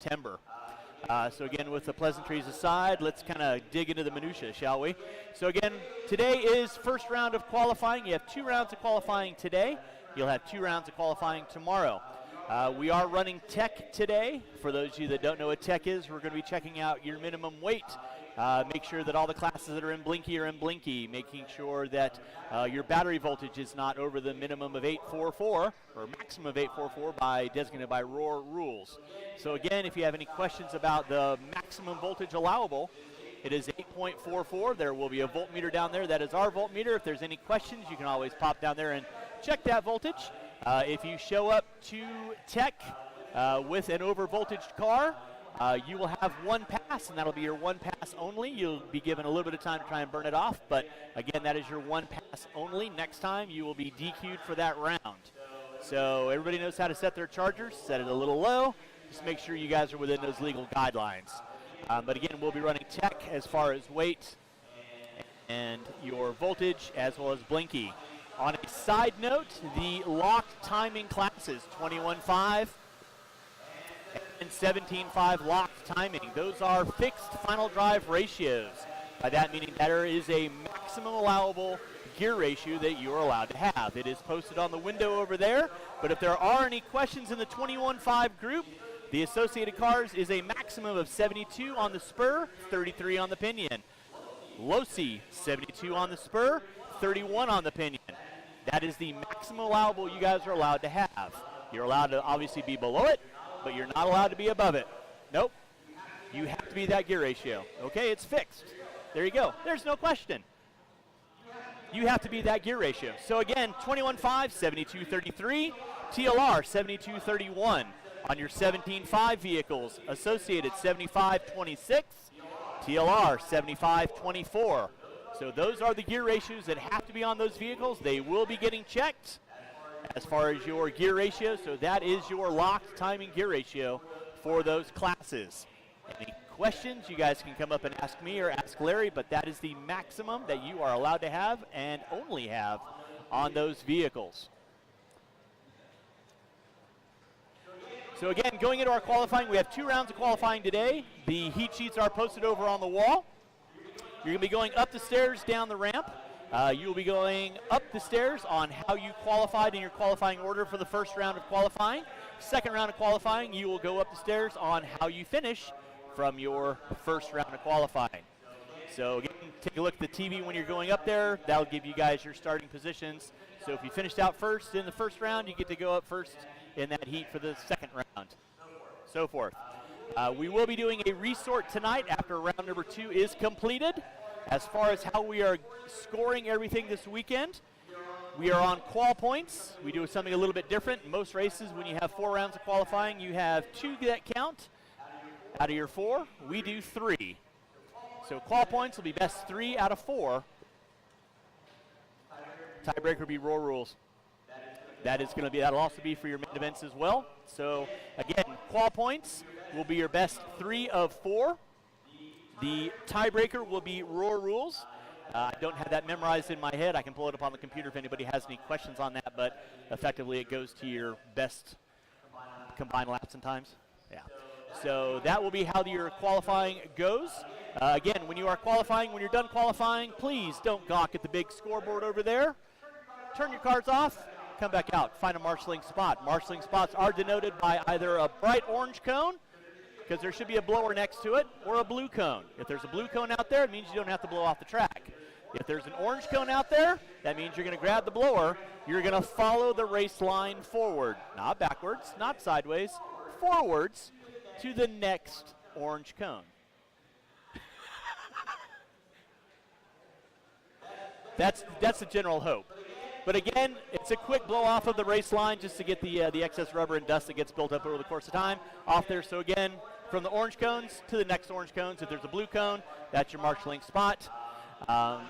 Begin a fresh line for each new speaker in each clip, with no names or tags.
September. So again, with the pleasantries aside, let's kind of dig into the minutia, shall we? So again, today is first round of qualifying. You have 2 rounds of qualifying today. You'll have 2 rounds of qualifying tomorrow. We are running tech today. For those of you that don't know what tech is, we're going to be checking out your minimum weight. Make sure that all the classes that are in Blinky are in Blinky, making sure that your battery voltage is not over the minimum of 844 or maximum of 844 designated by ROAR rules. So again, if you have any questions about the maximum voltage allowable, it is 8.44. There will be a voltmeter down there. That is our voltmeter. If there's any questions, you can always pop down there and check that voltage. If you show up to tech with an over-voltaged car, you will have 1 pass, and that'll be your 1 pass only. You'll be given a little bit of time to try and burn it off, but again, that is your 1 pass only. Next time, you will be DQ'd for that round. So everybody knows how to set their chargers. Set it a little low. Just make sure you guys are within those legal guidelines. But again, we'll be running tech as far as weight and your voltage as well as Blinky. On a side note, the locked timing classes, 21.5 and 17.5 locked timing. Those are fixed final drive ratios. By that meaning there is a maximum allowable gear ratio that you are allowed to have. It is posted on the window over there, but if there are any questions in the 21.5 group, the associated cars is a maximum of 72 on the spur, 33 on the pinion. Losi, 72 on the spur, 31 on the pinion. That is the maximum allowable you guys are allowed to have. You're allowed to obviously be below it, but you're not allowed to be above it. Nope. You have to be that gear ratio. Okay, it's fixed. There you go. There's no question. You have to be that gear ratio. So again, 21.5, 72.33, TLR 72.31. On your 17.5 vehicles, associated 75.26, TLR 75.24. So those are the gear ratios that have to be on those vehicles. They will be getting checked as far as your gear ratio. So that is your locked timing gear ratio for those classes. Any questions, you guys can come up and ask me or ask Larry, but that is the maximum that you are allowed to have and only have on those vehicles. So again, going into our qualifying, we have 2 rounds of qualifying today. The heat sheets are posted over on the wall. You're going to be going up the stairs, down the ramp. You'll be going up the stairs on how you qualified in your qualifying order for the first round of qualifying. Second round of qualifying, you will go up the stairs on how you finish from your first round of qualifying. So again, take a look at the TV when you're going up there. That'll give you guys your starting positions. So if you finished out first in the first round, you get to go up first in that heat for the second round, so forth. We will be doing a resort tonight after round number 2 is completed. As far as how we are scoring everything this weekend, we are on qual points. We do something a little bit different. Most races, when you have 4 rounds of qualifying, you have 2 that count out of your 4. We do 3. So qual points will be best 3 out of 4. Tiebreaker will be ROAR rules. That'll also be for your main events as well. So again, qual points will be your best 3 of 4. The tiebreaker will be ROAR rules. I don't have that memorized in my head. I can pull it up on the computer if anybody has any questions on that, but effectively it goes to your best combined laps and times. Yeah. So that will be how your qualifying goes. Again, when you are qualifying, when you're done qualifying, please don't gawk at the big scoreboard over there. Turn your cars off. Come back out, find a marshalling spot. Marshalling spots are denoted by either a bright orange cone, because there should be a blower next to it, or a blue cone. If there's a blue cone out there, it means you don't have to blow off the track. If there's an orange cone out there, that means you're going to grab the blower. You're going to follow the race line forward, not backwards, not sideways, forwards to the next orange cone. That's the general hope. But again, it's a quick blow off of the race line just to get the excess rubber and dust that gets built up over the course of time off there. So again, from the orange cones to the next orange cones, if there's a blue cone, that's your marshalling spot.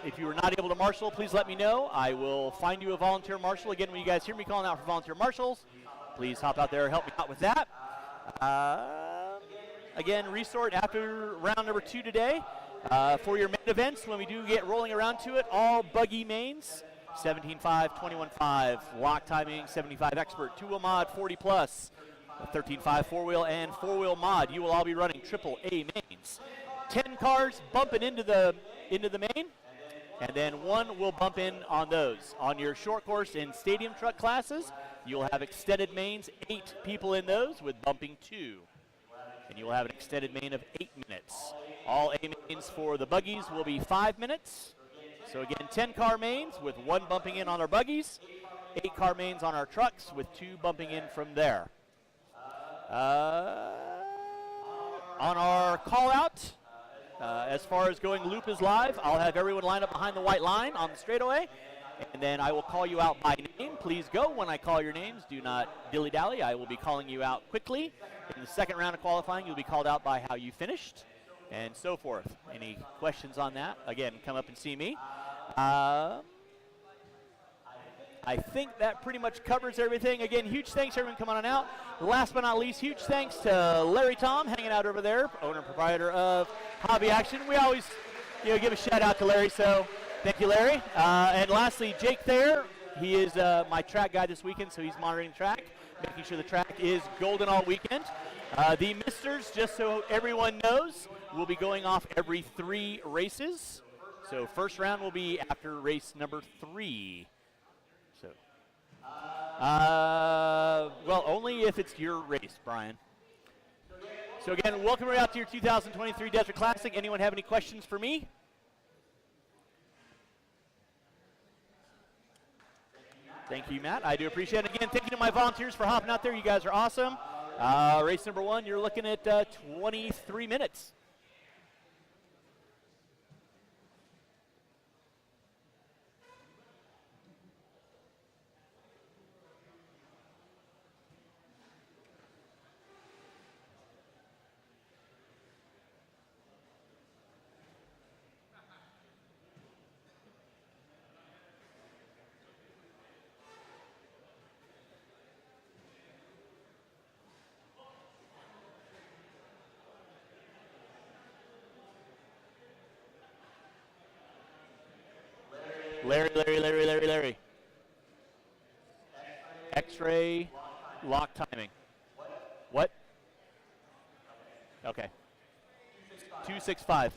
If you were not able to marshal, please let me know. I will find you a volunteer marshal. Again, when you guys hear me calling out for volunteer marshals, please hop out there and help me out with that. Again, resort after round number 2 today. For your main events, when we do get rolling around to it, all buggy mains. 17.5, 21.5, lock timing, 75 expert, 2 mod, 40 plus, 13.5 four-wheel and four-wheel mod. You will all be running AAA mains. 10 cars bumping into the main, and then one will bump in on those. On your short course and stadium truck classes, you'll have extended mains, 8 people in those with bumping 2. And you will have an extended main of 8 minutes. All A mains for the buggies will be 5 minutes. So again, 10 car mains with 1 bumping in on our buggies, 8 car mains on our trucks with 2 bumping in from there. On our call out, as far as going loop is live, I'll have everyone line up behind the white line on the straightaway, and then I will call you out by name. Please go when I call your names. Do not dilly-dally. I will be calling you out quickly. In the second round of qualifying, you'll be called out by how you finished, and so forth. Any questions on that? Again, come up and see me. I think that pretty much covers everything. Again, huge thanks to everyone coming on out. Last but not least, huge thanks to Larry Tom hanging out over there, owner and proprietor of Hobby Action. We always give a shout out to Larry, so thank you, Larry. And lastly, Jake Thayer. He is my track guy this weekend, so he's monitoring the track, making sure the track is golden all weekend. The misters, just so everyone knows, will be going off every 3 races. So first round will be after race number 3. So, well, only if it's your race, Brian. So again, welcome out to your 2023 Desert Classic. Anyone have any questions for me? Thank you, Matt. I do appreciate it. Again, thank you to my volunteers for hopping out there. You guys are awesome. Race number 1, you're looking at 23 minutes. Larry. X-ray, lock timing. What? Okay. 265.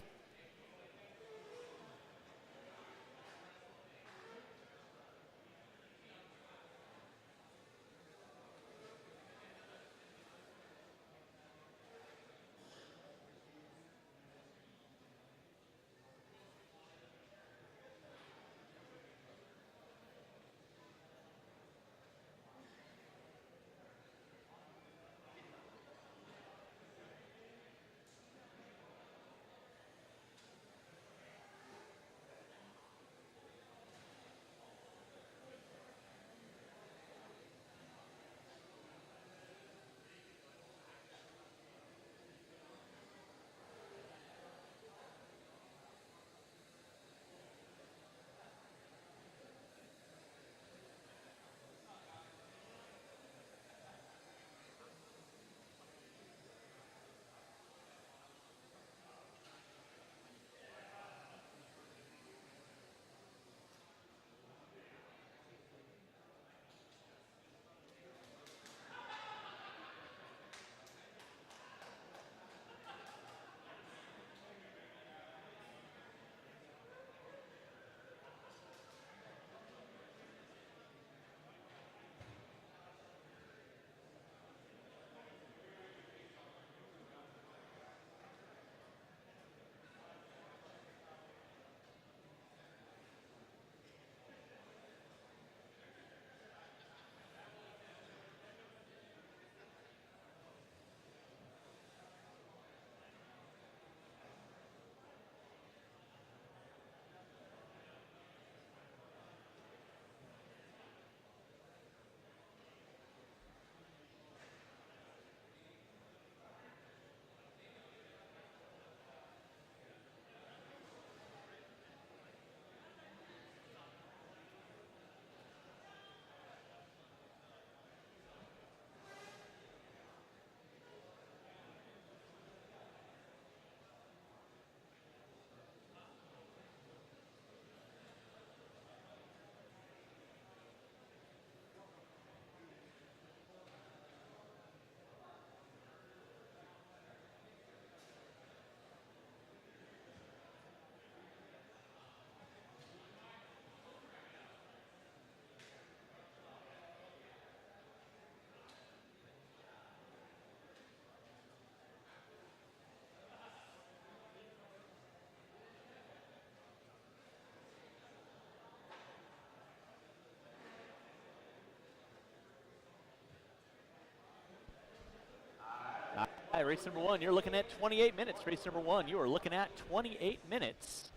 Race number 1, you're looking at 28 minutes. Race number 1, you are looking at 28 minutes.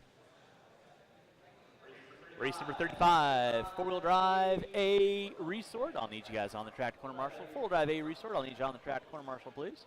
Race number 35, four-wheel drive A resort. I'll need you guys on the track to corner marshal. Four-wheel drive A resort. I'll need you on the track to corner marshal, please.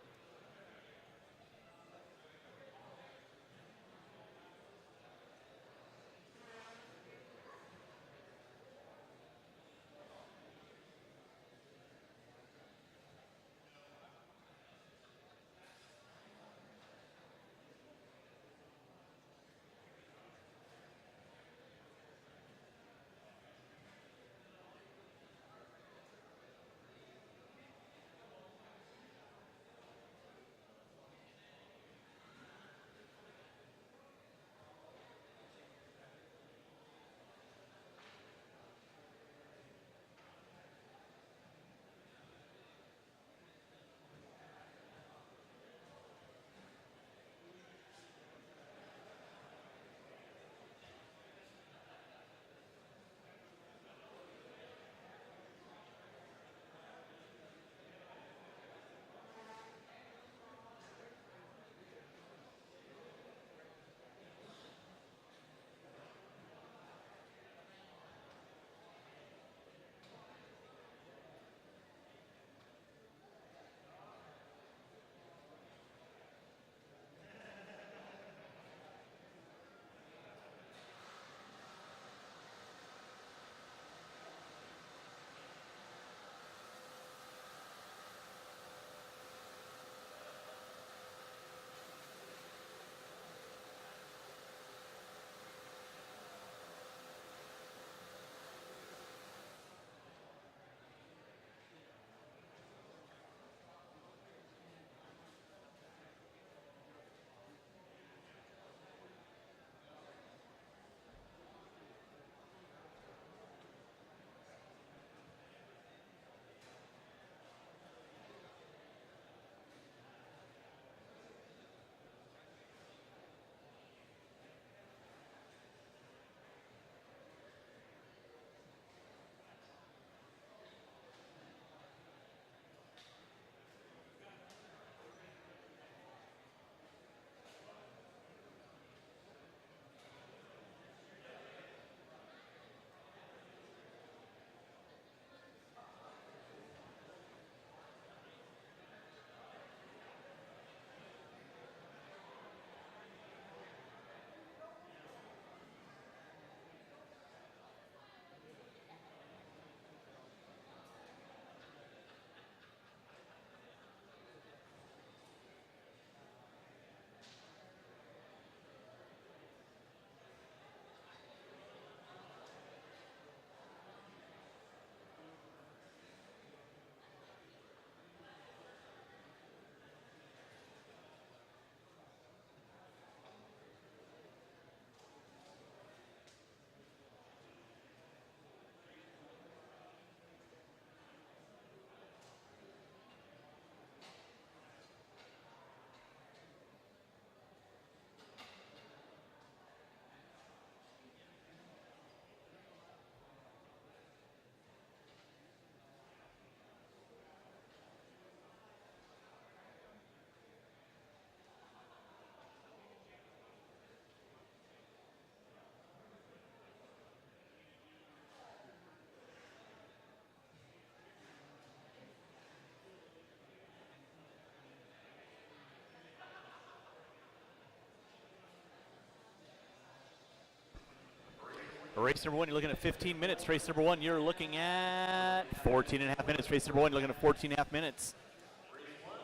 Race number 1, you're looking at 15 minutes. Race number 1, you're looking at 14 and a half minutes. Race number 1, you're looking at 14 and a half minutes.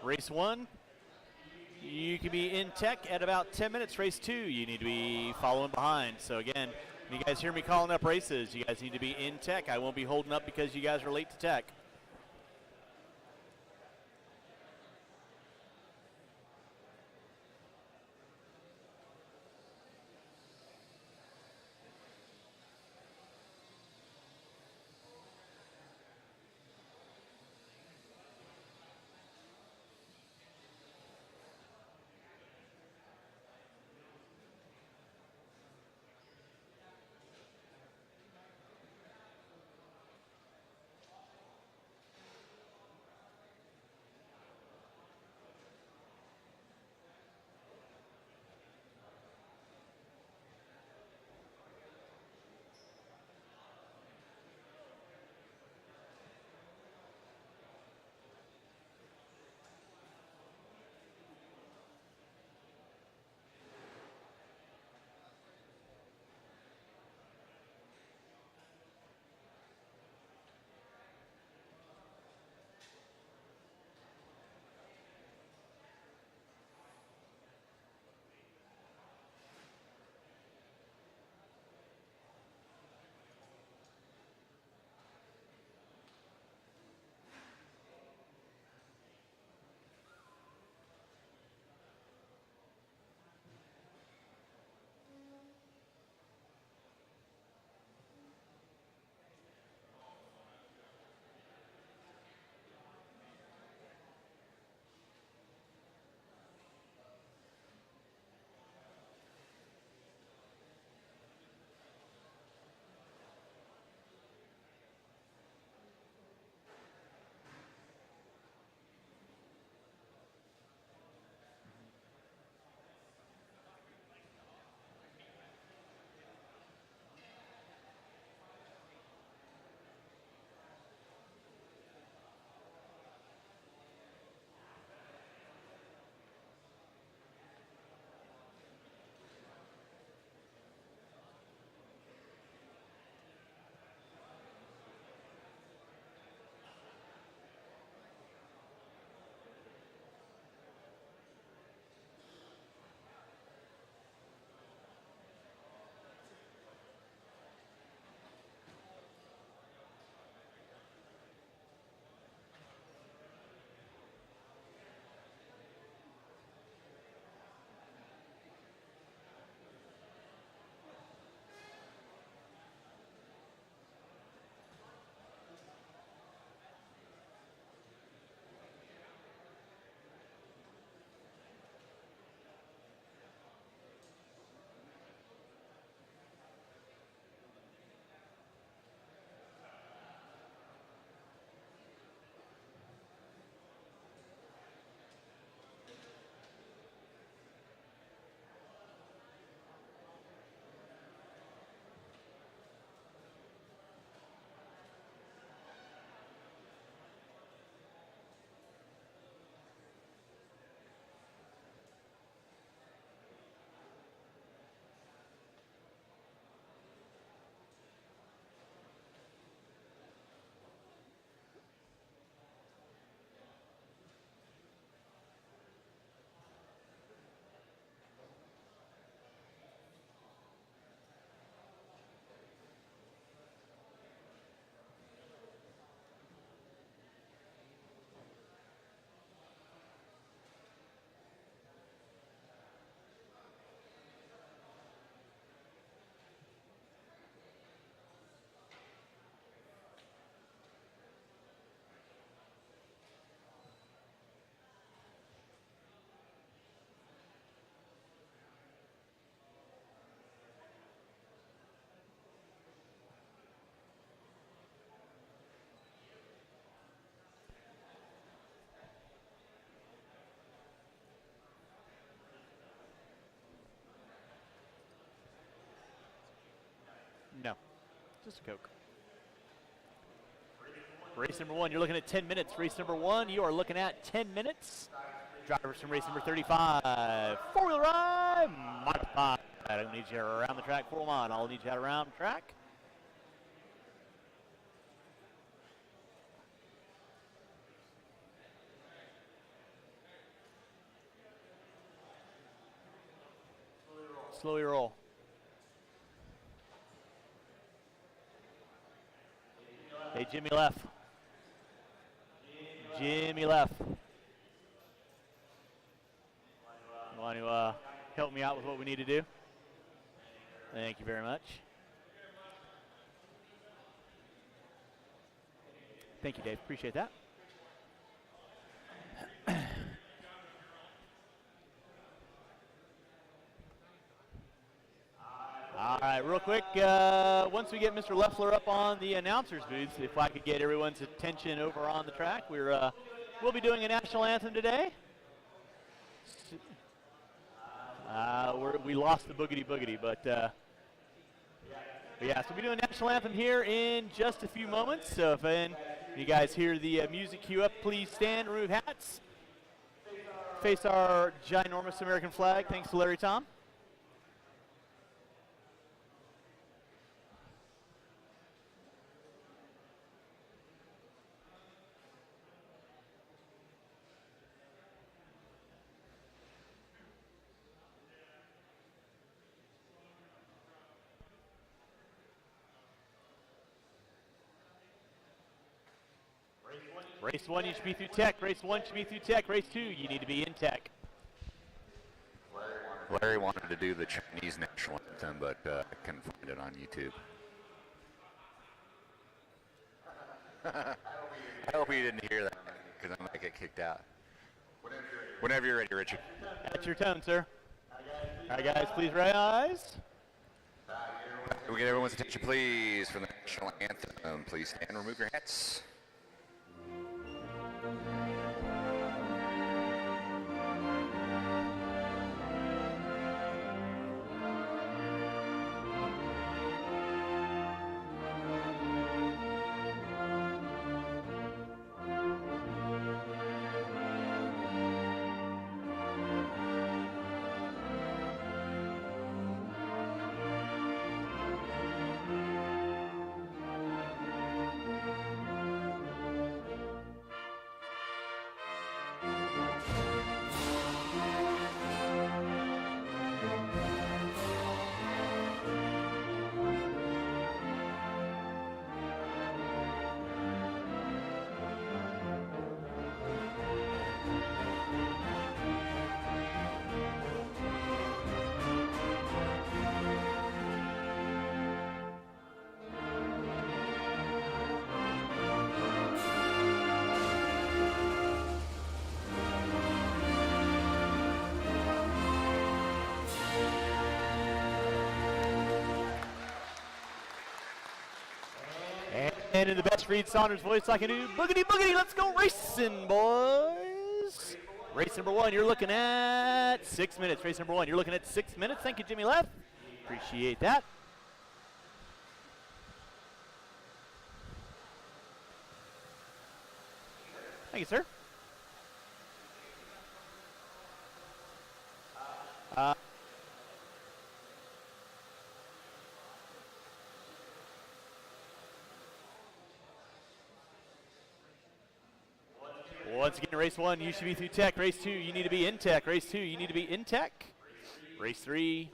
Race 1, you can be in tech at about 10 minutes. Race 2, you need to be following behind. So again, when you guys hear me calling up races, you guys need to be in tech. I won't be holding up because you guys are late to tech. Just a Coke. Race number 1, you're looking at 10 minutes. Race number 1, you are looking at 10 minutes. Drivers from race number 35. Four-wheel drive, modified. I don't need you around the track, full on. I'll need you out around the track. Slowly roll. Hey, Jimmy left. Jimmy left. You want to help me out with what we need to do? Thank you very much. Thank you, Dave. Appreciate that. All right, real quick, once we get Mr. Leffler up on the announcer's booth, if I could get everyone's attention over on the track. We'll be doing a national anthem today. We lost the boogity boogity, but yeah, so we'll be doing a national anthem here in just a few moments. So if you guys hear the music cue up, please stand, remove hats, face our ginormous American flag. Thanks to Larry Tom. Race 1, you should be through tech. Race 1 should be through tech. Race 2, you need to be in tech.
Larry wanted to do the Chinese national anthem, but I couldn't find it on YouTube. I hope he didn't hear that, because I might get kicked out. Whenever you're ready, Richie.
That's your tone, sir. All right, guys, please rise.
Can we get everyone's attention, please, for the national anthem? Please stand and remove your hats.
And in the best Reed Saunders voice I can do, boogity boogity, let's go racing, boys. Race number 1, you're looking at 6 minutes. Race number 1, you're looking at 6 minutes. Thank you, Jimmy Leff. Appreciate that. Thank you, sir. Once again, race 1, you should be through tech. Race 2, you need to be in tech. Race 2, you need to be in tech. Race 3,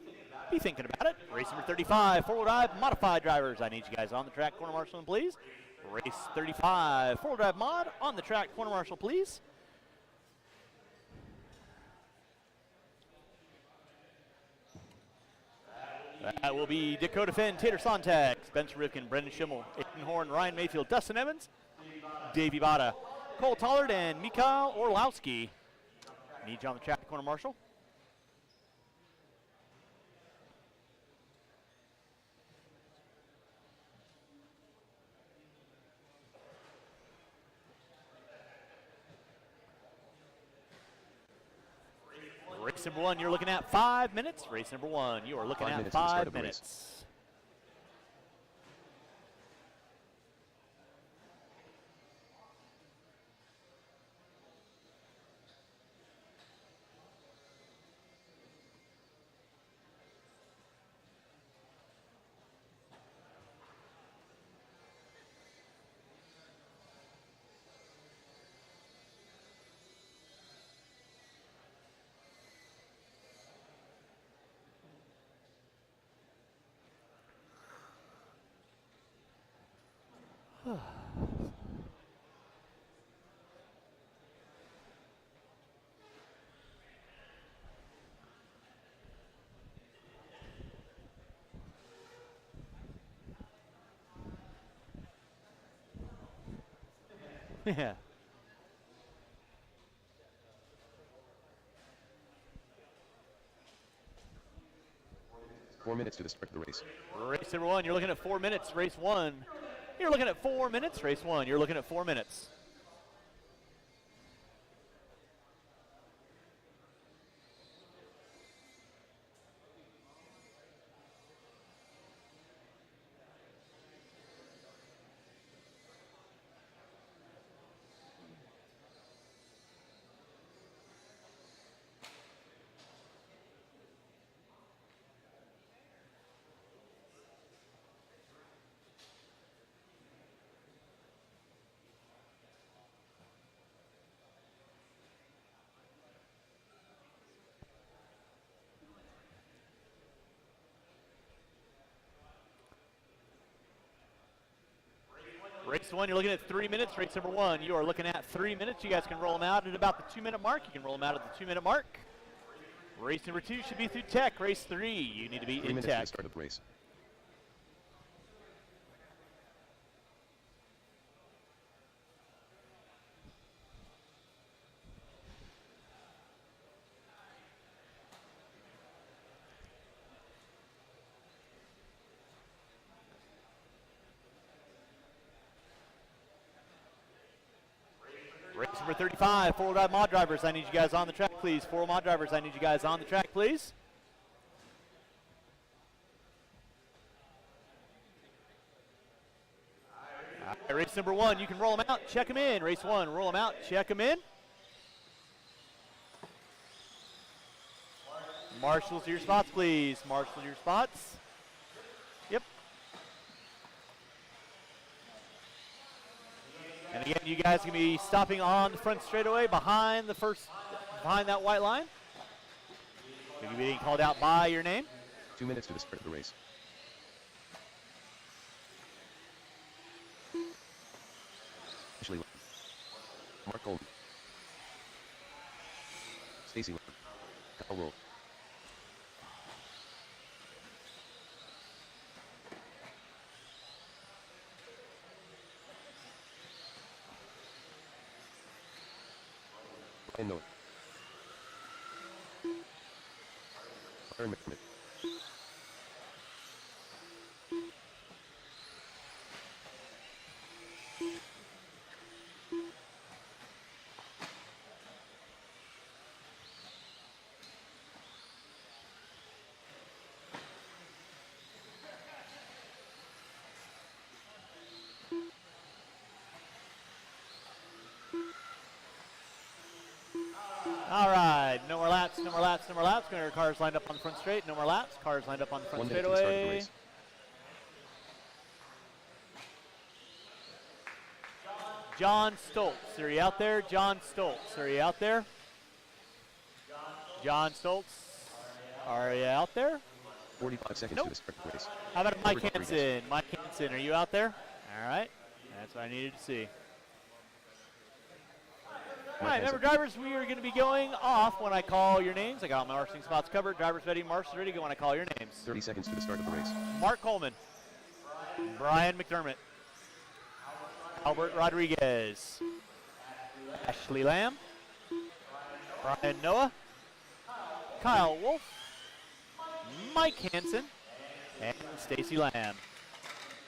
be thinking about it. Race number 35, four-wheel drive, modified drivers. I need you guys on the track, corner marshal, please. Race 35, four-wheel drive mod, on the track, corner marshal, please. That will be Dakota Finn, Tater Sontag, Spencer Rifkin, Brendan Schimmel, Aiden Horn, Ryan Mayfield, Dustin Evans, Davey Bada, Cole Tollard, and Mikhail Orlowski. Need you on the track, corner marshal. Race number 1, you're looking at 5 minutes. Race number 1, you are looking at 5 minutes. Yeah.
4 minutes to the start of the race.
Race number 1, you're looking at 4 minutes. Race 1, you're looking at 4 minutes. Race 1, you're looking at 4 minutes. Race 1, you're looking at 3 minutes. Race number 1, you are looking at 3 minutes. You guys can roll them out at about the 2-minute mark. You can roll them out at the 2-minute mark. Race number 2 should be through tech. Race 3, you need to be
3
in
minutes to
tech.
the start of the race.
Race number 35, 4-wheel drive mod drivers, I need you guys on the track, please. 4 mod drivers, I need you guys on the track, please. All right, race number 1, you can roll them out, check them in. Race 1, roll them out, check them in. Marshals to your spots, please. Marshals to your spots. Yep. And again, you guys can be stopping on the front straightaway behind that white line. You're being called out by your name.
2 minutes to the start of the race. Ashley Lamb. Mark Coleman. Stacy Lamb. Kyle Wolf. Brian Noah. Aaron McDermott.
All right, no more laps, no more laps, no more laps. Cars lined up on the front straight, no more laps. Cars lined up on the front
1 minute to the start of the
straightaway.
race.
John Stoltz, are you out there? John Stoltz, are you out there? John Stoltz, are you out there?
45 seconds
Nope.
to the start of the race.
How about Mike
Robert Rodriguez.
Hansen? Mike Hansen, are you out there? All right, that's what I needed to see. All right, remember, drivers, we are going to be going off when I call your names. I got my marching spots covered. Drivers ready, marshals ready. Go when I call your names.
30 seconds to the start of the race.
Mark Coleman, Brian McDermott, Albert Rodriguez, Ashley Lamb, Brian Noah, Kyle Wolf, Mike Hansen, and Stacy Lamb.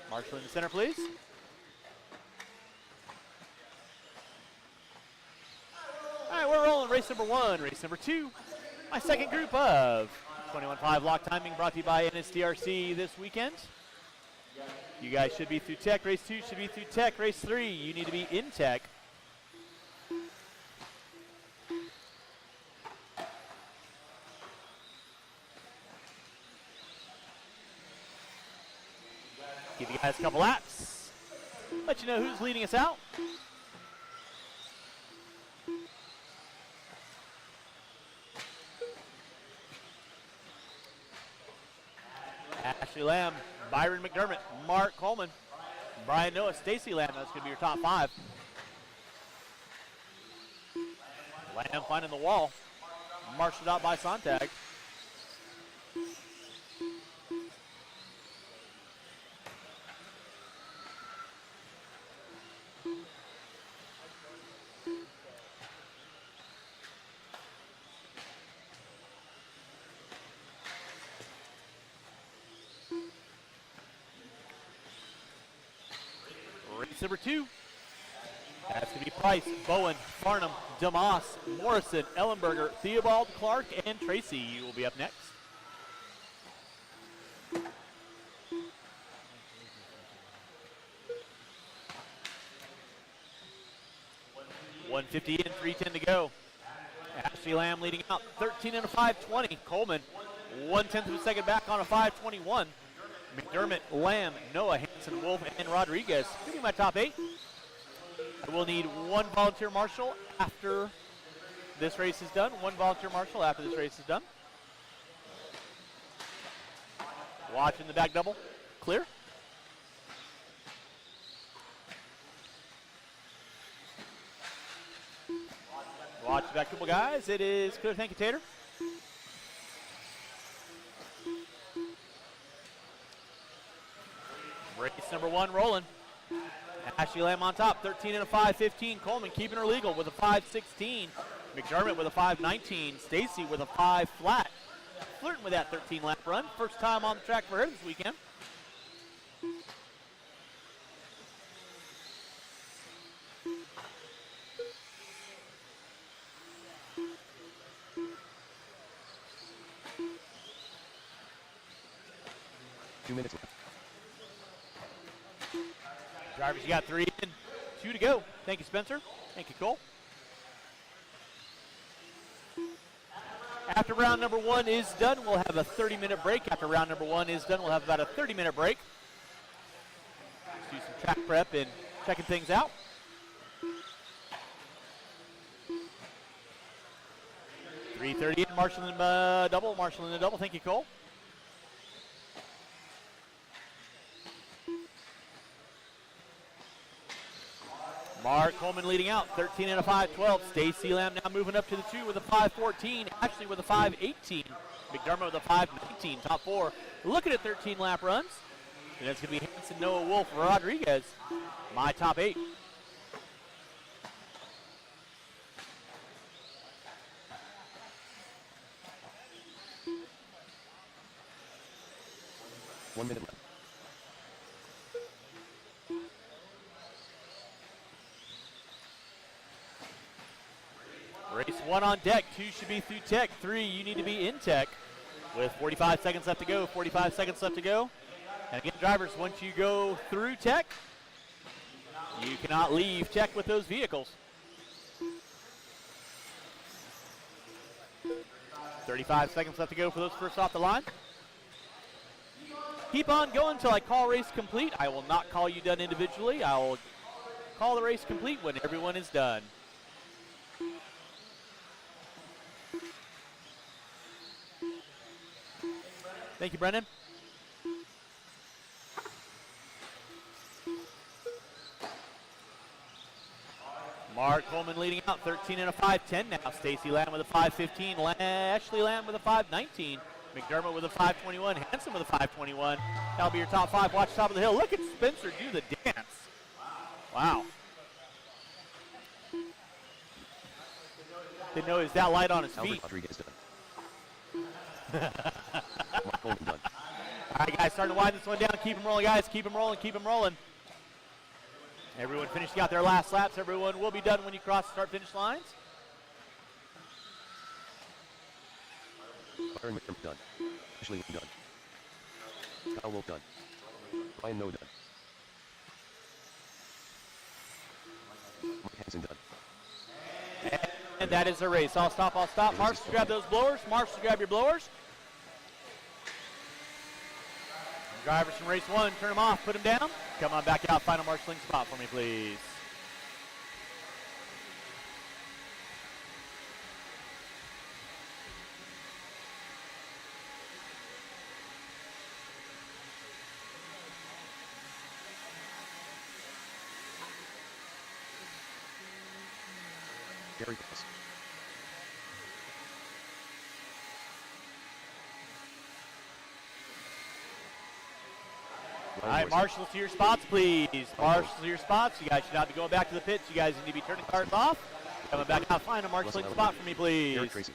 Marshal in the center, please. All right, we're rolling race number 1, race number 2. My second group of 21.5 lock timing brought to you by NSDRC this weekend. You guys should be through tech. Race 2 should be through tech. Race 3, you need to be in tech. Give you guys a couple laps. Let you know who's leading us out. Ashley Lamb, Byron McDermott, Mark Coleman, Brian Noah, Stacy Lamb, that's going to be your top 5. Lamb finding the wall. Marshaled out by Sontag. Race number 2. That's going to be Price, Bowen, Farnham, DeMoss, Morrison, Ellenberger, Theobald, Clark, and Tracy. You will be up next. .150 in, 3:10 to go. Ashley Lamb leading out, 13 and a 5:20. Coleman, 1/10 of a second back on a 5:21. McDermott, Lamb, Noah, Hanson, Wolf, and Rodriguez. Give me my top 8. I will need 1 volunteer marshal after this race is done. 1 volunteer marshal after this race is done. Watching the back double. Clear. Watch the back double, guys. It is clear. Thank you, Tater. Race number 1 rolling. Ashley Lamb on top, 13 and a 5:15. Coleman keeping her legal with a 5:16. McDermott with a 5:19. Stacy with a 5 flat. Flirting with that 13 lap run. First time on the track for her this weekend.
Two minutes left.
Drivers, you got 3 in, 2 to go. Thank you, Spencer. Thank you, Cole. After round number 1 is done, we'll have a 30-minute break. After round number 1 is done, we'll have about a 30-minute break. Let's do some track prep and checking things out. .330 in, marshalling the double, marshalling the double. Thank you, Cole. Mark Coleman leading out, 13 and a 5:12. Stacy Lamb now moving up to the 2 with a 5:14. Ashley with a 5:18. McDermott with a 5:19. Top 4 looking at 13 lap runs. And that's going to be Hanson, Noah, Wolf, Rodriguez. My top 8.
One minute left.
Race 1 on deck. 2 should be through tech. 3, you need to be in tech. With 45 seconds left to go. 45 seconds left to go. And again, drivers, once you go through tech, you cannot leave tech with those vehicles. 35 seconds left to go for those first off the line. Keep on going until I call race complete. I will not call you done individually. I will call the race complete when everyone is done. Thank you, Brendan. Mark Coleman leading out, 13 and a 5:10 now. Stacy Lamb with a 5:15. Ashley Lamb with a 5:19. McDermott with a 5:21. Hanson with a 5:21. That'll be your top 5. Watch top of the hill. Look at Spencer do the dance. Wow. Didn't know he was that light on his feet.
Rodriguez done. Mark Coleman done.
All right, guys, starting to wind this one down. Keep them rolling, guys. Keep them rolling. Keep them rolling. Everyone finishing out their last laps. Everyone will be done when you cross the start-finish lines.
Byron McDermott done. Ashley Lamb done. Kyle Wolf done. Ryan Noah done. Mark Hanson done.
And that is the race. I'll stop. Marshals, grab those blowers. Marshals, grab your blowers. Drivers from race 1, turn them off, put them down. Come on back out, final marshalling spot for me, please.
Gary Price.
All right, marshals to your spots, please. Marshals to your spots. You guys should not be going back to the pits. You guys need to be turning cars off. Coming back out, find a marshaling spot for me, please.
Eric Tracy.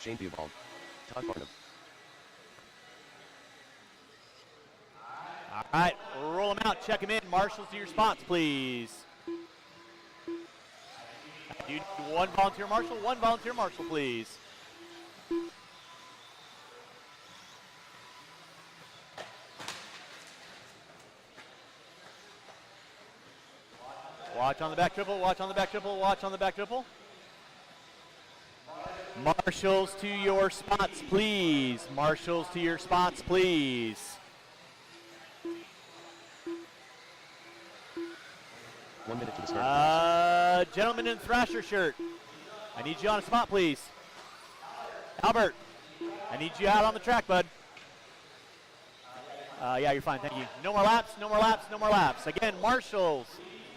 Shane Theobald. Todd Barnum.
All right, roll them out, check them in. Marshals to your spots, please. You need one volunteer marshal, please. Watch on the back triple, watch on the back triple, watch on the back triple. Marshals to your spots, please. Marshals to your spots, please.
1 minute to the start.
Gentleman in Thrasher shirt. I need you on a spot, please. Albert, I need you out on the track, bud. Yeah, you're fine, thank you. No more laps, no more laps, no more laps. Again, marshals,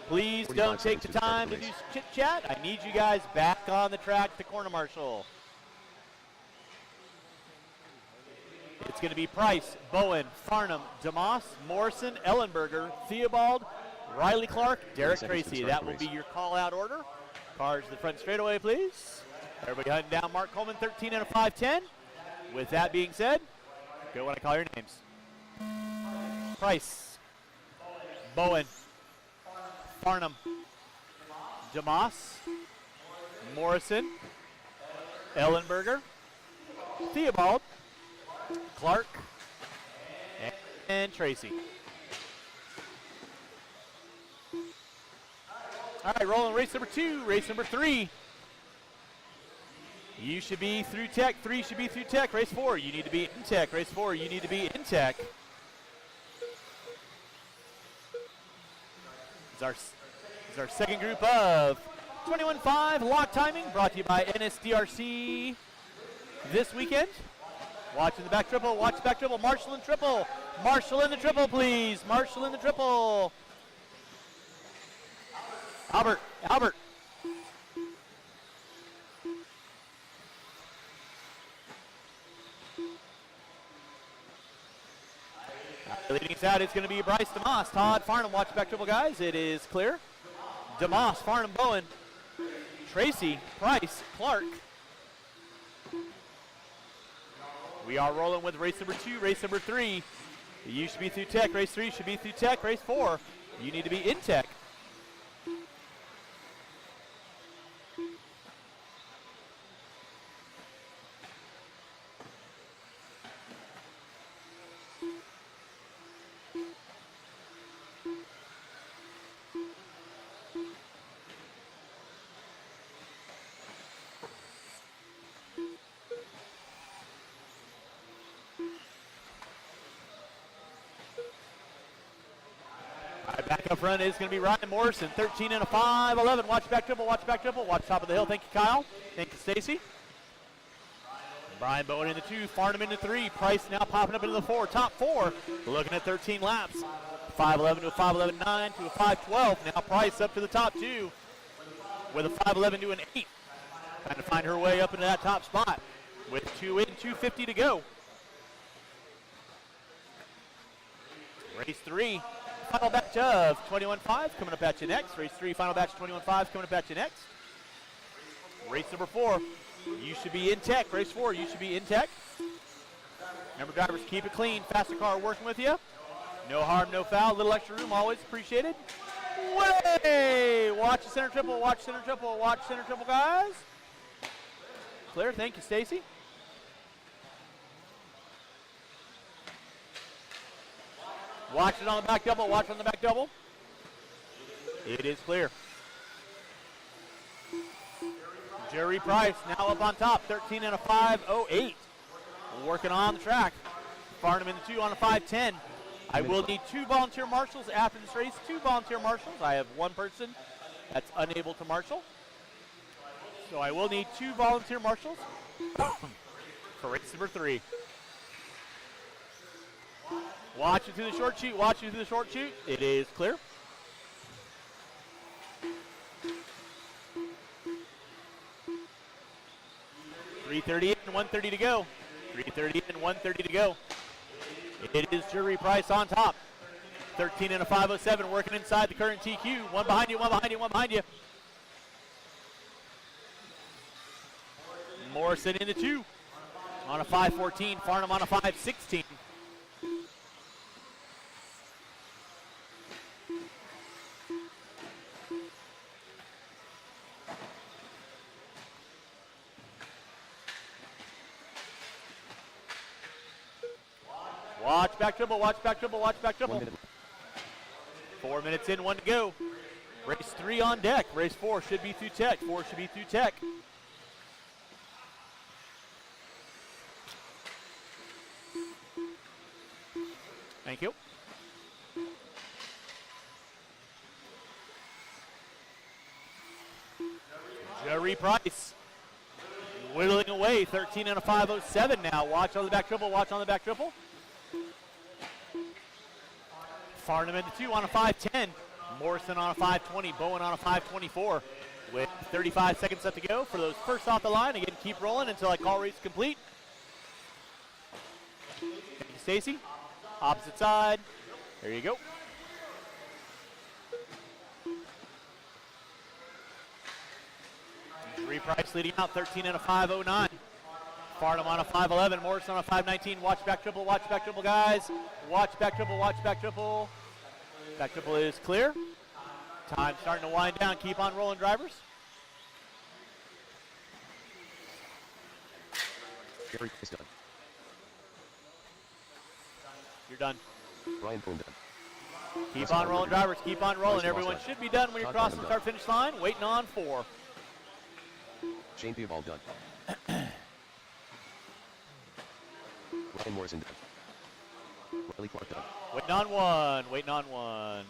please don't take the time to do chit-chat. I need you guys back on the track to corner marshal. It's going to be Price, Bowen, Farnham, DeMoss, Morrison, Ellenberger, Theobald, Riley Clark, Derek Tracy. That will be your call-out order. Cars to the front straightaway, please. Everybody hunting down Mark Coleman, 13 and a 5'10". With that being said, go when I call your names. Price, Bowen, Farnham, DeMoss, Morrison, Ellenberger, Theobald, Clark, and Tracy. All right, rolling race number 2, race number 3. You should be through tech, 3 should be through tech, race 4, you need to be in tech, race 4, you need to be in tech. This is our second group of 21.5 lock timing, brought to you by NSDRC this weekend. Watching the back triple, watch the back triple, marshal and triple. Marshal in the triple, please. Marshal in the triple. Albert. Leading us out, it's going to be Bryce DeMoss. Todd Farnham, watch the back triple, guys. It is clear. DeMoss, Farnham, Bowen, Tracy, Price, Clark. We are rolling with race number 2, race number 3. You should be through tech. Race 3 should be through tech. Race 4, you need to be in tech. Back up front is going to be Ryan Morrison, 13 and a 5'11". Watch back triple, watch back triple, watch top of the hill. Thank you, Kyle. Thank you, Stacy. Brian Bowen in the 2, Farnham in the 3. Price now popping up into the 4. Top 4, looking at 13 laps. 5'11 to a 5'11.9 to a 5'12. Now Price up to the top 2 with a 5'11 to an 8. Trying to find her way up into that top spot with 2 in, 250 to go. Race 3. Final batch of 21.5 coming up at you next. Race 3, final batch 21.5 coming up at you next. Race number 4, you should be in tech. Race 4, you should be in tech. Remember, drivers, keep it clean. Faster car working with you. No harm, no foul. Little extra room, always appreciated. Way! Watch the center triple, watch center triple, watch center triple, guys. Clear, thank you, Stacy. Watch it on the back double, watch on the back double. It is clear. Jerry Price now up on top, 13 and a 5.08. Working on the track. Farnham in the 2 on a 5.10. I will need 2 volunteer marshals after this race, 2 volunteer marshals. I have 1 person that's unable to marshal. So I will need 2 volunteer marshals for race number 3. Watch it through the short chute, watch it through the short chute. It is clear. 3:30 in, 1:30 to go. 3:30 in, 1:30 to go. It is Jury Price on top. 13 and a 5:07 working inside the current TQ. One behind you, one behind you, one behind you. Morrison into 2 on a 5:14. Farnham on a 5:16. Watch back dribble, watch back dribble, watch back dribble.
1 minute.
4 minutes in, 1 to go. Race 3 on deck. Race 4 should be through tech. 4 should be through tech. Thank you. Jerry Price whittling away. 13 and a 5:07 now. Watch on the back triple. Watch on the back triple. Farnham into 2 on a 5:10. Morrison on a 5:20. Bowen on a 5:24. With 35 seconds left to go for those first off the line. Again, keep rolling until I call race complete. Thank you, Stacy. Opposite side. There you go. Jerry Price leading out 13 and a 5:09. Farnham on a 5:11. Morrison on a 5:19. Watch back triple, guys. Watch back triple, watch back triple. Back triple is clear. Time starting to wind down. Keep on rolling, drivers.
Jerry is done.
You're done.
Ryan Boone done.
Keep on rolling, drivers. Keep on rolling. Everyone should be done when you cross the start finish line. Waiting on 4.
Shane Theobald done. Ryan Morrison done. Riley Clark done.
Waiting on 1. Waiting on 1.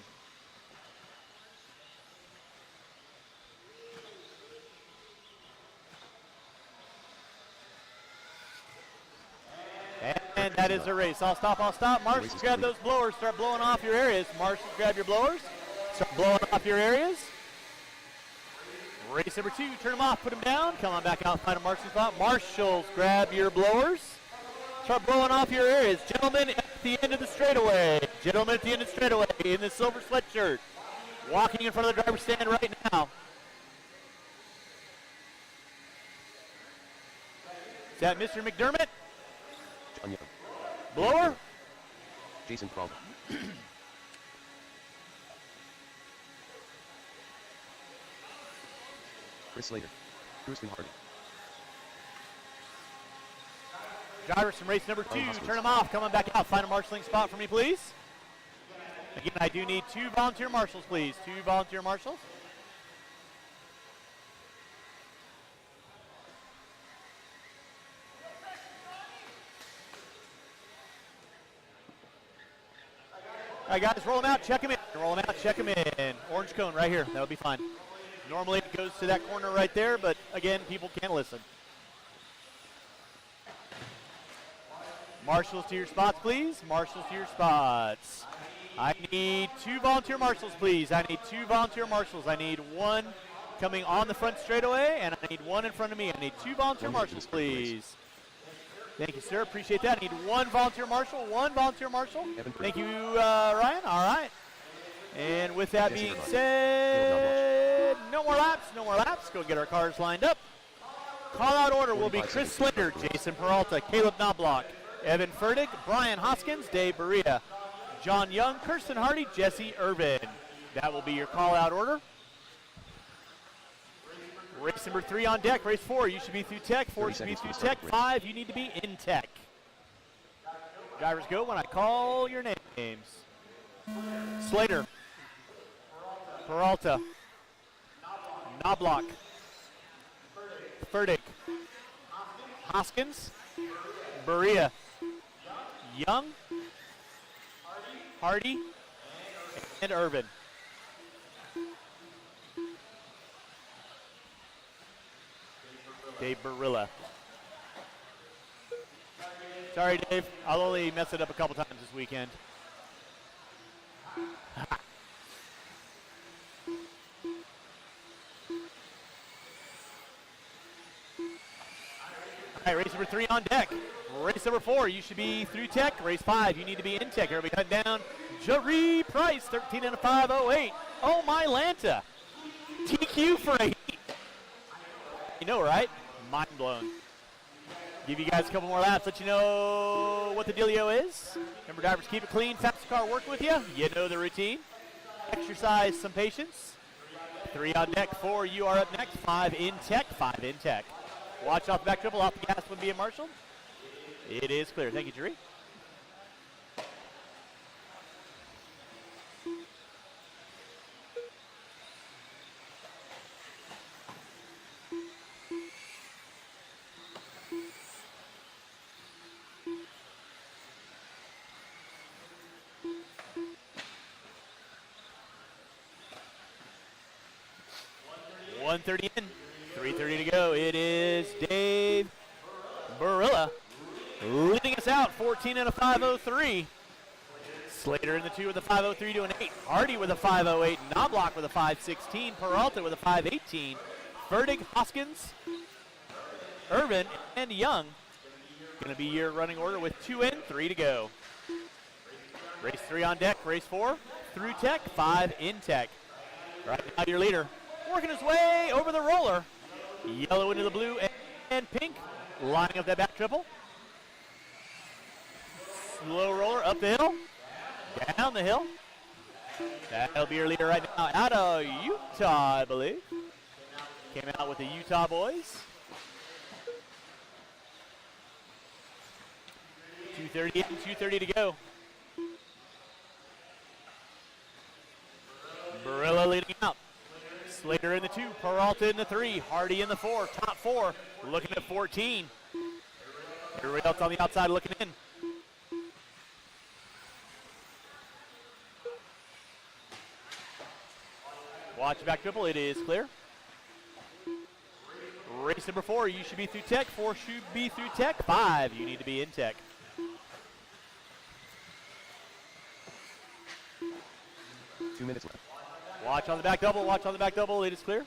And that is a race. I'll stop, I'll stop. Marshals, grab those blowers. Start blowing off your areas. Marshals, grab your blowers. Start blowing off your areas. Race number 2, turn them off, put them down. Come on back out, find a marshal's spot. Marshals, grab your blowers. Start blowing off your areas. Gentlemen at the end of the straightaway. Gentlemen at the end of the straightaway in the silver sweatshirt. Walking in front of the driver's stand right now. Is that Mr. McDermott?
John Young.
Blower?
Jason Peralta. Chris Slater. Kristen Hardy.
Drivers from race number 2, turn them off. Come on back out. Find a marshalling spot for me, please. Again, I do need 2 volunteer marshals, please. 2 volunteer marshals. All right, guys, roll them out, check them in. Roll them out, check them in. Orange cone right here. That'll be fine. Normally it goes to that corner right there, but again, people can't listen. Marshals to your spots, please. Marshals to your spots. I need 2 volunteer marshals, please. I need 2 volunteer marshals. I need 1 coming on the front straightaway, and I need 1 in front of me. I need 2 volunteer marshals, please. Thank you, sir. Appreciate that. I need 1 volunteer marshal. 1 volunteer marshal. Thank you, Ryan. All right. And with that being said, no more laps, no more laps. Go get our cars lined up. Call out order will be Chris Slater, Jason Peralta, Caleb Knobloch, Evan Fertig, Brian Hoskins, Dave Berea, John Young, Kirsten Hardy, Jesse Irvin. That will be your call out order. Race number 3 on deck. Race 4, you should be through tech. 4 should be through tech. 5, you need to be in tech. Drivers go when I call your names. Slater, Peralta, Knobloch, Fertig, Hoskins, Berea, Young, Hardy, and Irvin. Dave Barilla. Sorry, Dave. I'll only mess it up a couple times this weekend. 3 on deck. Race number 4, you should be through tech. Race 5, you need to be in tech. Everybody cut down. Jaree Price, 13 and a 508. Oh my Lanta. TQ for a heat. You know, right? Mind blown. Give you guys a couple more laps, let you know what the dealio is. Remember, drivers, keep it clean. Fast car work with you. You know the routine. Exercise some patience. 3 on deck, 4, you are up next. 5 in tech, 5 in tech. Watch off the back triple, off the gas when being marshaled. It is clear. Thank you, Jaree. .130 in, 3:30 to go. It is Dave Barilla leading us out, 14 and a 503. Slater in the 2 with a 503 to an 8. Hardy with a 508. Knobloch with a 516. Peralta with a 518. Fertig, Hoskins, Irvin, and Young. Going to be your running order with 2 in, 3 to go. Race 3 on deck. Race 4 through tech, 5 in tech. Right now your leader working his way over the roller. Yellow into the blue and pink. Lining up that back triple. Slow roller up the hill. Down the hill. That'll be your leader right now out of Utah, I believe. Came out with the Utah boys. 2:30 in, 2:30 to go. Barilla leading out. Slater in the 2, Peralta in the 3, Hardy in the 4, top 4, looking at 14. Everybody else on the outside looking in. Watch back triple, it is clear. Race number 4, you should be through tech. 4 should be through tech. 5, you need to be in tech.
Two minutes left.
Watch on the back double, watch on the back double, it is clear.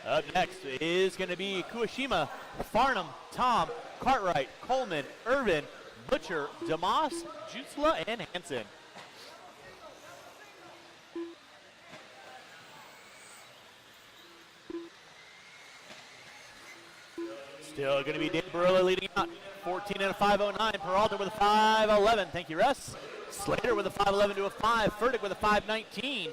Up next is going to be Kuashima, Farnham, Tom, Cartwright, Coleman, Irvin, Butcher, DeMoss, Jusla, and Hansen. Still going to be Dave Barilla leading out. 14 and a 509. Peralta with a 511. Thank you, Russ. Slater with a 511 to a 5. Furtick with a 519.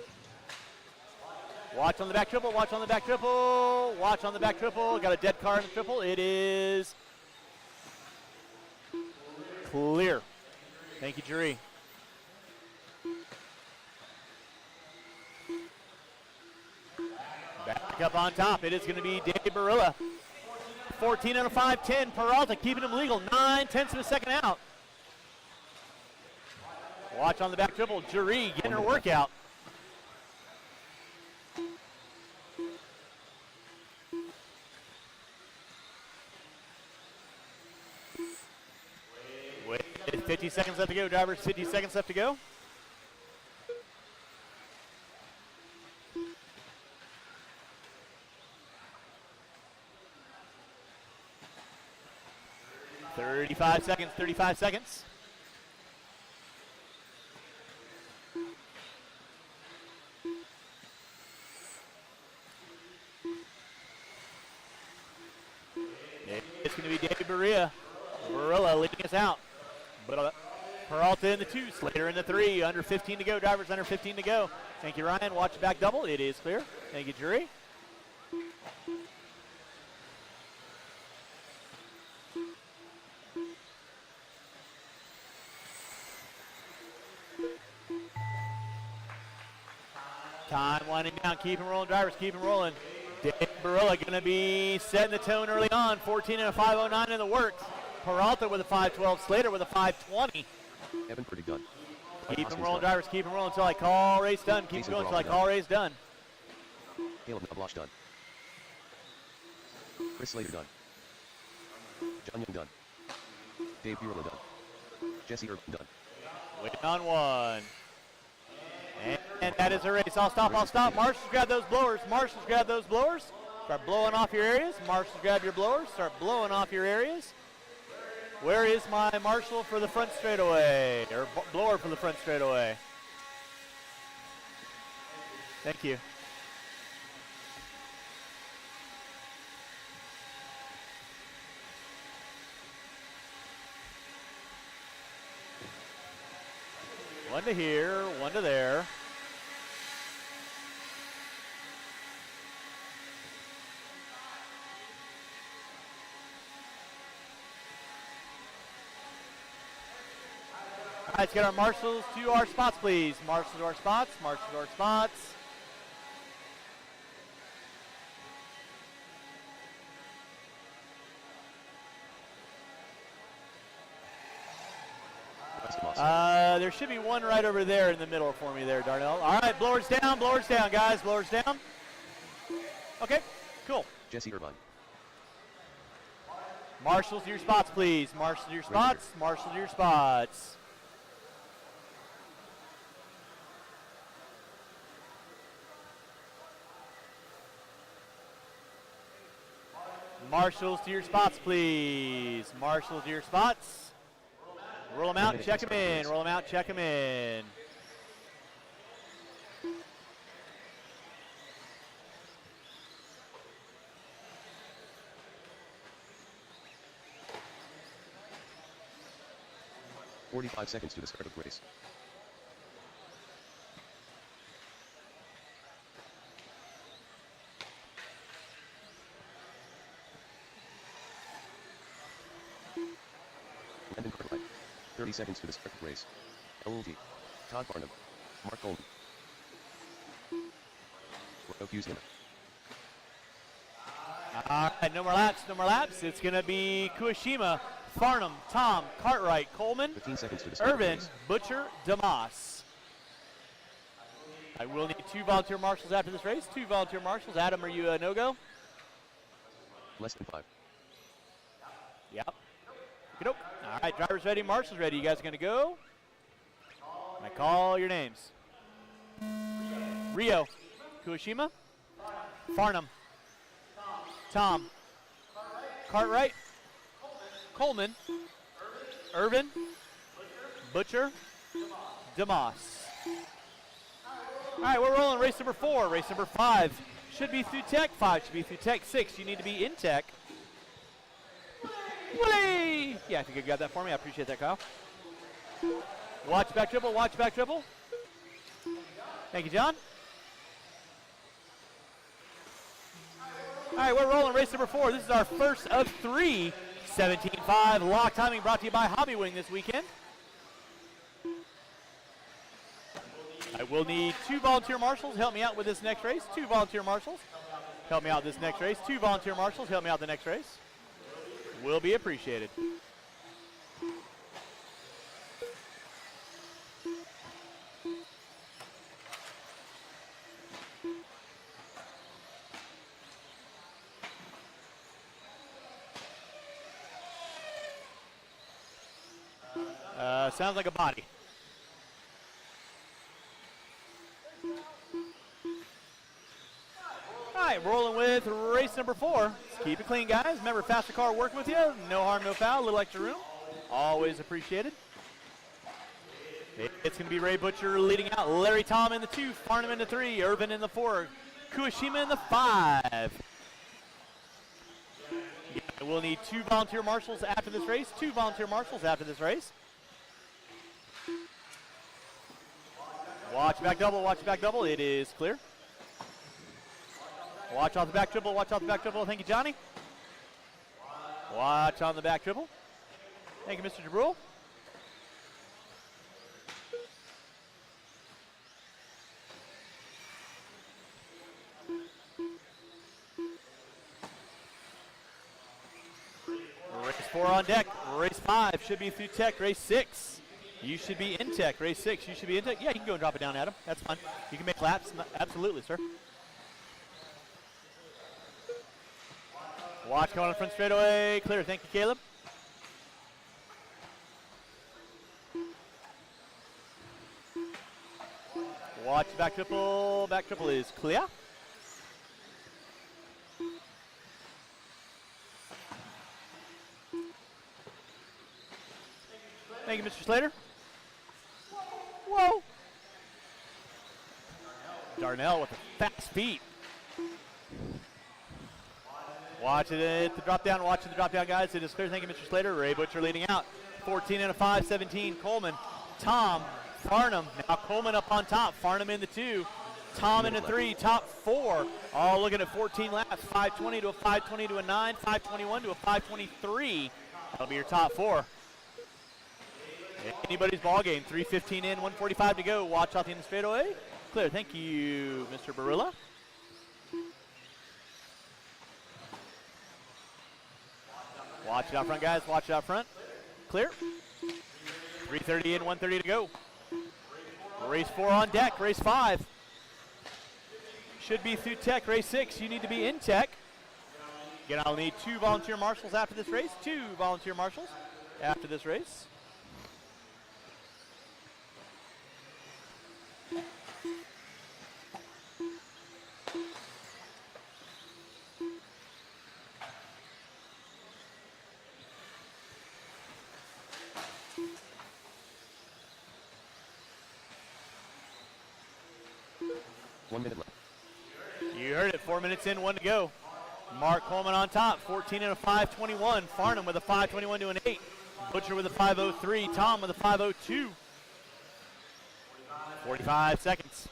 Watch on the back triple. Watch on the back triple. Watch on the back triple. Got a dead car in the triple. It is clear. Thank you, Jaree. Back up on top. It is going to be Dave Barilla. 14 and a 510. Peralta keeping him legal. 9/10 of a second out. Watch on the back triple. Jaree getting her workout. Wait, 50 seconds left to go, drivers. 50 seconds left to go. Thirty-five seconds, 35 seconds. It's going to be David Barilla leading us out. Peralta in the 2, Slater in the 3. Under 15 to go, drivers under 15 to go. Thank you, Ryan. Watch back double. It is clear. Thank you, Jaree. Time winding down. Keep him rolling, drivers. Keep him rolling. Dave Barilla going to be setting the tone early on. 14 and a 509 in the works. Peralta with a 512. Slater with a 520.
Evan pretty done.
Keep him rolling, drivers. Keep him rolling until I call race done. Keep going until I call race done.
Caleb Knobloch done. Chris Slater done. John Young done. Dave Barilla done. Jesse Irvin done.
Waiting on one. And that is a race. I'll stop. Marshals grab those blowers. Start blowing off your areas. Marshals, grab your blowers. Start blowing off your areas. Where is my marshal for the front straightaway? Or blower for the front straightaway? Thank you. One to here, one to there. All right, let's get our marshals to our spots, please. Marshals to our spots, marshals to our spots. There should be one right over there in the middle for me there, Darnell. All right, blowers down, guys, blowers down. Okay, cool.
Jesse Irvine.
Marshals to your spots, please. Marshals to your spots, marshals to your spots. Marshals to your spots, please. Marshals to your spots. Roll them out, check them in. Roll them out, check them in.
"45 seconds to the start of race. Landon Cartwright. 30 seconds to the start of race. LLD. Todd Barnum. Mark Golden. Royal Houston.
All right, no more laps. It's going to be Kuashima, Farnham, Tom, Cartwright, Coleman,
15 seconds to the start of
Irvin,
race.
Butcher, DeMoss. I will need 2 volunteer marshals after this race. 2 volunteer marshals. Adam, are you a no-go?
Less than 5.
Yep. Okey-doke. All right, drivers ready, marshals ready. You guys going to go? I call your names. Rio, Kuashima, Farnham, Tom, Cartwright, Coleman, Irvin, Butcher, DeMoss. All right, we're rolling race number 4. Race number 5 should be through tech. 5 should be through tech. 6, you need to be in tech. Whee! Yeah, if you could grab that for me, I appreciate that, Kyle. Watch back triple, watch back triple. Thank you, John. All right, we're rolling race number 4. This is our first of 3 17.5 lock timing brought to you by Hobby Wing this weekend. I will need 2 volunteer marshals. Help me out with this next race. 2 volunteer marshals. Help me out this next race. 2 volunteer marshals. Help me out the next race. Will be appreciated. Sounds like a body. All right, rolling with race number 4. Let's keep it clean, guys. Remember, faster car working with you. No harm, no foul. A little extra room. Always appreciated. It's going to be Ray Butcher leading out. Larry Tom in the 2. Farnham in the 3. Irvin in the 4. Kuashima in the 5. We'll need 2 volunteer marshals after this race. 2 volunteer marshals after this race. Watch back double, watch back double. It is clear. Watch off the back triple, watch off the back triple. Thank you, Johnny. Watch on the back triple. Thank you, Mr. Jabrul. Race 4 on deck. Race 5 should be through tech. Race 6. You should be in tech. Race 6, you should be in tech. Yeah, you can go and drop it down, Adam. That's fine. You can make laps. Absolutely, sir. Watch going on front straightaway. Clear. Thank you, Caleb. Watch back triple. Back triple is clear. Thank you, Mr. Slater. Whoa. Darnell with the fast feet. Watch it at the drop down. Watching the drop down, guys. It is clear. Thank you, Mr. Slater. Ray Butcher leading out. 14 and a 5, 17. Coleman, Tom, Farnham. Now Coleman up on top. Farnham in the 2. Tom in the 3. Top 4. All looking at 14 laps. 520 to a 520 to a 9. 521 to a 523. That'll be your top 4. Anybody's ball game. 3:15 in, 1:45 to go. Watch out the end of the straightaway. Clear. Thank you, Mr. Barilla. Watch it out front, guys. Watch it out front. Clear. 3:30 in, 1:30 to go. Race 4 on deck. Race 5 should be through tech. Race 6, you need to be in tech. Again, I'll need 2 volunteer marshals after this race. 2 volunteer marshals after this race.
One minute left.
You heard it, 4 minutes in, 1 to go. Mark Coleman on top, 14 and a 5:21. Farnham with a 5:21 to an 8. Butcher with a 5:03. Tom with a 5:02. 45 seconds.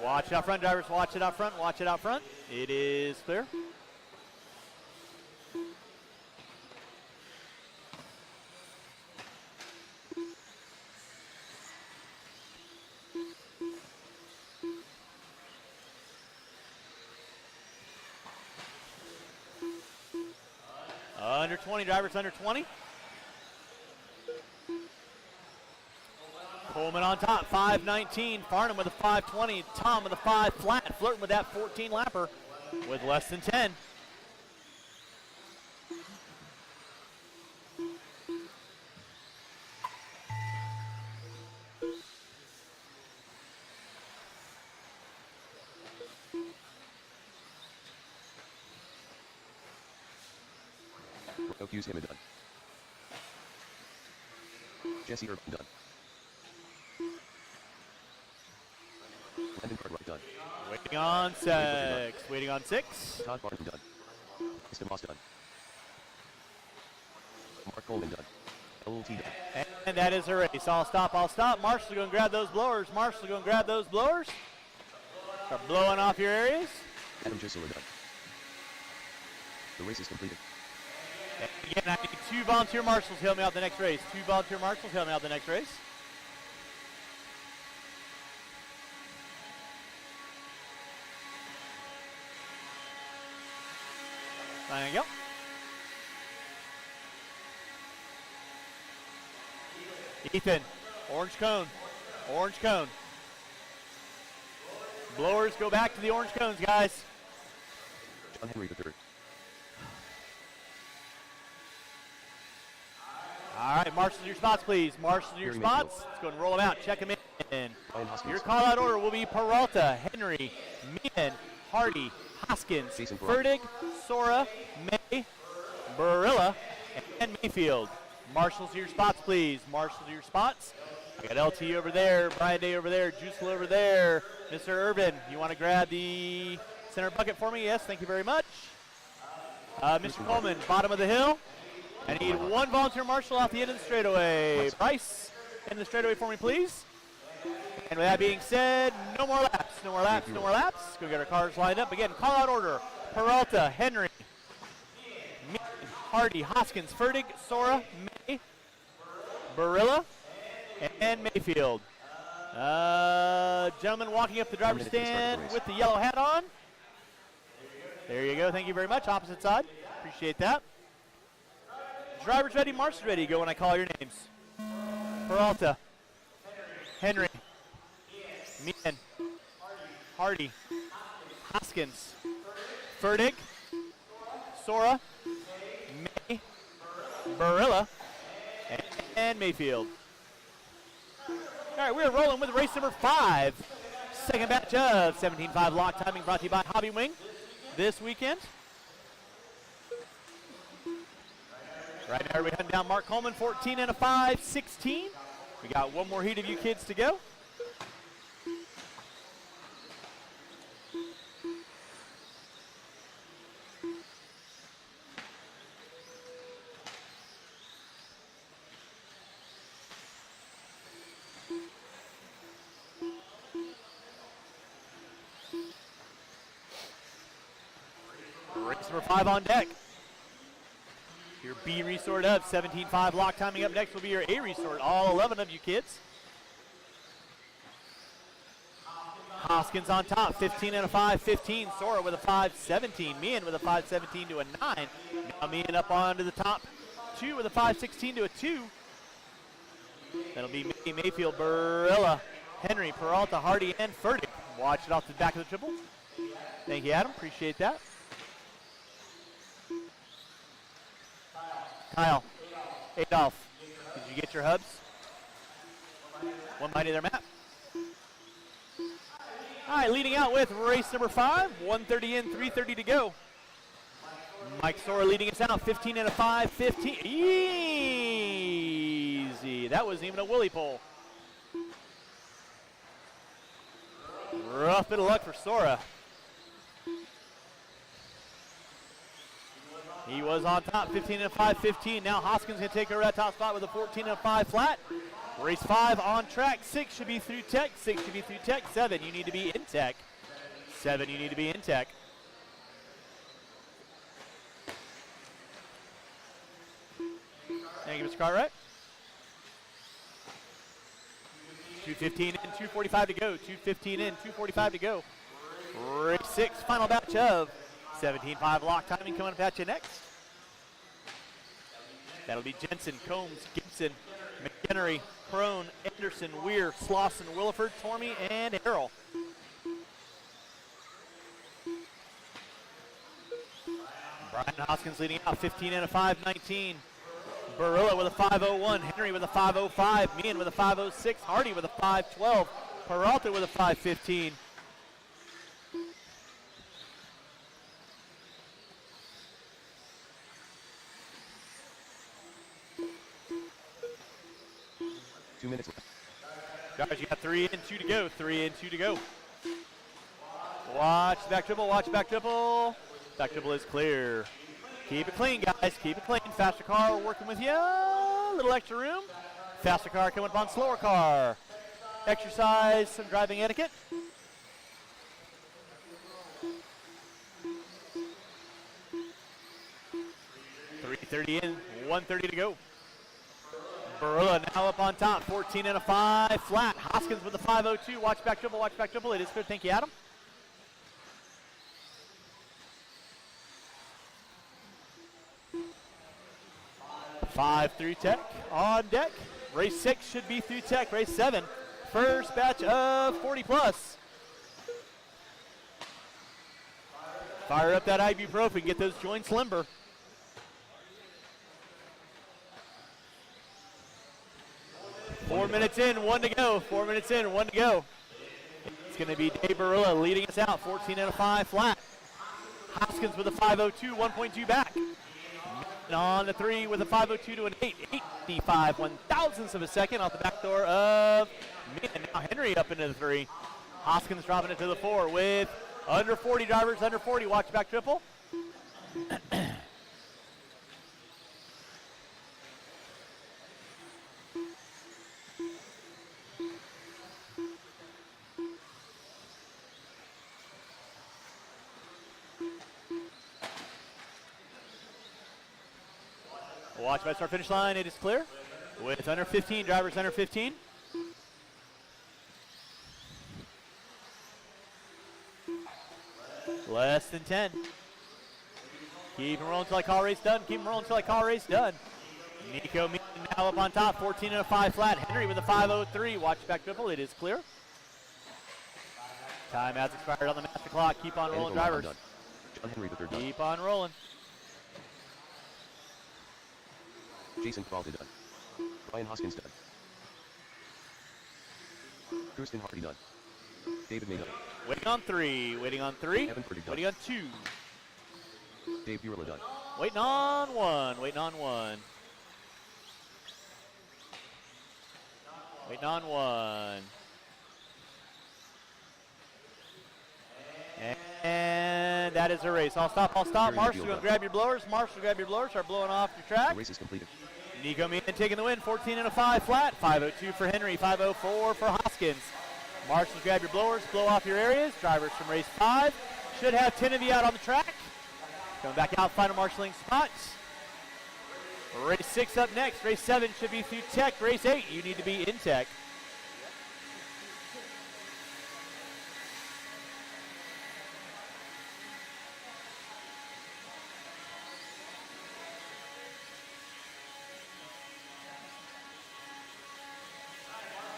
Watch it out front, drivers. Watch it out front. Watch it out front. It is clear. Under 20, drivers under 20. Coleman on top, 5:19. Farnham with a 5:20. Tom with a 5 flat, flirting with that 14 lapper with less than 10.
Hughes Hammond done. Jesse Irvin done. Landon Cartwright done.
Waiting on 6. Waiting on 6.
Todd Barton done. Kristen Moss done. Mark Coleman done. LT done.
And that is a race. I'll stop. Marshall's going to grab those blowers. Marshall's going to grab those blowers. Start blowing off your areas.
Adam Gisela done. The race is completed.
And again, I need 2 volunteer marshals to help me out the next race. 2 volunteer marshals to help me out the next race. There you go. Ethan, orange cone. Orange cone. Blowers go back to the orange cones, guys.
John Henry III.
All right, marshals your spots, please. Marshals your spots. Let's go and roll them out. Check them in. Your call-out order will be Peralta, Henry, Meehan, Hardy, Hoskins, Fertig, Sora, May, Barilla, and Mayfield. Marshals your spots, please. Marshals your spots. I got LT over there, Brian Day over there, Juicel over there. Mr. Urban, you want to grab the center bucket for me? Yes, thank you very much. Mr. Coleman, bottom of the hill. I need 1 volunteer marshal off the end of the straightaway. Bryce, end of the straightaway for me, please. And with that being said, no more laps, no more laps, no more laps. Go get our cars lined up. Again, call out order. Peralta, Henry, Hardy, Hoskins, Fertig, Sora, May, Barilla, and Mayfield. Gentleman walking up the driver's stand with the yellow hat on. There you go. Thank you very much. Opposite side. Appreciate that. Drivers ready, marshals ready. Go when I call your names. Peralta, Henry, Meehan, Hardy, Hoskins, Fertig, Sora, May, Barilla, and Mayfield. All right, we're rolling with race number 5. Second batch of 17.5 lock timing brought to you by Hobby Wing this weekend. Right now we're hunting down Mark Coleman, 14 and a 5, 16. We got one more heat of you kids to go. Race number 5 on deck. Your B resort of 17.5 lock. Timing up next will be your A resort. All 11 of you kids. Hoskins on top, 15 and a 5, 15. Sora with a 5-17. Meehan with a 5-17 to a 9. Now Meehan up onto the top 2 with a 5-16 to a 2. That'll be Mickey, Mayfield, Barilla, Henry, Peralta, Hardy, and Furtick. Watch it off the back of the triple. Thank you, Adam. Appreciate that. Kyle, Adolph, did you get your hubs? One mighty there, Matt. All right, leading out with race number 5, 130 in, 3:30 to go. Mike Sora leading us out, 15 and a 5, 15. Easy. That wasn't even a willy pole. Rough bit of luck for Sora. He was on top, 15 and a 5, 15. Now Hoskins going to take over that top spot with a 14 and a 5 flat. Race 5 on track. 6 should be through tech. 6 should be through tech. 7, you need to be in tech. 7, you need to be in tech. Thank you, Mr. Cartwright. 2:15 in, 2:45 to go. 2:15 in, 2:45 to go. Race 6, final batch of 17.5 lock timing coming up at you next. That'll be Jensen, Combs, Gibson, McHenry, Crone, Anderson, Weir, Slauson, Williford, Tormey, and Harrell. Brian Hoskins leading out, 15 and a 5, 19. Barilla with a 5.01, Henry with a 5.05, Meehan with a 5.06, Hardy with a 5.12, Peralta with a 5.15.
Two minutes left.
Guys, you got 3 and 2 to go. 3 and 2 to go. Watch the back triple. Watch the back triple. Back triple is clear. Keep it clean, guys. Keep it clean. Faster car working with you. A little extra room. Faster car coming up on slower car. Exercise some driving etiquette. .330 in, 1:30 to go. Barilla now up on top, 14 and a 5 flat. Hoskins with a 5.02. Watch back triple, watch back triple. It is good. Thank you, Adam. Five through tech on deck. Race 6 should be through tech. Race 7, first batch of 40 plus. Fire up that ibuprofen, get those joints limber. Four minutes in, 1 to go. 4 minutes in, 1 to go. It's going to be Dave Barilla leading us out, 14 and a 5 flat. Hoskins with a 5.02, 1.2 back. And on the 3 with a 5.02 to an 8, 85 1,000ths of a second off the back door of Meehan. Now Henry up into the 3. Hoskins dropping it to the 4 with under 40 drivers, under 40. Watch back triple. Watch by start finish line, it is clear. With under 15, drivers under 15. Less than 10. Keep them rolling until I call race done. Keep them rolling until I call race done. Nico Meehan now up on top, 14 and a 5 flat. Henry with a 5.03. Watch back triple, it is clear. Time has expired on the master clock. Keep on rolling, drivers.
John Henry the third.
Keep on rolling.
Jason Peralta done. Brian Hoskins done. Kirsten Hardy done. David May done.
Waiting on 3. Waiting on 3.
Evan Furtick done.
Waiting on 2.
Dave Burilla done.
Waiting on 1. Waiting on 1. Waiting on one. And that is a race. I'll stop. Marshall, go grab your blowers. Start blowing off your track.
The race is completed.
Nico Meehan taking the win, 14 and a 5 flat. 5:02 for Henry, 5:04 for Hoskins. Marshals, grab your blowers, blow off your areas. Drivers from race 5 should have 10 of you out on the track. Coming back out, final marshaling spots. Race 6 up next. Race 7 should be through tech. Race 8, you need to be in tech.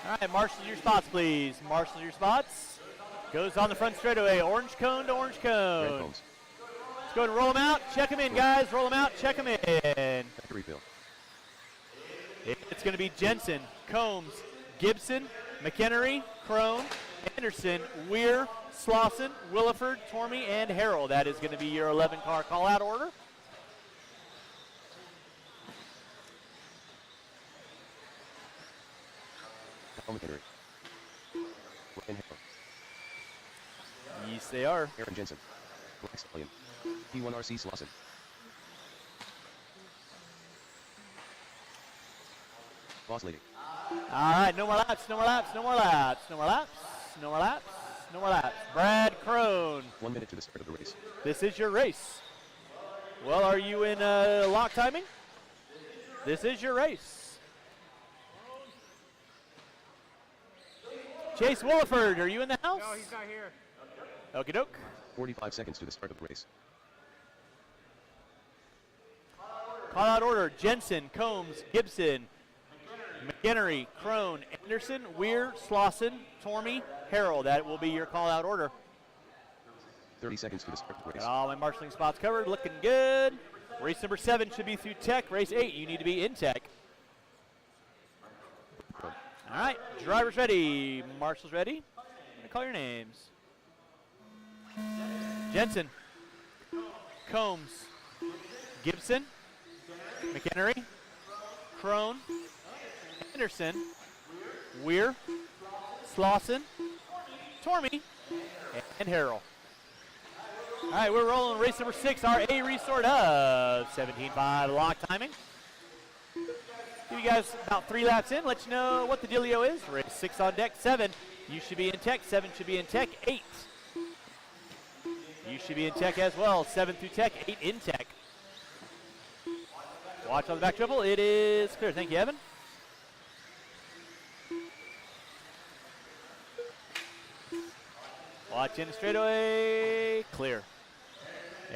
All right, marshal your spots, please. Marshal your spots. Goes on the front straightaway. Orange cone to orange cone. Let's go ahead and roll them out. Check them in, guys. Roll them out. Check them in. It's going to be Jensen, Combs, Gibson, McHenry, Crone, Anderson, Weir, Slauson, Williford, Tormey, and Harrell. That is going to be your 11-car call-out order. Yes, they are.
Aaron Jensen. Black Stallion. P1RC Slauson. Boss Lady.
All right, no more laps. Brad Crone.
1 minute to the start of the race.
This is your race. Well, are you in lock timing? This is your race. Chase Williford, are you in the house?
No, he's not here.
Okie doke.
45 seconds to the start of the race.
Call out order: Jensen, Combs, Gibson, McHenry, Crone, Anderson, Weir, Slauson, Tormey, Harrell. That will be your call out order.
30 seconds to the start of the race.
Got all my marshaling spots covered, looking good. Race number 7 should be through tech. Race 8, you need to be in tech. All right, drivers ready, marshals ready. I'm gonna call your names. Jensen, Combs, Gibson, McHenry, Crone, Anderson, Weir, Slauson, Tormey, and Harrell. All right, we're rolling race number 6, our A resort of 17.5 lock timing. Give you guys about 3 laps in, let you know what the dealio is. Race 6 on deck, 7. You should be in tech, 7 should be in tech, 8. You should be in tech as well, 7 through tech, 8 in tech. Watch on the back triple, it is clear. Thank you, Evan. Watch in the straightaway, clear.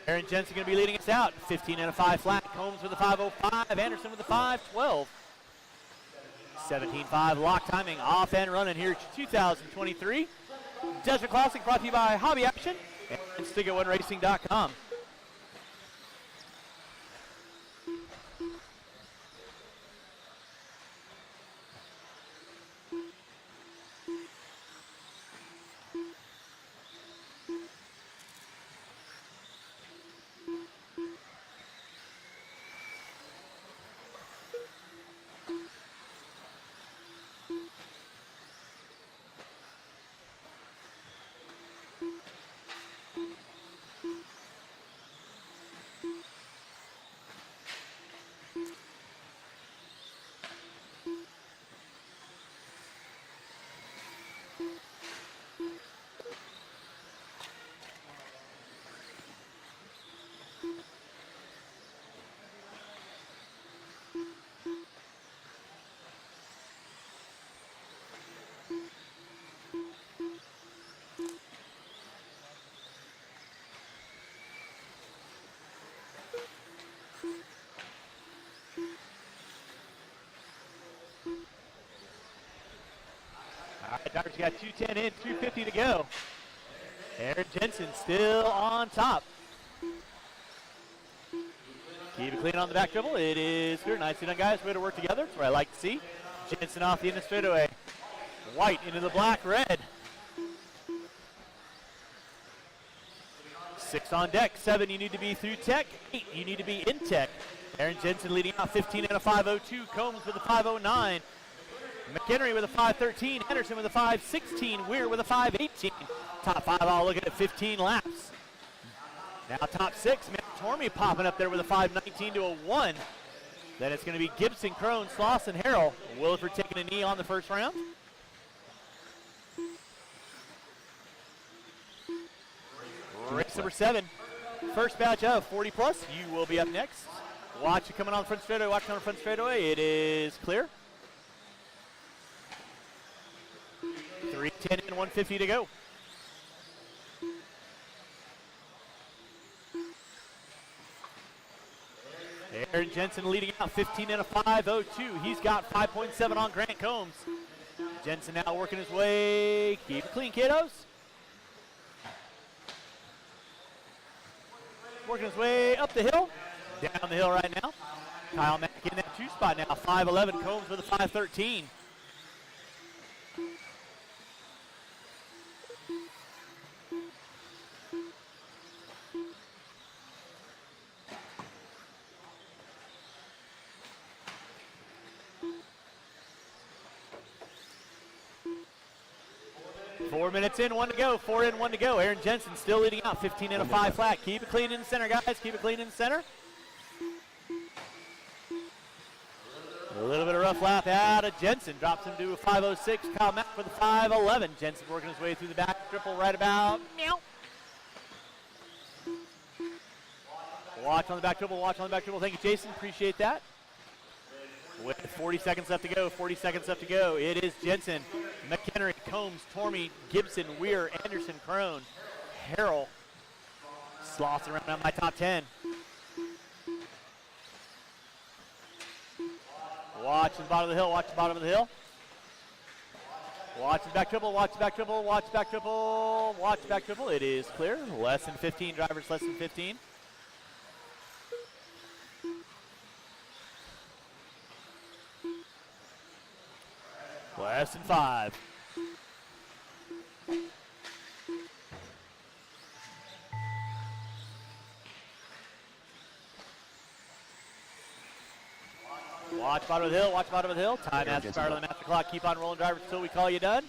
Aaron Jensen going to be leading us out, 15 and a 5 flat. Combs with a 5:05, Anderson with a 5:12. 17.5 lock timing, off and running here at 2023 Desert Classic, brought to you by Hobby Action and StickIt1Racing.com. All right, Doctors got 210 in, 250 to go. Aaron Jensen still on top. Keep it clean on the back dribble. It is clear. Nicely done, guys. Way to work together. That's what I like to see. Jensen off the end of the straightaway. White into the black, red. 6 on deck. 7, you need to be through tech. 8, you need to be in tech. Aaron Jensen leading out 15 and a 5:02. Combs with a 5:09. McHenry with a 5:13. Henderson with a 5:16. Weir with a 5:18. Top 5 all looking at 15 laps. Now top 6, Tormey popping up there with a 5:19 to a 1. Then it's going to be Gibson, Crone, Sloss, and Harrell. Williford taking a knee on the first round. Race number 7. First batch of 40 plus. You will be up next. Watch it coming on the front straightaway. Watch it on the front straightaway. It is clear. 3:10 and 150 to go. Aaron Jensen leading out 15 and a 5:02. He's got 5.7 on Grant Combs. Jensen now working his way. Keep it clean, kiddos. Working his way up the hill. Down the hill right now. Kyle Mack in that 2 spot now. 5:11. Combs with a 5:13. Four minutes in, 1 to go. 4 in, 1 to go. Aaron Jensen still leading out, 15 and a 5 flat. Keep it clean in the center, guys. Keep it clean in the center. A little bit of rough lap out of Jensen. Drops him to a 5:06. Kyle Mack with a 5:11. Jensen working his way through the back triple right about meow. Watch on the back triple. Watch on the back triple. Thank you, Jason. Appreciate that. With 40 seconds left to go, 40 seconds left to go. It is Jensen, McHenry, Combs, Tormey, Gibson, Weir, Anderson, Crone, Harrell. Slossing around my top 10. Watch the bottom of the hill, watch the bottom of the hill. Watch the back triple, watch the back triple, watch the back triple, watch the back triple. It is clear. Less than 15, drivers less than 15. Less than 5. Watch bottom of the hill, watch bottom of the hill. Time has expired on the master clock. Keep on rolling, drivers, until we call you done.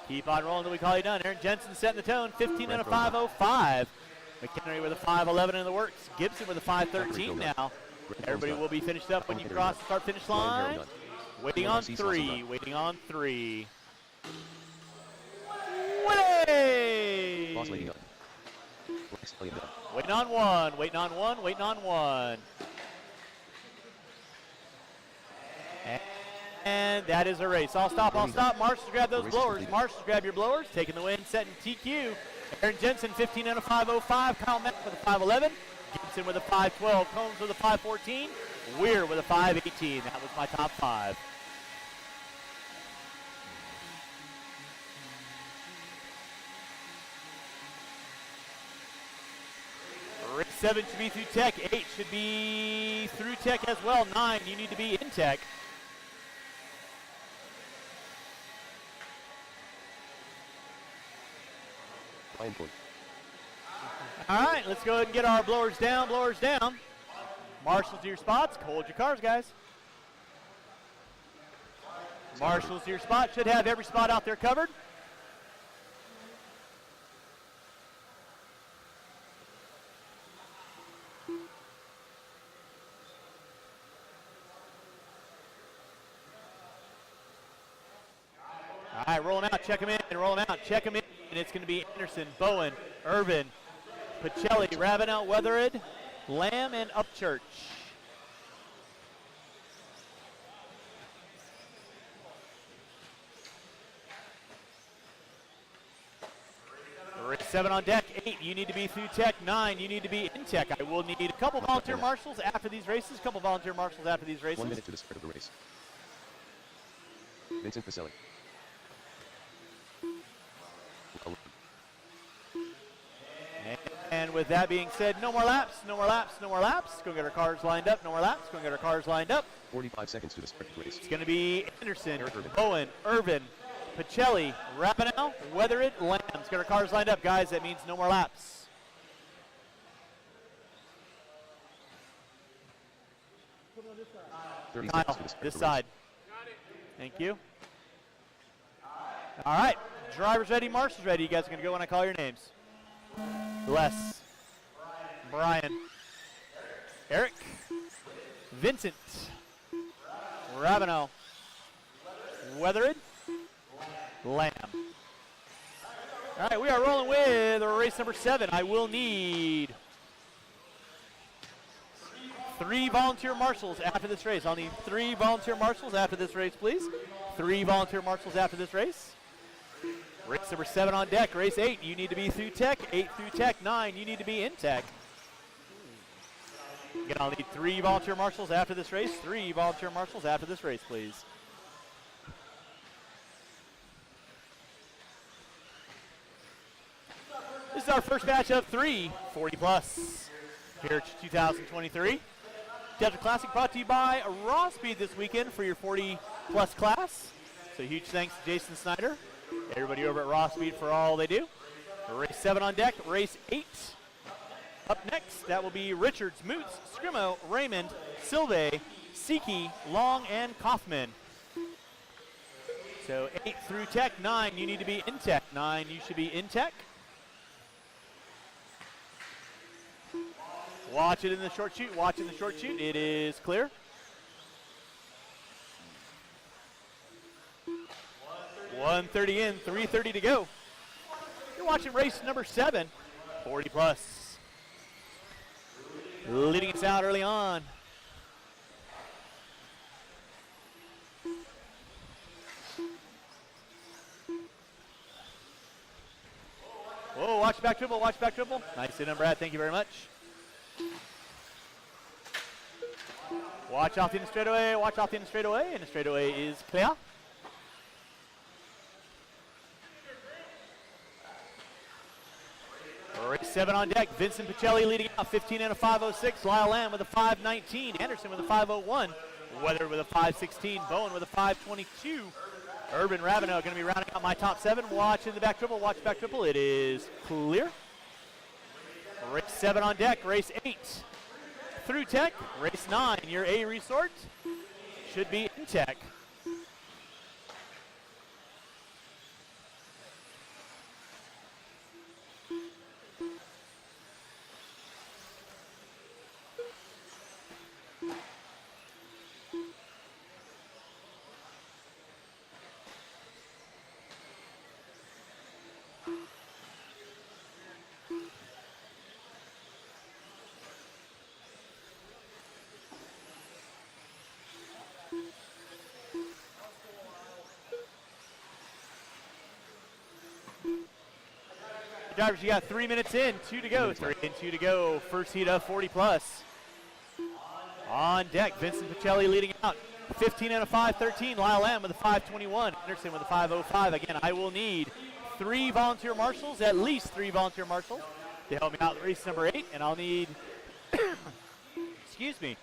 Keep on rolling until we call you done. Aaron Jensen setting the tone, 15 and a 5:05. McHenry with a 5:11 in the works. Gibson with a 5:13 now. Everybody will be finished up when you cross the start-finish line. Waiting on 3, waiting on 3. Way! Waiting on 1, waiting on 1, waiting on 1. And that is a race. I'll stop, I'll stop. Marshals, grab those blowers. Marshals, grab your blowers. Taking the win, setting TQ. Aaron Jensen, 15 and a 5:05. Kyle Mack with a 5:11. Gibson with a 5:12. Combs with a 5:14. Weir with a 5:18. That was my top 5. Race 7 should be through tech. 8 should be through tech as well. 9, you need to be in tech. All right, let's go ahead and get our blowers down, blowers down. Marshals to your spots. Hold your cars, guys. Marshals to your spot. Should have every spot out there covered. All right, roll them out, check them in, roll them out, check them in. And it's going to be Anderson, Bowen, Irvin, Pacelli, Ravenel, Weathered, Lamb, and Upchurch. Race 7 on deck. 8, you need to be through tech. 9, you need to be in tech. I will need a couple volunteer marshals after these races. A couple volunteer marshals after these races.
1 minute to the start of the race. Vincent Pacelli.
And with that being said, no more laps, no more laps, no more laps. Go get our cars lined up, no more laps. Go get our cars lined up.
45 seconds to the start of the race.
It's going to be Anderson, Bowen, Irvin, Pacelli, Ravenel, Weathered, Lamb. Let's get our cars lined up, guys. That means no more laps. Kyle, this side. Thank you. All right, drivers ready, marshals ready. You guys are going to go when I call your names. Les, Brian, Eric, Vincent, Ravenel, Weathered, Lamb. All right, we are rolling with race number 7. I will need 3 volunteer marshals after this race. I'll need 3 volunteer marshals after this race, please. 3 volunteer marshals after this race. Race number 7 on deck. Race 8, you need to be through tech. 8 through tech. 9, you need to be in tech. Again, I'll need 3 volunteer marshals after this race. 3 volunteer marshals after this race, please. This is our first batch of 3 40 plus here at 2023. Delta Classic brought to you by Raw Speed this weekend for your 40 plus class. So huge thanks to Jason Snyder, everybody over at Raw Speed for all they do. Race 7 on deck, race 8. Up next, that will be Richards, Moots, Scrimo, Raymond, Silve, Siki, Long, and Kaufman. So 8 through tech. 9, you need to be in tech. 9, you should be in tech. Watch it in the short chute. Watch in the short chute. It is clear. 130 in, 330 to go. You're watching race number 7, 40 plus. Leading us out early on. Whoa, watch back triple, watch back triple. Nicely done, Brad. Thank you very much. Watch off in the straightaway, watch off in the straightaway, and the straightaway is clear. Race 7 on deck. Vincent Picelli leading out, 15 and a 5:06. Lyle Lamb with a 5:19. Anderson with a 5:01. Weather with a 5:16. Bowen with a 5:22. Urban Ravenel going to be rounding out my top 7. Watch in the back triple. Watch back triple. It is clear. Race 7 on deck. Race 8 through tech. Race 9, your A resort should be in tech. Drivers, you got 3 minutes in, 2 to go. 3 and 2 to go. First heat of 40 plus. On deck, Vincent Picelli leading out. 15 and a 5:13. Lyle Lamb with a 5:21. Anderson with a 5:05. Again, I will need 3 volunteer marshals, at least 3 volunteer marshals, to help me out in race number 8. And I'll need, excuse me,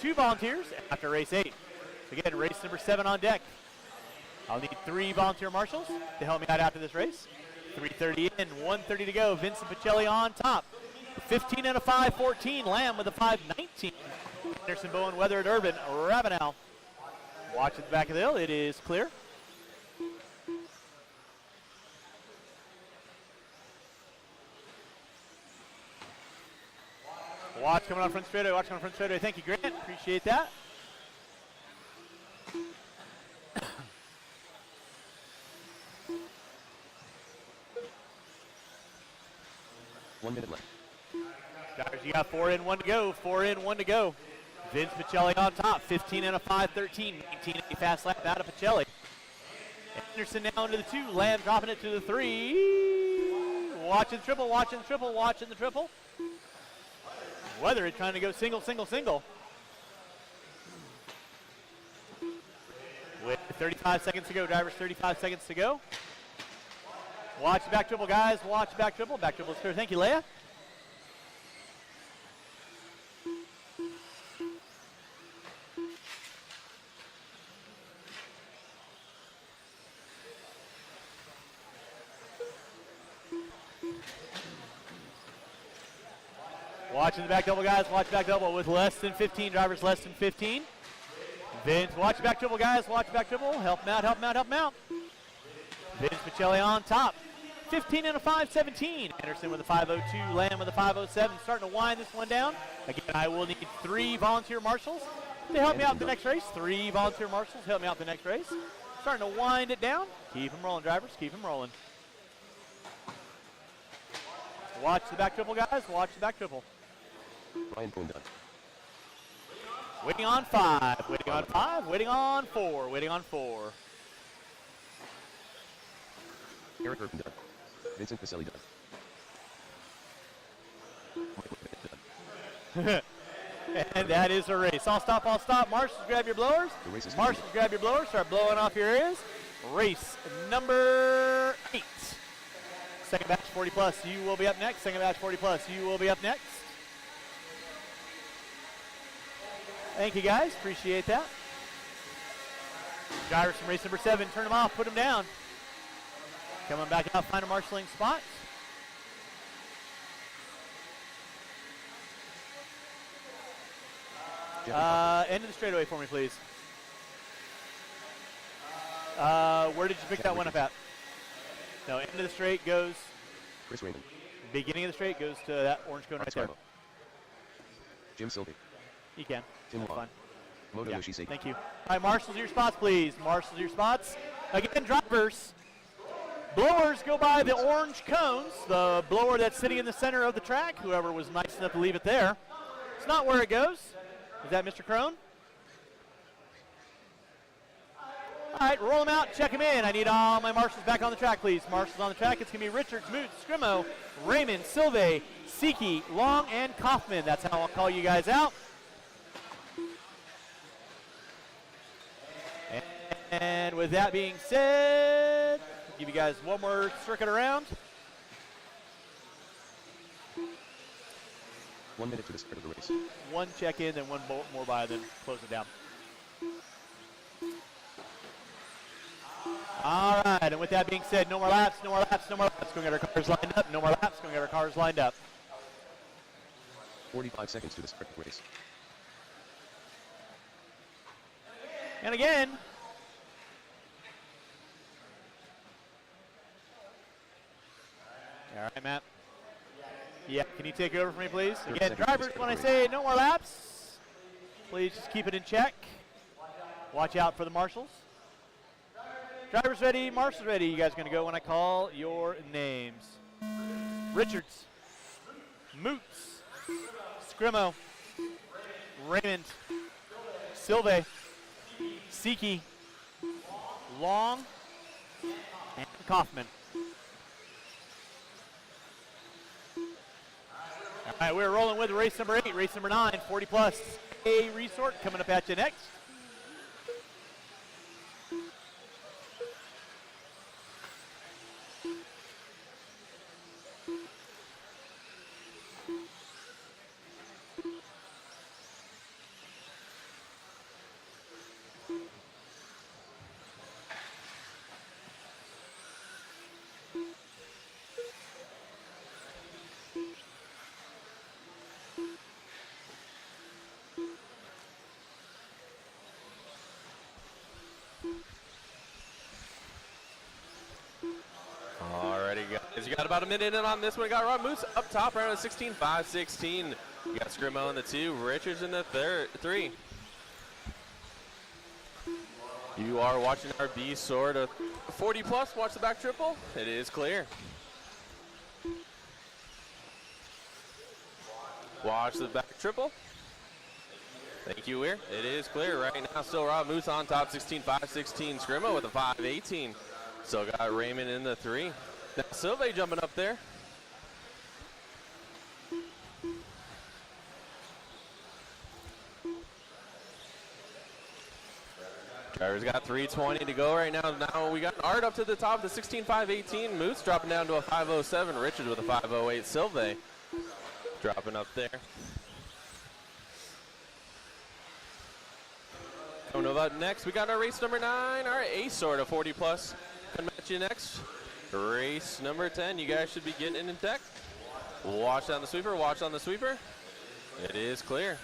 2 volunteers after race 8. So again, race number 7 on deck. I'll need 3 volunteer marshals to help me out after this race. 3:30 in, 1:30 to go. Vincent Picelli on top. 15 and a 5:14. Lamb with a 5:19. Anderson, Bowen, Weathered, Urban, Ravenel. Watch at the back of the hill. It is clear. Watch coming on front straightaway. Watch coming on front straightaway. Thank you, Grant. Appreciate that.
One minute left.
Drivers, you got 4 in, 1 to go. 4 in, 1 to go. Vince Picelli on top. 15 and a 5:13. 19 and a fast lap out of Picelli. Anderson now into the 2. Lamb dropping it to the 3. Watching triple, watching triple, watching the triple. Weathered trying to go single, single, single. With 35 seconds to go, drivers, 35 seconds to go. Watch the back triple, guys. Watch back triple. Back triple is clear. Thank you, Leia. Watching the back double, guys. Watch back double with less than 15. Drivers less than 15. Vince, watch back triple, guys. Watch back triple. Help him out, help him out, help him out. Vince Michelli on top. 15 and a 5:17. Anderson with a 5:02. Lamb with a 5:07. Starting to wind this one down. Again, I will need 3 volunteer marshals to help me out the next race. 3 volunteer marshals to help me out the next race. Starting to wind it down. Keep them rolling, drivers. Keep them rolling. Watch the back triple, guys. Watch the back triple.
Ryan Cohn done.
Waiting on 5. Waiting on 5. Waiting on 4. Waiting on 4.
Eric Urban done. Vincent Pacelli done.
And that is a race. I'll stop, I'll stop. Marshals, grab your blowers.
The race is
Marshals, grab your blowers. Start blowing off your areas. Race number 8. Second batch 40 plus, you will be up next. Second batch 40 plus, you will be up next. Thank you, guys. Appreciate that. Drivers from race number 7, turn them off, put them down. Coming back out, find a marshaling spot. End of the straightaway for me, please. Where did you pick that one up at? No, end of the straight goes.
Chris Raymond.
Beginning of the straight goes to that orange cone right there.
Jim Sylvie.
You can.
Tim Wong.
Fine.
Moto
Yeah,
Yoshi.
thank you. All right, marshals, your spots, please. Marshals, your spots. Again, drivers. Blowers go by the orange cones. The blower that's sitting in the center of the track, whoever was nice enough to leave it there. It's not where it goes. Is that Mr. Crone? All right, roll them out, check them in. I need all my marshals back on the track, please. Marshals on the track. It's going to be Richards, Moots, Scrimo, Raymond, Silve, Siki, Long, and Kaufman. That's how I'll call you guys out. And with that being said, I'll give you guys one more circuit around.
1 minute for the start of the race.
One check in, then one more by, then close it down. All right, and with that being said, no more laps, no more laps, no more laps. Go get our cars lined up. No more laps, go get our cars lined up.
45 seconds to the start of the race.
And again, all right, Matt. Yeah, can you take over for me, please? Again, drivers, when I say no more laps, please just keep it in check. Watch out for the marshals. Drivers ready, marshals ready. You guys are going to go when I call your names. Richards, Moots, Scrimo, Raymond, Silve, Siki, Long, and Kaufman. All right, we're rolling with race number 8, race number 9, 40 plus A resort coming up at you next.
Alrighty, guys, you got about a minute in on this one. Got Rob Moose up top, around 16, 5-16. You got Scrimo in the 2, Richards in the 3. You are watching our B sort of 40 plus. Watch the back triple. It is clear. Watch the back triple. Thank you, Weir. It is clear right now. Still Rob Moose on top, 16, 5-16. Scrimo with a 5-18. Still got Raymond in the 3. Now Silve jumping up there. Drivers got 3:20 to go right now. Now we got Art up to the top, the 16, 5-18. Moose dropping down to a 5:07. Richard with a 5:08. Silve dropping up there. Coming about next, we got our race number 9, our A sort of 40 plus. Coming at you next, race number 10. You guys should be getting in tech. Watch on the sweeper, watch on the sweeper. It is clear.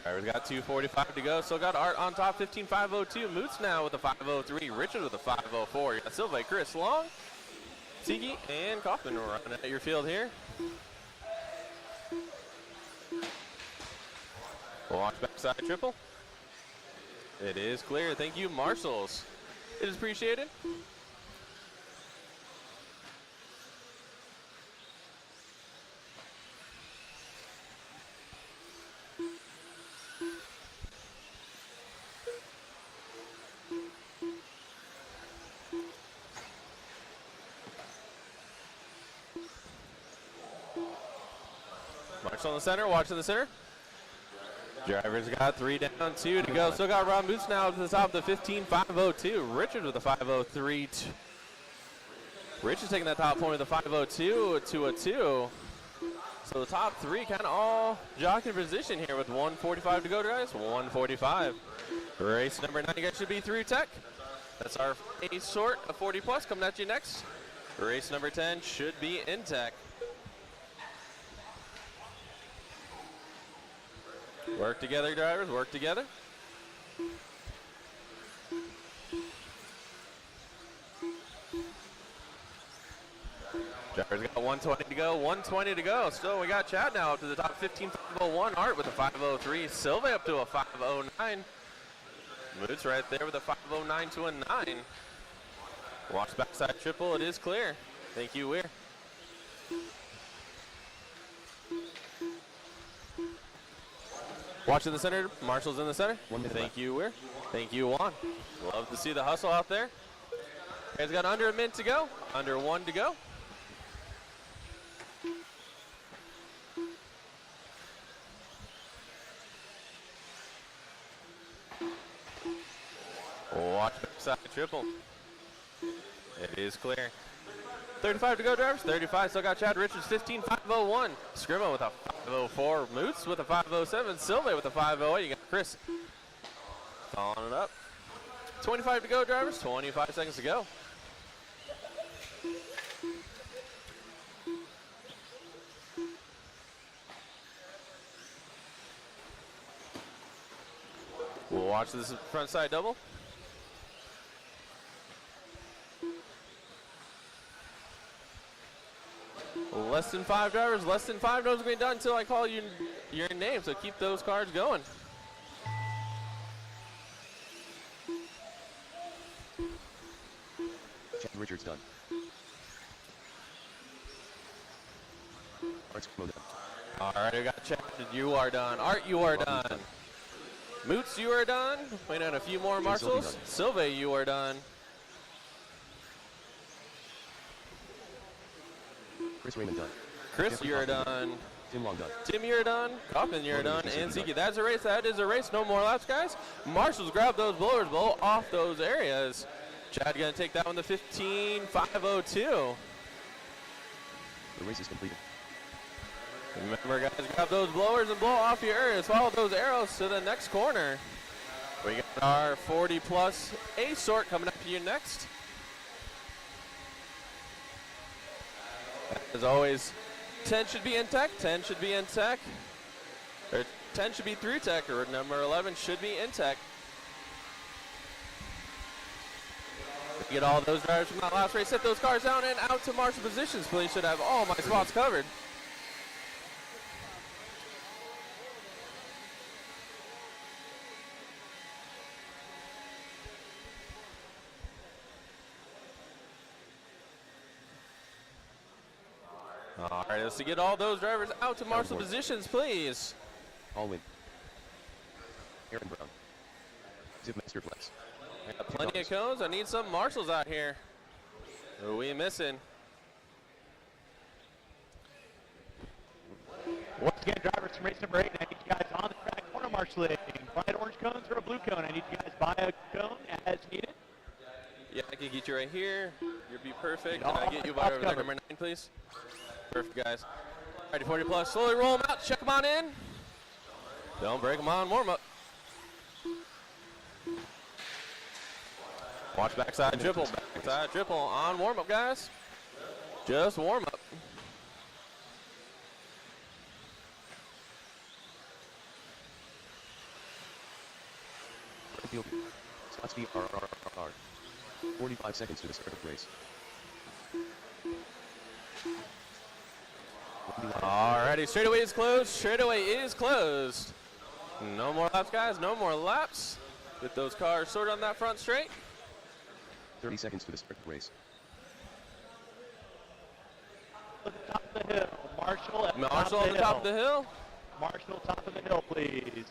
Drivers got 2:45 to go. Still got Art on top, 15.502. Moots now with a 5:03. Richard with a 5:04. You got Silva, Chris Long, Tiki, and Kaufman running at your field here. Watch backside triple. It is clear. Thank you, marshals. It is appreciated. March on the center, watch in the center. Drivers got 3 down, 2 to go. Still got Rob Boots now to the top of the 15.502. Richard with a 5:03. Richard's taking that top point with a 5:02 to a 2. So the top 3 kind of all jockeying position here with 1:45 to go, guys. 1:45. Race number 9, you guys should be through tech. That's our A sort of 40 plus coming at you next. Race number 10 should be in tech. Work together, drivers, work together. Drivers got 120 to go, 120 to go. Still, we got Chad now up to the top 15.501. Art with a 5:03. Silva up to a 5:09. Moots right there with a 5:09 to a 9. Watch backside triple, it is clear. Thank you, Weir. Watch in the center, Marshall's in the center. Thank you, Weir. Thank you, Juan. Love to see the hustle out there. Guys got under a minute to go, under 1 to go. Watch backside triple. It is clear. 35 to go, drivers. 35. Still got Chad Richards, 15.501. Scrimo with a 5:04. Moots with a 5:07. Silva with a 5:08. You got Chris following it up. 25 to go, drivers. 25 seconds to go. We'll watch this front side double. Less than 5 drivers, less than 5 no's going to be done until I call you your name, so keep those cards going.
Chad Richards done. Art's done.
All right, we got Chad, you are done. Art, you are done. Moots, you are done. Wait on a few more marshals. Silva, you are done.
Chris Raymond done.
Chris,
Jeffrey
you're
Kaufman
done.
Tim Long done.
Tim, you're done. Kaufman, you're
Logan
done.
Richardson
And
done.
Zeke, that's a race. That is a race. No more laps, guys. Marshals grab those blowers, blow off those areas. Chad gonna take that one to 15.502.
The race is completed.
Remember, guys, grab those blowers and blow off your areas. Follow those arrows to the next corner. We got our 40 plus A sort coming up to you next. As always, 10 should be in tech, 10 should be in tech, or 10 should be through tech, or number 11 should be in tech. Get all those drivers from that last race, set those cars down and out to marshal positions, please. Should have all my spots covered. All right, let's get all those drivers out to marshal positions, please.
All win. Aaron Brown. Zip Masterplex.
We got plenty of cones. I need some marshals out here. Who are we missing?
Once again, drivers from race number 8, I need you guys on the track corner marshaling. Buy orange cones or a blue cone. I need you guys buy a cone as needed.
Yeah, I can get you right here. You'll be perfect.
Get
Can I
all
get you
my
by
spots
over there,
covered.
number 9, please? Perfect, guys. Ready, 40 plus. Slowly roll them out. Check them on in. Don't break them on. Warm up. Watch backside triple. Backside triple on warm up, guys. Just warm up.
Field. Scott speed RRRR. 45 seconds to the start of race.
Alrighty, straightaway is closed. Straightaway is closed. No more laps, guys. No more laps. Get those cars sorted on that front straight.
30 seconds to the start of race.
At the top of the hill. Marshall at the
Marshall on the top of the hill.
Marshall, top of the hill, please.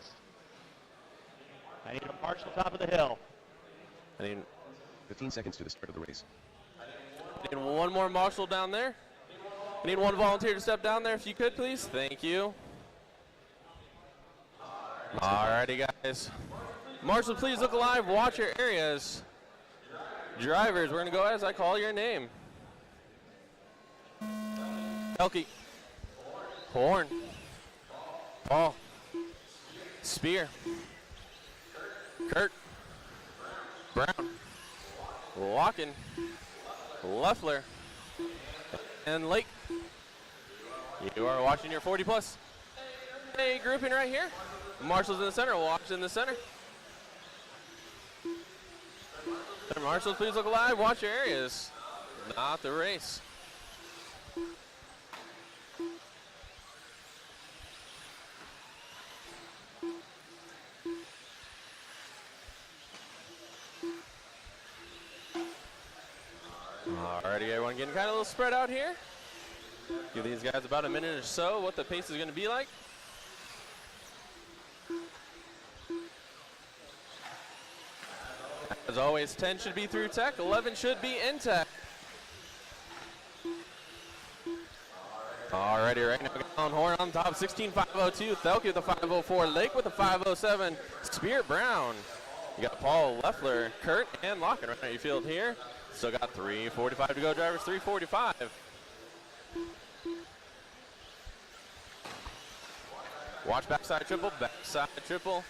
I need a Marshall, top of the hill.
I need
15 seconds to the start of the race.
one more Marshall down there. I need one volunteer to step down there if you could, please. Thank you. Alrighty, guys. Marshall, please look alive. Watch your areas. Drivers, we're going to go as I call your name. Elke. Horn. Paul. Spear. Kurt. Brown. Locken. Leffler. And Lake. You are watching your 40 plus. Hey, grouping right here. Marshall's in the center. Watch in the center. Marshall, please look alive. Watch your areas. Not the race. Alrighty, everyone getting kind of a little spread out here. Give these guys about a minute or so what the pace is going to be like. As always, 10 should be through tech, 11 should be in tech. Alrighty, right now, on Horn on top, 16.502, Thelke with the 504, Lake with the 507, Spirit Brown. You got Paul, Leffler, Kurt, and Locken right now your field here. Still got 3:45 to go, drivers, 3:45. Watch backside triple, backside triple.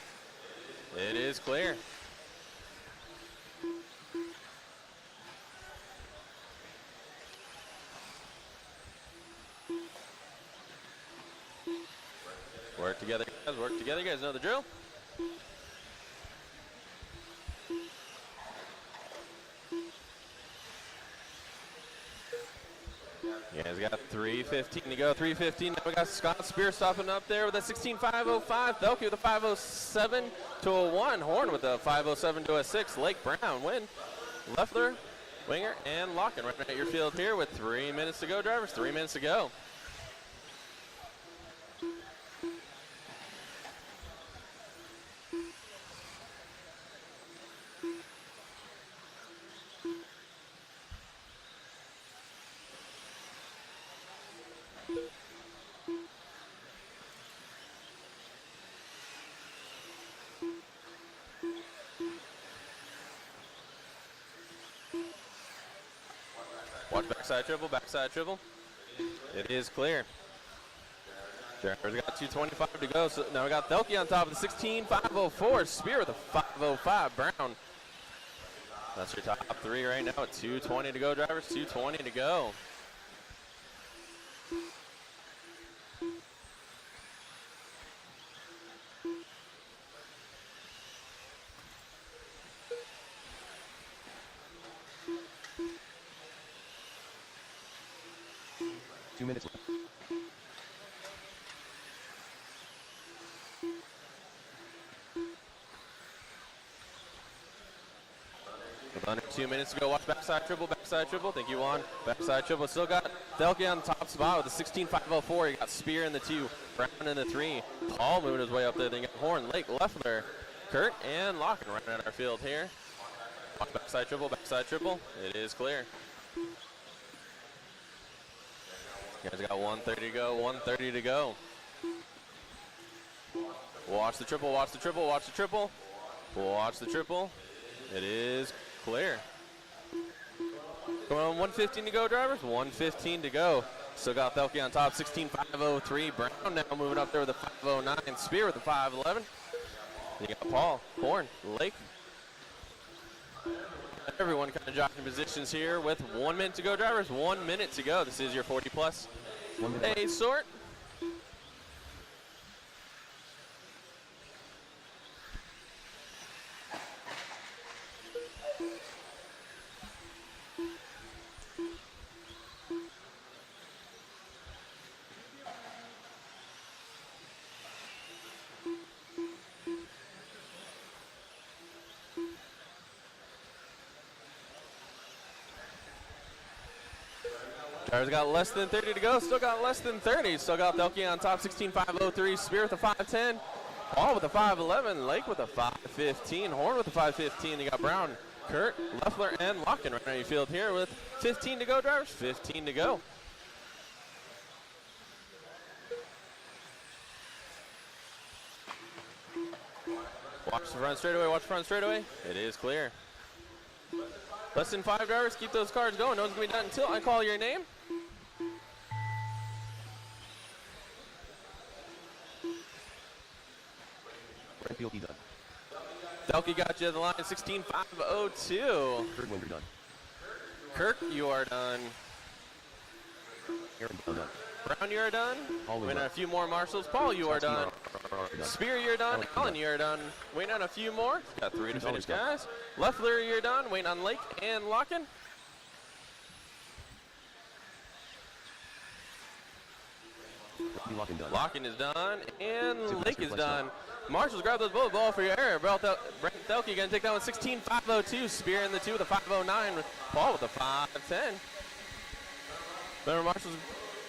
It is clear. Work together, guys, work together. You guys know the drill. You guys got 3:15 to go, 3:15. Now we got Scott Spear stopping up there with a 16.505. Thelke with a 507 to a 1. Horn with a 507 to a 6. Lake Brown win. Leffler, Winger, and Locken right at your field here with 3 minutes to go, drivers. 3 minutes to go. Watch backside triple, backside triple. It is clear. Drivers got 2:25 to go. So now we got Thelke on top of the 16.504. Spear with a 505. Brown. That's your top three right now at 2:20 to go, drivers. 2:20 to go.
Two minutes left.
With under 2 minutes to go, watch backside triple, backside triple. Thank you, Juan. Backside triple. Still got Thelke on the top spot with a 16.504. You got Spear in the 2, Brown in the 3. Paul moving his way up there. Then you got Horn, Lake, Leffler, Kurt, and Locken running at our field here. Watch backside triple, backside triple. It is clear. You guys got 1:30 to go, 1:30 to go. Watch the triple, watch the triple, watch the triple. Watch the triple. It is clear. Going on 1:15 to go, drivers. 1:15 to go. Still got Thelke on top, 16.503. Brown now moving up there with a 509. Spear with a 511. You got Paul, Horn, Lake. Everyone kind of dropping positions here with 1 minute to go, drivers. 1 minute to go. This is your 40 plus.
1 minute left.
A sort. Drivers got less than 30 to go. Still got less than 30. Still got Thelke on top, 16.503. Spear with a 5.10. Paul with a 5.11. Lake with a 5.15. Horn with a 5.15. You got Brown, Kurt, Leffler, and Locken right on your field here with 15 to go, drivers. 15 to go. Watch the front straightaway. Watch the front straightaway. It is clear. Less than 5 drivers. Keep those cars going. No one's going to be done until I call your name.
Brentfield done.
Thelke got you at the line, 16.502.
Kurt Winder done.
Kirk, you are done.
Aaron Bell done.
Brown, you are done.
Paul,
Waiting
done.
on a few more marshals. Paul, you are done.
Done.
Spear, you're done.
Alex,
Allen,
done.
you're done. Waiting on a few more. Got 3 to finish,
Gonzalez,
guys. Leffler, you're done. Waiting on Lake and Locken.
Robbie Locken done.
Locken is done, and
Super
Lake is
Flex
done. Marshals, grab those bullet ball for your error. Brent Thelke going to take that one, 16.502. Spear in the 2 with a 5.09. With Paul with a 5.10. Remember, Marshals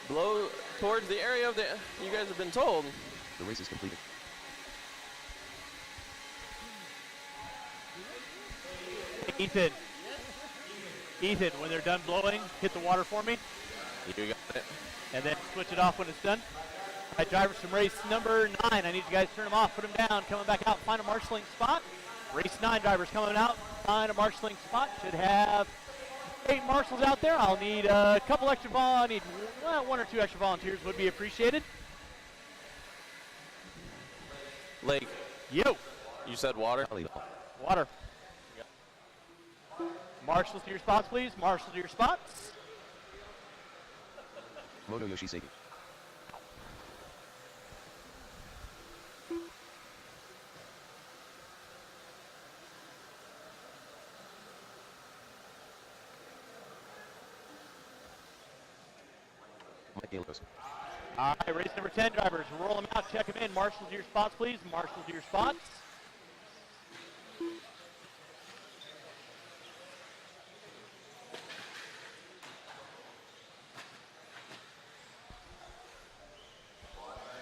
blow towards the area of the, you guys have been told.
The race is completed.
Ethan, when they're done blowing, hit the water for me,
You got it.
and then switch it off when it's done. All right, drivers from race number 9, I need you guys to turn them off, put them down, coming back out, find a marshalling spot. Race 9 drivers coming out, find a marshalling spot. Should have 8 marshals out there. I'll need a couple extra volunteers. Well, 1 or 2 extra volunteers would be appreciated.
Lake,
Yo,
you said water.
Alley Hall.
water. Marshals to your spots, please. Marshals to your spots.
Moto Yoshiseki. Mike Galikos.
All right, race number 10 drivers, roll them out, check them in. Marshals to your spots, please. Marshals to your spots.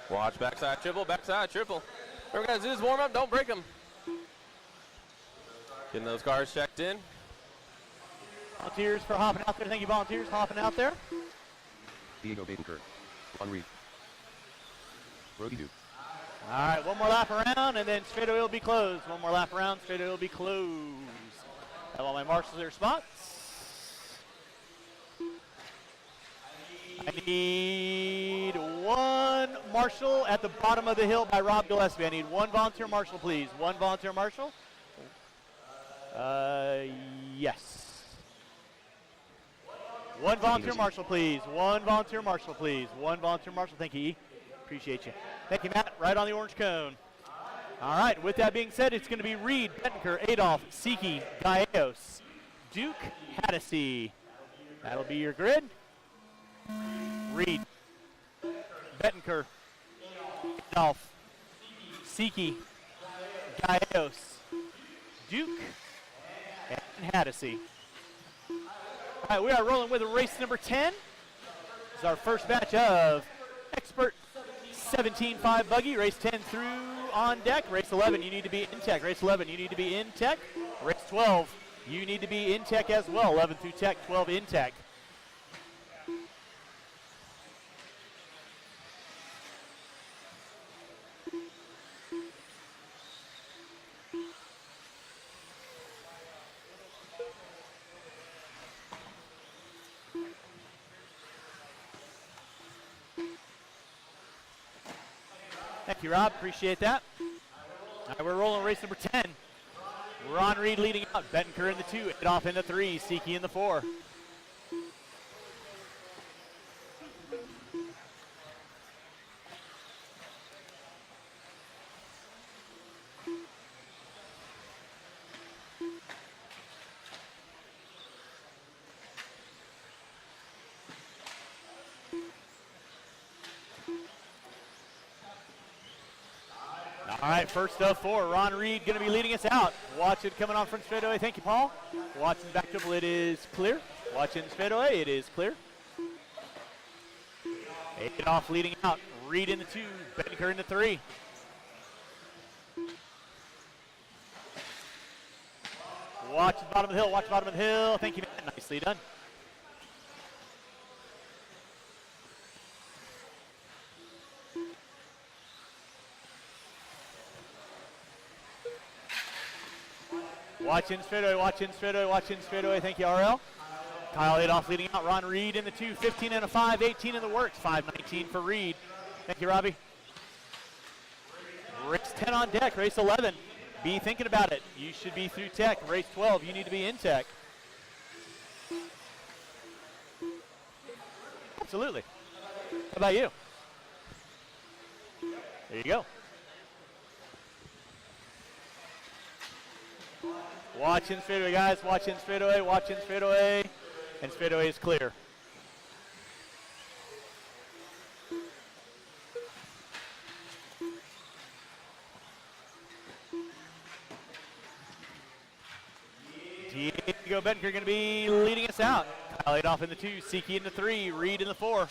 Watch backside triple, backside triple. Remember, guys, this is warm up. Don't break them. Getting those cars checked in.
Volunteers for hopping out there. Thank you, volunteers, hopping out there.
Diego Batenkirk. Ron Reed. Brody Duke.
All right, one more lap around, and then straightaway will be closed. One more lap around, straightaway will be closed. I want my marshals to their spots. I need 1 marshal at the bottom of the hill by Rob Gillespie. I need 1 volunteer marshal, please. 1 volunteer marshal. Yes. 1 volunteer marshal, please. 1 volunteer marshal, please. 1 volunteer marshal. Thank you, E. Appreciate you. Thank you, Matt. Right on the orange cone. All right, with that being said, it's going to be Reed, Bettenker, Adolph, Siki, Gallegos, Duke, Haddisy. That'll be your grid. Reed, Bettenker, Adolph, Siki, Gallegos, Duke, and Haddisy. All right, we are rolling with race number 10. This is our first batch of Expert 17.5 buggy. Race 10 through on deck. Race 11, you need to be in tech. Race 11, you need to be in tech. Race 12, you need to be in tech as well. 11 through tech, 12 in tech. Thank you, Rob. Appreciate that. All right, we're rolling race number 10. Ron Reed leading out. Bettenker in the 2. Adolph in the 3. Siki in the 4. All right, first of 4, Ron Reed going to be leading us out. Watch it coming on front straightaway. Thank you, Paul. Watching back triple, it is clear. Watching straightaway, it is clear. Adolph leading out. Reed in the 2. Benker in the 3. Watch the bottom of the hill. Watch the bottom of the hill. Thank you, man. Nicely done. Watch in straightaway, watch in straightaway, watch in straightaway. Thank you, RL. Kyle Adolph leading out. Ron Reed in the 2. 15 and a 5. 18 in the works. 5:19 for Reed. Thank you, Robbie. Race 10 on deck. Race 11. Be thinking about it. You should be through tech. Race 12. You need to be in tech. Absolutely. How about you? There you go. Watch in straightaway, guys. Watch in straightaway. Watch in straightaway. And straightaway is clear. Diego Benker going to be leading us out. Kyle Adolph in the 2. Siki in the 3. Reed in the 4.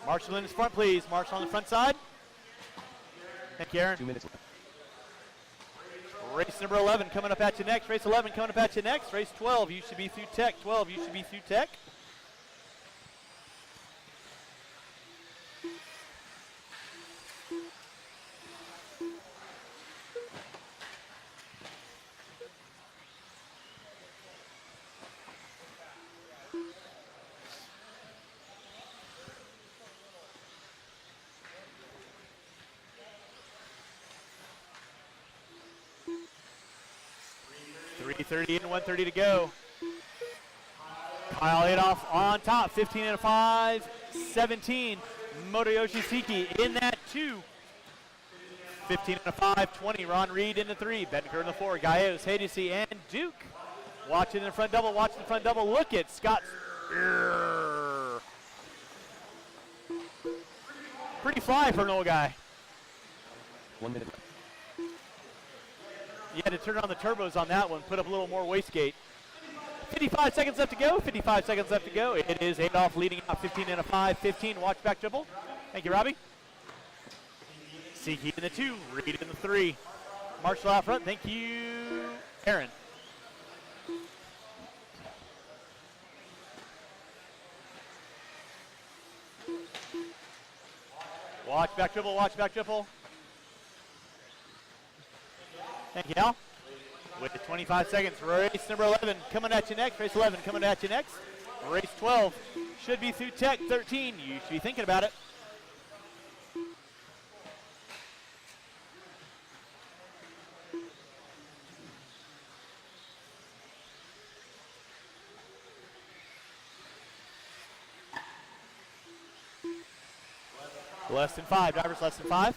Marshall in his front, please. Marshall on the front side. Thank you, Aaron.
2 minutes left.
Race number 11 coming up at you next. Race 11 coming up at you next. Race 12, you should be through tech. 12, you should be through tech. .30 and 1:30 to go. Kyle Adolph on top, 15 and a 5, 17. Motoyoshi Siki in that 2. 15 and a 5, 20. Ron Reed in the 3. Benker in the 4. Gallegos, Hadesy, and Duke. Watching the front double, watching the front double. Look at Scott. Pretty fly for an old guy.
1 minute left.
You had to turn on the turbos on that one, put up a little more wastegate. 55 seconds left to go, 55 seconds left to go. It is Adolph leading out 15 and a 5, 15. Watch back dribble. Thank you, Robbie. Siki in the 2, Reed in the 3. Marshall out front. Thank you, Aaron. Watch back dribble, watch back dribble. Thank you, Al. With 25 seconds, race number 11 coming at you next. Race 11 coming at you next. Race 12 should be through tech. 13, you should be thinking about it. Less than 5, drivers less than 5.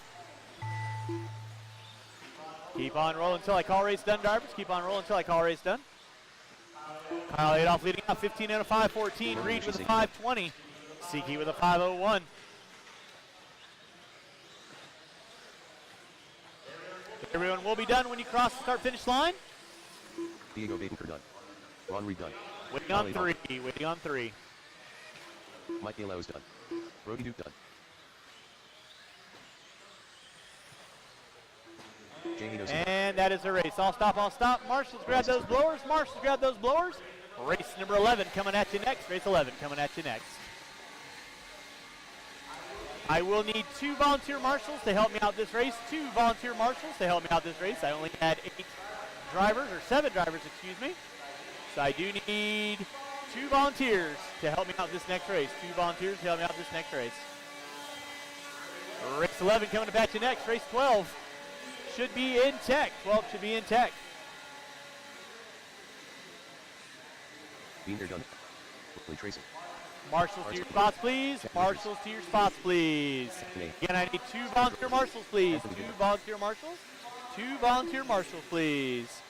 Keep on rolling until I call race done, drivers. Keep on rolling until I call race done. Kyle Adolph leading out 15 and a 5:14. Reed with a 5:20. Siki with a 5:01. Everyone will be done when you cross the start-finish line.
Diego Benker done. Ron Reed done.
Waiting on 3. Waiting on 3.
Mike Gallows done. Brody Duke done.
And that is a race. All stop, all stop. Marshals grab those blowers. Marshals grab those blowers. Race number 11 coming at you next. Race 11 coming at you next. I will need 2 volunteer marshals to help me out this race. 2 volunteer marshals to help me out this race. I only had 8 drivers, or 7 drivers, excuse me. So I do need 2 volunteers to help me out this next race. 2 volunteers to help me out this next race. Race 11 coming up at you next. Race 12 should be in tech. 12 should be in tech.
Beaner done. Brooklyn Tracy.
Marshals to your spots, please. Marshals to your spots, please. Again, I need 2 volunteer marshals, please. 2 volunteer marshals. 2 volunteer marshals, please.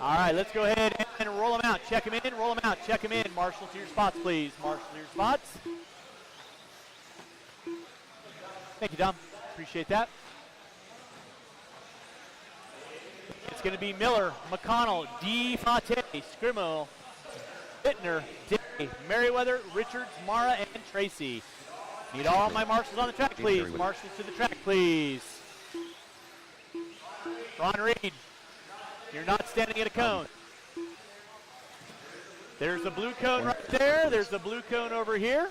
All right, let's go ahead and roll them out. Check them in, roll them out, check them in. Marshal to your spots, please. Marshal to your spots. Thank you, Dom. Appreciate that. It's going to be Miller, McConnell, DeFate, Scrimmel, Bittner, Day, Merriweather, Richards, Mara, and Tracy. Need all my marshals on the track, please. Marshals to the track, please. Ron Reed, you're not standing at a cone. There's the blue cone right there. There's the blue cone over here.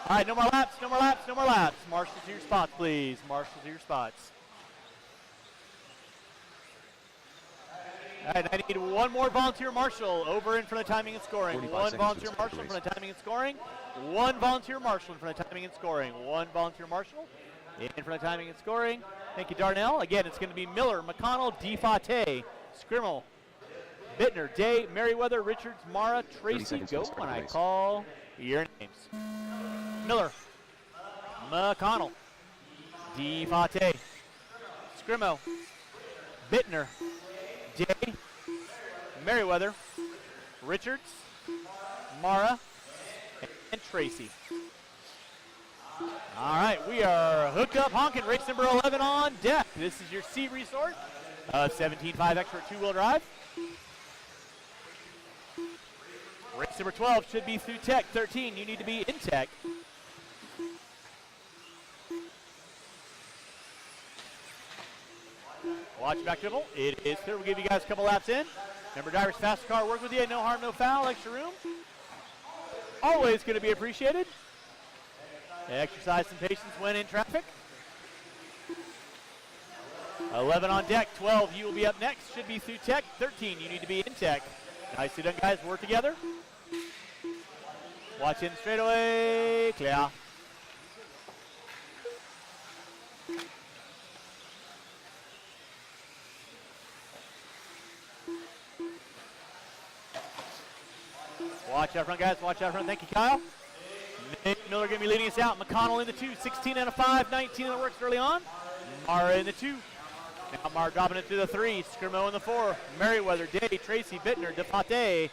All right, no more laps, no more laps, no more laps. Marshals to your spots, please. Marshals to your spots. All right, I need one more volunteer marshal over in front of timing and scoring. One volunteer marshal in front of timing and scoring. One volunteer marshal in front of timing and scoring. One volunteer marshal in front of timing and scoring. Thank you, Darnell. Again, it's going to be Miller, McConnell, DeFate, Scrimmel, Bittner, Day, Merriweather, Richards, Mara, Tracy. Go when I call your names. Miller, McConnell, DeFate, Scrimmel, Bittner, Day, Merriweather, Richards, Mara, and Tracy. All right, we are hooked up honking. Race number 11 on deck. This is your C resort of 17.5 Expert two-wheel drive. Race number 12 should be through tech. 13, you need to be in tech. Watch back dribble. It is clear. We'll give you guys a couple laps in. Remember, drivers, fast car, work with you. No harm, no foul. Extra room. Always going to be appreciated. Exercise some patience when in traffic. 11 on deck. 12, you will be up next. Should be through tech. 13, you need to be in tech. Nicely done, guys. Work together. Watch in straightaway. Clear. Watch out front, guys. Watch out front. Thank you, Kyle. Nick Miller going to be leading us out. McConnell in the 2, 16 and a 5, 19 that works early on. Mara in the 2. Now Mara dropping it to the 3. Scrimmel in the 4. Merriweather, Day, Tracy, Bittner, DeFate.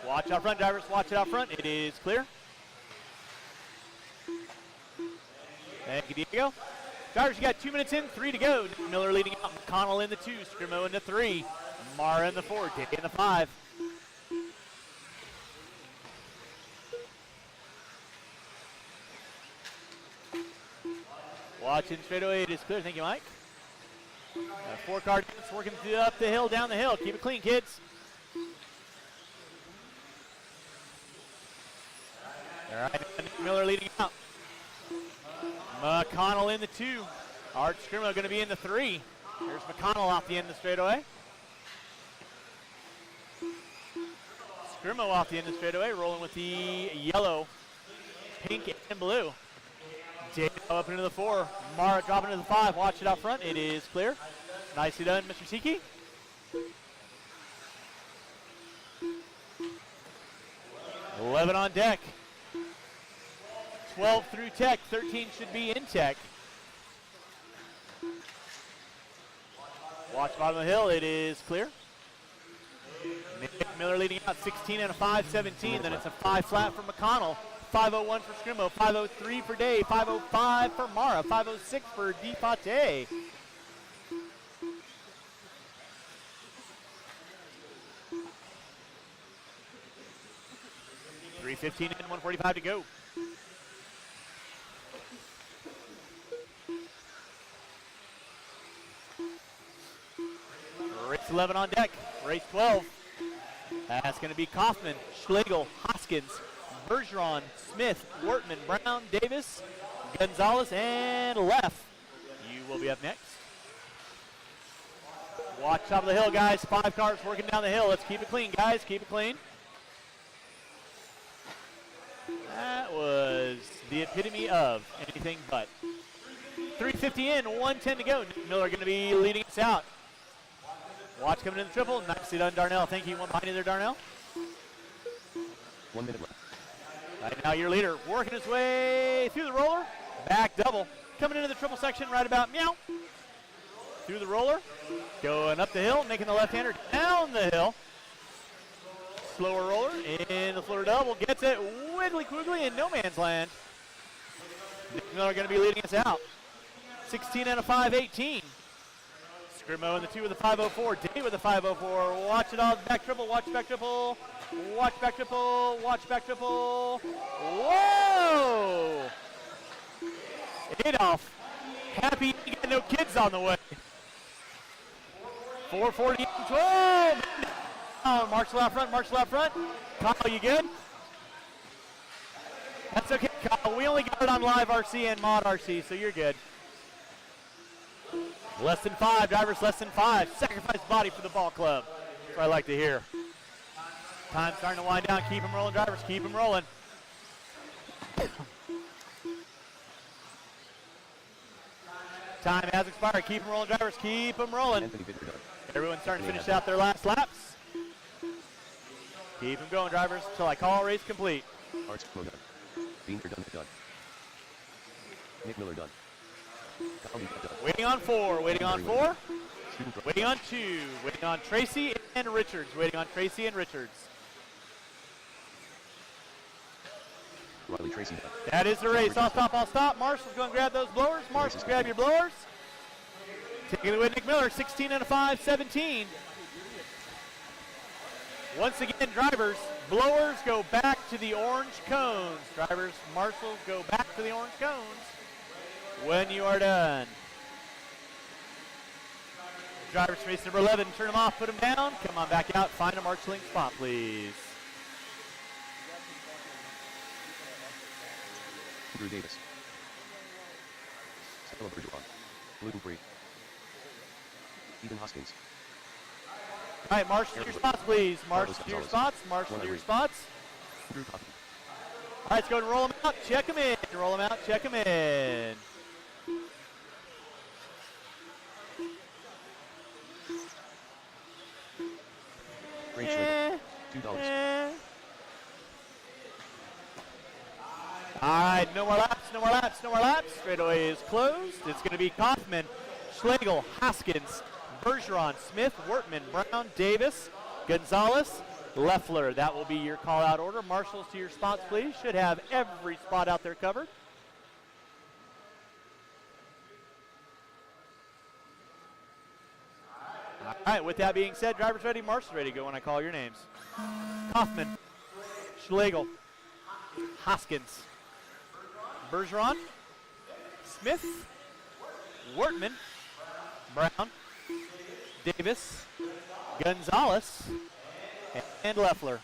Watch out front, drivers. Watch it out front. It is clear. Thank you, Diego. Drivers, you got 2 minutes in, 3 to go. Nick Miller leading out. McConnell in the 2. Scrimmel in the 3. Mara in the 4. Day in the 5. Watching straightaway. It is clear. Thank you, Mike. 4-car dance working up the hill, down the hill. Keep it clean, kids. All right, Nick Miller leading out. McConnell in the 2. Art Scrimmel going to be in the 3. Here's McConnell off the end of the straightaway. Scrimmel off the end of the straightaway, rolling with the yellow, pink, and blue. Day up into the 4. Mara dropping into the 5. Watch it out front. It is clear. Nicely done, Mr. Siki. $11 on deck. 12 through tech, 13 should be in tech. Watch bottom of the hill, it is clear. Nick Miller leading out 16 and a 5, 17. Then it's a 5 flat for McConnell. 501 for Scrimmel, 503 for Day, 505 for Mara, 506 for DeFate. .315 and 145 to go. Race 11 on deck. Race 12. That's going to be Kaufman, Schlegel, Hoskins, Bergeron, Smith, Wortman, Brown, Davis, Gonzalez, and Leff. You will be up next. Watch top of the hill, guys. 5 cars working down the hill. Let's keep it clean, guys. Keep it clean. That was the epitome of anything but. 3:50 in, 1:10 to go. Nick Miller going to be leading us out. Watch coming in the triple. Nicely done, Darnell. Thank you. One behind you there, Darnell.
1 minute left.
Right now, your leader working his way through the roller. Back double. Coming into the triple section right about meow. Through the roller. Going up the hill, making the left-hander down the hill. Slower roller in the floater double. Gets it wiggly quickly in no man's land. Nick Miller going to be leading us out. 16 and a 5:18. Scrimo in the 2 with a 5:04. Day with a 5:04. Watch it all. Back triple. Watch back triple. Watch back triple. Watch back triple. Whoa! Adolph. Happy you got no kids on the way. 4:40 and 12. Oh, Marshall out front. Marshall out front. Kyle, you good? That's okay, Kyle. We only got it on live RC and mod RC, so you're good. Less than 5, drivers less than 5. Sacrifice body for the ball club. That's what I like to hear. Time starting to wind down. Keep them rolling, drivers. Keep them rolling. Time has expired. Keep them rolling, drivers. Keep them rolling.
Anthony Victor done.
Everyone's starting to finish out their last laps. Keep them going, drivers, until I call race complete.
Arts Mo done. Beaner done. Done. Nick Miller done. Kyle Lee done.
Waiting on 4. Waiting on 4.
Student Pro-
Waiting on 2. Waiting on Tracy and Richards. Waiting on Tracy and Richards.
Riley Tracy done.
That is the race. I'll stop. I'll stop. Marshall's going to grab those blowers. Marshall, grab your blowers. Taking it away, Nick Miller, 16 and a 5:17. Once again, drivers, blowers go back to the orange cones. Drivers, marshals go back to the orange cones when you are done. Drivers from race number 11, turn them off, put them down, come on back out, find a marshalling spot, please.
Drew Davis. Stella Bergeron. Blue Dupree. Ethan Hoskins.
All right, marshal to your spots, please. Marshal to your spots, marshal to your spots.
Drew Coffey.
All right, let's go and roll them out, check them in. Roll them out, check them in.
Ray Schlegel. $2.
All right, no more laps, no more laps, no more laps. Straightaway is closed. It's going to be Kaufman, Schlegel, Hoskins, Bergeron, Smith, Wortman, Brown, Davis, Gonzalez, Leffler. That will be your call-out order. Marshals to your spots, please. Should have every spot out there covered. All right, with that being said, drivers ready, marshals ready. Go when I call your names. Kaufman, Schlegel, Hoskins, Bergeron, Smith, Wortman, Brown, Davis, Gonzalez, and Leffler.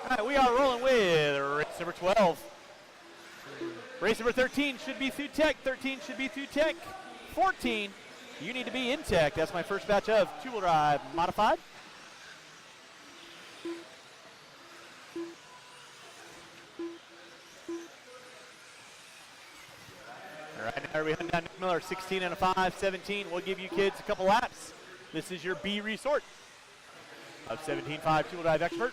All right, we are rolling with race number 12. Race number 13 should be through tech. 13 should be through tech. 14, you need to be in tech. That's my first batch of two-wheel drive modified. All right, now we hunt down Nick Miller, 16 and a 5:17. We'll give you kids a couple laps. This is your B resort of 17.5 two-wheel drive expert.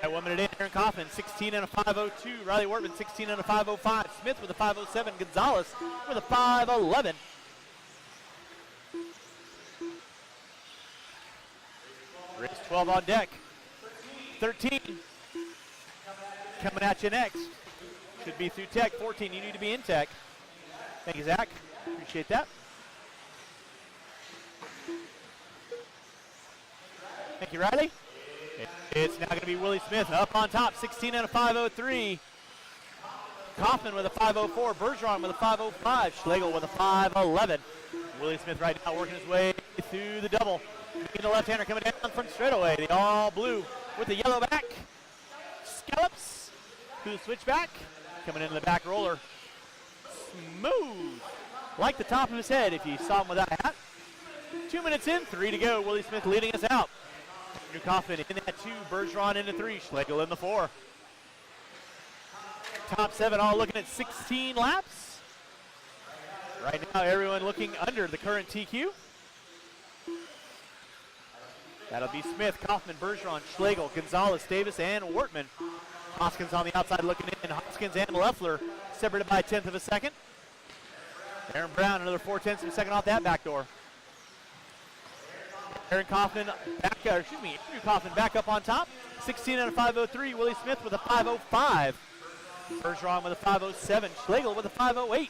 At 1 minute in, Aaron Kaufman, 16 and a 5:02. Riley Wortman, 16 and a 5:05. Smith with a 5:07. Gonzalez with a 5:11. Race 12 on deck. 13 coming at you next. Should be through tech. 14, you need to be in tech. Thank you, Zach. Appreciate that. Thank you, Riley. It's now going to be Willie Smith up on top, 16 and a 5:03. Kaufman with a 5:04. Bergeron with a 5:05. Schlegel with a 5:11. Willie Smith right now working his way through the double. Making the left-hander coming down from straightaway. The all blue with the yellow back. Scallops to the switchback. Coming into the back roller. Smooth like the top of his head if you saw him without a hat. 2 minutes in, 3 to go. Willie Smith leading us out. Andrew Kaufman in that 2, Bergeron in the 3, Schlegel in the 4. Top 7 all looking at 16 laps. Right now, everyone looking under the current TQ. That'll be Smith, Kaufman, Bergeron, Schlegel, Gonzalez, Davis, and Wortman. Hoskins on the outside looking in. Hoskins and Leffler separated by a 1/10 of a second. Aaron Brown, another 4/10 of a second off that back door. Andrew Kaufman back up on top. 16 out of 5:03. Willie Smith with a 5:05. Bergeron with a 5:07. Schlegel with a 5:08.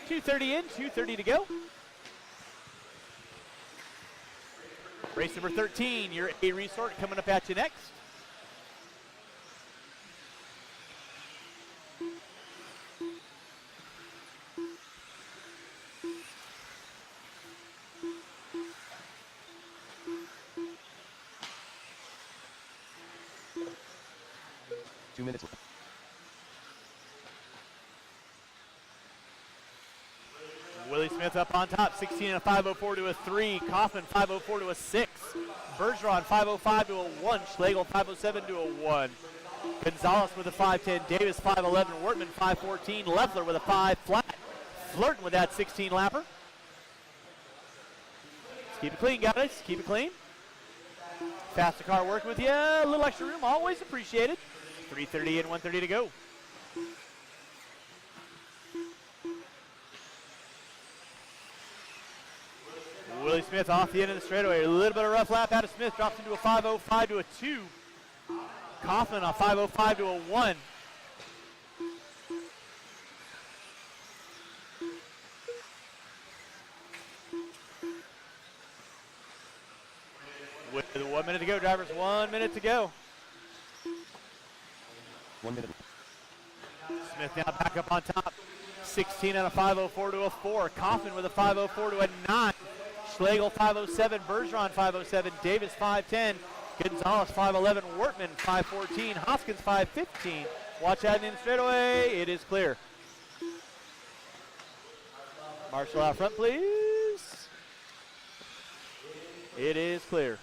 2:30 in, 2:30 to go. Race number 13, your A resort coming up at you next.
Two minutes.
Willie Smith up on top, 16 and a 5:04 to a 3. Kaufman 5:04 to a 6. Bergeron 5:05 to a 1. Schlegel 5:07 to a 1. Gonzalez with a 5:10. Davis 5:11. Wortman 5:14. Leffler with a 5 flat. Flirting with that 16 lapper. Let's keep it clean, guys. Keep it clean. Faster car working with you. A little extra room, always appreciated. 3:30 and 1:30 to go. Willie Smith off the end of the straightaway. A little bit of rough lap out of Smith. Drops into a 5:05 to a 2. Kaufman a 5:05 to a 1. With 1 minute to go, drivers. 1 minute to go.
1 minute.
Smith now back up on top. 16 out of 5:04 to a 4. Kaufman with a 5:04 to a 9. Schlegel 5:07, Bergeron 5:07, Davis 5:10, Gonzalez 5:11, Wortman 5:14, Hoskins 5:15. Watch out in the straightaway. It is clear. Marshall out front, please. It is clear.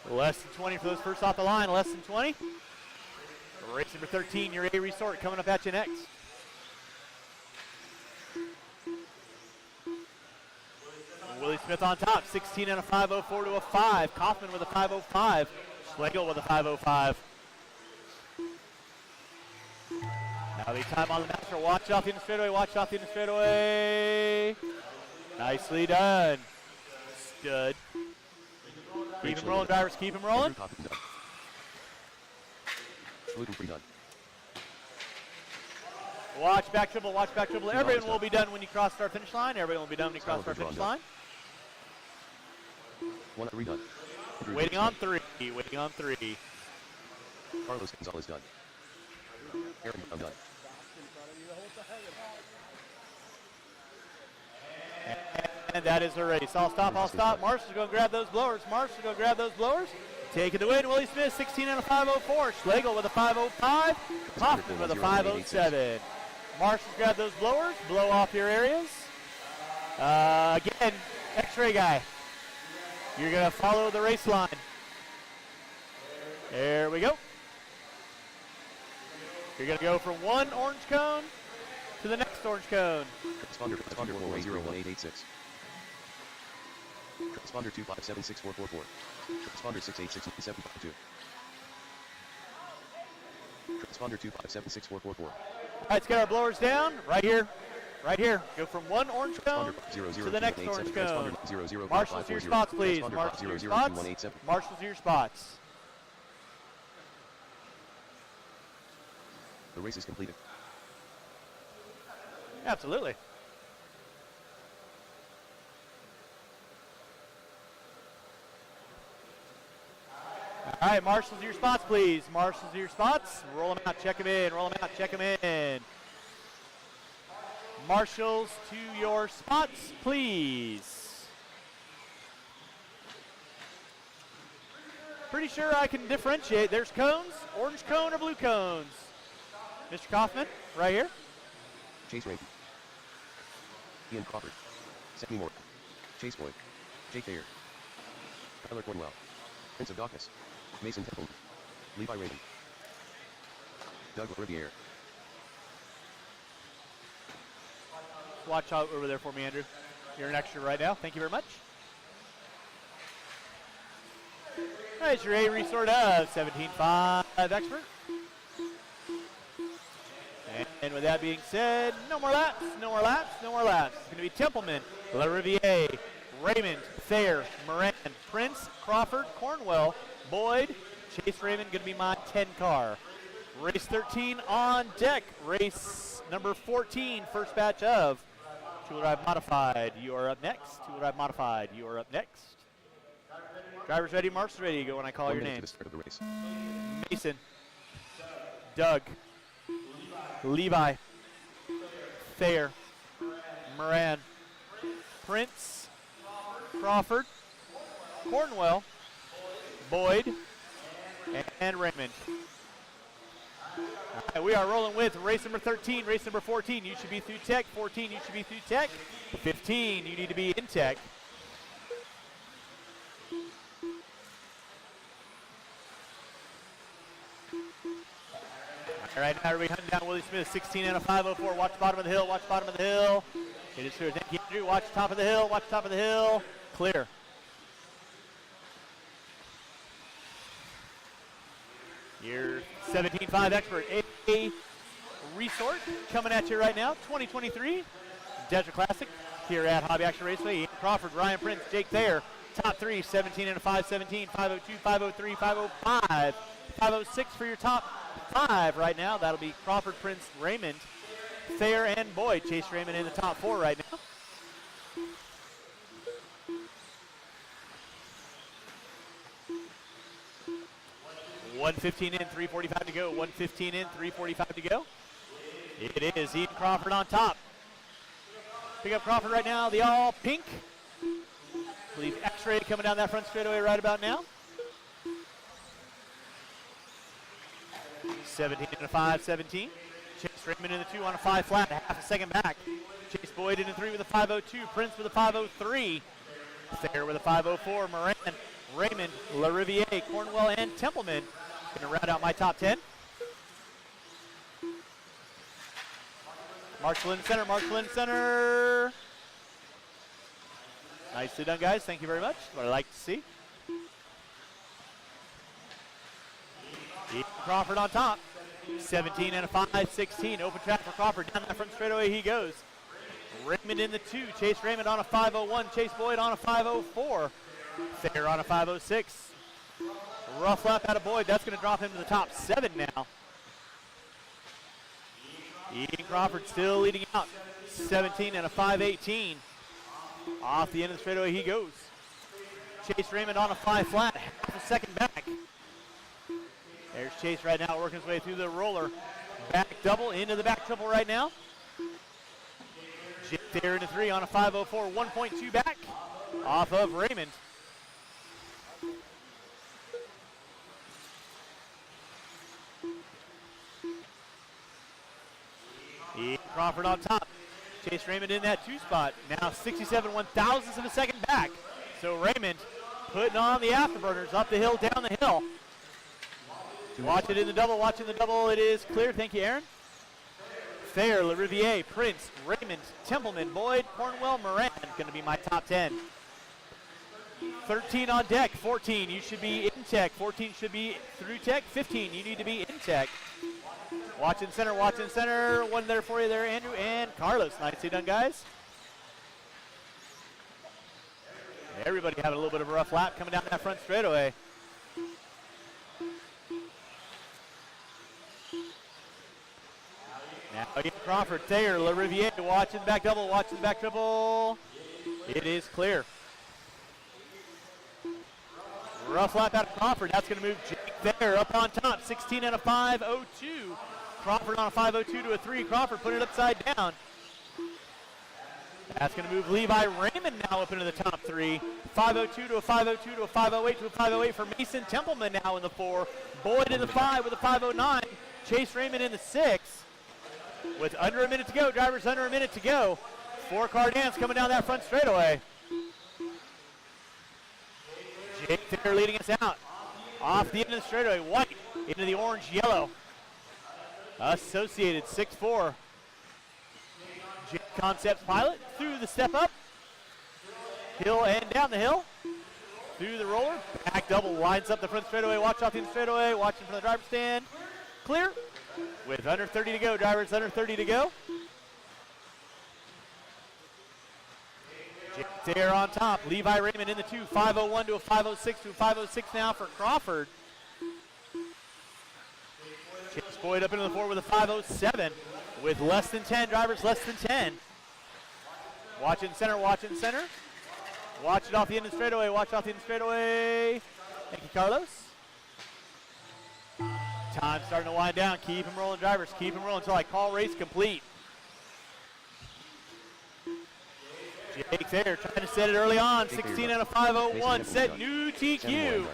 Less than 20 for those first off the line. Less than 20. Race number 13, your A resort, coming up at you next. Willie Smith on top, 16 and a 5:04 to a 5. Kaufman with a 5:05. Schlegel with a 5:05. Now the time on the master. Watch off in the straightaway. Watch off in the straightaway. Nicely done. Stud. Keep him rolling, drivers. Keep him rolling. Watch back triple. Watch back triple. Everyone will be done when you cross our finish line. Everyone will be done when you cross our finish line. Waiting on 3. Waiting on 3.
Carlos Gonzalez done. Aaron Brown done.
And that is the race. I'll stop. I'll stop. Marshall's going to grab those blowers. Marshall's going to grab those blowers. Taking the win, Willie Smith, 16 and a 5:04. Schlegel with a 5:05. Kaufman with a 5:07. Marshall's grab those blowers. Blow off your areas. Again, X-ray guy. You're going to follow the race line. There we go. You're going to go from one orange cone to the next orange cone.
Transponder 41886. Transponder 2576444. Transponder 6869752. Transponder 2576444.
All right, let's get our blowers down. Right here. Right here. Go from one orange cone to the next orange cone. Marshals to your spots, please. Marshals to your spots. Marshals to your spots.
The race is completed.
Absolutely. All right, marshals to your spots, please. Marshals to your spots. Roll them out, check them in. Roll them out, check them in. Marshals to your spots, please. Pretty sure I can differentiate. There's cones, orange cone or blue cones. Mr. Kaufman, right here.
Chase Raymond. Ian Crawford. Stephanie Moore. Chase Boyd. Jake Thayer. Tyler Cornwell. Prince of Darkness. Mason Temple. Levi Raymond. Doug Riviere.
Watch out over there for me, Andrew. You're an extra right now. Thank you very much. There's your A resort of 17.5 expert. And with that being said, no more laps, no more laps, no more laps. It's going to be Templeman, LaRiviere, Raymond, Thayer, Moran, Prince, Crawford, Cornwell, Boyd, Chase Raymond going to be my 10 car. Race 13 on deck. Race number 14, first batch of Two-Wheel Drive Modified. You are up next. Two-Wheel Drive Modified. You are up next. Drivers ready, marshals ready. Go when I call your name.
To the start of the race.
Mason, Doug, Levi, Thayer, Moran, Prince, Crawford, Cornwell, Boyd, and Raymond. All right, we are rolling with race number 13, race number 14. You should be through tech. 14, you should be through tech. 15, you need to be in tech. All right, now everybody hunting down Willie Smith, 16 and a 504. Watch the bottom of the hill, watch the bottom of the hill. It is clear. Thank you, Andrew. Watch the top of the hill, watch the top of the hill. Clear. Your 17.5 expert, A Resort, coming at you right now. 2023 Desert Classic here at Hobby Action Raceway. Ian Crawford, Ryan Prince, Jake Thayer. Top three, 17 and a 517, 502, 503, 505, 506 for your top 5 right now. That'll be Crawford, Prince, Raymond, Thayer, and Boyd. Chase Raymond in the top 4 right now. $115 in, $345 to go. $115 in, $345 to go. It is Ian Crawford on top. Pick up Crawford right now, the all pink. I believe X-ray coming down that front straightaway right about now. 17 and a 517. Chase Raymond in the 2 on a 5 flat, half a second back. Chase Boyd in the 3 with a 502. Prince with a 503. Thayer with a 504. Moran, Raymond, LaRiviere, Cornwell, and Templeman. Going to round out my top 10. Marshall in center, Marshall in center. Nicely done, guys. Thank you very much. What I like to see. Ian Crawford on top. 17 and a 516. Open track for Crawford. Down that front straightaway he goes. Raymond in the 2. Chase Raymond on a 501. Chase Boyd on a 504. Thayer on a 506. Rough lap out of Boyd. That's going to drop him to the top 7 now. Ian Crawford still leading out. 17 and a 518. Off the end of the straightaway he goes. Chase Raymond on a 5 flat. Half a second back. There's Chase right now working his way through the roller. Back double into the back triple right now. Jake Thayer in the 3 on a 504. 1.2 back. Off of Raymond. Ian Crawford on top. Chase Raymond in that 2 spot. Now 67 1,000ths of a second back. So Raymond putting on the afterburners up the hill, down the hill. Watch it in the double, watching the double. It is clear. Thank you, Aaron. Thayer, LaRiviere, Prince, Raymond, Templeman, Boyd, Cornwell, Moran. Going to be my top 10. 13 on deck. 14, you should be in tech. 14 should be through tech. 15, you need to be in tech. Watch in center, watch in center. One there for you there, Andrew and Carlos. Nicely done, guys. Everybody having a little bit of a rough lap coming down that front straightaway. Now again, Crawford, Thayer, LaRiviere, watching the back double, watching the back triple. It is clear. Rough lap out of Crawford. That's going to move Jake Thayer up on top. 16 and a 502. Crawford on a 502 to a 3. Crawford put it upside down. That's going to move Levi Raymond now up into the top three. 502 to a 502 to a 508 to a 508 for Mason Templeman now in the 4. Boyd in the 5 with a 509. Chase Raymond in the 6. With under a minute to go, drivers under a minute to go. 4-car dance coming down that front straightaway. Jake Thayer leading us out. Off the end of the straightaway, White into the orange-yellow. Associated 6-4. Jake Concepts Pilot through the step up. Hill and down the hill. Through the roller. Back double lines up the front straightaway. Watch off the end straightaway. Watching from the driver's stand. Clear. With under 30 to go, drivers under 30 to go. Jake Thayer on top. Levi Raymond in the 2. 501 to a 506 to a 506 now for Crawford. Chase Boyd up into the 4 with a 507. With less than 10, drivers less than 10. Watching center, watching center. Watch it off the end of the straightaway, watch off the end of the straightaway. Thank you, Carlos. Time starting to wind down. Keep him rolling, drivers. Keep him rolling until I call race complete. Jake Thayer trying to set it early on. 16 out of 501. Set new TQ.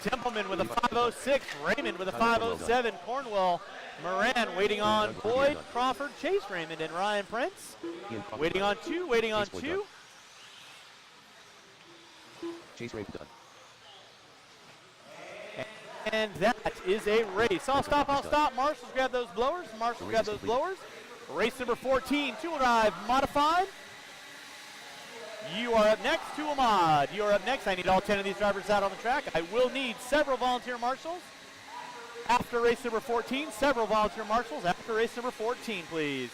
Templeman with a 506. Raymond with a 507. Cornwell. Moran waiting on Boyd, Crawford, Chase Raymond, and Ryan Prince. Waiting on 2, waiting on 2.
Chase Raymond done.
And that is a race. I'll stop. Marshals grab those blowers. Race number 14, two-wheel drive modified. You are up next, two-wheel mod. You are up next. I need all 10 of these drivers out on the track. I will need several volunteer marshals. After race number 14, several volunteer marshals. After race number 14, please.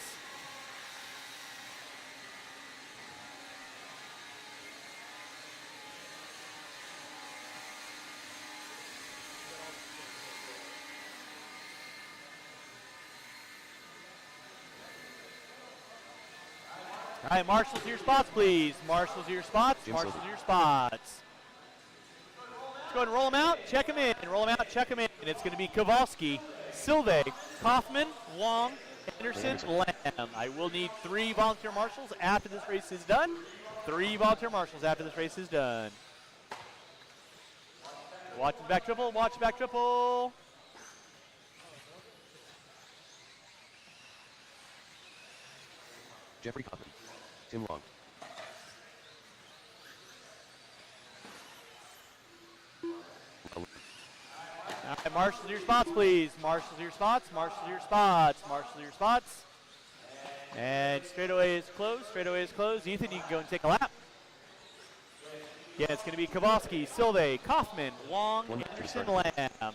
All right, marshals to your spots, please. Marshals to your spots. Marshals to your spots. Let's go ahead and roll them out, check them in. Roll them out, check them in. And it's going to be Kowalski, Silve, Kaufman, Long, Anderson, Lamb. I will need 3 volunteer marshals after this race is done. 3 volunteer marshals after this race is done. Watch the back triple, watch the back triple.
Jeffrey Kaufman. Tim Long.
All right, marshals to your spots, please. Marshals to your spots, marshals to your spots, marshals to your spots. And straightaway is closed, straightaway is closed. Ethan, you can go and take a lap. Yeah, it's going to be Kowalski, Silve, Kaufman, Long, Anderson, Lamb.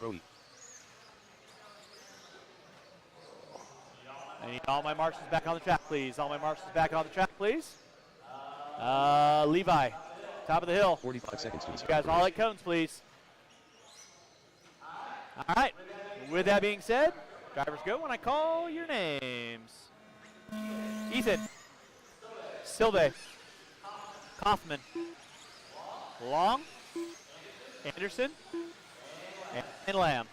Rowie.
I need all my marshals back on the track, please. All my marshals back on the track, please. Levi, top of the hill.
45 seconds to
You guys all at cones, please. All right. With that being said, drivers go when I call your names. Ethan, Silve, Kaufman, Long, Anderson, and Lamb.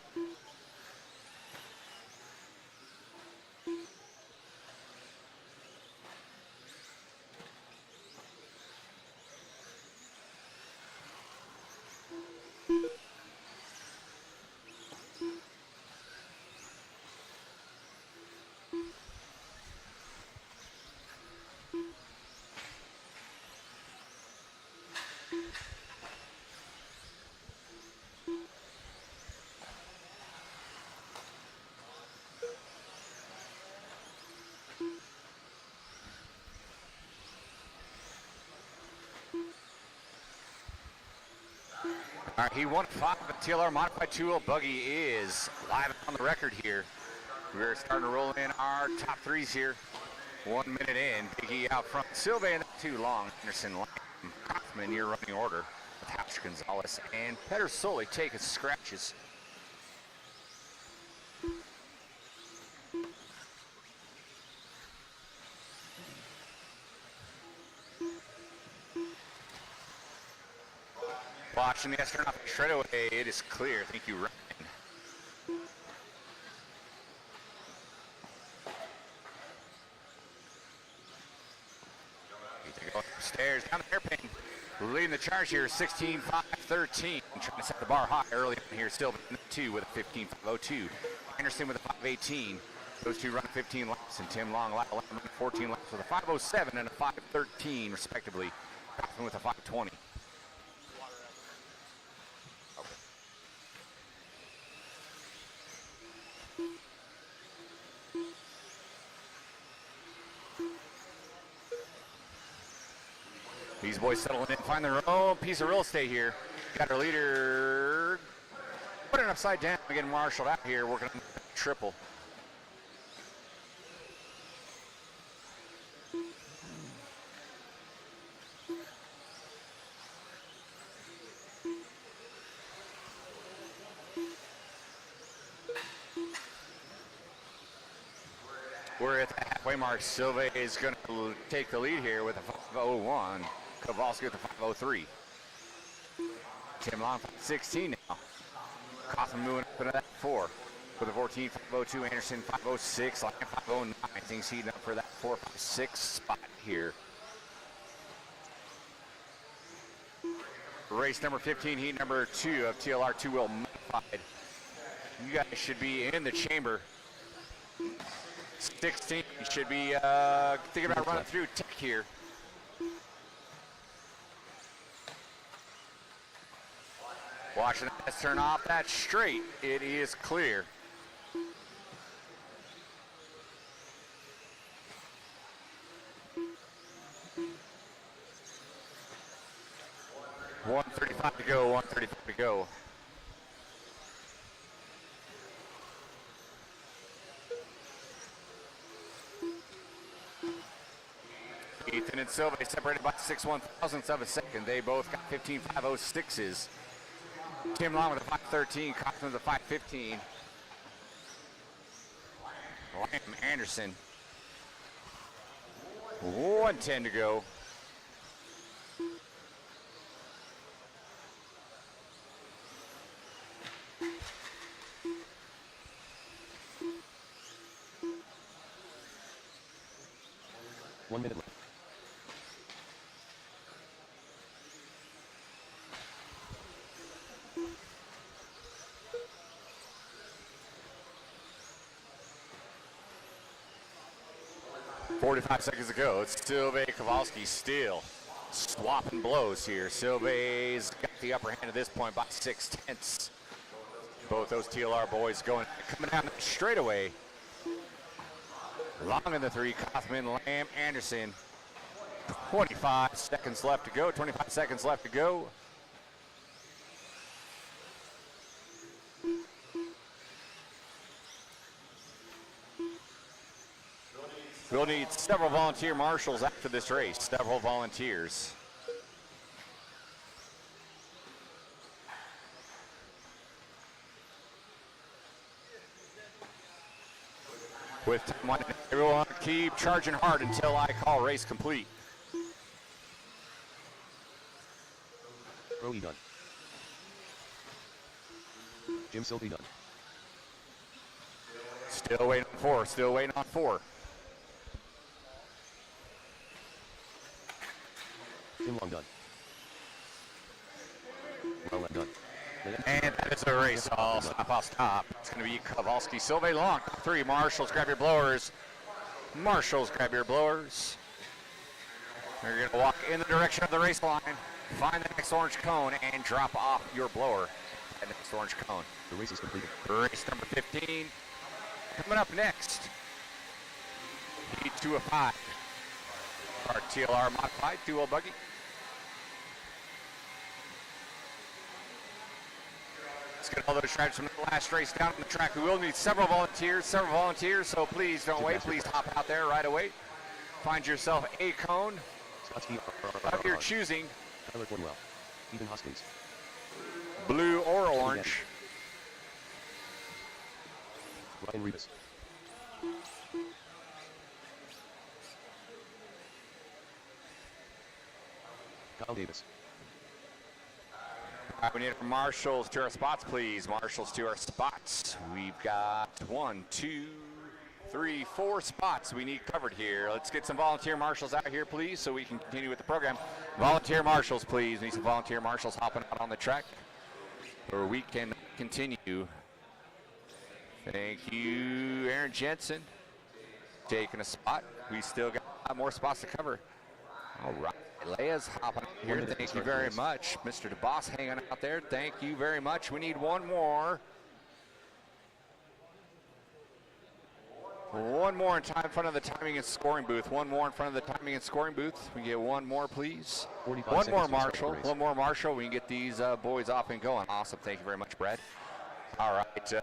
All right, he won 5. The TLR Modified 2-wheel buggy is live on the record here. We're starting to roll in our top 3s here. 1 minute in, Biggie out front. Silve in 2, Long, Anderson, Lamb, Kaufman, your running order. With Hapster Gonzalez and Petter Soli taking scratches. Watching the astronaut straightaway, it is clear. Thank you, Ryan. players down the hairpin. Leading the charge here, 16.513. Trying to set the bar high early on here. Still 2 with a 15.502. Anderson with a 518. Those two run 15 laps, and Tim Long 14 laps with a 507 and a 513, respectively. Kaufman with a 520. These boys settling in, find their own piece of real estate here. Got our leader putting it upside down, getting marshaled out here, working on the triple. We're at the halfway mark. Silva is going to take the lead here with a 5:01. Kowalski with a 5:03. Tim Long 16 now. Kaufman moving up into that 4 with a 14.502. Anderson 5:06. Line 5:09. Things heating up for that 4-5-6 spot here. Race number 15, heat number 2 of TLR 2-wheel modified. You guys should be in the chamber. 16 should be thinking about running through tech here. Watching that turn off that straight. It is clear. $135 to go, $135 to go. Ethan and Silva separated by 6/1,000ths of a second. They both got 15.506s. Tim Long with a 5:13, Kaufman with a 5:15. Lamb Anderson. 1:10 to go.
One minute left.
$45 seconds to go. It's Silva, Kowalski still swapping blows here. Silva's got the upper hand at this point by 0.6. Both those TLR boys coming down the straightaway. Long in the 3, Kaufman, Lamb, Anderson. 25 seconds left to go. 25 seconds left to go. We'll need several volunteer marshals after this race. Several volunteers. With time on it, everyone keep charging hard until I call race complete.
Roe done. Jim Silva done.
Still waiting on 4. Still waiting on 4.
Tim Long done. Well done.
And that is a race. I'll stop. It's going to be Kowalski, Silva, Long. 3. Marshals, grab your blowers. Marshals, grab your blowers. You're going to walk in the direction of the race line. Find the next orange cone and drop off your blower at the next orange cone.
The race is completed.
Race number 15. Coming up next. Heat 2 of 5. Our TLR modified 2-wheel buggy. Let's get all those drivers from the last race down on the track. We will need several volunteers, so please don't wait. Please hop out there right away. Find yourself a cone of your choosing.
Tyler Cornwell. Ethan Hoskins.
Blue or orange.
Ryan Rivas. Kyle Davis.
All right, we need marshals to our spots, please. Marshals to our spots. We've got 1, 2, 3, 4 spots we need covered here. Let's get some volunteer marshals out here, please, so we can continue with the program. Volunteer marshals, please. We need some volunteer marshals hopping out on the track, or we can continue. Thank you, Aaron Jensen, taking a spot. We still got more spots to cover. All right, Leia's hopping out here. Thank you very much. Mr. DeBoss hanging out there. Thank you very much. We need one more. One more in time in front of the timing and scoring booth. One more in front of the timing and scoring booth. We can get one more, please. One more, Marshall. One more, Marshall. We can get these boys off and going. Awesome. Thank you very much, Brad. All right.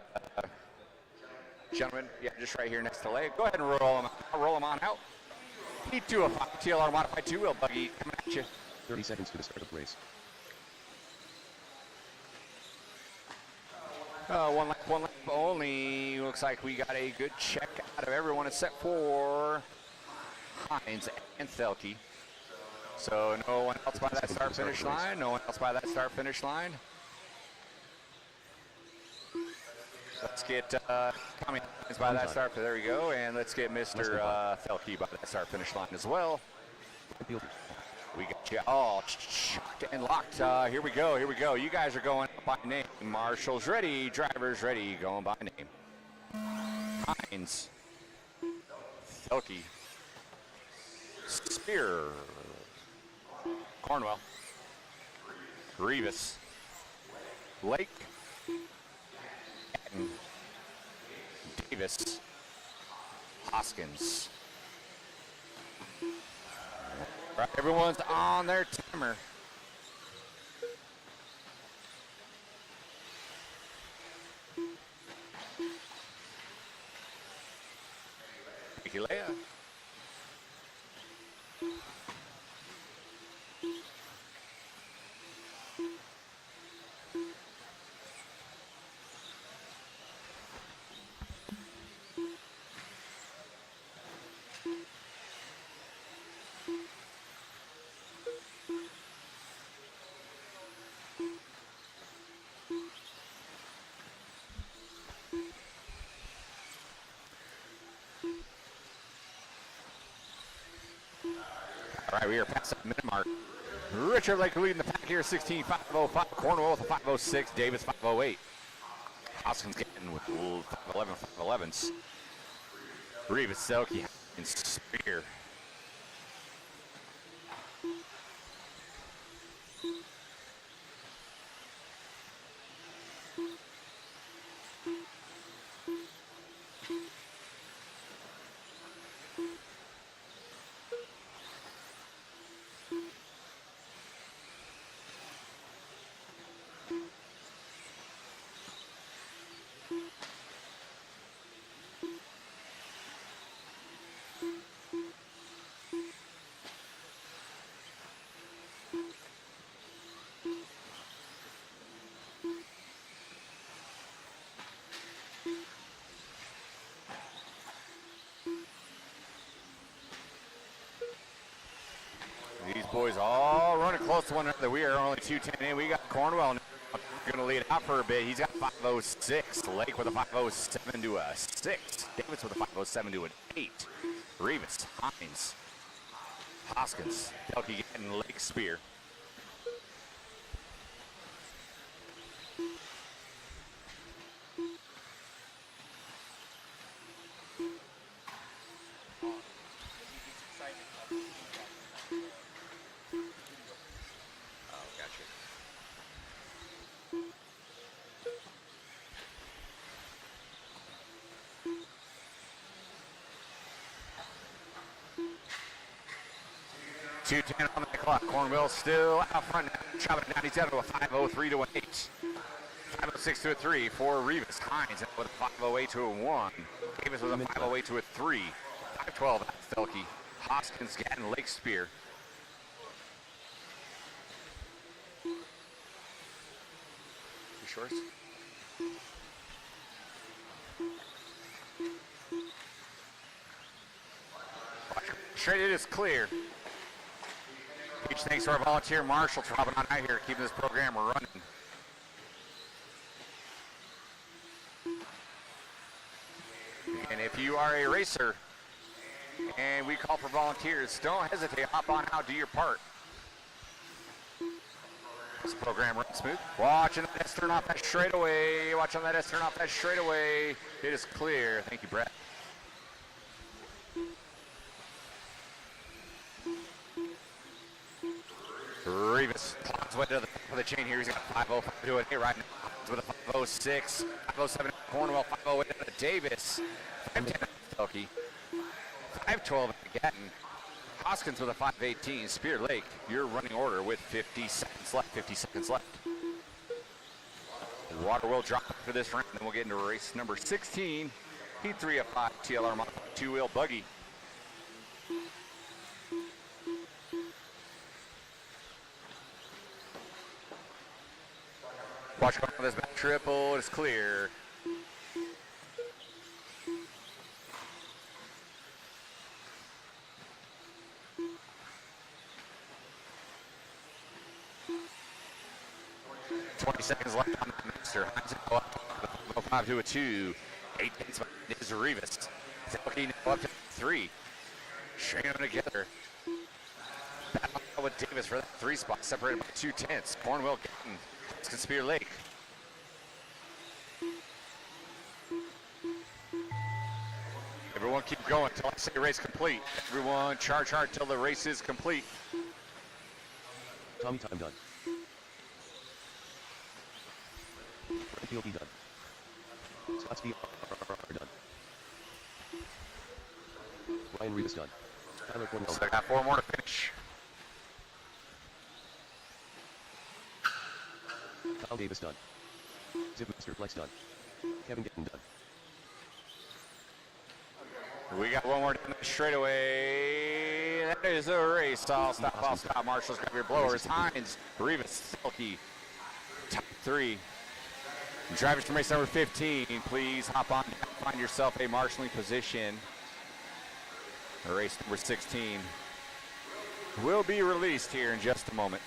Gentlemen, yeah, just right here next to Leia. Go ahead and roll them on out. P205 TLR modified two-wheel buggy coming at you.
30 seconds to the start of the race.
One lap only. Looks like we got a good check out of everyone except for Hines and Thelke. So no one else by that start-finish line. No one else by that start-finish line. Let's get Tommy Hines by that start. There we go. And let's get Mr. Thelke by that start-finish line as well. We got you all shocked and locked. Here we go. Here we go. You guys are going by name. Marshals ready. Drivers ready. Going by name. Hines. Thelke. Spear. Cornwell. Rivas. Lake. Etten. Davis. Hoskins. Right, everyone's on their timer. Thank you, Leia. All right, we are past that minute mark. Richard Lake leading the pack here, 16.505. Cornwell with a 506. Davis 508. Hoskins getting with 511, 511s. Rivas, Selke, and Spear. These boys all running close to one another. We are only 2:10 in. We got Cornwell going to lead out for a bit. He's got 506. Lake with a 507 to a 6. Davis with a 507 to an 8. Rivas, Hines, Hoskins, Delke getting Lake Spear. .210 on the clock. Cornwell still out front. Chopping down. He's down to a 503 to an 8. 506 to a 3 for Rivas. Hines with a 508 to a 1. Davis with a 508 to a 3. 512 at Thelke. Hoskins getting Lake Spear. You shorts? Straight, it is clear. Huge thanks to our volunteer marshals for hopping on out here, keeping this program running. And if you are a racer and we call for volunteers, don't hesitate. Hop on out, do your part. This program runs smooth. Watching that S turn off that straightaway. Watch on that S turn off that straightaway. It is clear. Thank you, Brett. Rivas clogs way to the top of the chain here. He's got 5:05 to it right now. With a 5:06, 5:07 Cornwell, 5:08 to Davis, 5:10 Felke, 5:12 again. Hoskins with a 5:18. Spear Lake, your running order with 50 seconds left. 50 seconds left. Water will drop for this round, and we'll get into race number 16. Heat 3 of 5 TLR modified two-wheel buggy. Watch going on this back triple. It's clear. Seconds left on the master. Hines go up 5 to a 2. 8 tenths behind is Rivas. Felke now up to 3. Stringing them together. Battle with Davis for that 3 spot, separated by 2 tenths. Cornwell getting Spear Lake. Everyone keep going until I say race complete. Everyone charge hard till the race is complete.
Tommy time done. Field done. Scott Speed done. Ryan Rivas done. Tyler Cornwell.
So I got 4 more to finish.
Kyle Davis done. Zip Mr. Flex done. Kevin Gittin done.
We got 1 more down the straightaway. That is a race. I'll stop. Marshall's grab your blowers. Hines, Rivas, Felke, top 3. Drivers from race number 15, please hop on down, find yourself a marshalling position. Race number 16 will be released here in just a moment.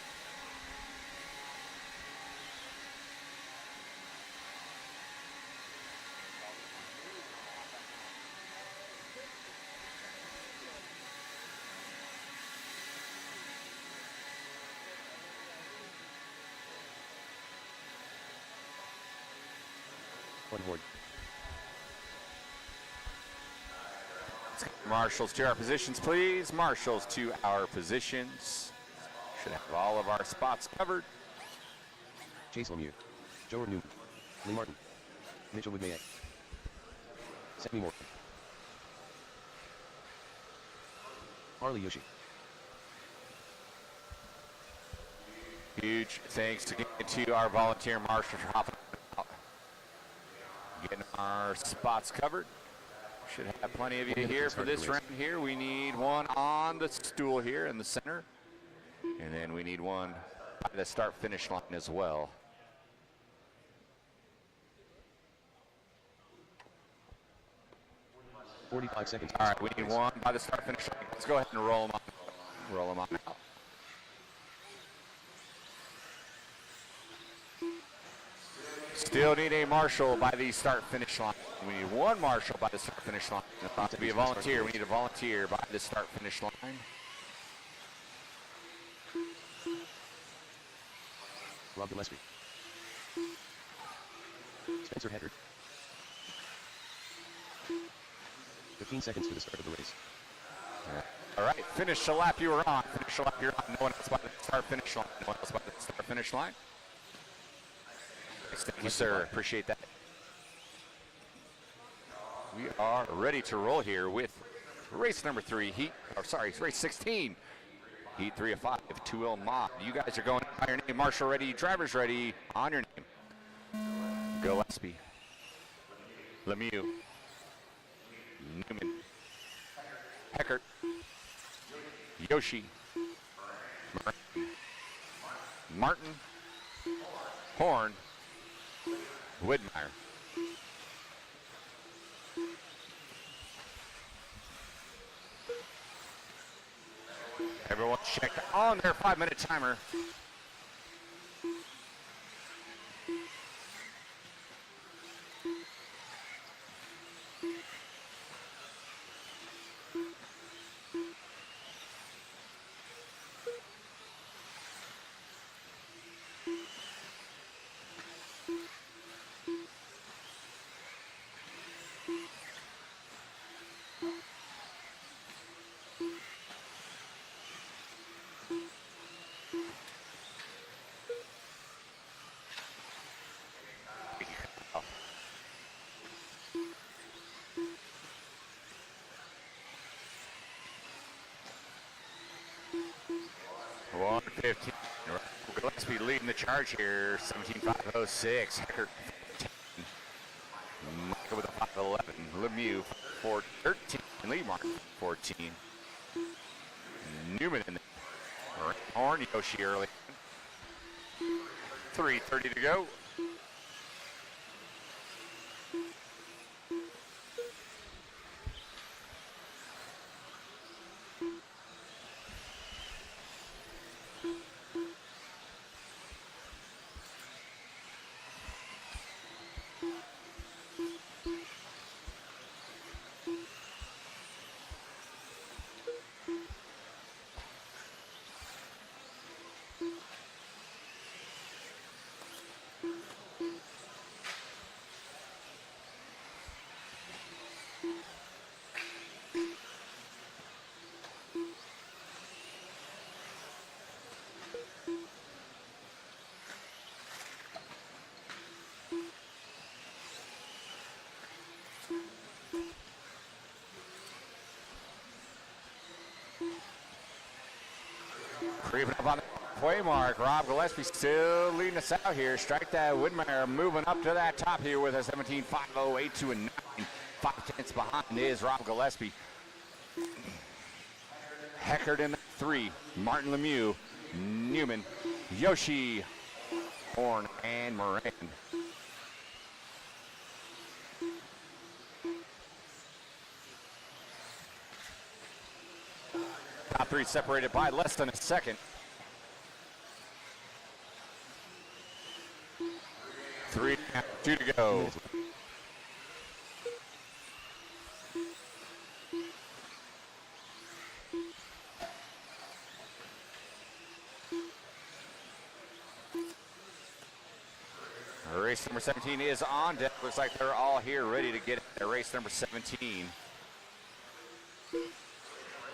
One horn.
Marshals to our positions, please. Marshals to our positions. Should have all of our spots covered.
Chase Lemieux. Joe Newman. Lee Martin. Mitchell Woodmayak. Sammy Moore. Harley Yoshi.
Huge thanks again to our volunteer marshals for hopping out. Getting our spots covered. Should have plenty of you here for this round here. We need 1 on the stool here in the center. And then we need 1 by the start-finish line as well.
$45 seconds.
All right, we need 1 by the start-finish line. Let's go ahead and roll them on. Roll them on out. Still need a marshal by the start-finish line. We need 1 marshal by the start-finish line. About to be a volunteer. We need a volunteer by the start-finish line.
Rob Gillespie. Spencer Haggard. 15 seconds to the start of the race.
All right, finish the lap you were on. Finish the lap you're on. No one else by the start-finish line. No one else by the start-finish line. Thank you, sir. Appreciate that. We are ready to roll here with race number 3, race 16. Heat 3 of 5, 2L mod. You guys are going by your name. Marshal ready, drivers ready, on your name. Gillespie, Lemieux, Newman, Heckert, Yoshi, Martin, Horn, Widmeyer. Everyone checked on their 5-minute timer. Gillespie leading the charge here. 17.506. Heckert 10. Micah with a 5.11. Lemieux 4.13. Lee Martin 14. Newman in there. Horn, Yoshi early. 3:30 to go. Creeping up on the play mark. Rob Gillespie still leading us out here. Strike that. Whitmire moving up to that top here with a 17.508 to a 9. 5/10 behind is Rob Gillespie. Heckert in the 3. Martin Lemieux, Newman, Yoshi, Horn, and Moran. Top 3 separated by less than a second. 3.5, 2 to go. Race number 17 is on deck. Looks like they're all here ready to get at race number 17.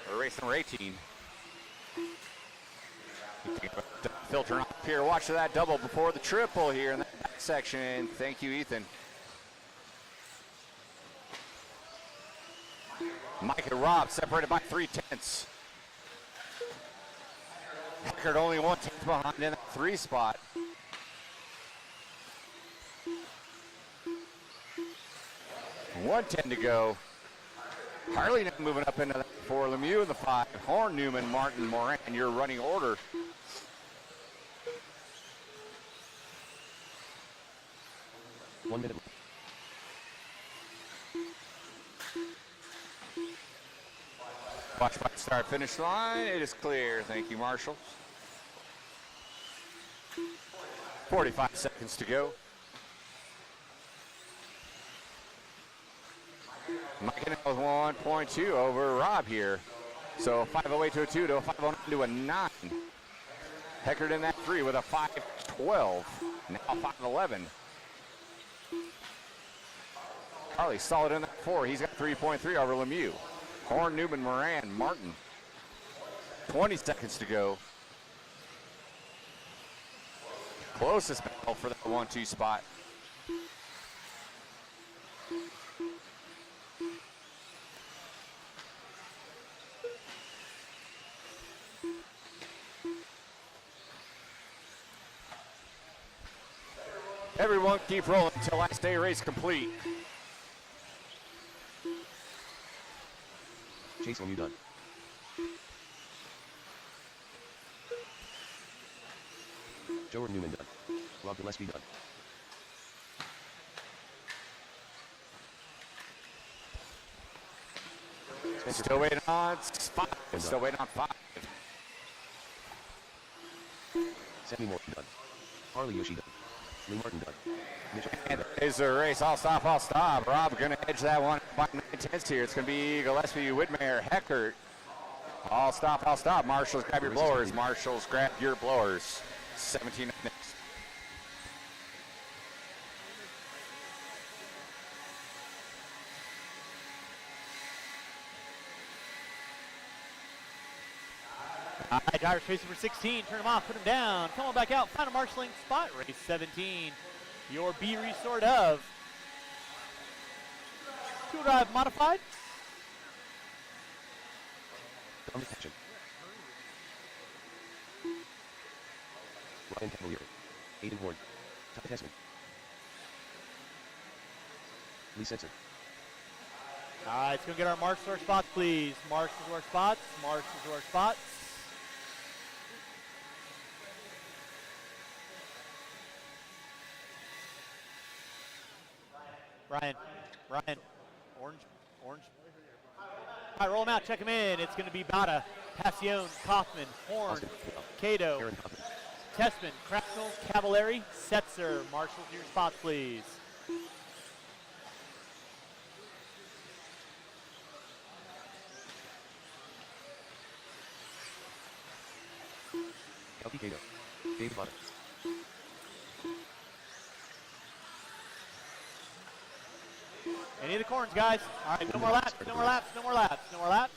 Or race number 18. Filter up here. Watch that double before the triple here in that back section. Thank you, Ethan. Mike and Rob separated by 3/10. Heckert only 1/10 behind in that 3 spot. $110 to go. Harley now moving up into that 4. Lemieux in the 5. Horn, Newman, Martin, Moran, your running order.
One minute.
Watch by the start finish line. It is clear. Thank you, Marshall. 45 seconds to go. Mike in with 1.2 over Rob here. So 508 to a 2 to a 509 to a 9. Heckert in that 3 with a 512. Now 511. Harley solid in that 4. He's got 3.3 over Lemieux. Horn, Newman, Moran, Martin. 20 seconds to go. Closest battle for that 1-2 spot. Everyone keep rolling until last day race complete.
Chase Lemieux done. Joe Newman done. Rob Gillespie done.
Still waiting on 5. Still waiting on 5.
Sammy Morton done. Harley Yoshi done. Lee Martin done. Mitchell
And there's the race. I'll stop. Rob going to edge that one by 9/10 here. It's going to be Gillespie, Whitmire, Heckert. I'll stop. Marshals, grab your blowers. Marshals, grab your blowers. 17 next.
All right, Irish race number 16. Turn them off, put them down. Come on back out. Find a marshalling spot. Race 17. Your B resort of. Two drive modified.
on the catching. Ryan Cavalier. Aiden Horn. Ty Tessman. Lee Setzer.
All right, let's go get our marks to our spots, please. Marks to our spots. Marks to our spots. Ryan, orange. All right, roll them out, check them in. It's going to be Bada, Passion, Kaufman, Horn,
Austin.
Cato,
Aaron Kaufman.
Tessman, Cracknell, Cavallari, Setzer. Marshall to your spots, please.
Kelty Cato. Dave Bada.
Any of the corns, guys. All right, no more laps, no more laps, no more laps, no more laps.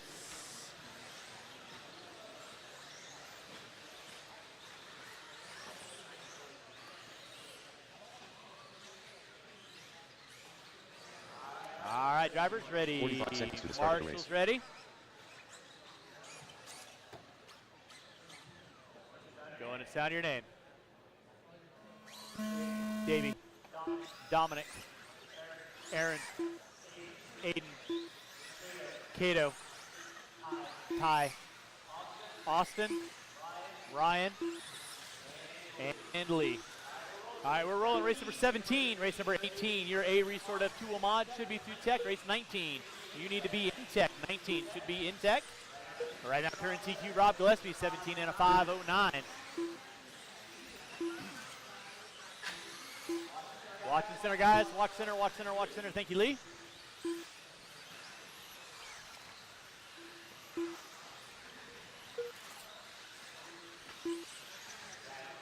All right, drivers ready.
45 seconds to the start of the
Marshall's
race.
ready. Go in and sound your name. Davey, Dominic, Aaron, Aiden, Cato, Ty, Austin, Ryan, and Lee. All right, we're rolling race number 17, race number 18. Your A resort of 2 Ahmad should be through tech. Race 19, you need to be in tech. 19 should be in tech. Right now, current TQ Rob Gillespie, 17 and a 5:09. Watching center, guys. Watch center, watch center, watch center. Thank you, Lee.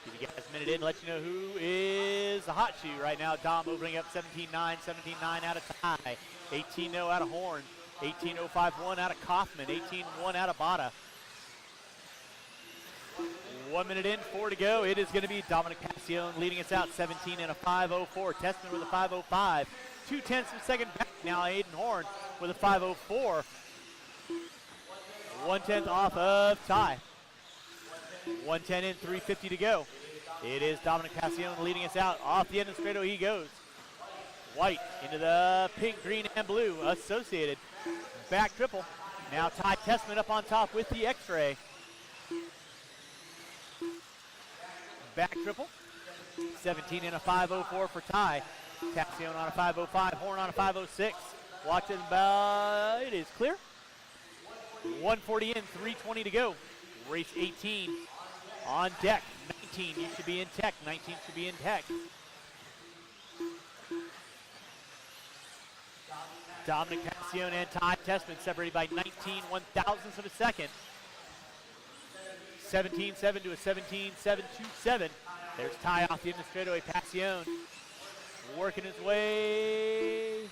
Give you guys a minute in, let you know who is the hot shoe right now. Dom opening up 17-9, 17-9 out of Ty, 18-0 out of Horn, 18-0-5-1 out of Kaufman, 18-1 out of Bada. 1 minute in, 4 to go. It is going to be Dominic Passion leading us out, 17 and a 5:04. Tessman with a 5:05. 2/10 of a second back now. Aiden Horn with a 5:04. 1/10 off of Ty. 1:10 in, 3:50 to go. It is Dominic Passion leading us out. Off the end of the straightaway he goes. White into the pink, green, and blue. Associated. Back triple. Now Ty Tessman up on top with the X-ray. Back triple. 17 and a 5:04 for Ty. Passion on a 5:05. Horn on a 5:06. Watching it is clear. 140 in, 3:20 to go. Race 18 on deck. 19, you should be in tech. 19 should be in tech. Dominic Passion and Ty Tessman separated by 19 one-thousandths of a second. 17-7 to a 17-7-2-7. There's Ty off the end of the straightaway. Passion working his way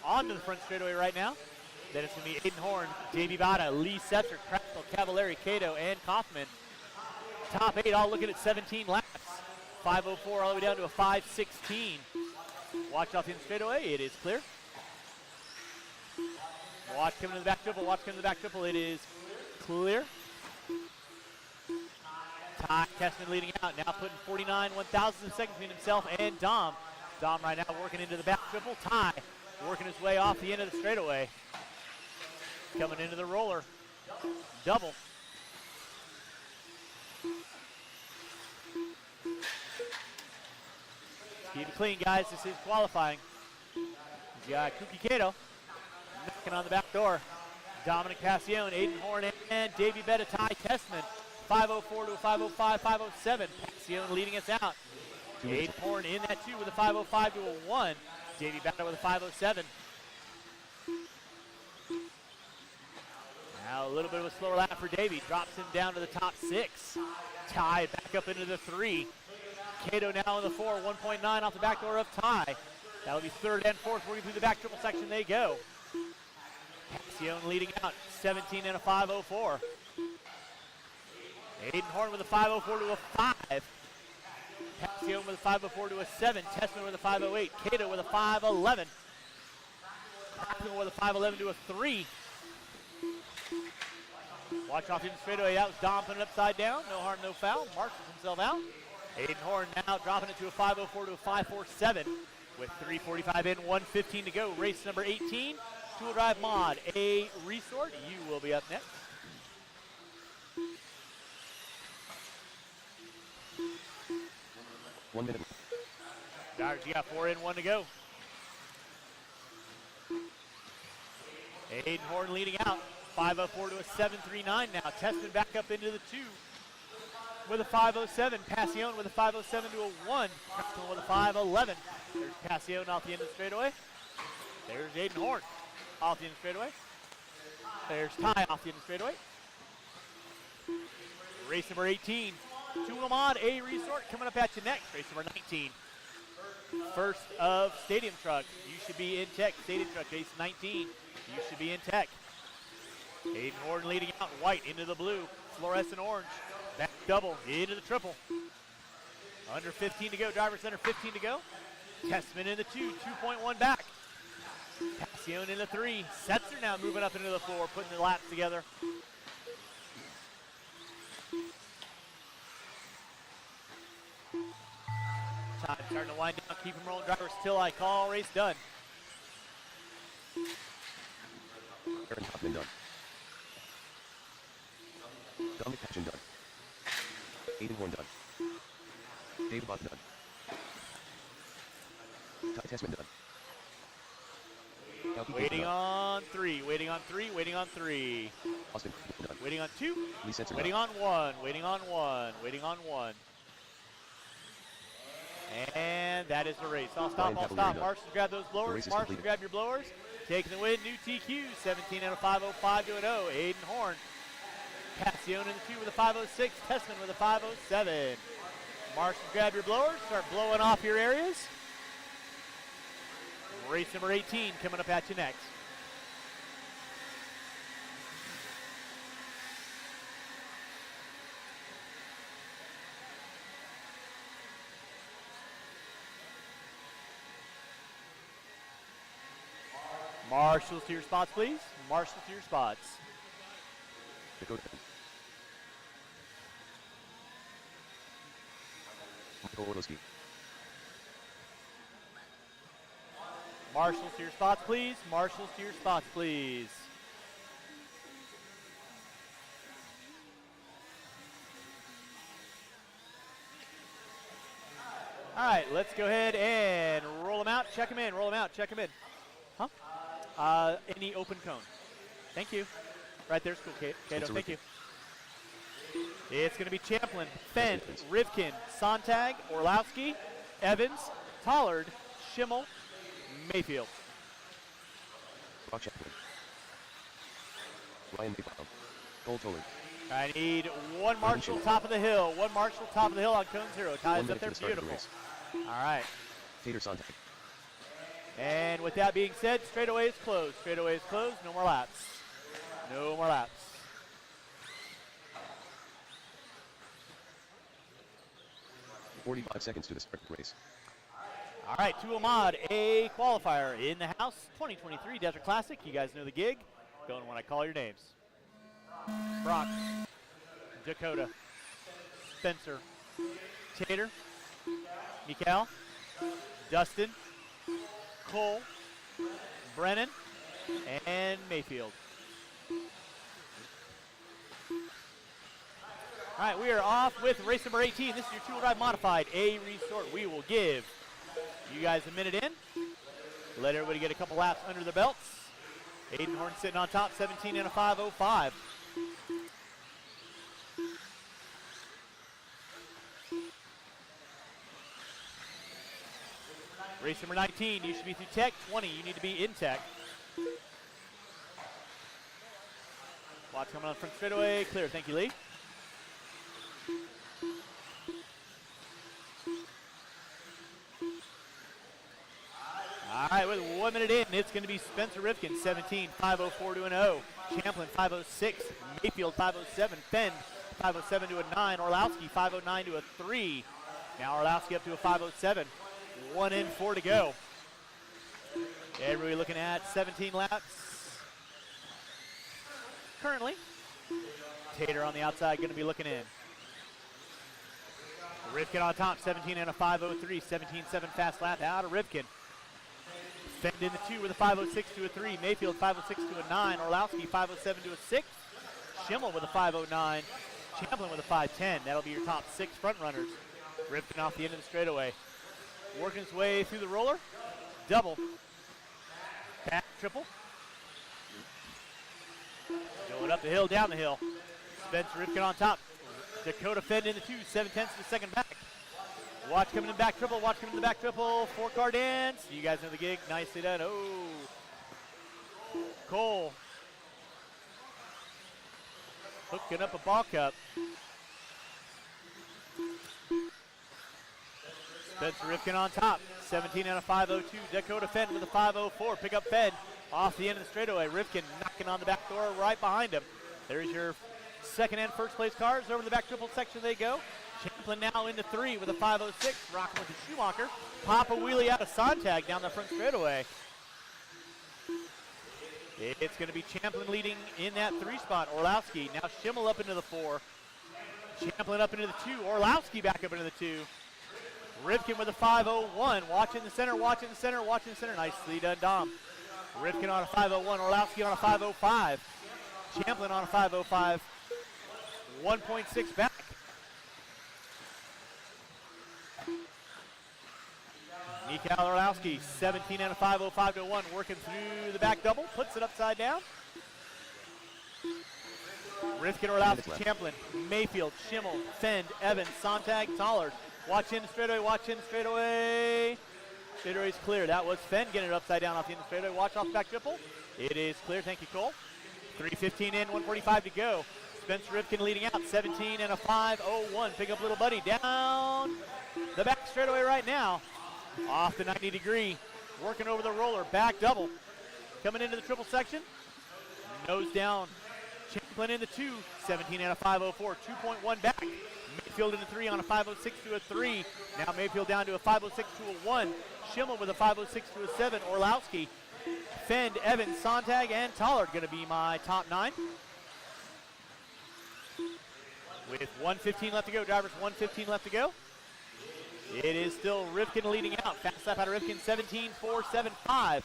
onto the front straightaway right now. Then it's going to be Aiden Horn, J.B. Bada, Lee Setzer, Cracknell, Cavallari, Cato, and Kaufman. Top 8 all looking at 17 laps. 5:04 all the way down to a 5:16. Watch off the end straightaway. It is clear. Watch coming to the back triple. Watch coming to the back triple. It is clear. Ty Tessman leading out. Now putting 49 one-thousandths of a second between himself and Dom. Dom right now working into the back triple. Ty working his way off the end of the straightaway. Coming into the roller. Double. Keep it clean, guys. This is qualifying. He's got Kuki Cato knocking on the back door. Dominic Passion, Aiden Horn, and Davey Betta, Ty Tessman. 5:04 to a 5:05, 5:07. Passion leading us out. Aiden Horn in that 2 with a 5:05 to a 1. Davey Betta with a 5:07. Now a little bit of a slower lap for Davey. Drops him down to the top 6. Ty back up into the 3. Cato now in the 4. 1.9 off the back door of Ty. That'll be third and fourth. Working through the back triple section they go. Passion leading out. 17 and a 5:04. Aiden Horn with a 5:04 to a 5. Passion with a 5:04 to a 7. Tessman with a 5:08. Cato with a 5:11. Cracknell with a 5:11 to a 3. Watch off in the straightaway. That was Dom putting it upside down. No harm, no foul. Marshals himself out. Aiden Horn now dropping it to a 5:04 to a 5:47 with 3:45 in, 1:15 to go. Race number 18, two-wheel drive mod, A Resort. You will be up next.
One minute.
Drivers, you got 4 in, 1 to go. Aiden Horn leading out. 5:04 to a 7:39 now. Testman back up into the 2 with a 5:07. Passion with a 5:07 to a 1. Preston with a 5:11. There's Passion off the end of the straightaway. There's Aiden Horn off the end of the straightaway. There's Ty off the end of the straightaway. Race number 18. Two-wheel mod, A Resort coming up at you next. Race number 19. First of Stadium Truck. You should be in tech. Stadium Truck, race 19. You should be in tech. Aiden Horn leading out, white into the blue, fluorescent orange, back double into the triple. Under 15 to go, drivers under 15 to go. Testman in the 2, 2.1 back. Passion in the 3, Setzer now moving up into the 4, putting the laps together. Time starting to wind down, keep them rolling, drivers till I call, race done.
Aaron Hoffman done. Dominic Patchen done. Aiden Horn done. David Bott done. Ty Tessman done.
Waiting on 3, waiting on 3, waiting on 3.
Austin done.
Waiting on 2,
Lee Setzer
waiting
done.
on 1, waiting on 1, waiting on 1. And that is the race. I'll stop,
Ryan
I'll
Cavalieri
stop.
done.
Marshals grab those
The
blowers.
race is
Marshals
completed.
grab your blowers. Taking the win, new TQ, 17 out of 5:05 to an 0. Aiden Horn. Passion in the 2 with a 5:06. Testman with a 5:07. Marshals grab your blowers. Start blowing off your areas. Race number 18 coming up at you next. Marshals to your spots, please. Marshals to your spots.
Dakota. Michael Orlowski.
Marshals to your spots, please. Marshals to your spots, please. All right, let's go ahead and roll them out. Check them in. Roll them out. Check them in. Huh? Any open cone. Thank you. Right there's cool, Cato. Thank you. It's going to be Champlin, Fenn, Rivkin, Sontag, Orlowski, Evans, Tollard, Schimmel, Mayfield.
Brock Chaplin. Ryan Mayfield. Cole Tollard.
I need one Marshall top of the hill. One Marshall top of the hill on cone 0. Ties up there, beautiful. All right.
Tater Sontag.
And with that being said, straightaway is closed. Straightaway is closed. No more laps. No more laps.
.45 seconds to the start of the race.
All right, two mod, a qualifier in the house. 2023 Desert Classic. You guys know the gig. Going when I call your names. Brock, Dakota, Spencer, Tater, Mikael, Dustin, Cole, Brennan, and Mayfield. All right, we are off with race number 18. This is your two-wheel drive modified A Resort. We will give you guys a minute in. Let everybody get a couple laps under their belts. Aiden Horn sitting on top, 17 and a 5:05. Race number 19, you should be through tech. 20, you need to be in tech. Watch coming on front straightaway. Clear, thank you, Lee. All right, with 1 minute in, it's going to be Spencer Rifkin, 17, 5:04 to an 0. Champlin, 5:06. Mayfield, 5:07. Fenn, 5:07 to a 9. Orlowski, 5:09 to a 3. Now Orlowski up to a 5:07. 1 in, 4 to go. Everybody looking at 17 laps currently. Tater on the outside going to be looking in. Rivkin on top, 17 and a 5:03, 17.7 fast lap out of Rivkin. Fend in the 2 with a 5:06 to a 3. Mayfield 5:06 to a 9. Orlowski 5:07 to a 6. Schimmel with a 5:09. Champlin with a 5:10. That'll be your top 6 front runners. Rivkin off the end of the straightaway. Working his way through the roller. Double. Back triple. Going up the hill, down the hill. Spencer Rivkin on top. Dakota Fend in the 2, 7/10 to the second back. Watch coming in back triple, watch coming in the back triple. 4-car dance. You guys know the gig. Nicely done. Oh. Cole. Hooking up a ball cup. Spencer Rivkin on top. 17 and a 5:02. Dakota Fend with a 5:04. Pick up Fend off the end of the straightaway. Rivkin knocking on the back door right behind him. There's your second and first place cars. Over the back triple section they go. Champlin now into 3 with a 5:06. Rocking with the Schumacher. Pop a wheelie out of Sontag down the front straightaway. It's going to be Champlin leading in that 3 spot. Orlowski now Schimmel up into the 4. Champlin up into the 2. Orlowski back up into the 2. Rivkin with a 5:01. Watching the center, watching the center, watching the center. Nicely done, Dom. Rivkin on a 5:01. Orlowski on a 5:05. Champlin on a 5:05. 1.6 back. Nikal Orlowski, 17 and a 5:05 to 1, working through the back double, puts it upside down. Rivkin, Orlowski, Champlin, Mayfield, Schimmel, Fend, Evans, Sontag, Tollard. Watch in the straightaway, watch in the straightaway. Straightaway's clear. That was Fend getting it upside down off the end of the straightaway. Watch off the back triple. It is clear. Thank you, Cole. 3:15 in, 1:45 to go. Spencer Rivkin leading out, 17 and a 5:01. Pick up little buddy down the back straightaway right now. Off the 90 degree, working over the roller, back double. Coming into the triple section, nose down. Champlin in the 2, 17 and a 5:04, 2.1 back. Mayfield in the 3 on a 5:06 to a 3. Now Mayfield down to a 5:06 to a 1. Schimmel with a 5:06 to a 7. Orlowski, Fend, Evans, Sontag, and Tollard going to be my top 9. With 1:15 left to go, drivers, 1:15 left to go. It is still Rivkin leading out. Fast lap out of Rivkin, 17.475.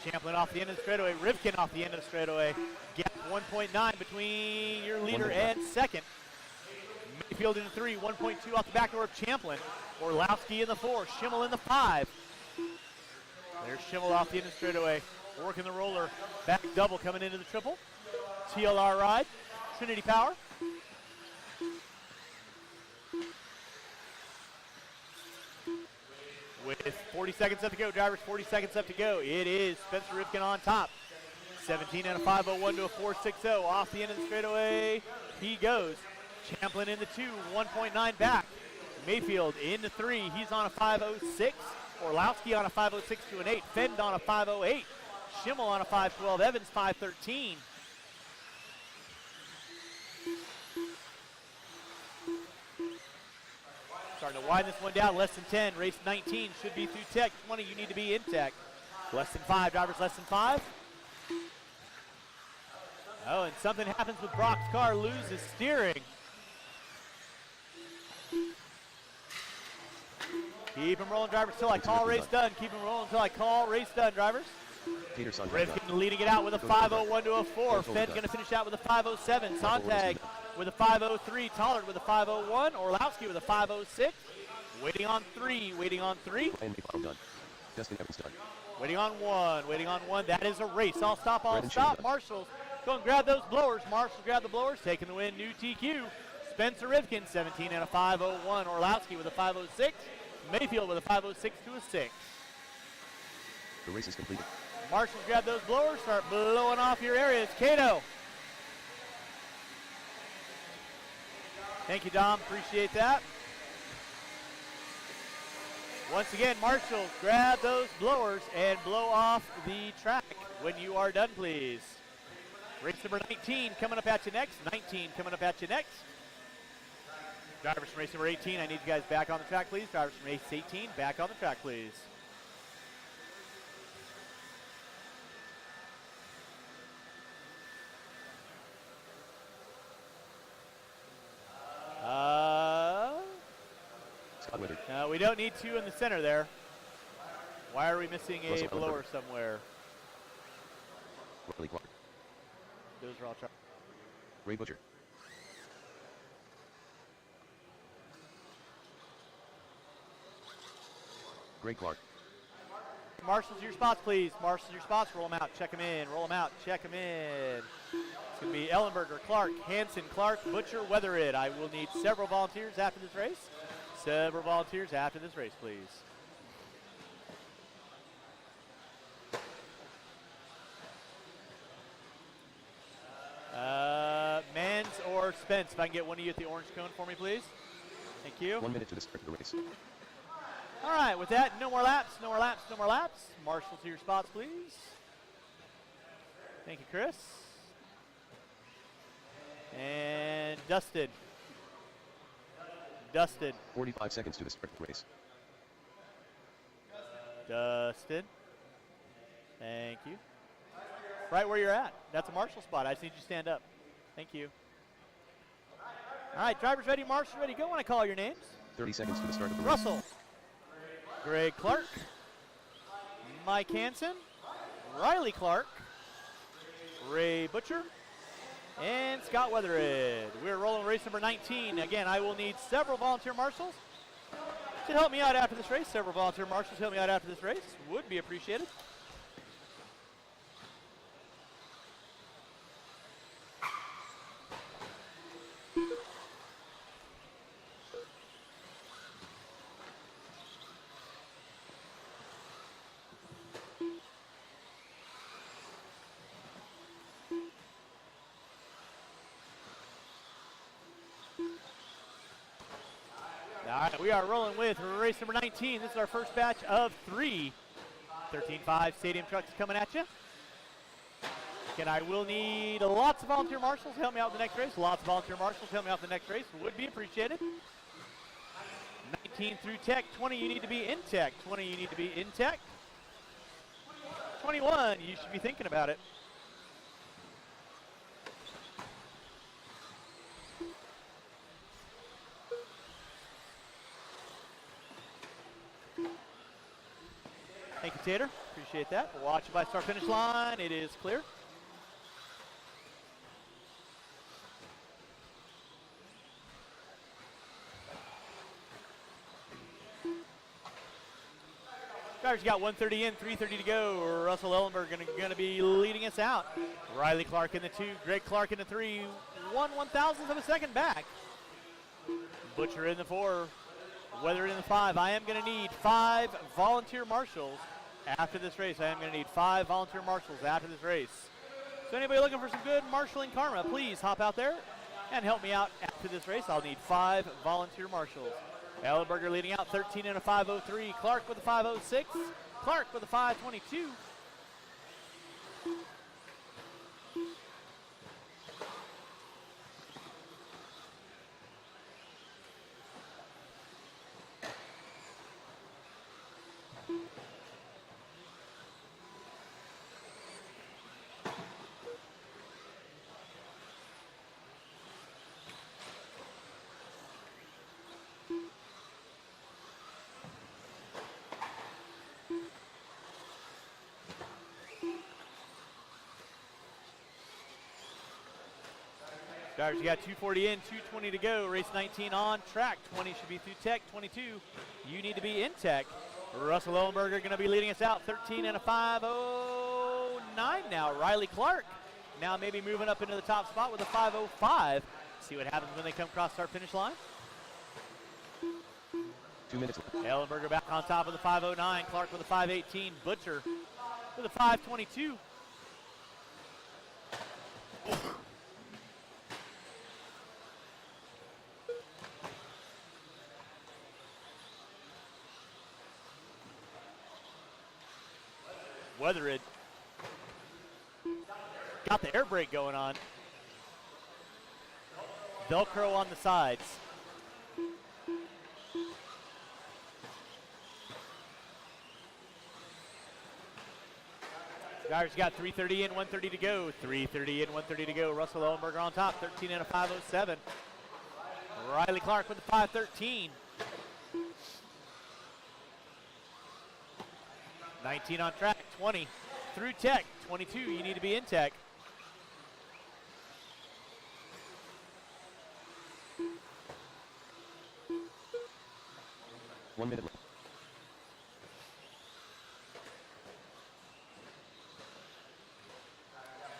Champlin off the end of the straightaway. Rivkin off the end of the straightaway. Gap 1.9 between your leader and second. Mayfield in the 3, 1.2 off the back door of Champlin. Orlowski in the 4, Schimmel in the 5. There's Schimmel off the end of the straightaway. Working the roller. Back double coming into the triple. TLR ride. Trinity Power. With 40 seconds left to go, drivers, 40 seconds left to go. It is Spencer Rivkin on top. 17 and a 5:01 to a 4.60. Off the end of the straightaway, he goes. Champlin in the 2, 1.9 back. Mayfield in the 3, he's on a 5:06. Orlowski on a 5:06 to an 8. Fend on a 5:08. Schimmel on a 5:12. Evans 5:13. Starting to widen this one down, less than 10. Race 19 should be through tech. 20, you need to be in tech. Less than 5, drivers less than 5. Oh, and something happens with Brock's car, loses steering. Keep him rolling, drivers, till I call race done. Keep him rolling until I call race done, drivers. Rivkin leading it out with a 5:01 to a 4. Fend going to finish out with a 5:07. Sontag with a 5:03. Tollard with a 5:01. Orlowski with a 5:06. Waiting on 3. Waiting on 3.
Dustin Evans done.
Waiting on 1. Waiting on 1. That is a race. I'll stop. I'll stop. Marshall's go and grab those blowers. Marshall's grab the blowers. Taking the win. New TQ. Spencer Rivkin 17 and a 5:01. Orlowski with a 5:06. Mayfield with a 5:06 to a 6.
The race is completed.
Marshall's grab those blowers, start blowing off your areas. Cato. Thank you, Dom. Appreciate that. Once again, Marshall, grab those blowers and blow off the track when you are done, please. Race number 19 coming up at you next. 19 coming up at you next. Drivers from race number 18, I need you guys back on the track, please. Drivers from race 18, back on the track, please.
Hot weather.
We don't need 2 in the center there. Why are we missing a
Russell
blower
Ellenberger.
somewhere?
Riley Clark.
Those are all
Ray Butcher. Greg Clark.
Marshals your spots, please. Marshals your spots. Roll them out. Check them in. Roll them out. Check them in. It's going to be Ellenberger, Clark, Hanson, Clark, Butcher, Weatherid. I will need several volunteers after this race. Several volunteers after this race, please. Mans or Spence, if I can get one of you at the orange cone for me, please. Thank you.
1 minute to the start of the race.
All right, with that, no more laps, no more laps, no more laps. Marshal to your spots, please. Thank you, Chris. And Dustin. Dustin.
45 seconds to the start of the race.
Dustin. Thank you. Right where you're at. That's a marshal spot. I just need you to stand up. Thank you. All right, drivers ready, marshals ready. Go when I call your names.
30 seconds to the start of the race.
Russell. Greg Clark. Mike Hansen. Riley Clark. Ray Butcher. And Scott Weatherid. We're rolling race number 19. Again, I will need several volunteer marshals to help me out after this race. Several volunteer marshals to help me out after this race. Would be appreciated. All right, we are rolling with race number 19. This is our first batch of 3 13.5 stadium trucks coming at you. Again, I will need lots of volunteer marshals to help me out with the next race. Lots of volunteer marshals to help me out with the next race. Would be appreciated. 19 through tech. 20, you need to be in tech. 20, you need to be in tech. 21, you should be thinking about it. Thank you, Tater. Appreciate that. Watch it by start-finish line. It is clear. Drivers got 130 in, 330 to go. Russell Ellenberg going to be leading us out. Riley Clark in the 2, Greg Clark in the 3, 1/1000th of a second back. Butcher in the 4, Weather in the 5. I am going to need 5 volunteer marshals after this race. I am going to need 5 volunteer marshals after this race. So anybody looking for some good marshaling karma, please hop out there and help me out after this race. I'll need 5 volunteer marshals. Ellenberger leading out 13 and a 5:03. Clark with a 5:06. Clark with a 5:22. Drivers, you got 240 in, 220 to go. Race 19 on track. 20 should be through tech. 22, you need to be in tech. Russell Ellenberger going to be leading us out. 13 and a 5:09 now. Riley Clark now maybe moving up into the top spot with a 5:05. See what happens when they come across start finish line.
2 minutes.
Ellenberger back on top with a 5:09. Clark with a 5:18. Butcher with a 5:22. Weatherid got the air brake going on. Velcro on the sides. Drivers got 330 in, 130 to go. 330 in, 130 to go. Russell Ellenberger on top, 13 and a 5:07. Riley Clark with a 5:13. 19 on track, 20 through tech, 22 you need to be in tech.
One minute left.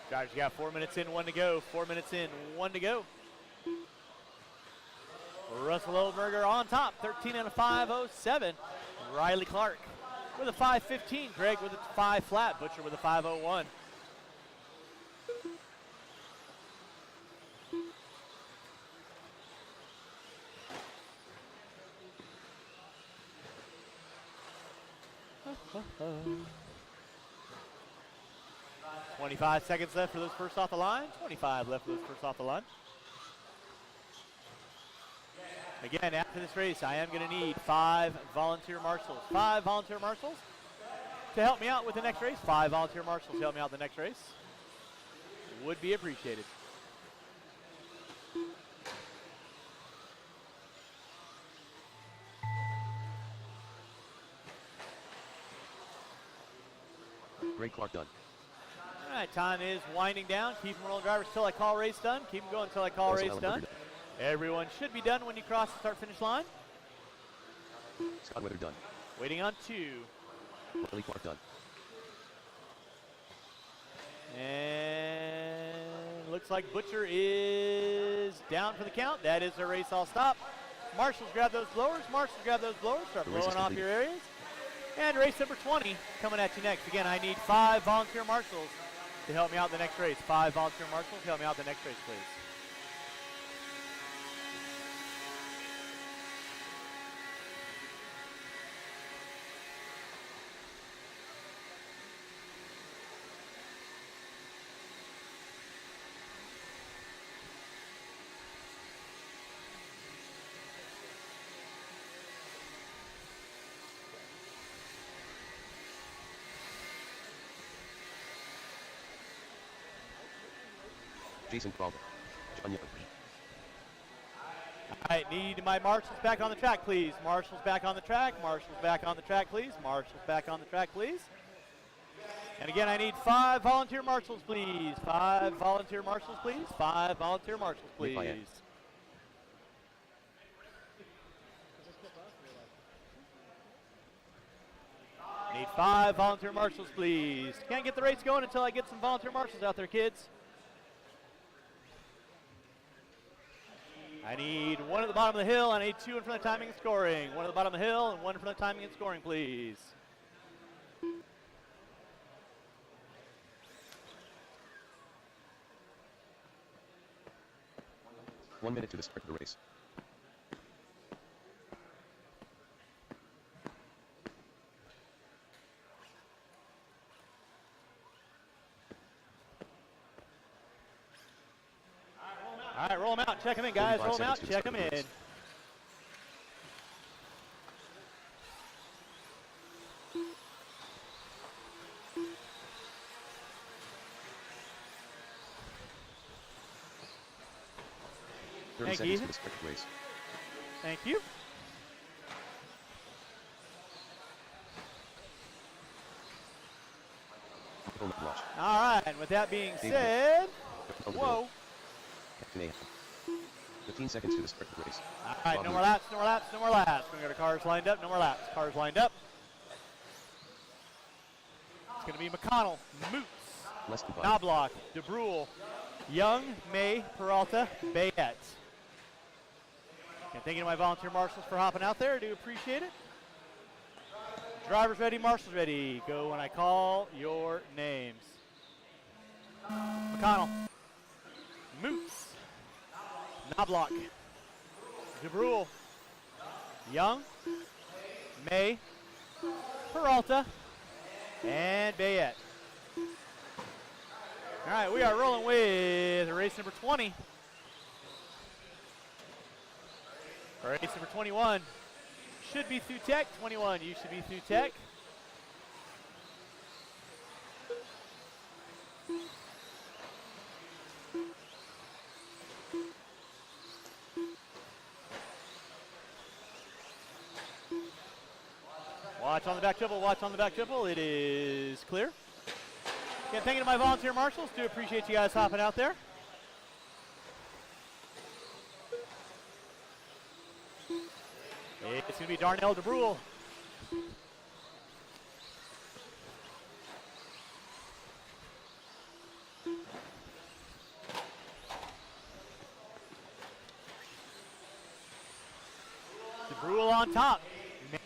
Drivers, you got 4 minutes in, 1 to go. 4 minutes in, 1 to go. Russell Oldberger on top, 13 and a 5:07. Riley Clark with a 5:15. Greg with a 5 flat. Butcher with a 5:01. Oh. 25 seconds left for those first off the line. 25 left for those first off the line. Again, after this race, I am going to need 5 volunteer marshals. 5 volunteer marshals to help me out with the next race. 5 volunteer marshals to help me out with the next race. Would be appreciated.
Greg Clark done.
All right, time is winding down. Keep them rolling, drivers, till I call race done. Keep them going until I call race done. Everyone should be done when you cross the start-finish line.
Scott Weather done.
Waiting on 2.
Riley Clark done.
And looks like Butcher is down for the count. That is the race all stop. Marshals grab those blowers. Marshals grab those blowers. Start blowing off your areas. And race number 20 coming at you next. Again, I need 5 volunteer marshals to help me out the next race. 5 volunteer marshals to help me out the next race, please.
Jason Crawler. John Young.
All right, need my marshals back on the track, please. Marshals back on the track. Marshals back on the track, please. Marshals back on the track, please. And again, I need 5 volunteer marshals, please. 5 volunteer marshals, please. 5 volunteer marshals, please. Need 5 volunteer marshals, please. Can't get the race going until I get some volunteer marshals out there, kids. I need 1 at the bottom of the hill, and I need 2 in front of timing and scoring. 1 at the bottom of the hill and 1 in front of timing and scoring, please.
One minute to the start of the race.
All right, roll them out. Check them in, guys. Roll them out. Check them in. Thank you. Thank you. All right, and with that being said, whoa.
15 seconds to the start of the race.
All right, no more laps, no more laps, no more laps. We're going to go to cars lined up, no more laps. Cars lined up. It's going to be McConnell, Moots, Knobloch, DeBrule, Young, May, Peralta, Bayette. And thank you to my volunteer marshals for hopping out there. I do appreciate it. Drivers ready, marshals ready. Go when I call your names. McConnell, Moots, Knobloch, DeBrule, Young, May, Peralta, and Bayette. All right, we are rolling with race number 20. Race number 21 should be through tech. 21, you should be through tech. Watch on the back triple, watch on the back triple. It is clear. Again, thank you to my volunteer marshals. Do appreciate you guys hopping out there. It's going to be Darnell DeBrule. DeBrule on top.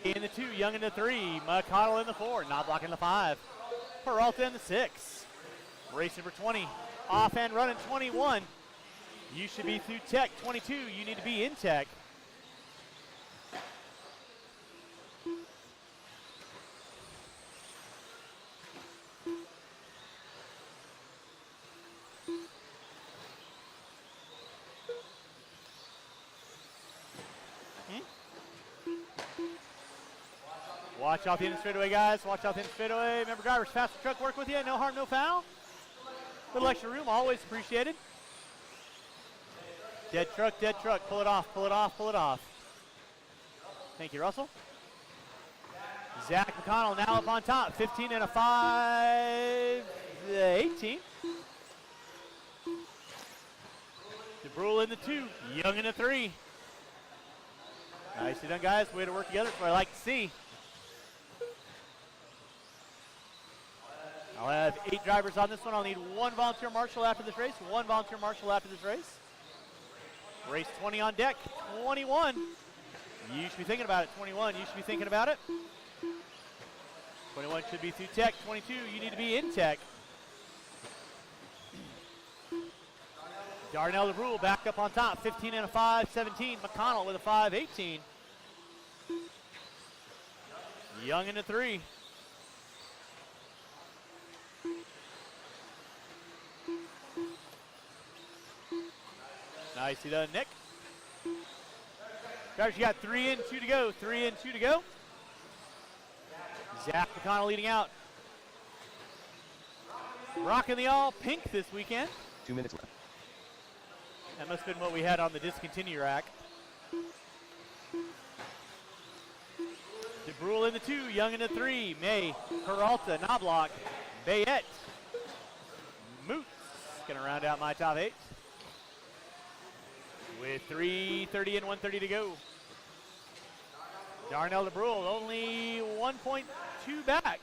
May in the 2, Young in the 3, McConnell in the 4, Knobloch in the 5, Peralta in the 6. Race number 20, off and running 21. You should be through tech. 22, you need to be in tech. Watch out the end of the straightaway, guys. Watch out the end of the straightaway. Remember, drivers, faster truck work with you. No harm, no foul. Little extra room, always appreciated. Dead truck, dead truck. Pull it off, pull it off, pull it off. Thank you, Russell. Zach McConnell now up on top. 15 and a 5, 18. DeBrule in the 2, Young in the 3. Nicely done, guys. Way to work together. That's what I like to see. I'll have 8 drivers on this one. I'll need 1 volunteer marshal after this race. 1 volunteer marshal after this race. Race 20 on deck. 21. You should be thinking about it. 21. You should be thinking about it. 21 should be through tech. 22. You need to be in tech. Darnell DeBrule back up on top. 15 and a 5, 17. McConnell with a 5, 18. Young in the 3. Nicely done, Nick. Guys, you got 3 and 2 to go. 3 and 2 to go. Zach McConnell leading out. Rocking the all pink this weekend.
2 minutes left.
That must have been what we had on the discontinue rack. DeBrule in the 2, Young in the 3. May, Peralta, Knobloch, Bayette, Moots. Gonna round out my top 8. With 3:30 and 1:30 to go. Darnell DeBrule only 1.2 back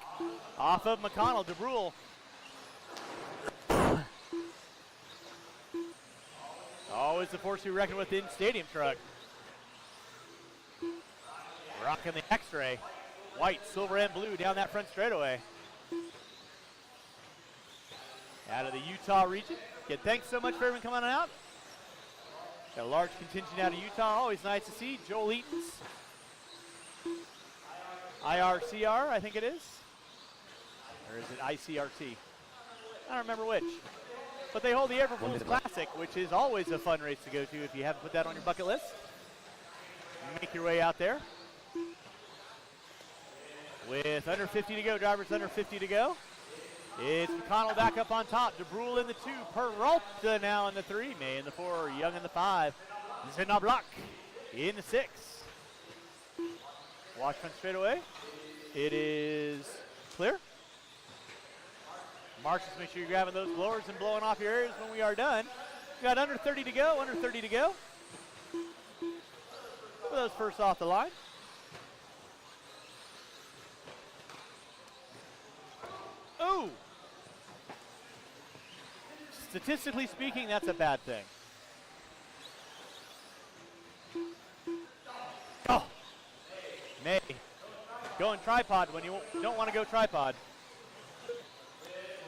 off of McConnell. DeBrule. Always the force we reckon with in stadium truck. Rocking the X-ray. White, silver, and blue down that front straightaway. Out of the Utah region. Again, thanks so much for everyone coming on out. Got a large contingent out of Utah. Always nice to see. Joel Eaton's. IRCR, I think it is. Or is it ICRT? I don't remember which. But they hold the April Fool's Classic, which is always a fun race to go to if you haven't put that on your bucket list. Make your way out there. With under 50 to go, drivers under 50 to go. It's McConnell back up on top. DeBrule in the 2. Peralta now in the 3. May in the 4. Young in the 5. Knobloch in the 6. Watch front straightaway. It is clear. Marshals, make sure you're grabbing those blowers and blowing off your areas when we are done. We got under 30 to go. Under 30 to go. For those first off the line. Ooh! Statistically speaking, that's a bad thing. Oh! May. Going tripod when you don't want to go tripod.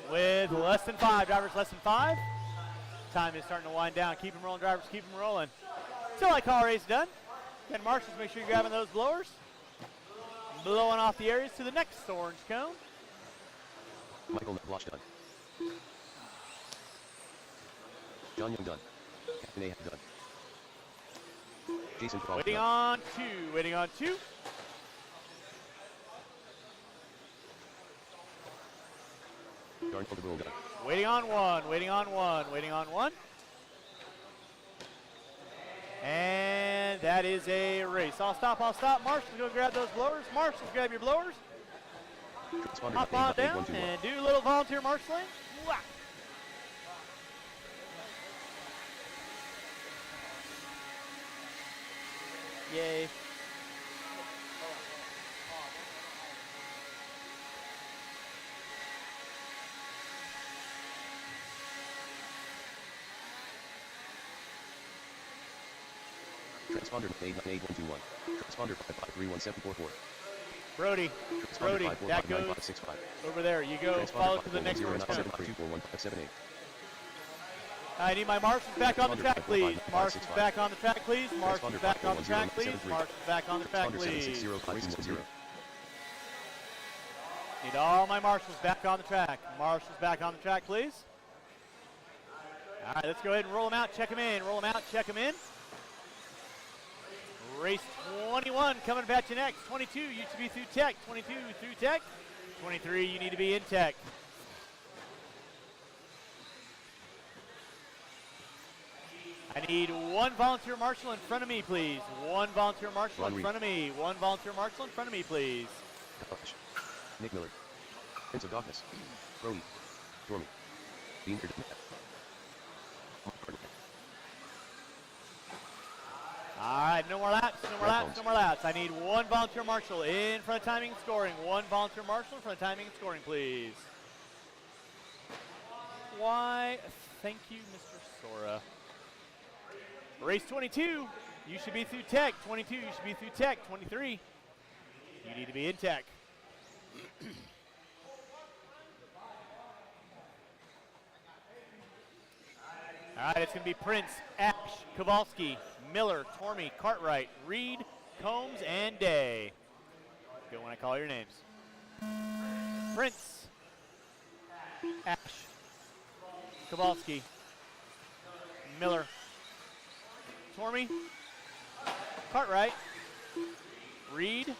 With less than 5, drivers less than 5. Time is starting to wind down. Keep them rolling, drivers, keep them rolling. Until I call race done. Again, marshals, make sure you're grabbing those blowers. Blowing off the areas to the next orange cone.
Michael Knobloch done. John Young done. Captain Ahab done. Jason Crawford
Waiting
done.
on 2, waiting on 2.
Darnell DeBrule done.
Waiting on 1, waiting on 1, waiting on 1. And And that is a race. I'll stop. Marshals, go grab those blowers. Marshals, grab your blowers. Hop on down and do a little volunteer marshaling. Whack. Yay.
Transponder 89121. Transponder 5531744.
Brody, that goes over there. You go follow to the next one. I need my marshals back on the track, please. Marshals back on the track, please. Marshals back on the track, please. Marshals back on the track, please. Need all my marshals back on the track. Marshals back on the track, please. All right, let's go ahead and roll them out, check them in. Roll them out, check them in. Race 21 coming back you next. 22, you should be through tech. 22 through tech. 23, you need to be in tech. I need one volunteer marshal in front of me, please. One volunteer marshal in front of me. One volunteer marshal in front of me, please.
Nick Miller. Prince of Darkness. Brody. Stormy. Bean.
All right, no more laps, no more laps, no more laps. I need one volunteer marshal in front of timing and scoring. One volunteer marshal in front of timing and scoring, please. Why, thank you, Mr. Sora. Race 22, you should be through tech. 22, you should be through tech. 23, you need to be in tech. All right, it's going to be Prince, Ash, Kowalski, Miller, Tormey, Cartwright, Reed, Combs, and Day. Go when I call your names. Prince, Ash, Kowalski, Miller, Tormey, Cartwright, Reed,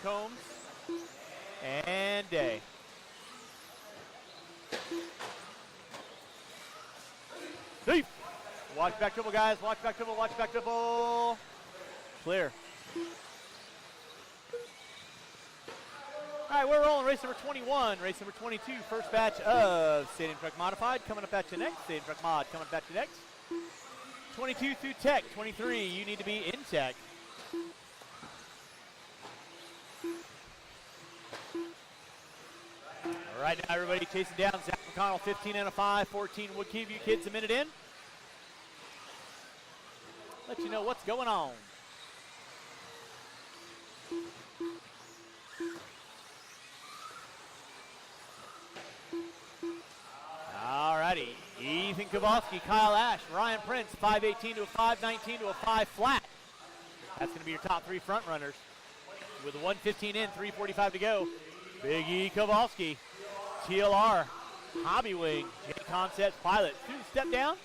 Combs, and Day. Safe. Watch back dribble, guys. Watch back dribble. Watch back dribble. Clear. All right, we're rolling race number 21. Race number 22. First batch of Stadium Truck Modified coming up at you next. Stadium Truck Mod coming up at you next. 22 through tech. 23, you need to be in tech. All right, now everybody chasing down Zach McConnell, 15 and a 5, 14 Woodkeep. You kids a minute in. Let you know what's going on. All righty. Ethan Kowalski, Kyle Ash, Ryan Prince, 518 to a 519 to a 5 flat. That's going to be your top three front runners. With 1:15 in, 3:45 to go. Big E Kowalski, TLR, Hobby Wing, J Concepts Pilot. Step down.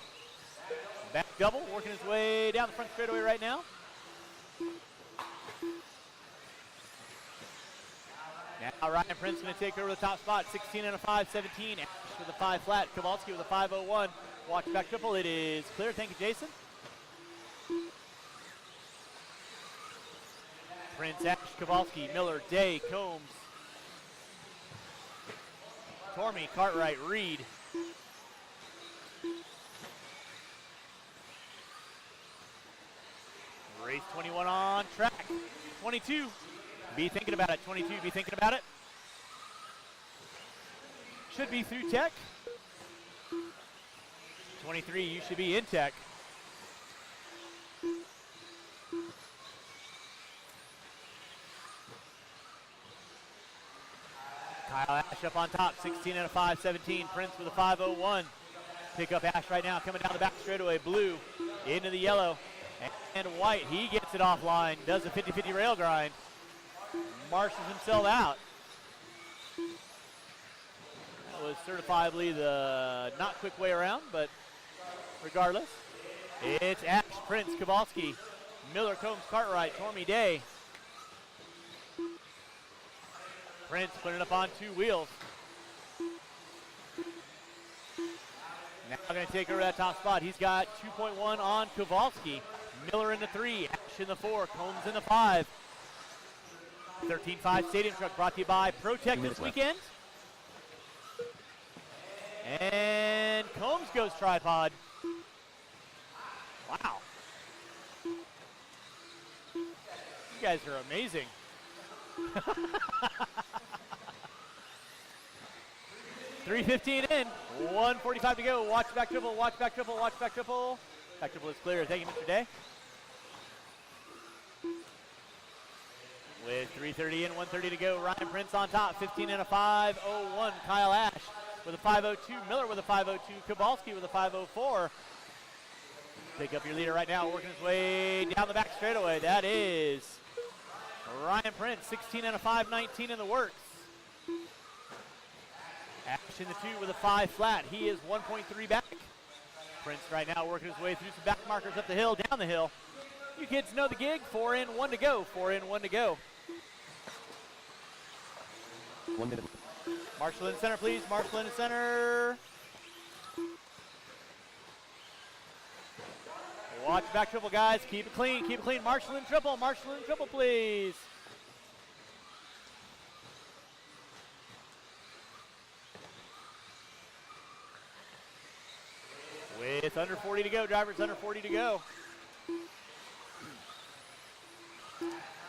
Back double, working his way down the front straightaway right now. Now Ryan Prince going to take over the top spot. 16 and a 5, 17. Ash with a 5 flat. Kowalski with a 5:01. Watch back triple. It is clear. Thank you, Jason. Prince, Ash, Kowalski, Miller, Day, Combs, Tormey, Cartwright, Reed. Race 21 on track. 22, be thinking about it. 22, be thinking about it. Should be through tech. 23, you should be in tech. Kyle Ash up on top, 16 and a 5, 17. Prince with a 5:01. Pick up Ash right now, coming down the back straightaway. Blue into the yellow and white. He gets it offline, does a 50-50 rail grind. Marshals himself out. That was certifiably the not quick way around, but regardless. It's Ash, Prince, Kowalski, Miller, Combs, Cartwright, Tormey, Day. Prince putting it up on two wheels. Now going to take over that top spot. He's got 2.1 on Kowalski. Miller in the 3, Ash in the 4, Combs in the 5. 13-5 Stadium Truck brought to you by ProTech this weekend. And Combs goes tripod. Wow. You guys are amazing. 3:15 in, 1:45 to go. Watch back triple, watch back triple, watch back triple. Back triple is clear. Thank you, Mr. Day. With 3:30 in, 1:30 to go. Ryan Prince on top, 15 and a 5:01. Kyle Ash with a 5:02. Miller with a 5:02. Kowalski with a 5:04. Pick up your leader right now, working his way down the back straightaway. That is Ryan Prince, 16 and a 5:19 in the works. Ash in the 2 with a 5 flat. He is 1.3 back. Prince right now working his way through some back markers up the hill, down the hill. You kids know the gig. 4 in, 1 to go. 4 in, 1 to go.
1 minute.
Marshall in center, please. Marshall in the center. Watch back triple, guys. Keep it clean. Keep it clean. Marshall in triple. Marshall in triple, please. With under 40 to go. Drivers under 40 to go.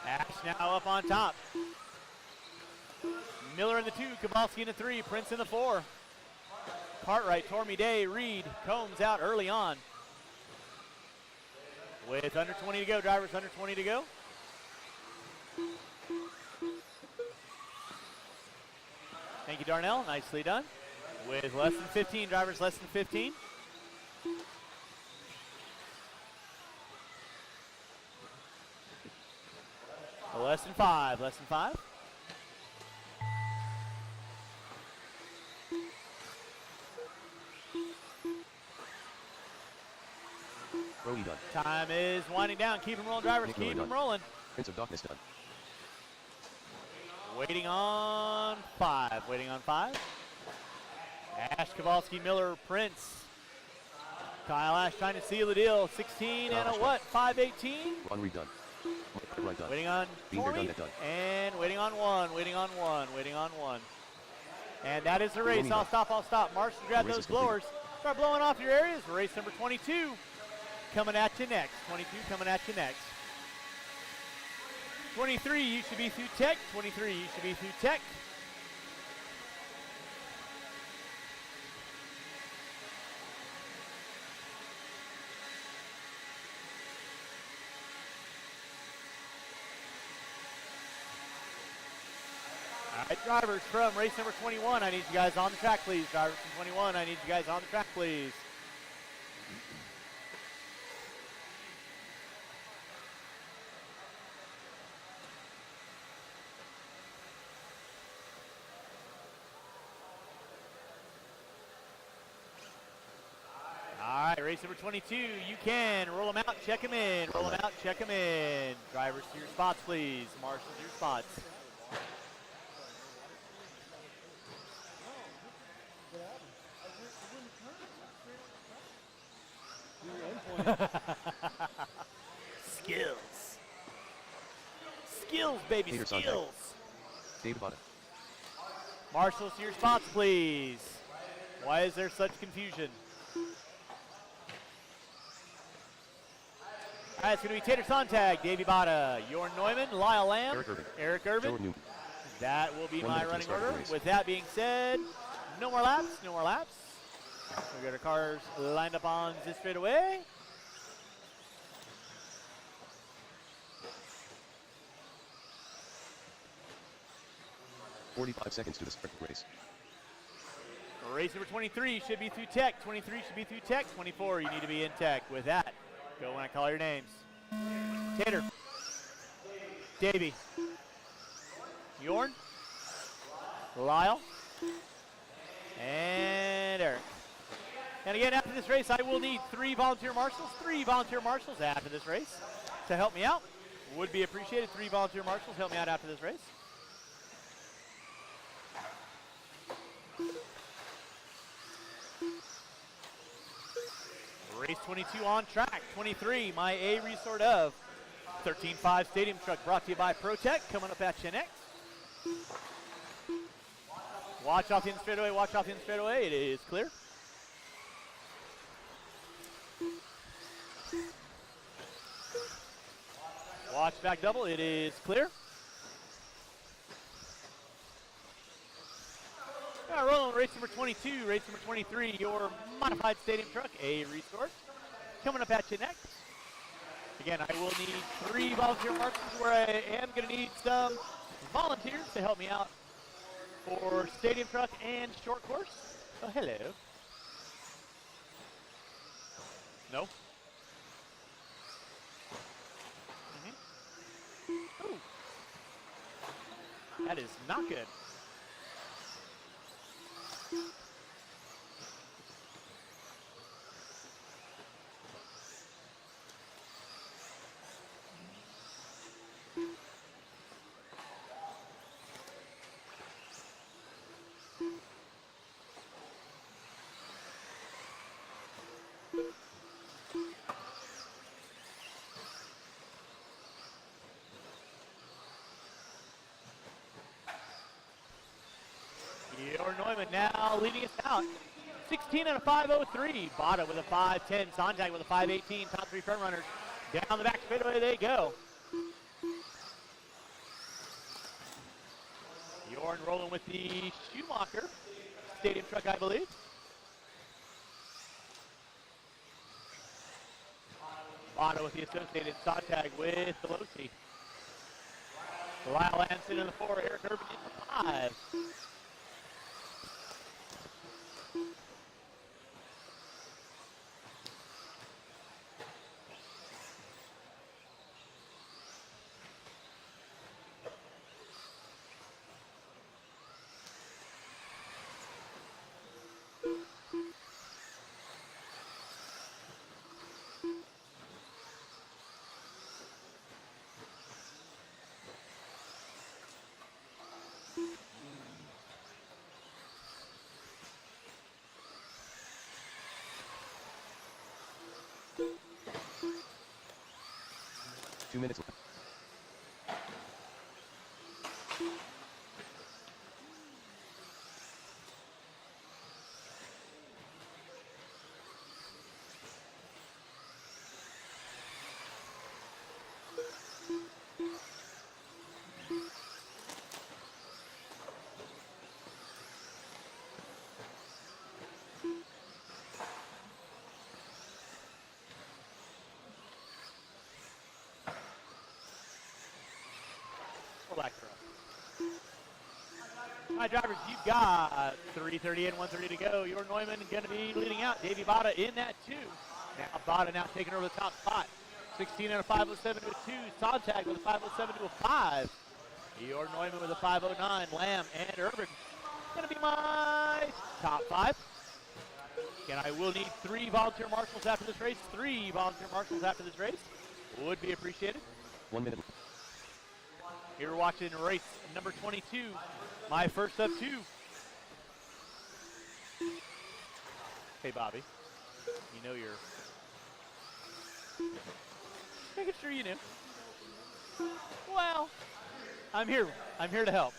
Ash now up on top. Miller in the 2. Kowalski in the 3. Prince in the 4. Cartwright, Tormey Day, Reed, Combs out early on. With under 20 to go, drivers under 20 to go. Thank you, Darnell. Nicely done. With less than 15, drivers less than 15. Less than 5, less than 5.
Brody done.
Time is winding down. Keep them rolling, drivers.
Nick Miller
Keep them
done.
rolling.
Prince of Darkness done.
Waiting on 5. Waiting on 5. Ash, Kowalski, Miller, Prince. Kyle Ash trying to seal the deal. 16 and a what? 5:18.
Ron Reed done. Right done.
Waiting on
Beaver
20.
done, that done.
And waiting on 1. Waiting on 1. Waiting on 1. And that is the race.
Rolling
I'll
up.
stop. I'll stop. Marshall, grab
The race
those
is complete.
blowers. Start blowing off your areas. Race number 22 coming at you next. 22 coming at you next. 23, you should be through tech. 23, you should be through tech. All right, drivers from race number 21, I need you guys on the track, please. Drivers from 21, I need you guys on the track, please. All right, race number 22, you can roll them out, check them in. Roll them out, check them in. Drivers to your spots, please. Marshals to your spots. Skills. Skills, baby,
Peter Sontag.
skills.
David Bada.
Marshals to your spots, please. Why is there such confusion? All right, it's going to be Tater Sontag, Davey Bada, Jorn Neumann, Lyle Lamb,
Eric Irvin.
Irvin.
Jordan Newman.
That will be
1
my
minute to
running
start the
order.
race.
With that being said, no more laps, no more laps. We got our cars lined up on this straightaway.
$45 seconds to the start of the race.
Race number 23 should be through tech. 23 should be through tech. 24, you need to be in tech. With that, go when I call your names. Tater. Davey. Jorn. Lyle. And Eric. And again, after this race, I will need 3 volunteer marshals. 3 volunteer marshals after this race to help me out. Would be appreciated. 3 volunteer marshals help me out after this race. Race 22 on track. 23, my A resort of 13.5 Stadium Truck, brought to you by ProTech. Coming up at you next. Watch off the in straightaway, watch off the in straightaway. It is clear. Watch back double, it is clear. All right, rolling race number 22, race number 23, your modified stadium truck, A resort. Coming up at you next. Again, I will need 3 volunteer markers where I am going to need some volunteers to help me out for stadium truck and short course. Oh, hello. No? Ooh. That is not good. Your Neumann now leading us out. 16 and a 5:03. Bada with a 5:10. Sontag with a 5:18. Top 3 front runners. Down the back straightaway they go. Jorn rolling with the Schumacher stadium truck, I believe. Bada with the associated. Sontag with the Veloci. Lyle Anson in the 4. Eric Urban in the 5.
Two minutes left.
All right, drivers, you've got 3:30 and 1:30 to go. Your Neumann going to be leading out. Davey Bada in that 2. Now Bada now taking over the top spot. 16 and a 5:07 to a 2. Sontag with a 5:07 to a 5. Your Neumann with a 5:09. Lamb and Urban going to be my top 5. Again, I will need 3 volunteer marshals after this race. 3 volunteer marshals after this race would be appreciated.
1 minute.
Here we're watching race number 22, my first of 2. Hey, Bobby, you know you're making sure you knew. Well, I'm here to help.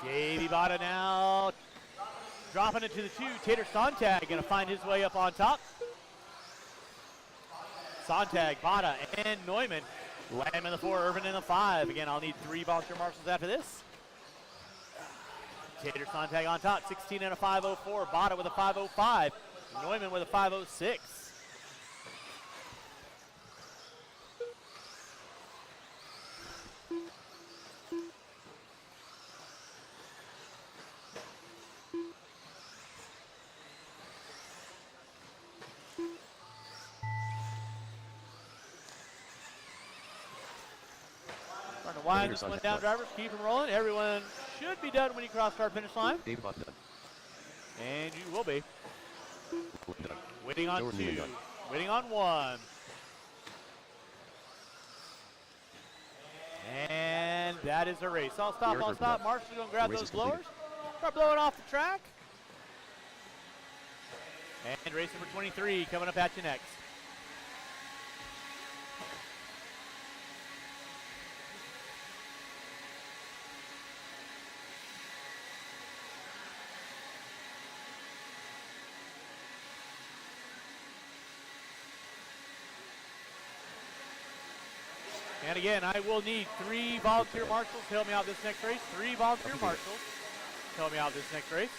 Davey Bada now dropping it to the 2. Tater Sontag going to find his way up on top. Sontag, Bada, and Neumann. Lamb in the 4, Irvin in the 5. Again, I'll need 3 volunteer marshals after this. Tater Sontag on top, 16 and a 5:04. Bada with a 5:05. Neumann with a 5:06. Wind this one down, drivers. Keep them rolling. Everyone should be done when you cross start finish line.
David Bott done.
And you will be.
Done.
Waiting on
Jordan
2.
Newman done.
Waiting on 1. And that is a race. I'll stop,
Eric
I'll
Urban
stop.
done.
Marshall's going to grab
The race
those
is completed.
blowers. Start blowing off the track. And race number 23 coming up at you next. And again, I will need 3 volunteer marshals to help me out this next race. 3 volunteer marshals to help me out this next race.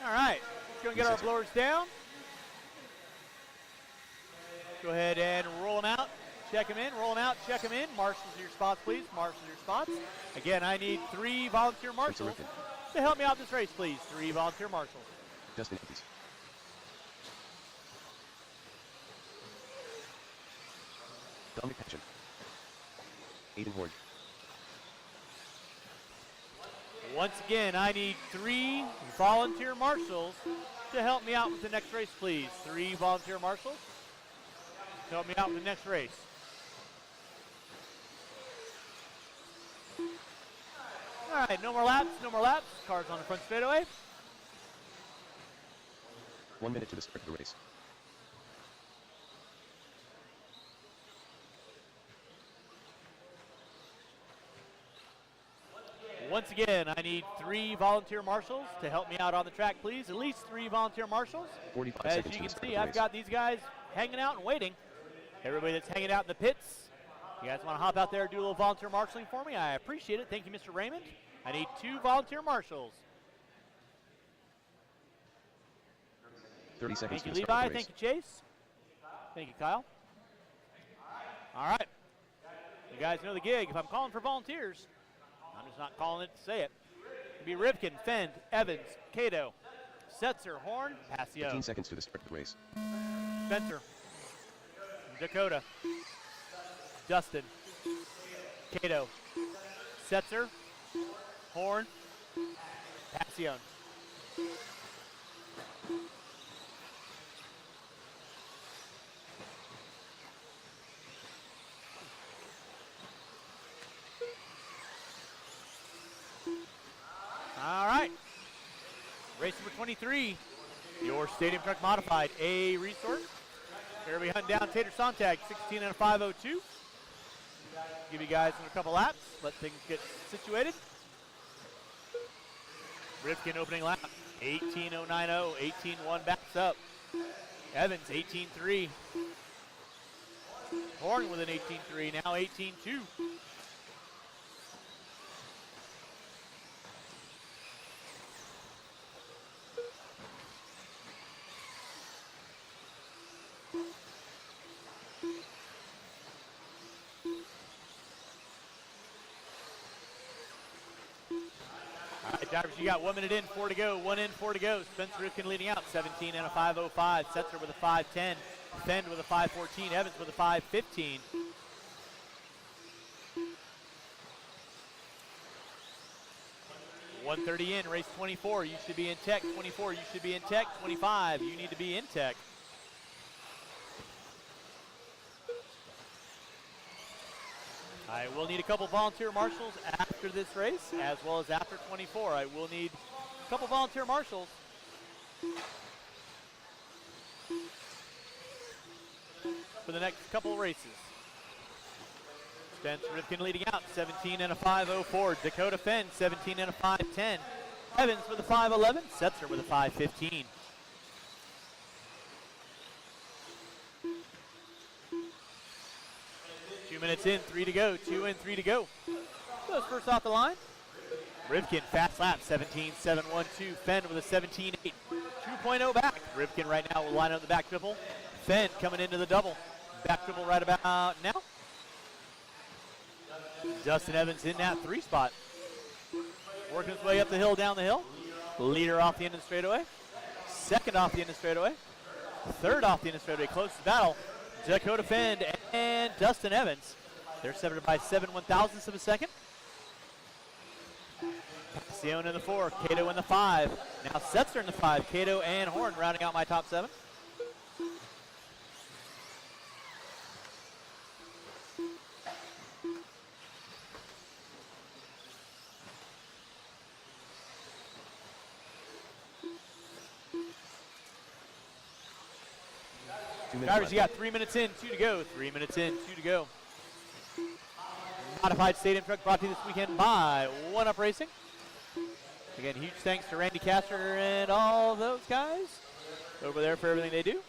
All right, let's go and get our blowers down. Go ahead and roll them out. Check them in, roll them out, check them in. Marshals your spots, please. Marshals your spots. Again, I need 3 volunteer marshals to help me out this race, please. 3 volunteer marshals.
Justin Evans. Dominic Patchen. Aiden Ward.
Once again, I need 3 volunteer marshals to help me out with the next race, please. 3 volunteer marshals to help me out with the next race. All right, no more laps, no more laps. Cars on the front straightaway.
1 minute to the start of the race.
Once again, I need 3 volunteer marshals to help me out on the track, please. At least 3 volunteer marshals.
45
As
seconds
you
to
can
the start
see,
of the
I've
race.
got these guys hanging out and waiting. Everybody that's hanging out in the pits, you guys want to hop out there and do a little volunteer marshaling for me? I appreciate it. Thank you, Mr. Raymond. I need 2 volunteer marshals.
30 seconds
Thank you,
to the start
Levi.
of the race.
Thank you, Chase. Thank you, Kyle. All right. You guys know the gig. If I'm calling for volunteers, I'm just not calling it to say it. It'll be Rivkin, Fend, Evans, Cato, Setzer, Horn,
15
Passio,
seconds to the start of the race.
Spencer, Dakota, Dustin, Cato, Setzer, Horn, Passion. All right. Race number 23, your Stadium Truck Modified A resource. Here we hunt down Tater Sontag, 16 and a 502. Give you guys a couple laps, let things get situated. Rifkin opening lap, 18.090, 18.1 backs up. Evans, 18.3. Horn with an 18.3, now 18.2. Divers, you got 1 minute in, 4 to go. 1 in, 4 to go. Spencer Rifkin leading out, 17 and a 505. Setzer with a 510. Fend with a 514. Evans with a 515. $130 in, race 24. You should be in tech. 24, you should be in tech. 25, you need to be in tech. I will need a couple volunteer marshals after this race, as well as after 24. I will need a couple volunteer marshals. For the next couple of races. Spencer Rifkin leading out, 17 and a 504. Dakota Fenn, 17 and a 510. Evans with a 511. Setzer with a 515. Minutes in, 3 to go, 2 in, 3 to go. Goes first off the line. Rivkin, fast lap, 17.712. Fenn with a 17.8. 2.0 back. Rivkin right now will line up the back triple. Fenn coming into the double. Back triple right about now. Dustin Evans in that 3 spot. Working his way up the hill, down the hill. Leader off the end of the straightaway. Second off the end of the straightaway. Third off the end of the straightaway. Close to battle. Dakota Fend and Dustin Evans. They're separated by 7/1000ths of a second. Passion in the 4, Cato in the 5. Now Setzer in the 5, Cato and Horn rounding out my top 7.
2 minutes
Drivers,
left.
you got 3 minutes in, 2 to go. 3 minutes in, 2 to go. Modified stadium truck brought to you this weekend by One Up Racing. Again, huge thanks to Randy Castor and all those guys over there for everything they do.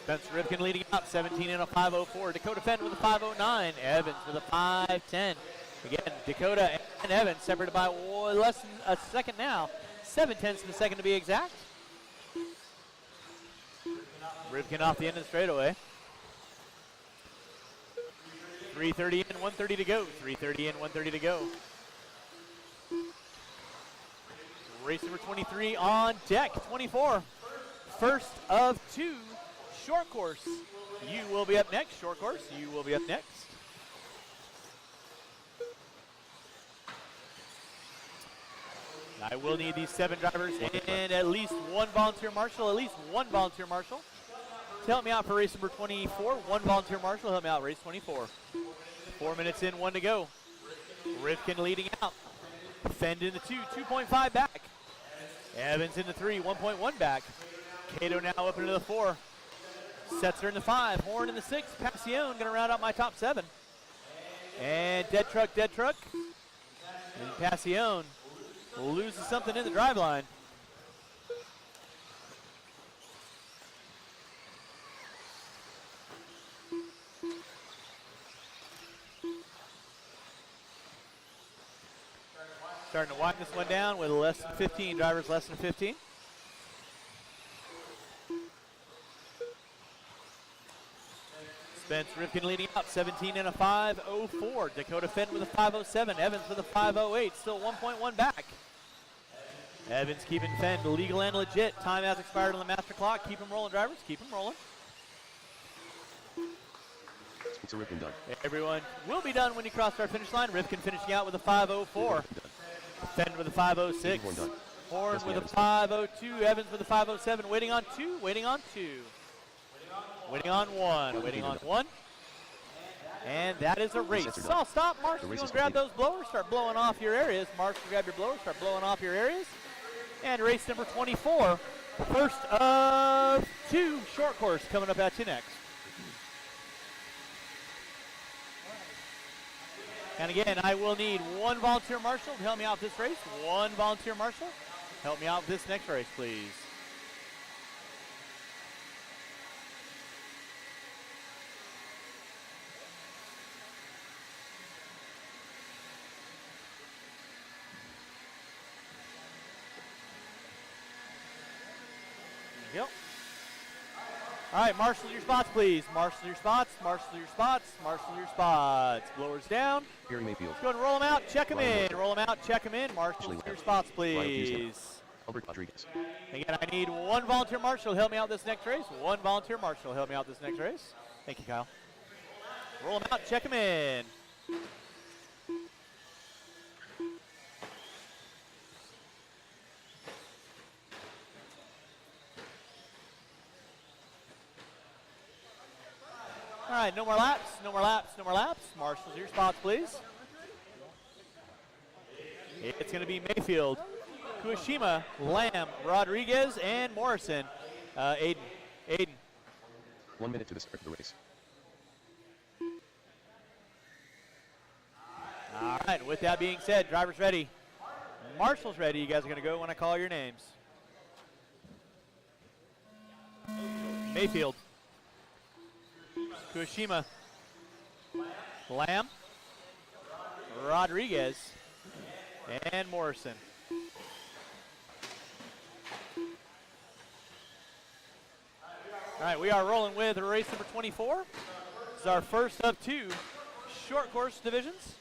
Spencer Ripken leading out, 17 in a 5:04. Dakota Fenn with a 5:09. Evans with a 5:10. Again, Dakota and Evans separated by less than a second now. 7/10 of a second to be exact. Ripken off the end of the straightaway. 3:30 in, 1:30 to go. 3:30 in, 1:30 to go. Race number 23 on deck. 24. First of 2. Short course. You will be up next. Short course. You will be up next. I will need these 7 drivers and at least 1 volunteer marshal. At least 1 volunteer marshal to help me out for race number 24. 1 volunteer marshal help me out race 24. 4 minutes in, 1 to go. Rifkin leading out. Fend in the 2, 2.5 back. Evans in the 3, 1.1 back. Cato now up into the 4. Setzer in the 5. Horn in the 6. Passion going to round out my top 7. And dead truck. And Passion loses something in the drive line. Starting to wind this one down with less than 15, drivers less than 15. Spence Rifkin leading out, 17 in a 5:04. Dakota Fenn with a 5:07. Evans with a 5:08, still 1.1 back. Evans keeping Fenn legal and legit. Time has expired on the master clock. Keep them rolling, drivers. Keep them rolling.
Spencer Ripken done.
Everyone will be done when you cross our finish line. Rifkin finishing out with a 5:04. Fenn with a 5:06. Horn with a 5:02. Evans with a 5:07. Waiting on 2. Waiting on 2. Waiting on 1. Waiting on 1. And that is a race. So I'll stop. Marshall, go grab those blowers. Start blowing off your areas. Marshall, grab your blowers. Start blowing off your areas. And race number 24. First of 2 short course coming up at you next. And again, I will need 1 volunteer marshal to help me out this race. 1 volunteer marshal. Help me out this next race, please. Yep. All right, marshal your spots, please. Marshal your spots, marshal your spots, marshal your spots. Blowers down.
Gary Mayfield.
Let's go ahead and roll them out, check them in. Roll them out, check them in. Marshal your spots, please.
Albert Rodriguez.
Again, I need 1 volunteer marshal to help me out this next race. 1 volunteer marshal to help me out this next race. Thank you, Kyle. Roll them out, check them in. All right, no more laps, no more laps, no more laps. Marshals your spots, please. It's going to be Mayfield, Kushima, Lamb, Rodriguez, and Morrison. Aiden.
1 minute to the start of the race.
All right, with that being said, drivers ready. Marshals ready. You guys are going to go when I call your names. Mayfield. Kushima, Lamb, Rodriguez, and Morrison. All right, we are rolling with race number 24. This is our first of 2 short course divisions.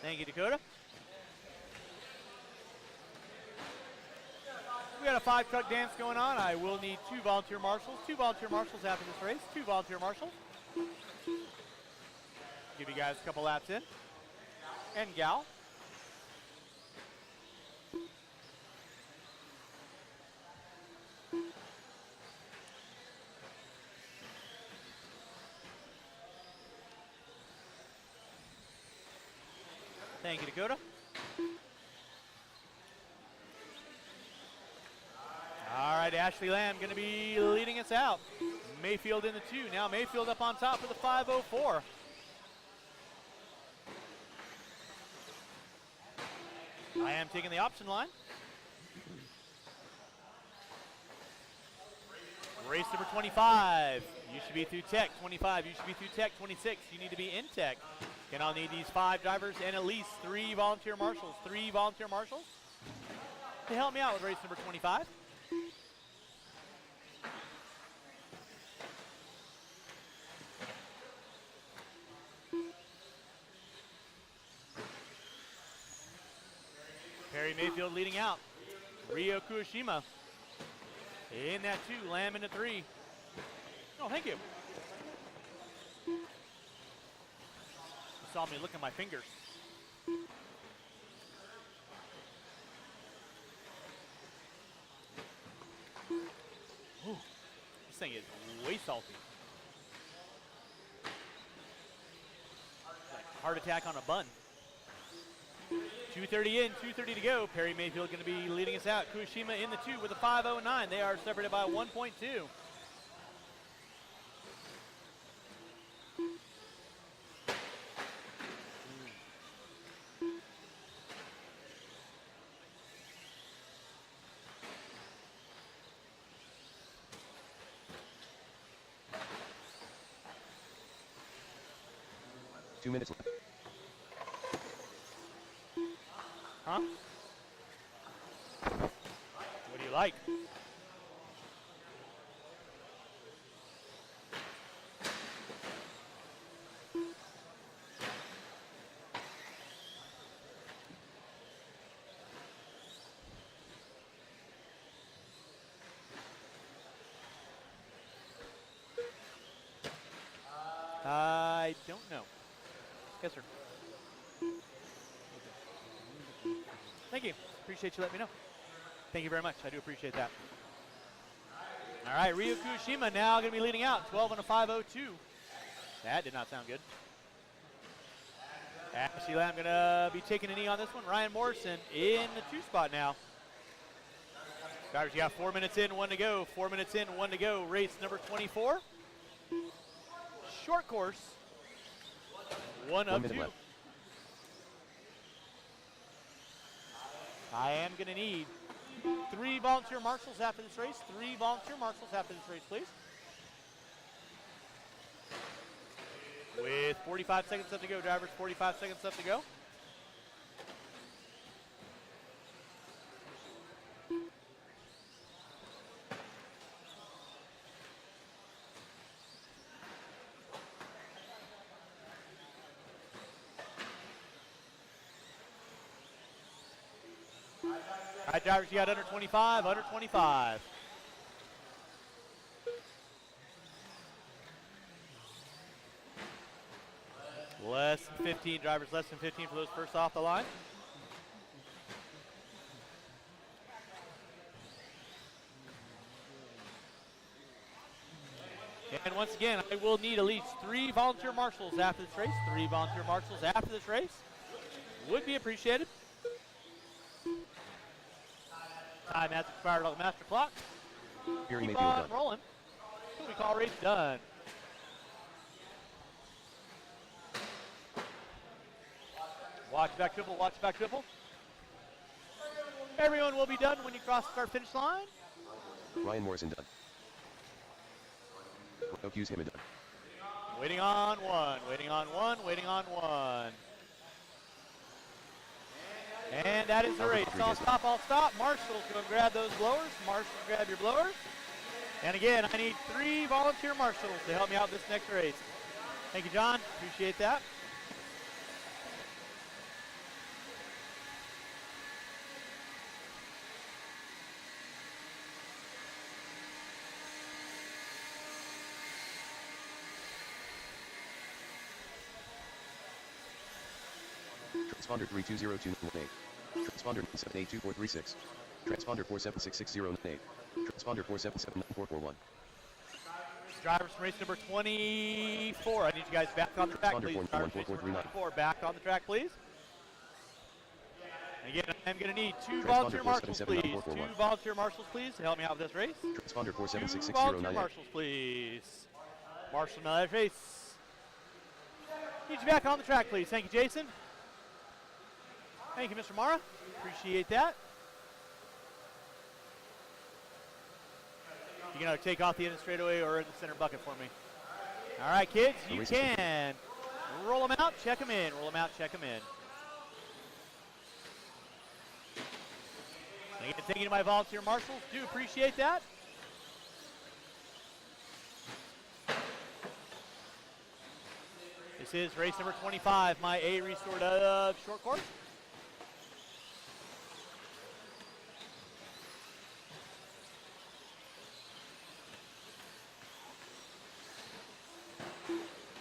Thank you, Dakota. We got a 5-truck dance going on. I will need 2 volunteer marshals. 2 volunteer marshals after this race. 2 volunteer marshals. Give you guys a couple laps in. And gal. Thank you, Dakota. All right, Ashley Lamb going to be leading us out. Mayfield in the 2. Now Mayfield up on top for the 5:04. I am taking the option line. Race number 25. You should be through tech. 25. You should be through tech. 26. You need to be in tech. Again, I'll need these 5 drivers and at least 3 volunteer marshals. 3 volunteer marshals to help me out with race number 25. Perry Mayfield leading out. Rio Kushima in that 2. Lamb in the 3. Oh, thank you. You saw me look at my fingers. Ooh, this thing is way salty. Like heart attack on a bun. 2:30 in, 2:30 to go. Perry Mayfield going to be leading us out. Kushima in the 2 with a 5:09. They are separated by 1.2.
Two minutes left.
Huh? What do you like? I don't know. Yes, sir. Thank you. Appreciate you letting me know. Thank you very much. I do appreciate that. All right, Ryu Kushima now going to be leading out. 12 and a 5:02. That did not sound good. Ashley Lamb going to be taking a knee on this one. Ryan Morrison in the 2 spot now. Drivers, you got 4 minutes in, 1 to go. 4 minutes in, 1 to go. Race number 24. Short course. 1 of 2.
Left.
I am going to need 3 volunteer marshals after this race. 3 volunteer marshals after this race, please. With 45 seconds left to go, drivers, 45 seconds left to go. All right, drivers, you got under 25, under 25. Less than 15, drivers, less than 15 for those first off the line. And once again, I will need at least 3 volunteer marshals after this race. 3 volunteer marshals after this race would be appreciated. Time has expired on the master clock.
Perry
Keep
Mayfield
on
done.
rolling. We call race done. Watch back triple, watch back triple. Everyone will be done when you cross the start-finish line.
Ryan Morrison done. Hughes Hammond done.
Waiting on 1, waiting on 1, waiting on 1. And that is the race. All stop, all stop. Marshall's going to grab those blowers. Marshall, grab your blowers. And again, I need 3 volunteer marshals to help me out this next race. Thank you, John. Appreciate that.
Transponder 320298. Transponder 782436. Transponder 476608. Transponder 47794441.
Drivers from race number 24. I need you guys back on the track, please. Drivers from race number 24, back on the track, please. Again, I'm going to need two volunteer marshals, please. Two volunteer marshals, please, to help me out with this race.
Transponder
Two volunteer marshals, please. Marshal now that race. Need you back on the track, please. Thank you, Jason. Thank you, Mr. Mara. Appreciate that. You're going to take off the end of the straightaway or in the center bucket for me. All right, kids, you can roll them out, check them in. Roll them out, check them in. Again, thank you to my volunteer marshals. Do appreciate that. This is race number 25, my A restored short course.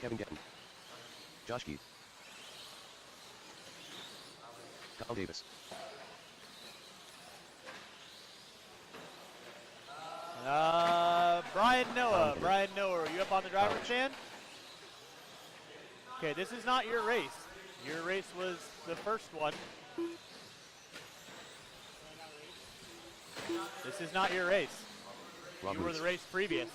Kevin Getton. Josh Keith. Kyle Davis.
Brian Noah. Brian Noah, are you up on the driver's stand? Okay, this is not your race. Your race was the first one. This is not your race.
Rob
You were
Boots.
the race previous.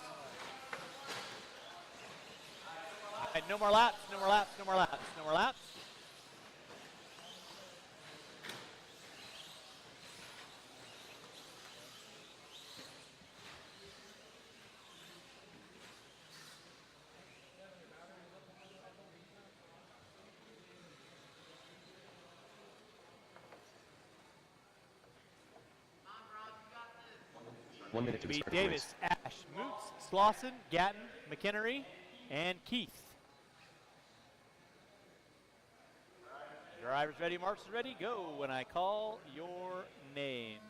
All right, no more laps, no more laps, no more laps, no more laps.
One minute to the
Be
start of the race.
Davis, Ash, Moots, Slauson, Gatton, McHenry, and Keith. Drivers ready, marshals ready, go when I call your names.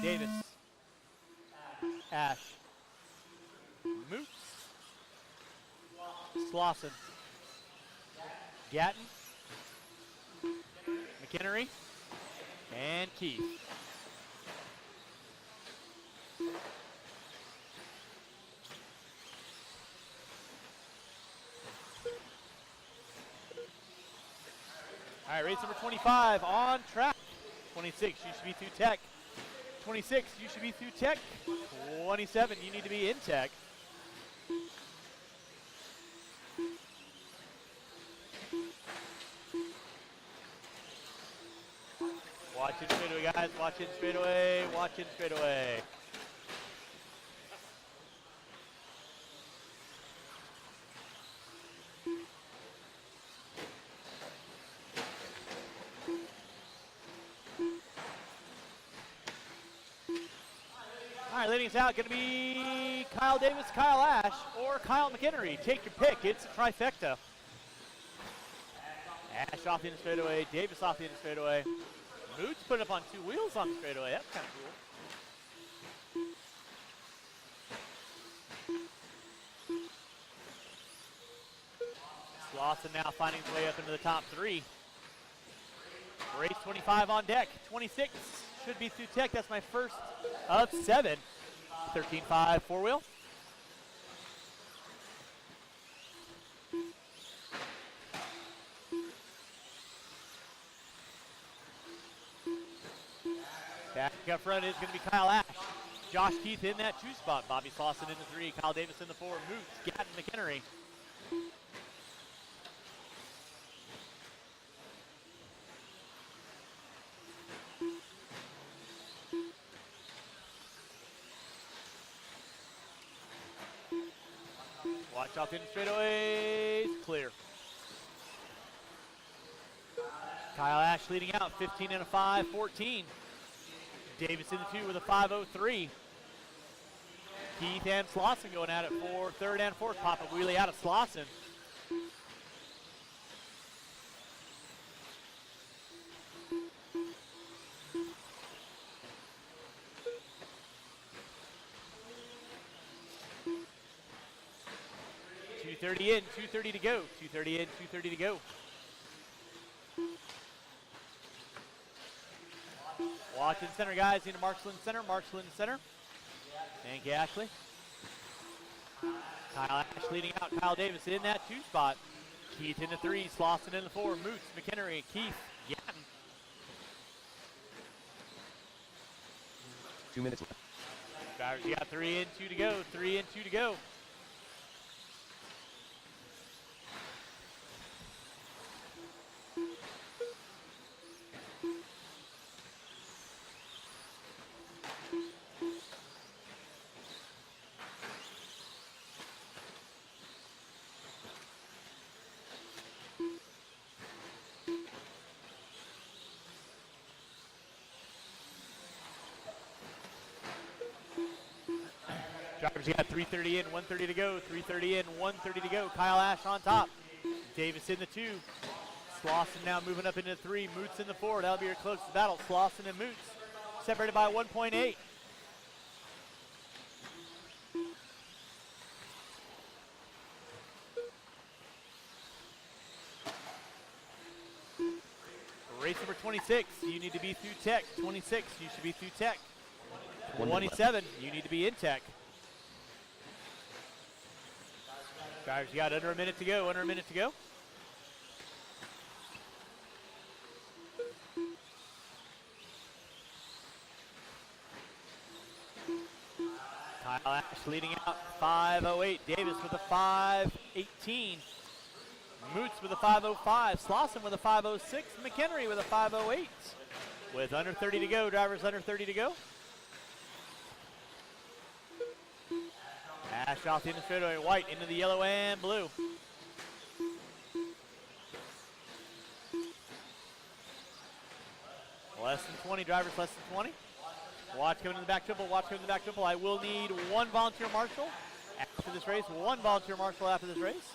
Davis, Ash, Moots, Slauson, Gatton, McHenry, and Keith. All right, race number 25 on track. 26, you should be through tech. 26, you should be through tech. 27, you need to be in tech. Watch it straight away, guys. Watch it straight away. Watch it straight away. All right, leading us out, going to be Kyle Davis, Kyle Ash, or Kyle McHenry. Take your pick. It's a trifecta. Ash off the end of straightaway, Davis off the end of straightaway. Moots put it up on two wheels on the straightaway. That's kind of cool. Slauson now finding his way up into the top three. Race 25 on deck. 26 should be through tech. That's my first of 7. 13.5 four-wheel. Back up front is going to be Kyle Ash. Josh Keith in that 2 spot. Bobby Slauson in the 3. Kyle Davis in the 4. Moots, Gatton, McHenry. Watch off in straightaways, clear. Kyle Ash leading out, 15 and a 5, 14. Davis in the 2 with a 5.03. Keith and Slauson going at it for 3rd and 4th. Pop a wheelie out of Slauson. .230 in, 230 to go. 230 in, 230 to go. Watch in center, guys. Into Marshall in center. Marshall in center. Thank you, Ashley. Kyle Ash leading out. Kyle Davis in that 2 spot. Keith in the 3. Slauson in the 4. Moots, McHenry, Keith, Gatton.
2 minutes left.
Drivers, you got 3 and 2 to go. 3 and 2 to go. Drivers, you got 3:30 in, 1:30 to go. 3:30 in, 1:30 to go. Kyle Ash on top. Davis in the 2. Slauson now moving up into the 3. Moots in the 4. That'll be your closest battle. Slauson and Moots separated by 1.8. Race number 26, you need to be through tech. 26, you should be through tech. 27, you need to be in tech. Drivers, you got under a minute to go, under a minute to go. Kyle Ash leading out, 5:08. Davis with a 5:18. Moots with a 5:05. Slauson with a 5:06. McHenry with a 5:08. With under 30 to go, drivers under 30 to go. Ash off the end of straightaway, White into the yellow and blue. Less than 20, drivers less than 20. Watch coming in the back triple, watch coming in the back triple. I will need 1 volunteer marshal after this race, 1 volunteer marshal after this race.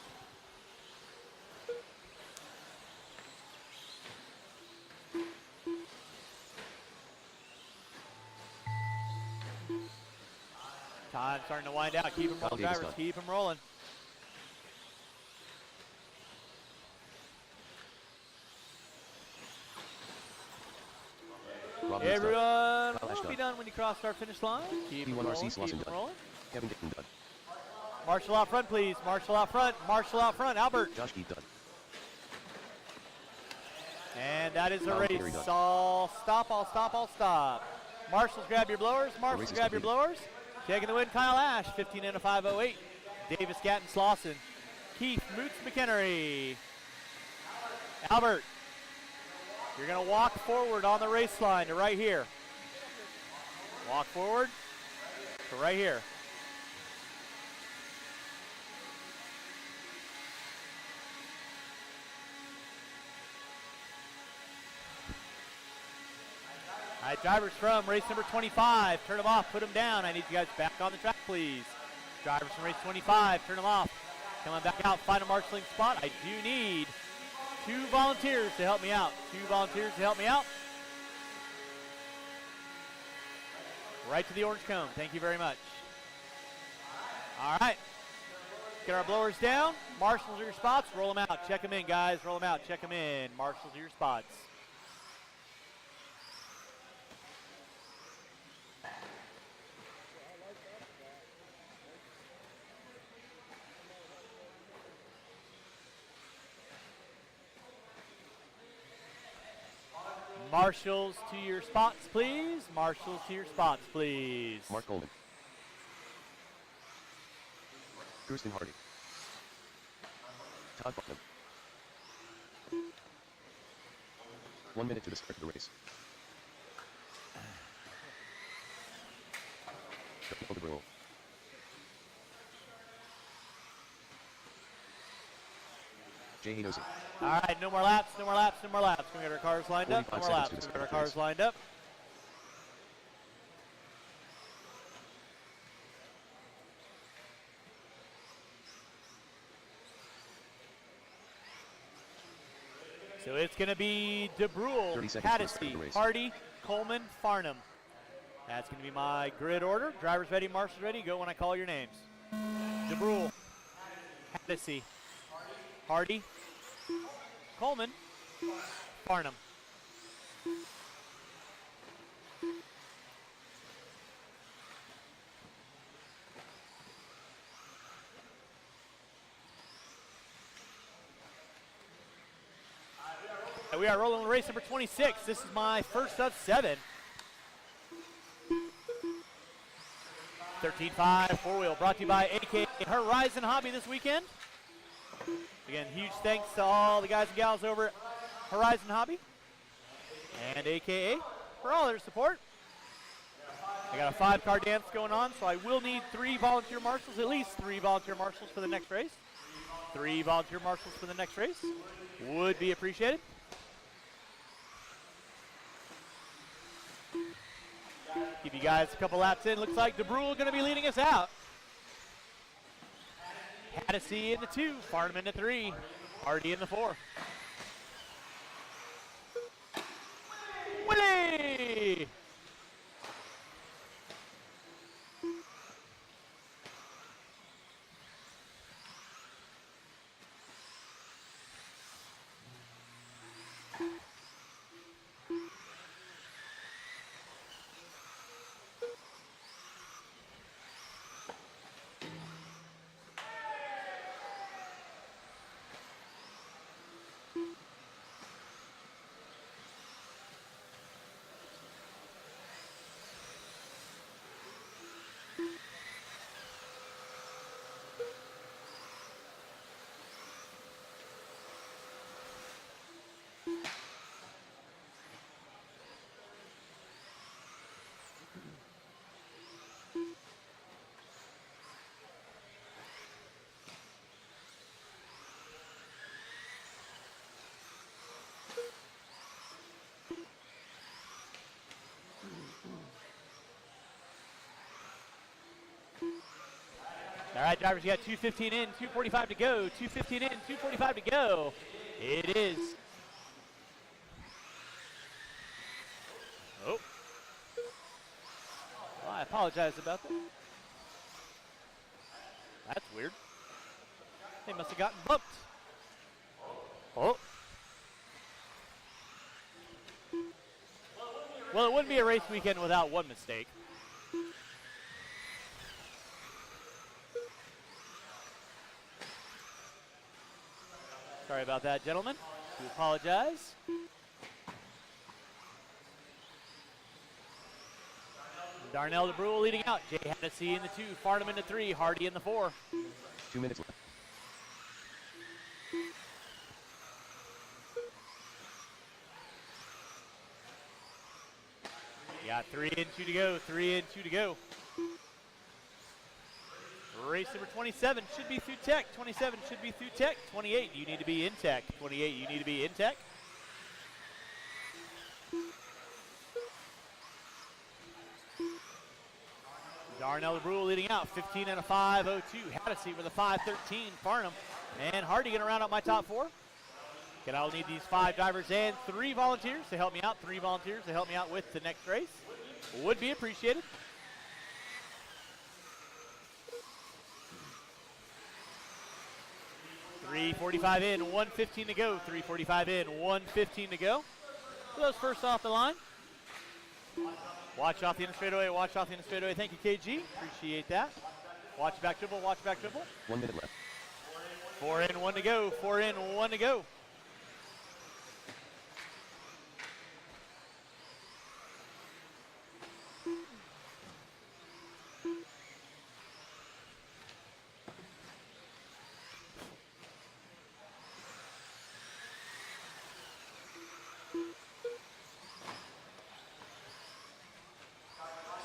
Time starting to wind out. Keep them rolling, drivers. Keep them rolling. Everyone will be done when you cross start finish line. Keep them rolling. Keep them rolling.
Kevin Dixon done.
Marshall out front, please. Marshall out front. Marshall out front. Albert.
Josh Keith done.
And that is a race. All stop, all stop, all stop. Marshals, grab your blowers. Marshals, grab your blowers. Taking the win, Kyle Ash, 15 and a 5:08. Davis, Gatton, Slauson. Keith, Moots, McHenry. Albert, you're going to walk forward on the race line to right here. Walk forward to right here. All right, drivers from race number 25, turn them off, put them down. I need you guys back on the track, please. Drivers from race 25, turn them off. Come on back out, find a marshalling spot. I do need 2 volunteers to help me out. 2 volunteers to help me out. Right to the orange cone. Thank you very much. All right. Get our blowers down. Marshals are your spots. Roll them out. Check them in, guys. Roll them out. Check them in. Marshals are your spots. Marshals to your spots, please. Marshals to your spots, please.
Mark Coleman. Kirsten Hardy. Todd Bucknam. 1 minute to the start of the race. Triple the rule. Jay Hinosi.
All right, no more laps, no more laps, no more laps. We're going to get our cars lined up. No more laps. We're going to get our cars lined up. So it's going to be DeBrule, Haddisy, Hardy, Coleman, Farnham. That's going to be my grid order. Drivers ready, marshals ready. Go when I call your names. DeBrule, Haddisy, Hardy, Coleman, Farnham. We are rolling with race number 26. This is my first of 7. 13.5 four-wheel brought to you by AK Horizon Hobby this weekend. Again, huge thanks to all the guys and gals over at Horizon Hobby and AKA for all their support. I got a 5-car dance going on, so I will need 3 volunteer marshals, at least 3 volunteer marshals for the next race. 3 volunteer marshals for the next race would be appreciated. Keep you guys a couple laps in. Looks like DeBrule going to be leading us out. Haddisy in the 2, Farnham in the 3, Hardy in the 4. Willie! All right, drivers, you got 2:15 in, 2:45 to go. 2:15 in, 2:45 to go. It is. Oh. Well, I apologize about that. That's weird. They must have gotten bumped. Oh. Well, it wouldn't be a race weekend without one mistake. Sorry about that, gentlemen. Do apologize. Darnell DeBrule leading out. Jay Haddisy in the 2, Farnham in the 3, Hardy in the 4.
2 minutes left.
You got 3 and 2 to go, 3 and 2 to go. Race number 27 should be through tech. 27 should be through tech. 28, you need to be in tech. 28, you need to be in tech. Darnell DeBrule leading out. 15 and a 5.02. Haddisy with a 5.13. Farnham and Hardy going to round out my top 4. Again, I'll need these 5 drivers and 3 volunteers to help me out. 3 volunteers to help me out with the next race. Would be appreciated. .345 in, 1:15 to go. 3:45 in, 1:15 to go. Those first off the line. Watch off the inner straightaway, watch off the inner straightaway. Thank you, KG. Appreciate that. Watch back dribble, watch back dribble.
1 minute left.
4 in, 1 to go. 4 in, 1 to go.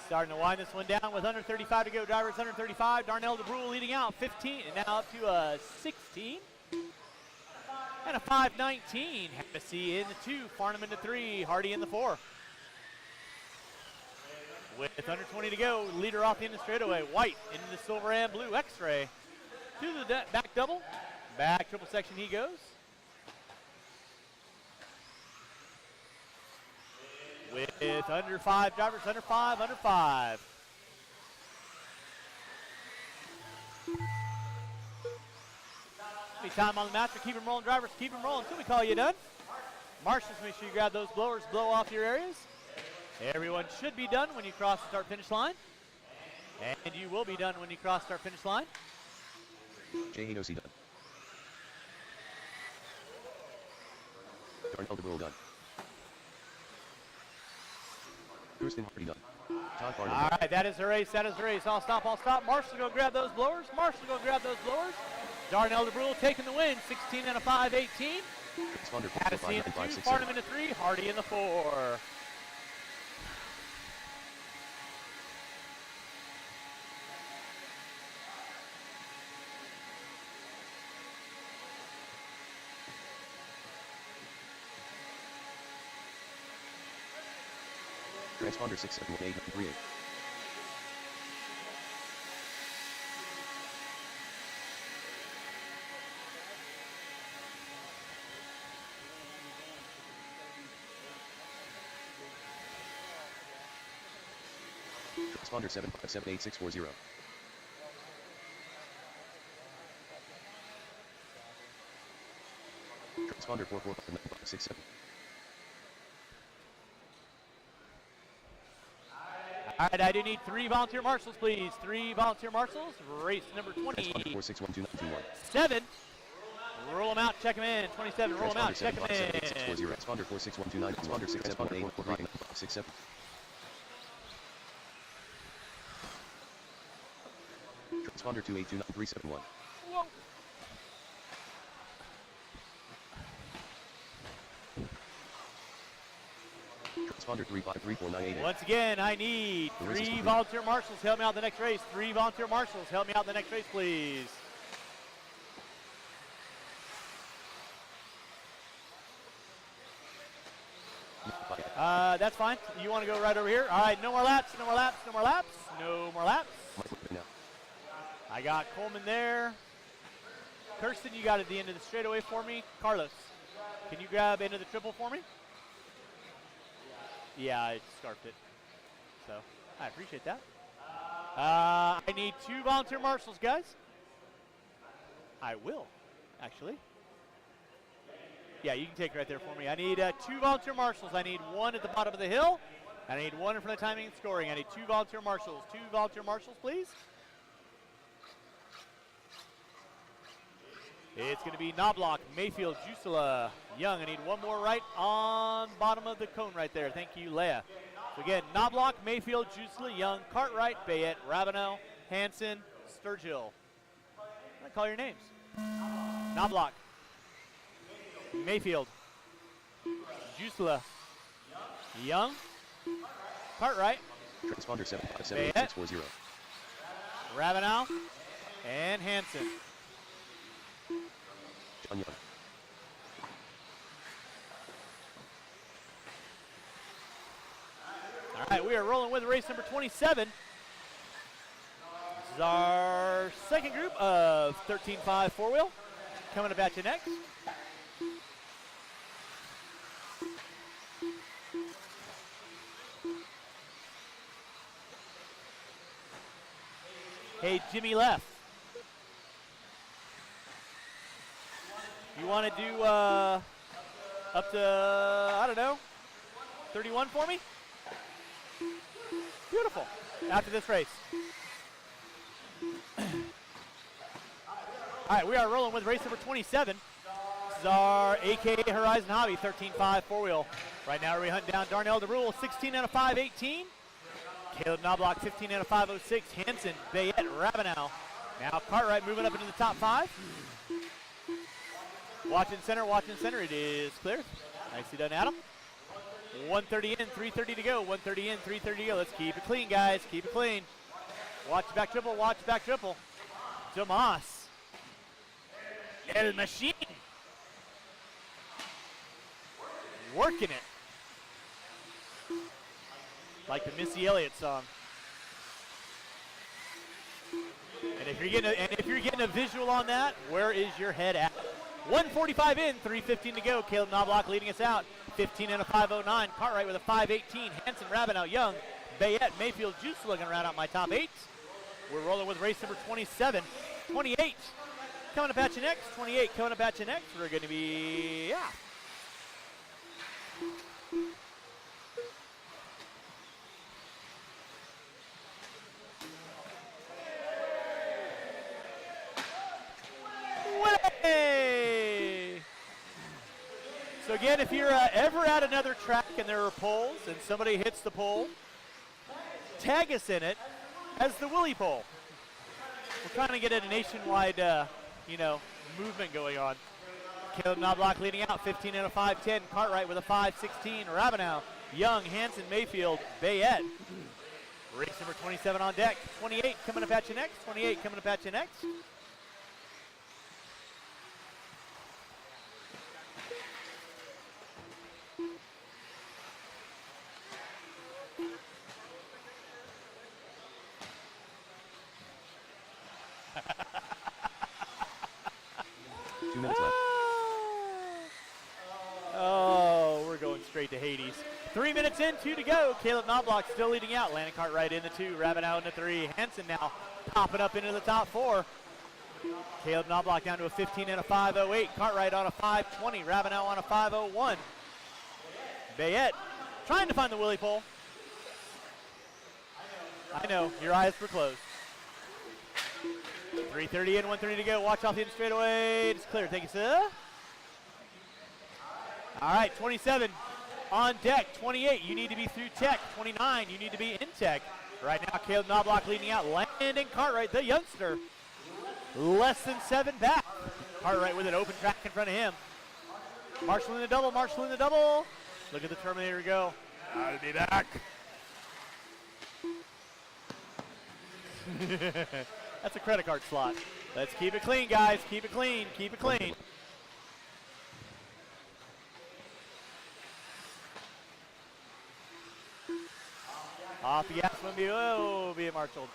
Starting to wind this one down with under 35 to go. Drivers under 35. Darnell DeBrule leading out 15 and now up to a 16. And a 5.19. Haddisy in the 2. Farnham in the 3. Hardy in the 4. With under 20 to go. Leader off the end of straightaway. White into the silver and blue X-ray. To the back double. Back triple section he goes. With under 5 drivers, under 5, under 5. Be time on the master. Keep them rolling, drivers. Keep them rolling until we call you done. Marshals, make sure you grab those blowers, blow off your areas. Everyone should be done when you cross the start-finish line. And you will be done when you cross start-finish line.
J8OC done. Darnell DeBrule done. Kirsten Hardy done. Todd Barnum
All right, that is the race. That is the race. I'll stop. I'll stop. Marshall go grab those blowers. Marshall go grab those blowers. Darnell DeBrule taking the win. 16 and a 5, 18. Addison in the 2, Barnum in the 3, Hardy in the 4.
Transponder 671838. Transponder 7578640. Transponder 445967.
All right, I do need 3 volunteer marshals, please. 3 volunteer marshals. Race number
461291.
7. Roll them out, check them in. 27, roll them out, check them in.
Transponder 46129. Transponder 6718. Transponder 2829371.
Whoa.
Transponder 3534988.
Once again, I need 3 volunteer marshals. Help me out the next race. 3 volunteer marshals. Help me out the next race, please. That's fine. You want to go right over here? All right, no more laps, no more laps, no more laps, no more laps. I got Coleman there. Kirsten, you got at the end of the straightaway for me. Carlos, can you grab into the triple for me? Yeah, I scarfed it. So, I appreciate that. I need 2 volunteer marshals, guys. I will, actually. Yeah, you can take it right there for me. I need 2 volunteer marshals. I need 1 at the bottom of the hill. And I need 1 in front of timing and scoring. I need 2 volunteer marshals. 2 volunteer marshals, please. It's going to be Knobloch, Mayfield, Jusela, Young. I need 1 more right on bottom of the cone right there. Thank you, Leah. So again, Knobloch, Mayfield, Jusela, Young, Cartwright, Bayette, Ravenel, Hanson, Sturgill. I'm going to call your names. Knobloch, Mayfield, Jusela, Young, Cartwright,
Transponder 7578640.
Ravenel, and Hanson.
John Young.
All right, we are rolling with race number 27. This is our second group of 13.5 four-wheel. Coming up at you next. Hey, Jimmy Left. You want to do up to, I don't know, 31 for me? Beautiful. After this race. All right, we are rolling with race number 27. This is our AKA Horizon Hobby 13.5 four-wheel. Right now we're hunting down Darnell DeBrule, 16 out of 5, 18. Caleb Knobloch, 15 out of 5, 06. Hanson, Bayette, Ravenel. Now Cartwright moving up into the top 5. Watch in center, it is clear. Nicely done, Adam. 130 in, 330 to go. 130 in, 330 to go. Let's keep it clean, guys. Keep it clean. Watch back triple, watch back triple. Tomas. El Machine. Working it. Like the Missy Elliott song. And if you're getting a visual on that, where is your head at? 145 in, 3:15 to go. Caleb Knobloch leading us out. 15 and a 5:09. Cartwright with a 5:18. Hanson, Ravenel, Young, Bayette, Mayfield, Juice looking around out my top 8. We're rolling with race number 27. 28 coming up at you next. 28 coming up at you next. We're going to be, So again, if you're ever at another track and there are poles and somebody hits the pole, tag us in it as the Willie pole. We're trying to get a nationwide, movement going on. Caleb Knobloch leading out, 15 and a 5:10. Cartwright with a 5:16. Ravenel, Young, Hanson, Mayfield, Bayette. Race number 27 on deck. 28 coming up at you next. 28 coming up at you next.
Two minutes left.
Oh, we're going straight to Hades. 3 minutes in, 2 to go. Caleb Knobloch still leading out. Landon Cartwright in the 2, Ravenel in the 3. Hanson now popping up into the top 4. Caleb Knobloch down to a 15 and a 5:08. Cartwright on a 5:20. Ravenel on a 5:01. Bayette trying to find the Willie pole. I know, your eyes were closed. 3:30 in, 1:30 to go. Watch off the end straightaway. It's clear. Thank you, sir. All right, 27 on deck. 28, you need to be through tech. 29, you need to be in tech. Right now, Caleb Knobloch leading out. Landon Cartwright, the youngster, less than 7 back. Cartwright with an open track in front of him. Marshall in the double, Marshall in the double. Look at the Terminator go. I'll be back. That's a credit card slot. Let's keep it clean, guys. Keep it clean. Keep it clean. Off the gas one, be a Marshall.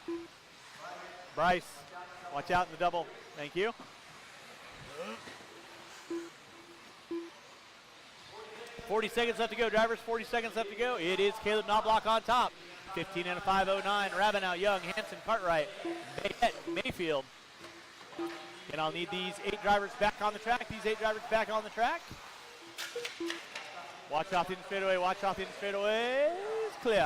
Ooh. Bryce, watch out in the double. Thank you. 40 seconds left to go, drivers. 40 seconds left to go. It is Caleb Knobloch on top. 15 and a 5:09. Ravenel, Young, Hanson, Cartwright, Bayette, Mayfield. And I'll need these 8 drivers back on the track. These 8 drivers back on the track. Watch off the in straightaway. Watch off the in straightaway. It's clear.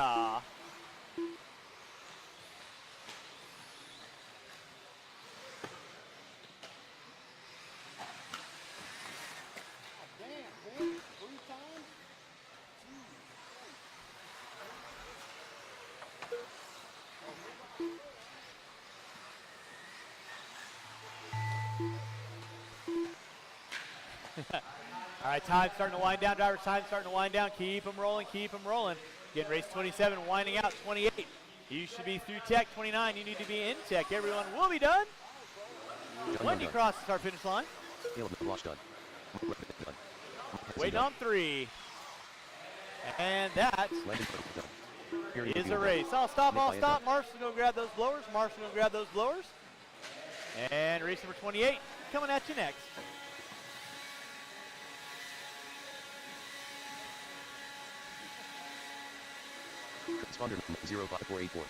All right, time starting to wind down. Drivers, time starting to wind down. Keep them rolling, keep them rolling. Again, race 27, winding out. 28, you should be through tech. 29, you need to be in tech. Everyone will be done. When you cross the start finish line. Waiting on 3. And that is a race. I'll stop. Marshall's going to grab those blowers. Marshall's going to grab those blowers. And race number 28 coming at you next.
Transponder 05484.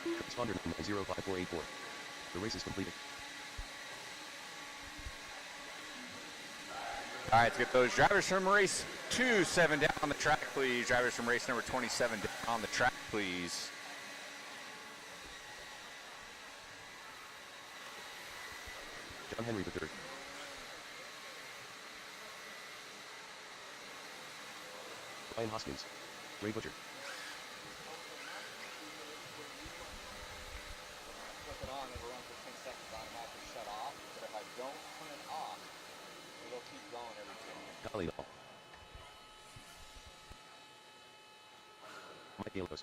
Transponder 05484. The race is completed.
All right, let's get those drivers from race 27 down on the track, please. Drivers from race number 27 down on the track, please.
John Henry III. Ryan Hoskins. Ray Butcher.
Flip it on, it'll run for 10 seconds automatically shut off, but if I don't turn it off, it'll keep going every 10 minutes.
Golly ball. Mike Galos.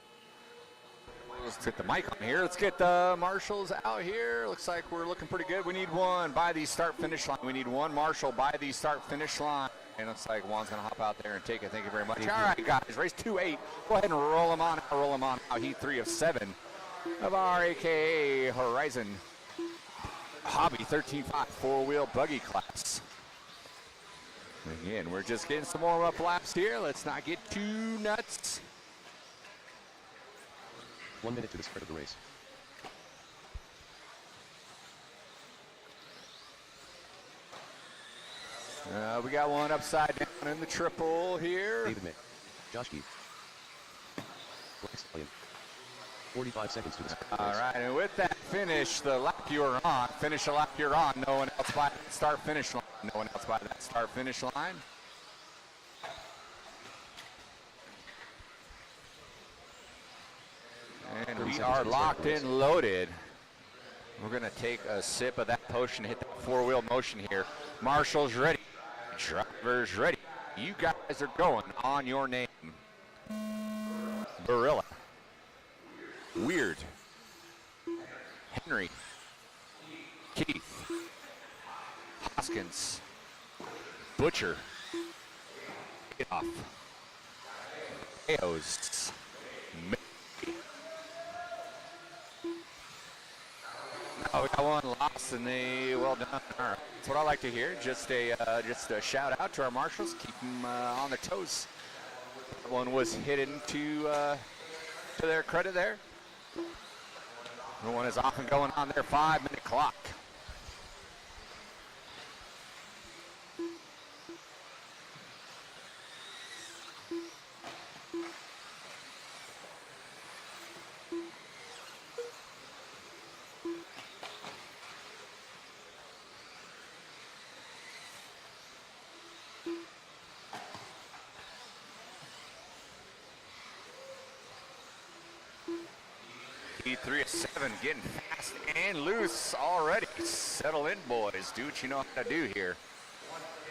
Let's get the mic on here. Let's get the marshals out here. Looks like we're looking pretty good. We need one by the start-finish line. We need one marshal by the start-finish line. And looks like Juan's going to hop out there and take it. Thank you very much. All right, guys, race 2-8. Go ahead and roll him on. Roll him on. Heat 3 of 7 of our AKA Horizon Hobby 13.5 four-wheel buggy class. Again, we're just getting some more up laps here. Let's not get too nuts.
1 minute to the start of the race.
We got one upside down in the triple here.
David May. Josh Keith. Bryce William. 45 seconds to the
All right, and with that finish, the lap you are on, finish the lap you're on, no one else by that start-finish line. No one else by that start-finish line. And we are locked in, loaded. We're going to take a sip of that potion, hit that four-wheel motion here. Marshall's ready. Driver's ready. You guys are going on your name. Barilla. Weird. Henry. Keith. Hoskins. Butcher. Adolf. Eos. Oh, we got one lost in the, well done. All right. That's what I like to hear. Just a shout out to our marshals. Keep them on their toes. That one was hidden to their credit there. The one is off and going on their 5-minute clock. E3 of 7, getting fast and loose already. Settle in, boys. Do what you know how to do here.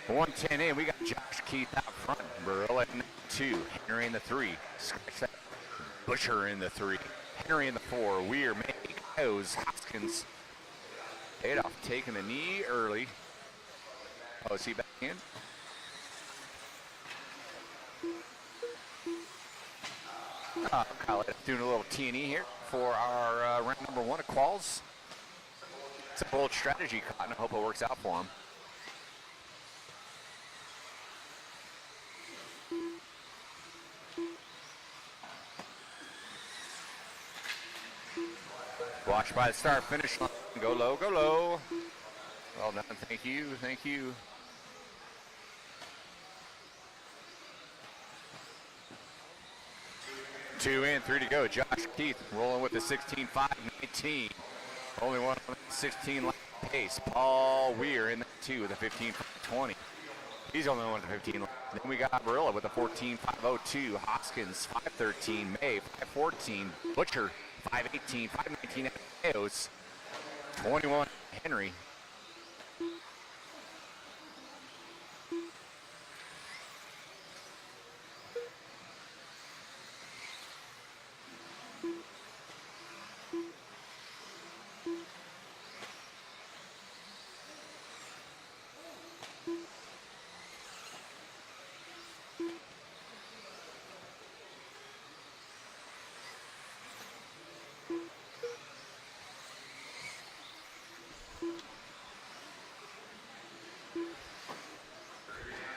110 in. We got Josh Keith out front. Barilla in 2. Henry in the 3. Scratch that. Butcher in the 3. Henry in the 4. Weir, May, Cows, Hoskins. Adolf taking the knee early. Oh, is he back in? Kyle doing a little T&E here for our round number 1 of quals. It's a bold strategy, Cotton. I hope it works out for him. Watch by the start finish line. Go low, go low. Well done. Thank you. Thank you. Two in, 3 to go. Josh Keith rolling with the 16.5.19. Only one on the 16 lap pace. Paul Weir in the 2 with a 15.20. He's only one with the 15 lap. Then we got Barilla with a 14.502. Hoskins 5.13. May 5.14. Butcher 5.18. 5.19 Eos. 21 Henry.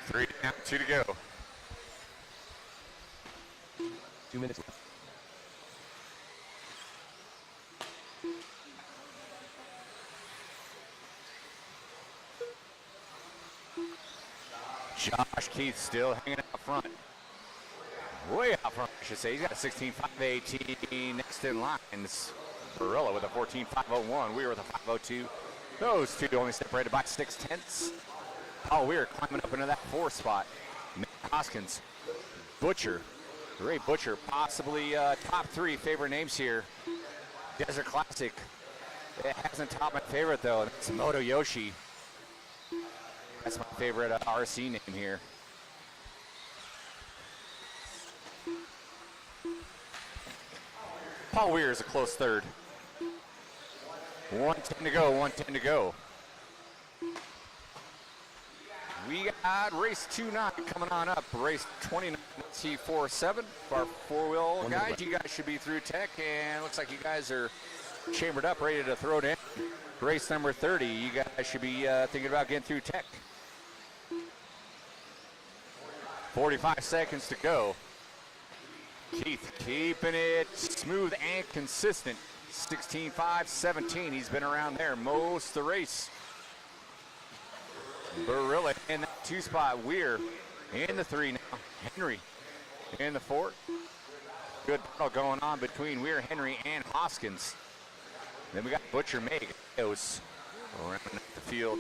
Three down, 2 to go.
2 minutes left.
Josh Keith still hanging out front. Way out front, I should say. He's got a 16.518 next in line. It's Barilla with a 14.501. Weir with a 502. Those two only separated by 0.6. Oh, Weir climbing up into that 4 spot. Hoskins, Butcher, Ray Butcher, possibly top 3 favorite names here. Desert Classic. It hasn't topped my favorite though. It's Moto Yoshi. That's my favorite RC name here. Paul Weir is a close third. 110 to go, 110 to go. We got race 2-9 coming on up. Race 29 T47 for our 4-wheel guys. You guys should be through tech, and looks like you guys are chambered up, ready to throw it in. Race number 30, you guys should be thinking about getting through tech. 45 seconds to go. Keith keeping it smooth and consistent. 16.5.17. He's been around there most of the race. Barilla in that 2 spot. Weir in the 3 now. Henry in the 4. Good battle going on between Weir Henry and Hoskins. Then we got Butcher Meg around the field.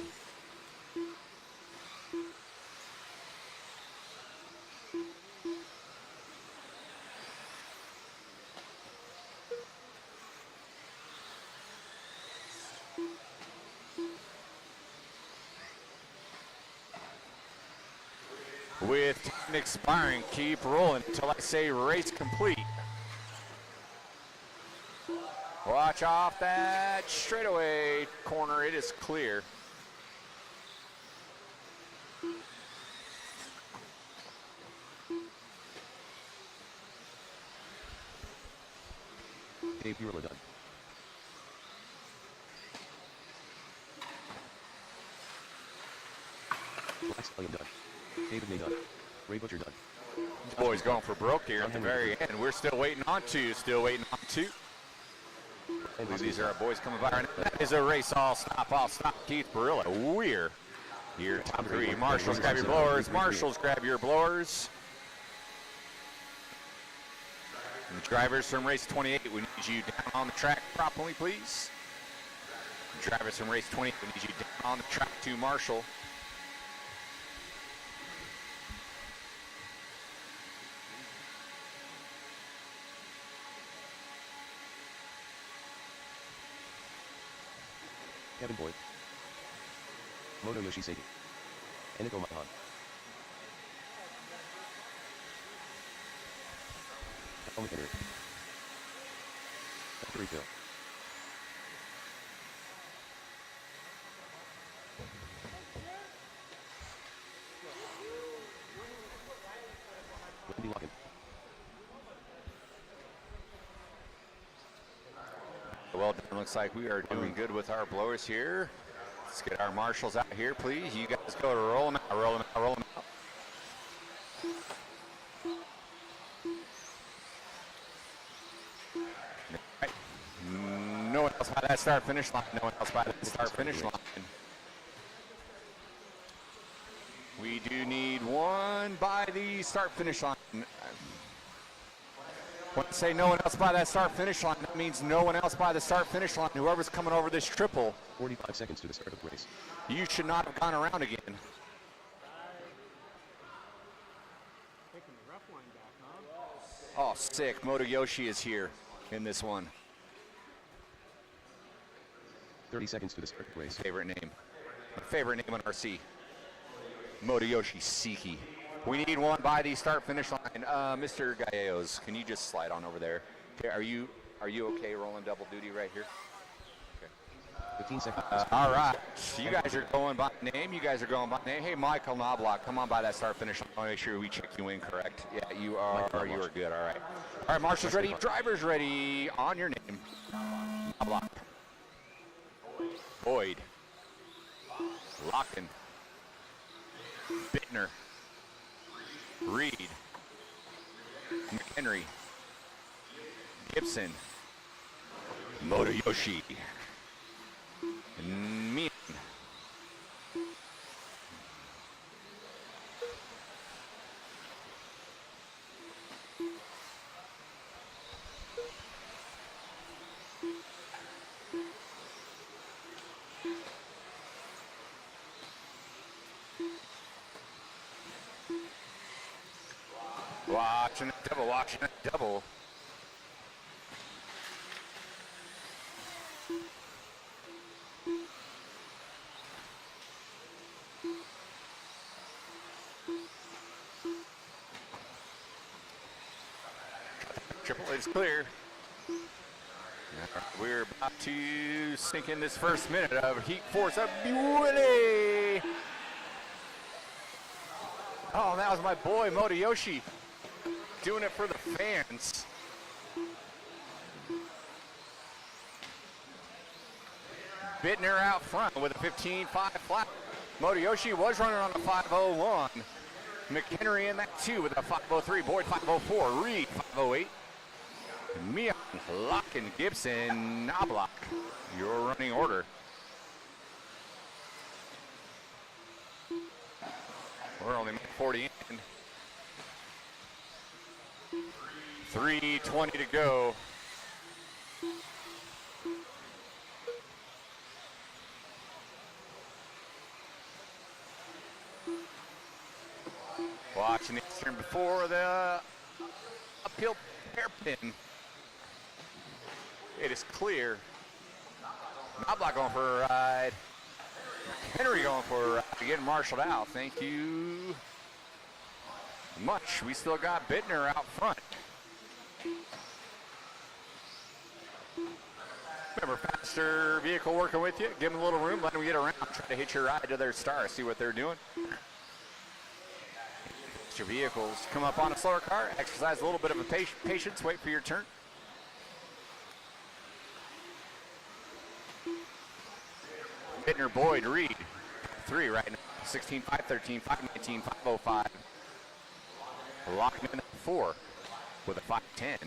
With time expiring, keep rolling until I say race complete. Watch off that straightaway corner, it is clear.
Dave Hurla done. Black Stallion done. David May done. Ray Butcher done.
Boys going for broke here at the very end. We're still waiting on two. These are our boys coming by. And that is a race. All stop. Keith Barilla. Weir. Your top three. Marshals, grab your blowers. Marshals, grab your blowers. And the drivers from race 28, we need you down on the track properly, please. Drivers from race 28, we need you down on the track to Marshall.
Kevin Boyd. Moto Yoshiseki. Eniko Mahan. Helmet Henry. Factory Phil. Wendy Locken.
Well done. Looks like we are doing good with our blowers here. Let's get our marshals out here, please. You guys go to roll them out. Right. No one else by that start-finish line. We do need one by the start-finish line. When I say no one else by that start-finish line, that means no one else by the start-finish line. Whoever's coming over this triple,
45 seconds to the start of the race.
you should not have gone around again. Oh, sick. Moto Yoshi is here in this one.
30 seconds to the start of the race.
Favorite name. My favorite name on RC. Moto Yoshi Siki. We need one by the start-finish line. Mr. Gallegos, can you just slide on over there? Okay, are you okay rolling double duty right here?
15 seconds.
All right. You guys are going by name. Hey, Michael Knobloch, come on by that start-finish line. I want to make sure we check you in correct. Yeah, you are. You are good. All right. All right, marshals ready. Drivers ready. On your name. Knobloch. Boyd. Locken. Bittner. Reed, McHenry, Gibson, Moto Yoshi, Meehan. Watching that double. Triple is clear. We're about to sink in this first minute of Heat Force up Willie. Oh, that was my boy Moto Yoshi. Doing it for the fans. Bittner out front with a 15.5 flat. Moto Yoshi was running on a 5:01. McHenry in that too with a 5:03. Boyd 5:04. Reed 5:08. Meehan, Locken, Gibson, Knobloch. Your running order. We're only 40 in. 3:20 to go. Watching it turn before the uphill hairpin. It is clear. Knobloch going for a ride. Henry going for a ride. Getting marshaled out. Thank you much. We still got Bittner out front. Remember, faster vehicle working with you. Give them a little room. Let them get around. Try to hitch your ride to their star. See what they're doing. Your vehicles come up on a slower car. Exercise a little bit of a patience. Wait for your turn. Bittner, Boyd, Reed. 3 right now. 16, 5, 13, 5, 19, 5, 0, 5. Locking in at 4 with a 5, 10.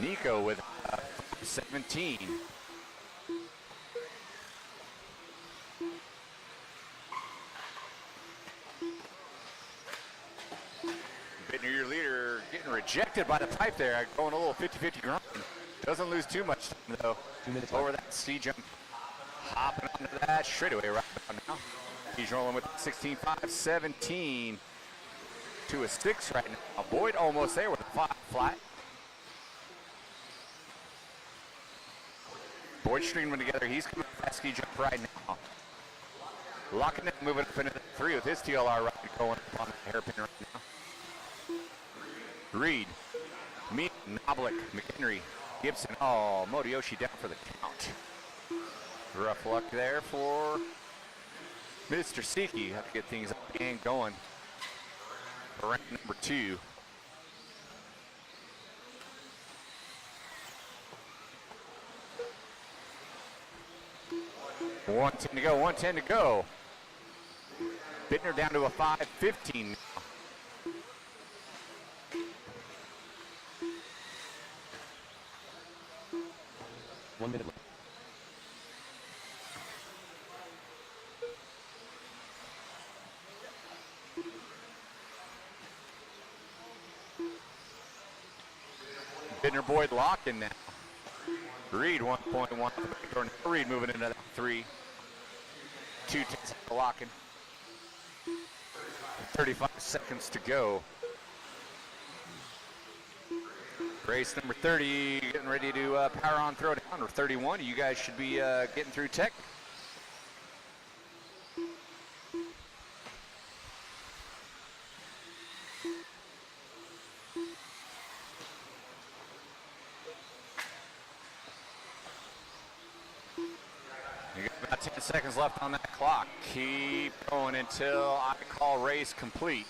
Nico with a 17. Bittner, your leader, getting rejected by the pipe there. Going a little 50-50 grind. Doesn't lose too much time, though.
2 minutes
Over
left.
that C jump. Hopping onto that straightaway right about now. He's rolling with 16-5, 17 to a 6 right now. Boyd almost there with a 5 flat. Boyd streaming together. He's coming with that ski jump right now. Locking it, moving up into the 3 with his TLR ride going up on the hairpin right now. Reed, Mead, Knobloch, McHenry, Gibson. Oh, Modiyoshi down for the count. Rough luck there for Mr. Siki. Have to get things up and going for round number 2. $110 to go, $110 to go. Bittner down to a 5:15 now.
One minute left.
Bittner, Boyd locking now. Reed 1.1. Reed moving into that 3. 2 tenths locking. 35 seconds to go. Race number 30 getting ready to power on, throw down, or 31. You guys should be getting through tech. You got about 10 seconds left on that clock. Keep going until I call race complete.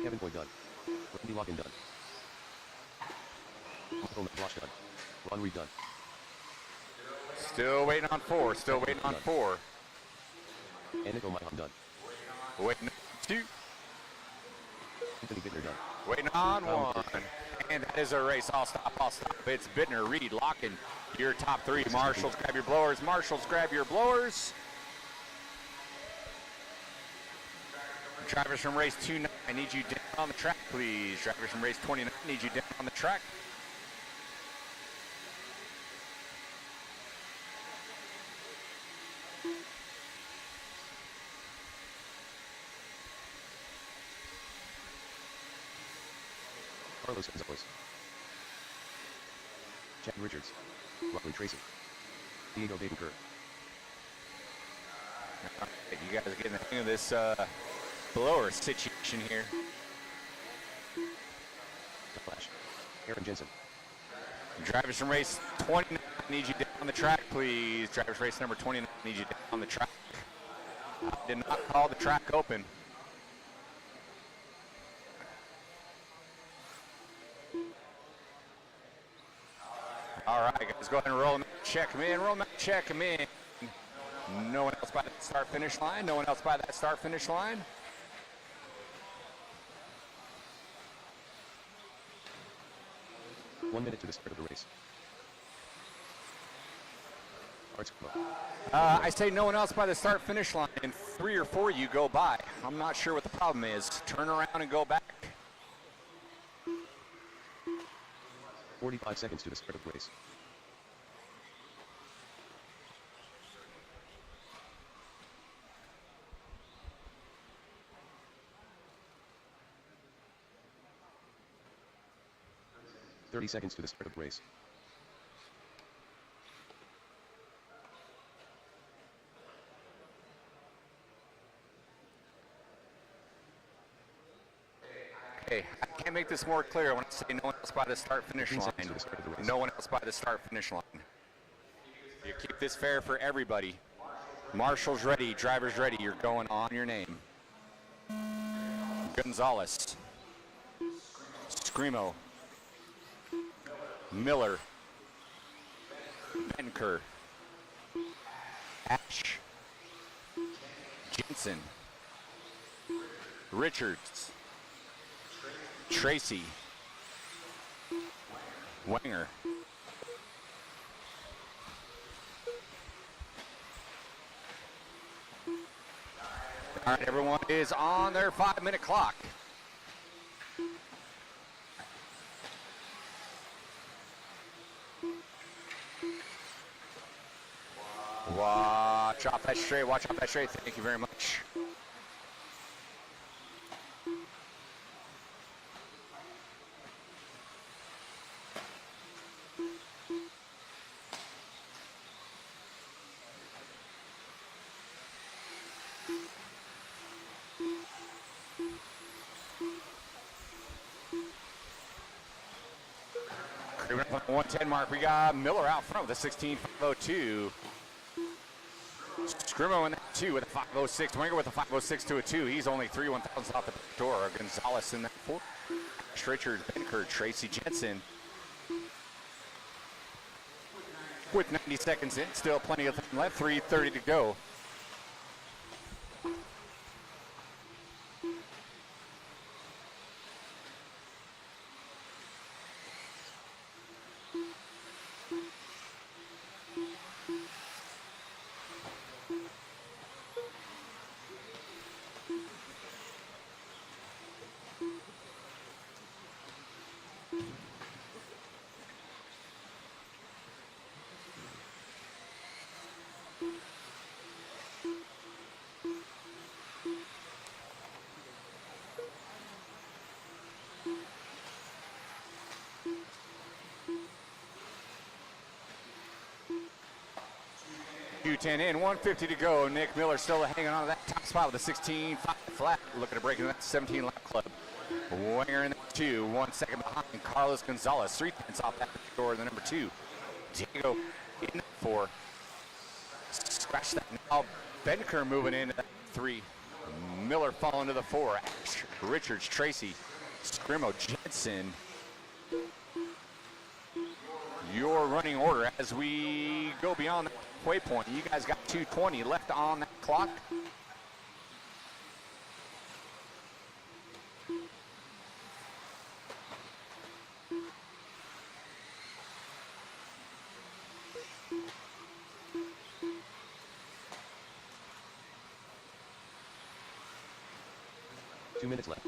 Kevin Boyd done. Randy Locken done. Michael McBlosh done. Ron Reed done.
Still waiting on 4. Still waiting on 4.
Aniko Mahon done.
Waiting on 2.
Anthony Bittner done.
Waiting on 1. And that is a race. I'll stop. It's Bittner, Reed, locking your top 3. Marshals, grab your blowers. Marshals, grab your blowers. Drivers from race 29, I need you down on the track, please. Drivers from race 29, I need you down on the track.
Carlos Gonzalez. Chad Richards. Lachlan Tracy. Diego Badenker.
You guys are getting the hang of this blower situation here.
The Flash. Aaron Jensen.
Drivers from race 29, I need you down on the track, please. Drivers race number 29, I need you down on the track. I did not call the track open. All right, guys, go ahead and roll them out, check them in, roll them out, check them in. No one else by that start-finish line, no one else by that start-finish line.
1 minute to the start of the race. Arts Club.
I say no one else by the start finish line, and 3 or 4 you go by. I'm not sure what the problem is. Turn around and go back.
45 seconds to the start of the race. Thirty seconds to the start of the race.
Okay, I can't make this more clear when I say no one else by the start finish
15
line.
seconds to the start of the race.
No one else by the start finish line. You keep this fair for everybody. Marshall's ready, driver's ready. You're going on your name. Gonzalez. Screamo. Miller. Benker. Ash. Jensen. Richards. Tracy. Wenger. All right, everyone is on their 5-minute clock. Watch off that straight, watch off that straight. Thank you very much. Creeping up on the 110 mark, we got Miller out front with a 16.502. Scrimmo in that 2 with a 506. Wenger with a 506 to a 2. He's only 3 1,000 off the back door. Gonzalez in that 4. Richard, Benker, Tracy Jensen. With 90 seconds in, still plenty of time left. 3:30 to go. Q10 in, 150 to go. Nick Miller still hanging on to that top spot with a 16.5 flat. Looking to break into that 17 lap club. Wenger in that 2, 1 second behind. Carlos Gonzalez, 3 tenths off that door, the number 2. Diego in that 4. Scratch that now. Benker moving into that 3. Miller falling to the 4. Ash, Richards, Tracy, Scrimmo, Jensen. Your running order as we go beyond that waypoint. You guys got 2:20 left on that clock.
Two minutes left.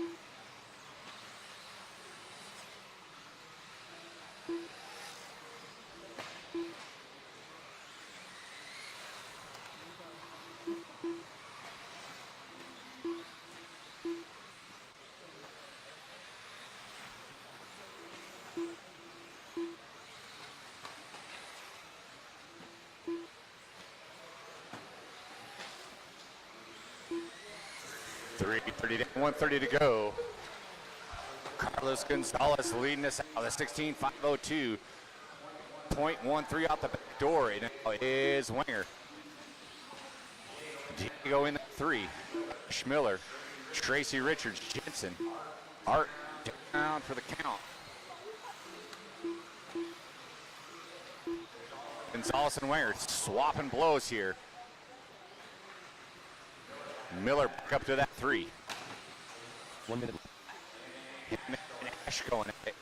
.30 down, 1:30 to go. Carlos Gonzalez leading us out. The 16.502. 0.13 out the back door. It now is Wenger. Diego in the 3. Schmiller. Tracy Richards. Jensen. Art down for the count. Gonzalez and Wenger swapping blows here. Miller back up to that 3.
1 minute.
And Ash going at it.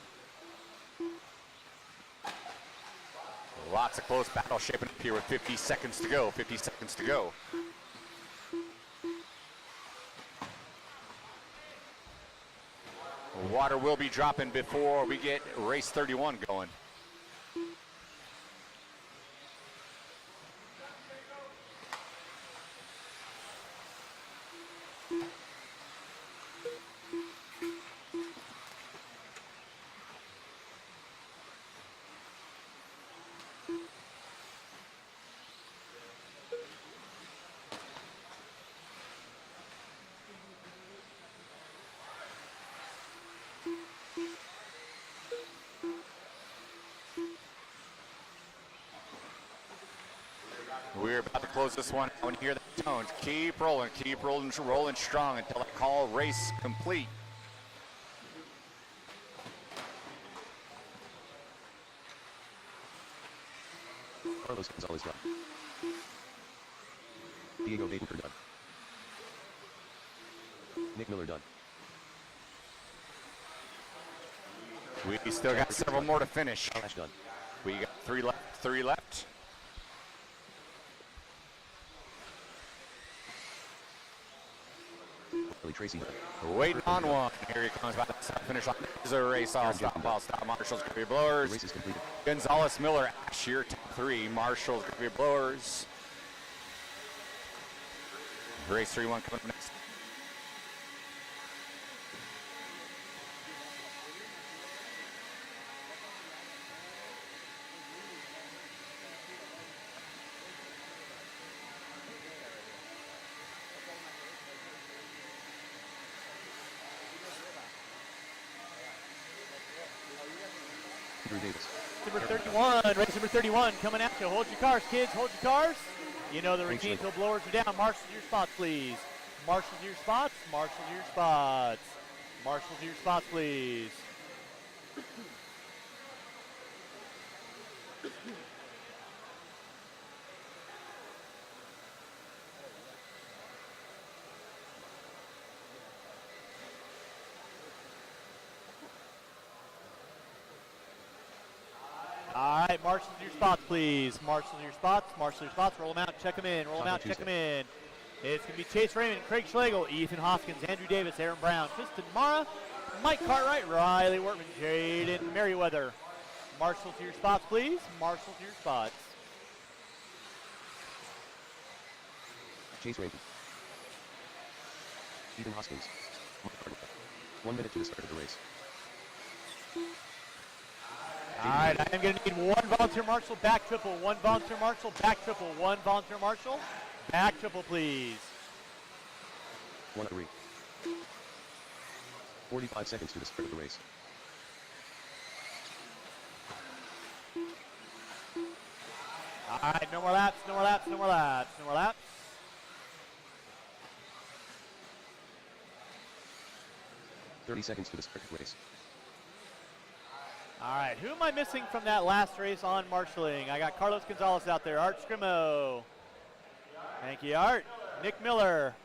Lots of close battle shaping up here with 50 seconds to go. 50 seconds to go. Water will be dropping before we get race 31 going. We're about to close this one. When you hear the tones, keep rolling strong until I call race complete.
Carlos Gonzalez done. Diego Badenker done. Nick Miller done.
We still got several more to finish.
Ash done.
We got three left.
Billy Tracy done.
Waiting on one. Here he comes by the finish line. There's a race. All stop. Marshall's going to be blowers.
The race is completed.
Gonzalez, Miller, Ash here, top three. Marshall's going to be blowers. Race 3-1 coming up next.
Andrew Davis.
Number 31, race number 31 coming at you. Hold your cars, kids, hold your cars. You know the
Thanks,
routine
Nick.
till blowers are down. Marshal to your spots, please. Marshal to your spots, marshal to your spots. Marshal to your spots, please. All right, marshal to your spots, please. Marshal to your spots, marshal to your spots. Roll them out, check them in, roll them out, check them in. It's going to be Chase Raymond, Craig Schlegel, Ethan Hoskins, Andrew Davis, Aaron Brown, Tristan Mara, Mike Cartwright, Riley Wortman, Jaden Merriweather. Marshal to your spots, please. Marshal to your spots.
Chase Raymond. Ethan Hoskins. 1 minute to the start of the race.
All right, I am going to need one volunteer marshal, back triple, one volunteer marshal, back triple, one volunteer marshal, back triple, please.
1-3. 45 seconds to the start of the race.
All right, no more laps, no more laps, no more laps, no more laps.
$30 seconds to the start of the race.
All right, who am I missing from that last race on marshaling? I got Carlos Gonzalez out there, Art Scrimo. Thank you, Art. Nick Miller.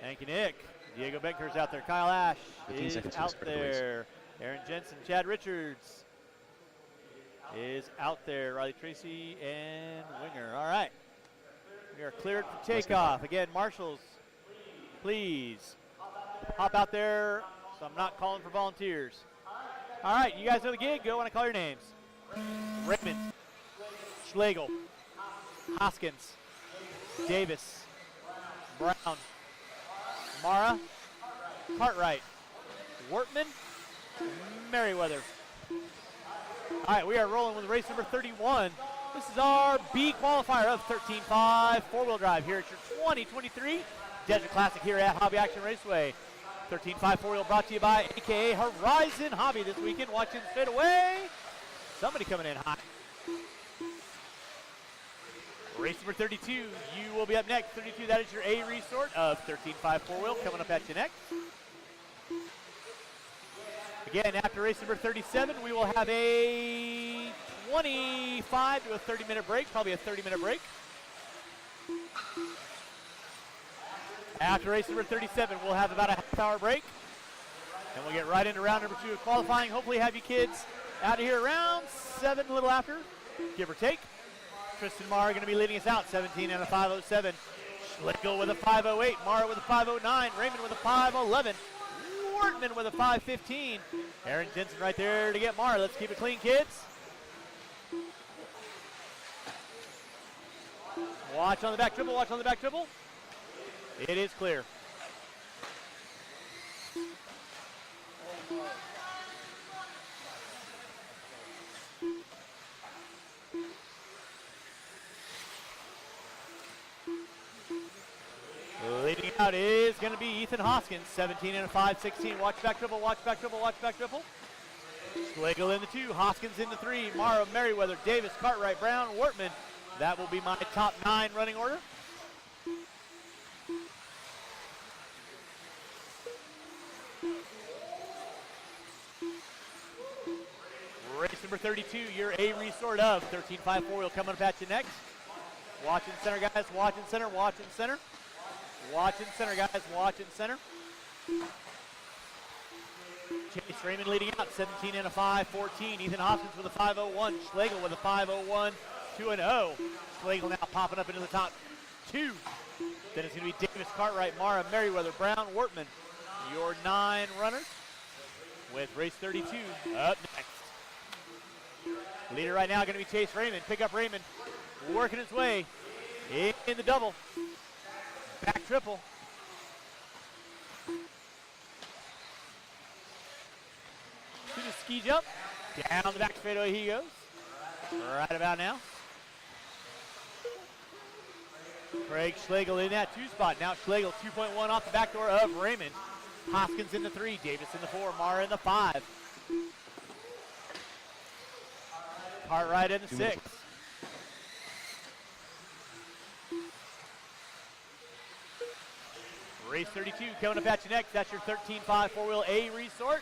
Thank you, Nick. Diego Benker's out there. Kyle Ash
15
is
seconds to
out
start the race.
there. Aaron Jensen, Chad Richards is out there. Riley Tracy and Winger. All right. We are cleared for takeoff. Again, marshals, please hop out there so I'm not calling for volunteers. All right, you guys know the gig. Go when I call your names. Raymond, Schlegel, Hoskins, Davis, Brown, Mara, Cartwright, Wortman, Merriweather. All right, we are rolling with race number 31. This is our B qualifier of 13.5 four-wheel drive here at your 2023 Desert Classic here at Hobby Action Raceway. 13.5 four-wheel brought to you by AKA Horizon Hobby this weekend. Watching straight away. Somebody coming in hot. Race number 32, you will be up next. 32, that is your A resort of 13.5 four-wheel coming up at you next. Again, after race number 37, we will have a 25 to a 30-minute break, probably a 30-minute break. After race number 37, we'll have about a half-hour break. And we'll get right into round number 2 of qualifying. Hopefully have you kids out of here around 7, a little after. give or take. Tristan Marr going to be leading us out, 17 and a 5:07. Schlegel with a 5:08. Marr with a 5:09. Raymond with a 5:11. Wortman with a 5:15. Aaron Jensen right there to get Marr. Let's keep it clean, kids. Watch on the back triple, watch on the back triple. It is clear. Leading out is going to be Ethan Hoskins, 17 and a 5:16. Watch back triple, watch back triple, watch back triple. Schlegel in the 2, Hoskins in the 3, Morrow, Merriweather, Davis, Cartwright, Brown, Wortman. That will be my top 9 running order. Race number 32, your A resort of 13.5 4-wheel coming up at you next. Watch in center, guys, watch in center, watch in center. Watch in center, guys, watch in center. Chase Raymond leading out, 17 and a 5:14. Ethan Hoskins with a 5:01. Schlegel with a 5:01, 2-0. Schlegel now popping up into the top 2. Then it's going to be Davis, Cartwright, Mara, Merriweather, Brown, Wortman. Your 9 runners with race 32 up next. Leader right now going to be Chase Raymond. Pick up Raymond, working his way in the double. Back triple. To the ski jump. Down the back straightaway he goes. Right about now. Craig Schlegel in that 2 spot. Now Schlegel 2.1 off the back door of Raymond. Hoskins in the 3. Davis in the 4. Mara in the 5. Cartwright in the 6. Race 32 coming up at you next. That's your 13.5 4-wheel A resort.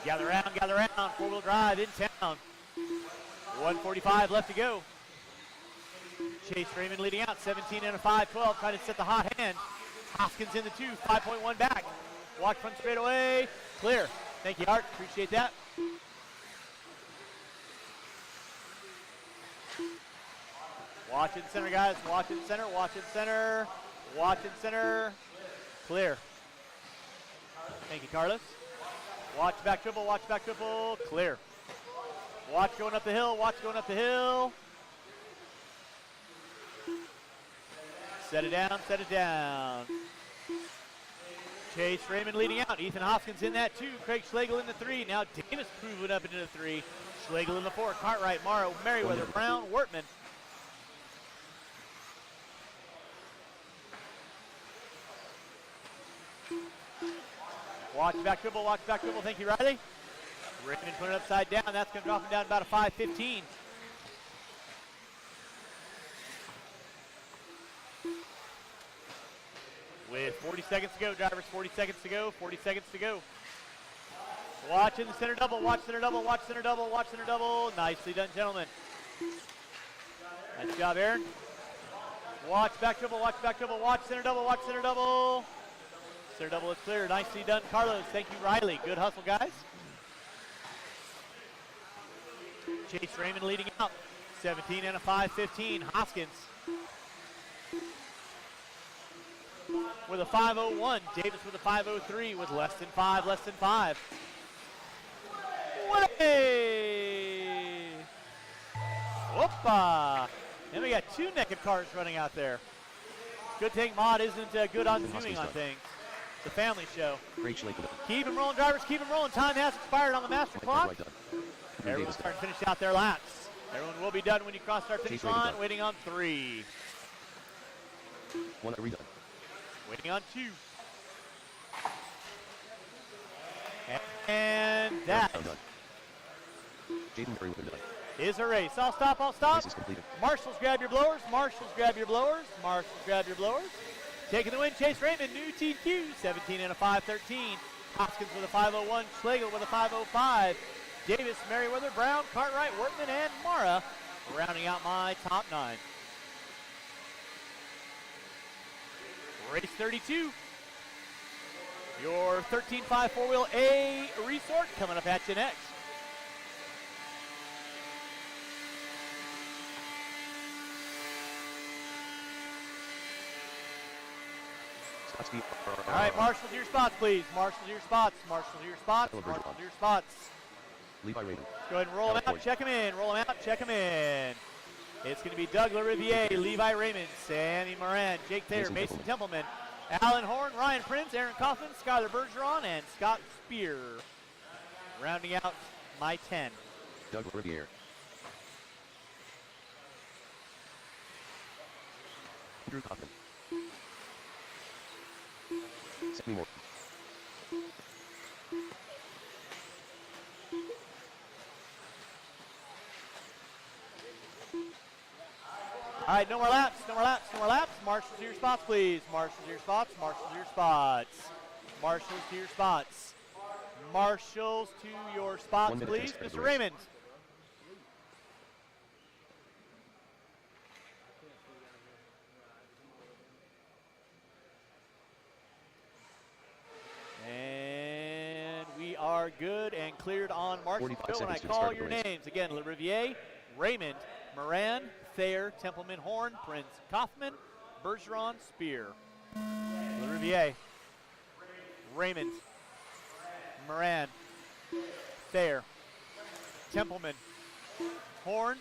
Gather round, 4-wheel drive in town. 1:45 left to go. Chase Raymond leading out, 17 and a 5:12, trying to set the hot hand. Hoskins in the 2, 5.1 back. Walk front straightaway, clear. Thank you, Art, appreciate that. Watch in center, guys, watch in center, watch in center, watch in center. Clear. Thank you, Carlos. Watch back triple, clear. Watch going up the hill, watch going up the hill. Set it down, set it down. Chase Raymond leading out. Ethan Hoskins in that 2. Craig Schlegel in the 3. Now Davis moving up into the 3. Schlegel in the 4. Cartwright, Morrow, Merriweather, Brown, Wortman. Watch back triple, thank you, Riley. Raymond put it upside down, that's going to drop him down about a 5:15. With 40 seconds to go, drivers, 40 seconds to go, 40 seconds to go. Watch in the center double, watch center double, watch center double, watch center double. Nicely done, gentlemen. Nice job, Aaron. Watch back triple, watch center double, watch center double. Center double is clear. Nicely done, Carlos. Thank you, Riley. Good hustle, guys. Chase Raymond leading out. 17 and a 5:15. Hoskins with a 5:01. Davis with a 5:03 with less than 5. What a... Whoopa! And we got 2 naked cars running out there. Good thing Mod isn't good on zooming on things. The family show. Keep them rolling, drivers. Keep them rolling. Time has expired on the master clock. Everyone's starting to finish out their laps. Everyone will be done when you cross start finish line. Waiting on 3.
1 redone.
Waiting on 2. And that is a race. I'll stop. Marshals, grab your blowers. Taking the win, Chase Raymond, new TQ, 17 and a 5:13. Hoskins with a 5:01, Schlegel with a 5:05. Davis, Merriweather, Brown, Cartwright, Wortman, and Mara rounding out my top 9. Race 32. Your 13.5 4-wheel A resort coming up at you next.
Husky.
All right, marshal to your spots, please. Marshal to your spots. Marshal to your spots.
Tyler
Marshal
Bergeron.
to your spots.
Levi Raymond.
Go ahead and roll them out.
California.
Check them in. Roll them out. Check them in. It's going to be Doug LaRiviere, Levi Raymond, Sammy Moran, Jake Thayer, Mason Templeman, Alan Horn, Ryan Prince, Aaron Kaufman, Skylar Bergeron, and Scott Spear. Rounding out my 10.
Doug Riviere. Andrew Kaufman. Sammy Moore.
All right, no more laps, no more laps, no more laps. Marshals to your spots, please. Marshals to your spots, marshals to your spots. Marshals to your spots. Marshals to your spots,
1 minute
please.
to start the
Mr.
race.
Raymond. And we are good and cleared on Marshall.
45
When I
seconds to
call
start the
your
race.
names, again, LaRiviere, Raymond, Moran, Thayer, Templeman, Horn, Prince, Kaufman, Bergeron, Spear. LaRiviere, Raymond, Moran, Thayer, Templeman, Horn,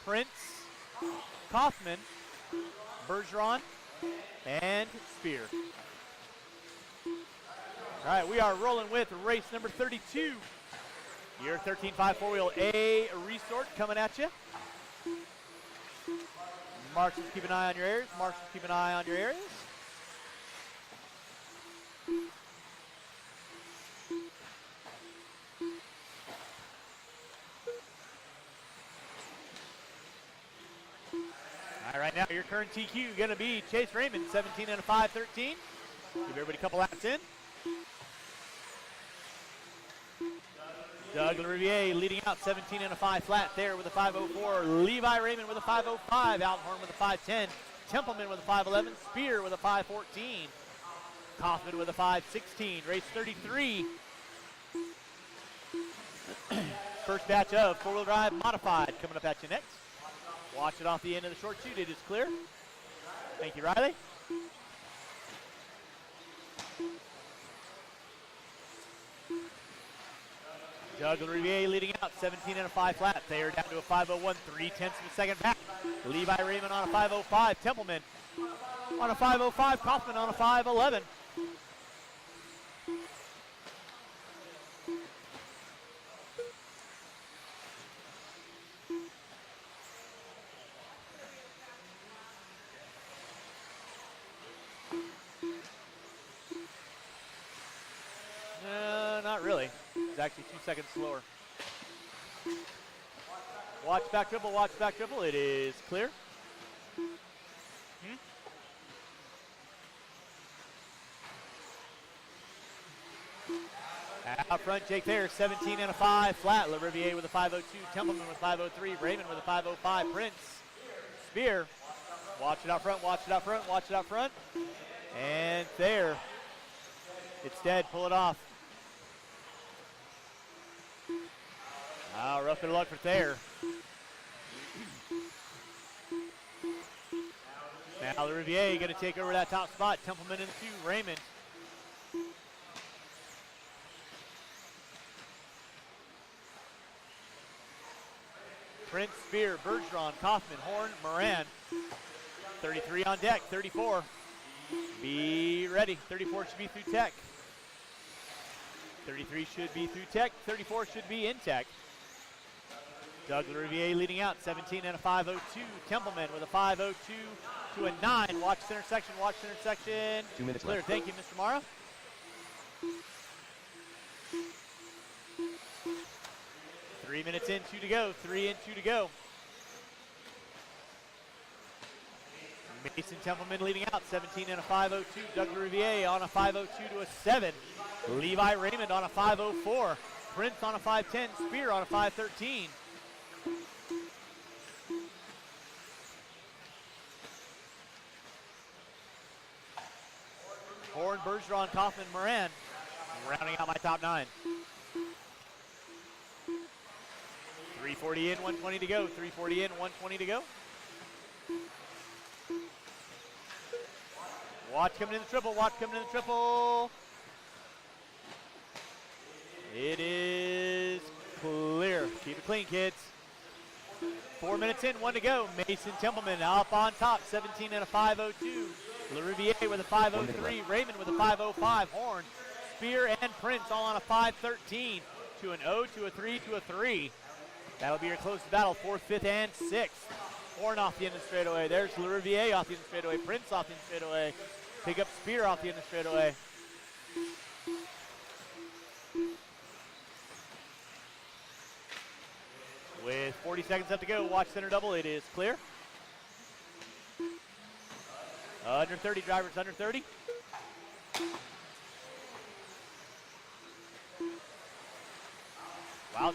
Prince, Kaufman, Bergeron, and Spear. All right, we are rolling with race number 32. Your 13.5 four-wheel A resort coming at you. Marshals, keep an eye on your areas. Marshals, keep an eye on your areas. All right, now your current TQ going to be Chase Raymond, 17 and a 5-13. Give everybody a couple laps in. Doug LaRiviere leading out 17 and a 5 flat there with a 5.04. Levi Raymond with a 5.05. Altenhorn with a 5.10. Templeman with a 5.11. Spear with a 5.14. Kaufman with a 5.16. Race 33. First batch of four-wheel drive modified coming up at you next. Watch it off the end of the short chute. It is clear. Thank you, Riley. Doug LaRiviere leading out 17 and a 5 flat. They are down to a 5.01, 3/10 of a second back. Levi Raymond on a 5.05. Templeman on a 5.05. Kaufman on a 5.11. Not really. It's actually 2 seconds slower. Watch back triple, watch back triple. It is clear. Out front, Jake Thayer, 17 and a 5 flat. LaRiviere with a 5.02. Templeman with 5.03. Raymond with a 5.05. Prince. Spear. Watch it out front, watch it out front, watch it out front. And Thayer. It's dead, pull it off. Rough bit of luck for Thayer. Now LaRiviere going to take over that top spot. Templeman in 2, Raymond. Prince, Spear, Bergeron, Kaufman, Horn, Moran. 33 on deck, 34. Be ready, 34 should be through tech. 33 should be through tech, 34 should be in tech. Doug LaRiviere leading out, 17 and a 5.02. Templeman with a 5.02 to a 9. Watch center section, watch center section.
2 minutes
Clear,
left.
thank you, Mr. Mara. Three minutes in, 2 to go, 3 in, 2 to go. Mason Templeman leading out, 17 and a 5.02. Doug LaRiviere on a 5.02 to a 7. Levi Raymond on a 5.04. Prince on a 5.10. Spear on a 5.13. Horn, Bergeron, Kaufman, Moran rounding out my top 9. 340 in, 120 to go. 340 in, 120 to go. Watch coming in the triple. Watch coming in the triple. It is clear. Keep it clean, kids. 4 minutes in, 1 to go. Mason Templeman up on top, 17 and a 5.02. LaRiviere with a 5.03. Raymond with a 5.05. Horn, Spear, and Prince all on a 5.13. To an O, to a 3, to a 3. That'll be your closest battle, 4th, 5th, and 6th. Horn off the end of the straightaway. There's LaRiviere off the end of the straightaway. Prince off the end of the straightaway. Pick up Spear off the end of the straightaway. With 40 seconds left to go, watch center double. It is clear. Under 30, drivers under 30. Wow.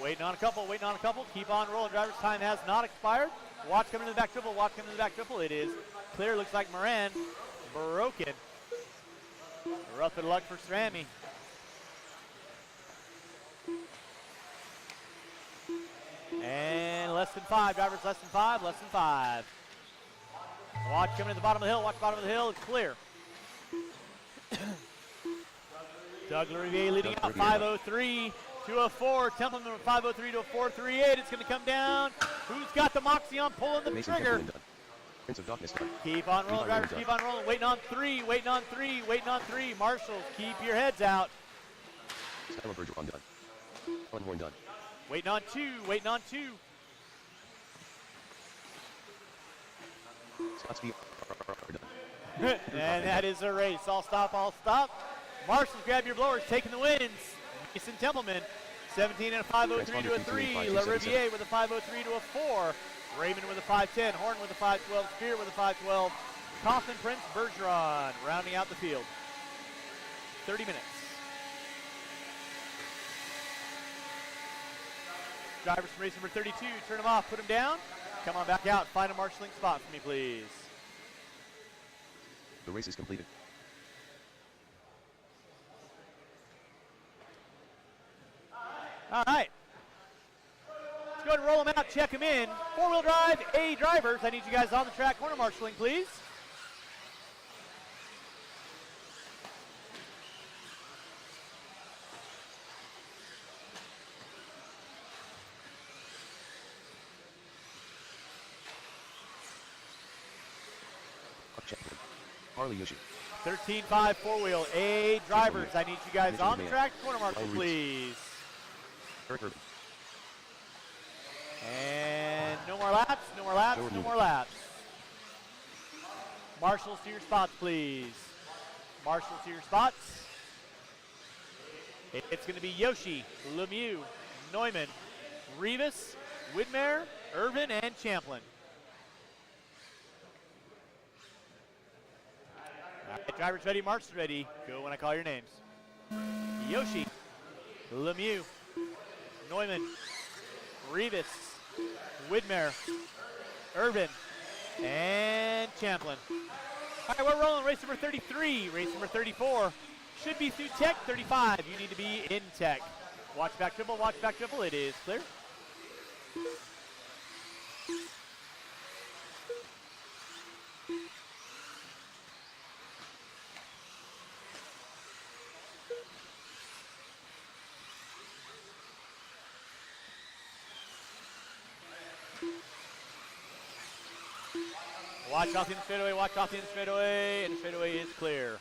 Waiting on a couple, waiting on a couple. Keep on rolling, drivers. Time has not expired. Watch coming to the back triple, watch coming to the back triple. It is clear. Looks like Moran broken. Rough of luck for Strammy. And less than 5, drivers less than 5, less than 5. Watch coming to the bottom of the hill, watch bottom of the hill, it's clear. Doug LaRiviere leading out, 5.03 to a 4. Templeman with 5.03 to a 4.38. It's going to come down. Who's got the moxie on pulling the
Mason
trigger?
Prince of Darkness done.
Keep on rolling, drivers, keep on rolling. Waiting on 3, waiting on 3, waiting on 3. Marshals, keep your heads out.
Skylar Bergeron done. Unhorn done.
Waiting on 2, waiting on 2.
Scott Speed done.
And that is a race. All stop, all stop. Marshals, grab your blowers, taking the wins. Mason Templeman, 17 and a 5.03 to a 3. LaRiviere with a 5.03 to a 4. Raymond with a 5.10. Horn with a 5.12. Spear with a 5.12. Kaufman, Prince, Bergeron rounding out the field. 30 minutes. Drivers from race number 32, turn them off, put them down. Come on back out, find a marshalling spot for me, please.
The race is completed.
All right. Let's go ahead and roll them out, check them in. 4-wheel drive, A drivers. I need you guys on the track, corner marshalling, please.
Harley Yoshi.
13-5 4-wheel, A drivers. I need you guys on the track, corner marshal, please.
Eric Urban.
And no more laps, no more laps, no more laps. Marshals to your spots, please. Marshals to your spots. It's going to be Yoshi, Lemieux, Neumann, Rivas, Widmer, Irvin, and Champlin. All right, drivers ready, marshals ready. Go when I call your names. Yoshi, Lemieux, Neumann, Rivas, Widmer, Irvin, and Champlin. All right, we're rolling race number 33. Race number 34 should be through tech. 35, you need to be in tech. Watch back triple, watch back triple. It is clear. Watch off in the straightaway, watch off in the straightaway, and the straightaway is clear.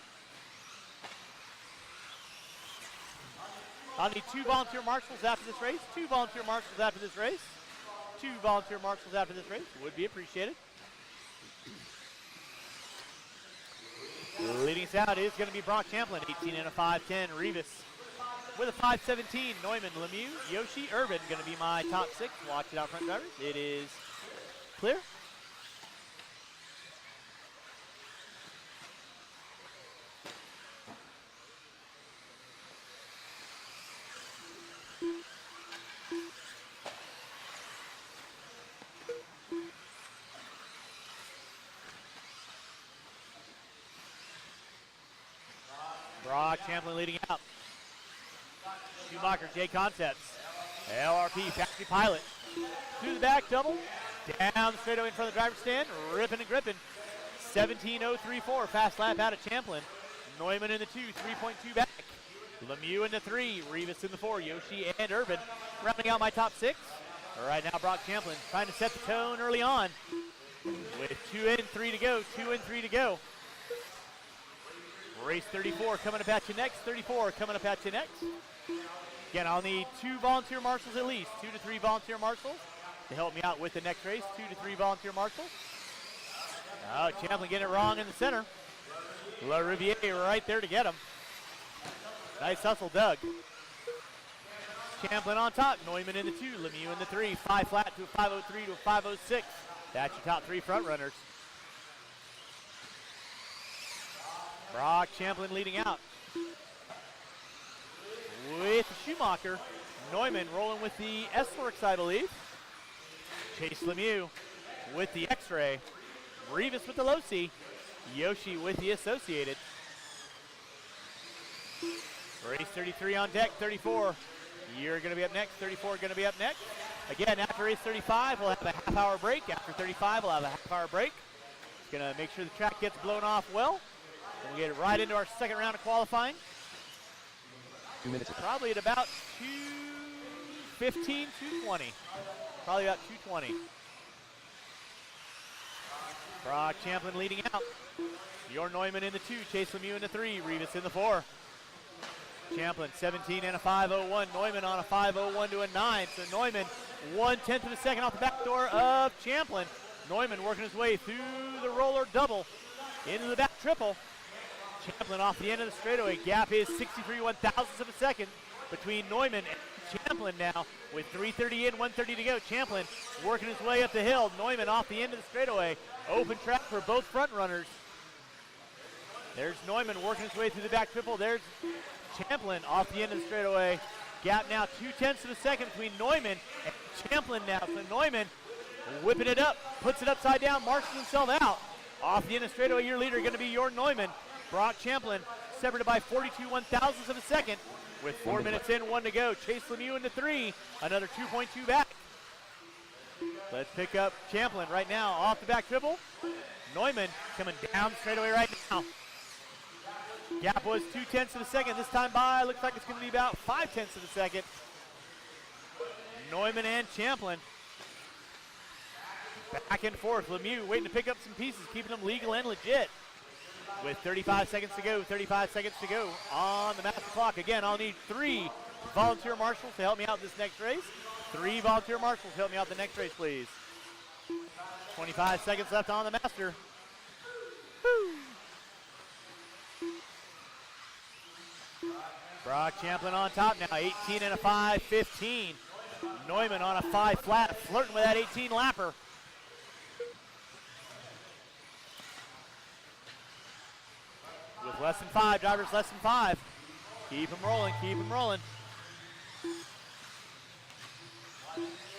I'll need 2 volunteer marshals after this race, 2 volunteer marshals after this race, 2 volunteer marshals after this race, would be appreciated. Leading us out is going to be Brock Champlin, 18 and a 5.10, Rivas with a 5.17, Neumann, Lemieux, Yoshi, Irvin, going to be my top 6. Watch it out front drivers, it is clear. Brock Champlin leading out. Schumacher, J Concepts. LRP, Factory Pilot. Through the back, double. Down the straightaway in front of the driver's stand, ripping and gripping. 17.034, fast lap out of Champlin. Neumann in the 2, 3.2 back. Lemieux in the 3, Rivas in the 4, Yoshi and Urban rounding out my top 6. Right now, Brock Champlin trying to set the tone early on with 2 in, 3 to go, 2 in, 3 to go. Race 34 coming up at you next, 34 coming up at you next. Again, I'll need 2 volunteer marshals at least, 2 to 3 volunteer marshals to help me out with the next race, 2 to 3 volunteer marshals. Oh, Champlin getting it wrong in the center. La Riviere right there to get him. Nice hustle, Doug. Champlin on top, Neumann in the 2, Lemieux in the 3, 5 flat to a 5.03 to a 5.06. That's your top 3 front runners. Brock Champlin leading out. With Schumacher, Neumann rolling with the S-Works, I believe. Chase Lemieux with the X-Ray. Rivas with the low C. Yoshi with the Associated. Race 33 on deck, 34. You're going to be up next, 34 going to be up next. Again, after race 35, we'll have a half-hour break. After 35, we'll have a half-hour break. It's going to make sure the track gets blown off well. And we'll get right into our second round of qualifying.
2 minutes.
Probably at about 2:15, 2:20. Probably about 2:20. Brock Champlin leading out. Your Neumann in the 2, Chase Lemieux in the 3, Rivas in the 4. Champlin 17 and a 5.01. Neumann on a 5.01 to a 9. So Neumann 1/10 of a second off the back door of Champlin. Neumann working his way through the roller double into the back triple. Champlin off the end of the straightaway. Gap is 63 1/1000ths of a second between Neumann and Champlin now with 3:30 in, 1:30 to go. Champlin working his way up the hill. Neumann off the end of the straightaway. Open track for both front runners. There's Neumann working his way through the back triple. There's Champlin off the end of the straightaway. Gap now 2/10 of a second between Neumann and Champlin now. So Neumann whipping it up, puts it upside down, marches himself out. Off the end of the straightaway, your leader going to be your Neumann. Brock Champlin separated by 42 1/1000ths of a second with 4 minutes in, 1 to go. Chase Lemieux into 3, another 2.2 back. Let's pick up Champlin right now off the back triple. Neumann coming down straightaway right now. Gap was 2/10 of a second. This time by, looks like it's going to be about 5/10 of a second. Neumann and Champlin. Back and forth. Lemieux waiting to pick up some pieces, keeping them legal and legit. With 35 seconds to go, 35 seconds to go on the master clock. Again, I'll need 3 volunteer marshals to help me out this next race. 3 volunteer marshals to help me out the next race, please. 25 seconds left on the master. Woo. Brock Champlin on top now, 18 and a 5.15. Neumann on a 5 flat, flirting with that 18 lapper. With less than 5, drivers less than 5. Keep them rolling, keep them rolling.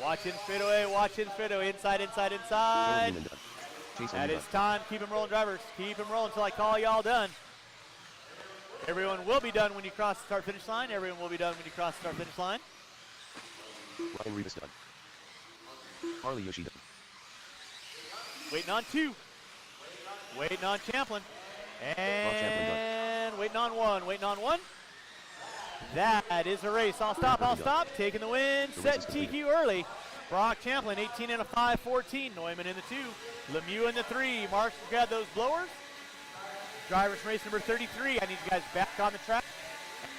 Watch in straightaway, watch in straightaway, inside, inside, inside. That is time, keep them rolling, drivers. Keep them rolling until I call y'all done. Everyone will be done when you cross the start-finish line. Everyone will be done when you cross the start-finish line.
Ryan Rivas done. Harley Yoshi done.
Waiting on 2. Waiting on Champlin. And waiting on 1, waiting on 1. That is a race. I'll stop. Taking the win, set TQ early. Brock Champlin, 18 and a 5.14. Neumann in the 2. Lemieux in the 3. Marshall grab those blowers. Drivers from race number 33. I need you guys back on the track.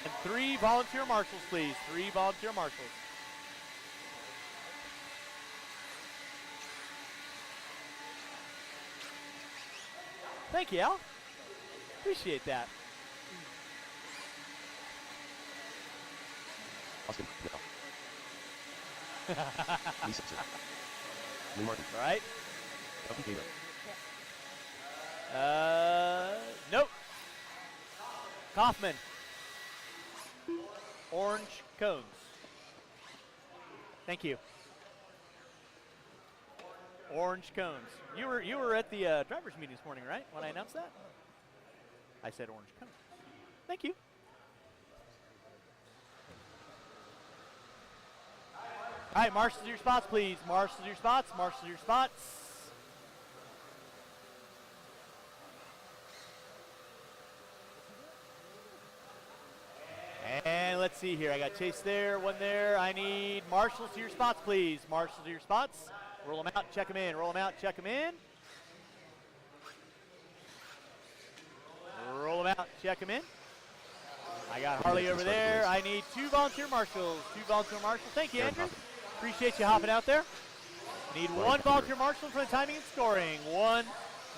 And 3 volunteer marshals, please. 3 volunteer marshals. Thank you, Al. Appreciate that.
Austin, no. Lee Spencer. Lee Martin.
Right?
Duffy Cato.
Nope. Kaufman. Orange cones. Thank you. Orange cones. You were at the drivers meeting this morning, right? When I announced that? I said orange cones. Thank you. All right, marshals to your spots, please. Marshals to your spots, marshals to your spots. And let's see here. I got Chase there, one there. I need marshals to your spots, please. Marshals to your spots. Roll them out, check them in. Roll them out, check them in. Roll them out, check them in. I got Harley over there. I need 2 volunteer marshals. 2 volunteer marshals. Thank you, Andrew. Appreciate you hopping out there. Need 1 volunteer marshal in front of timing and scoring. 1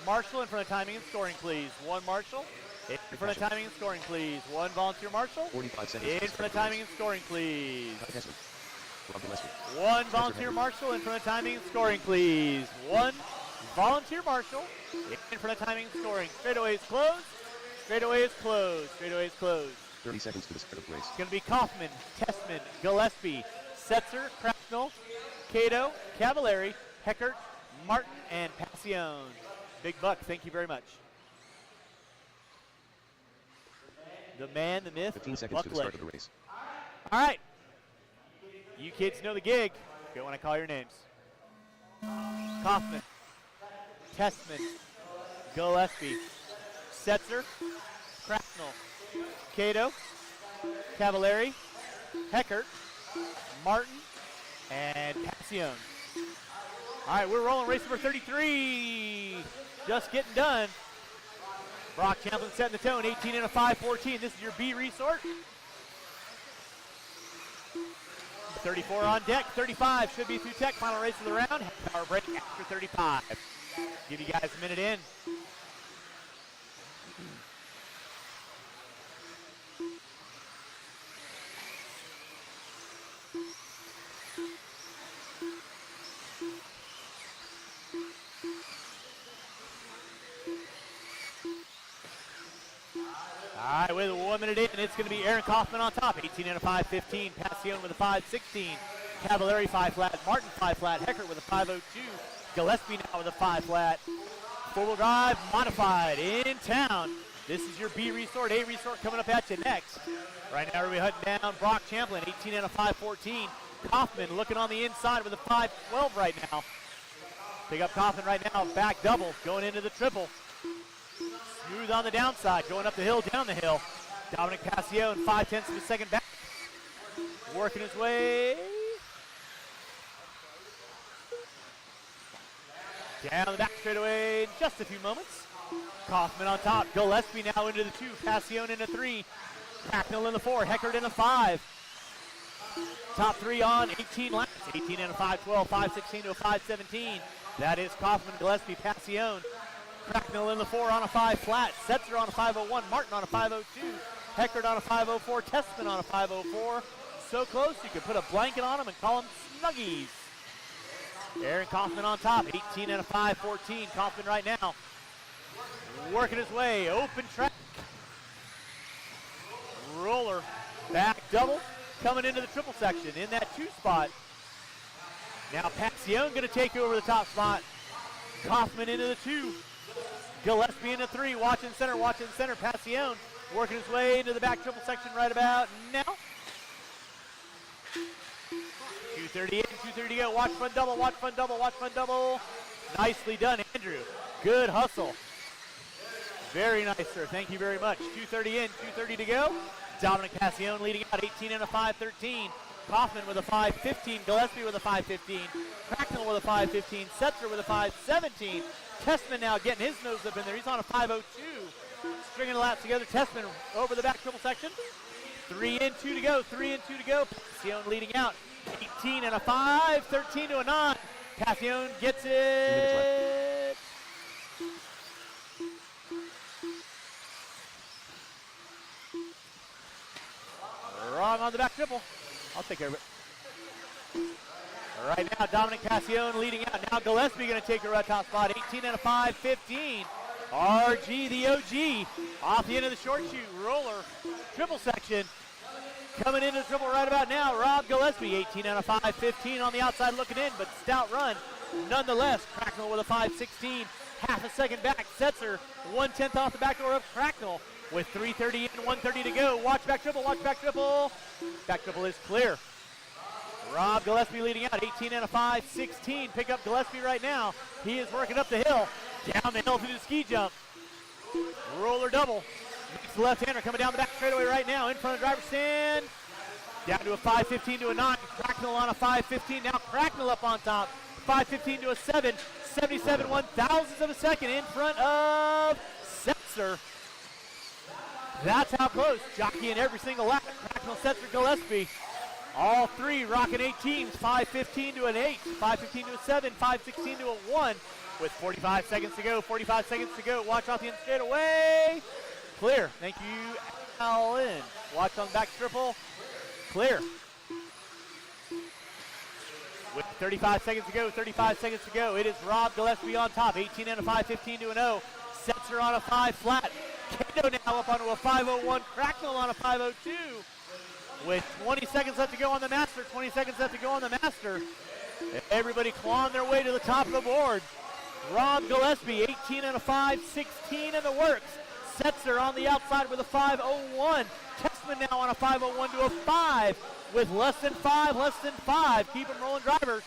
marshal in front of timing and scoring, please. 1 marshal in front of timing and scoring, please. 1 volunteer marshal
45 seconds.
in front of timing and scoring, please.
Rob Gillespie.
1 volunteer marshal in front of timing and scoring, please. 1 volunteer marshal in front of timing and scoring. Straightaway is closed. Straightaway is closed. Straightaway is closed.
30 seconds to the start of the race.
It's going to be Kaufman, Tessman, Gillespie, Setzer, Cracknell, Cato, Cavallari, Heckert, Martin, and Passion. Big Buck, thank you very much. The man, the myth,
15 seconds
Buck
to the start
Legend.
of the race.
All right. You kids know the gig. Go when I call your names. Kaufman, Tessman, Gillespie, Setzer, Cracknell, Cato, Cavallari, Heckert, Martin, and Passion. All right, we're rolling race number 33. Just getting done. Brock Champlin setting the tone, 18 and a 5:14. This is your B resort. 34 on deck, 35 should be through tech. Final race of the round. Power break after 35. Give you guys a minute in. All right, with 1 minute in, it's going to be Aaron Kaufman on top. 18 and a 5:15. Passion with a 5:16. Cavallari 5 flat. Martin 5 flat. Heckert with a 5:02. Gillespie now with a 5 flat. 4-wheel drive modified in town. This is your B resort, A resort coming up at you next. Right now we're hunting down Brock Champlin, 18 and a 5:14. Kaufman looking on the inside with a 5:12 right now. Pick up Kaufman right now, back double, going into the triple. Smooth on the downside, going up the hill, down the hill. Dominic Passion, 5/10 of a second back. Working his way down the back straightaway in just a few moments. Kaufman on top, Gillespie now into the 2, Passion in a 3, Cracknell in the 4, Heckert in a 5. Top 3 on 18 laps, 18 and a 5:12, 5:16 to a 5:17. That is Kaufman, Gillespie, Passion. Cracknell in the 4 on a 5 flat. Setzer on a 5:01. Martin on a 5:02. Heckert on a 5:04. Tessman on a 5:04. So close you could put a blanket on them and call them Snuggies. Aaron Kaufman on top. 18 and a 5:14. Kaufman right now working his way. Open track. Roller. Back double. Coming into the triple section in that 2 spot. Now Passion going to take over the top spot. Kaufman into the 2. Gillespie into 3, watching center, Passion working his way into the back triple section right about now. 2:30 in, 2:30 to go, watch front double, watch front double, watch front double. Nicely done, Andrew. Good hustle. Very nice, sir, thank you very much. 2:30 in, 2:30 to go. Dominic Passion leading out, 18 and a 5:13. Kaufman with a 5:15, Gillespie with a 5:15, Cracknell with a 5:15, Setzer with a 5:17. Tessman now getting his nose up in there. He's on a 5:02. Stringing the laps together. Tessman over the back triple section. 3 in, 2 to go. 3 in, 2 to go. Passion leading out. 18 and a 5, 13 to a 9. Passion gets it. Wrong on the back triple. I'll take care of it. Right now, Dominic Passion leading out. Now Gillespie going to take the right top spot. 18 and a 5:15. RG, the OG, off the end of the short shoe. Roller, triple section. Coming into the triple right about now, Rob Gillespie. 18 and a 5:15 on the outside looking in, but stout run. Nonetheless, Cracknell with a 5:16. Half a second back. Setzer, 1/10 off the back door of Cracknell with 3:30 in, 1:30 to go. Watch back triple, watch back triple. Back triple is clear. Rob Gillespie leading out, 18 and a 5, 16. Pick up Gillespie right now. He is working up the hill, down the hill to the ski jump. Roller double. Makes the left-hander coming down the back straightaway right now, in front of the driver's stand. Down to a 5.15 to a 9. Cracknell on a 5.15. Now Cracknell up on top. 5.15 to a 7. 77 1,000ths of a second in front of Setzer. That's how close. Jockeying every single lap. Cracknell, Setzer, Gillespie. All three rocking 18s. 5.15 to an 8. 5.15 to a 7. 5.16 to a 1. With 45 seconds to go. 45 seconds to go. Watch off the end straightaway. Clear. Thank you, Allen. Watch on the back triple. Clear. With 35 seconds to go, 35 seconds to go. It is Rob Gillespie on top, 18 and a 5, 15 to an 0. Setzer on a 5 flat. Cato now up onto a 5.01. Cracknell on a 5.02. With 20 seconds left to go on the master, 20 seconds left to go on the master. Everybody clawing their way to the top of the board. Rob Gillespie, 18 and a 5, 16 in the works. Setzer on the outside with a 5.01. Tessman now on a 5.01 to a 5 with less than 5. Keep them rolling, drivers.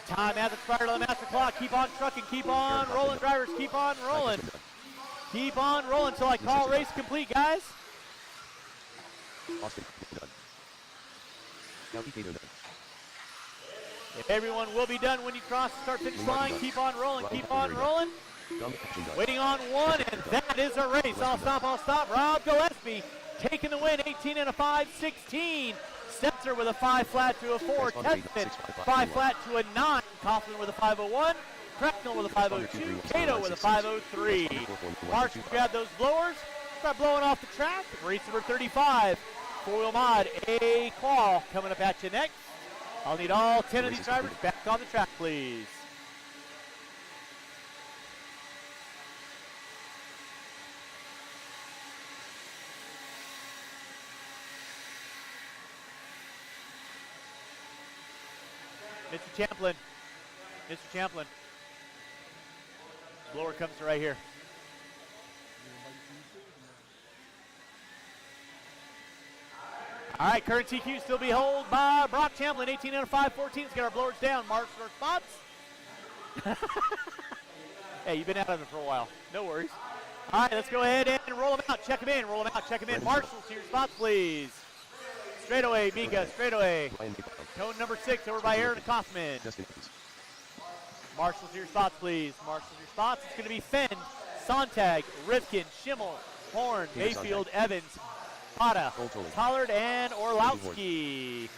Time has expired on the master clock. Keep on trucking, keep on rolling, drivers. Keep on rolling. Keep on rolling until I call race complete, guys.
Austin, done. Now Cato done.
Everyone will be done when you cross the start finish line. Keep on rolling, keep on rolling. Waiting on one, and that is a race. I'll stop. Rob Gillespie taking the win, 18 and a 5, 16. Setzer with a 5 flat to a 4. Tessman, 5 flat to a 9. Kaufman with a 5.01. Cracknell with a 5.02. Cato with a 5.03. Marshall grab those blowers. Start blowing off the track. Race number 35. Four-wheel mod, a qual coming up at you next. I'll need all 10 of these drivers back on the track, please. Mr. Champlin. Blower comes to right here. All right, current TQ still be held by Brock Champlin, 18 and a 5, 14. Let's get our blowers down. Marks for spots. Hey, you've been out of it for a while. No worries. All right, let's go ahead and roll them out. Check them in. Marshall to your spots, please. Straightaway, Mika, straightaway. Cone number 6 over by Aaron Kaufman. Marshall to your spots, please. It's going to be Fenn, Sontag, Rivkin, Schimmel, Horn, Mayfield, Evans, Pata, Pollard, and Orlowski.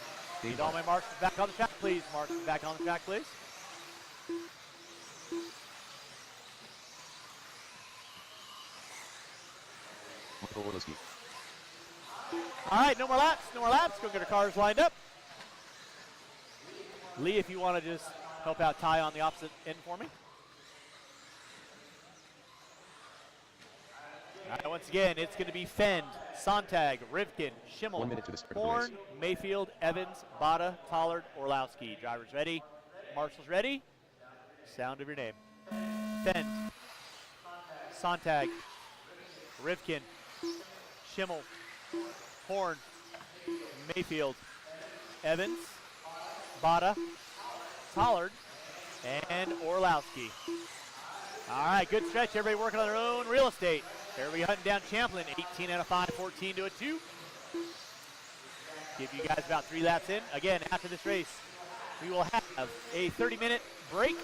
Need all my marshals back on the track, please. All right, no more laps. Go get our cars lined up. Lee, if you want to just help out Ty on the opposite end for me. All right, once again, it's going to be Fend, Sontag, Rivkin, Schimmel, Horn, Mayfield, Evans, Bada, Pollard, Orlowski. Drivers ready. Marshals ready. Sound of your name. Fend, Sontag, Rivkin, Schimmel, Horn, Mayfield, Evans, Bada, Pollard, and Orlowski. All right, good stretch. Everybody working on their own real estate. Everybody hunting down Champlin, 18 and a 5, 14 to a 2. Give you guys about 3 laps in. Again, after this race, we will have a 30-minute break.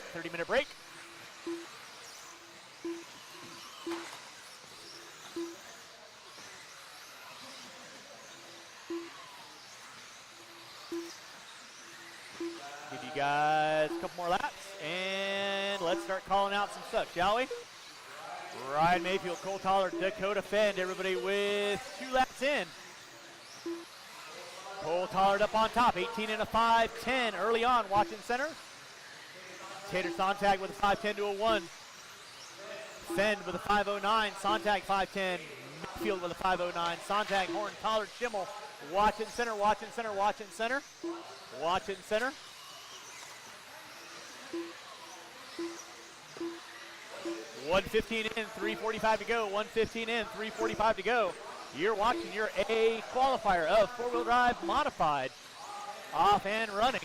Give you guys a couple more laps, and let's start calling out some stuff, shall we? Ryan Mayfield, Cole Pollard, Dakota Fend, everybody with 2 laps in. Cole Pollard up on top, 18 and a 5, 10 early on, watching center. Tater Sontag with a 5.10 to a 1. Fend with a 5.09, Sontag 5.10, Mayfield with a 5.09, Sontag, Horn, Pollard, Schimmel, watching center. 1:15 in, 3:45 to go. You're watching your A qualifier of four-wheel drive modified. Off and running.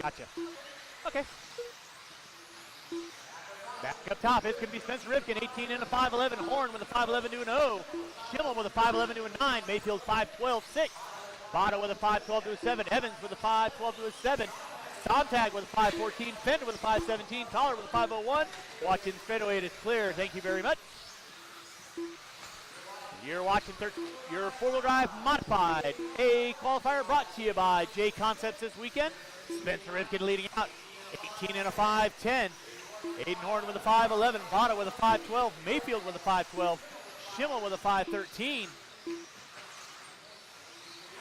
Gotcha. Okay. Back up top, it's going to be Spencer Rivkin, 18 and a 5'11", Horn with a 5'11" to an O, Schimmel with a 5'11" to a 9, Mayfield 5'12", 6, Bada with a 5'12" to a 7, Evans with a 5'12" to a 7, Sontag with a 5'14", Fender with a 5'17", Toller with a 5'01", watching straightaway, it is clear, thank you very much. You're watching your four-wheel drive modified A qualifier brought to you by J Concepts this weekend. Spencer Rivkin leading out, 18 and a 5'10". Aiden Horn with a 5'11", Bada with a 5'12", Mayfield with a 5'12", Schimmel with a 5'13".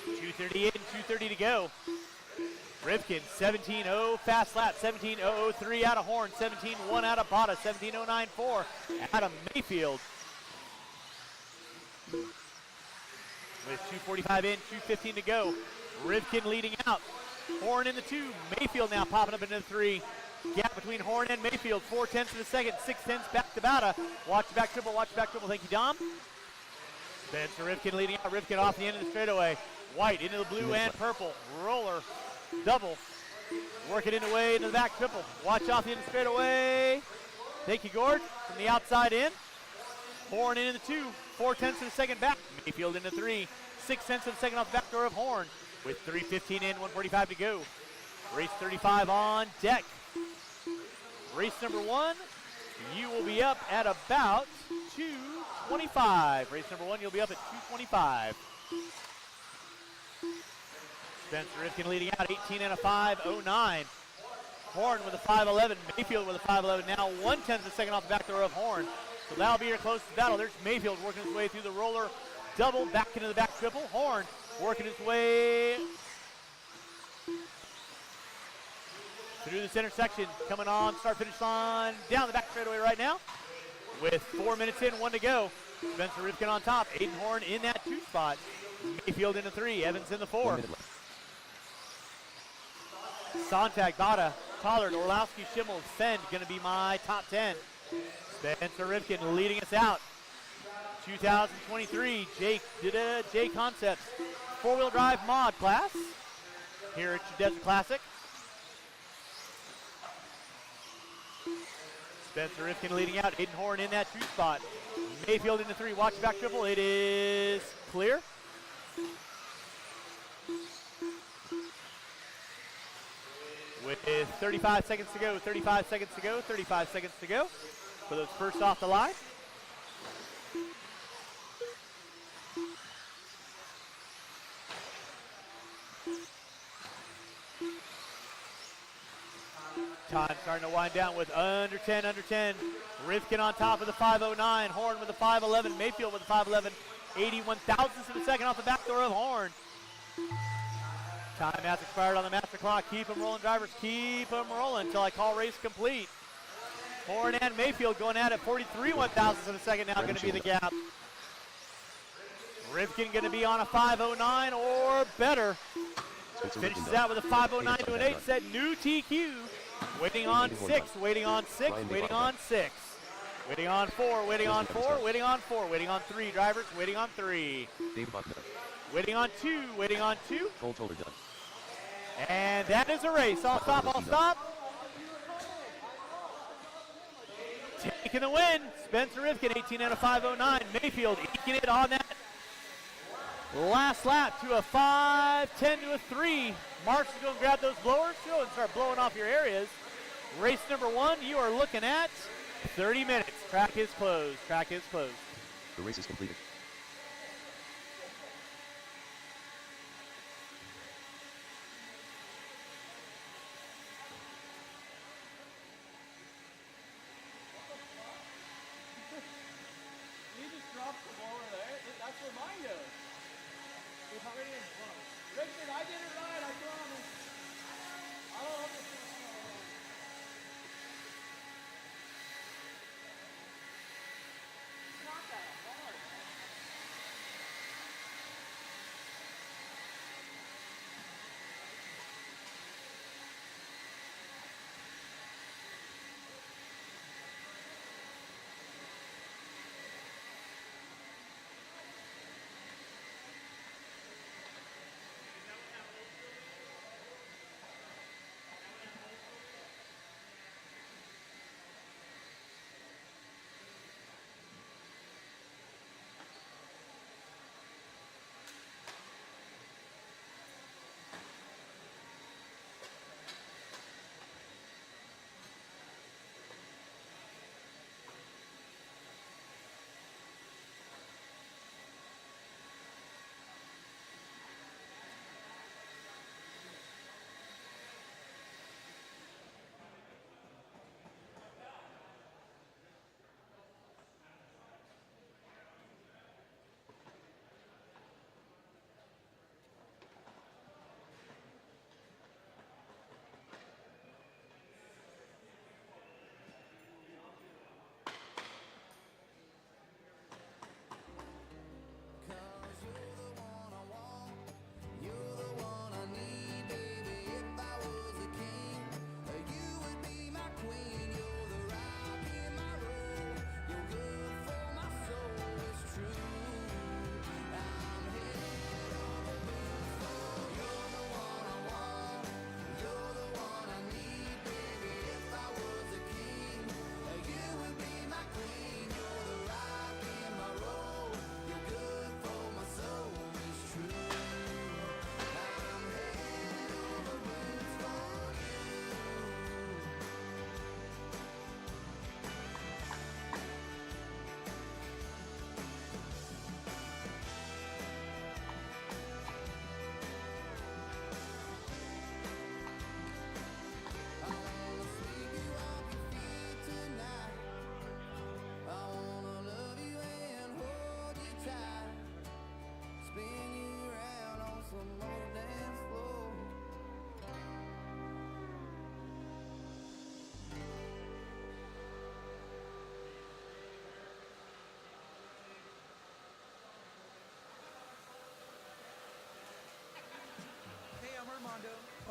2:38 and 2:30 to go. Rivkin, 17.0 fast lap, 17.003 out of Horn, 17.1 out of Bada, 17.094 out of Mayfield. With 2:45 in, 2:15 to go. Rivkin leading out. Horn in the 2, Mayfield now popping up into the 3. Gap between Horn and Mayfield, 4/10 of a second, 6/10 back to Bada. Watch the back triple, thank you, Dom. Spencer Rivkin leading out, Rivkin off the end of the straightaway. White into the blue and purple, roller, double. Working in the way into the back triple. Watch off the end of the straightaway. Thank you, Gord, from the outside in. Horn in the 2, 4/10 of a second back. Mayfield in the 3, 6/10 of a second off the back door of Horn. With 3:15 in, 1:45 to go. Race 35 on deck. Race number 1, you will be up at about 2:25. Race number 1, you'll be up at 2:25. Spencer Rivkin leading out, 18 and a 5.09. Horn with a 5'11", Mayfield with a 5'11". Now 1/10 of a second off the back door of Horn. So that'll be your closest battle. There's Mayfield working his way through the roller double, back into the back triple. Horn working his way through this intersection, coming on, start-finish line, down the back straightaway right now. With 4 minutes in, 1 to go. Spencer Rivkin on top, Aiden Horn in that 2 spot. Mayfield in the 3, Evans in the 4. Sontag, Bada, Tollard, Orlowski, Schimmel, Fend, gonna be my top 10. Spencer Rivkin leading us out. 2023 J Concepts four-wheel drive mod class here at your Desert Classic. Spencer Rivkin leading out, Aiden Horn in that 2 spot. Mayfield in the 3, watch back triple, it is clear. With 35 seconds to go, 35 seconds to go, 35 seconds to go for those first off the line. Time starting to wind down with under 10. Rivkin on top of the 5.09. Horn with the 5.11. Mayfield with the 5.11. 81 thousandths of a second off the back door of Horn. Time has expired on the master clock. Keep them rolling, drivers. Keep them rolling until I call race complete. Horn and Mayfield going at it. 43 1/1000ths of a second now going to be the gap. Rivkin going to be on a 5.09 or better. Finishes out with a 5.09 to an 8 set. New TQ. Waiting on 6, waiting on 6, waiting on 6. Waiting on 4, waiting on 4, waiting on 4, waiting on 3, drivers, waiting on 3. Waiting on 2, waiting on 2. And that is a race. I'll stop. Taking the win, Spencer Rivkin, 18 and a 5.09. Mayfield eking it on that last lap to a 5:10 to a 3. Mark's going to grab those blowers, go and start blowing off your areas. Race number 1, you are looking at 30 minutes. Track is closed.
The race is completed.
You just dropped the blower there. That's where mine goes. Richard, I did it right, I promise. I don't know if it's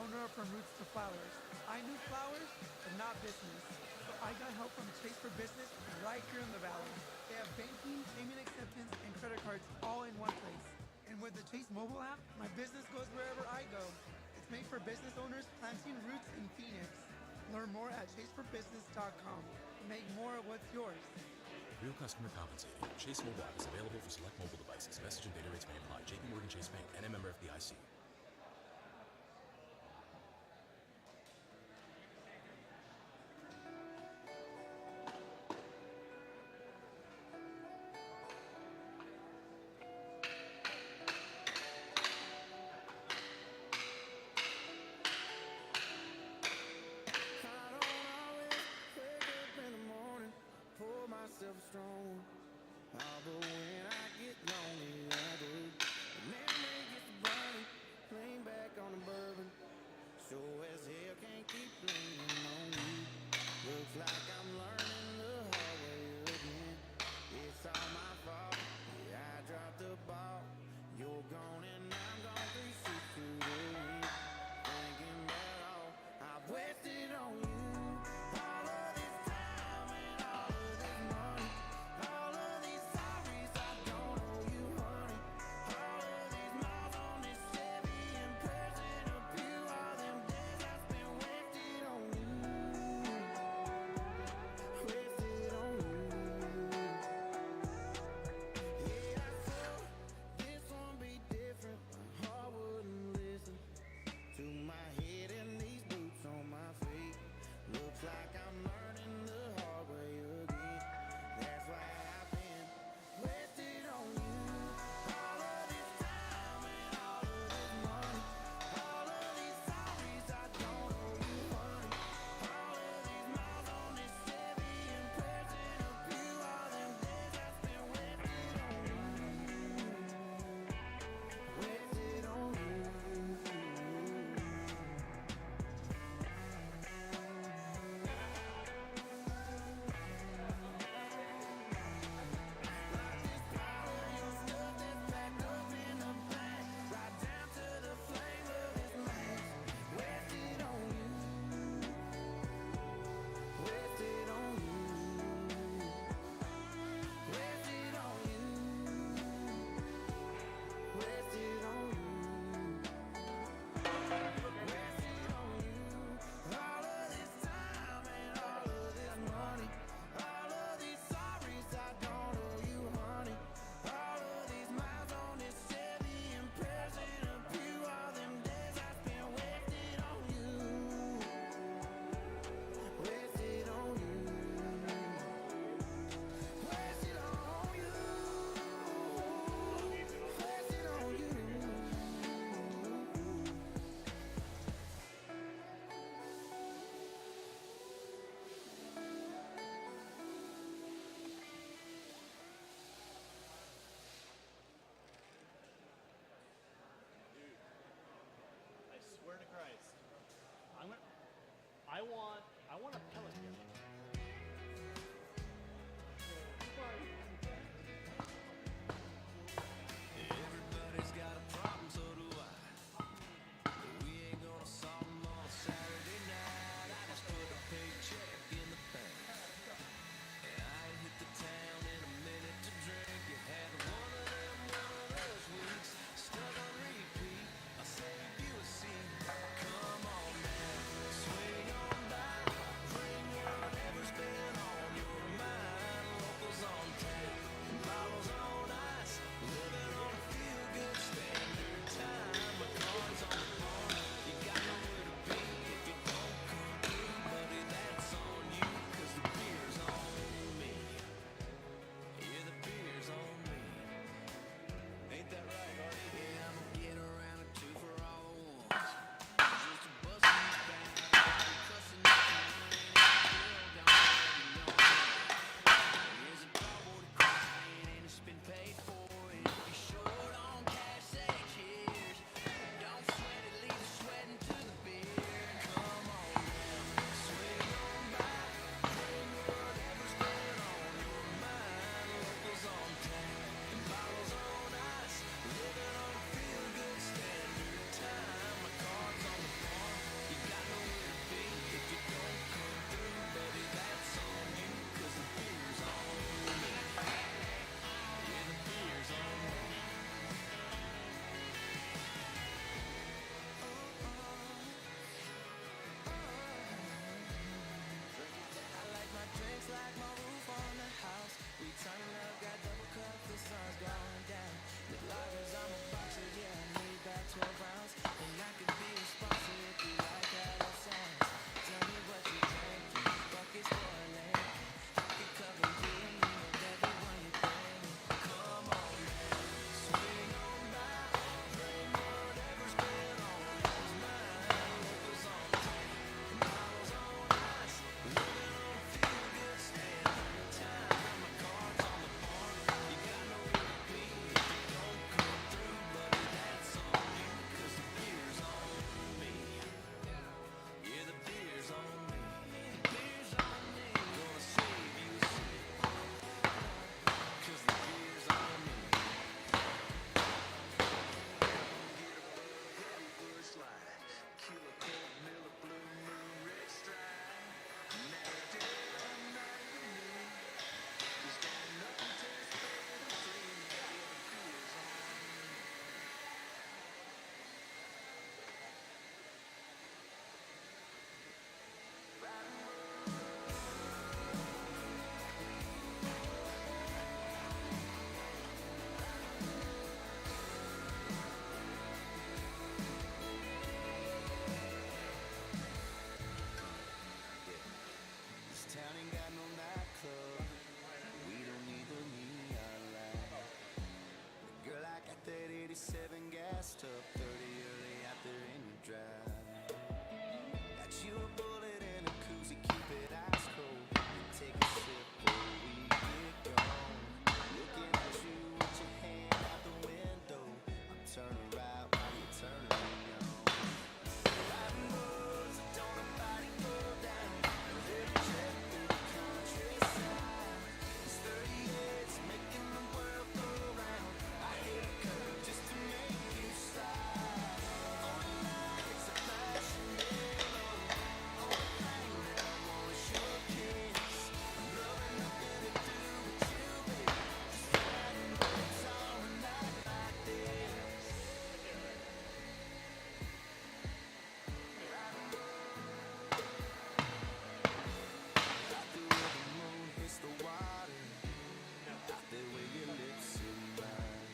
owner from Roots to Flowers. I knew flowers, but not business. So I got help from Chase for Business right here in the Valley. They have banking, payment acceptance, and credit cards all in one place. And with the Chase mobile app, my business goes wherever I go. It's made for business owners planting roots in Phoenix. Learn more at chaseforbusiness.com. Make more of what's yours.
Real customer compensated. Chase mobile app is available for select mobile devices. Message and data rates may apply. JP Morgan Chase Bank and a member FDIC.
Swear to Christ. I want a pellet gun.
Everybody's got a problem, so do I. But we ain't gonna solve them on a Saturday night. I just put a paycheck in the bank. And I ain't hit the town in a minute to drink. You had one of those weeks, stuck on repeat. I saved you a seat. Come on now, swing on by. dressed up 30 early out there in your drive. Got you a bullet and a koozie, keep it ice cold. And take a sip before we get gone. Looking at you with your hand out the window. I'm turning right while you're turning me on. Riding roads that don't nobody go down. A little jet through the countryside. It's 38's making the world go round. I hit a curve just to make you slide. Only lights are flashing yellow. Only thing that I want is your kiss. I'm loving nothing to do with you, baby. Just riding roads on a night like this. Out there where the moon hits the water. Out there where your lips hit mine.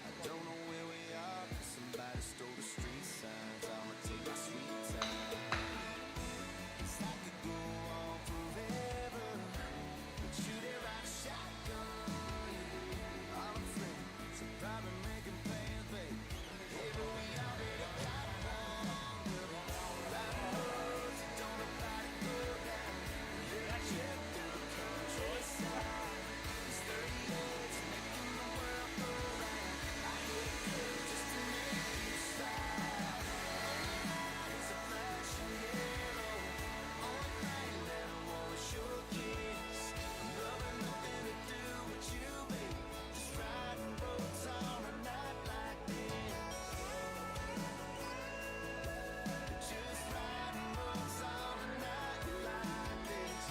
I don't know where we are, 'cause somebody stole the street signs. I'ma take my sweet time. 'Cause I could go on forever, but you there ride a shotgun. All I'm friends, so probably making plans, babe. Hey, but we already got one. Riding roads that don't nobody go down. Little jet through the countryside. It's 38's making the world go round. I hit a curve just to make you slide. It's a flashing yellow. Only thing that I want is your kiss. I'm loving nothing to do with you, baby. Just riding roads on a night like this. Just riding roads on a night like this.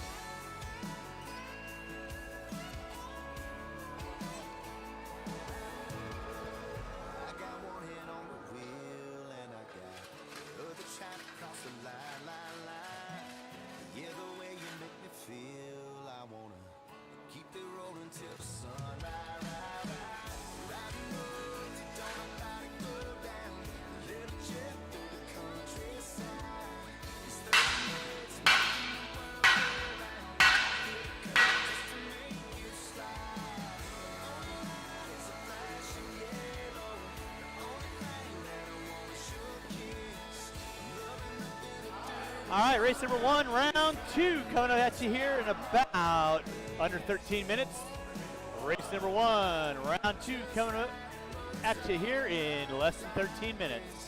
I got one hand on the wheel and I got the other trying to cross the line, line, line. Yeah, the way you make me feel, I wanna keep it rolling till the sun rise, rise, rise. Riding roads that don't nobody go down. Little jet through the countryside. It's 38's making the world go round. I hit a curve just to make you slide. Only light is a flashing yellow. The only thing that I want is your kiss. Loving nothing to do.
All right, race number 1, round 2, coming at you here in about under 13 minutes. Race number 1, round 2, coming up at you here in less than 13 minutes.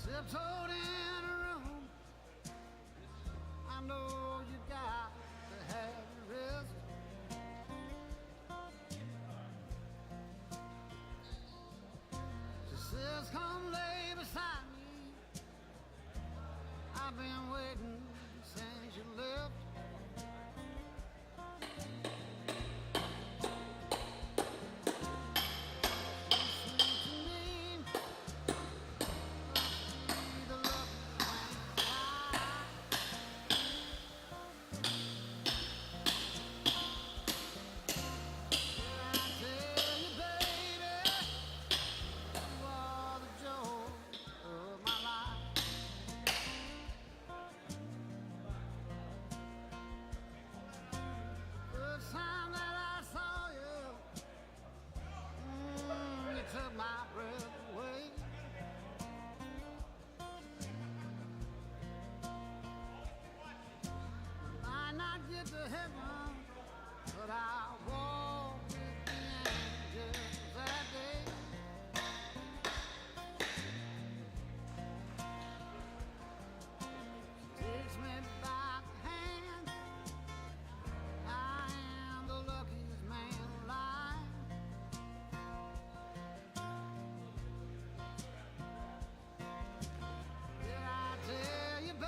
Tiptoed in a room. I know you got to have your rest. She says, come lay beside me. I've been waiting since you left. But I walked with the angels that day. She takes me by the hand. I am the luckiest man alive. Did I tell you, baby?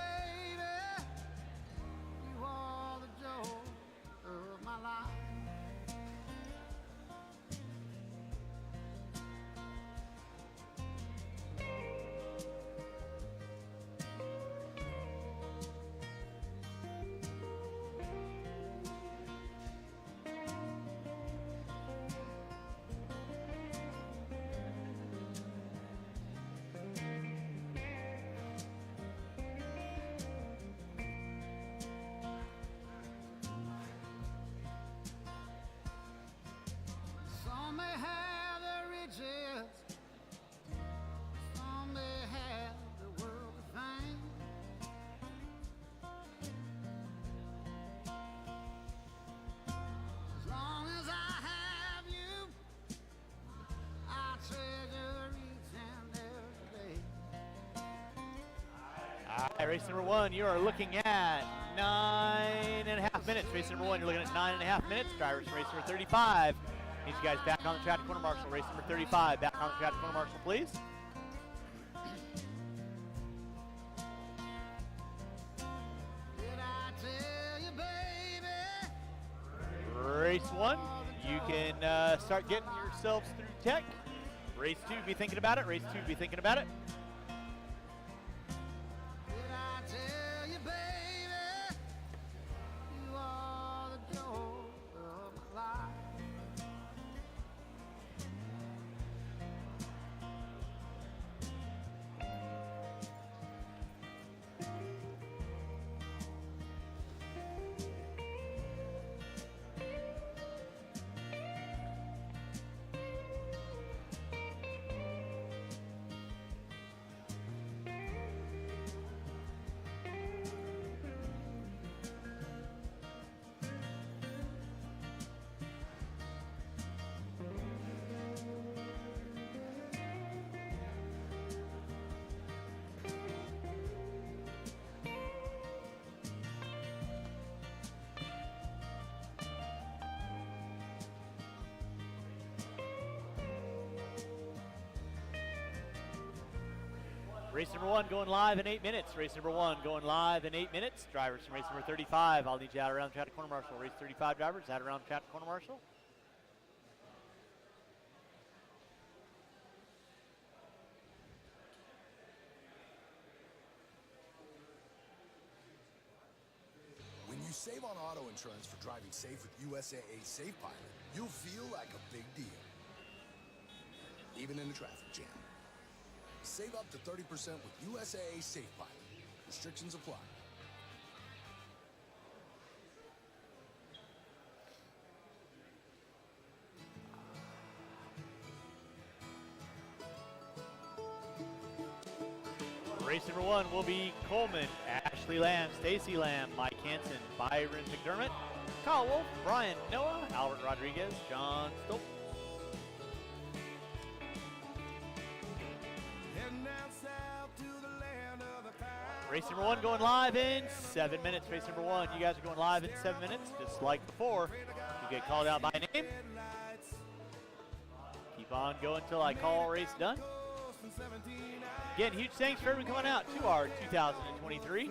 All right, race number 1, you are looking at 9.5 minutes. Race number 1, you're looking at 9.5 minutes. Drivers from race number 35. Need you guys back on the track to corner marshal. Race number 35, back on the track to corner marshal, please.
Did I tell you, baby?
Race 1, you can start getting yourselves through tech. Race 2, be thinking about it. Race 2, be thinking about it.
Did I tell you, baby? You are the joy of my life.
Race number 1 going live in 8 minutes. Race number 1 going live in 8 minutes. Drivers from race number 35, I'll need you out around the track to corner marshal. Race 35 drivers, out around the track to corner marshal.
When you save on auto insurance for driving safe with USAA Safe Pilot, you'll feel like a big deal, even in a traffic jam. Save up to 30% with USAA Safe Pilot. Restrictions apply.
Race number 1 will be Coleman, Ashley Lamb, Stacy Lamb, Mike Hansen, Byron McDermott, Kyle Wolf, Brian Noah, Albert Rodriguez, John Stoltz. Race number 1 going live in 7 minutes. Race number 1, you guys are going live in 7 minutes, just like before. You get called out by name. Keep on going until I call race done. Again, huge thanks for everyone coming out to our 2023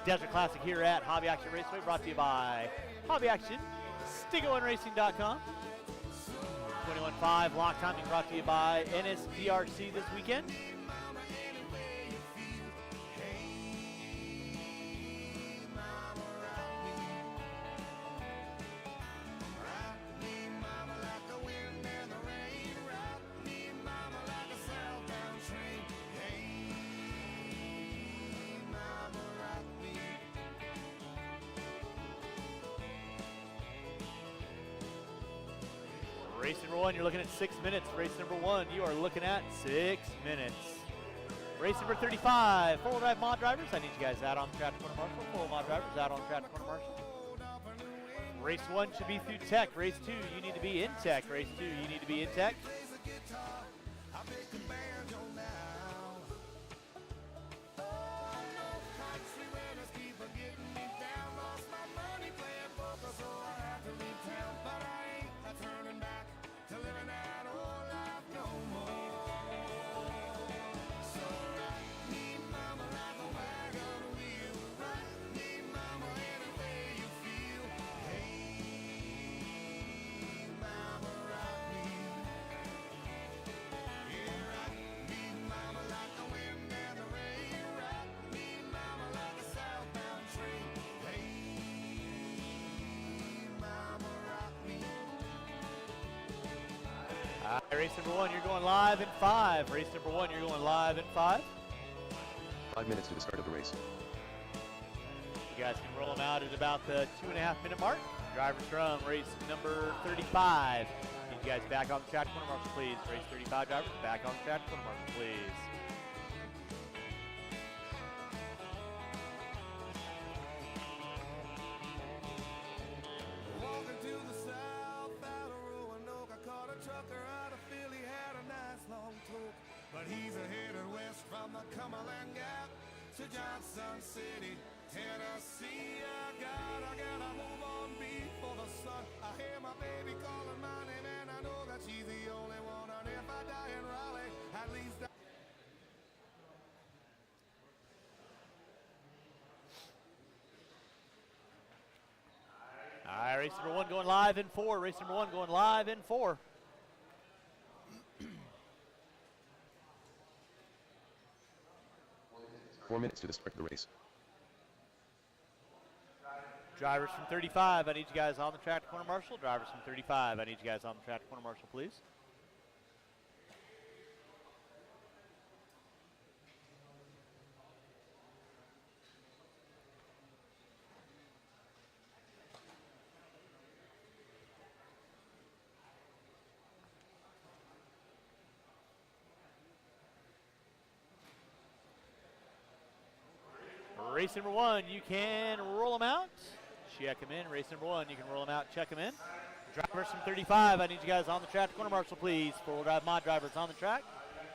Desert Classic here at Hobby Action Raceway, brought to you by Hobby Action, StigoOneRacing.com. 21.5 lock timing brought to you by NSDRC this weekend. Race number 1, you're looking at 6 minutes. Race number 1, you are looking at 6 minutes. Race number 35, four-wheel drive mod drivers. I need you guys out on the track to corner marshal. Four-wheel mod drivers out on the track to corner marshal. Race 1 should be through tech. Race 2, you need to be in tech. Race 2, you need to be in tech. Race number 1, you're going live in 5. Race number 1, you're going live in 5.
5 minutes to the start of the race.
You guys can roll them out at about the 2.5 minute mark. Drivers from race number 35. Need you guys back on the track corner marshal, please. Race 35 drivers, back on the track corner marshal, please.
But he's headed west from the Cumberland Gap to Johnson City, Tennessee. I gotta move on before the sun. I hear my baby calling my name, and I know that she's the only one. And if I die in Raleigh, at least
All right, race number 1 going live in 4. Race number 1 going live in 4.
Four minutes to the start of the race.
Drivers from 35, I need you guys on the track to corner marshal. Drivers from 35, I need you guys on the track to corner marshal, please. Race number 1, you can roll them out. Check them in. Race number 1, you can roll them out, check them in. Drivers from 35, I need you guys on the track to corner marshal, please. 4-wheel drive mod drivers on the track.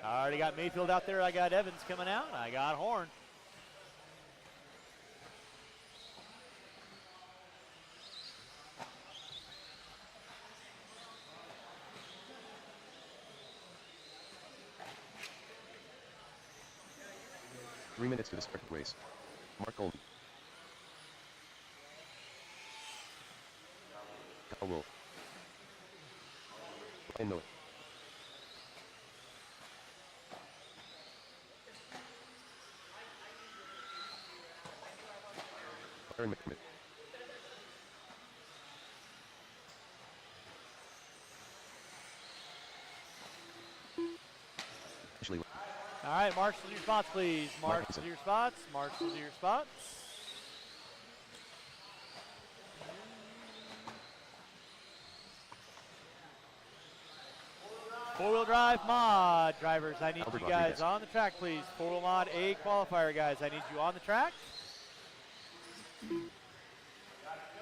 I already got Mayfield out there. I got Evans coming out. I got Horn.
Three minutes to the start of the race. Mark Coleman. Kyle Wolf. Ryan Noah. Aaron McCormick. Ashley.
All right, marshal to your spots, please. Marshal to your spots. Marshal to your spots. Four-wheel drive mod drivers, I need
Albert
you guys
Rodriguez.
on the track, please. Four-wheel mod A qualifier, guys, I need you on the track.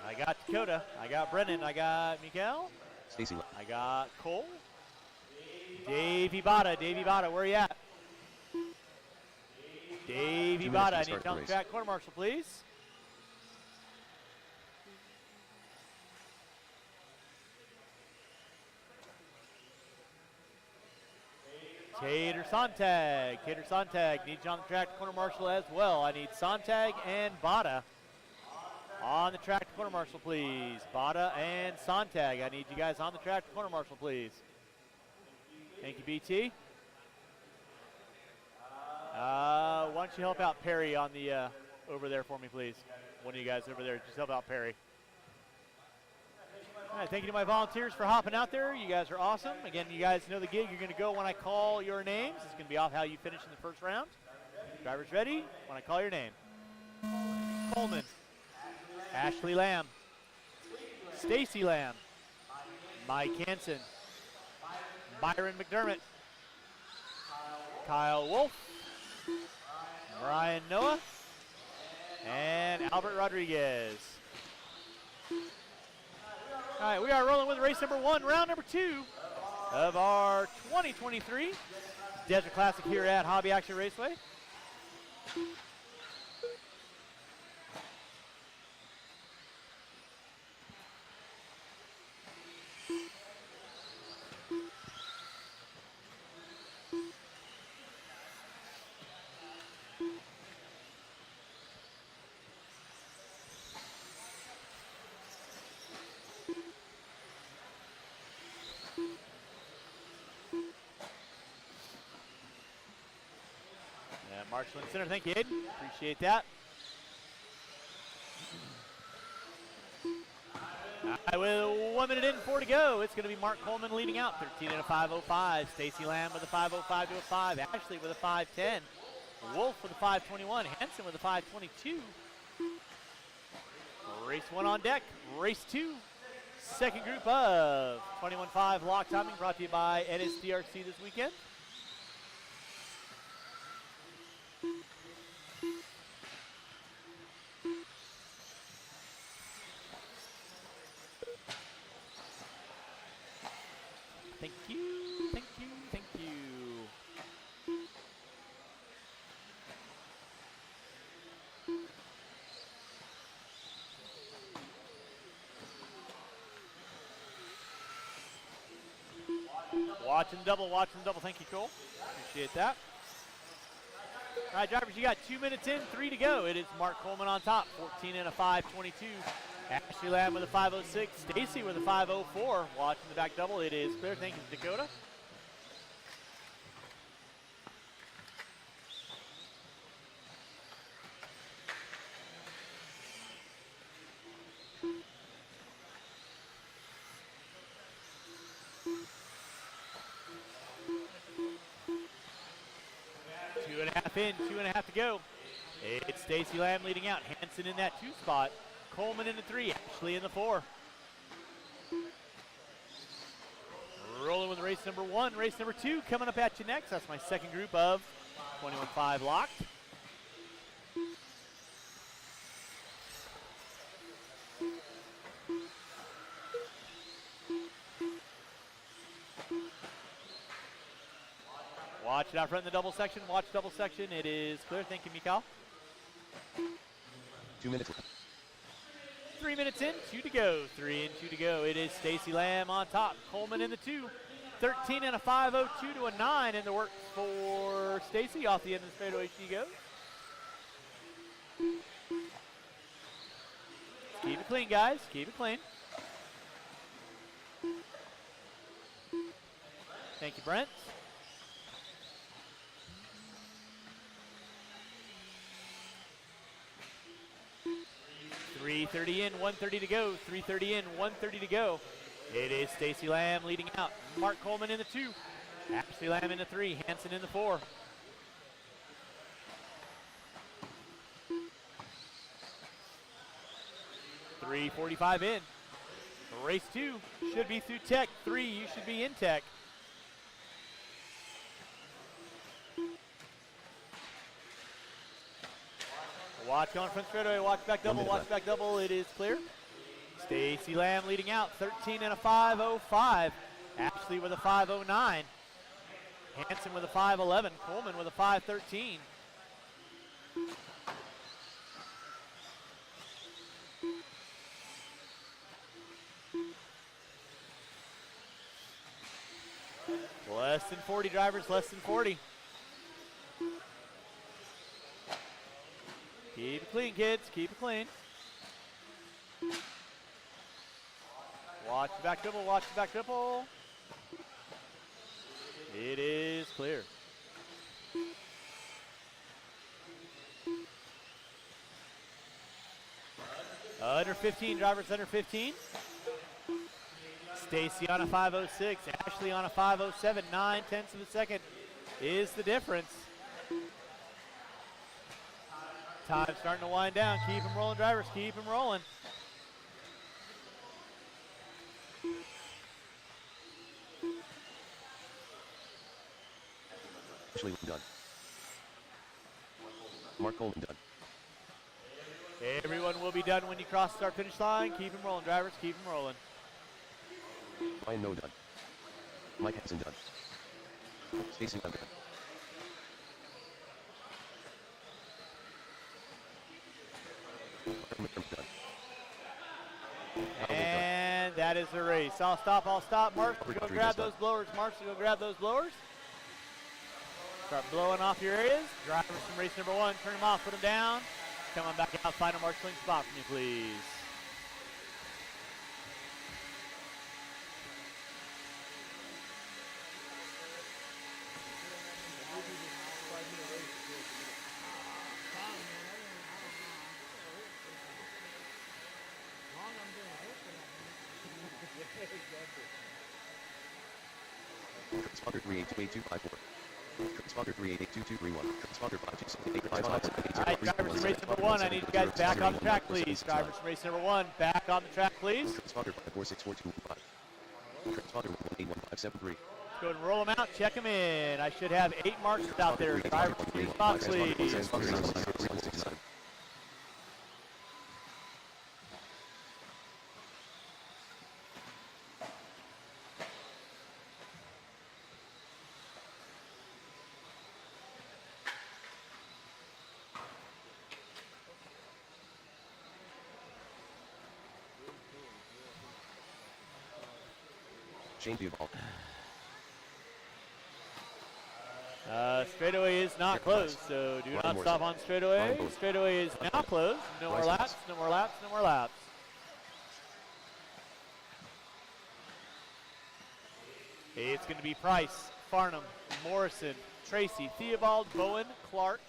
I got Dakota. I got Brennan. I got Mikael.
Stacy.
I got Cole. Davey Bada. Davey Bada, where you at? Davey
2 minutes to
Bada, I
the
need
start
you
of the
on the
race.
track. Corner marshal, please. Tater Sontag. Tater Sontag needs you on the track to corner marshal as well. I need Sontag and Bada on the track to corner marshal, please. Bada and Sontag. I need you guys on the track to corner marshal, please. Thank you, BT. Why don't you help out Perry on the over there for me, please? One of you guys over there, just help out Perry. All right, thank you to my volunteers for hopping out there. You guys are awesome. Again, you guys know the gig. You're going to go when I call your names. It's going to be off how you finish in the first round. Drivers ready when I call your name. Coleman. Ashley Lamb. Stacy Lamb. Mike Hansen. Byron McDermott. Kyle Wolf. Brian Noah. And Albert Rodriguez. All right, we are rolling with race number 1, round number 2 of our 2023 Desert Classic here at Hobby Action Raceway. Marshall in center, thank you, Aiden. Appreciate that. All right, with 1 minute in, 4 to go. It's going to be Mark Coleman leading out, 13 and a 5:05. Stacy Lamb with a 5:05 to a 5. Ashley with a 5:10. Wolf with a 5:21. Hansen with a 5:22. Race 1 on deck. Race 2. Second group of 21.5 lock timing brought to you by NSDRC this weekend. Thank you, thank you, thank you. Watching the double, thank you, Cole. Appreciate that. All right, drivers, you got 2 minutes in, 3 to go. It is Mark Coleman on top, 14 and a 5:22. Ashley Lamb with a 5:06. Stacy with a 5:04. Watching the back double, it is clear. Thank you, Dakota. Two and a half in, 2.5 to go. It's Stacy Lamb leading out. Hanson in that 2 spot. Coleman in the 3. Ashley in the 4. Rolling with race number 1. Race number 2 coming up at you next. That's my second group of 21.5 locked. Watch it out front in the double section. Watch double section. It is clear. Thank you, Mikal.
2 minutes left.
3 minutes in, 2 to go. 3 and 2 to go. It is Stacy Lamb on top. Coleman in the 2. 13 and a 5:02 to a 9 in the works for Stacy. Off the end of the straightaway she goes. Keep it clean, guys. Keep it clean. Thank you, Brent. 3:30 in, 1:30 to go. 3:30 in, 1:30 to go. It is Stacy Lamb leading out. Mark Coleman in the 2. Ashley Lamb in the 3. Hanson in the 4. .345 in. Race 2 should be through tech. 3, you should be in tech. Watch on front straightaway, watch back double, watch back double, it is clear. Stacy Lamb leading out, 13 and a 5:05. Ashley with a 5:09. Hanson with a 5:11. Coleman with a 5:13. Less than 40 drivers, less than 40. Keep it clean, kids. Keep it clean. Watch the back triple. Watch the back triple. It is clear. Under 15, drivers under 15. Stacy on a 5:06. Ashley on a 5:07. 9/10 of a second is the difference. Time starting to wind down. Keep them rolling, drivers. Keep them rolling.
Ashley done. Mark Coleman done.
Everyone will be done when you cross the start finish line. Keep them rolling, drivers. Keep them rolling.
Ryan No done. Mike Hanson done. Stacy Lamb done.
And that is the race. I'll stop. Mark, go grab those blowers. Mark, go grab those blowers. Start blowing off your areas. Drivers from race number 1, turn them off, put them down. Come on back out, final marshalling spot for me, please.
Sponsor 3828254. Sponsor 3882231. Sponsor 52688.
All right, drivers from race number 1, I need you guys back on the track, please. Drivers from race number 1, back on the track, please.
Sponsor 5464215. Sponsor 18157.
Go ahead and roll them out, check them in. I should have 8 marks out there. Drivers from race spot, please.
Shane Duval.
Straightaway is not closed, so do not stop on straightaway. Straightaway is now closed. No more laps, no more laps, no more laps. It's going to be Price, Farnham, Morrison, Tracy, Theobald, Bowen, Clark,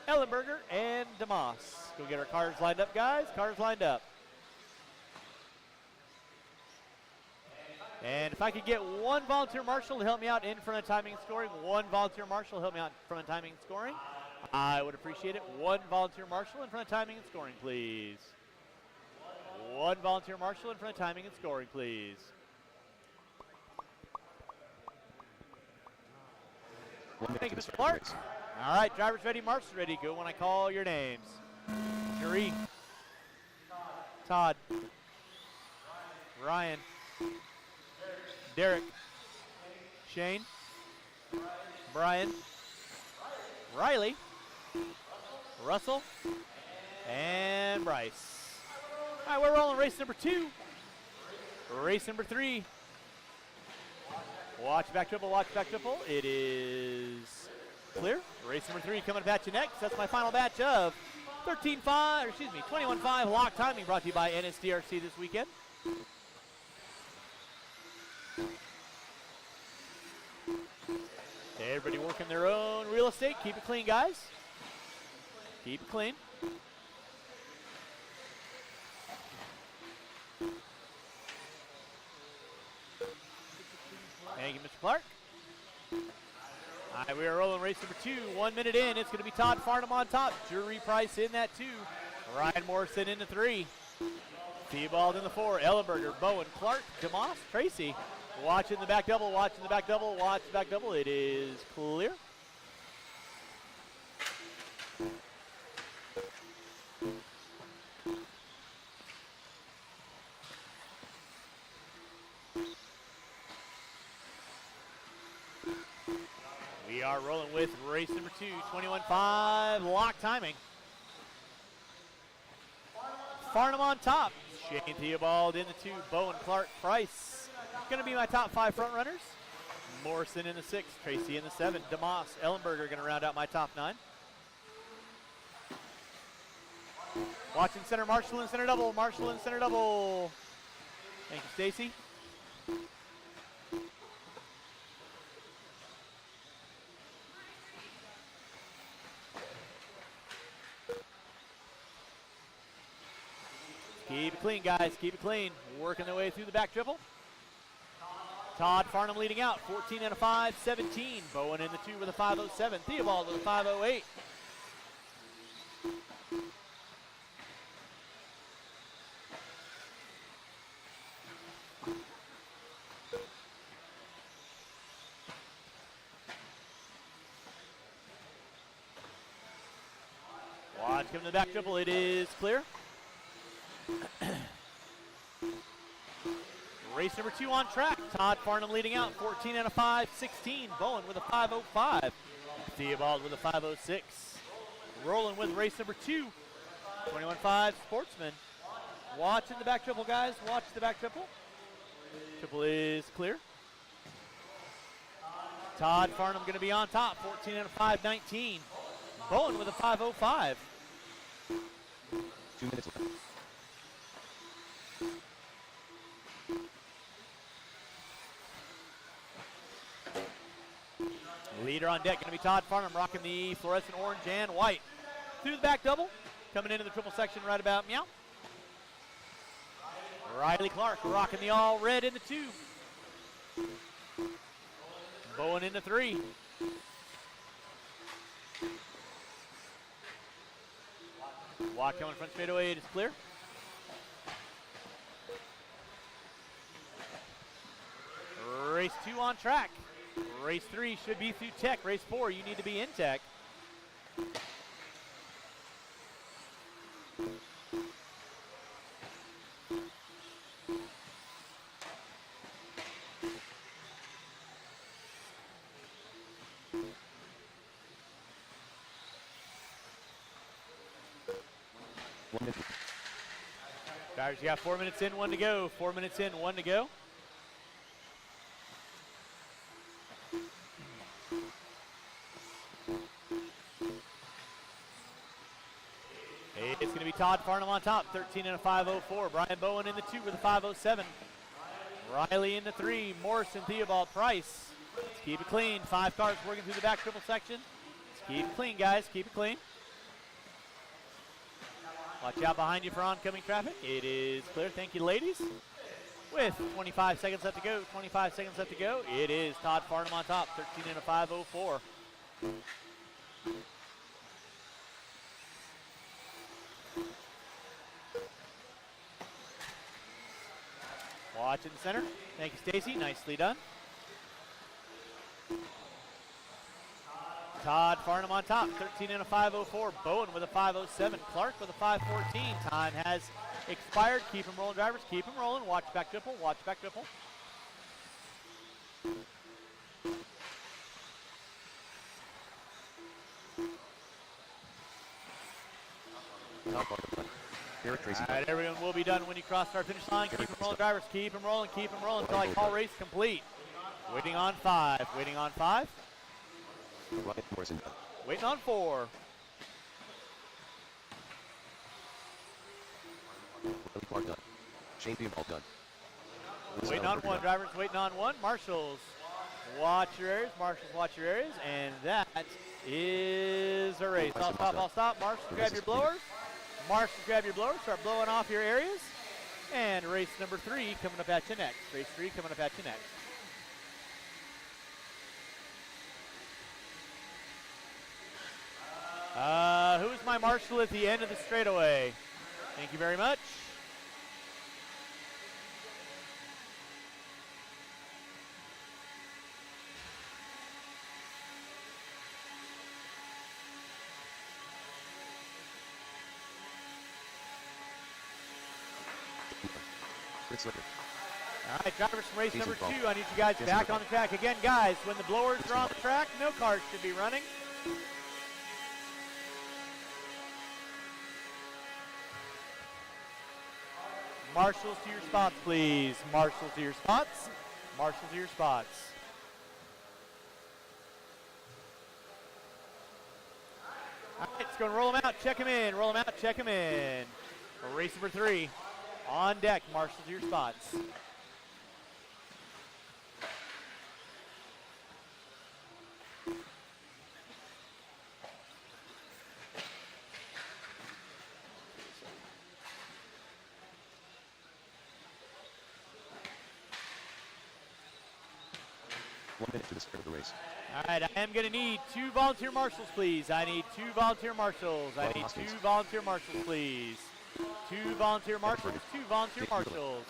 Ellenberger, and DeMoss. Go get our cars lined up, guys. Cars lined up. And if I could get one volunteer marshal to help me out in front of timing and scoring, one volunteer marshal to help me out in front of timing and scoring, I would appreciate it. One volunteer marshal in front of timing and scoring, please. One volunteer marshal in front of timing and scoring, please. Thank you, Mr. Clark. All right, drivers ready, marshals ready. Go when I call your names. Jerry, Todd, Ryan, Derek, Shane, Brian, Riley, Russell, and Bryce. All right, we're rolling race number 2. Race number 3. Watch back triple, watch back triple. It is clear. Race number 3 coming at you next. That's my final batch of 21.5 lock timing, brought to you by NSDRC this weekend. Everybody working their own real estate. Keep it clean, guys. Keep it clean. Thank you, Mr. Clark. All right, we are rolling race number 2. 1 minute in. It's going to be Todd Farnham on top. Drury Price in that 2. Ryan Morrison in the 3. Theobald in the 4. Ellenberger, Bowen, Clark, DeMoss, Tracy. Watching the back double, watching the back double, watch the back double. It is clear. We are rolling with race number 2, 21.5 lock timing. Farnham on top. Shane Theobald in the 2. Bowen, Clark, Price. Going to be my top 5 front runners. Morrison in the 6. Tracy in the 7. DeMoss, Ellenberger going to round out my top 9. Watching center, Marshall in center double. Marshall in center double. Thank you, Stacy. Keep it clean, guys. Keep it clean. Working their way through the back triple. Todd Farnham leading out. 14 and a 5, 17. Bowen in the 2 with a 5.07. Theobald with a 5.08. Watch coming to the back triple. It is clear. Race number 2 on track. Todd Farnham leading out. 14 and a 5, 16. Bowen with a 5.05. Theobald with a 5.06. Rolling with race number 2. 21.5 Sportsman. Watching the back triple, guys. Watch the back triple. Triple is clear. Todd Farnham going to be on top. 14 and a 5, 19. Bowen with a 5.05.
2 minutes left.
Leader on deck going to be Todd Farnham, rocking the fluorescent orange and white. Through the back double, coming into the triple section right about meow. Riley Clark rocking the all red in the 2. Bowen in the 3. Walk coming front straightaway, it is clear. Race 2 on track. Race 3 should be through tech. Race 4, you need to be in tech. Drivers, you got 4 minutes in, 1 to go. 4 minutes in, 1 to go. It's going to be Todd Farnham on top, 13 and a 504. Brian Bowen in the 2 with a 507. Riley in the 3. Morrison, Theobald, Price. Let's keep it clean. 5 cars working through the back triple section. Let's keep it clean, guys. Keep it clean. Watch out behind you for oncoming traffic. It is clear. Thank you, ladies. With 25 seconds left to go. 25 seconds left to go. It is Todd Farnham on top, 13 and a 504. Watch in the center. Thank you, Stacy. Nicely done. Todd Farnham on top, 13 and a 504. Bowen with a 507. Clark with a 514. Time has expired. Keep them rolling, drivers. Keep them rolling. Watch back triple. Watch back triple.
Eric Tracy.
All right, everyone will be done when you cross our finish line. Keep them rolling, drivers. Keep them rolling. Keep them rolling until I call race complete. Waiting on 5. Waiting on 5.
Ryan Morrison.
Waiting on 4.
Willie Clark done. Shane Theobald done.
Waiting on 1, drivers. Waiting on 1. Marshals, watch your areas. Marshals, watch your areas. And that is a race. I'll stop. I'll stop. Marshals, grab your blowers. Marshals, grab your blowers. Start blowing off your areas. And race number 3 coming up at you next. Race 3 coming up at you next. Who's my marshal at the end of the straightaway? Thank you very much.
Fritz Licker.
All right, drivers from race number 2, I need you guys back on the track. Again, guys, when the blowers are on the track, no cars should be running. Marshals to your spots, please. Marshals to your spots. Marshals to your spots. All right, it's going to roll them out, check them in, roll them out, check them in. Race number 3, on deck, marshals to your spots.
To the start of the race.
All right, I am going to need 2 volunteer marshals, please. I need 2 volunteer marshals. I need 2 volunteer marshals, please. 2 volunteer marshals, 2 volunteer marshals.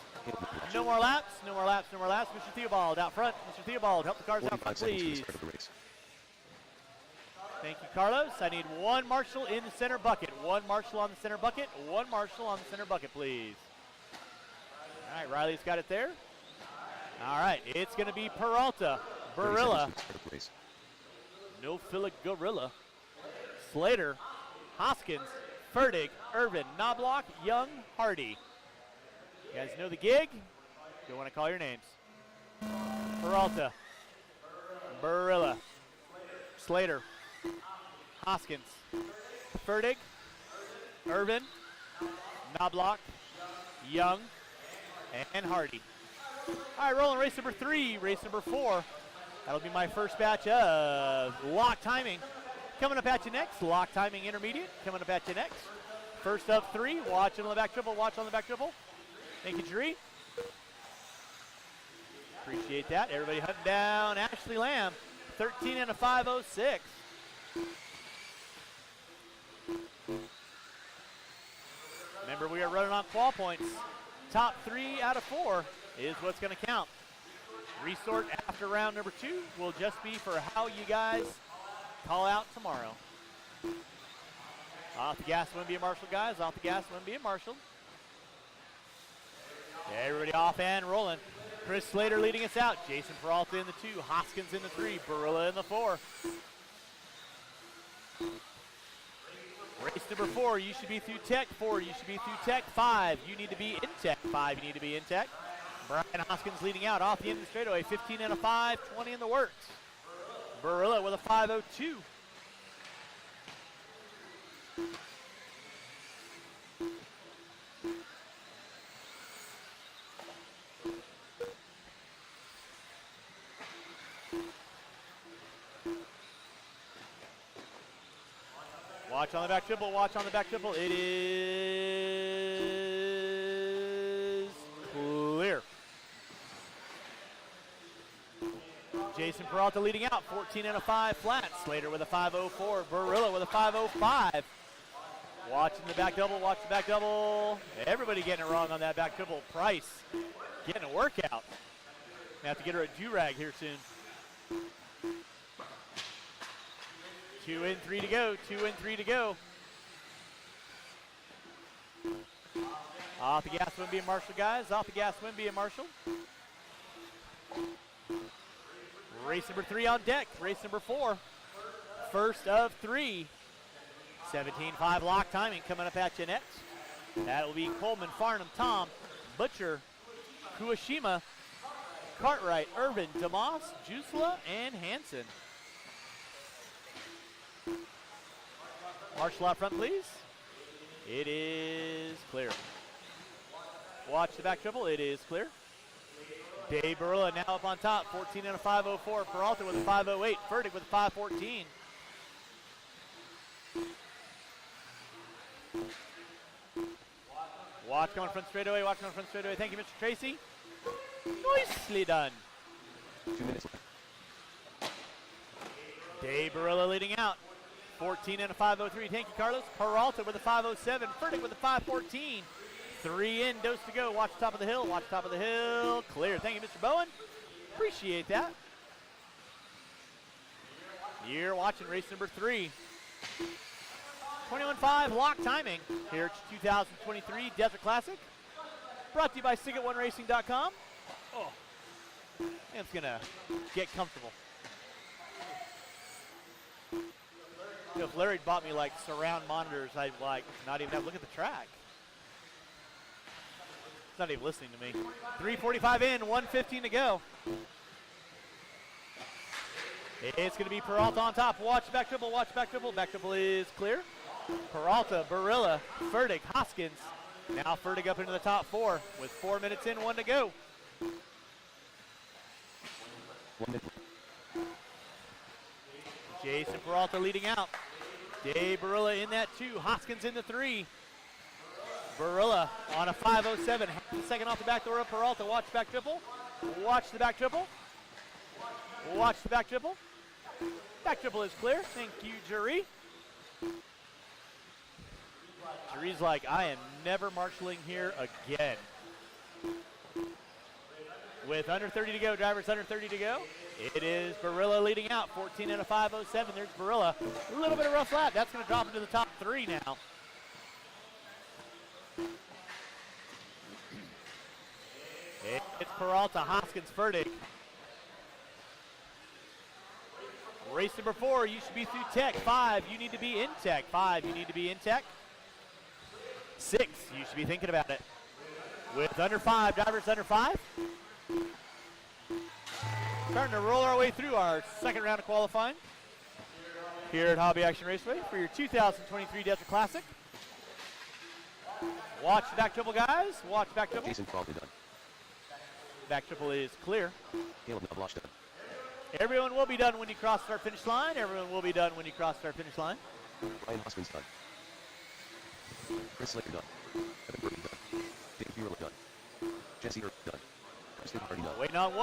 No more laps, no more laps, no more laps. Mr. Theobald out front. Mr. Theobald, help the cars out front, please. Thank you, Carlos. I need 1 marshal in the center bucket. 1 marshal on the center bucket. 1 marshal on the center bucket, please. All right, Riley's got it there. All right, it's going to be Peralta, Barilla, No Philip Gorilla, Slater, Hoskins, Fertig, Irvin, Knobloch, Young, Hardy. You guys know the gig? You'll want to call your names. Peralta, Barilla, Slater, Hoskins, Fertig, Irvin, Knobloch, Young, and Hardy. All right, rolling race number 3, race number 4. That'll be my first batch of lock timing. Coming up at you next, lock timing intermediate. Coming up at you next. First of 3, watch on the back triple, watch on the back triple. Thank you, Jeree. Appreciate that. Everybody hunting down Ashley Lamb, 13 and a 506. Remember, we are running on qual points. Top 3 out of 4 is what's going to count. Resort after round number 2 will just be for how you guys call out tomorrow. Off the gas, when being marshaled, guys. Off the gas, when being marshaled. Everybody off and rolling. Chris Slater leading us out. Jason Peralta in the 2. Hoskins in the 3. Barilla in the 4. Race number 4, you should be through tech. 4, you should be through tech. 5, you need to be in tech. 5, you need to be in tech. Brian Hoskins leading out off the end of the straightaway. 15 and a 5, 20 in the works. Barilla with a 502. Watch on the back triple, watch on the back triple. It is clear. Jason Peralta leading out, 14 and a 5 flat. Slater with a 5.04. Barilla with a 5.05. Watching the back double, watch the back double. Everybody getting it wrong on that back triple. Price getting a workout. Have to get her a do-rag here soon. 2 in, 3 to go, 2 in, 3 to go. Off the gas, Wimby and Marshall, guys. Off the gas, Wimby and Marshall. Race number 3 on deck. Race number 4. First of 3. 17.5 lock timing coming up at you next. That will be Coleman, Farnham, Tom, Butcher, Kuwashima, Cartwright, Irvin, DeMoss, Jusla, and Hansen. Marshall out front, please. It is clear. Watch the back triple. It is clear. Dave Barilla now up on top. 14 and a 5.04. Peralta with a 5.08. Furtick with a 5.14. Watch going front straightaway. Watch going front straightaway. Thank you, Mr. Tracy. Nicely done.
2 minutes left.
Dave Barilla leading out. 14 and a 5.03. Thank you, Carlos. Peralta with a 5.07. Furtick with a 5.14. 3 in, dose to go. Watch the top of the hill. Watch the top of the hill. Clear. Thank you, Mr. Bowen. Appreciate that. You're watching race number 3. 21.5 lock timing here at 2023 Desert Classic. Brought to you by SigAt1Racing.com. Oh, it's going to get comfortable. You know, if Larry bought me like surround monitors, I'd like not even have to look at the track. He's not even listening to me. 3:45 in, 1:15 to go. It's going to be Peralta on top. Watch back triple, watch back triple. Back triple is clear. Peralta, Barilla, Furtick, Hoskins. Now Furtick up into the top 4 with 4 minutes in, 1 to go.
1 minute.
Jason Peralta leading out. Dave Barilla in that 2. Hoskins in the 3. Barilla on a 5.07. Half a second off the back door of Peralta. Watch back triple. Watch the back triple. Watch the back triple. Back triple is clear. Thank you, Jury. Jury's like, I am never marshaling here again. With under 30 to go, drivers under 30 to go. It is Barilla leading out, 14 and a 5.07. There's Barilla. A little bit of rough lap. That's going to drop into the top 3 now. It's Peralta, Hoskins, Furtick. Race number 4, you should be through tech. 5, you need to be in tech. 5, you need to be in tech. 6, you should be thinking about it. With under 5, drivers under 5. Starting to roll our way through our second round of qualifying here at Hobby Action Raceway for your 2023 Desert Classic. Watch the back triple, guys. Watch back triple.
Jason Peralta done.
Back triple is clear.
Caleb Nablosh done.
Everyone will be done when you cross our finish line. Everyone will be done when you cross our finish line.
Ryan Hoskins done. Chris Slicker done. Evan Burton done. Dave Bureau done. Jesse Earp done. Kristen Hardy done.
Waiting on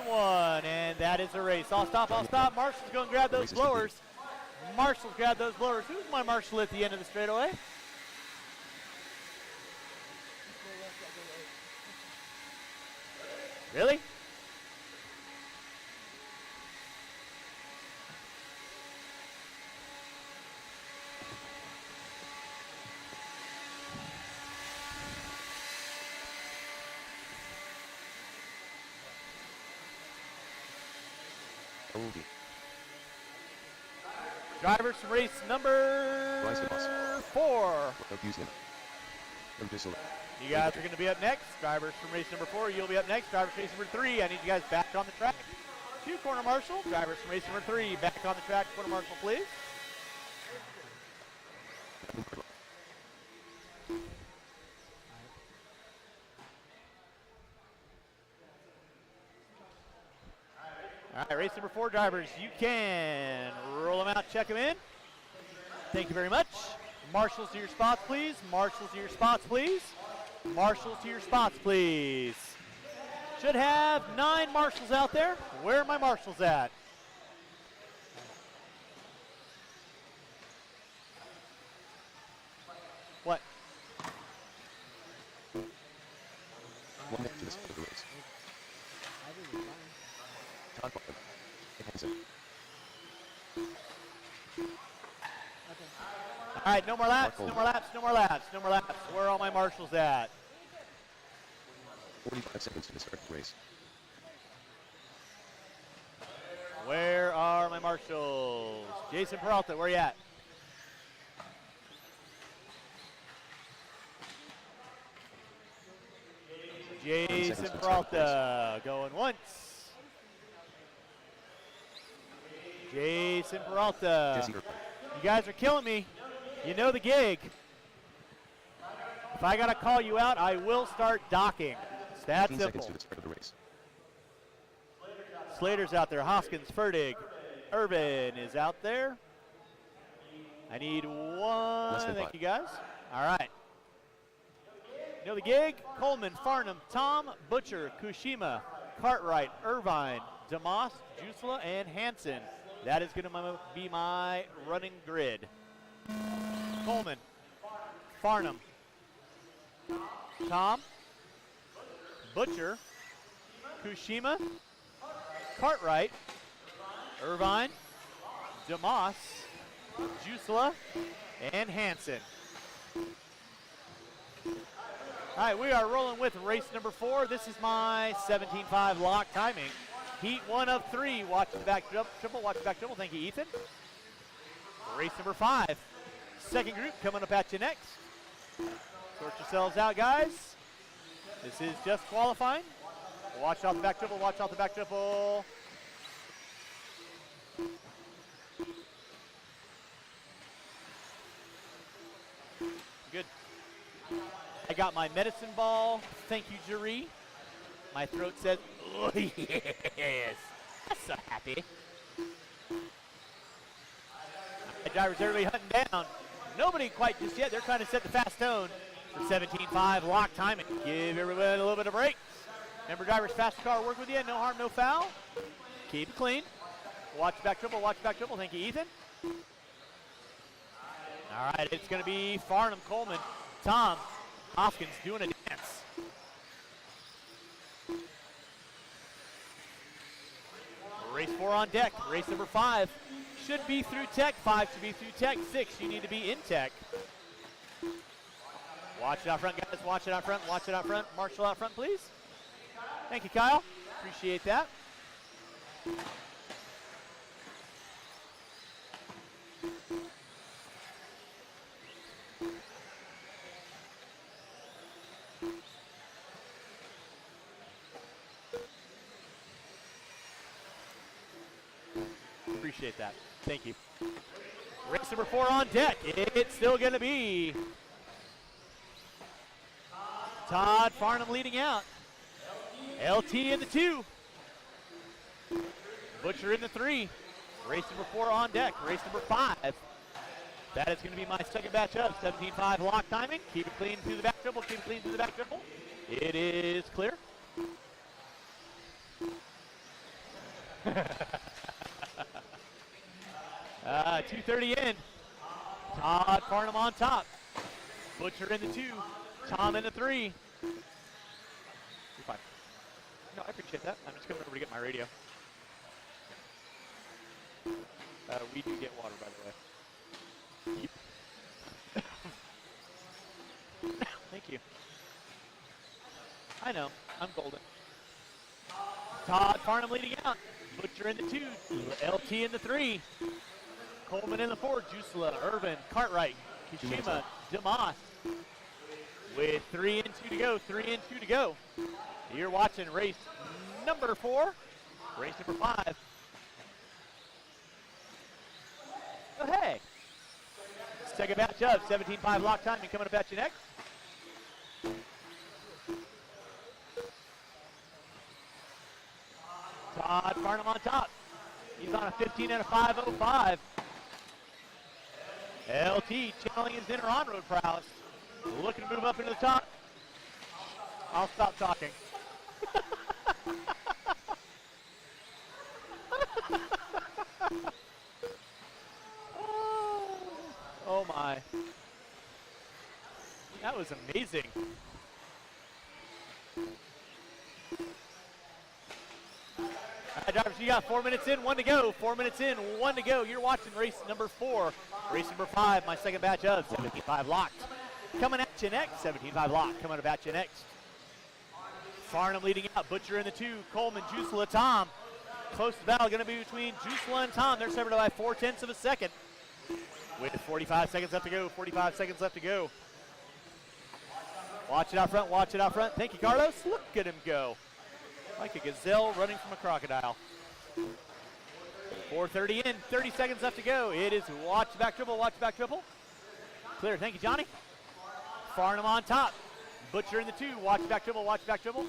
one, and that is a race. I'll stop. Marshall's going to grab those blowers. Marshall's grabbed those blowers. Who's my Marshall at the end of the straightaway? Really? Drivers from race number 4. You guys are going to be up next. Drivers from race number 4, you'll be up next. Drivers from race number 3, I need you guys back on the track. 2 corner marshal. Drivers from race number 3, back on the track. Corner marshal, please. All right, race number 4 drivers, you can roll them out, check them in. Thank you very much. Marshals to your spots, please. Marshals to your spots, please. Marshals to your spots, please. Should have 9 marshals out there. Where are my marshals at? What?
1 minute to the start of the race. Todd Butler. Hansen.
All right, no more laps, no more laps, no more laps, no more laps. Where are all my marshals at?
45 seconds to the start of the race.
Where are my marshals? Jason Peralta, where you at? Jason Peralta going once. Jason Peralta. You guys are killing me. You know the gig. If I got to call you out, I will start docking. It's that simple.
Seconds to the start of the race.
Slater's out there. Hoskins, Fertig. Irvin is out there. I need 1. Thank you, guys. All right. You know the gig? Coleman, Farnham, Tom, Butcher, Kushima, Cartwright, Irvine, DeMoss, Jusela, and Hansen. That is going to be my running grid. Coleman, Farnham, Tom, Butcher, Kushima, Cartwright, Irvine, DeMoss, Jusela, and Hansen. All right, we are rolling with race number 4. This is my 17.5 lock timing. Heat 1 of 3. Watch the back triple. Watch the back triple. Thank you, Ethan. Race number 5. Second group coming up at you next. Sort yourselves out, guys. This is just qualifying. Watch out the back triple. Watch out the back triple. Good. I got my medicine ball. Thank you, Jeree. My throat says, oh, yes. I'm so happy. My drivers, everybody hunting down. Nobody quite just yet. They're trying to set the fast tone for 17.5 lock timing. Give everybody a little bit of break. Remember, drivers, fast car, work with you. No harm, no foul. Keep it clean. Watch back triple, watch back triple. Thank you, Ethan. All right, it's going to be Farnham, Coleman, Tom, Hopkins doing a dance. Race 4 on deck. Race number 5 should be through tech. 5 should be through tech. 6, you need to be in tech. Watch it out front, guys. Watch it out front. Watch it out front. Marshall out front, please. Thank you, Kyle. Appreciate that. Appreciate that. Thank you. Race number 4 on deck. It's still going to be Todd Farnham leading out. LT in the 2. Butcher in the 3. Race number 4 on deck. Race number 5. That is going to be my second batch of 17.5 lock timing. Keep it clean through the back triple. Keep it clean through the back triple. It is clear. 2:30 in. Todd Farnham on top. Butcher in the 2. Tom in the 3. You're fine. No, I appreciate that. I'm just coming over to get my radio. We do get water, by the way. Thank you. I know. I'm golden. Todd Farnham leading out. Butcher in the 2. LT in the 3. Coleman in the 4. Jusela, Irvin, Cartwright, Kishima, DeMoss. With 3 and 2 to go. 3 and 2 to go. You're watching race number 4. Race number 5. Oh, hey. Second batch of 17.5 lock timing coming up at you next. Todd Farnham on top. He's on a 15 and a 5.05. LT channeling his inner on-road prowess. Looking to move up into the top. I'll stop talking. Oh my. That was amazing. All right, drivers, you got 4 minutes in, 1 to go. 4 minutes in, 1 to go. You're watching race number 4. Race number 5, my second batch of 17.5 locked. Coming at you next, 17.5 locked. Coming at you next. Farnham leading out, Butcher in the 2, Coleman, Jusela, Tom. Close battle going to be between Jusela and Tom. They're separated by 0.4 of a second. With 45 seconds left to go, 45 seconds left to go. Watch it out front, watch it out front. Thank you, Carlos. Look at him go. Like a gazelle running from a crocodile. 4:30 in, 30 seconds left to go. It is watch back triple, watch back triple. Clear, thank you, Johnny. Farnham on top. Butcher in the 2, watch back triple, watch back triple.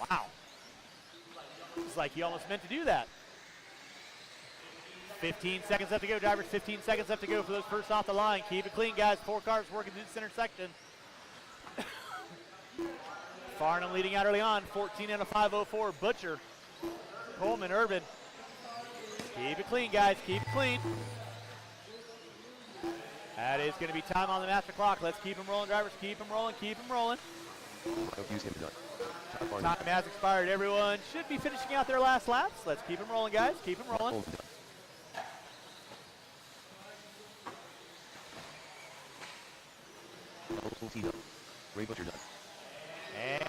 Wow. It's like he almost meant to do that. 15 seconds left to go, drivers. 15 seconds left to go for those first off the line. Keep it clean, guys. 4 cars working through this intersection. Farnham leading out early on. 14 and a 5.04. Butcher, Coleman, Urban. Keep it clean, guys. Keep it clean. That is going to be time on the master clock. Let's keep them rolling, drivers. Keep them rolling. Keep them rolling. Time has expired. Everyone should be finishing out their last laps. Let's keep them rolling, guys. Keep them rolling.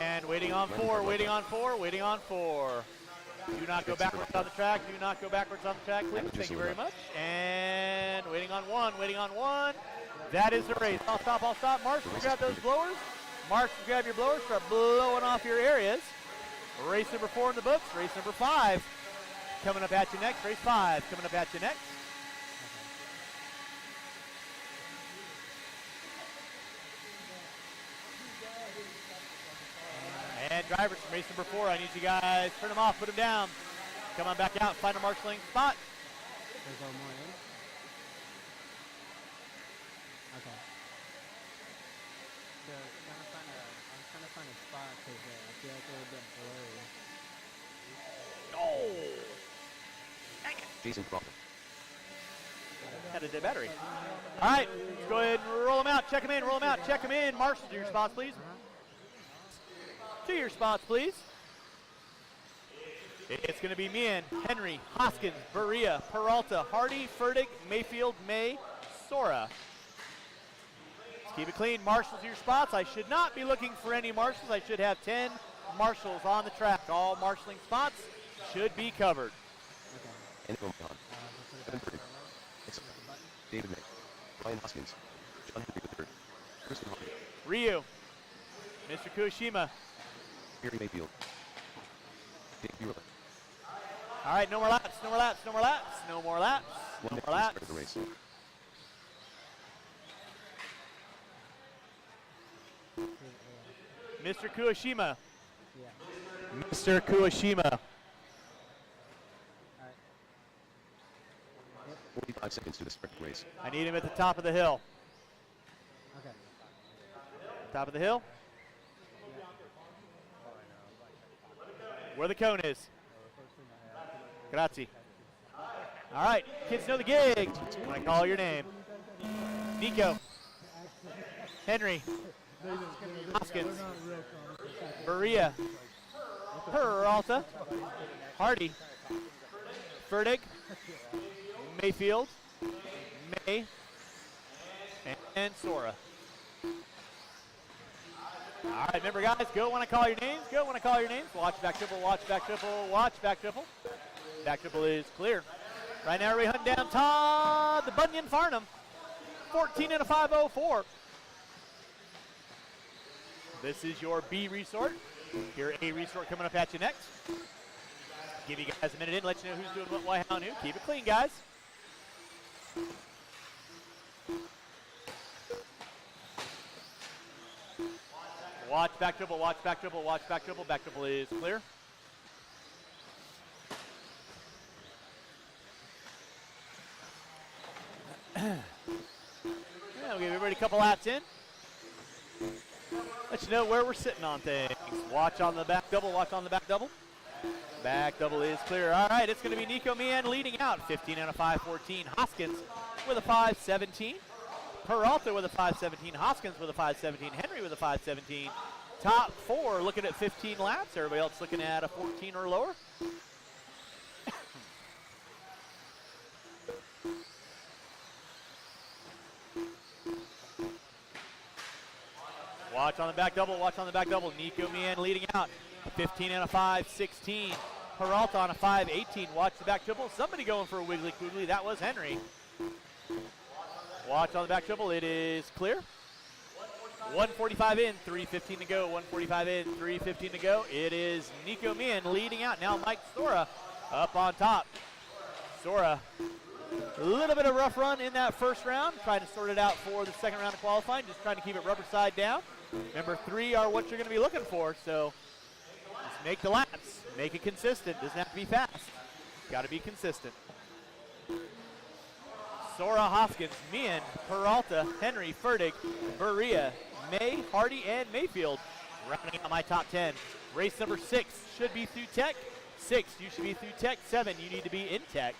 And waiting on 4, waiting on 4, waiting on 4. Do not go backwards on the track. Do not go backwards on the track, please. Thank you very much. And waiting on 1, waiting on 1. That is the race. I'll stop, I'll stop. Marshall, grab those blowers. Marshall, grab your blowers. Start blowing off your areas. Race number 4 in the books. Race number 5 coming up at you next. Race 5 coming up at you next. And drivers from race number 4, I need you guys, turn them off, put them down. Come on back out, find a marshalling spot.
There's one more in. Okay. So I'm trying to find a spot because I feel like they're a bit blurry.
Oh! Dang it.
Jason Crawford.
Had a dead battery. All right, let's go ahead and roll them out, check them in, roll them out, check them in. Marshall, to your spots, please. To your spots, please. It's going to be Meehan, Henry, Hoskins, Berea, Peralta, Hardy, Furtick, Mayfield, May, Sora. Let's keep it clean. Marshals to your spots. I should not be looking for any marshals. I should have 10 marshals on the track. All marshaling spots should be covered.
David May, Ryan Hoskins, John Henry III, Kristen Hardy,
Ryu, Mr. Kushima.
Gary Mayfield, Dave Bueller.
All right, no more laps, no more laps, no more laps, no more laps, no more laps.
The race.
Mr. Kushima. Mr. Kushima.
45 seconds to the sprint race.
I need him at the top of the hill.
Okay.
Top of the hill. Where the cone is. Grazie. All right, kids know the gig. When I call your name. Nico. Henry. Hoskins. Berea. Peralta. Hardy. Furtick. Mayfield. May. And Sora. All right, remember guys, go when I call your names, go when I call your names. Watch back triple, watch back triple, watch back triple. Back triple is clear. Right now we're hunting down Todd the Bunyan Farnham. 14 and a 5.04. This is your B resort. Your A resort coming up at you next. Give you guys a minute in, let you know who's doing what, why, how, and who. Keep it clean, guys. Watch back dribble, watch back dribble, watch back dribble. Back dribble is clear. Yeah, we'll give everybody a couple laps in. Let you know where we're sitting on things. Watch on the back double, watch on the back double. Back double is clear. All right, it's going to be Nico Meehan leading out. 15 and a 5:14. Hoskins with a 5:17. Peralta with a 5:17. Hoskins with a 5:17. Henry with a 5:17. Top four looking at 15 laps. Everybody else looking at a 14 or lower. Watch on the back double, watch on the back double. Nico Meehan leading out. 15 and a 5:16. Peralta on a 5:18. Watch the back triple. Somebody going for a wiggly quiggly. That was Henry. Watch on the back triple. It is clear. 1:45 in, 3:15 to go. 1:45 in, 3:15 to go. It is Nico Meehan leading out. Now Mike Sora up on top. Sora, a little bit of rough run in that first round. Trying to sort it out for the second round of qualifying. Just trying to keep it rubber side down. Remember, 3 are what you're going to be looking for. So just make the laps. Make it consistent. Doesn't have to be fast. Got to be consistent. Sora, Hoskins, Meehan, Peralta, Henry, Fertig, Berea, May, Hardy, and Mayfield. Rounding out my top 10. Race number 6 should be through Tech. 6, you should be through Tech. 7, you need to be in Tech.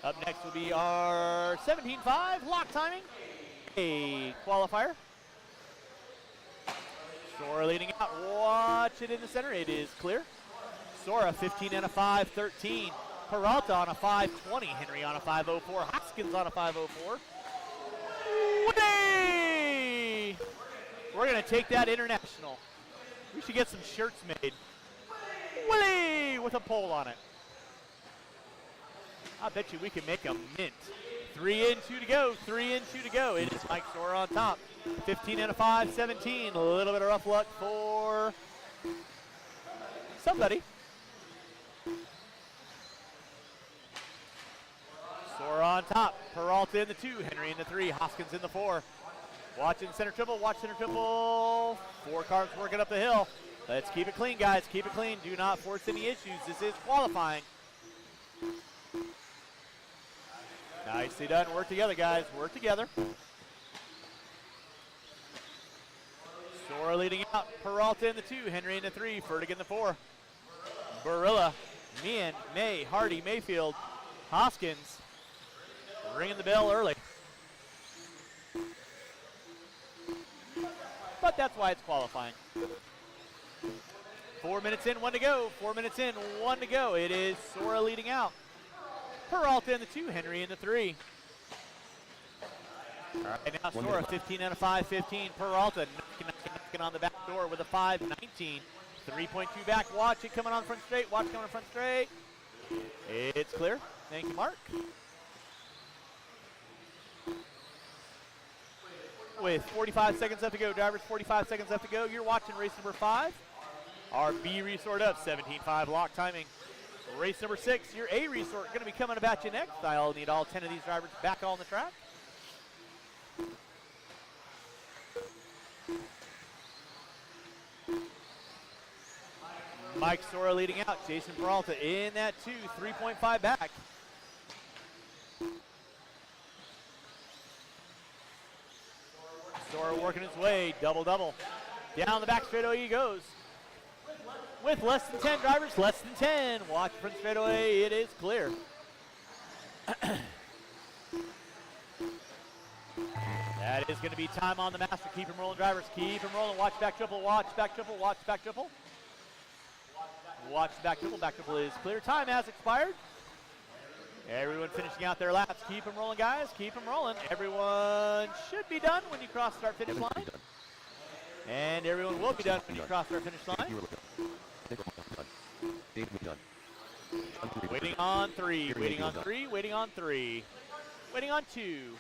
Up next will be our 17.5 lock timing. A qualifier. Sora leading out. Watch it in the center. It is clear. Sora 15 and a 5:13. Peralta on a 5:20. Henry on a 5:04. Hoskins on a 5:04. Whee! We're going to take that international. We should get some shirts made. Whee! With a pole on it. I bet you we can make a mint. 3 in, 2 to go. 3 in, 2 to go. It is Mike Sora on top. 15 and a 5:17. A little bit of rough luck for somebody. Sora on top. Peralta in the 2. Henry in the 3. Hoskins in the 4. Watching center triple. Watch center triple. 4 cars working up the hill. Let's keep it clean, guys. Keep it clean. Do not force any issues. This is qualifying. Nicely done. Work together, guys. Work together. Sora leading out. Peralta in the 2. Henry in the 3. Fertig in the 4. Barilla, Meehan, May, Hardy, Mayfield, Hoskins. Ringing the bell early. But that's why it's qualifying. 4 minutes in, 1 to go. 4 minutes in, 1 to go. It is Sora leading out. Peralta in the 2, Henry in the 3. All right, now Sora 15 and a 5:15. Peralta knocking on the back door with a 5:19. 3.2 back. Watch it coming on front straight. Watch coming on front straight. It's clear. Thank you, Mark. With 45 seconds left to go, drivers, 45 seconds left to go. You're watching race number 5. Our B resort up, 17.5 lock timing. Race number 6, your A resort going to be coming about you next. I'll need all 10 of these drivers back on the track. Mike Sora leading out. Jason Peralta in that 2, 3.5 back. Sora working his way, double-double. Down the back straightaway he goes. With less than 10 drivers, less than 10. Watch front straightaway, it is clear. That is going to be time on the master. Keep him rolling, drivers. Keep him rolling. Watch back triple, watch back triple, watch back triple. Watch the back triple. Back triple is clear. Time has expired. Everyone finishing out their laps. Keep them rolling, guys. Keep them rolling. Everyone should be done when you cross start finish line. And everyone will be done when you cross start finish line. Waiting on 3. Waiting on 3. Waiting on 3. Waiting on 2.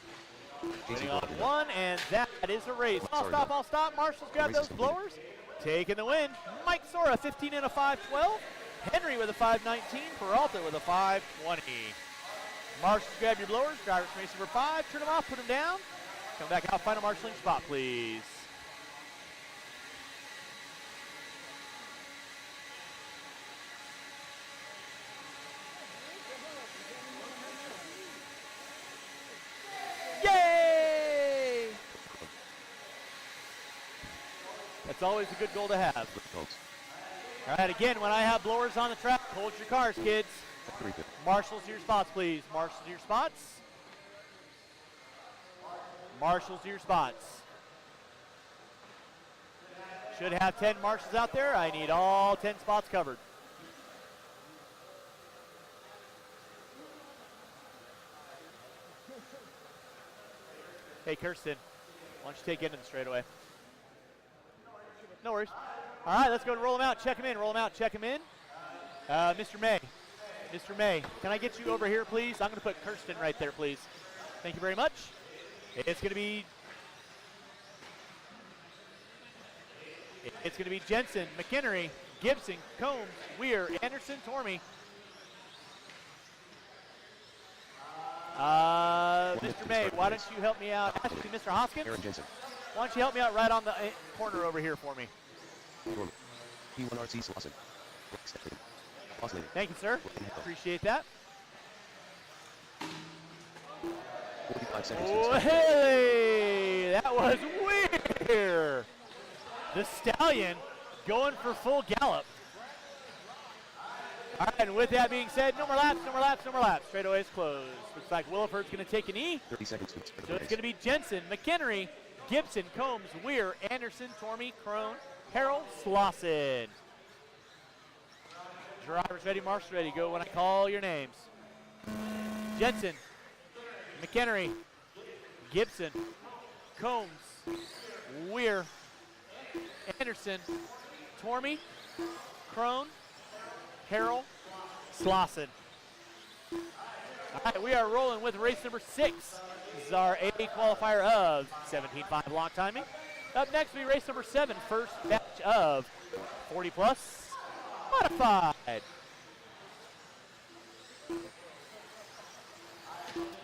Waiting on 1. And that is a race. I'll stop. I'll stop. Marshall's got those blowers. Taking the win. Mike Sora, 15 and a 5:12. Henry with a 5:19. Peralta with a 5:20. Marshals, grab your blowers. Drivers from race number 5. Turn them off. Put them down. Come back out. Final marshalling spot, please. It's always a good goal to have.
Combs.
All right, again, when I have blowers on the track, hold your cars, kids. Marshals to your spots, please. Marshals to your spots. Marshals to your spots. Should have 10 marshals out there. I need all 10 spots covered. Hey, Kirsten, why don't you take into the straightaway? No worries. All right, let's go and roll them out. Check them in. Roll them out. Check them in. Mr. May. Mr. May, can I get you over here, please? I'm going to put Kirsten right there, please. Thank you very much. It's going to be Jensen, McHenry, Gibson, Combs, Weir, Anderson, Tormey. Mr. May, why don't you help me out? Actually, Mr. Hoskins,
Aaron Jensen.
why don't you help me out right on the corner over here for me?
Tormey. P1 RC Slauson. Osley.
Thank you, sir. Appreciate that.
45 seconds.
Oh, hey, that was weird. The Stallion going for full gallop. All right, and with that being said, no more laps, no more laps, no more laps. Straightaway is closed. Looks like Williford's going to take an E.
30 seconds.
So it's going to be Jensen, McHenry, Gibson, Combs, Weir, Anderson, Tormey, Crone, Harrell, Slauson. Drivers ready, marshals ready. Go when I call your names. Jensen, McHenry, Gibson, Combs, Weir, Anderson, Tormey, Crone, Harrell, Slauson. All right, we are rolling with race number 6. This is our A qualifier of 17.5 long timing. Up next will be race number 7, first batch of 40 plus modified.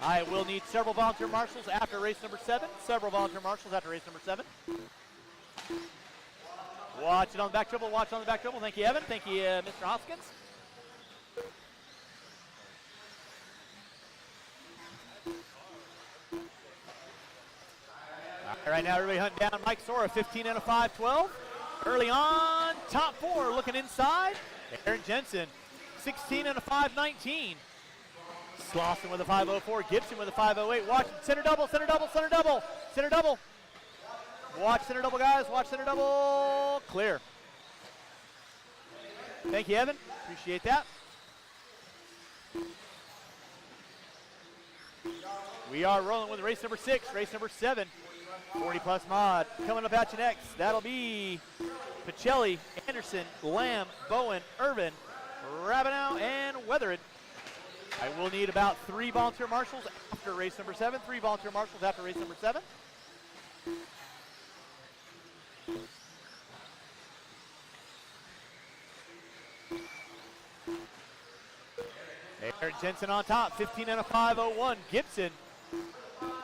I will need several volunteer marshals after race number 7. Several volunteer marshals after race number 7. Watch it on the back triple. Watch on the back triple. Thank you, Evan. Thank you, Mr. Hoskins. All right, now everybody hunting down Mike Sora, 15 and a 5-12. Early on, top 4, looking inside. Aaron Jensen, 16 and a 5-19. Slauson with a 5.04. Gibson with a 5.08. Watch center double, center double, center double, center double. Watch center double, guys. Watch center double. Clear. Thank you, Evan. Appreciate that. We are rolling with race number 6, race number 7. 40 plus mod. Coming up at you next, that'll be Pacelli, Anderson, Lamb, Bowen, Irvin, Rabinow, and Weathered. I will need about 3 volunteer marshals after race number 7. 3 volunteer marshals after race number 7. Aaron Jensen on top, 15 and a 5.01. Gibson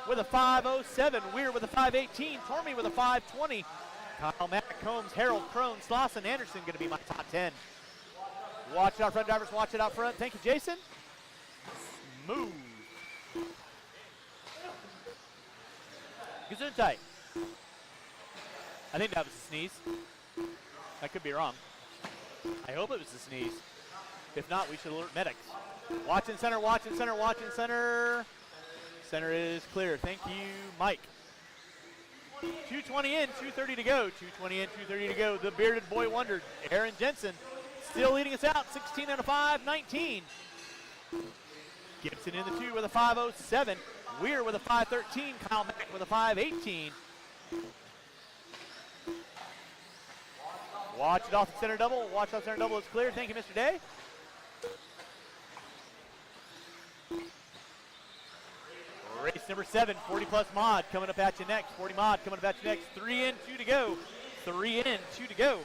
with a 5.07. Weir with a 5.18. Tormey with a 5.20. Kyle Mack, Combs, Harold, Crone, Slauson, Anderson going to be my top 10. Watch it out front, drivers. Watch it out front. Thank you, Jason. Smooth. Gesundheit. I think that was a sneeze. I could be wrong. I hope it was a sneeze. If not, we should alert medics. Watch in center, watch in center, watch in center. Center is clear. Thank you, Mike. 2:20 in, 2:30 to go. 2:20 in, 2:30 to go. The bearded boy wonder, Aaron Jensen, still leading us out. 16 and a 5.19. Gibson in the 2 with a 5.07. Weir with a 5.13. Kyle Mack with a 5.18. Watch it off the center double. Watch off center double. It's clear. Thank you, Mr. Day. Race number 7, 40 plus mod coming up at you next. 40 mod coming up at you next. 3 in, 2 to go. 3 in, 2 to go.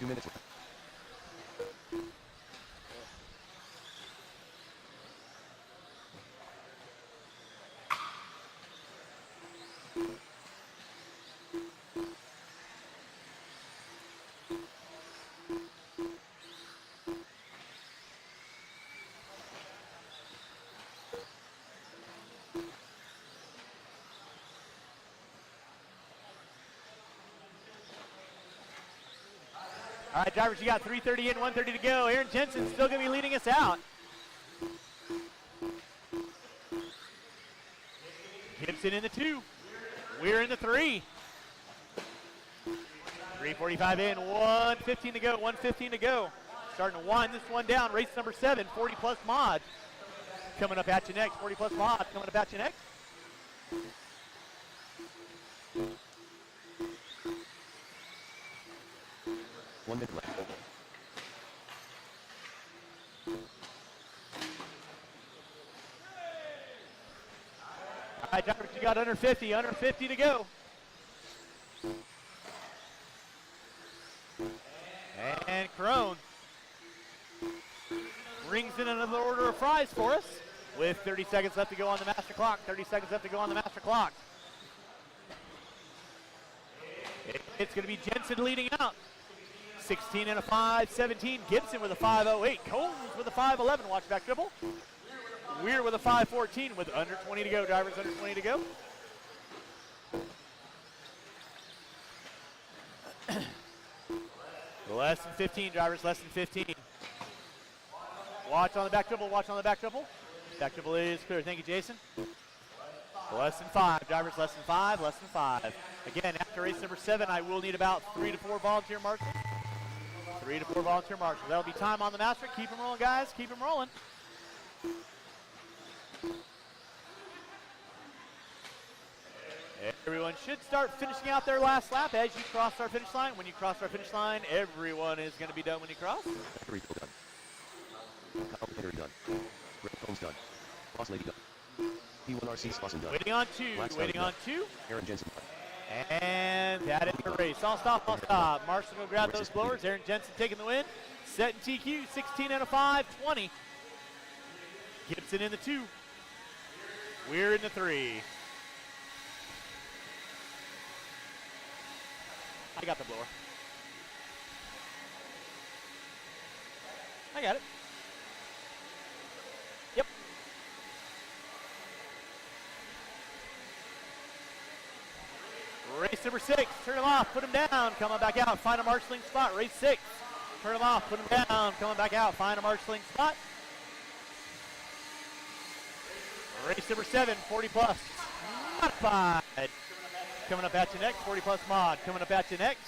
Two minutes.
All right, drivers, you got 3:30 in, 1:30 to go. Aaron Jensen's still going to be leading us out. Gibson in the 2. Weir in the 3. 3:45 in, 1:15 to go, 1:15 to go. Starting to wind this one down. Race number 7, 40 plus mod. Coming up at you next. 40 plus mod coming up at you next.
One minute left.
All right, drivers, you got under 50 to go. And Crone brings in another order of fries for us with 30 seconds left to go on the master clock. 30 seconds left to go on the master clock. It's going to be Jensen leading out. 16 and a 5:17. Gibson with a 5:08. Combs with a 5:11. Watch back triple. Weir with a 5:14 with under 20 to go. Drivers under 20 to go. Less than 15, drivers, less than 15. Watch on the back triple, watch on the back triple. Back triple is clear. Thank you, Jason. Less than 5, drivers, less than 5, less than 5. Again, after race number 7, I will need about 3 to 4 volunteer marshals. 3 to 4 volunteer marshals. That'll be time on the master. Keep them rolling, guys. Keep them rolling. Everyone should start finishing out their last lap as you cross our finish line. When you cross our finish line, everyone is going to be done when you cross.
Rico done. Kyle Henry done. Rick Combs done. Boss Lady done. P1RC Slauson done.
Waiting on 2, waiting on 2.
Aaron Jensen done.
And that is the race. I'll stop, I'll stop. Marshall will grab those blowers. Aaron Jensen taking the win. Set in TQ, 16 and a 5:20. Gibson in the 2. Weir in the 3. I got the blower. I got it. Yep. Race number 6. Turn him off. Put him down. Coming back out. Find a marshalling spot. Race 6. Turn him off. Put him down. Coming back out. Find a marshalling spot. Race number 7. 40 plus. Modified. Coming up at you next, 40 plus mod. Coming up at you next.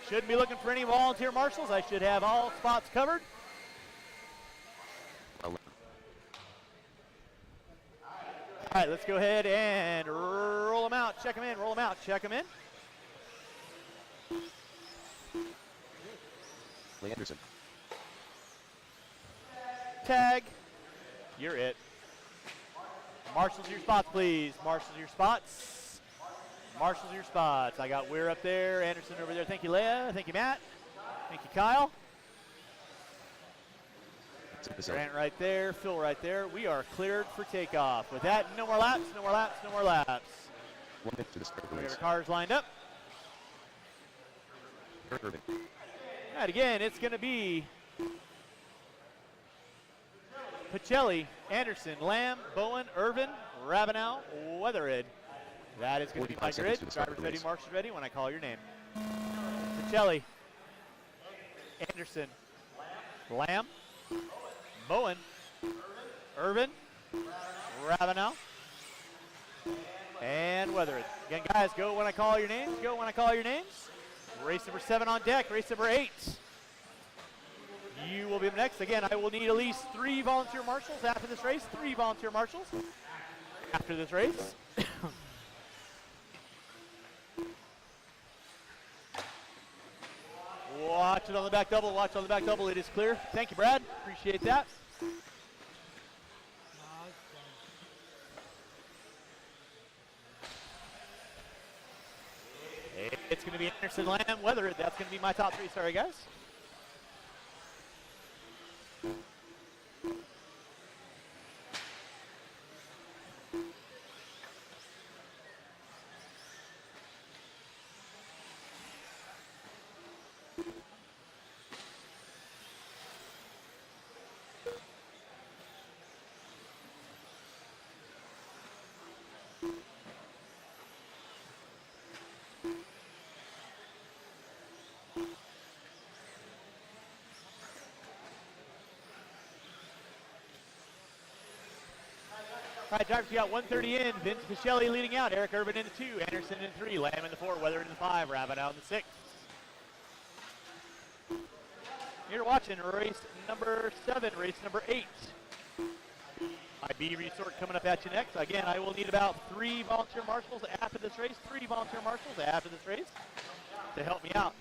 Shouldn't be looking for any volunteer marshals. I should have all spots covered. All right, let's go ahead and roll them out. Check them in, roll them out, check them in.
Lee Anderson.
Tag. You're it. Marshals your spots, please. Marshals your spots. Marshals your spots. I got Weir up there, Anderson over there. Thank you, Leah. Thank you, Matt. Thank you, Kyle. Grant right there, Phil right there. We are cleared for takeoff. With that, no more laps, no more laps, no more laps.
1 minute to the start of the
We
race.
got our cars lined up.
Irvin.
All right, again, it's going to be Pacelli, Anderson, Lamb, Bowen, Irvin, Ravenel, Weatherid. That is going to be my grid. Drivers ready, marshals ready when I call your name. Pacelli, Anderson, Lamb, Bowen, Irvin, Ravenel, and Weatherid. Again, guys, go when I call your names. Go when I call your names. Race number 7 on deck. Race number 8. You will be up next. Again, I will need at least 3 volunteer marshals after this race. 3 volunteer marshals after this race. Watch it on the back double. Watch on the back double. It is clear. Thank you, Brad. Appreciate that. It's going to be Anderson, Lamb, Weatherid. That's going to be my top 3. Sorry, guys. All right, drivers, we got 130 in. Vince Pichelli leading out. Eric Urban in the 2. Anderson in the 3. Lamb in the 4. Weather in the 5. Rabbit out in the 6. You're watching race number 7, race number 8. IB Resort coming up at you next. Again, I will need about 3 volunteer marshals after this race. 3 volunteer marshals after this race to help me out.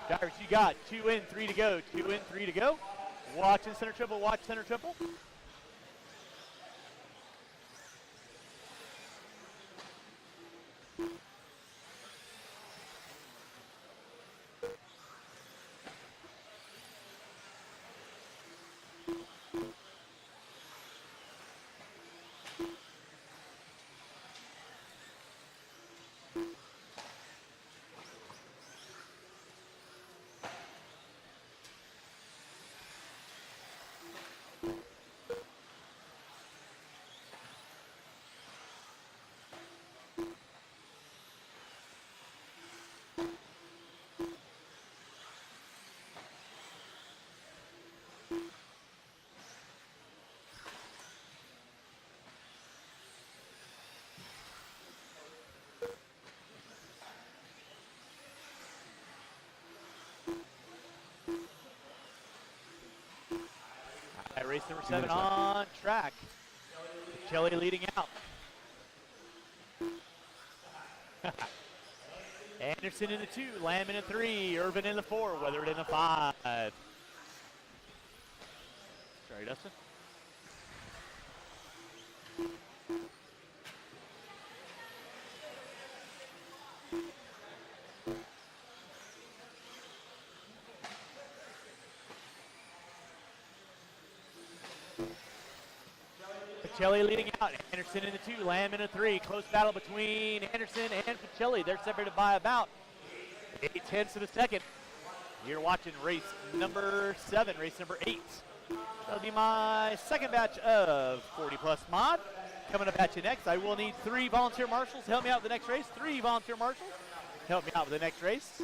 Drivers, you got 2 in, 3 to go. 2 in, 3 to go. Watching center triple, watch center triple. Race number 7 on track. Kelly leading out. Anderson in the 2, Lamb in the 3, Irvin in the 4, Weathered in the 5. Sorry, Dustin. Pichelli leading out. Anderson in the 2, Lamb in the 3. Close battle between Anderson and Pichelli. They're separated by about 0.8 of a second. You're watching race number 7, race number 8. That'll be my second batch of 40 plus mod. Coming up at you next. I will need 3 volunteer marshals to help me out with the next race. 3 volunteer marshals to help me out with the next race.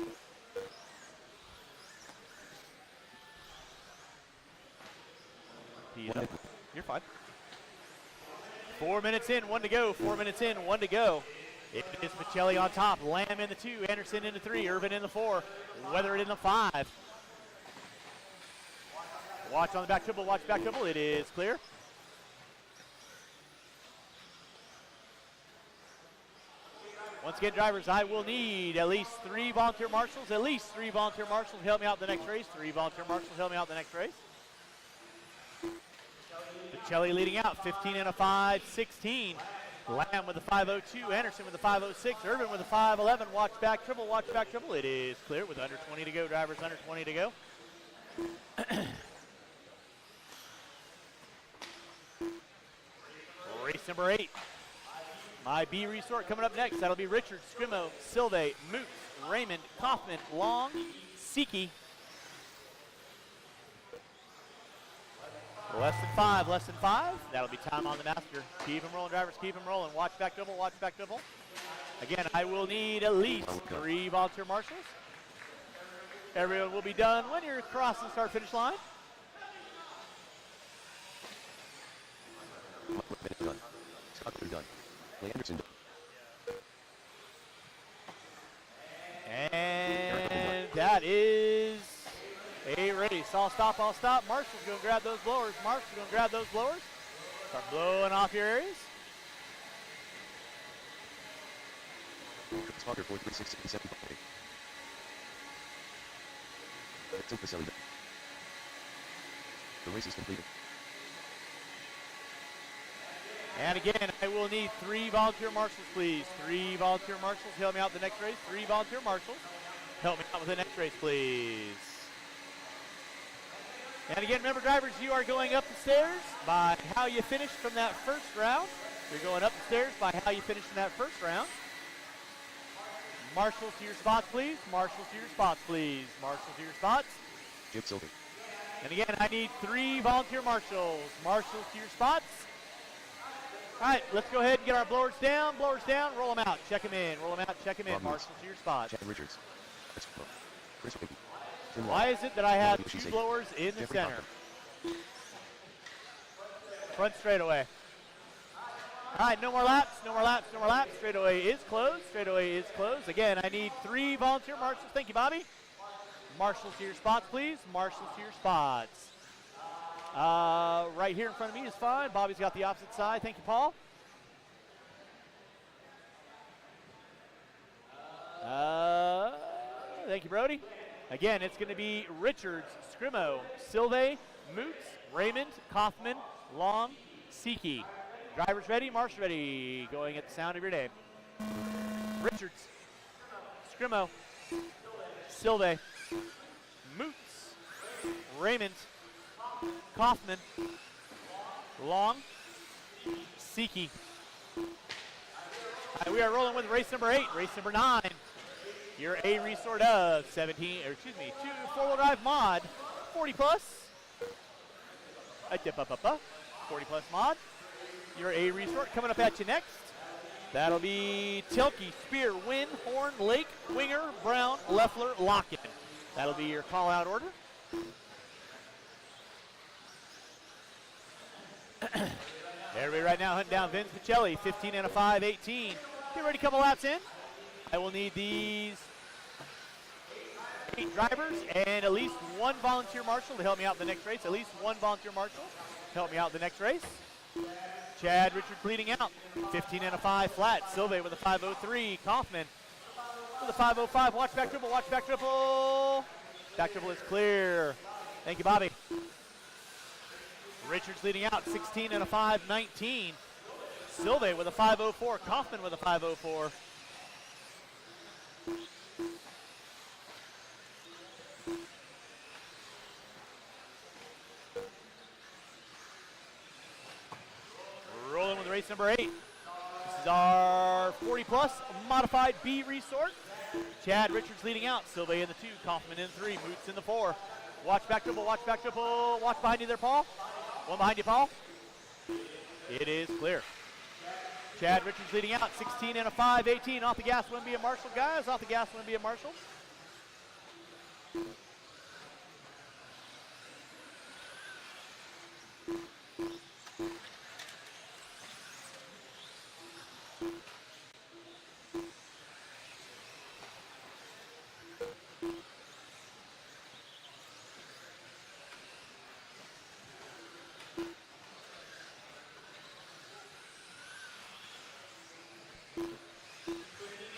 You're fine. 4 minutes in, 1 to go. 4 minutes in, 1 to go. It is Pichelli on top. Lamb in the 2, Anderson in the 3, Irvin in the 4, Weathered in the 5. Watch on the back triple, watch back triple. It is clear. Once again, drivers, I will need at least 3 volunteer marshals. At least 3 volunteer marshals to help me out the next race. 3 volunteer marshals to help me out the next race. Pichelli leading out, 15 and a 5, 16. Lamb with a 5:02, Anderson with a 5:06, Irvin with a 5:11. Watch back triple, watch back triple. It is clear with under 20 to go. Drivers under 20 to go. Race number 8. My B Resort coming up next. That'll be Richard, Scrimo, Silve, Moose, Raymond, Kaufman, Long, Siki. Less than 5, less than 5. That'll be time on the master. Keep them rolling, drivers, keep them rolling. Watch back double, watch back double. Again, I will need at least 3 volunteer marshals. Everyone will be done when you're across the start finish line.
Done. Scott done. Lee Anderson done.
And that is a race. I'll stop, I'll stop. Marshall's going to grab those blowers. Marshall's going to grab those blowers. Start blowing off your areas.
Spotter 43667. The race is completed.
And again, I will need 3 volunteer marshals, please. 3 volunteer marshals. Help me out the next race. 3 volunteer marshals. Help me out with the next race, please. And again, remember, drivers, you are going up the stairs by how you finished from that first round. You're going up the stairs by how you finished from that first round. Marshals to your spots, please. Marshals to your spots, please. Marshals to your spots.
Jim Silver.
And again, I need 3 volunteer marshals. Marshals to your spots. All right, let's go ahead and get our blowers down, roll them out, check them in, roll them out, check them in.
Bob
Marshall to your spot.
Chad Richards. Chris Wiggins. Tim Long.
Why is it that I have
WC
two
Sagan.
blowers in the
Jeffrey
center?
Hoffman.
Front straightaway. All right, no more laps, no more laps, no more laps. Straightaway is closed, straightaway is closed. Again, I need 3 volunteer marshals. Thank you, Bobby. Marshals to your spots, please. Marshals to your spots. Right here in front of me is fine. Bobby's got the opposite side. Thank you, Paul. Thank you, Brody. Again, it's going to be Richards, Scrimo, Silve, Moots, Raymond, Kaufman, Long, Siki. Drivers ready, marshals ready. Going at the sound of your name. Richards, Scrimo, Silve, Moots, Raymond, Kaufman, Long, Siki. All right, we are rolling with race number 8, race number 9. Your A resort of 2 4-wheel drive mod, 40 plus. 40 plus mod. Your A resort coming up at you next. That'll be Tilke, Spear, Wynn, Horn, Lake, Winger, Brown, Leffler, Locken. That'll be your call out order. Everybody right now hunting down Vince Michelli, 15 and a 5, 18. Get ready, couple laps in. I will need these 8 drivers and at least 1 volunteer marshal to help me out in the next race. At least 1 volunteer marshal to help me out in the next race. Chad Richards leading out, 15 and a 5 flat. Silve with a 503. Kaufman with a 505. Watch back triple, watch back triple. Back triple is clear. Thank you, Bobby. Richards leading out, 16 and a 5, 19. Silve with a 504. Kaufman with a 504. Rolling with race number 8. This is our 40 plus modified B resort. Chad Richards leading out. Silve in the 2, Kaufman in 3, Moots in the 4. Watch back triple, watch back triple. Watch behind you there, Paul. One behind you, Paul. It is clear. Chad Richards leading out, 16 and a 5, 18. Off the gas, wouldn't be a marshal, guys. Off the gas, wouldn't be a marshal.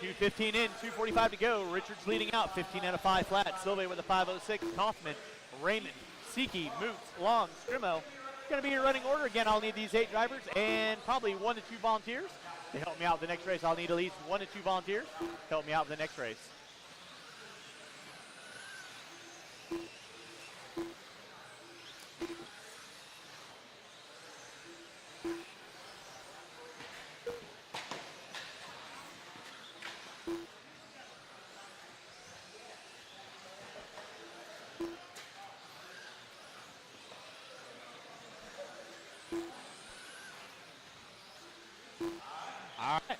.215 in, 2:45 to go. Richards leading out, 15 and a 5 flat. Silve with a 506. Kaufman, Raymond, Siki, Moots, Long, Scrimo. Going to be your running order. Again, I'll need these 8 drivers and probably 1 to 2 volunteers to help me out in the next race. I'll need at least 1 to 2 volunteers to help me out in the next race. All right.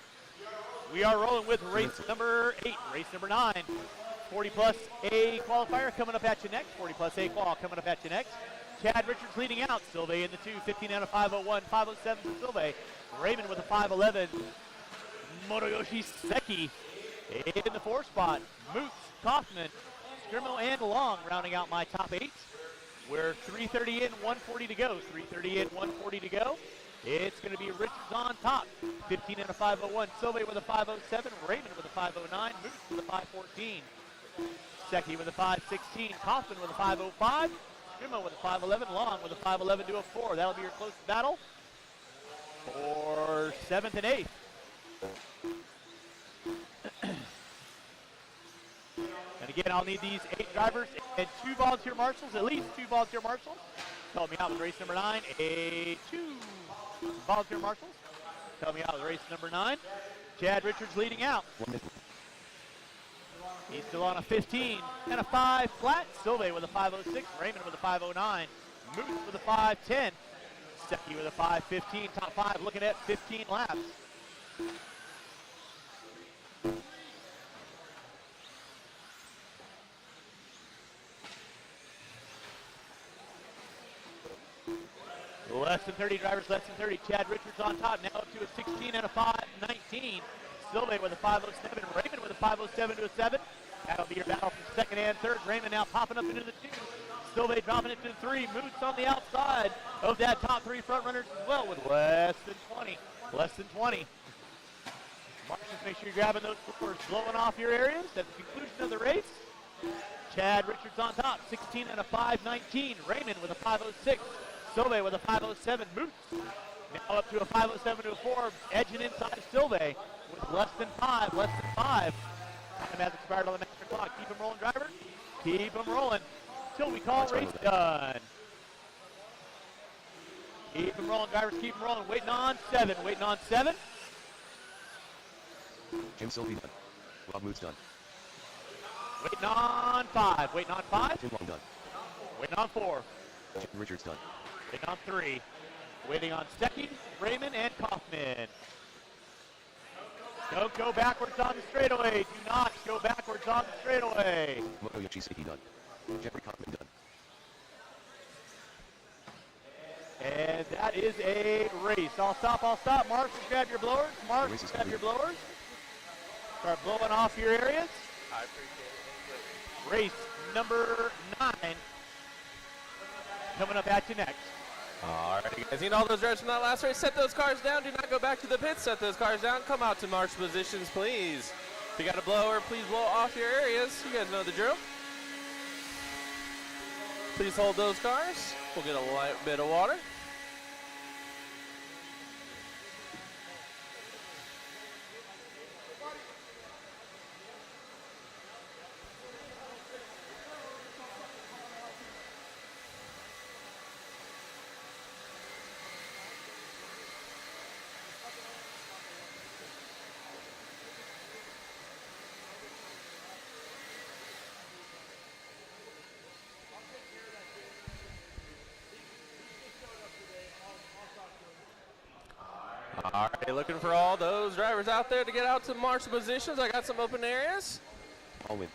We are rolling with race number 8, race number 9. 40 plus A qualifier coming up at you next. 40 plus A qual coming up at you next. Chad Richards leading out. Silve in the 2, 15 and a 501, 507 for Silve. Raymond with a 511. Motoyoshi Seki in the 4 spot. Moots, Kaufman, Scrimo, and Long rounding out my top 8. We're 3:30 in, 1:40 to go. 3:30 in, 1:40 to go. It's going to be Richards on top, 15 and a 501. Silve with a 507. Raymond with a 509. Moots with a 514. Seki with a 516. Kaufman with a 505. Scrimo with a 511. Long with a 511 to a 4. That'll be your closest battle for 7th and 8th. And again, I'll need these 8 drivers and 2 volunteer marshals, at least 2 volunteer marshals. Help me out with race number 9. 2 volunteer marshals. Help me out with race number 9. Chad Richards leading out. He's still on a 15 and a 5 flat. Silve with a 506. Raymond with a 509. Moots with a 510. Secchi with a 5:15, top 5, looking at 15 laps. Less than 30 drivers, less than 30. Chad Richards on top, now up to a 16 and a 5:19. Silve with a 5:07, Raymond with a 5:07 to a 7. That'll be your battle for second and third. Raymond now popping up into the 2. Silve dropping it to the 3. Moots on the outside of that top 3 front runners as well with less than 20. Less than 20. Marshals, make sure you're grabbing those scores, blowing off your areas at the conclusion of the race. Chad Richards on top, 16 and a 5:19. Raymond with a 5:06. Silve with a 5:07. Moots now up to a 5:07 to a 4, edging inside Silve with less than 5. Time has expired on the master clock. Keep them rolling, driver. Keep them rolling till we call race done. Keep them rolling, drivers. Keep them rolling. Waiting on 7. Waiting on 7.
Jim Silve done. Rob Moots done.
Waiting on 5. Waiting on 5.
Tim Long done.
Waiting on 4.
Jim Richards done.
Waiting on 3. Waiting on Secchi, Raymond, and Kaufman. Don't go backwards on the straightaway. Do not go backwards on the straightaway.
Moto Yoshiseki done. Jeffrey Kaufman done.
And that is a race. I'll stop. Marshals, grab your blowers. Marshals, grab your blowers. Start blowing off your areas.
I appreciate it.
Race number 9 coming up at you next.
All right, you guys need all those drivers from that last race. Set those cars down. Do not go back to the pits. Set those cars down. Come out to march positions, please. If you got a blower, please blow off your areas. You guys know the drill. Please hold those cars. We'll get a light bit of water. All right, looking for all those drivers out there to get out to march positions. I got some open areas.
All win.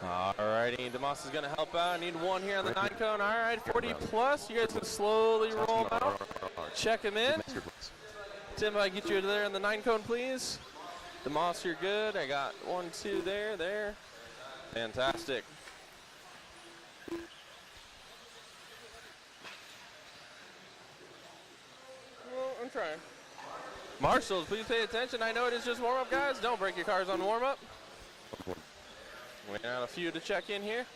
All righty, DeMoss is going to help out. I need one here on the 9 cone. All right, 40 plus. You guys can slowly roll them out. Check them in. Tim, if I get you there on the 9 cone, please. DeMoss, you're good. I got 1, 2 there. Fantastic. Well, I'm trying. Marshals, please pay attention. I know it is just warm-up, guys. Don't break your cars on warm-up. We got a few to check in here.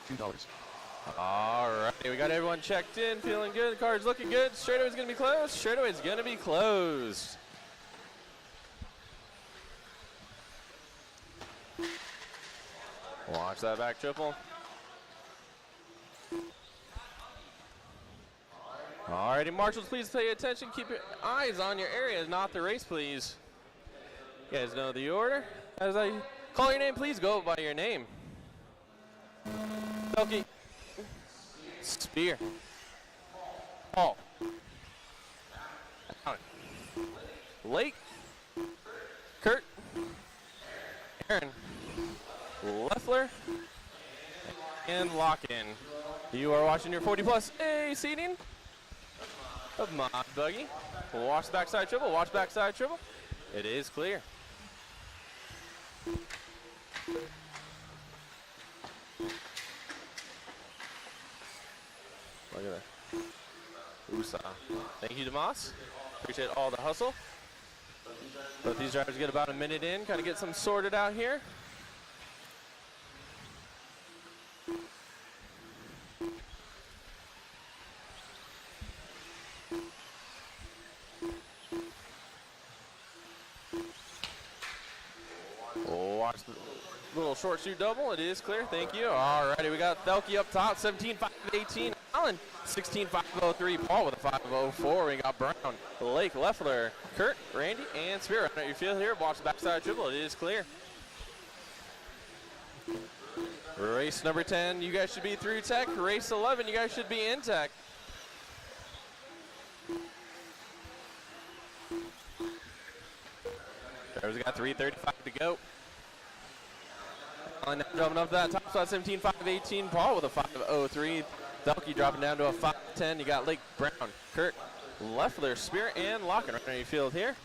$2.
All right, we got everyone checked in, feeling good. The car's looking good. Straightaway's gonna be closed. Straightaway's gonna be closed. Watch that back triple. All righty, marshals, please pay attention. Keep your eyes on your areas, not the race, please. You guys know the order. As I call your name, please go by your name. Elke. Spear. Paul. Allen. Lake. Kurt. Aaron. Leffler. And Lock-In. You are watching your 40 plus A seating of Mod Buggy. We'll watch the backside triple. Watch backside triple. It is clear. Look at that. Usa. Thank you, DeMoss. Appreciate all the hustle. Let these drivers get about a minute in, kind of get some sorted out here. Watch the little short shoot double. It is clear. Thank you. All righty, we got Thelke up top, 17, 5, 18 out. Allen, 16.503. Paul with a 5.04. We got Brown, Lake, Leffler, Kurt, Randy, and Spear. Right at your field here. Watch the backside triple. It is clear. Race number 10, you guys should be through tech. Race 11, you guys should be in tech. Drivers got 3:35 to go. And jumping up to that top spot, 17.518. Paul with a 5.03. Thelke dropping down to a 5.10. You got Lake, Brown, Kurt, Leffler, Spear, and Locken right on your field here.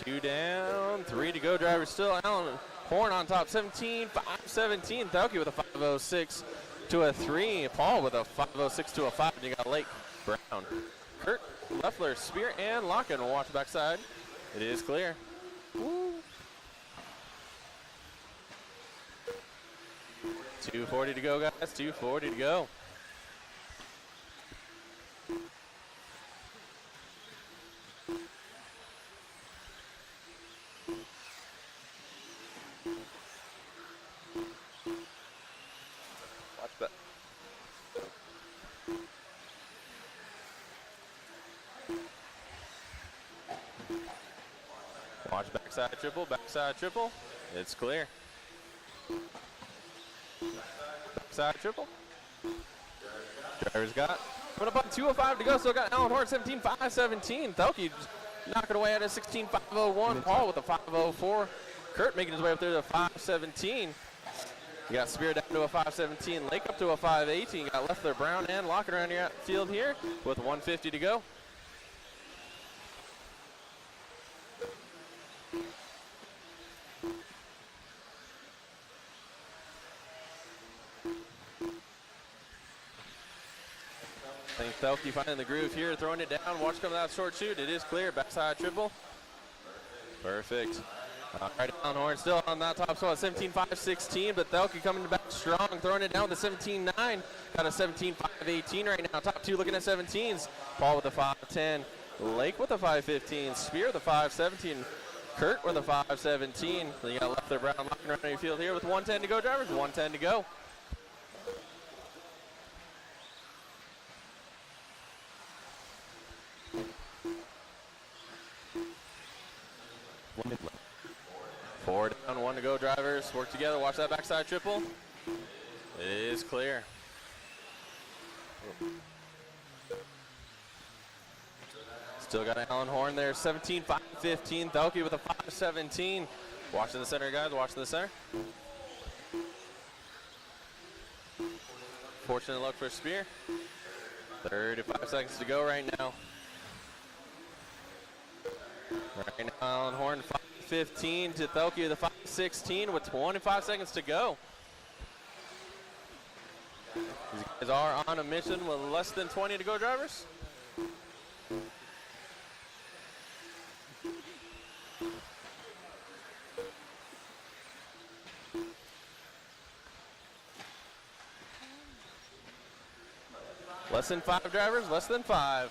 Two down, 3 to go. Drivers still. Allen Horn on top, 17.517. Thelke with a 5.06 to a 3. Paul with a 5.06 to a 5. And you got Lake, Brown, Kurt, Leffler, Spear, and Locken. We'll watch backside. It is clear. Woo. 2:40 to go, guys. 2:40 to go. Watch backside triple. It's clear. Backside triple. Drivers got. Coming up on 2:05 to go. Still got Allen Horn, 17.517. Thelke knocking away at a 16.501. Paul with a 5.04. Kurt making his way up there to a 5.17. You got Spear down to a 5.17. Lake up to a 5.18. You got Leffler, Brown, and Locken around your field here with 1:50 to go. I think Thelke finding the groove here, throwing it down. Watch coming out short shoot. It is clear. Backside triple. Perfect. All right, Allen Horn still on that top spot, 17.516, but Thelke coming back strong, throwing it down to 17.9. Got a 17.518 right now. Top two looking at 17s. Paul with a 5.10. Lake with a 5.15. Spear with a 5.17. Kurt with a 5.17. Then you got Leffler, Brown, Locken around your field here with 1:10 to go, drivers. 1:10 to go. Four down, 1 to go, drivers. Work together. Watch that backside triple. It is clear. Still got Allen Horn there, 17.515. Thelke with a 5.17. Watching the center, guys. Watching the center. Fortunate luck for Spear. 35 seconds to go right now. Right now, Allen Horn 5.15 to Thelke with a 5.16 with 25 seconds to go. These guys are on a mission with less than 20 to go, drivers. Less than 5 drivers, less than 5.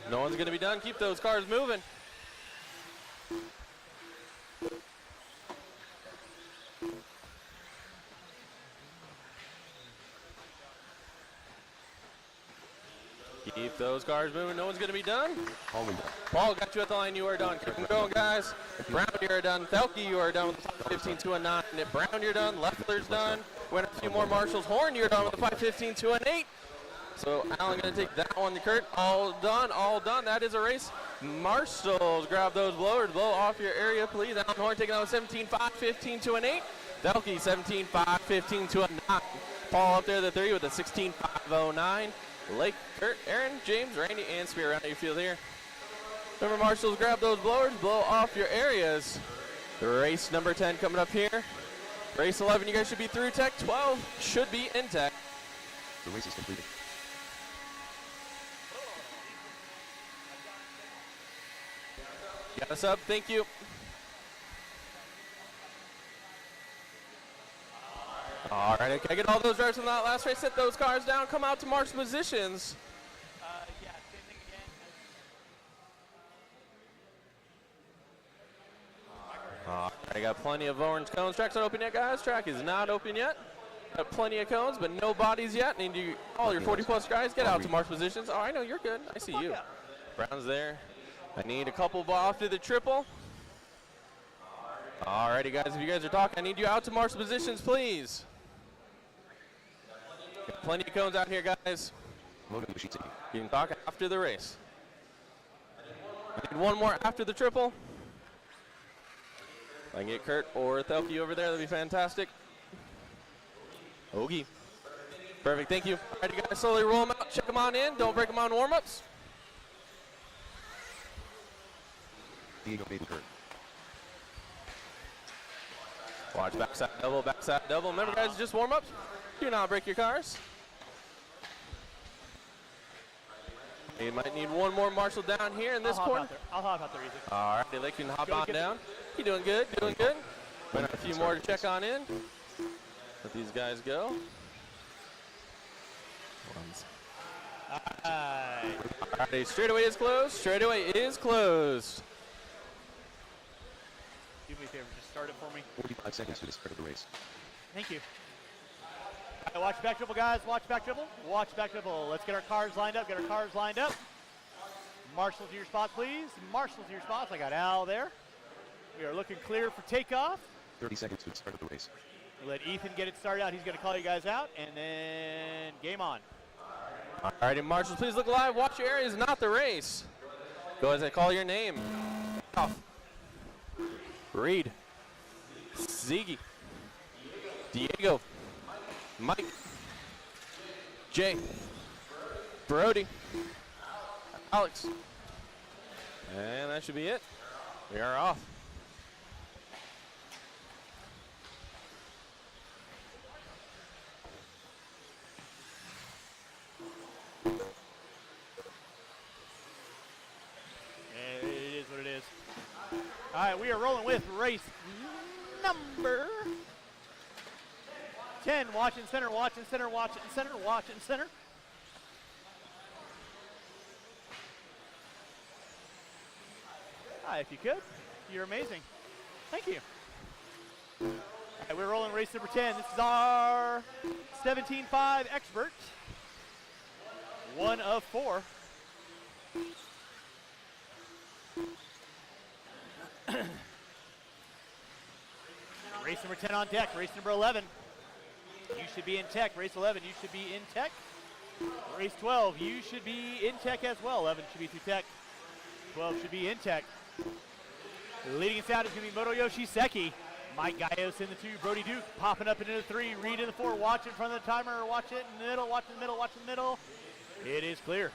No one's going to be done. Keep those cars moving. Keep those cars moving. No one's going to be done. Paul got you at the line. You are done. Keep them going, guys. Brown, you are done. Thelke, you are done with the 5.15 to a 9. Brown, you're done. Leffler's done. Went a few more marshals. Horn, you're done with the 5.15 to an 8. So Allen going to take that one to Kurt. All done, all done. That is a race. Marshals, grab those blowers. Blow off your area, please. Allen Horn taking out 17.515 to an 8. Thelke 17.515 to a 9. Paul up there, the 3 with a 16.509. Lake, Kurt, Aaron, James, Randy, and Spear around your field here. Remember, marshals, grab those blowers. Blow off your areas. The race number 10 coming up here. Race 11, you guys should be through tech. 12 should be in tech.
The race is completed.
Got a sub, thank you. All right, can I get all those drivers from that last race? Set those cars down, come out to march positions.
Yeah, same thing again.
All right, I got plenty of orange cones. Track's not open yet, guys. Track is not open yet. Got plenty of cones, but no bodies yet. Need you, all your 40-plus guys, get out to march positions. Oh, I know, you're good. I see you. Brown's there. I need a couple off to the triple. All righty, guys, if you guys are talking, I need you out to march positions, please. Got plenty of cones out here, guys. You can talk after the race. I need one more after the triple. If I can get Kurt or Thelke over there, that'd be fantastic. Ogie. Perfect, thank you. All right, you guys slowly roll them out, check them on in. Don't break them on warm-ups.
Diego Baden Kurt.
Watch backside double, backside double. Remember, guys, just warm-ups. Do not break your cars. You might need one more marshal down here in this corner.
I'll hop out there easy.
All right, they can hop on down. You doing good, doing good. Might have a few more to check on in. Let these guys go. All right, straightaway is closed. Straightaway is closed.
Do me a favor, just start it for me.
45 seconds to the start of the race.
Thank you. All right, watch back dribble, guys. Watch back dribble. Watch back dribble. Let's get our cars lined up. Get our cars lined up. Marshal to your spot, please. Marshal to your spots. I got Al there. We are looking clear for takeoff.
30 seconds to the start of the race.
We'll let Ethan get it started out. He's going to call you guys out, and then game on.
All right, and marshals, please look alive. Watch your areas, not the race. Go as I call your name. Off. Reed. Ziggy. Diego. Mike. Jay. Brody. Alex. And that should be it. We are off.
It is what it is. All right, we are rolling with race number 10. Watch in center, watch in center, watch in center, watch in center. Hi, if you could. You're amazing. Thank you. All right, we're rolling race number 10. This is our 17.5 expert. 1 of 4. Race number 10 on deck. Race number 11. You should be in tech. Race 11, you should be in tech. Race 12, you should be in tech as well. 11 should be through tech. 12 should be in tech. Leading us out is going to be Motoyoshi Seki. Mike Gallos in the 2. Brody Duke popping up into the 3. Reed in the 4. Watch in front of the timer. Watch it in the middle. Watch in the middle. Watch in the middle. It is clear.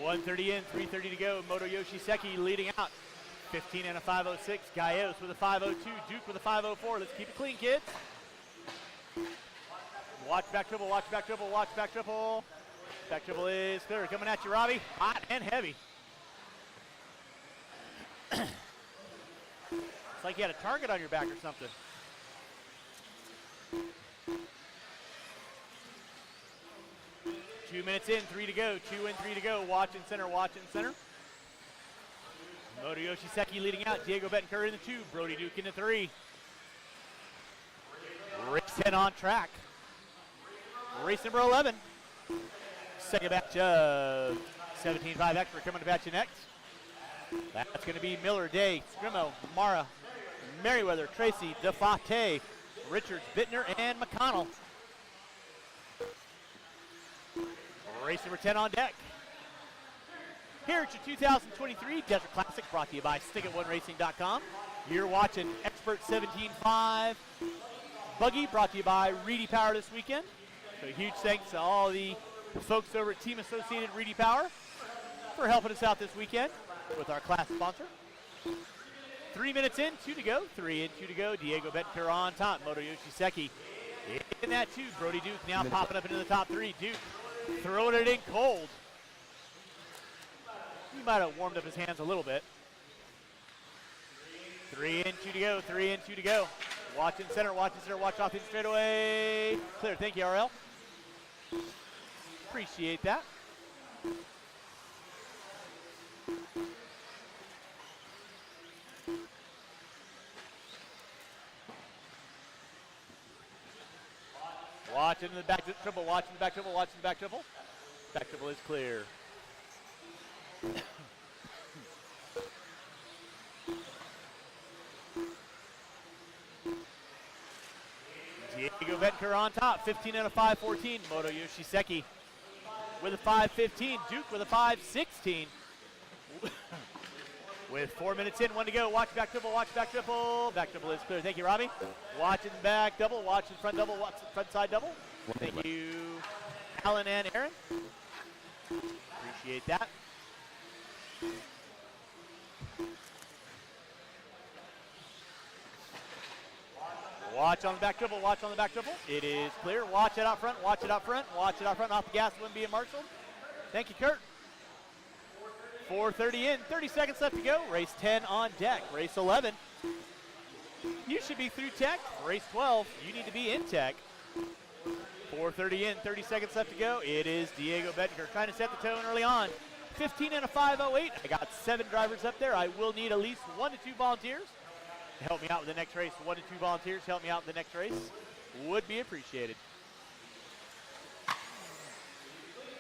.130 in, 3:30 to go. Motoyoshi Seki leading out. 15 and a 5:06. Gallos with a 5:02. Duke with a 5:04. Let's keep it clean, kids. Watch back dribble, watch back dribble, watch back dribble. Back dribble is clear. Coming at you, Robbie. Hot and heavy. It's like you had a target on your back or something. Two minutes in, 3 to go. 2 and 3 to go. Watch in center, watch in center. Motoyoshi Seki leading out. Diego Betancourt in the 2. Brody Duke in the 3. Race 10 on track. Race number 11. Second batch of 17.5 expert coming to batch you next. That's going to be Miller, Day, Scrimo, Mara, Merriweather, Tracy, DeFate, Richards, Bittner, and McConnell. Race number 10 on deck. Here at your 2023 Desert Classic, brought to you by StickIt1Racing.com. You're watching Expert 17.5 Buggy, brought to you by Reedy Power this weekend. So huge thanks to all the folks over at Team Associated Reedy Power for helping us out this weekend with our class sponsor. 3 minutes in, 2 to go. 3 and 2 to go. Diego Betancourt on top. Motoyoshi Seki In that too, Brody Duke now popping up into the top 3. Duke throwing it in cold. He might have warmed up his hands a little bit. 3 in, 2 to go, 3 in, 2 to go. Watch in center, watch off the straightaway. Clear, thank you, RL. Appreciate that. Watching the back triple, watching the back triple, watching the back triple. Back triple is clear. Diego Betker on top, 15 and a 5-14. Moto Yoshiseki with a 5-15. Duke with a 5-16. With 4 minutes in, 1 to go. Watch back triple, watch back triple. Back triple is clear. Thank you, Robbie. Watching back double, watching front double, watching front side double. Thank you, Alan and Aaron. Appreciate that. Watch on the back triple, watch on the back triple. It is clear. Watch it out front, watch it out front, watch it out front. Off the gas, Wimby and Marshall. Thank you, Kurt. 4:30 in, 30 seconds left to go. Race 10 on deck. Race 11, you should be through tech. Race 12, you need to be in tech. 4:30 in, 30 seconds left to go. It is Diego Betker trying to set the tone early on. 15 and a 5:08. I got 7 drivers up there. I will need at least 1 to 2 volunteers to help me out with the next race. 1 to 2 volunteers to help me out with the next race would be appreciated.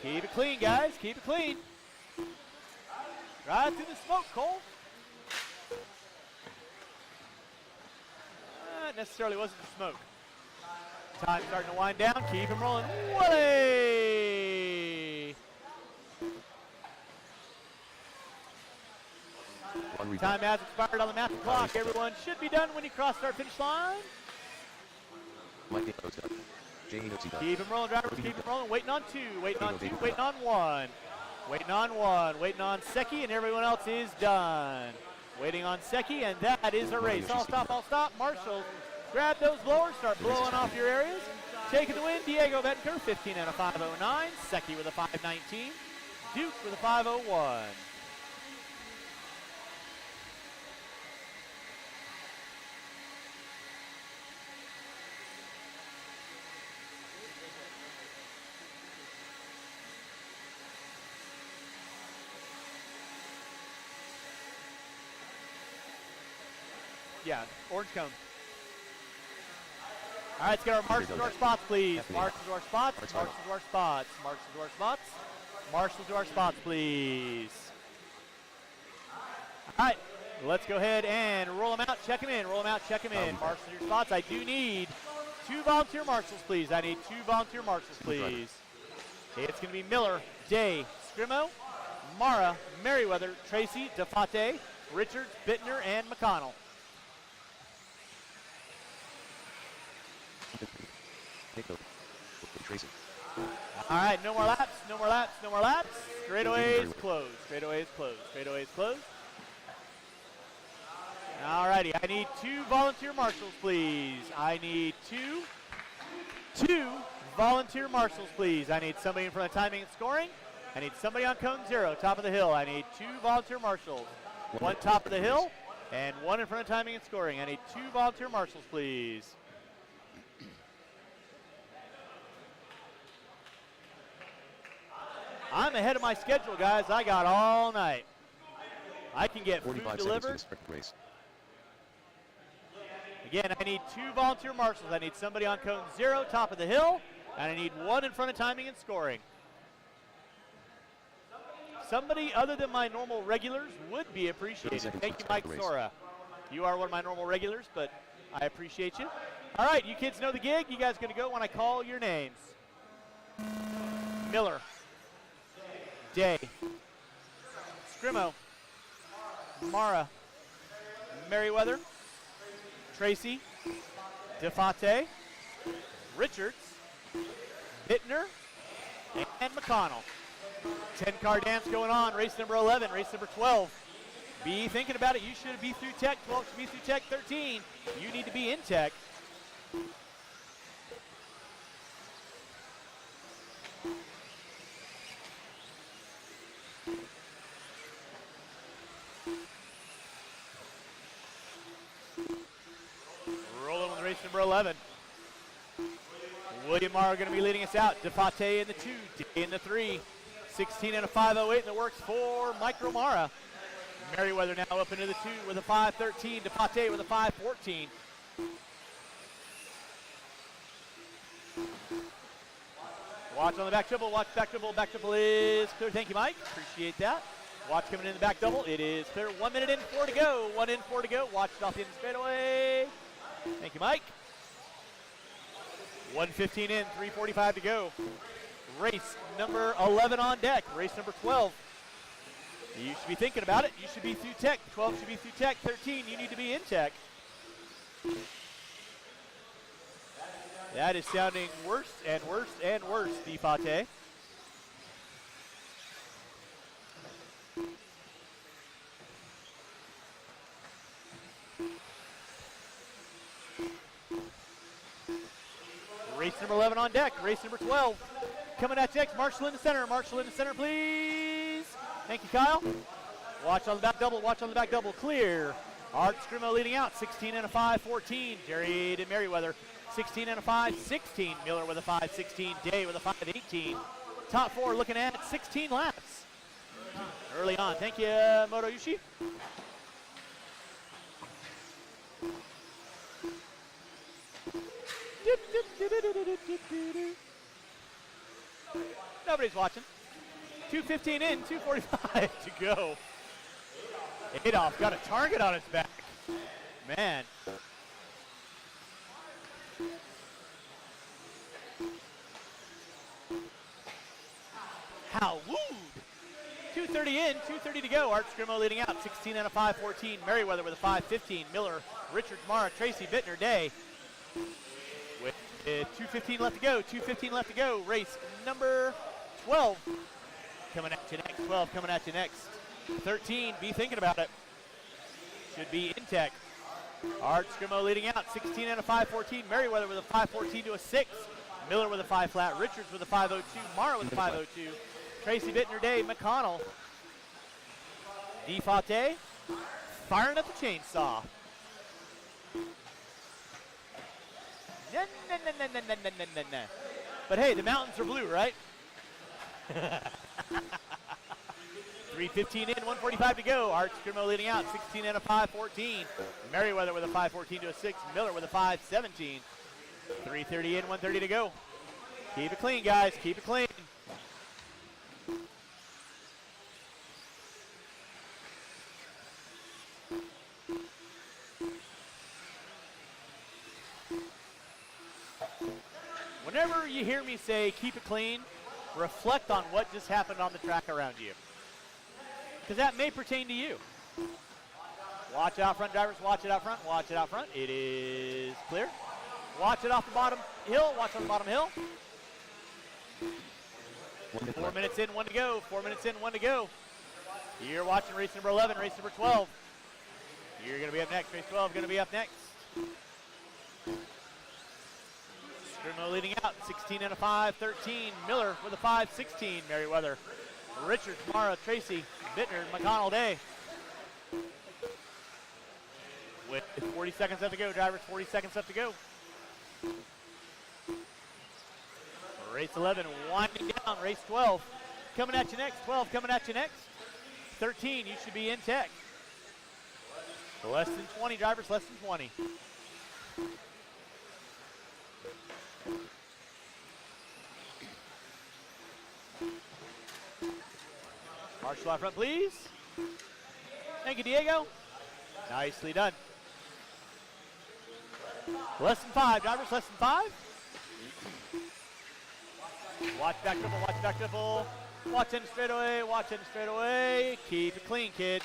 Keep it clean, guys. Keep it clean. Drive through the smoke, Cole. It necessarily wasn't the smoke. Time starting to wind down. Keep him rolling. Whoa! Time has expired on the master clock. Everyone should be done when you cross start finish line. Keep him rolling, drivers. Keep him rolling. Waiting on 2. Waiting on 2. Waiting on 1. Waiting on 1. Waiting on Seki, and everyone else is done. Waiting on Seki, and that is a race. I'll stop, I'll stop. Marshall, grab those blowers. Start blowing off your areas. Taking the win, Diego Betker, 15 and a 5:09. Seki with a 5:19. Duke with a 5:01. Yeah, orange cone. All right, let's get our marshals to our spots, please. Marshals to our spots, marshals to our spots, marshals to our spots, marshals to our spots, please. All right, let's go ahead and roll them out, check them in, roll them out, check them in. Marshals to your spots. I do need 2 volunteer marshals, please. I need 2 volunteer marshals, please. It's going to be Miller, Day, Scrimo, Mara, Merriweather, Tracy, DeFate, Richards, Bittner, and McConnell. All right, no more laps, no more laps, no more laps. Straightaway is closed, straightaway is closed, straightaway is closed. All righty, I need 2 volunteer marshals, please. I need two volunteer marshals, please. I need somebody in front of timing and scoring. I need somebody on cone 0, top of the hill. I need 2 volunteer marshals. 1 top of the hill and 1 in front of timing and scoring. I need 2 volunteer marshals, please. I'm ahead of my schedule, guys. I got all night. I can get food delivered. Again, I need 2 volunteer marshals. I need somebody on cone 0, top of the hill, and I need 1 in front of timing and scoring. Somebody other than my normal regulars would be appreciated. Thank you, Mike Sora. You are one of my normal regulars, but I appreciate you. All right, you kids know the gig. You guys going to go when I call your names. Miller. Day, Scrimo, Mara, Merriweather, Tracy, DeFate, Richards, Bittner, and McConnell. 10-car dance going on, race number 11, race number 12. Be thinking about it. You should be through tech. 12 should be through tech. 13, you need to be in tech. race number 11. William Morrow going to be leading us out. DeFate in the 2, Day in the 3. 16 and a 5.08 in the works for Mike Romara. Merriweather now up into the 2 with a 5.13. DeFate with a 5.14. Watch on the back triple, watch back triple. Back triple is clear. Thank you, Mike. Appreciate that. Watch coming in the back double. It is clear. 1 minute in, 4 to go. 1 in, 4 to go. Watch it off the end straightaway. Thank you, Mike. 1:15 in, 3:45 to go. Race number 11 on deck. Race number 12. You should be thinking about it. You should be through tech. 12 should be through tech. 13, you need to be in tech. That is sounding worse and worse and worse, DeFate. Race number 11 on deck. Race number 12. Coming at you next. Marshall in the center. Marshall in the center, please. Thank you, Kyle. Watch on the back double. Watch on the back double. Clear. Art Scrimo leading out. 16 and a 5.14. Jerry to Merriweather. 16 and a 5.16. Miller with a 5.16. Day with a 5.18. Top 4 looking at 16 laps. Early on. Thank you, Moto Yushi. Nobody's watching. 2:15 in, 2:45 to go. Adolph got a target on his back. Man. How wooed. 2:30 in, 2:30 to go. Art Scrimo leading out, 16 and a 5.14. Merriweather with a 5.15. Miller, Richards, Mara, Tracy, Bittner, Day. With 2:15 left to go, 2:15 left to go. Race number 12 coming at you next. 12 coming at you next. 13, be thinking about it. Should be in tech. Art Scrimo leading out, 16 and a 5.14. Merriweather with a 5.14 to a 6. Miller with a 5 flat. Richards with a 5.02. Mara with a 5.02. Tracy, Bittner, Day, McConnell. DeFate firing up the chainsaw. Nah. But hey, the mountains are blue, right? 3:15 in, 1:45 to go. Art Scrimo leading out, 16 and a 5.14. Merriweather with a 5.14 to a 6. Miller with a 5.17. 3:30 in, 1:30 to go. Keep it clean, guys. Keep it clean. Whenever you hear me say keep it clean, reflect on what just happened on the track around you. Because that may pertain to you. Watch it out front, drivers. Watch it out front. Watch it out front. It is clear. Watch it off the bottom hill. Watch on the bottom hill. 4 minutes in, 1 to go. 4 minutes in, 1 to go. You're watching race number 11, race number 12. You're going to be up next. Race 12 going to be up next. Scrimo leading out, 16 and a 5.13. Miller with a 5.16. Merriweather, Richards, Mara, Tracy, Bittner, McConnell, Day. With 40 seconds left to go, drivers, 40 seconds left to go. Race 11 winding down, race 12 coming at you next, 12 coming at you next. 13, you should be in tech. Less than 20, drivers, less than 20. Marshall out front, please. Thank you, Diego. Nicely done. Less than 5, drivers, less than 5. Watch back triple, watch back triple. Watch in straightaway, watch in straightaway. Keep it clean, kids.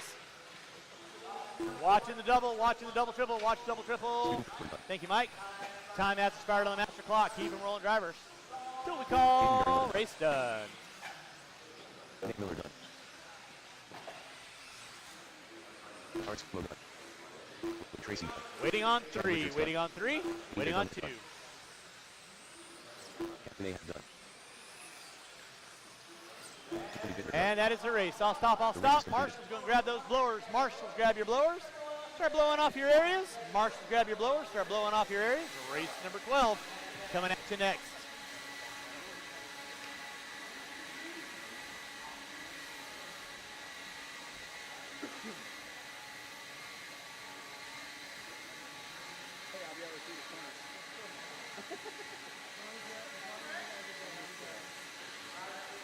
Watching the double triple, watch double triple. Thank you, Mike. Time has expired on the master clock. Keep them rolling, drivers. Till we call race done.
Nick Miller done. Arts Flo done. Tracy done.
Waiting on 3, waiting on 3, waiting on 2.
Captain Ahab done.
And that is the race. I'll stop. Marshall's going to grab those blowers. Marshall's grab your blowers. Start blowing off your areas. Marshals, grab your blower. Start blowing off your areas. Race number 12 coming at you next.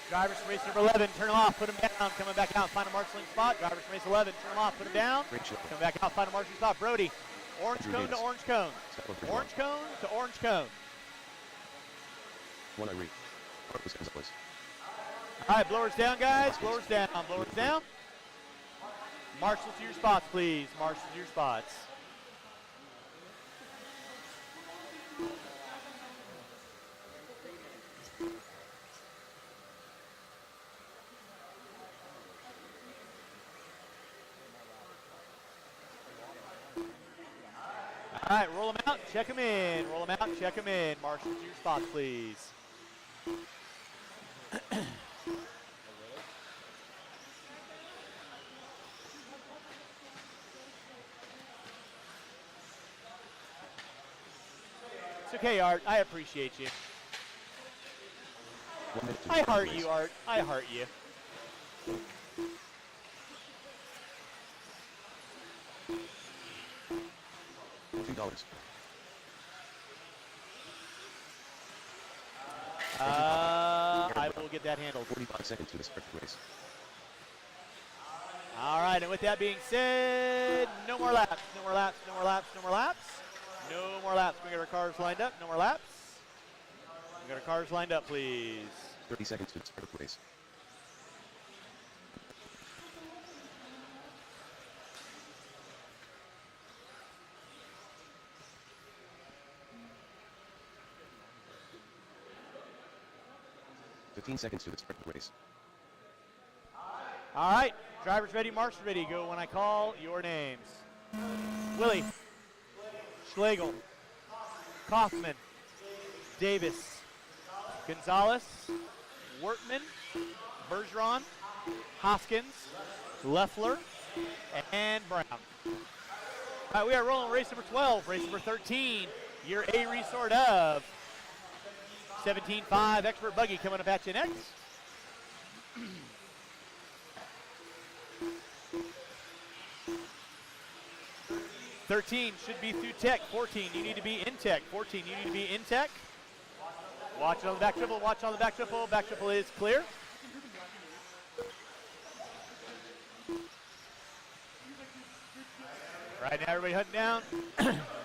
Drivers from race number 11, turn them off, put them down, coming back out, find a marshalling spot. Drivers from race 11, turn them off, put them down, come back out, find a marshalling spot. Brody, orange cone to orange cone. Orange cone to orange cone.
One I read. Marcus Gonzalez.
All right, blowers down, guys. Blowers down. Blowers down. Marshals to your spots, please. Marshals to your spots. All right, roll them out, check them in. Roll them out, check them in. Marshals to your spots, please. It's okay, Art. I appreciate you. I heart you, Art. I heart you.
$2.
I will get that handled.
45 seconds to the start of the race.
All right, and with that being said, no more laps, no more laps, no more laps, no more laps. No more laps. We got our cars lined up. No more laps. We got our cars lined up, please.
30 seconds to the start of the race. $15 seconds to the start of the race.
All right, drivers ready, marshals ready. Go when I call your names. Willie, Schlegel, Kaufman, Davis, Gonzalez, Wortman, Bergeron, Hoskins, Leffler, and Brown. All right, we are rolling race number 12, race number 13, your A resort of 17.5 Expert Buggy coming up at you next. 13 should be through tech. 14, you need to be in tech. 14, you need to be in tech. Watch it on the back triple. Watch on the back triple. Back triple is clear. Right now, everybody hunting down.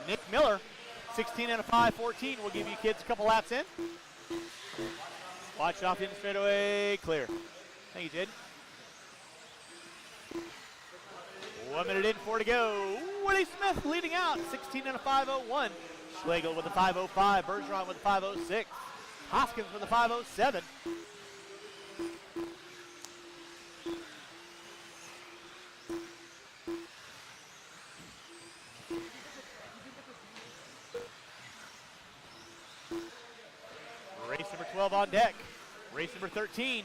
Nick Miller, 16 and a 5, 14. We'll give you kids a couple laps in. Watch it off the end straightaway. Clear. Thank you, Jaden. 1 minute in, 4 to go. Willie Smith leading out, 16 and a 5:01. Schlegel with a 5:05. Bergeron with a 5:06. Hoskins with a 5:07. Race number 12 on deck. Race number 13.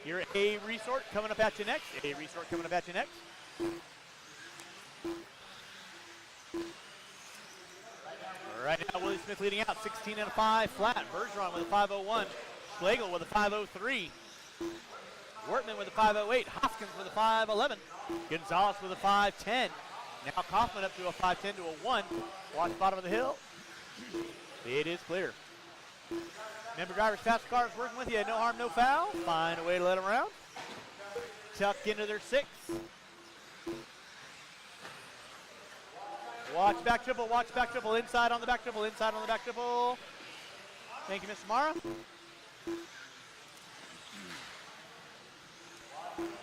Your A resort coming up at you next. A resort coming up at you next. Right now, Willie Smith leading out, 16 and a 5 flat. Bergeron with a 5:01. Schlegel with a 5:03. Wortman with a 5:08. Hoskins with a 5:11. Gonzalez with a 5:10. Now Kaufman up to a 5:10 to a 1. Watch bottom of the hill. It is clear. Remember, drivers, fast cars working with you. No harm, no foul. Find a way to let them around. Tuck into their 6. Watch back triple, inside on the back triple, inside on the back triple. Thank you, Mr. Mara.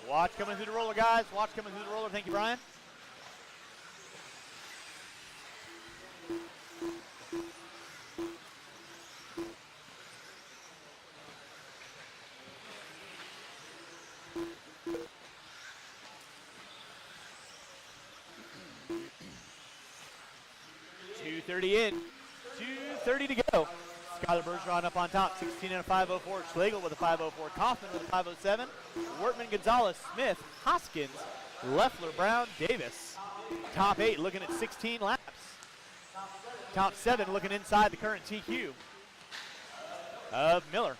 Watch coming through the roller, guys. Watch coming through the roller. Thank you, Brian. In, 2:30 to go. Skylar Bergeron up on top, 16 and a 5:04. Schlegel with a 5:04. Kaufman with a 5:07. Wortman, Gonzalez, Smith, Hoskins, Leffler, Brown, Davis. Top 8 looking at 16 laps. Top 7 looking inside the current TQ of Miller.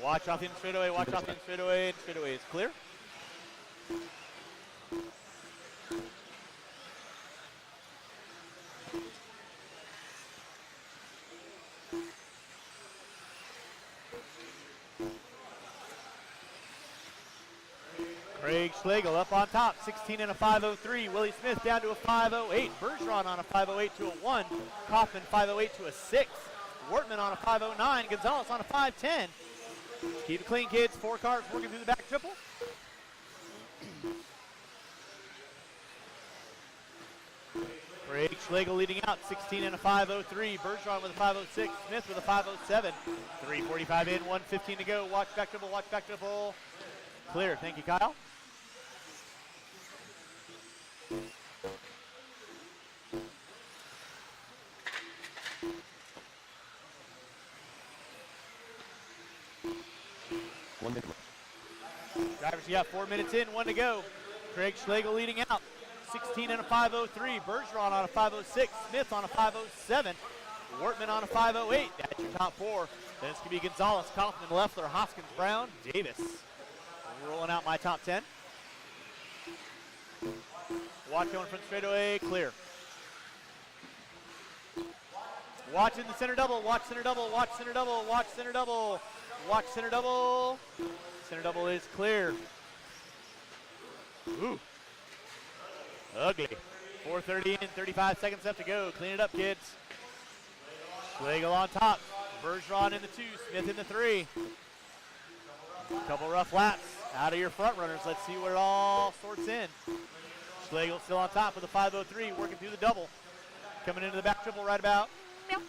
Watch off the straightaway, watch off the straightaway. Straightaway is clear. Craig Schlegel up on top, 16 and a 5:03. Willie Smith down to a 5:08. Bergeron on a 5:08 to a 1. Kaufman 5:08 to a 6. Wortman on a 5:09. Gonzalez on a 5:10. Keep it clean, kids. 4 cars working through the back triple. Craig Schlegel leading out, 16 and a 5:03. Bergeron with a 5:06. Smith with a 5:07. 3:45 in, 1:15 to go. Watch back triple, watch back triple. Clear. Thank you, Kyle. Drivers, you got 4 minutes in, 1 to go. Craig Schlegel leading out, 16 and a 5:03. Bergeron on a 5:06. Smith on a 5:07. Wortman on a 5:08. That's your top 4. Then it's going to be Gonzalez, Kaufman, Leffler, Hoskins, Brown, Davis. Rolling out my top 10. Watch going from straightaway, clear. Watch in the center double, watch center double, watch center double, watch center double, watch center double. Center double is clear. Ooh. Ugly. 4:30 in, 35 seconds left to go. Clean it up, kids. Schlegel on top. Bergeron in the 2, Smith in the 3. Couple rough laps out of your front runners. Let's see what it all sorts in. Schlegel still on top with a 5:03, working through the double. Coming into the back triple right about. Meow.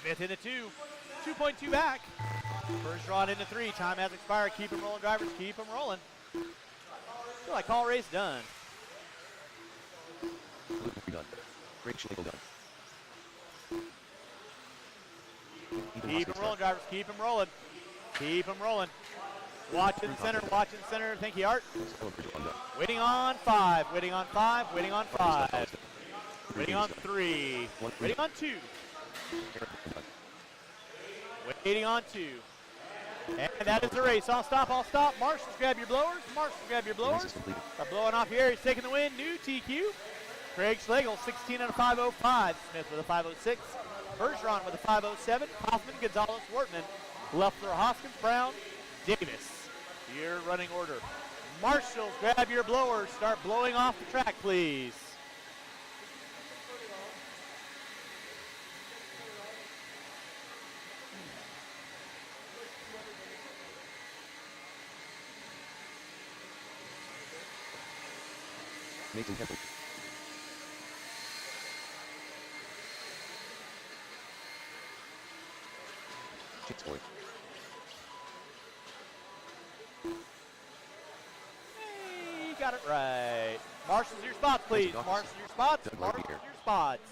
Smith in the 2, 2.2 back. Bergeron in the 3, time has expired. Keep them rolling, drivers, keep them rolling. Feel like call race done.
Done. Craig Schlegel done.
Keep them rolling, drivers. Keep them rolling. Keep them rolling. Watch in center. Watch in center. Thank you, Art. Waiting on 5. Waiting on 5. Waiting on 5. Waiting on 3. Waiting on 2. Waiting on 2. And that is the race. I'll stop. I'll stop. Marshals, grab your blowers. Marshals, grab your blowers. Are blowing off your air. He's taking the win. New TQ. Craig Schlegel, 16 and a 5:05. Smith with a 5:06. Bergeron with a 5:07. Kaufman, Gonzalez, Wortman, Leffler, Hoskins, Brown, Davis. Your running order. Marshals, grab your blowers. Start blowing off the track, please.
Mason Temple. Chicks Point.
Hey, you got it right. Marshals your spots, please. Marshals your spots. Marshals your spots.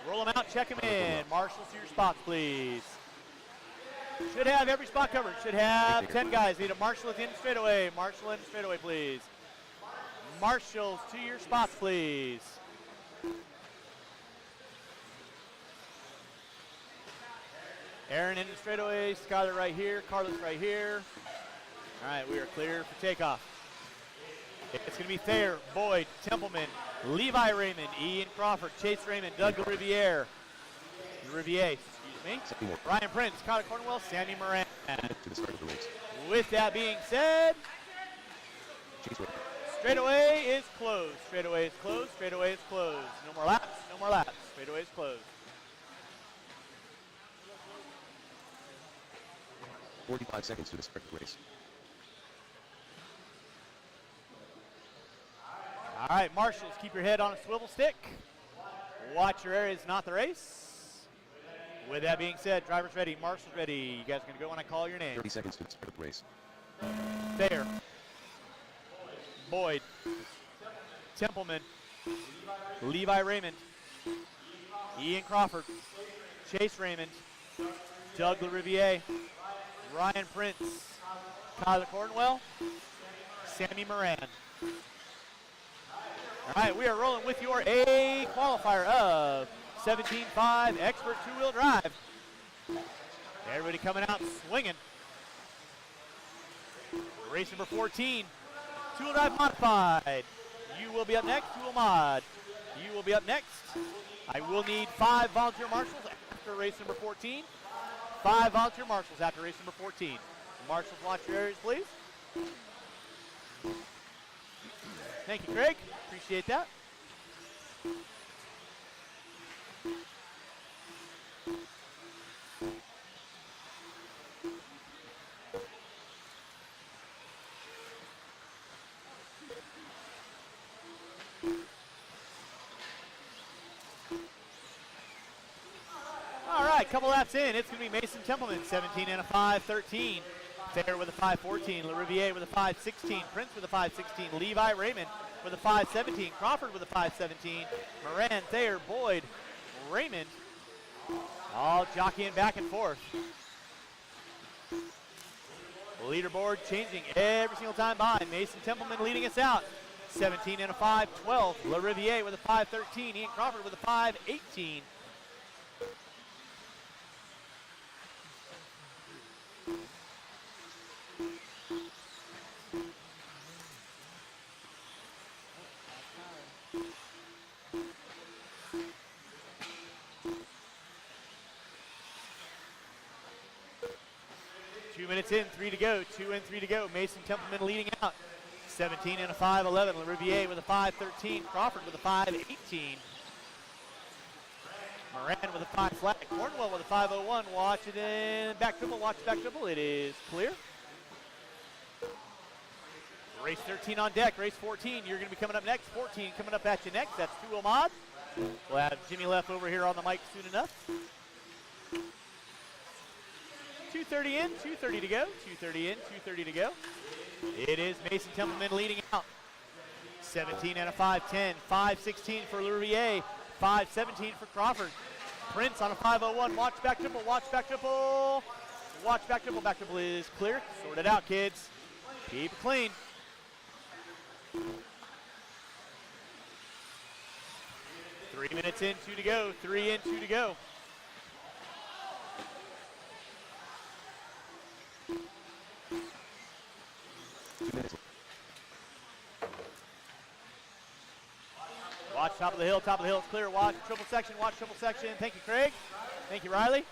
Roll them out, check them in. Marshals your spots, please. Should have every spot covered. Should have 10 guys. Need a marshal at the end straightaway. Marshal in straightaway, please. Marshals to your spots, please. Aaron in the straightaway, Skyler right here, Carlos right here. All right, we are clear for takeoff. It's going to be Thayer, Boyd, Templeman, Levi Raymond, Ian Crawford, Chase Raymond, Doug Riviere, excuse me, Ryan Prince, Connor Cornwell, Sandy Moran. With that being said, straightaway is closed. Straightaway is closed. Straightaway is closed. No more laps. No more laps. Straightaway is closed.
45 seconds to the start of the race.
All right, marshals, keep your head on a swivel stick. Watch your areas, not the race. With that being said, drivers ready, marshals ready. You guys are going to go when I call your name.
30 seconds to the start of the race.
Thayer, Boyd, Templeman, Levi Raymond, Ian Crawford, Chase Raymond, Doug LaRiviere, Ryan Prince, Kyler Cornwell, Sammy Moran. All right, we are rolling with your A qualifier of 17.5 expert two-wheel drive. Everybody coming out swinging. Race number 14, two-wheel drive modified. You will be up next, two-wheel mod. You will be up next. I will need 5 volunteer marshals after race number 14. 5 volunteer marshals after race number 14. Marshals, watch your areas, please. Thank you, Craig. Appreciate that. All right, couple laps in. It's going to be Mason Templeman, 17 and a 5.13. Thayer with a 5.14. LaRiviere with a 5.16. Prince with a 5.16. Levi Raymond with a 5.17. Crawford with a 5.17. Moran, Thayer, Boyd, Raymond, all jockeying back and forth. Leaderboard changing every single time by. Mason Templeman leading us out. 17 and a 5.12. LaRiviere with a 5.13. Ian Crawford with a 5.18. Minutes in, 3 to go, 2 and 3 to go. Mason Templeman leading out. 17 and a 5.11. LaRiviere with a 5.13. Crawford with a 5.18. Moran with a 5 flat. Cornwell with a 5.01. Watch it in. Back dribble, watch back dribble. It is clear. Race 13 on deck. Race 14, you're going to be coming up next. 14 coming up at you next. That's two-wheel mod. We'll have Jimmy Leff over here on the mic soon enough. 2:30 in, 2:30 to go. 2:30 in, 2:30 to go. It is Mason Templeman leading out. 17 and a 5.10. 5.16 for LaRiviere. 5.17 for Crawford. Prince on a 5.01. Watch back triple. Watch back triple. Watch back triple. Back triple is clear. Sort it out, kids. Keep it clean. Three minutes in, 2 to go. 3 in, 2 to go. Watch top of the hill. Top of the hill is clear. Watch triple section. Watch triple section. Thank you, Craig. Thank you, Riley.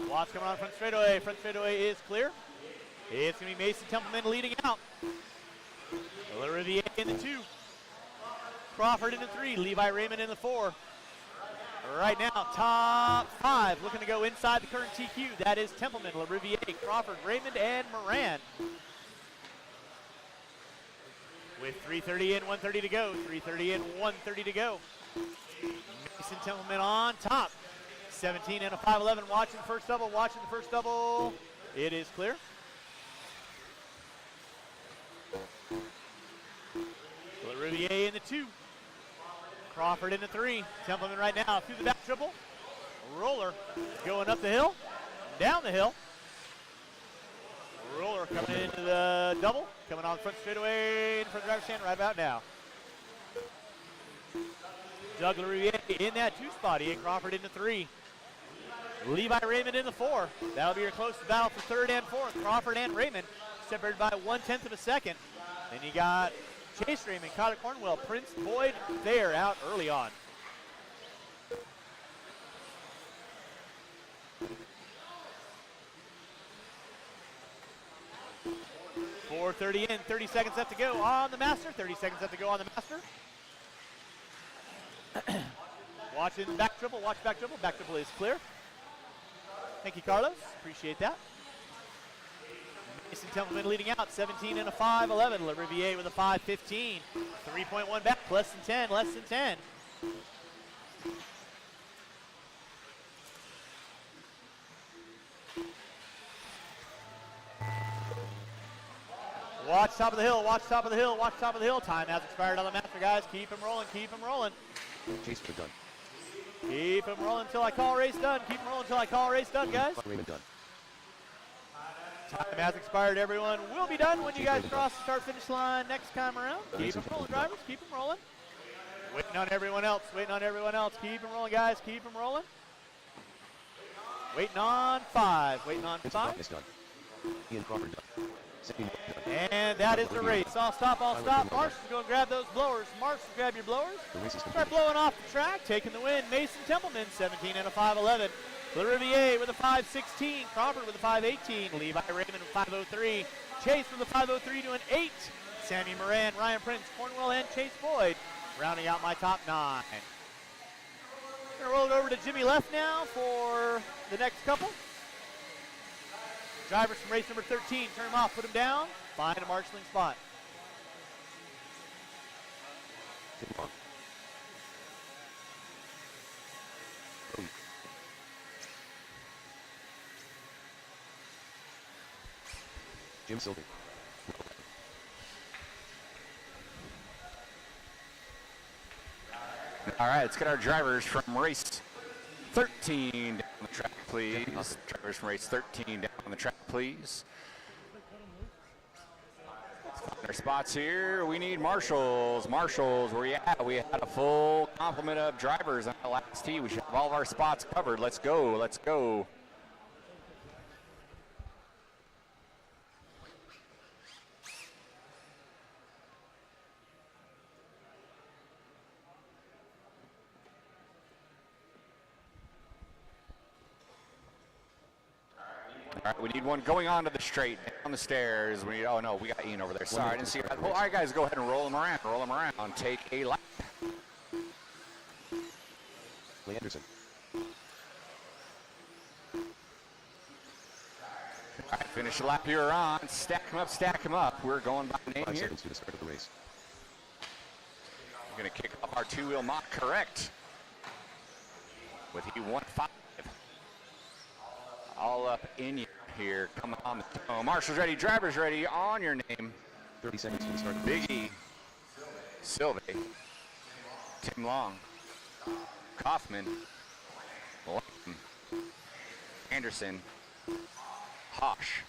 Watch coming on front straightaway. Front straightaway is clear. It's going to be Mason Templeman leading out. LaRiviere in the 2. Crawford in the 3. Levi Raymond in the 4. Right now, top 5 looking to go inside the current TQ. That is Templeman, LaRiviere, Crawford, Raymond, and Moran. With 3:30 in, 1:30 to go. 3:30 in, 1:30 to go. Mason Templeman on top. 17 and a 5.11. Watching the first double. Watching the first double. It is clear. LaRiviere in the 2. Crawford in the 3. Templeman right now through the back triple. Roller going up the hill, down the hill. Roller coming into the double, coming on front straightaway in front of the driver's stand right about now. Doug LaRiviere in that 2 spot. Ian Crawford in the 3. Levi Raymond in the 4. That'll be your closest battle for 3rd and 4th. Crawford and Raymond separated by 1/10 of a second. Then you got Chase Raymond, Kyler Cornwell, Prince, Boyd, Thayer out early on. .430 in, 30 seconds left to go on the master. 30 seconds left to go on the master. Watching back triple, watch back triple. Back triple is clear. Thank you, Carlos. Appreciate that. Mason Templeman leading out, 17 and a 5.11. LaRiviere with a 5.15. 3.1 back, less than 10, less than 10. Watch top of the hill, watch top of the hill, watch top of the hill. Time has expired on the master, guys. Keep them rolling, keep them rolling.
Chase for done.
Keep them rolling until I call race done. Keep them rolling until I call race done, guys.
Raymond done.
Time has expired, everyone. We'll be done when you guys cross the start-finish line next time around. Keep them rolling, drivers. Keep them rolling. Waiting on everyone else. Waiting on everyone else. Keep them rolling, guys. Keep them rolling. Waiting on 5. Waiting on 5.
Ian Crawford done.
And that is the race. I'll stop, I'll stop. Marshall's going to grab those blowers. Marshall, grab your blowers. Start blowing off the track, taking the win. Mason Templeman, 17 and a 5:11. LaRiviere with a 5:16. Crawford with a 5:18. Levi Raymond with 5:03. Chase with a 5:03 to an 8. Sammy Moran, Ryan Prince, Cornwell, and Chase Boyd rounding out my top 9. We're going to roll it over to Jimmy Left now for the next couple. Drivers from race number 13, turn them off, put them down, find a marshalling spot.
Jim Silver.
All right, let's get our drivers from race 13 down the track, please. Drivers from race 13 down the track, please. Let's find our spots here. We need marshals. Marshals, where you at? We had a full complement of drivers on the last tee. We should have all of our spots covered. Let's go. Let's go. All right, we need one going on to the straight, down the stairs. We need, oh no, we got Ian over there. Sorry, I didn't see that. Well, all right, guys, go ahead and roll them around. Roll them around. Take a lap.
Lee Anderson.
All right, finish the lap you're on. Stack them up, stack them up. We're going by name
5
here.
seconds to the start of the race.
We're going to kick off our two-wheel mod correct with E15. All up in you here. Come on. Oh, Marshall's ready. Driver's ready. On your name.
30 seconds to the start of the race.
Biggie. Sylvie. Tim Long. Kaufman. Layton, Anderson. Hosh.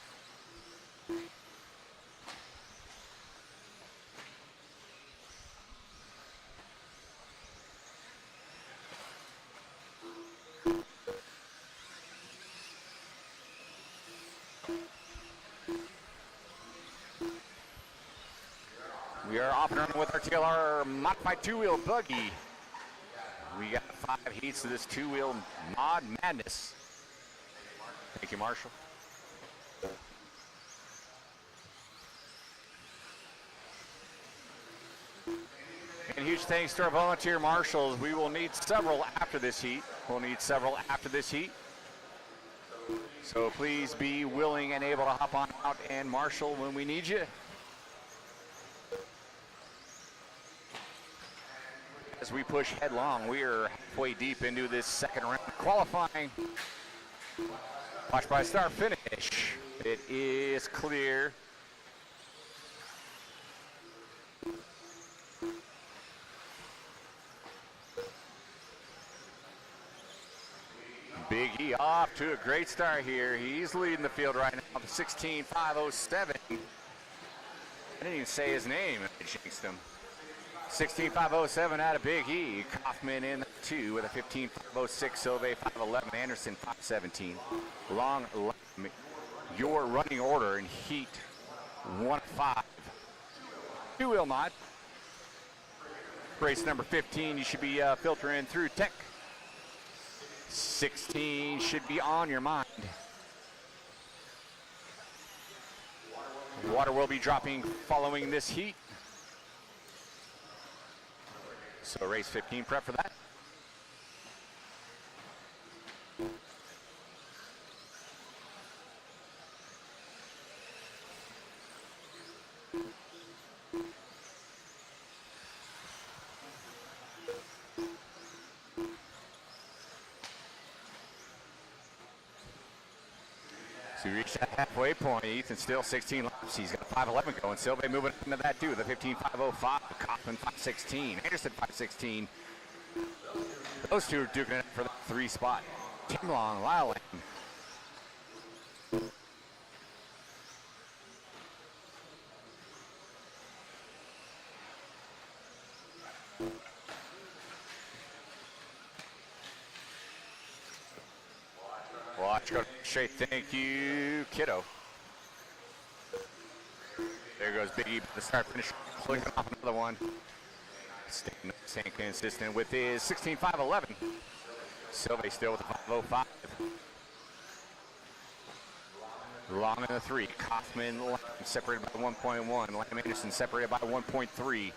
We are off and running with our TLR modified two-wheel buggy. We got 5 heats to this two-wheel mod madness. Thank you, Marshall. And huge thanks to our volunteer marshals. We will need several after this heat. So please be willing and able to hop on out and marshal when we need you. As we push headlong, we are halfway deep into this second round of qualifying. Watch by start finish. It is clear. Big E off to a great start here. He's leading the field right now with 16.507. I didn't even say his name. I jinxed him. 16.507 out of Big E. Kaufman in 2 with a 15.506. Silve 511. Anderson 517. Long, your running order in heat 1-5. Two-wheel mod. Race number 15, you should be filtering through tech. 16 should be on your mind. Water will be dropping following this heat. So race 15 prep for that. So we reached that halfway point. Ethan still 16 laps. He's got 5:11 going. Silve moving into that too. The 15.505. Kaufman 5:16. Anderson 5:16. Those two are duking it for the 3 spot. Tim Long, Lyle Lamb. Watch go straight. Thank you, kiddo. There goes Biggie. The start finish. Clicking off another one. Staying consistent with his 16.511. Sylvie still with the 505. Long in the 3. Kaufman Lamb separated by 1.1. Lamb Anderson separated by 1.3.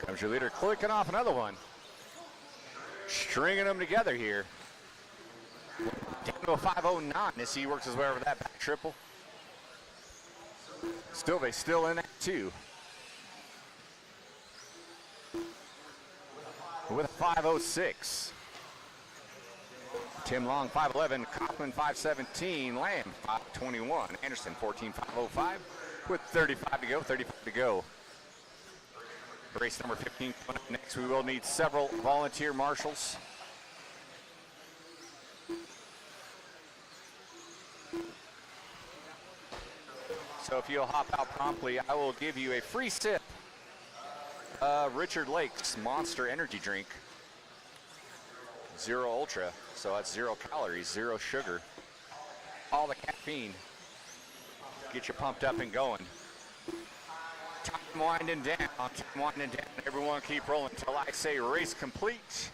Comes your leader clicking off another one. Stringing them together here. Down to a 509 as he works his way over that back triple. Stilve still in that too. With a 506. Tim Long 511, Kaufman 517, Lamb 521, Anderson 14.505 with 35 to go, 35 to go. Race number 15 coming up next. We will need several volunteer marshals. So if you'll hop out promptly, I will give you a free sip of Richard Lake's Monster Energy Drink. Zero Ultra, so that's 0 calories, 0 sugar. All the caffeine. Get you pumped up and going. Time winding down, time winding down. Everyone keep rolling until I say race complete.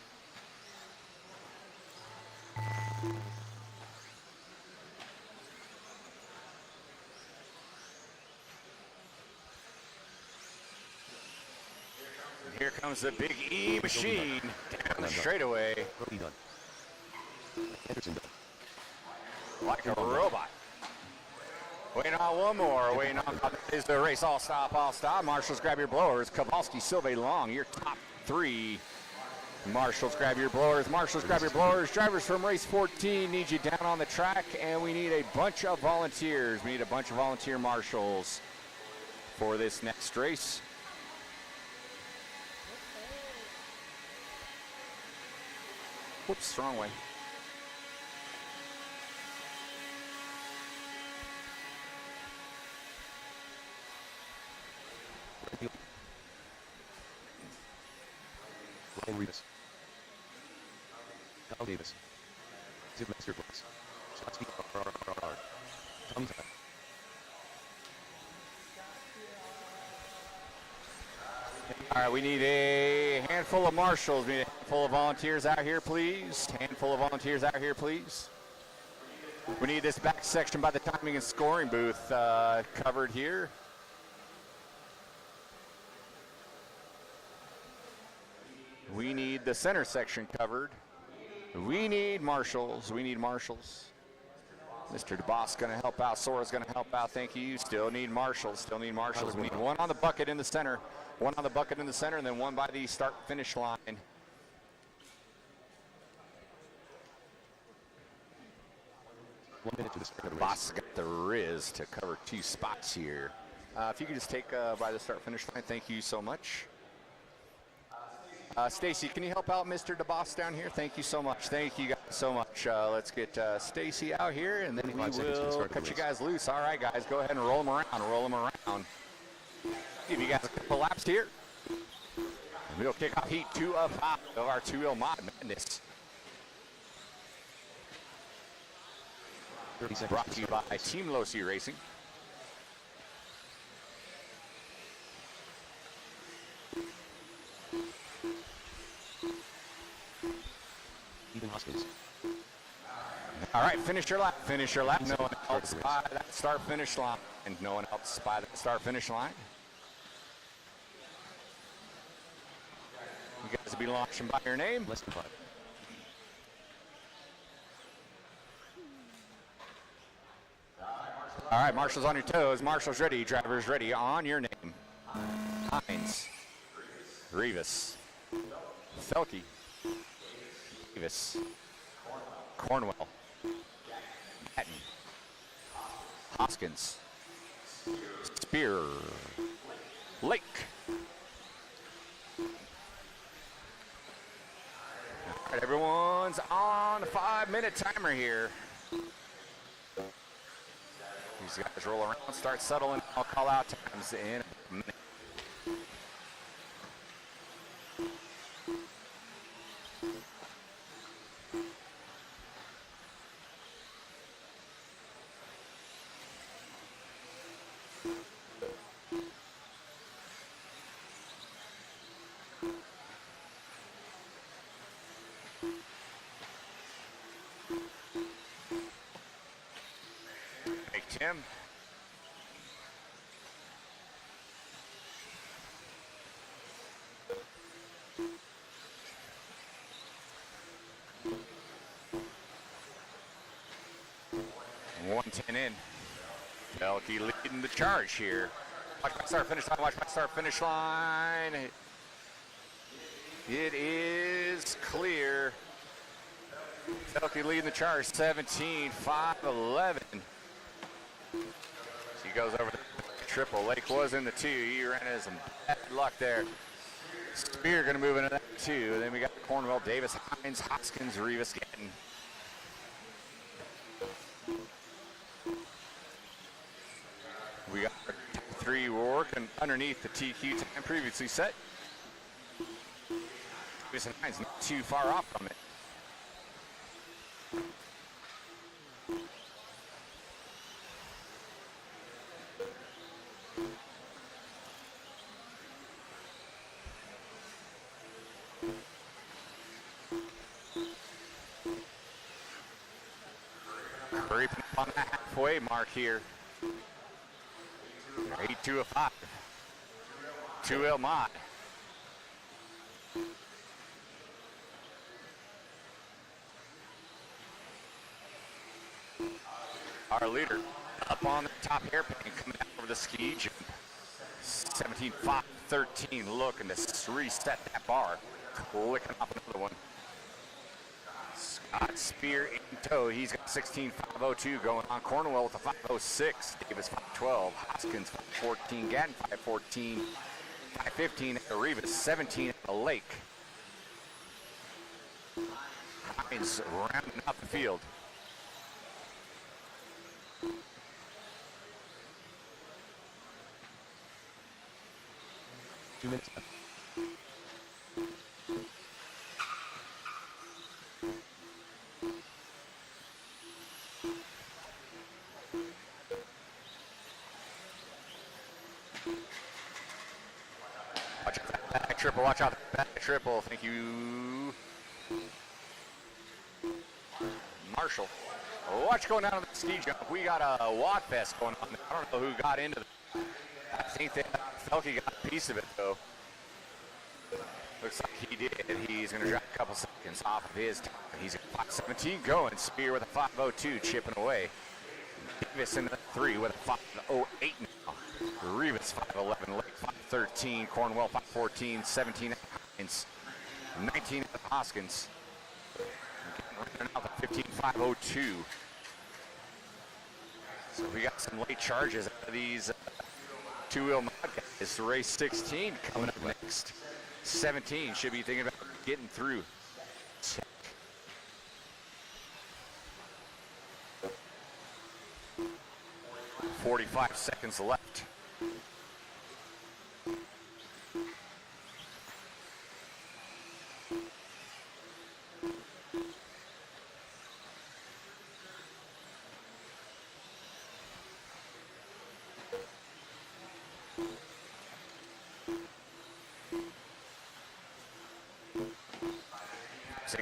Here comes the Big E machine down the straightaway. Like a robot. Waiting on one more. Waiting on is the race. All stop, all stop. Marshals, grab your blowers. Kowalski, Sylve, Long, your top 3. Marshals, grab your blowers. Marshals, grab your blowers. Drivers from race 14 need you down on the track, and we need a bunch of volunteers. We need a bunch of volunteer marshals for this next race. Whoops, wrong way.
Ryan Rivas. Kyle Davis. Tiv Masterplex. Scott Speed. Tommy Tata.
All right, we need a handful of marshals. We need a handful of volunteers out here, please. Handful of volunteers out here, please. We need this back section by the timing and scoring booth covered here. We need the center section covered. We need marshals. We need marshals. Mr. DeBoss going to help out. Sora's going to help out. Thank you. Still need marshals. Still need marshals. We need one on the bucket in the center. One on the bucket in the center, and then one by the start-finish line.
1 minute to the start of the race.
Boss got the Riz to cover 2 spots here. If you could just take by the start-finish line, thank you so much. Stacy, can you help out Mr. DeBoss down here? Thank you so much. Thank you guys so much. Let's get Stacy out here, and then we will cut you guys loose. All right, guys, go ahead and roll them around. Roll them around. Give you guys a couple laps here. And we'll kick off heat 2 of 5 of our 2-wheel mod madness. Brought to you by Team Losi Racing.
Ethan Hoskins.
All right, finish your lap. Finish your lap. No one else by that start finish line. And no one else by that start finish line. You guys will be launching by your name.
Less than 5.
All right, marshals on your toes. Marshals ready. Drivers ready. On your name. Hines. Rivas. Felke. Davis. Cornwell. Patton. Hoskins. Spear. Lake. All right, everyone's on the 5-minute timer here. These guys roll around, start settling. I'll call out times in a minute. Hey, Tim. .110 in. Felke leading the charge here. Watch my start finish line. Watch my start finish line. It is clear. Felke leading the charge. 17.511. He goes over the triple. Lake was in the 2. He ran into some bad luck there. Spear going to move into that 2. And then we got Cornwell, Davis, Hines, Hoskins, Rivas getting. We got our 3 working underneath the TQ time previously set. Davis and Hines not too far off from it. Creeping up on the halfway mark here. 8-2 of 5. 2L mod. Our leader up on the top hairpin coming out over the ski jump. 17.513 looking to reset that bar. Clicking off another one. Scott Spear in tow. He's got 16.502 going on. Cornwell with a 506. Davis 512. Hoskins 514. Gatton 514. 515 at the Rivas. 17 at the Lake. Hines rounding out the field.
Two minutes left.
Watch out that back triple. Watch out that back triple. Thank you. Marshall. Watch going down to the ski jump. We got a wad fest going on there. I don't know who got into the. I think that Felke got a piece of it though. Looks like he did. He's going to drop a couple seconds off of his time. He's got 517 going. Spear with a 502 chipping away. Davis in the 3 with a 508 now. Rivas 511, Lake 513, Cornwell 514, 17 at Hines, 19 at Hoskins. Running out the 15.502. So we got some late charges out of these 2-wheel mod guys. Race 16 coming up next. 17 should be thinking about getting through. 45 seconds left.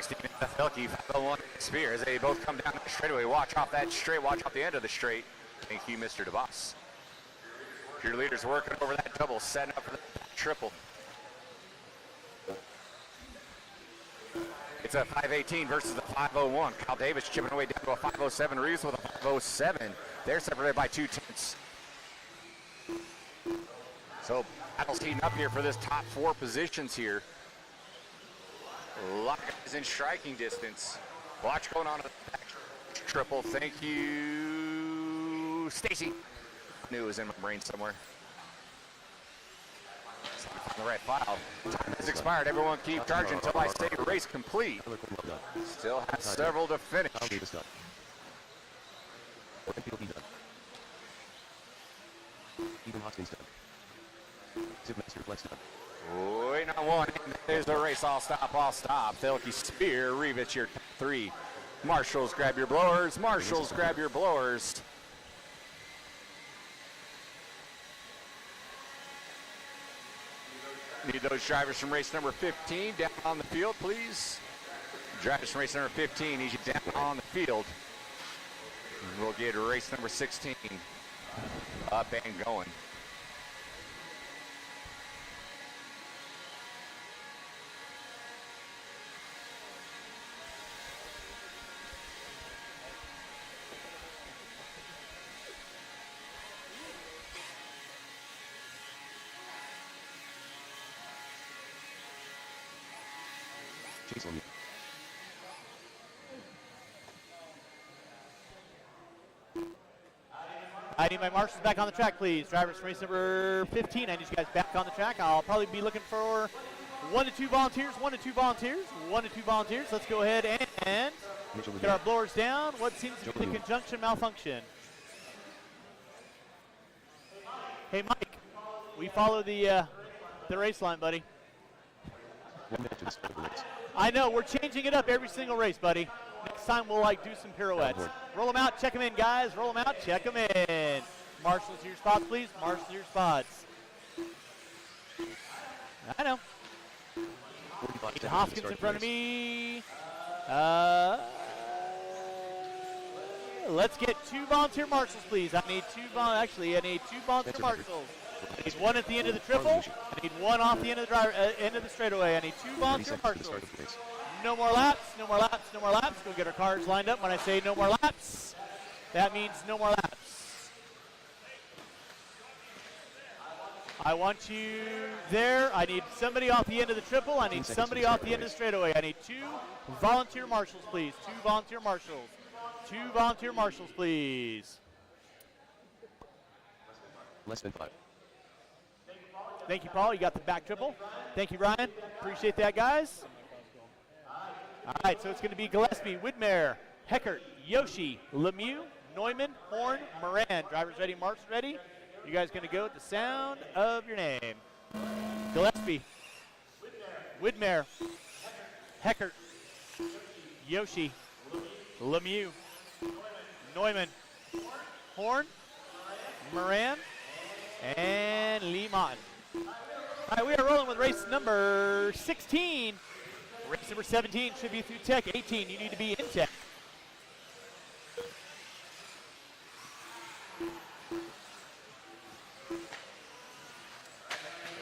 16 Felke, 501 Spear. As they both come down the straightaway. Watch off that straight. Watch off the end of the straight. Thank you, Mr. DeVos. Your leaders working over that double, setting up for the triple. It's a 518 versus a 501. Kyle Davis chipping away down to a 507. Reeves with a 507. They're separated by 2/10. So battle's heating up here for this top 4 positions here. A lot of guys in striking distance. Watch going on to the back triple. Thank you, Stacy. Knew it was in my brain somewhere. On the right file. Time has expired. Everyone keep charging until I say race complete. Still has several to finish.
Even Hoskins done. Zipmaster Flex done.
Waiting on one. There's the race. I'll stop. I'll stop. Felke Spear. Reevitz, your top 3. Marshals, grab your blowers. Marshals, grab your blowers. Need those drivers from race number 15 down on the field, please. Drivers from race number 15, need you down on the field. And we'll get race number 16 up and going.
Chase on me.
I need my marshals back on the track, please. Drivers from race number 15, I need you guys back on the track. I'll probably be looking for 1 to 2 volunteers, 1 to 2 volunteers, 1 to 2 volunteers. Let's go ahead and get our blowers down. What seems to be the conjunction malfunction? Hey, Mike, we follow the race line, buddy. I know, we're changing it up every single race, buddy. Next time we'll do some pirouettes. Roll them out, check them in, guys. Roll them out, check them in. Marshals to your spots, please. Marshals to your spots. I know. Hoskins in front of me. Let's get 2 volunteer marshals, please. I need 2 volunteer marshals. I need 1 at the end of the triple. I need 1 off the end of the end of the straightaway. I need 2 volunteer marshals. No more laps, no more laps, no more laps. Go get our cars lined up. When I say no more laps, that means no more laps. I want you there. I need somebody off the end of the triple. I need somebody off the end of the straightaway. I need 2 volunteer marshals, please. 2 volunteer marshals. 2 volunteer marshals, please.
Less than 5.
Thank you, Paul. You got the back triple. Thank you, Ryan. Appreciate that, guys. All right, so it's going to be Gillespie, Widmer, Heckert, Yoshi, Lemieux, Neumann, Horn, Moran. Drivers ready, marshals ready. You guys going to go at the sound of your name. Gillespie, Widmer, Heckert, Yoshi, Lemieux, Neumann, Horn, Moran, and Lee Martin. All right, we are rolling with race number 16. Race number 17 should be through tech. 18, you need to be in tech.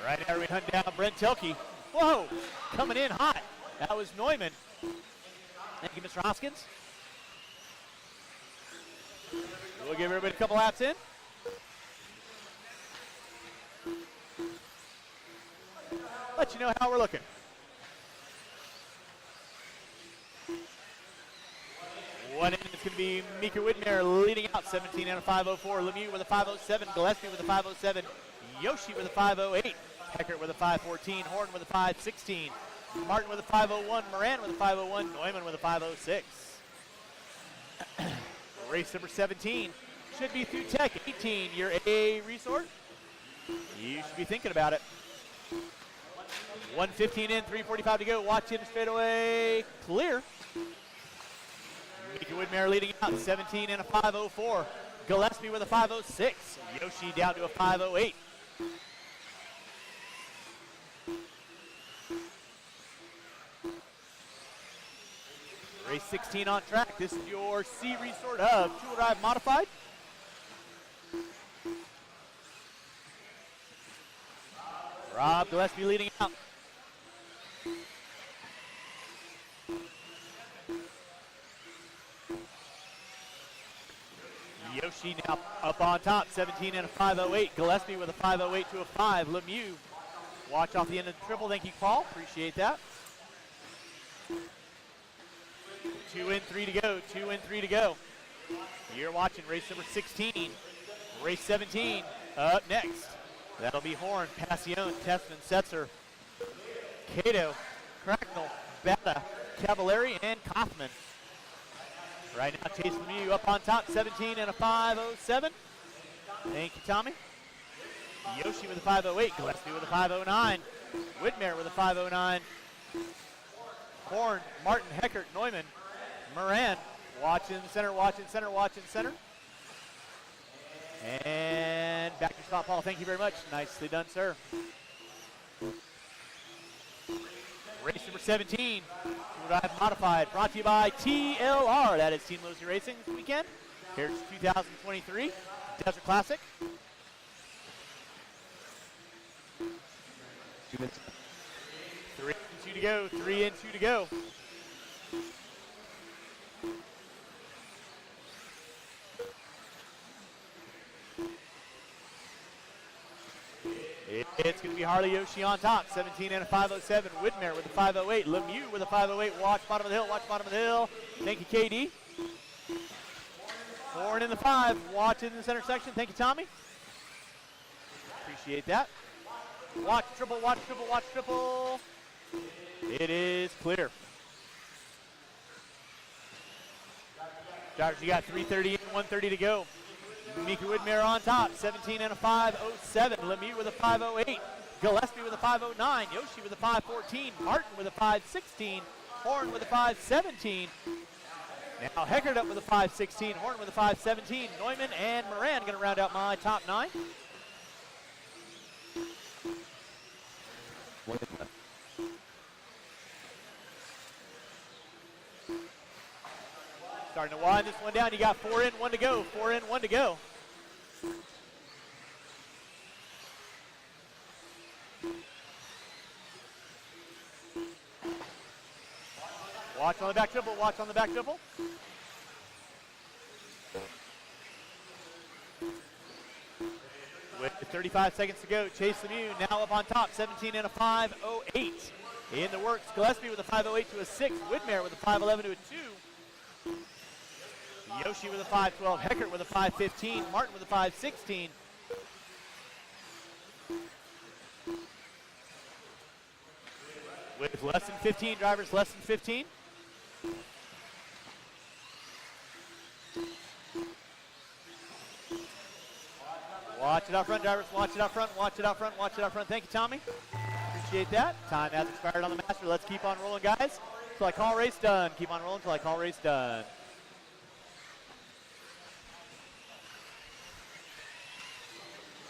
Right now we hunt down Brent Telke. Whoa, coming in hot. That was Neumann. Thank you, Mr. Hoskins. We'll give everybody a couple laps in. Let you know how we're looking. One in, it's going to be Mika Widmer leading out, 17 and a 504. Lemieux with a 507. Gillespie with a 507. Yoshi with a 508. Heckert with a 514. Horn with a 516. Martin with a 501. Moran with a 501. Neumann with a 506. Race number 17 should be through tech. 18, your A resort. You should be thinking about it. 1:15 in, 3:45 to go. Watch in straightaway, clear. Mika Widmer leading out, 17 and a 504. Gillespie with a 506. Yoshi down to a 508. Race 16 on track. This is your C resort of two-wheel drive modified. Rob Gillespie leading out. Yoshi now up on top, 17 and a 508. Gillespie with a 508 to a 5. Lemieux, watch off the end of the triple. Thank you, Paul. Appreciate that. 2 in, 3 to go. 2 in, 3 to go. You're watching race number 16. Race 17 up next. That'll be Horn, Passion, Tessman, Setzer, Cato, Cracknell, Bata, Cavallari, and Kaufman. Right now, Chase Lemieux up on top, 17 and a 507. Thank you, Tommy. Yoshi with a 508, Gillespie with a 509, Whitmere with a 509, Horn, Martin, Heckert, Neumann, Moran, watching center, watching center, watching center. And back to spot, Paul. Thank you very much. Nicely done, sir. Race number 17, two-wheel-drive modified, brought to you by TLR. That is Team Losi Racing this weekend. Here's 2023 Desert Classic.
2 minutes.
3 and 2 to go. 3 and 2 to go. It's going to be Harley Yoshi on top, 17 and a 507. Whitmere with a 508. Lemieux with a 508. Watch bottom of the hill, watch bottom of the hill. Thank you, KD. Horn in the 5, watch in the center section. Thank you, Tommy. Appreciate that. Watch triple, watch triple, watch triple. It is clear. Drivers, you got 330 and 130 to go. Mika Whitmere on top, 17 and a 507. Lemieux with a 508. Gillespie with a 509. Yoshi with a 514. Martin with a 516. Horn with a 517. Now Heckert up with a 516. Horn with a 517. Neumann and Moran going to round out my top 9.
1 minute left.
Starting to wind this one down. You got 4 in, 1 to go. 4 in, 1 to go. Watch on the back triple. Watch on the back triple. With 35 seconds to go, Chase Lemieux now up on top, 17 and a 508. In the works, Gillespie with a 508 to a 6. Whitmere with a 511 to a 2. Yoshi with a 512, Heckert with a 515, Martin with a 516. With less than 15 drivers, less than 15. Watch it out front, drivers. Watch it out front, watch it out front, watch it out front. Thank you, Tommy. Appreciate that. Time has expired on the master. Let's keep on rolling, guys. Till I call race done. Keep on rolling till I call race done.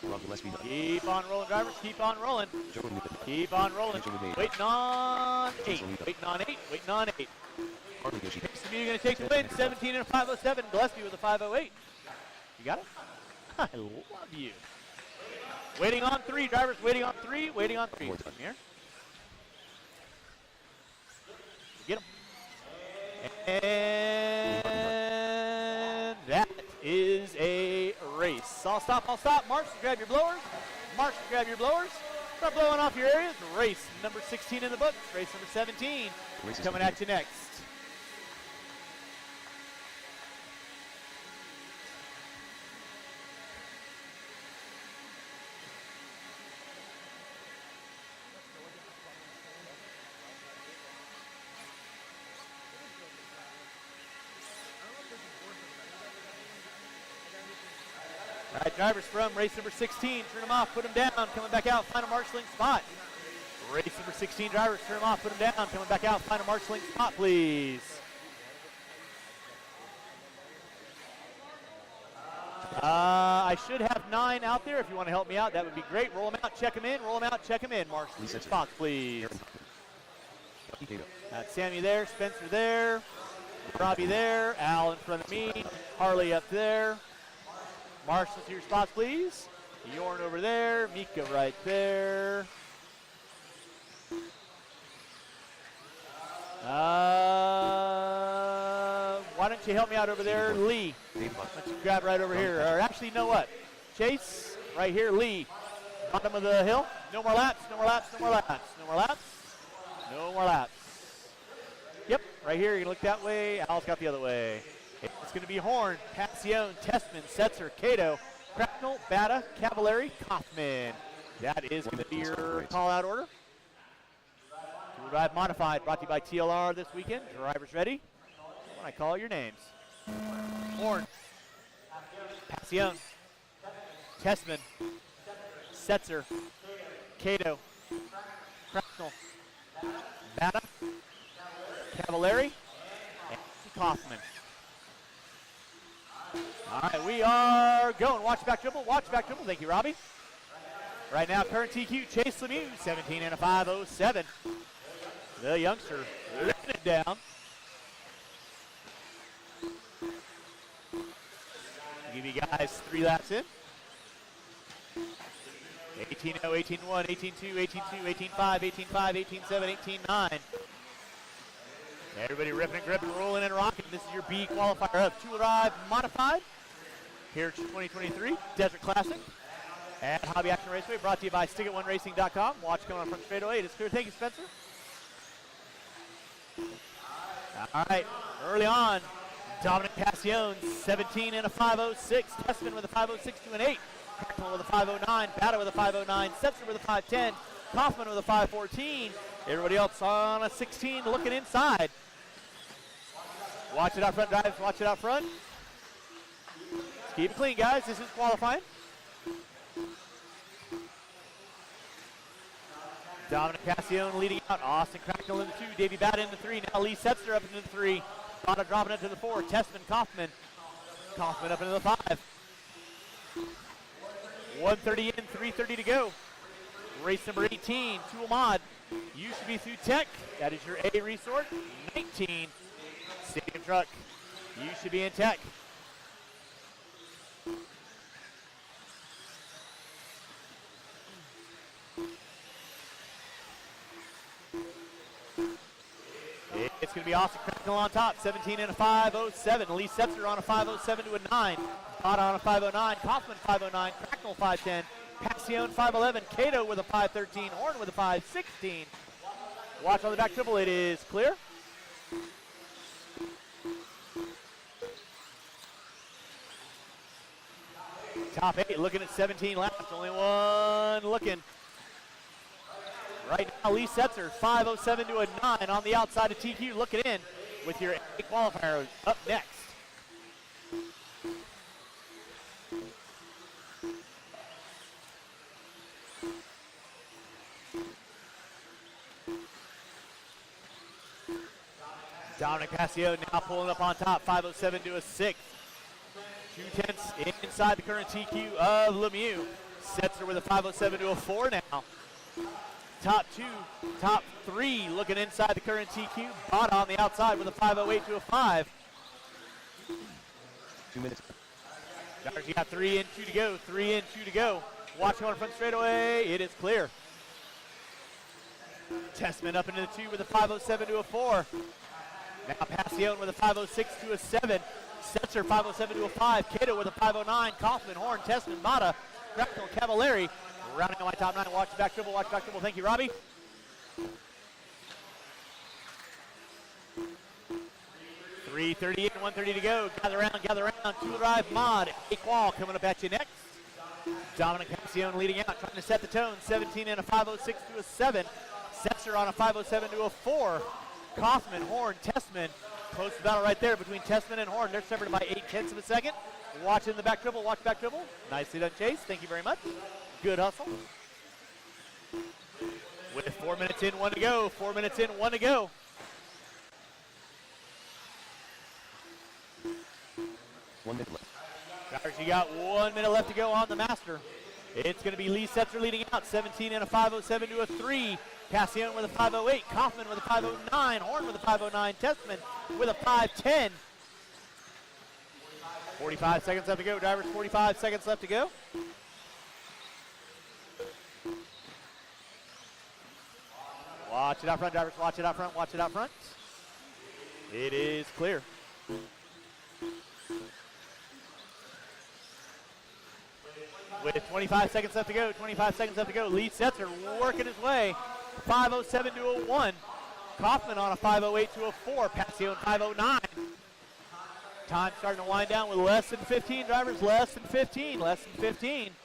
Rob Gillespie done.
Keep on rolling, drivers. Keep on rolling.
Joe Newton.
Keep on rolling. Waiting on 8. Waiting on 8. Waiting on 8.
Harley Yoshi.
You're going to take the win. 17 and a 507. Gillespie with a 508. You got it? I love you. Waiting on 3, drivers. Waiting on 3. Waiting on 3. Come here. Get him. And that is a race. I'll stop. Marshall, grab your blowers. Start blowing off your areas. Race number 16 in the books. Race number 17 coming at you next. All right, drivers from race number 16, turn them off, put them down, coming back out, find a marshalling spot. Race number 16 drivers, turn them off, put them down, coming back out, find a marshalling spot, please. I should have 9 out there. If you want to help me out, that would be great. Roll them out, check them in, marshalling spots, please. That's Sammy there, Spencer there. Robbie there, Al in front of me, Harley up there. Marshall to your spots, please. Yorn over there, Mika right there. Why don't you help me out over there, Lee? Why don't you grab right over here? Or actually, you know what? Chase, right here, Lee. Bottom of the hill. No more laps, no more laps, no more laps, no more laps, no more laps. Yep, right here, you can look that way. Al's got the other way. It's going to be Horn, Passione, Testman, Setzer, Cato, Cracknell, Bata, Cavallari, Kaufman. That is going to be your call-out order. Tool Drive Modified, brought to you by TLR this weekend. Drivers ready? When I call your names. Horn, Passione, Testman, Setzer, Cato, Cracknell, Bata, Cavallari, and Kaufman. All right, we are going. Watch back dribble, watch back dribble. Thank you, Robbie. Right now, current TQ, Chase Lemieux, 17 and a 5:07. The youngster letting it down. Give you guys 3 laps in. 18-0, 18-1, 18-2, 18-2, 18-5, 18-5, 18-7, 18-9. Everybody ripping and gripping, rolling and rocking. This is your B qualifier of Tool Drive Modified. Here 2023 Desert Classic at Hobby Action Raceway, brought to you by StickIt1Racing.com. Watch coming on from straightaway. It is clear. Thank you, Spencer. All right, early on, Dominic Passione, 17 and a 5:06. Testman with a 5:06 to an 8. Cracknell with a 5:09. Bata with a 5:09. Setzer with a 5:10. Kaufman with a 5:14. Everybody else on a 16 looking inside. Watch it out front, guys. Watch it out front. Let's keep it clean, guys. This is qualifying. Dominic Passione leading out. Austin Cracknell in the 2. Davey Bata in the 3. Now Lee Setzer up into the 3. Bata dropping it to the 4. Testman, Kaufman. Kaufman up into the 5. 1:30 in, 3:30 to go. Race number 18, Tool Mod. Used to be through Tech. That is your A resort. 19, Stadium Truck. You should be in Tech. It's going to be Austin Cracknell on top, 17 and a 5:07. Lee Setzer on a 5:07 to a 9. Bata on a 5:09. Kaufman 5:09. Cracknell 5:10. Passione 5:11. Cato with a 5:13. Horn with a 5:16. Watch on the back triple. It is clear. Top 8 looking at 17 laps. Only one looking. Right now, Lee Setzer, 5:07 to a 9 on the outside of TQ, looking in with your A qualifier up next. Dominic Passione now pulling up on top, 5:07 to a 6. 2/10 inside the current TQ of Lemieux. Setzer with a 5:07 to a 4 now. Top 2, top 3 looking inside the current TQ. Bata on the outside with a 5:08 to a 5.
2 minutes.
You got 3 in, 2 to go. 3 in, 2 to go. Watch on front straightaway. It is clear. Testman up into the 2 with a 5:07 to a 4. Now Passione with a 5:06 to a 7. Setzer 5:07 to a 5. Cato with a 5:09. Kaufman, Horn, Testman, Bata, Cracknell, Cavallari. Rounding on my top 9. Watch back dribble, watch back dribble. Thank you, Robbie. 3:30 in, 1:30 to go. Gather around. Tool Drive Mod. A qual coming up at you next. Dominic Passione leading out, trying to set the tone. 17 and a 5:06 to a 7. Setzer on a 5:07 to a 4. Kaufman, Horn, Testman. Close battle right there between Testman and Horn. They're separated by 0.8 of a second. Watching the back dribble, watch back dribble. Nicely done, Chase. Thank you very much. Good hustle. With 4 minutes in, 1 to go. 4 minutes in, 1 to go.
One minute left.
Guys, you got 1 minute left to go on the master. It's going to be Lee Setzer leading out, 17 and a 5:07 to a 3. Cassione with a 5:08. Kaufman with a 5:09. Horn with a 5:09. Testament with a 5:10. 45 seconds left to go, drivers. 45 seconds left to go. Watch it out front, drivers. Watch it out front. Watch it out front. It is clear. With 25 seconds left to go, 25 seconds left to go. Lee Setzer working his way. 5:07 to a 1. Kaufman on a 5:08 to a 4. Passione 5:09. Time starting to wind down with less than 15, drivers. Less than 15. Less than 15.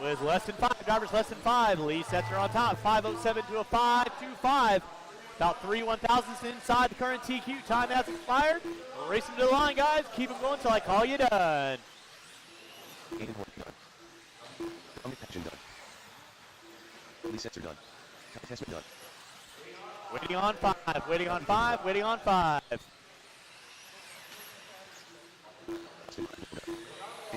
With less than 5, drivers less than 5. Lee Setzer on top. 5:07 to a 5:25. About 3/1000ths inside the current TQ. Time has expired. Race them to the line, guys. Keep them going until I call you done.
Aiden Horn done. Dominic Patchen done. Lee Setzer done. Testament done.
Waiting on 5. Waiting on 5. Waiting on 5.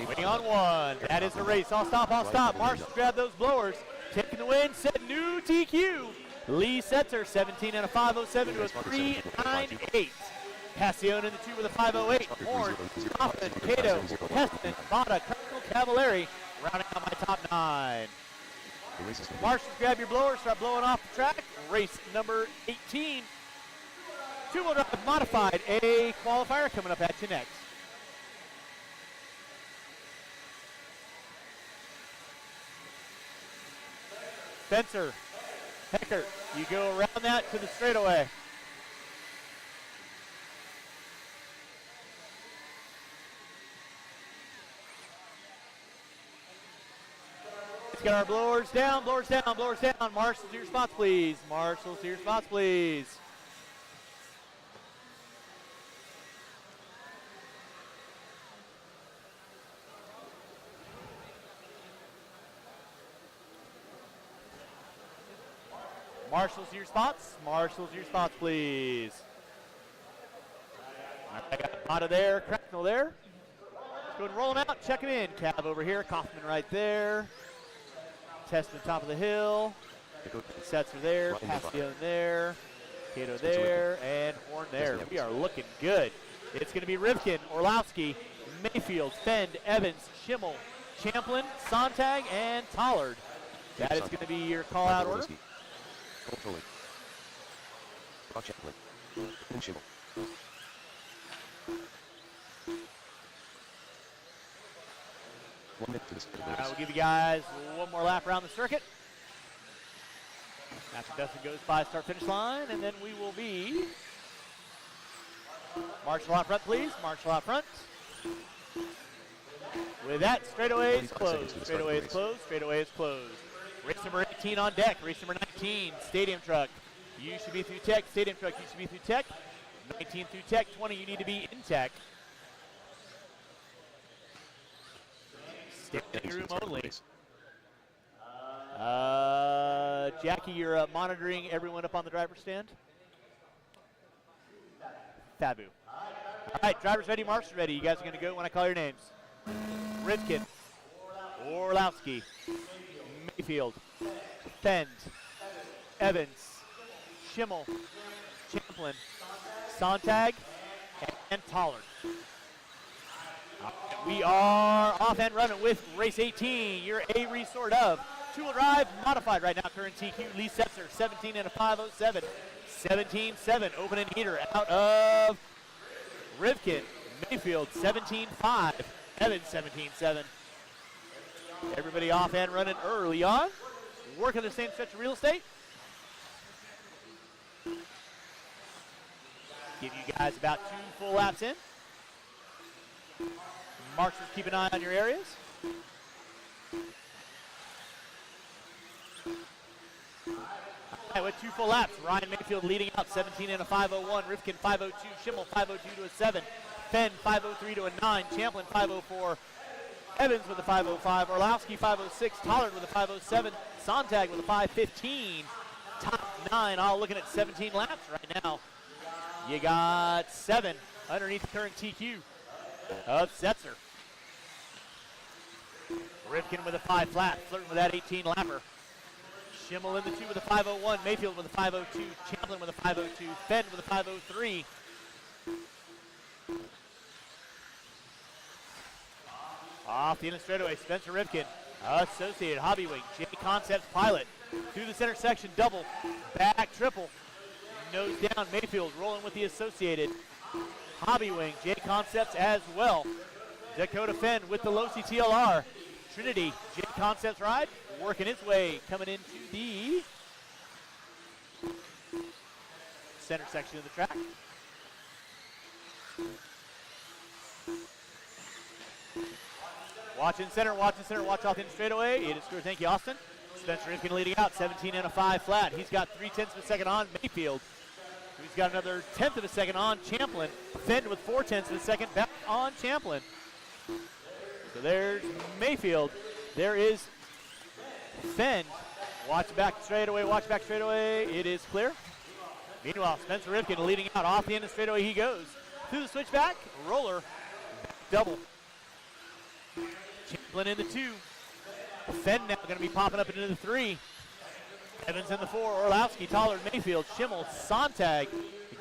Waiting on 1. That is the race. I'll stop. I'll stop. Marshall grab those blowers. Taking the win. Set new TQ. Lee Setzer, 17 and a 5:07 to a 3:98. Passione in the 2 with a 5:08. Horn, Kaufman, Cato, Heston, Bada, Cardinal, Cavallari, rounding out my top 9. Marshall, grab your blower. Start blowing off the track. Race number 18. Two-wheel drive modified. A qualifier coming up at you next. Spencer, Hecker, you go around that to the straightaway. Let's get our blowers down, blowers down, blowers down. Marshals to your spots, please. Marshals to your spots, please. Marshals to your spots. Marshals to your spots, please. All right, I got Bada there, Cracknell there. Let's go and roll him out, check him in. Cav over here, Kaufman right there. Testament top of the hill. Setzer there, Passione there. Cato there, and Horn there. We are looking good. It's going to be Rivkin, Orlowski, Mayfield, Fend, Evans, Schimmel, Champlin, Sontag, and Tollard. That is going to be your call-out order.
Controlling. Rock Champlin. And Schimmel. One minute to the start of the race.
We'll give you guys one more lap around the circuit. After Dustin goes by start-finish line, and then we will be Marshall out front, please. Marshall out front. With that, straightaway is closed. Straightaway is closed. Straightaway is closed. Race number 18 on deck. Race number 19, Stadium Truck. You should be through tech. Stadium Truck, you should be through tech. 19 through tech. 20, you need to be in tech. Standing room only. Jackie, you're monitoring everyone up on the driver's stand? Fabu. All right, drivers ready, marshals ready. You guys are going to go when I call your names. Rivkin, Orlowski, Mayfield, Fend, Evans, Schimmel, Champlin, Sontag, and Tollard. We are off and running with race 18, your A resort of two-wheel drive modified right now. Current TQ, Lee Setzer, 17 and a 5:07. 17.7, opening heater out of Rivkin. Mayfield, 17.5. Evans, 17.7. Everybody off and running early on. Working the same stretch of real estate. Give you guys about 2 full laps in. Marshals, keep an eye on your areas. All right, with 2 full laps, Ryan Mayfield leading out, 17 and a 5:01. Rivkin 5:02, Schimmel 5:02 to a 7. Fenn 5:03 to a 9. Champlin 5:04. Evans with a 5:05. Orlowski 5:06. Tollard with a 5:07. Sontag with a 5:15. Top 9 all looking at 17 laps right now. You got 7 underneath the current TQ. of Setzer. Rifkin with a 5 flat, flirting with that 18 lapper. Schimmel in the 2 with a 501, Mayfield with a 502, Champlin with a 502, Fenn with a 503. Off the inner straightaway, Spencer Rifkin, Associated, Hobby Wing, J Concepts Pilot, through the center section, double, back triple, nose down, Mayfield rolling with the Associated, Hobby Wing, J Concepts as well. Dakota Fenn with the Losi TLR, Trinity, J Concepts ride, working its way, coming into the center section of the track. Watch in center, watch off in straightaway. It is clear, thank you, Austin. Spencer Rifkin leading out, 17 and a 5 flat. He's got 3/10 of a second on Mayfield. He's got another 1/10 of a second on Champlin. Fenn with 4/10 of a second back on Champlin. So there's Mayfield. There is Fenn. Watch back straightaway, It is clear. Meanwhile, Spencer Rifkin leading out off the end of straightaway. He goes through the switchback, roller, double. Champlin in the 2. Fenn now going to be popping up into the 3. Evans in the 4. Orlowski, Tollard, Mayfield, Schimmel, Sontag.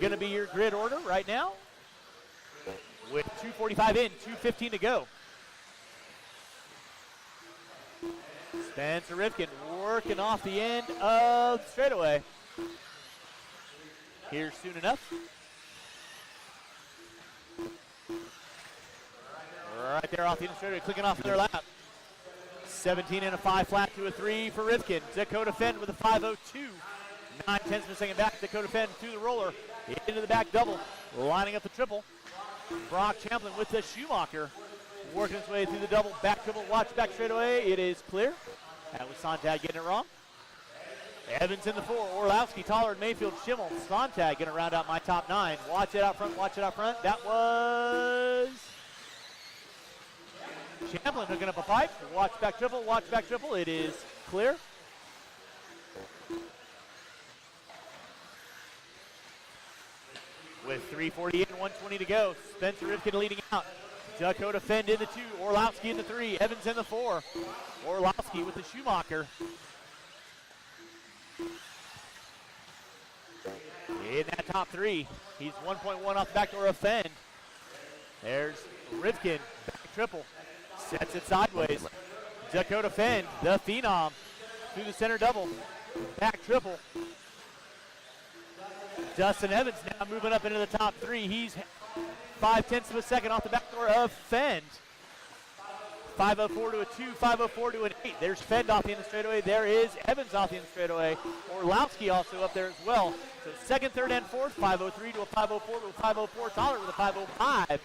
Going to be your grid order right now. With 2:45 in, 2:15 to go. Spencer Rifkin working off the end of the straightaway. Here soon enough. Right there off the end straightaway, clicking off their lap. 17 and a 5 flat to a 3 for Rifkin. Dakota Fenn with a 502. 9/10 of a second back. Dakota Fenn through the roller. Into the back double. Lining up the triple. Brock Champlin with the Schumacher. Working his way through the double. Back triple. Watch back straightaway. It is clear. That was Sontag getting it wrong. Evans in the 4. Orlowski, Tollard, Mayfield, Schimmel. Sontag going to round out my top 9. Watch it out front. That was Champlin hooking up a pipe. Watch back triple. It is clear. With 3:40 in, 1:20 to go. Spencer Rifkin leading out. Dakota Fenn in the 2. Orlowski in the 3. Evans in the 4. Orlowski with the Schumacher. In that top 3. He's 1.1 off the back door of Fenn. There's Rifkin. Back triple. Sets it sideways. Dakota Fenn, the Phenom. Through the center double. Back triple. Dustin Evans now moving up into the top 3. He's 5/10 of a second off the back door of Fenn. 5:04 to a 2, 5:04 to an 8. There's Fenn off the end of the straightaway. There is Evans off the end of the straightaway. Orlowski also up there as well. So second, third, and fourth. 5:03 to a 5:04 to a 5:04. Tollard with a 5:05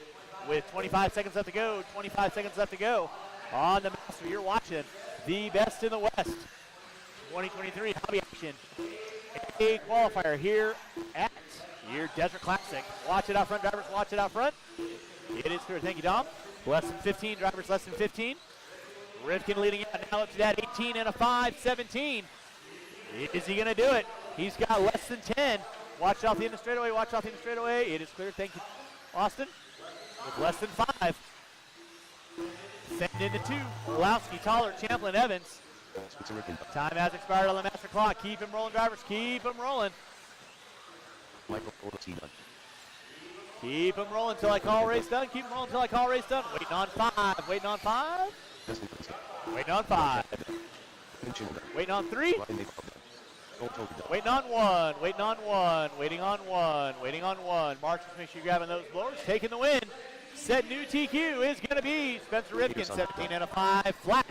with 25 seconds left to go. 25 seconds left to go on the Master. You're watching the best in the West. 2023 hobby action. A qualifier here at your Desert Classic. Watch it out front, drivers. Watch it out front. It is clear. Thank you, Dom. Less than 15, drivers less than 15. Rifkin leading out now up to that 18 and a 5, 17. Is he going to do it? He's got less than 10. Watch out the end of the straightaway. It is clear. Thank you, Austin. With less than 5. Send into 2. Orlowski, Tollard, Champlin, Evans. Time has expired on the master clock. Keep him rolling, drivers. Keep him rolling. Keep him rolling until I call race done. Waiting on 5. Waiting on 3. Waiting on 1. Mark, just make sure you're grabbing those blowers. Taking the win. Said new TQ is going to be Spencer Rifkin, 17 and a 5 flat.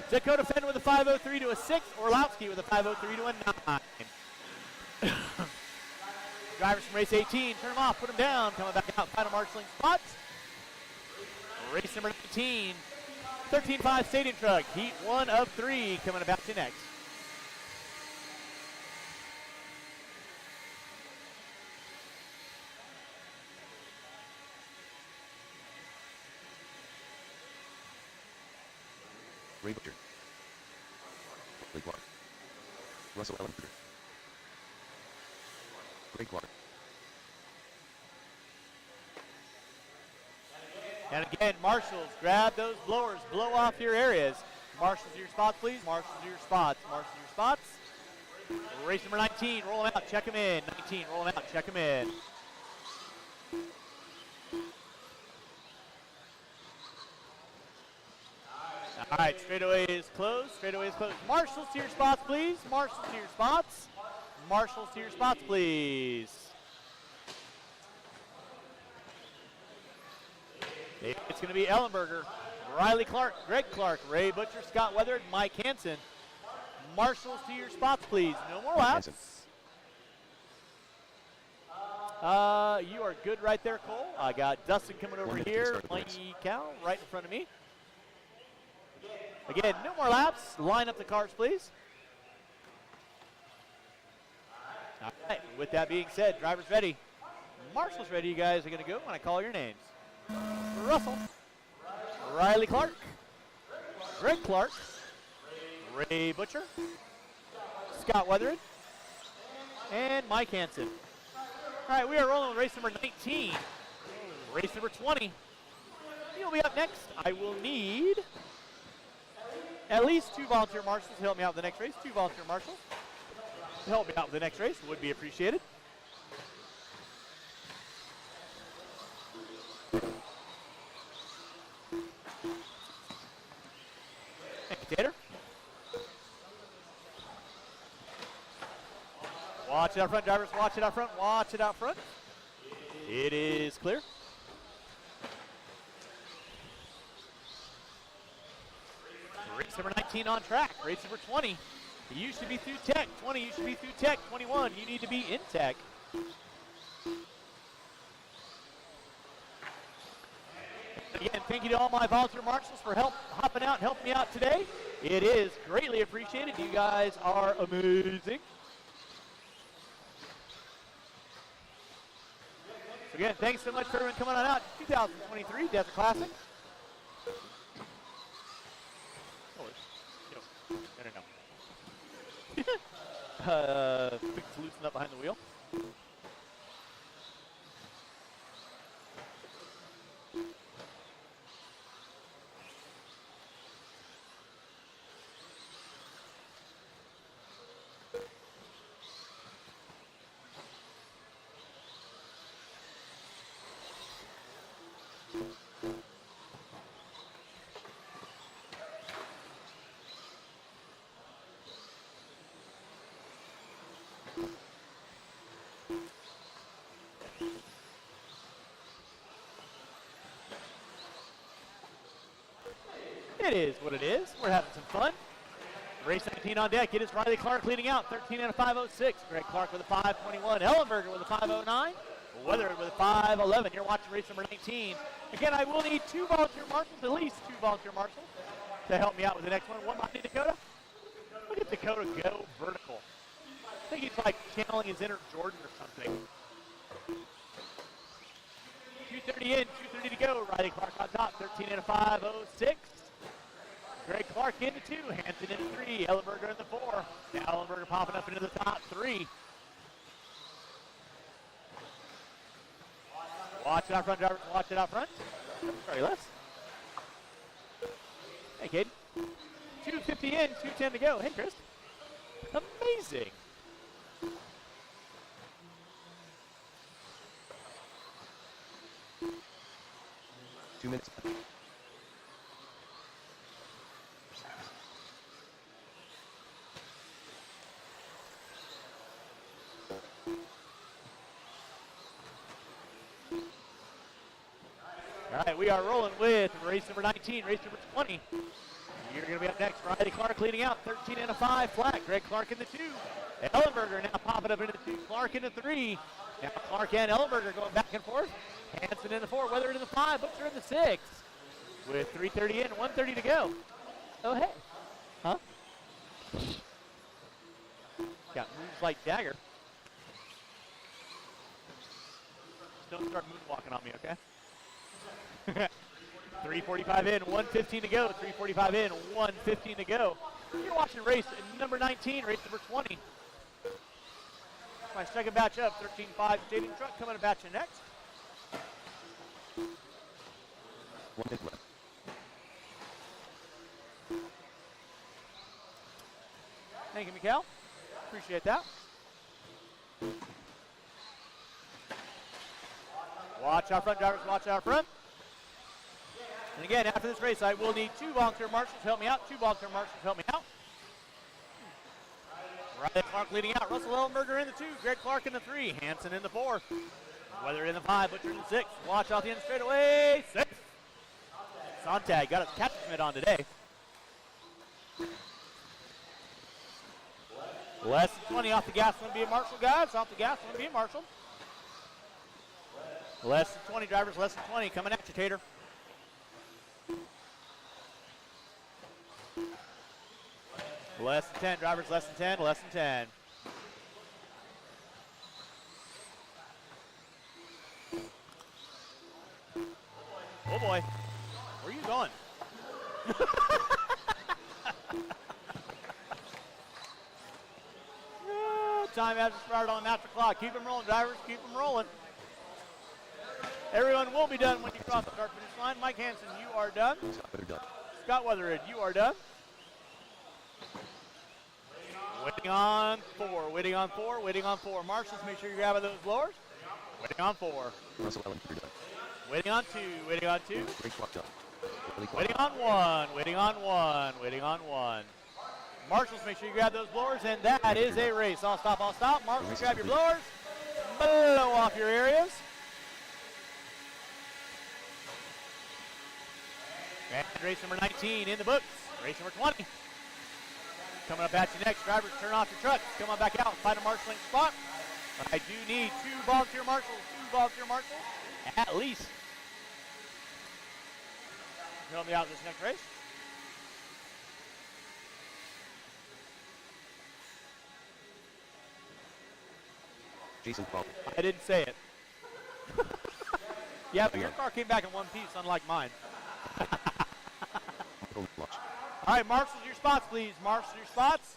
Dakota Fenn with a 5:03 to a 6. Orlowski with a 5:03 to a 9. Drivers from race 18, turn them off, put them down, coming back out, final marshalling spots. Race number 19, 13.5 Stadium Truck, heat 1 of 3, coming about to next.
Ray Butcher. Ray Clark. Russell Allen. Ray Clark.
And again, marshals, grab those blowers, blow off your areas. Marshals to your spots, please. Marshals to your spots. Marshals to your spots. Race number 19, roll them out, check them in. 19, roll them out, check them in. All right, straightaway is closed. Straightaway is closed. Marshals to your spots, please. Marshals to your spots. Marshals to your spots, please. It's going to be Ellenberger, Riley Clark, Greg Clark, Ray Butcher, Scott Weatherd, Mike Hansen. Marshals to your spots, please. No more laps. You are good right there, Cole. I got Dustin coming over here. Mikey Cow right in front of me. Again, no more laps. Line up the cars, please. All right, with that being said, drivers ready. Marshals ready. You guys are going to go when I call your names. Russell, Riley Clark, Greg Clark, Ray Butcher, Scott Weathered, and Mike Hansen. All right, we are rolling with race number 19. Race number 20. You'll be up next. I will need at least 2 volunteer marshals to help me out with the next race. 2 volunteer marshals to help me out with the next race would be appreciated. Tater. Watch it out front, drivers. Watch it out front. Watch it out front. It is clear. Race number 19 on track. Race number 20. You should be through tech. 20, you should be through tech. 21, you need to be in tech. Again, thank you to all my volunteer marshals for hopping out and helping me out today. It is greatly appreciated. You guys are amazing. So again, thanks so much for everyone coming on out. 2023 Desert Classic. No. Quick to loosen up behind the wheel. It is what it is. We're having some fun. Race 19 on deck. It is Riley Clark leading out. 13 and a 5:06. Greg Clark with a 5:21. Ellenberger with a 5:09. Weathered with a 5:11. You're watching race number 19. Again, I will need 2 volunteer marshals, at least 2 volunteer marshals, to help me out with the next one. One behind Dakota. Look at Dakota go vertical. I think he's like channeling his inner Jordan or something. 2:30 in, 2:30 to go. Riley Clark on top. 13 and a 5:06. Greg Clark into 2, Hansen into 3, Ellenberger in the 4. Now Ellenberger popping up into the top 3. Watch it out front, drivers. Watch it out front. Sorry, Les. Hey, kid. 2:50 in, 2:10 to go. Hey, Chris. Amazing.
Two minutes.
All right, we are rolling with race number 19, race number 20. You're going to be up next. Riley Clark leading out, 13 and a 5 flat. Greg Clark in the 2. Ellenberger now popping up into 2. Clark into 3. Now Clark and Ellenberger going back and forth. Hansen in the 4, Weathered in the 5, Butcher in the 6. With 3:30 in, 1:30 to go. Oh, hey. Huh? Got moves like Dagger. Just don't start moonwalking on me, okay? 3:45 in, 1:15 to go. 3:45 in, 1:15 to go. You're watching race number 19, race number 20. My second batch up, 13.5 stadium truck coming to batch you next.
1 minute left.
Thank you, Mikhail. Appreciate that. Watch out front, drivers. Watch out front. And again, after this race, I will need 2 volunteer marshals to help me out. 2 volunteer marshals to help me out. Riley Clark leading out. Russell Ellenberger in the 2. Greg Clark in the 3. Hanson in the 4. Weather in the 5. Butcher in the 6. Watch out the end straightaway. 6. Sontag got his catcher's mitt on today. Less than 20 off the gas. Want to be a marshal, guys? Off the gas. Want to be a marshal. Less than 20 drivers. Less than 20 coming at you, Tater. Less than 10 drivers. Less than 10. Less than 10. Oh boy. Where are you going? Time hasn't started on the master clock. Keep them rolling, drivers. Keep them rolling. Everyone will be done when you cross the start finish line. Mike Hansen, you are done. Scott Weathered, you are done. Waiting on 4. Waiting on 4. Waiting on 4. Marshals, make sure you're grabbing those blowers. Waiting on 4.
Russell Ellenberger done.
Waiting on 2. Waiting on 2.
Greg Clark done.
Waiting on 1. Waiting on 1. Waiting on 1. Marshals, make sure you grab those blowers, and that is a race. I'll stop, I'll stop. Marshals, grab your blowers. Blow off your areas. And race number 19 in the books. Race number 20. Coming up at you next. Drivers, turn off your trucks. Come on back out and find a marshaling spot. I do need 2 volunteer marshals. 2 volunteer marshals, at least. Help me out this next race.
Jason Paul.
I didn't say it. Yeah, but your car came back in one piece, unlike mine. All right, marshals your spots, please. Marshals your spots.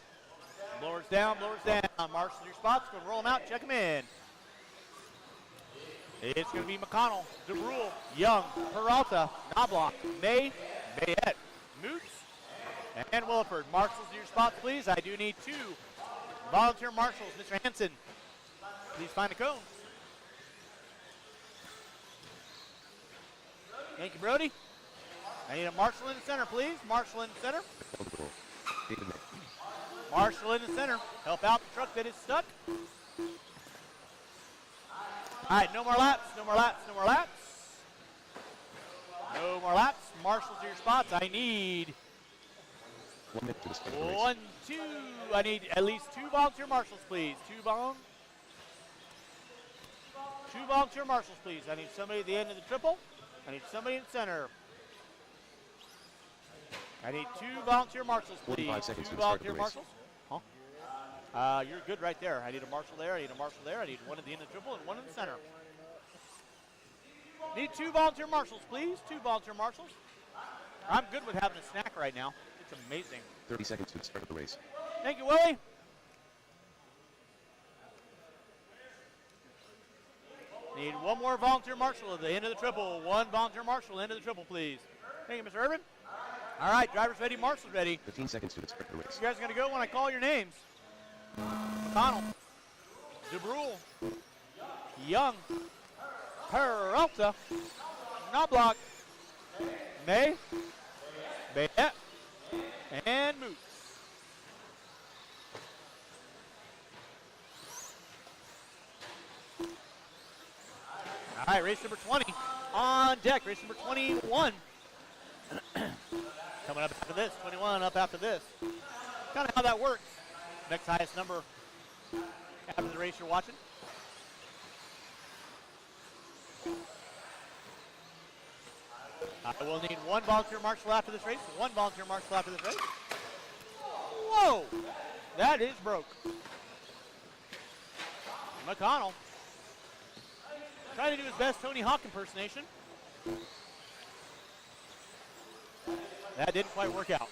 Blowers down, blowers down. Marshals your spots. Go roll them out, check them in. It's going to be McConnell, DeBrule, Young, Peralta, Knobloch, May, Mayette, Moots, and Williford. Marshals your spots, please. I do need 2 volunteer marshals. Mr. Hanson, please find the cones. Thank you, Brody. I need a marshal in the center, please. Marshal in the center. Marshal in the center. Help out the truck that is stuck. All right, no more laps, no more laps, no more laps. No more laps. Marshals to your spots. I need
1 minute to start the race.
1, 2. I need at least 2 volunteer marshals, please. 2 volunteer marshals, please. I need somebody at the end of the triple. I need somebody in the center. I need 2 volunteer marshals, please.
45 seconds
2
to start the
volunteer
race.
marshals. You're good right there. I need a marshal there. I need a marshal there. I need 1 at the end of the triple and 1 in the center. Need 2 volunteer marshals, please. 2 volunteer marshals. I'm good with having a snack right now. It's amazing.
30 seconds to start the race.
Thank you, Willie. Need 1 more volunteer marshal at the end of the triple. 1 volunteer marshal, end of the triple, please. Thank you, Mr. Urban. All right, drivers ready, marshals ready.
15 seconds to start the race.
You guys are going to go when I call your names. McConnell, DeBrule, Young, Peralta, Knobloch, May, Bayette, and Moot. All right, race number 20 on deck. Race number 21. Coming up after this. 21 up after this. Kind of how that works. Next highest number after the race you're watching. I will need 1 volunteer marshal after this race. 1 volunteer marshal after this race. Whoa! That is broke. McConnell. Trying to do his best Tony Hawk impersonation. That didn't quite work out.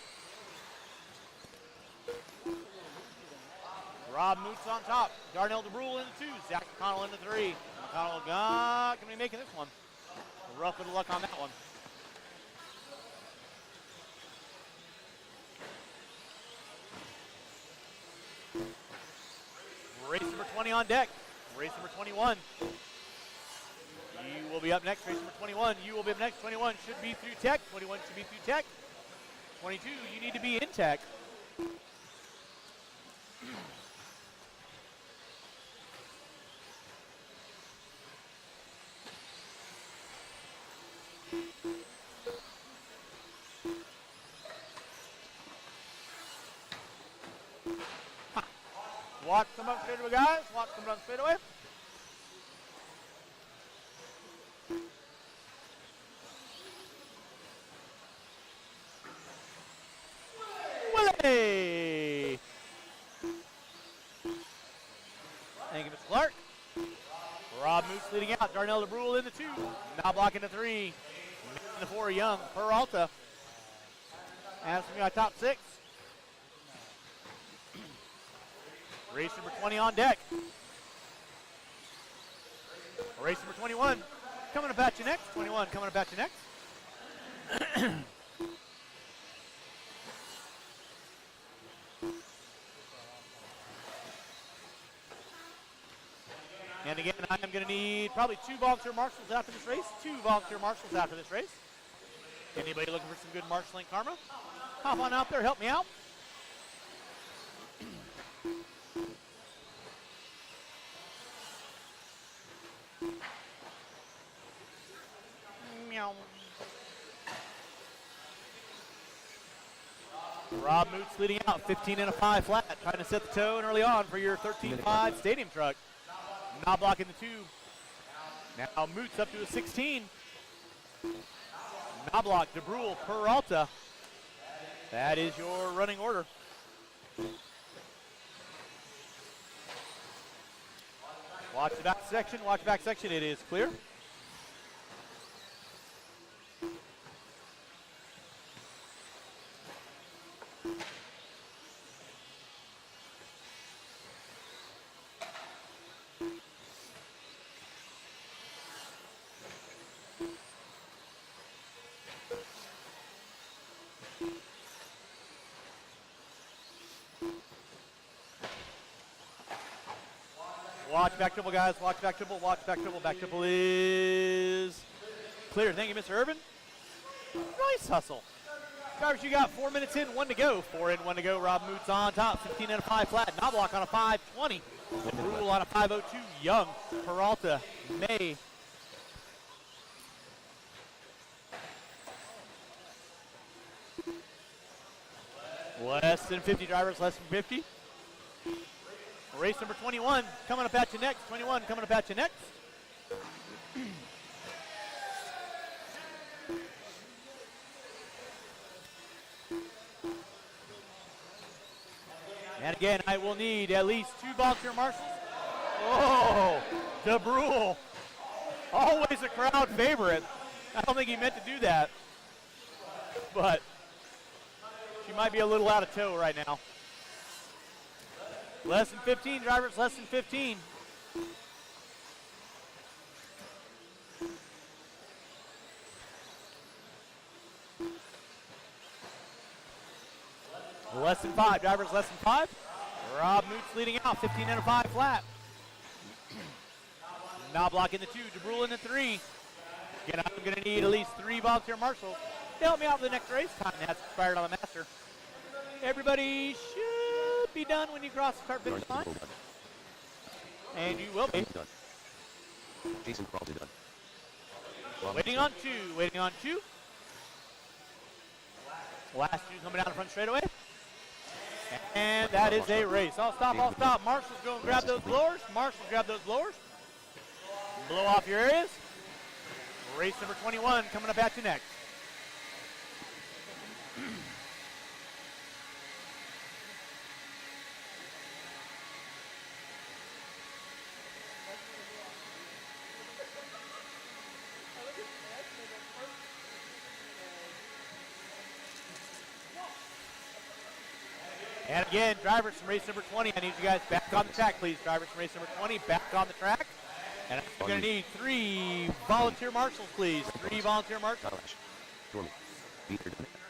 Rob Moots on top. Darnell DeBrule in the 2. Zach McConnell in the 3. McConnell not going to be making this one. Rough bit of luck on that one. Race number 20 on deck. Race number 21. You will be up next. Race number 21. You will be up next. 21 should be through tech. 21 should be through tech. 22, you need to be in tech. Watch them up straight away, guys. Watch them run straight away. Willie! Thank you, Mr. Clark. Rob Moose leading out. Darnell DeBrule in the 2. Knobloch in the 3. In the 4, Young. Peralta. Anderson got top 6. Race number 20 on deck. Race number 21 coming up at you next. 21 coming up at you next. And again, I am going to need probably 2 volunteer marshals after this race. 2 volunteer marshals after this race. Anybody looking for some good marshaling karma? Hop on out there, help me out. Meow. Rob Moots leading out, 15 and a 5 flat, trying to set the tone early on for your 13.5 stadium truck. Knobloch in the 2. Now Moots up to a 16. Knobloch, DeBrule, Peralta. That is your running order. Watch the back section, watch the back section, it is clear. Watch back triple, guys. Watch back triple. Watch back triple. Back triple is clear. Thank you, Mr. Urban. Nice hustle. Drivers, you got 4 minutes in, 1 to go. 4 in, 1 to go. Rob Moots on top. 15 and a 5 flat. Knobloch on a 5:20. Rule on a 5:02. Young, Peralta, May. Less than 50 drivers. Less than 50. Race number 21 coming up at you next. 21 coming up at you next. And again, I will need at least 2 volunteer marshals. Oh, DeBrule. Always a crowd favorite. I don't think he meant to do that. But she might be a little out of tow right now. Less than 15, drivers, less than 15. Less than 5, drivers, less than 5. Rob Moots leading out, 15 and a 5 flat. Knobloch in the 2, DeBrule in the 3. Again, I'm going to need at least 3 volunteer marshals to help me out for the next race. Time has expired on the master. Everybody should be done when you cross the start finish line. And you will be.
Jason Crawley done.
Waiting on 2, waiting on 2. Last 2 coming down the front straightaway. And that is a race. I'll stop, I'll stop. Marshals go and grab those blowers. Marshals grab those blowers. Blow off your areas. Race number 21 coming up at you next. And again, drivers from race number 20, I need you guys back on the track, please. Drivers from race number 20, back on the track. And I'm going to need 3 volunteer marshals, please. 3 volunteer marshals.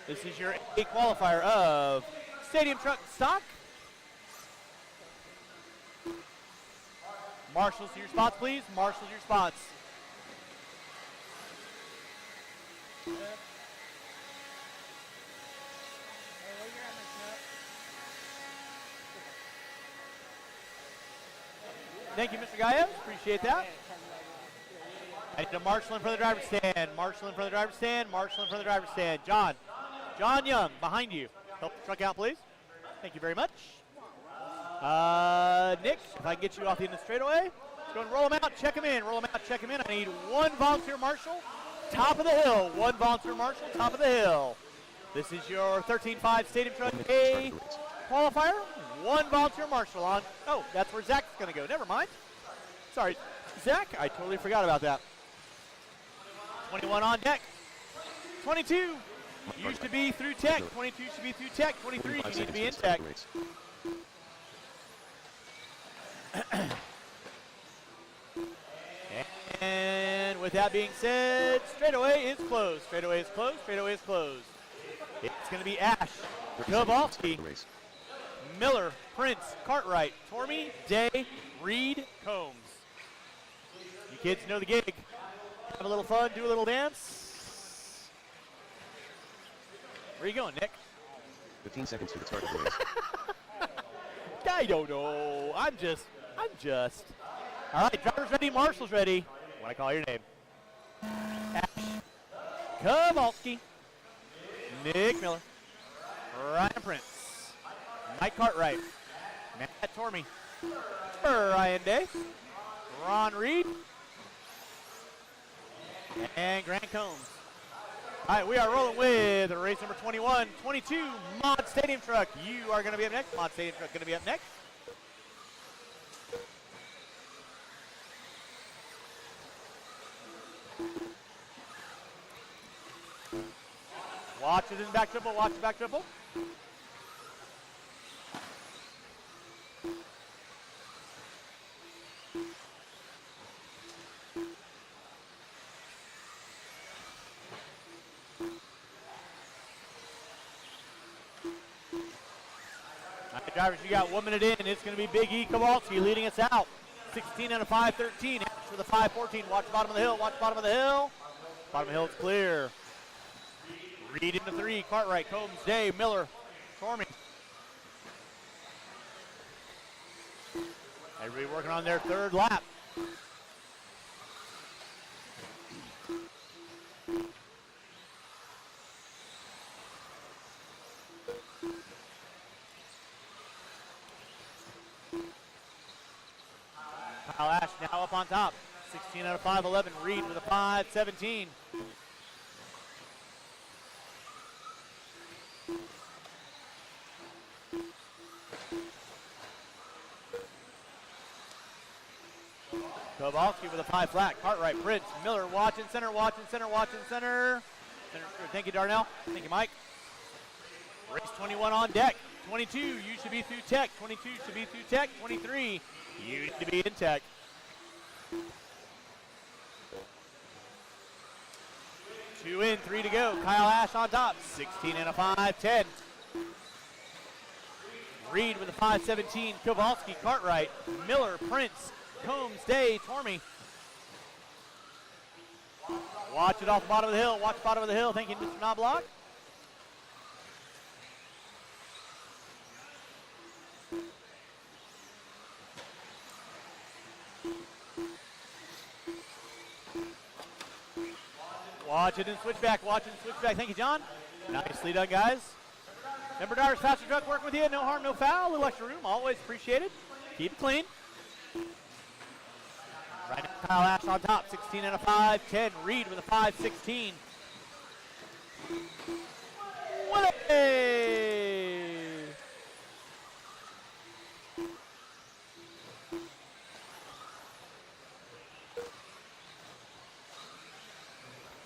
This is your A qualifier of Stadium Truck Stock. Marshals to your spots, please. Marshals to your spots. Thank you, Mr. Gallo. Appreciate that. I need a marshal in front of the driver's stand. Marshal in front of the driver's stand. Marshal in front of the driver's stand. John Young, behind you. Help the truck out, please. Thank you very much. Nick, if I can get you off the end of the straightaway. Let's go and roll them out, check them in. Roll them out, check them in. I need one volunteer marshal, top of the hill. One volunteer marshal, top of the hill. This is your 13.5 Stadium Truck A qualifier. One volunteer marshal on. Oh, that's where Zach's going to go. Never mind. Sorry, Zach. I totally forgot about that. 21 on deck. 22 used to be through tech. 22 should be through tech. 23 you need to be in tech. And with that being said, straightaway is closed. Straightaway is closed. Straightaway is closed. It's going to be Ash, Kowalski, Miller, Prince, Cartwright, Tormey, Day, Reed, Combs. You kids know the gig. Have a little fun, do a little dance. Where are you going, Nick?
15 seconds to the start of the race.
I don't know. I'm just. All right, drivers ready, marshals ready. When I call your name. Ash, Kowalski, Nick Miller, Ryan Prince, Mike Cartwright, Matt Tormey, Ryan Day, Ron Reed, and Grant Combs. All right, we are rolling with race number 21, 22, Mod Stadium Truck. You are going to be up next. Mod Stadium Truck going to be up next. Watch it in the back triple. Watch the back triple. All right, drivers, you got 1 minute in. It's going to be Big E Kowalski leading us out. 16 and a 5:13 for the 5:14. Watch the bottom of the hill. Watch the bottom of the hill. Bottom of the hill is clear. Reed into 3, Cartwright, Combs, Day, Miller, Tormey. Everybody working on their third lap. Kyle Ash now up on top. 16 out of 5:11. Reed with a 5:17. Kowalski with a 5 flat. Cartwright, Prince, Miller, watching center, watching center, watching center. Thank you, Darnell. Thank you, Mike. Race 21 on deck. 22, you should be through tech. 22 should be through tech. 23, you need to be in tech. Two in, 3 to go. Kyle Ash on top. 16 and a 5:10. Reed with a 5:17. Kowalski, Cartwright, Miller, Prince, Combs, Day, Tormey. Watch it off the bottom of the hill. Watch the bottom of the hill. Thank you, Mr. Knobloch. Watch it and switch back. Watch it and switch back. Thank you, John. Nicely done, guys. Remember, Dyer's Faster Truck working with you. No harm, no foul. A little extra room. Always appreciated. Keep it clean. Right now, Kyle Ash on top, 16 and a 5:10. Reed with a 5:16. Way!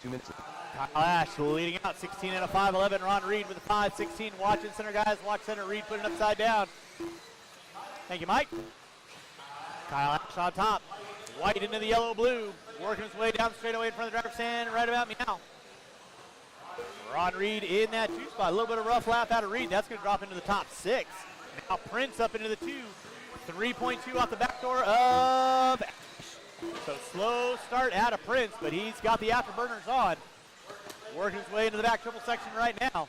Two minutes.
Kyle Ash leading out, 16 and a 5:11. Ron Reed with a 5:16. Watching center, guys. Watch center. Reed put it upside down. Thank you, Mike. Kyle Ash on top. White into the yellow-blue, working his way down the straightaway in front of the driver's stand, right about me now. Ron Reed in that 2 spot. A little bit of rough lap out of Reed. That's going to drop into the top 6. Now Prince up into the 2. 3.2 off the back door of Ash. So slow start out of Prince, but he's got the afterburners on. Working his way into the back triple section right now.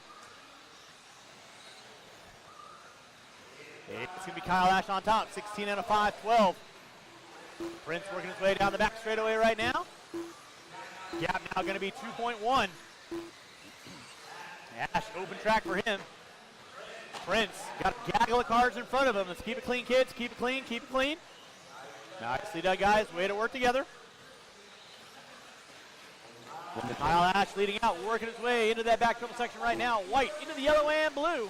It's going to be Kyle Ash on top, 16 and a 5, 12. Prince working his way down the back straightaway right now. Gap now going to be 2.1. Ash, open track for him. Prince got a gaggle of cars in front of him. Let's keep it clean, kids. Keep it clean, keep it clean. Nicely done, guys. Way to work together. Kyle Ash leading out, working his way into that back triple section right now. White into the yellow and blue.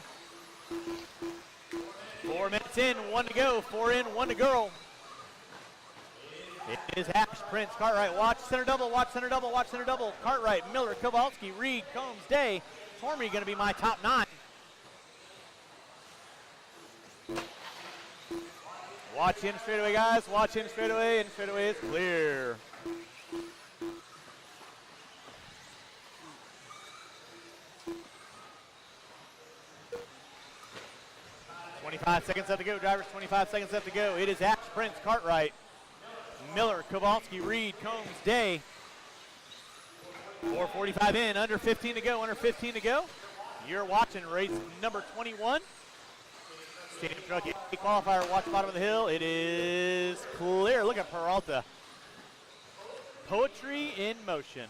4 minutes in, 1 to go. 4 in, 1 to go. It is Ash, Prince, Cartwright. Watch center double, watch center double, watch center double. Cartwright, Miller, Kowalski, Reed, Combs, Day. Tormey going to be my top 9. Watch in straightaway, guys. Watch in straightaway, and straightaway is clear. .25 seconds left to go, drivers. 25 seconds left to go. It is Ash, Prince, Cartwright, Miller, Kowalski, Reed, Combs, Day. 4:45 in, under 15 to go, under 15 to go. You're watching race number 21. Stadium truck A qualifier, watch bottom of the hill. It is clear. Look at Peralta. Poetry in motion.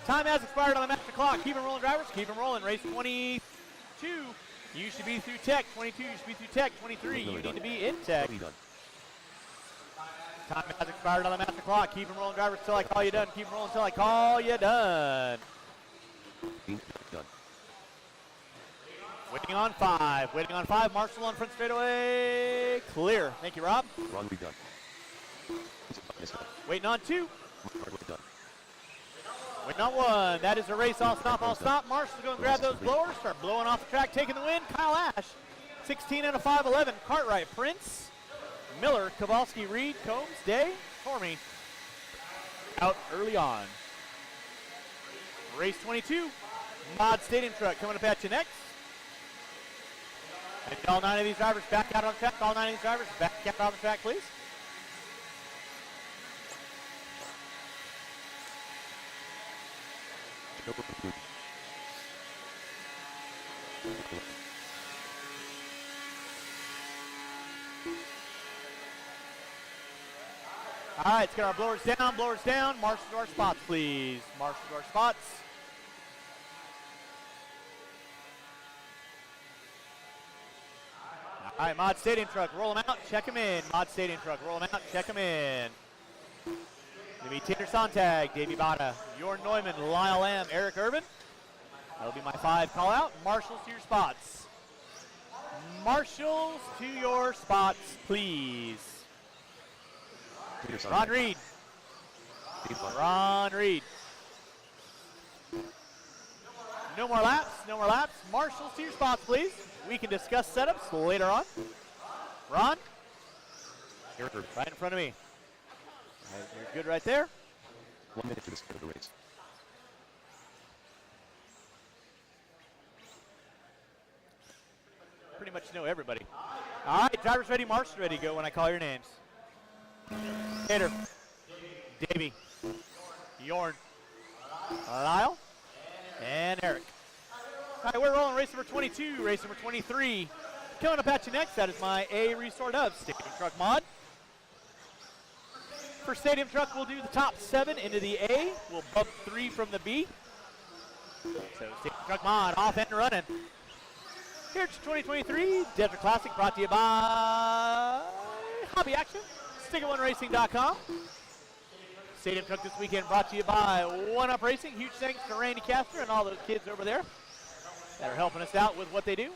Time has expired on the master clock. Keep them rolling, drivers. Keep them rolling. Race 22. You should be through tech. 22, you should be through tech. 23, you need to be in tech. Time has expired on the master clock. Keep them rolling, drivers, till I call you done. Keep them rolling till I call you done.
Done.
Waiting on 5. Waiting on 5. Marshall on front straightaway. Clear. Thank you, Rob.
Ron Reed done.
Waiting on 2.
Hardwick done.
Waiting on 1. That is a race. All stop, all stop. Marshall's going to grab those blowers. Start blowing off the track, taking the win. Kyle Ash, 16 and a 5, 11. Cartwright, Prince, Miller, Kowalski, Reed, Combs, Day, Tormey. Out early on. Race 22. Mod Stadium truck coming up at you next. And all 9 of these drivers back out on the track. All 9 of these drivers back out on the track, please. All right, let's get our blowers down, blowers down. March to our spots, please. March to our spots. All right, Mod Stadium truck, roll them out, check them in. Mod Stadium truck, roll them out, check them in. Gonna be Tanner Sontag, Davey Bada, Jorn Neumann, Lyle Lamb, Eric Urban. That'll be my 5 call out. Marshals to your spots. Marshals to your spots, please. Ron Reed. Ron Reed. No more laps, no more laps. Marshals to your spots, please. We can discuss setups later on. Ron? Right in front of me. Right, you're good right there.
1 minute to the start of the race.
Pretty much know everybody. All right, drivers ready, marshals ready. Go when I call your names. Tater, Davey, Jorn, Lyle, and Eric. All right, we're rolling race number 22, race number 23. Coming up at you next, that is my A restored of Stadium Truck Mod. For Stadium Truck, we'll do the top 7 into the A. We'll bump 3 from the B. So Stadium Truck Mod off and running. Here's 2023 Desert Classic brought to you by Hobby Action, StickItOneRacing.com. Stadium Truck this weekend brought to you by One Up Racing. Huge thanks to Randy Castor and all those kids over there that are helping us out with what they do.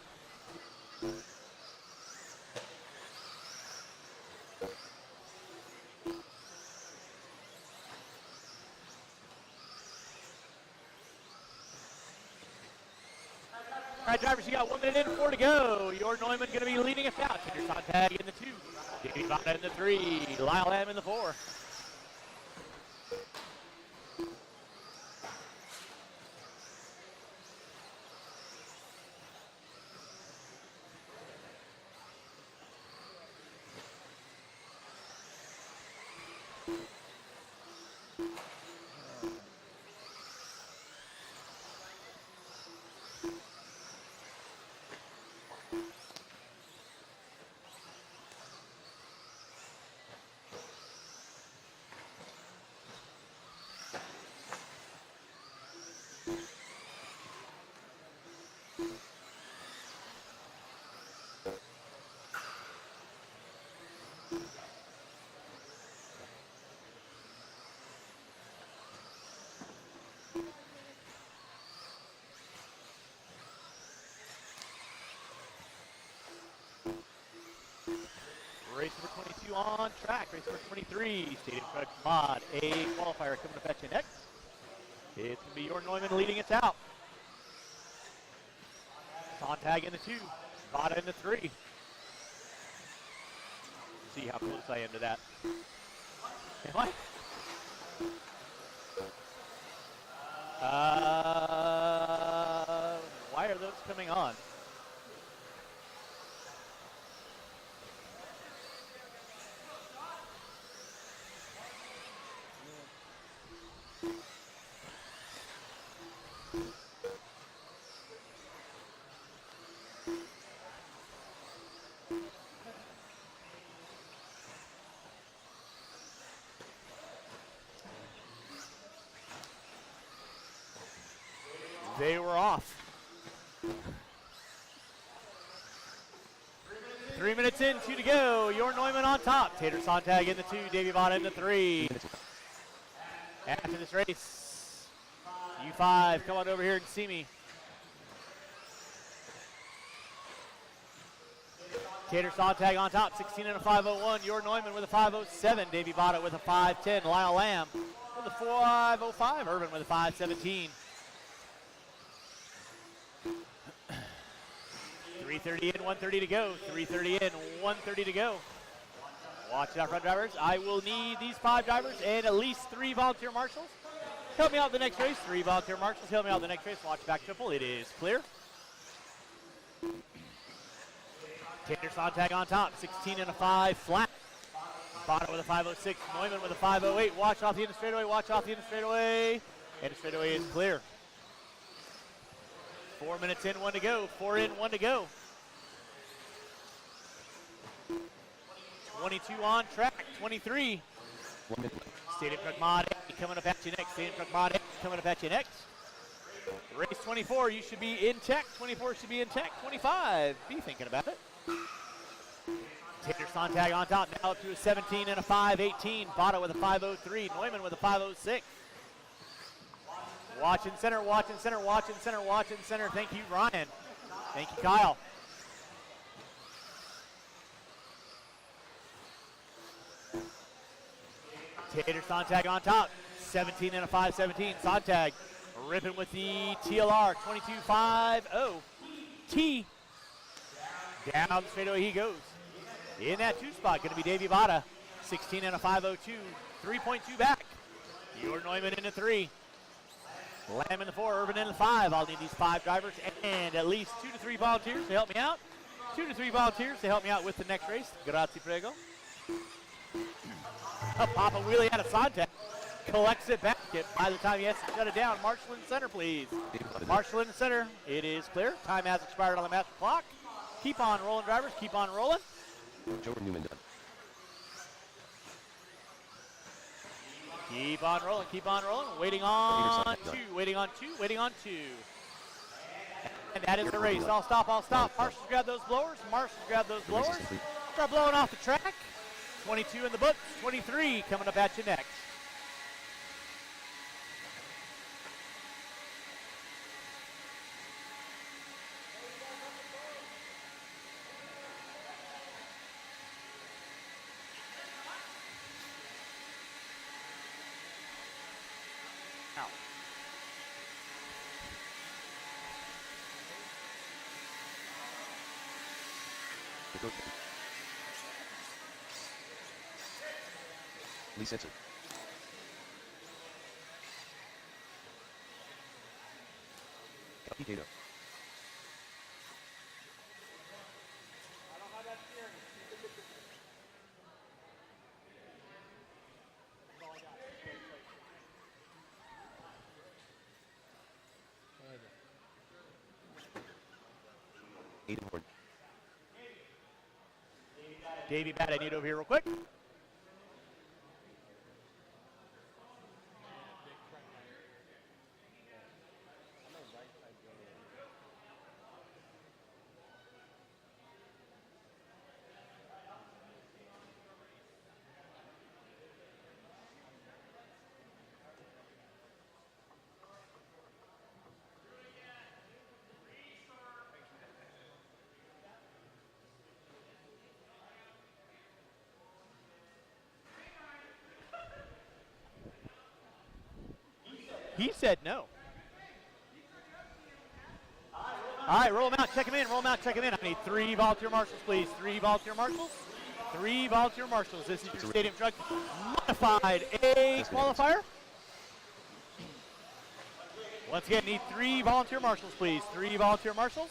All right, drivers, you got 1 minute in, 4 to go. Jorn Neumann going to be leading us out. Tanner Sontag in the 2. Davey Bada in the 3. Lyle Lamb in the 4. Race number 22 on track. Race number 23, Stadium Truck Mod, a qualifier coming up at you next. It's going to be your Neumann leading it out. Sontag in the 2, Vada in the 3. See how close I am to that. Am I? Why are those coming on? They were off. 3 minutes in, 2 to go. Your Neumann on top. Tater Sontag in the 2, Davey Vada in the 3. After this race, U5, come on over here and see me. Tater Sontag on top, 16 and a 5:01. Your Neumann with a 5:07. Davey Vada with a 5:10. Lyle Lamb with a 5:05. Urban with a 5:17. 3:30 in, 1:30 to go. 3:30 in, 1:30 to go. Watch it out, front drivers. I will need these 5 drivers and at least 3 volunteer marshals. Help me out the next race. 3 volunteer marshals. Help me out the next race. Watch back triple. It is clear. Tater Sontag on top, 16 and a 5 flat. Bottom with a 5:06. Neumann with a 5:08. Watch off the end of straightaway. Watch off the end of straightaway. End of straightaway is clear. 4 minutes in, 1 to go. 4 in, 1 to go. 22 on track. 23.
1 minute left.
Stadium Truck Mod A coming up at you next. Stadium Truck Mod A coming up at you next. Race 24, you should be in tech. 24 should be in tech. 25, be thinking about it. Tater Sontag on top, now up to a 17 and a 5:18. Bada with a 5:03. Neumann with a 5:06. Watch in center, watch in center, watch in center, watch in center. Thank you, Ryan. Thank you, Kyle. Tater Sontag on top, 17 and a 5:17. Sontag ripping with the TLR, 22.50 T. Down the straightaway he goes. In that 2 spot, going to be Davey Vada, 16 and a 5:02, 3.2 back. Your Neumann in the 3. Lamb in the 4, Urban in the 5. I'll need these 5 drivers and at least 2 to 3 volunteers to help me out. 2 to 3 volunteers to help me out with the next race. Grazie, prego. Papa wheelie out of Sontag. Collects it back. By the time he has to shut it down, Marshall in center, please. Marshall in the center. It is clear. Time has expired on the master clock. Keep on rolling, drivers. Keep on rolling.
Joe Newman done.
Keep on rolling. Keep on rolling. Waiting on 2. Waiting on 2. Waiting on 2. And that is the race. I'll stop. I'll stop. Marshall's grab those blowers. Marshall's grab those blowers. Start blowing off the track. 22 in the books. 23 coming up at you next.
Lee Setzer. Copy data. Aiden Horn.
Davey Bat, I need over here real quick. He said no. All right, roll them out, check them in, roll them out, check them in. I need 3 volunteer marshals, please. 3 volunteer marshals. 3 volunteer marshals. This is your stadium truck modified A qualifier. Once again, need 3 volunteer marshals, please. 3 volunteer marshals.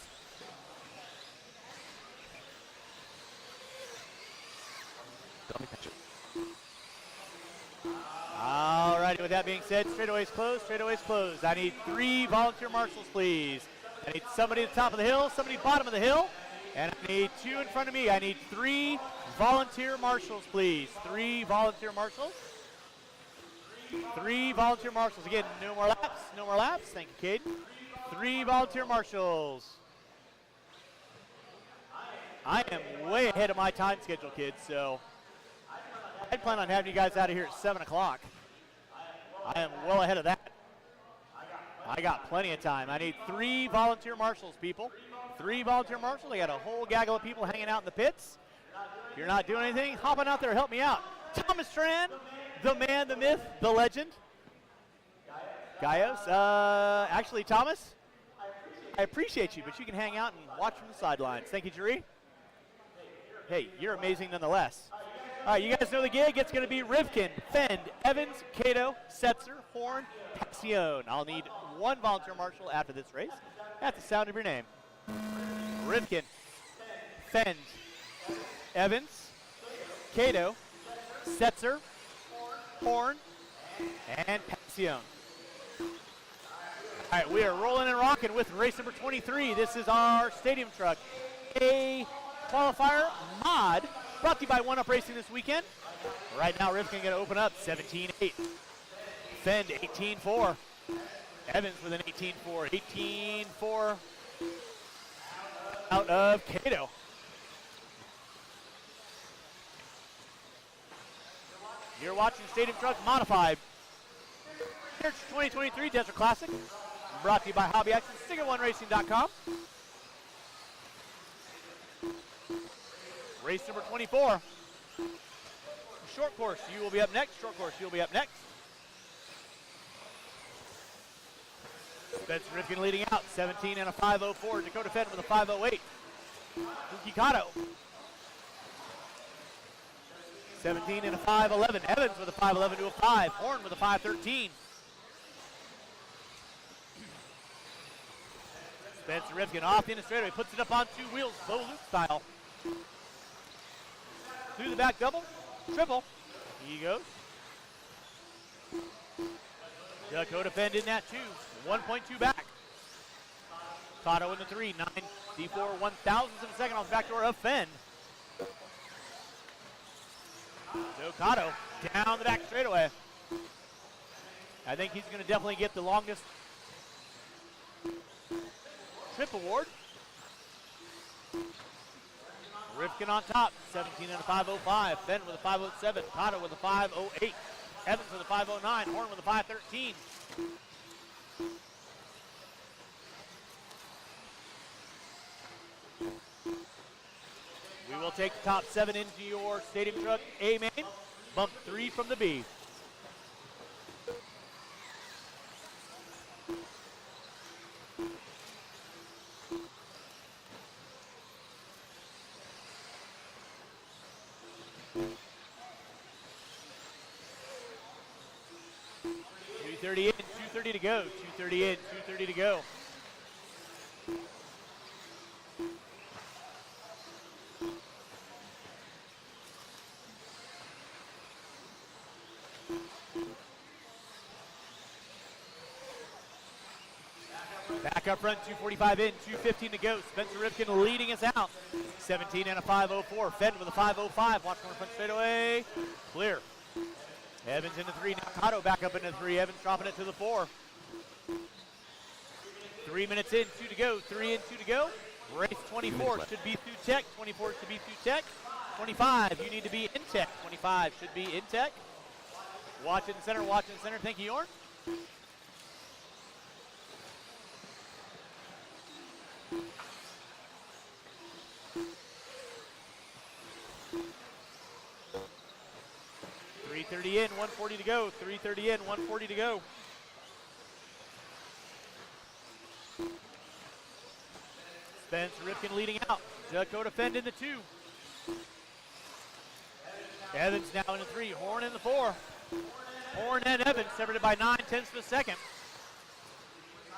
All righty, with that being said, straightaways closed, straightaways closed. I need 3 volunteer marshals, please. I need somebody at the top of the hill, somebody bottom of the hill, and I need 2 in front of me. I need 3 volunteer marshals, please. 3 volunteer marshals. 3 volunteer marshals. Again, no more laps, no more laps. Thank you, Caden. 3 volunteer marshals. I am way ahead of my time schedule, kids, so I plan on having you guys out of here at 7 o'clock. I am well ahead of that. I got plenty of time. I need 3 volunteer marshals, people. 3 volunteer marshals. I got a whole gaggle of people hanging out in the pits. If you're not doing anything, hop on out there, help me out. Thomas Tran, the man, the myth, the legend. Gaios. Actually, Thomas, I appreciate you, but you can hang out and watch from the sidelines. Thank you, Jerry. Hey, you're amazing nonetheless. All right, you guys know the gig. It's going to be Rivkin, Fend, Evans, Cato, Setzer, Horn, Paxione. I'll need 1 volunteer marshal after this race. That's the sound of your name. Rivkin, Fend, Evans, Cato, Setzer, Horn, and Paxione. All right, we are rolling and rocking with race number 23. This is our stadium truck, A qualifier mod, brought to you by One Up Racing this weekend. Right now, Rivkin going to open up 17-8. Fend 18-4. Evans with an 18-4. 18-4 out of Cato. You're watching Stadium Truck Modified. Here's 2023 Desert Classic, brought to you by Hobby Action, Stinger1Racing.com. Race number 24. Short course, you will be up next. Short course, you'll be up next. Spencer Rivkin leading out, 17 and a 5.04. Dakota Fenton with a 5.08. Kato, 17 and a 5.11. Evans with a 5.11 to a 5. Horn with a 5.13. Spencer Rivkin off in the straightaway, puts it up on 2 wheels, Bo Luke style. Through the back double, triple. He goes. Dakota Fend in that 2, 1.2 back. Kato in the 3, 94 1,000ths of a second off the back door of Fend. So Kato down the back straightaway. I think he's going to definitely get the longest trip award. Rivkin on top, 17 and a 5.05. Fenn with a 5.07. Kato with a 5.08. Evans with a 5.09. Horn with a 5.13. We will take the top 7 into your stadium truck A main. Bump 3 from the B. .230 in, 2:30 to go. 2:30 in, 2:30 to go. Back up front, 2:45 in, 2:15 to go. Spencer Rivkin leading us out. 17 and a 5.04. Fenn with a 5.05. Watch corner front straightaway. Clear. Evans into 3. Now Kato back up into 3. Evans dropping it to the 4. 3 minutes in, 2 to go. 3 in, 2 to go. Race 24 should be through tech. 24 should be through tech. 25, you need to be in tech. 25 should be in tech. Watch in the center, watch in the center. Thank you, Yorn. .330 in, 140 to go. 330 in, 140 to go. Spencer Rifkin leading out. Dakota Fend in the 2. Evans now in the 3. Horn in the 4. Horn and Evans separated by 9/10 of a second.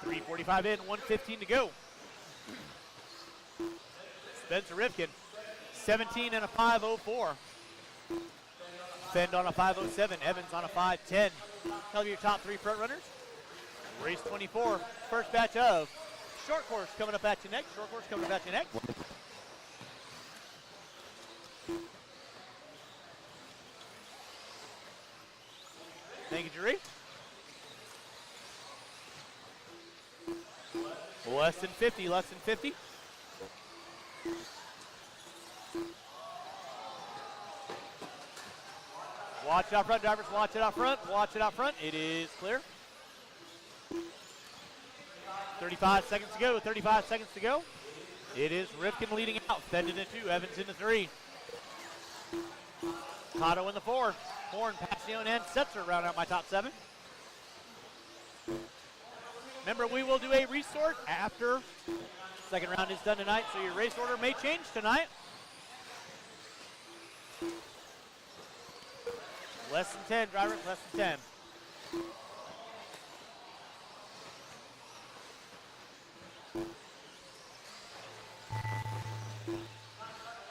3:45 in, 1:15 to go. Spencer Rifkin, 17 and a 5:04. Fend on a 5:07. Evans on a 5:10. Tell your top 3 front runners. Race 24, first batch of short course coming up at you next. Short course coming up at you next. Thank you, Jerry. Less than 50, less than 50. Watch it out front, drivers. Watch it out front. Watch it out front. It is clear. 35 seconds to go. 35 seconds to go. It is Rifkin leading out. Fend in the 2. Evans in the 3. Cotto in the 4. Horn, Passion, and Setzer round out my top 7. Remember, we will do a resort after second round is done tonight, so your race order may change tonight. Less than 10, drivers, less than 10.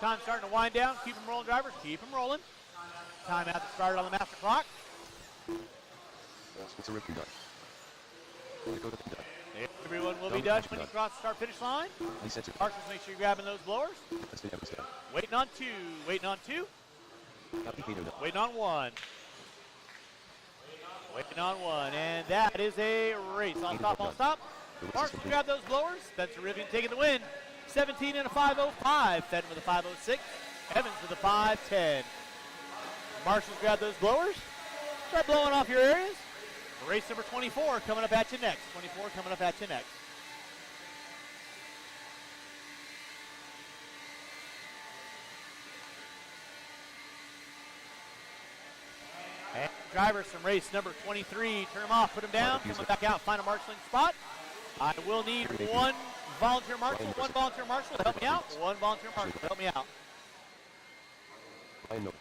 Time starting to wind down. Keep them rolling, drivers. Keep them rolling. Timeout started on the master clock.
Spencer Rifkin done. Dakota Fend done.
Everyone will be done when you cross the start-finish line. Marshals, make sure you're grabbing those blowers. Waiting on 2. Waiting on 2. Waiting on 1. Waiting on 1. And that is a race. On stop, on stop. Marshals, grab those blowers. Spencer Rifkin taking the win. 17 and a 5:05. Fed with a 5:06. Evans with a 5:10. Marshals, grab those blowers. Start blowing off your areas. Race number 24 coming up at you next. 24 coming up at you next. And drivers from race number 23, turn them off, put them down, come back out, find a marshalling spot. I will need one volunteer marshal to help me out. One volunteer marshal to help me out.
I know.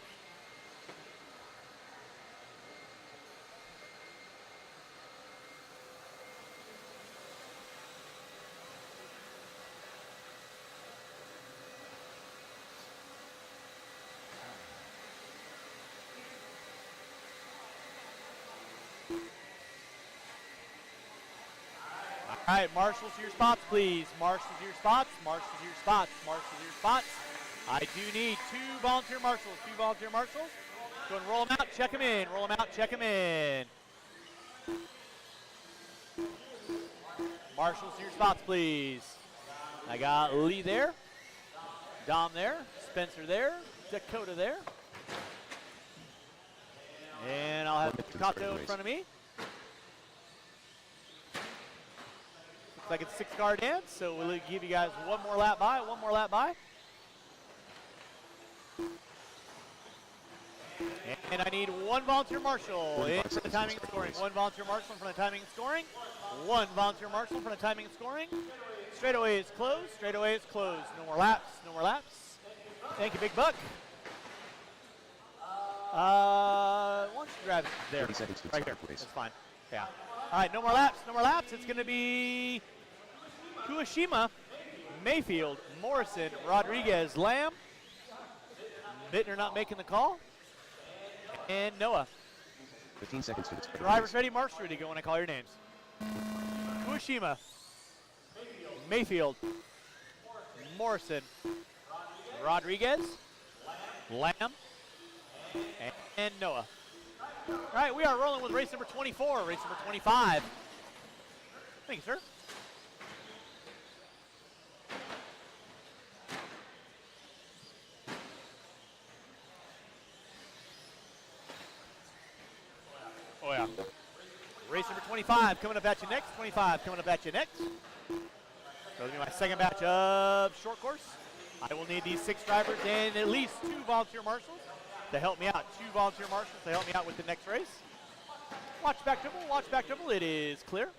All right, marshals to your spots, please. Marshals to your spots, marshals to your spots, marshals to your spots. I do need 2 volunteer marshals, 2 volunteer marshals. Go and roll them out, check them in, roll them out, check them in. Marshals to your spots, please. I got Lee there, Dom there, Spencer there, Dakota there. And I'll have Kato in front of me. Looks like it's 6-car dance, so we'll give you guys one more lap by. And I need 1 volunteer marshal in for the timing and scoring. 1 volunteer marshal in front of timing and scoring. 1 volunteer marshal in front of timing and scoring. Straightaway is closed. Straightaway is closed. No more laps. No more laps. Thank you, Big Buck. Why don't you grab it there? Right here. That's fine. Yeah. All right, no more laps. No more laps. It's going to be Kuashima, Mayfield, Morrison, Rodriguez, Lamb. Bittner not making the call. And Noah.
15 seconds to the
Drivers ready, march ready. Go when I call your names. Kuashima, Mayfield, Morrison, Rodriguez, Lamb, and Noah. All right, we are rolling with race number 24, race number 25. Thank you, sir. Oh, yeah. Race number 25 coming up at you next. 25 coming up at you next. So this will be my second batch of short course. I will need these 6 drivers and at least 2 volunteer marshals to help me out. 2 volunteer marshals to help me out with the next race. Watch back dribble. It is clear.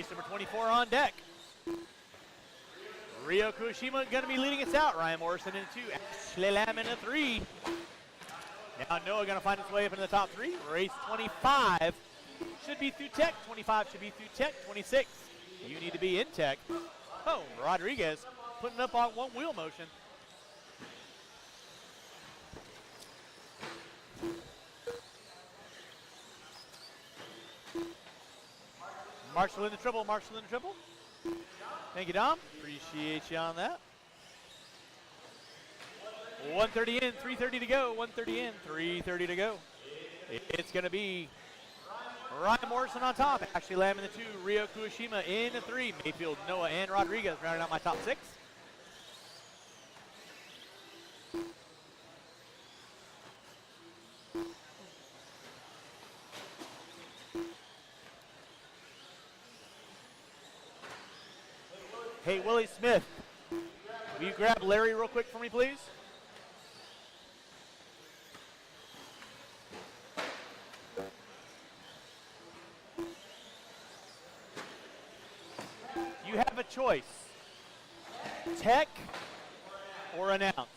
Race number 24 on deck. Rio Kushima going to be leading us out. Ryan Morrison in 2, Ashley Lamb in a 3. Now Noah going to find its way up into the top 3. Race 25 should be through tech. 25 should be through tech. 26, you need to be in tech. Oh, Rodriguez putting up on one wheel motion. Marshall in the triple, Marshall in the triple. Thank you, Dom. Appreciate you on that. 130 in, 330 to go. 130 in, 330 to go. It's going to be Ryan Morrison on top. Ashley Lamb in the 2. Rio Kushima in the 3. Mayfield, Noah, and Rodriguez rounding out my top 6. Hey, Willie Smith, will you grab Larry real quick for me, please? You have a choice, tech or announce.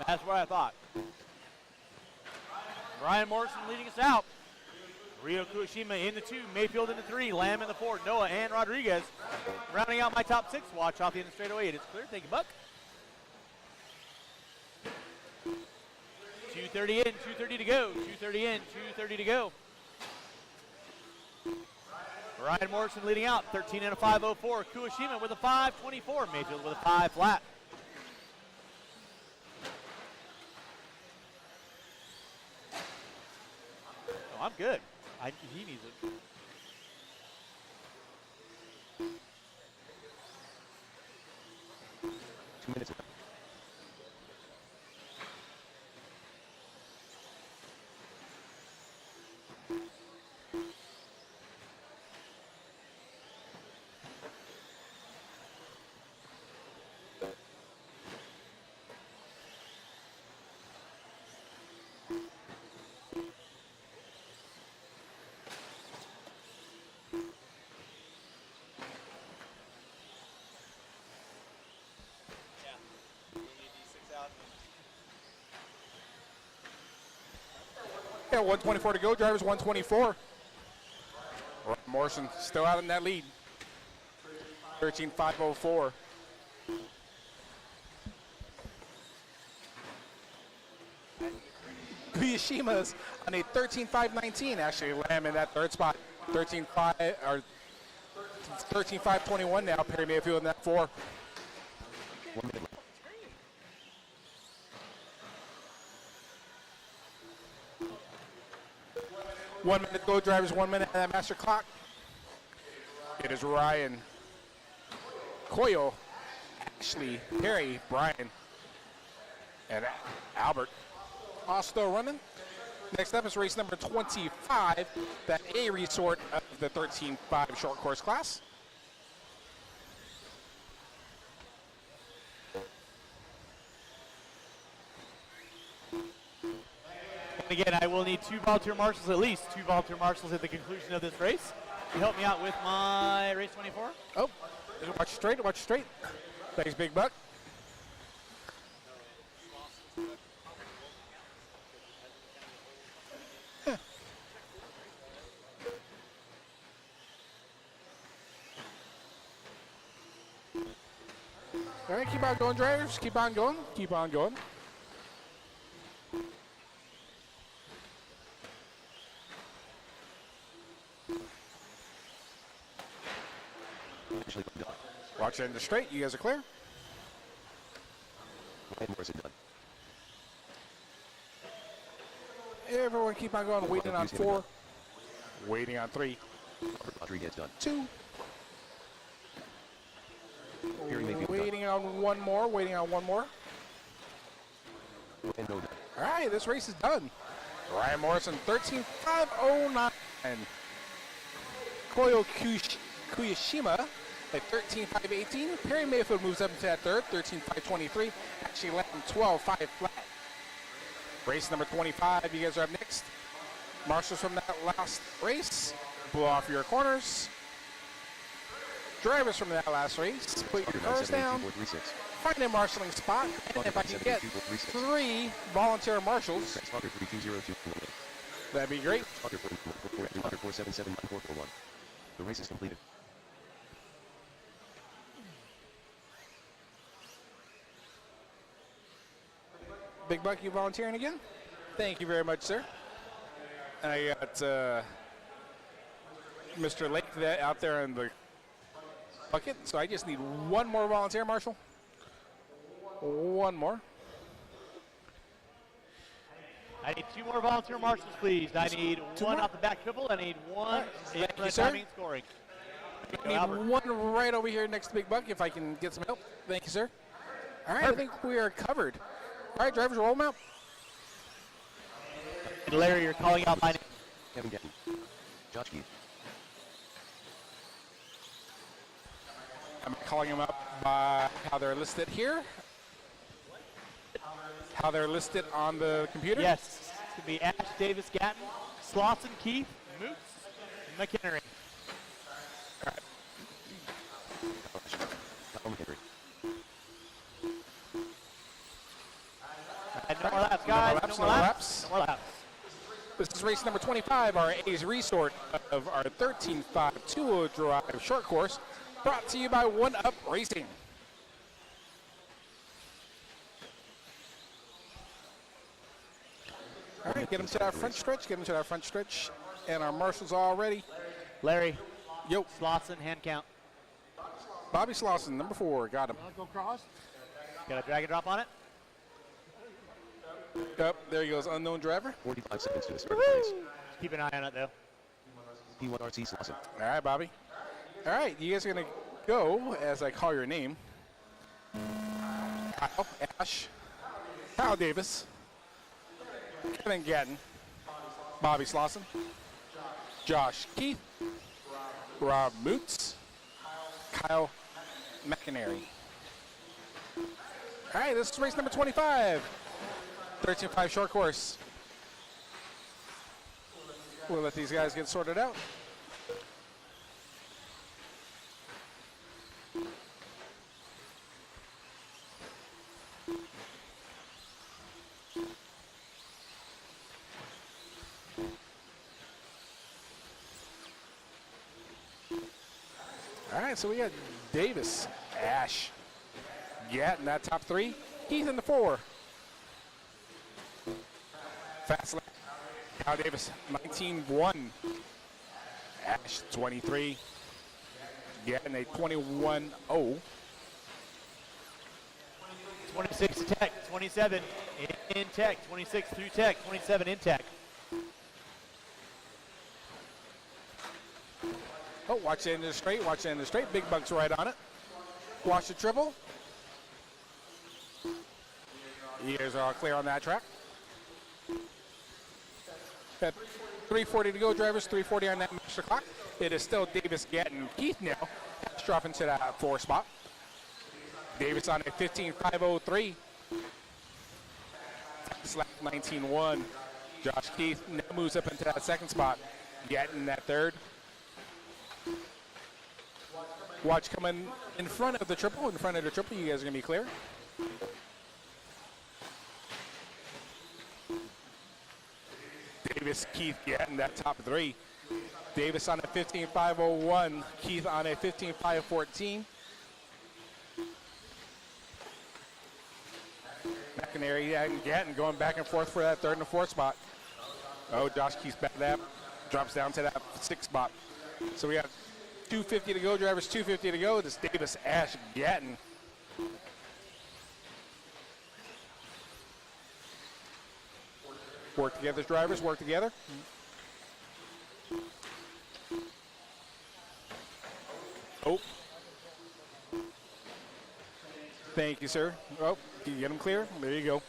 That's what I thought. Ryan Morrison leading us out. Rio Kushima in the 2, Mayfield in the 3, Lamb in the 4, Noah and Rodriguez rounding out my top 6. Watch off the end of the straightaway. It is clear. Thank you, Buck. 230 in, 230 to go. 230 in, 230 to go. Ryan Morrison leading out, 13 and a 504. Kushima with a 524. Mayfield with a 5 flat. Oh, I'm good. He needs it.
Two minutes.
Yeah, 124 to go. Drivers 124. Ryan Morrison still out in that lead. 13.504. Kuyashima's on a 13.519. Actually, Lamb in that third spot. 13.5 or 13.521 now. Perry Mayfield in that 4.
1 minute left.
One minute to go, drivers, 1 minute on that master clock. It is Ryan, Coyle, Ashley, Perry, Brian, and Albert. All still running. Next up is race number 25, that A resort of the 13.5 short course class.
And again, I will need 2 volunteer marshals, at least 2 volunteer marshals at the conclusion of this race to help me out with my race 24.
Oh, watch straight, watch straight. Thanks, Big Buck. All right, keep on going, drivers. Keep on going. Keep on going. Watch in the straight. You guys are clear.
Ryan Morrison done.
Everyone keep on going. Waiting on 4. Waiting on 3.
Rodriguez done.
2.
Perry Mayfield
Waiting on 1 more. Waiting on 1 more.
And no done.
All right, this race is done. Ryan Morrison, 13.509. Koyo Kuyashima at 13.518. Perry Mayfield moves up into that third, 13.523. Actually left him 12.5 flat. Race number 25, you guys are up next. Marshals from that last race, blow off your corners. Drivers from that last race, put your cars down, find a marshalling spot, and if I can get 3 volunteer marshals, that'd be great.
The race is completed.
Big Buck, you volunteering again? Thank you very much, sir. And I got Mr. Lake out there in the bucket, so I just need 1 more volunteer, Marshal. 1 more.
I need 2 more volunteer marshals, please. I need 1 off the back triple. I need 1 in front timing and scoring.
I need 1 right over here next to Big Buck if I can get some help. Thank you, sir. All right, I think we are covered. All right, drivers, roll them out.
Larry, you're calling out my name.
Kevin Getton. Josh Keith.
I'm calling them up by how they're listed here. How they're listed on the computer?
Yes. It's going to be Ash, Davis, Gatton, Slauson, Keith, Moots, McHenry.
All right.
And no more laps, guys.
No more laps.
No more laps.
This is race number 25, our A's resort of our 13.5 2-wheel drive short course, brought to you by One Up Racing. All right, get them to that front stretch, get them to that front stretch, and our marshals all ready.
Larry.
Yo.
Slauson, hand count.
Bobby Slauson, number 4, got him.
Go cross.
Got a drag and drop on it.
Yep, there he goes, unknown driver.
45 seconds to the start of the race.
Keep an eye on it, though.
P1RC Slauson.
All right, Bobby. All right, you guys are going to go as I call your name. Kyle, Ash, Kyle Davis, Kevin Gatton, Bobby Slauson, Josh Keith, Rob Moots, Kyle McInerney. All right, this is race number 25, 13.5 short course. We'll let these guys get sorted out. All right, so we got Davis, Ash, Gatton, that top 3. Keith in the 4. Fast lap. Kyle Davis, 19-1. Ash, 23. Gatton, a 21-0.
26 tech, 27 in tech, 26 through tech, 27 in tech.
Oh, watch the end of the straight, watch the end of the straight. Big Buck's right on it. Watch the triple. Ears are all clear on that track. Got 3:40 to go, drivers. 3:40 on that master clock. It is still Davis, Gatton, Keith now. Dropping to that 4 spot. Davis on a 15.503. Slap 19-1. Josh Keith now moves up into that 2nd spot. Gatton that 3rd. Watch coming in front of the triple. In front of the triple, you guys are going to be clear. Davis, Keith, Gatton, that top 3. Davis on a 15.501. Keith on a 15.514. McInerney and Gatton going back and forth for that 3rd and 4th spot. Oh, Josh Keith's back that. Drops down to that 6th spot. So we got 2:50 to go, drivers. 2:50 to go. This Davis, Ash, Gatton. Work together, drivers. Work together. Oh. Thank you, sir. Oh, can you get them clear? There you go.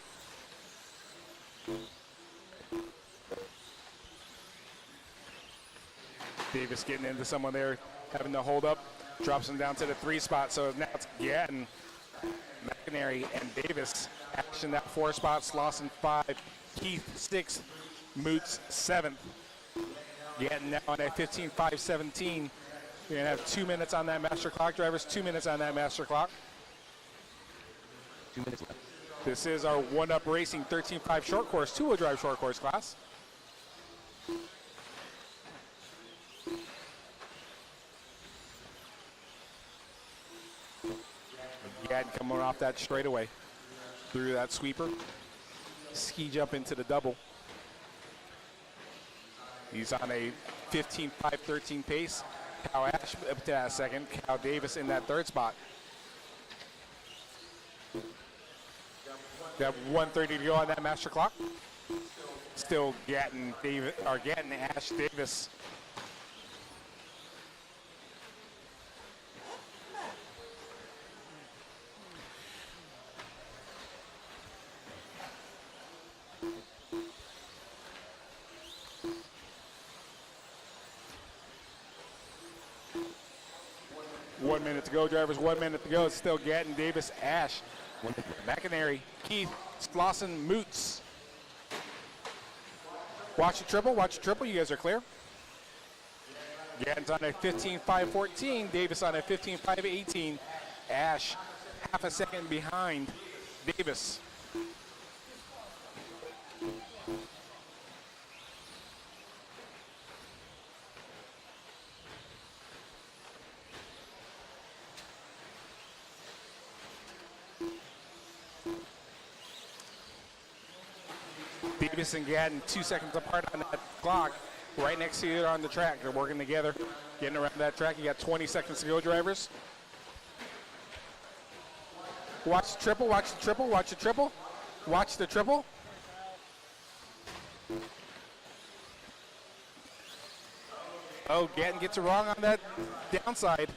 Davis getting into someone there, having to hold up, drops him down to the 3 spot. So now it's Gatton, McInerney, and Davis. Action that 4 spot, Slauson 5, Keith 6th, Moots 7th. Getting now on a 15.517. You're going to have 2 minutes on that master clock, drivers. 2 minutes on that master clock.
2 minutes left.
This is our one-up racing 13.5 short course, two-wheel drive short course class. Again, coming off that straightaway through that sweeper. Ski jump into the double. He's on a 15.513 pace. Cal Ash up to that second. Cal Davis in that third spot. Got 1:30 to go on that master clock. Still getting Ash Davis. One minute to go, drivers. 1 minute to go. It's still Gatton, Davis, Ash, McInerney, Keith, Slauson, Moots. Watch the triple. Watch the triple. You guys are clear. Gatton's on a 15.514. Davis on a 15.518. Ash half a second behind Davis. Davis and Gatton 2 seconds apart on that clock, right next to each other on the track. They're working together, getting around that track. You got 20 seconds to go, drivers. Watch the triple, watch the triple, watch the triple, watch the triple. Oh, Gatton gets it wrong on that downside.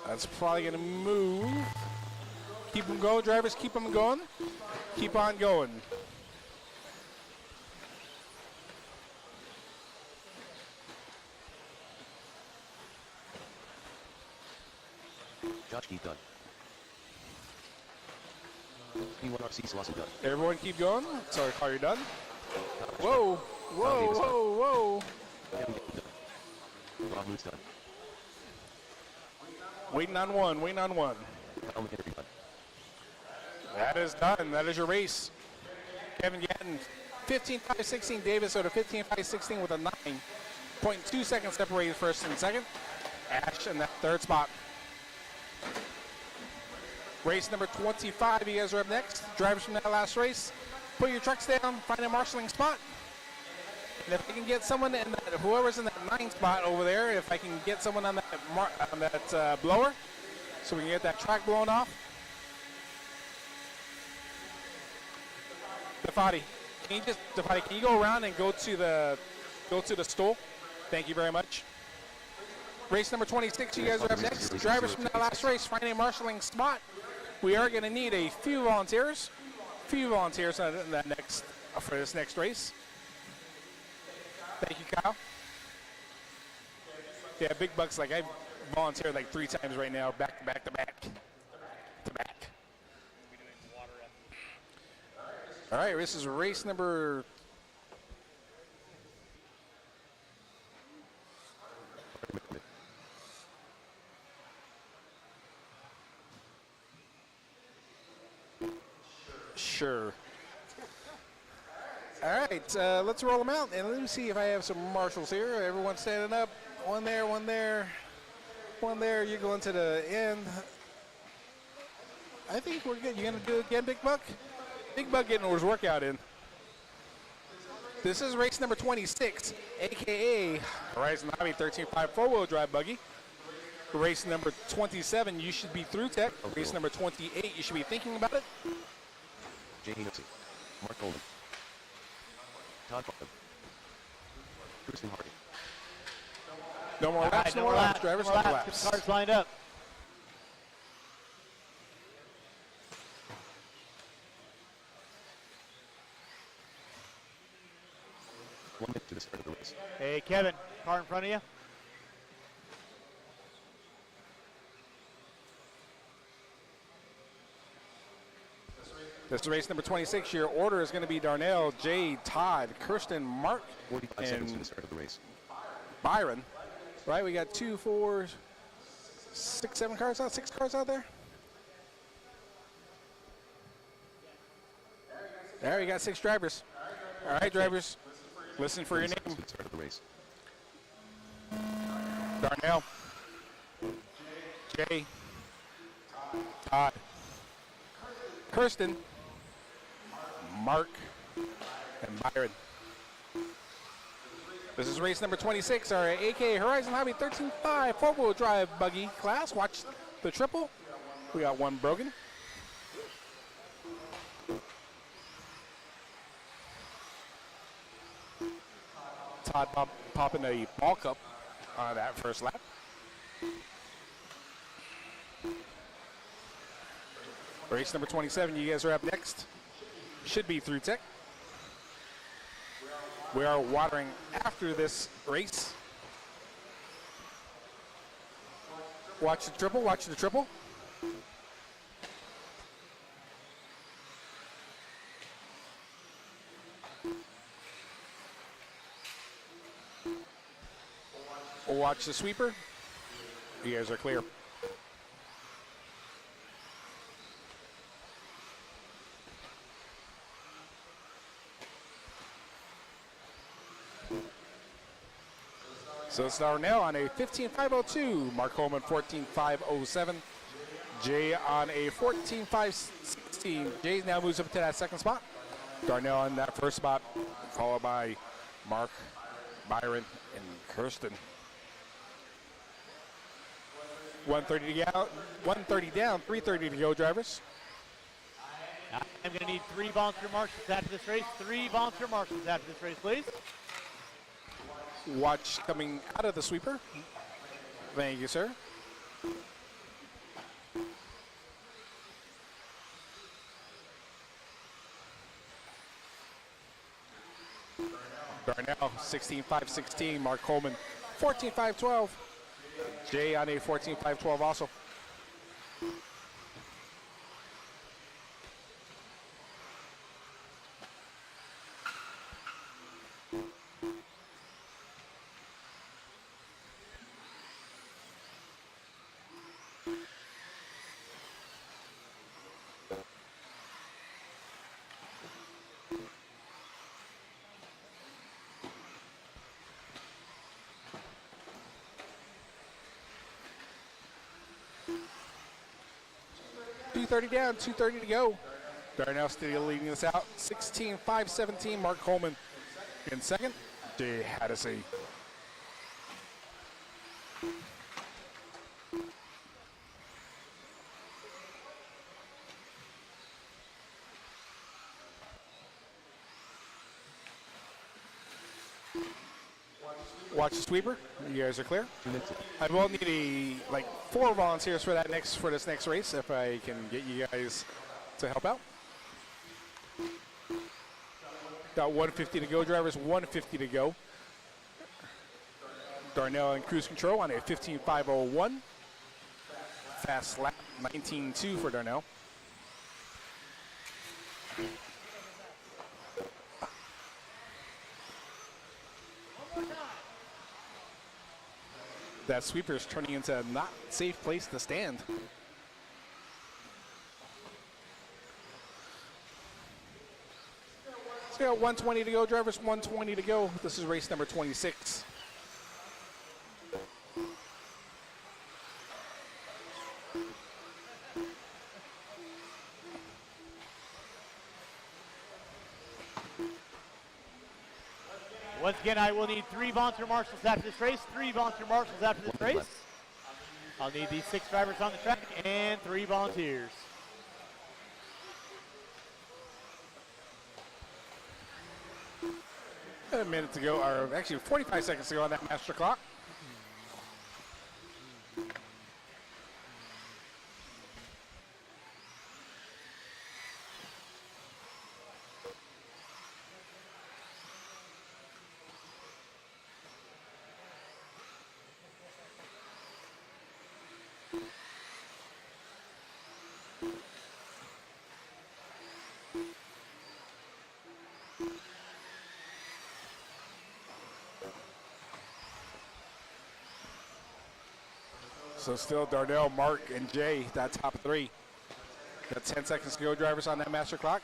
That's probably going to move. Keep them going, drivers, keep them going. Keep on going.
Josh Keith done. P1RC Slauson done.
Everyone keep going. Sorry, Carl, you're done. Whoa, whoa, whoa, whoa.
Bob Moots done.
Waiting on one, waiting on one. That is done. That is your race. Kevin Gatton, 15.516. Davis at a 15.516 with a 9.2 seconds separated first and second. Ash in that third spot. Race number 25. You guys are up next. Drivers from that last race, put your trucks down, find a marshalling spot. And if I can get someone in that, whoever's in that 9 spot over there, if I can get someone on that blower, so we can get that track blown off. Defati, can you go around and go to the stool? Thank you very much. Race number 26, you guys are up next. Drivers from that last race, find a marshalling spot. We are going to need a few volunteers. On that next for this next race. Thank you, Kyle. Yeah, Big Buck's like I've volunteered like 3 times right now, back to back to back to back. All right, this is race number. Sure. All right, let's roll them out, and let me see if I have some marshals here. Everyone standing up. One there, one there, one there. You're going to the end. I think we're good. You gonna do it again, Big Buck? Big Buck getting his workout in. This is race number 26, a.k.a. Horizon Hobby 13.5 four-wheel drive buggy. Race number 27, you should be through tech. Race number 28, you should be thinking about it.
Jay Hinoxie, Mark Coleman, Todd Fartham, Kristen Hardy.
No more laps, no more laps, drivers, no more laps.
Cars lined up.
One minute to the start of the race.
Hey, Kevin, car in front of you.
This is race number 26. Your order is going to be Darnell, Jay, Todd, Kirsten, Mark,
45 seconds to
and
the start of the race.
Byron. Right, we got 2, 4, 6, 7 cars out, 6 cars out there. There, you got 6 drivers. All right, drivers, listen for your
30 seconds
name.
to the start of the race.
Darnell, Jay, Todd, Kirsten, Mark, and Byron. This is race number 26, our AK Horizon Hobby 13.5 four-wheel drive buggy class. Watch the triple. We got one broken. Todd popping a ball cup on that first lap. Race number 27, you guys are up next. Should be through tech. We are watering after this race. Watch the triple, watch the triple. Watch the sweeper. You guys are clear. So it's Darnell on a 15.502, Mark Holman 14.507, Jay on a 14.516. Jay now moves up to that second spot. Darnell on that first spot, followed by Mark, Byron, and Kirsten. 130 to go, 130 down, 330 to go, drivers.
I'm going to need 3 volunteer marshals after this race. 3 volunteer marshals after this race, please.
Watch coming out of the sweeper. Thank you, sir. Darnell, 16.516. Mark Coleman, 14.512. Jay on a 14.512 also. .230 down, 2:30 to go. Darnell still leading us out. 16.517. Mark Coleman in second. Jay Haddisy. Watch the sweeper. You guys are clear. I will need like 4 volunteers for this next race if I can get you guys to help out. Got 150 to go, drivers. 150 to go. Darnell in cruise control on a 15.501. Fast lap 19.2 for Darnell. That sweeper is turning into a not safe place to stand. So we got 120 to go, drivers, 120 to go. This is race number 26.
Once again, I will need 3 volunteer marshals after this race. 3 volunteer marshals after this race. I'll need these 6 drivers on the track and 3 volunteers.
A minute to go, or actually 45 seconds to go on that master clock. So still Darnell, Mark, and Jay, that top three. Got 10 seconds to go, drivers, on that master clock.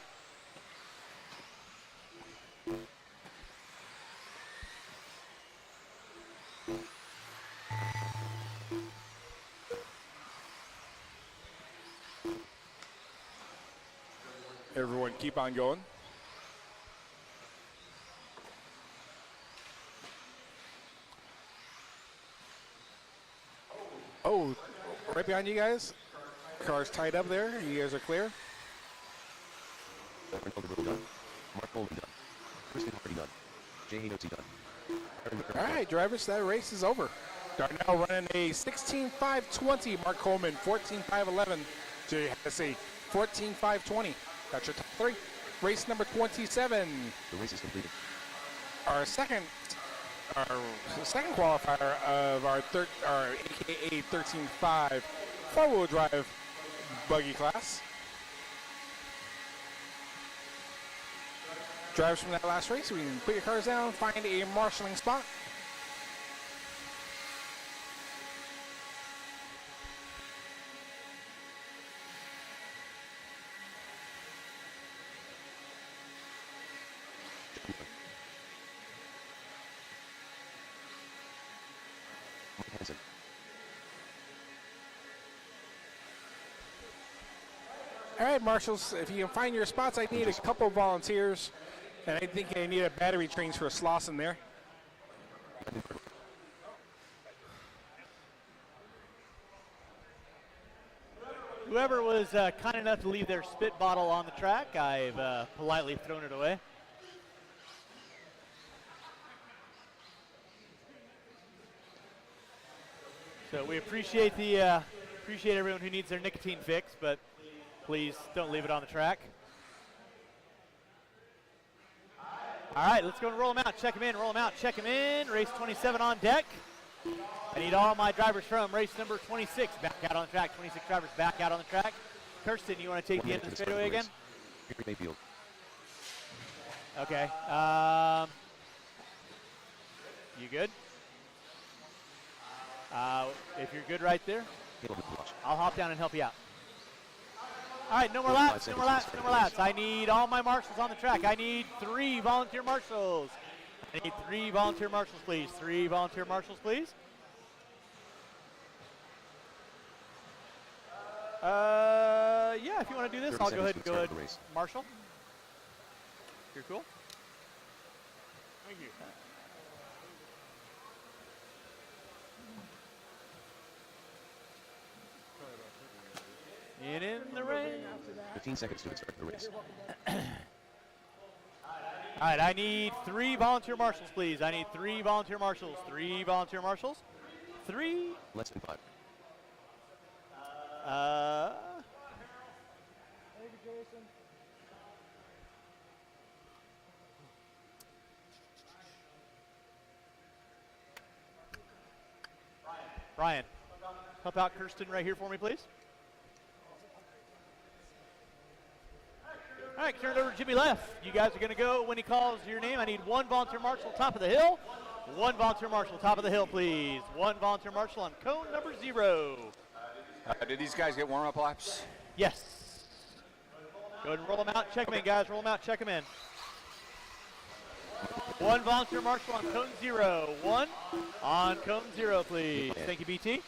Everyone keep on going. Oh, right behind you guys. Car's tied up there. You guys are clear.
Mark Coleman done. Kristen Hardy done. Jay Haydoty done.
All right, drivers, that race is over. Darnell running a 16.520. Mark Coleman 14.511. Jay Hennessy 14.520. That's your top three. Race number 27.
The race is completed.
Our second qualifier of our AKA 13.5 four-wheel drive buggy class. Drivers from that last race, we can put your cars down, find a marshalling spot. All right, marshals, if you can find your spots, I need a couple volunteers, and I think I need a battery change for a Slauson there.
Whoever was kind enough to leave their spit bottle on the track, I've politely thrown it away. So we appreciate appreciate everyone who needs their nicotine fix, but please don't leave it on the track. All right, let's go and roll them out. Check them in, roll them out, check them in. Race 27 on deck. I need all my drivers from race number 26 back out on the track. 26 drivers back out on the track. Kirsten, you want to take the end of the straightaway again?
Mayfield.
Okay. You good? If you're good right there, I'll hop down and help you out. All right, no more laps, no more laps, no more laps. I need all my marshals on the track. I need 3 volunteer marshals. I need 3 volunteer marshals, please. 3 volunteer marshals, please. Yeah, if you want to do this, I'll go ahead and go ahead. Marshal, you're cool.
Thank you.
In the rain.
15 seconds to start the race.
All right, I need 3 volunteer marshals, please. I need 3 volunteer marshals. 3 volunteer marshals. 3.
Less than 5.
Brian, help out Kirsten right here for me, please. All right, turn it over to Jimmy Left. You guys are going to go when he calls your name. I need 1 volunteer marshal top of the hill. 1 volunteer marshal top of the hill, please. 1 volunteer marshal on cone number 0.
Did these guys get warm-up laps?
Yes. Go ahead and roll them out. Check them in, guys. Roll them out. Check them in. 1 volunteer marshal on cone 0. 1 on cone 0, please. Thank you, BT.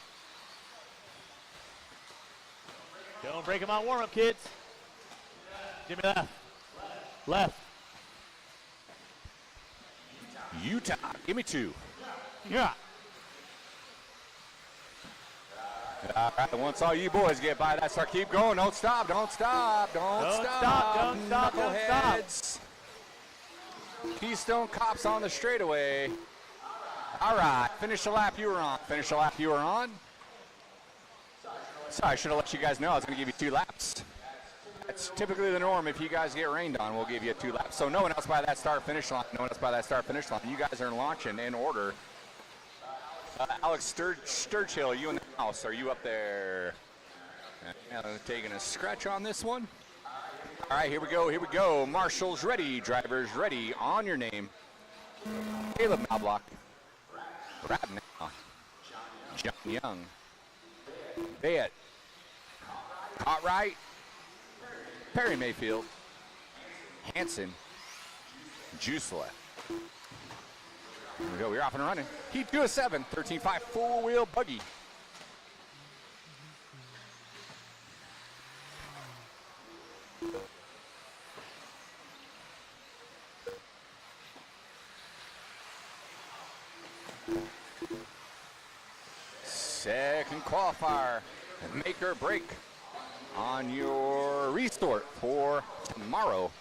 Don't break them on warm-up, kids. Jimmy left. Left.
Utah, give me 2.
Yeah.
All right, once all you boys get by that start, keep going. Don't stop, don't stop, don't stop.
Don't stop, don't stop.
Knuckleheads. Keystone Cops on the straightaway. All right, finish the lap you were on. Finish the lap you were on. Sorry, I should have let you guys know I was going to give you 2 laps. That's typically the norm. If you guys get rained on, we'll give you 2 laps. So no one else by that start-finish line. No one else by that start-finish line. You guys are launching in order. Alex Sturchill, you in the house. Are you up there? Taking a scratch on this one. All right, here we go. Here we go. Marshals ready. Drivers ready. On your name. Caleb Malblock. Brad now. John Young. Bayet. Cartwright. Perry Mayfield. Hanson. Jusela. Here we go. We're off and running. Heat 2 of 7. 13.5 four-wheel buggy. Second qualifier, make or break on your restart for tomorrow.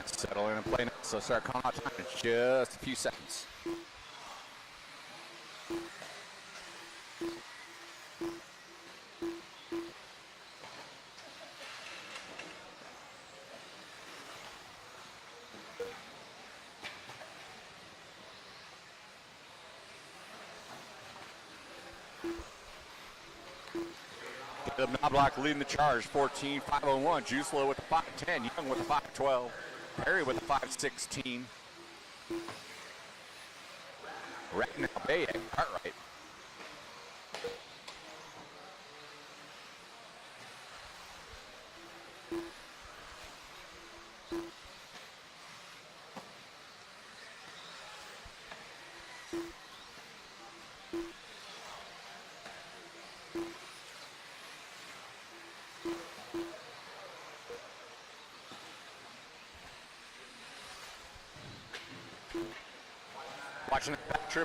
Settle in and play now, so start calling out time in just a few seconds. Caleb Knobloch leading the charge, 14.501. Jusela with the 5.10. Young with the 5.12. Perry with the 5.16. Right now, Bayek, Cartwright.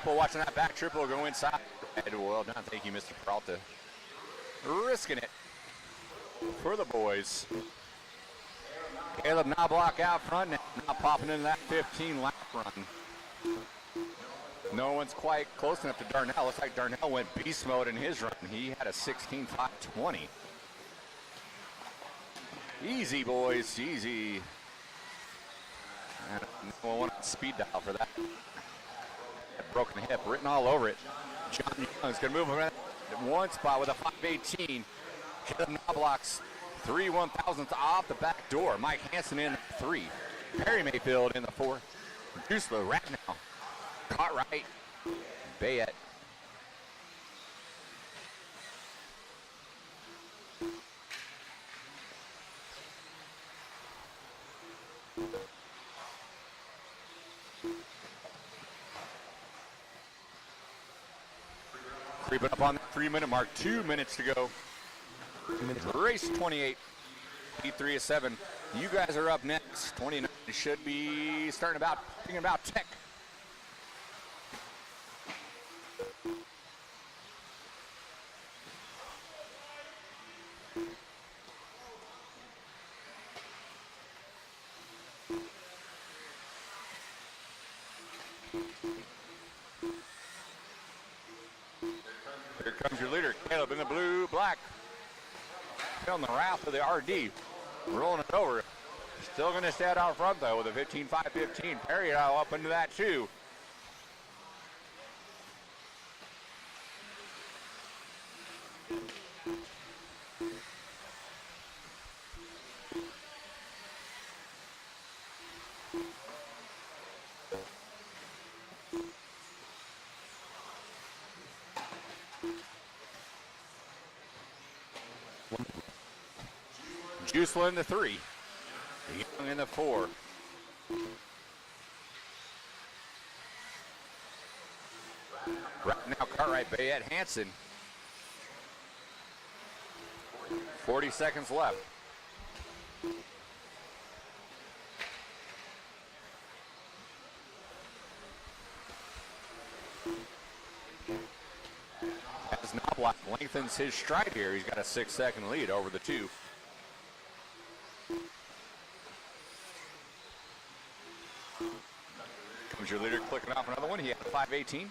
Watching that back triple go inside. Well done, thank you, Mr. Peralta. Risking it for the boys. Caleb Knobloch out front, now popping into that 15 lap run. No one's quite close enough to Darnell. Looks like Darnell went beast mode in his run. He had a 16.520. Easy, boys, easy. And no one on speed dial for that. Broken hip written all over it. John Young's going to move around one spot with a 5.18. Caleb Knobloch's 3/1000th off the back door. Mike Hansen in 3. Perry Mayfield in the 4. Jusela right now. Cartwright. Bayet. Creeping up on the 3-minute mark. 2 minutes to go.
2 minutes.
Race 28. P3 of 7. You guys are up next. 29 should be thinking about tech. Here comes your leader, Caleb in the blue, black. On the wrath of the RD, rolling it over. Still going to stand out front though with a 15.515. Perry now up into that too. Jusela in the 3. Young in the 4. Right now, Cartwright, Bayet, Hanson. 40 seconds left. As Knobloch lengthens his stride here, he's got a 6-second lead over the 2. Comes your leader clicking off another one. He had a 5.18.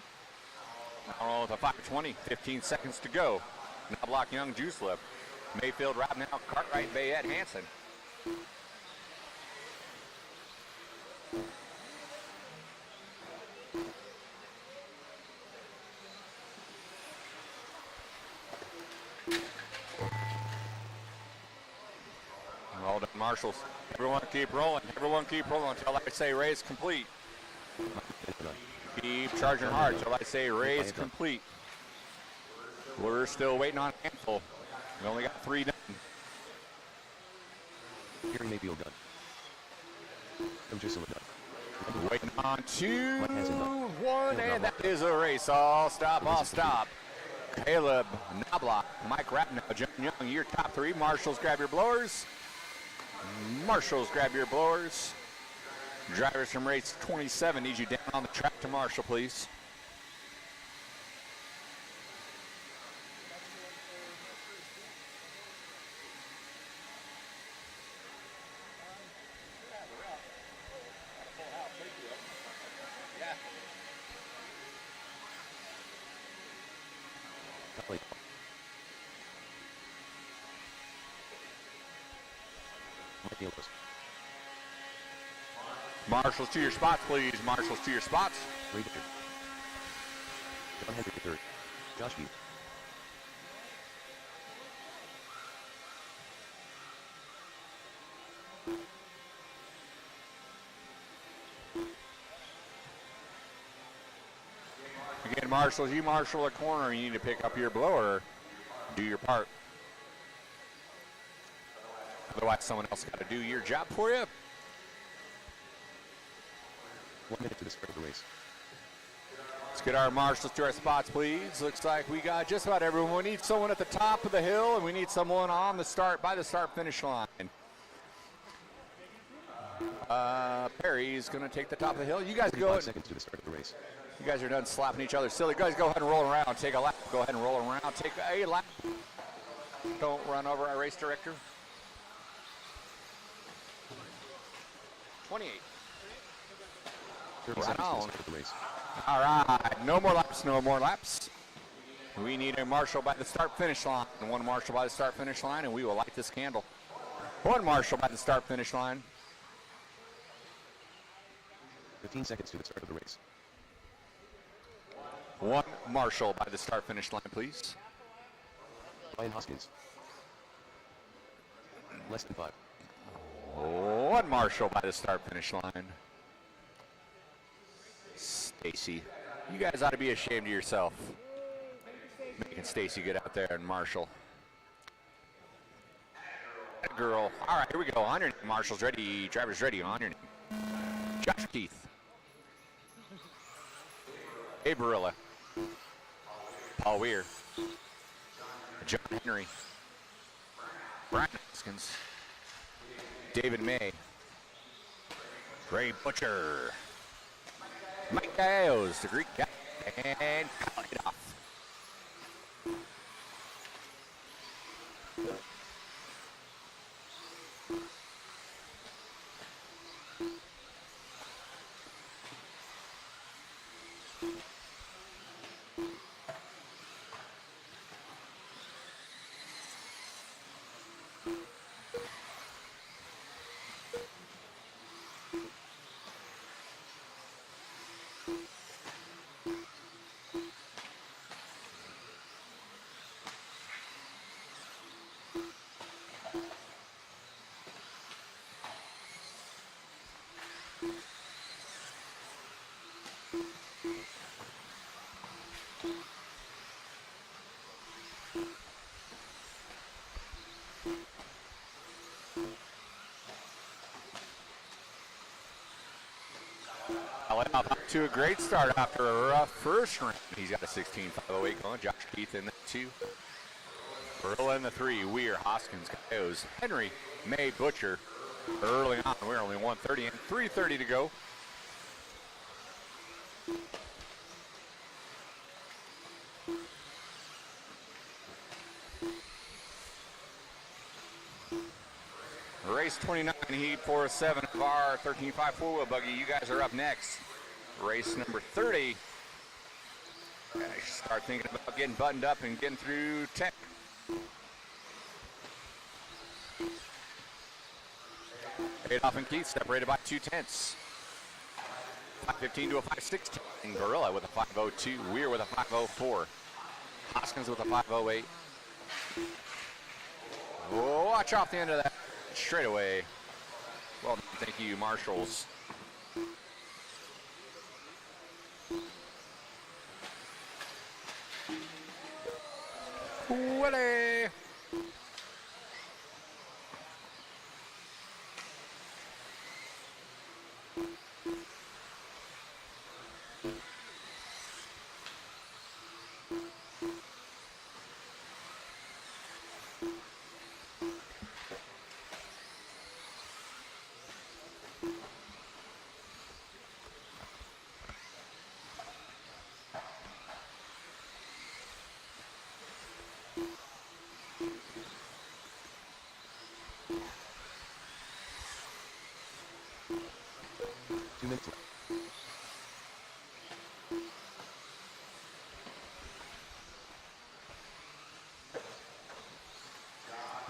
Now with a 5.20. 15 seconds to go. Knobloch, Young, Jusela. Mayfield right now. Cartwright, Bayet, Hanson. Well done, marshals. Everyone keep rolling. Everyone keep rolling until I say race complete. Keep charging hard until I say race complete. We're still waiting on a handful. We only got 3 done.
Gary Mayfield done. I'm just done.
Waiting on 2, 1, and that is a race. All stop, all stop. Caleb Knobloch, Mike Rapnow, John Young, your top 3. Marshals, grab your blowers. Marshals, grab your blowers. Drivers from race 27, need you down on the track to marshal, please. Marshals to your spots, please. Marshals to your spots.
Ray Butcher. John Hendrick III. Josh Heath.
Again, marshals, you marshal a corner, you need to pick up your blower. Do your part. Otherwise, someone else got to do your job for you.
1 minute to the start of the race.
Let's get our marshals to our spots, please. Looks like we got just about everyone. We need someone at the top of the hill, and we need someone on the start, by the start-finish line. Perry's going to take the top of the hill. You guys go.
5 seconds to the start of the race.
You guys are done slapping each other silly. Guys, go ahead and roll around. Take a lap. Go ahead and roll around. Take a lap. Don't run over our race director. 28. Right on. All right, no more laps, no more laps. We need a marshal by the start-finish line. 1 marshal by the start-finish line, and we will light this candle. 1 marshal by the start-finish line.
15 seconds to the start of the race.
1 marshal by the start-finish line, please.
Ryan Hoskins. Less than 5.
1 marshal by the start-finish line. Stacy, you guys ought to be ashamed of yourself. Making Stacy get out there and marshal. That girl. All right, here we go. On your name. Marshals ready. Drivers ready. On your name. Josh Keith. Abe Barilla. Paul Weir. John Henry. Brian Hoskins. David May. Ray Butcher. Mike Gallegos, the Greek guy, and cut it off. Up to a great start after a rough first round. He's got a 16.508 going. Josh Keith in the 2. Burl in the 3. Weir, Hoskins, Gallegos, Henry, May, Butcher. Early on, we're only 130 and 3:30 to go. Race 29, heat 4-7 of our 13.5 4-wheel buggy. You guys are up next. Race number 30. I should start thinking about getting buttoned up and getting through tech. Adolph and Keith separated by 2/10. 5:15 to a 5:16. Gorilla with a 5:02. Weir with a 5:04. Hoskins with a 5:08. Oh, watch off the end of that. straightaway. Well done. Thank you, marshals. Willie.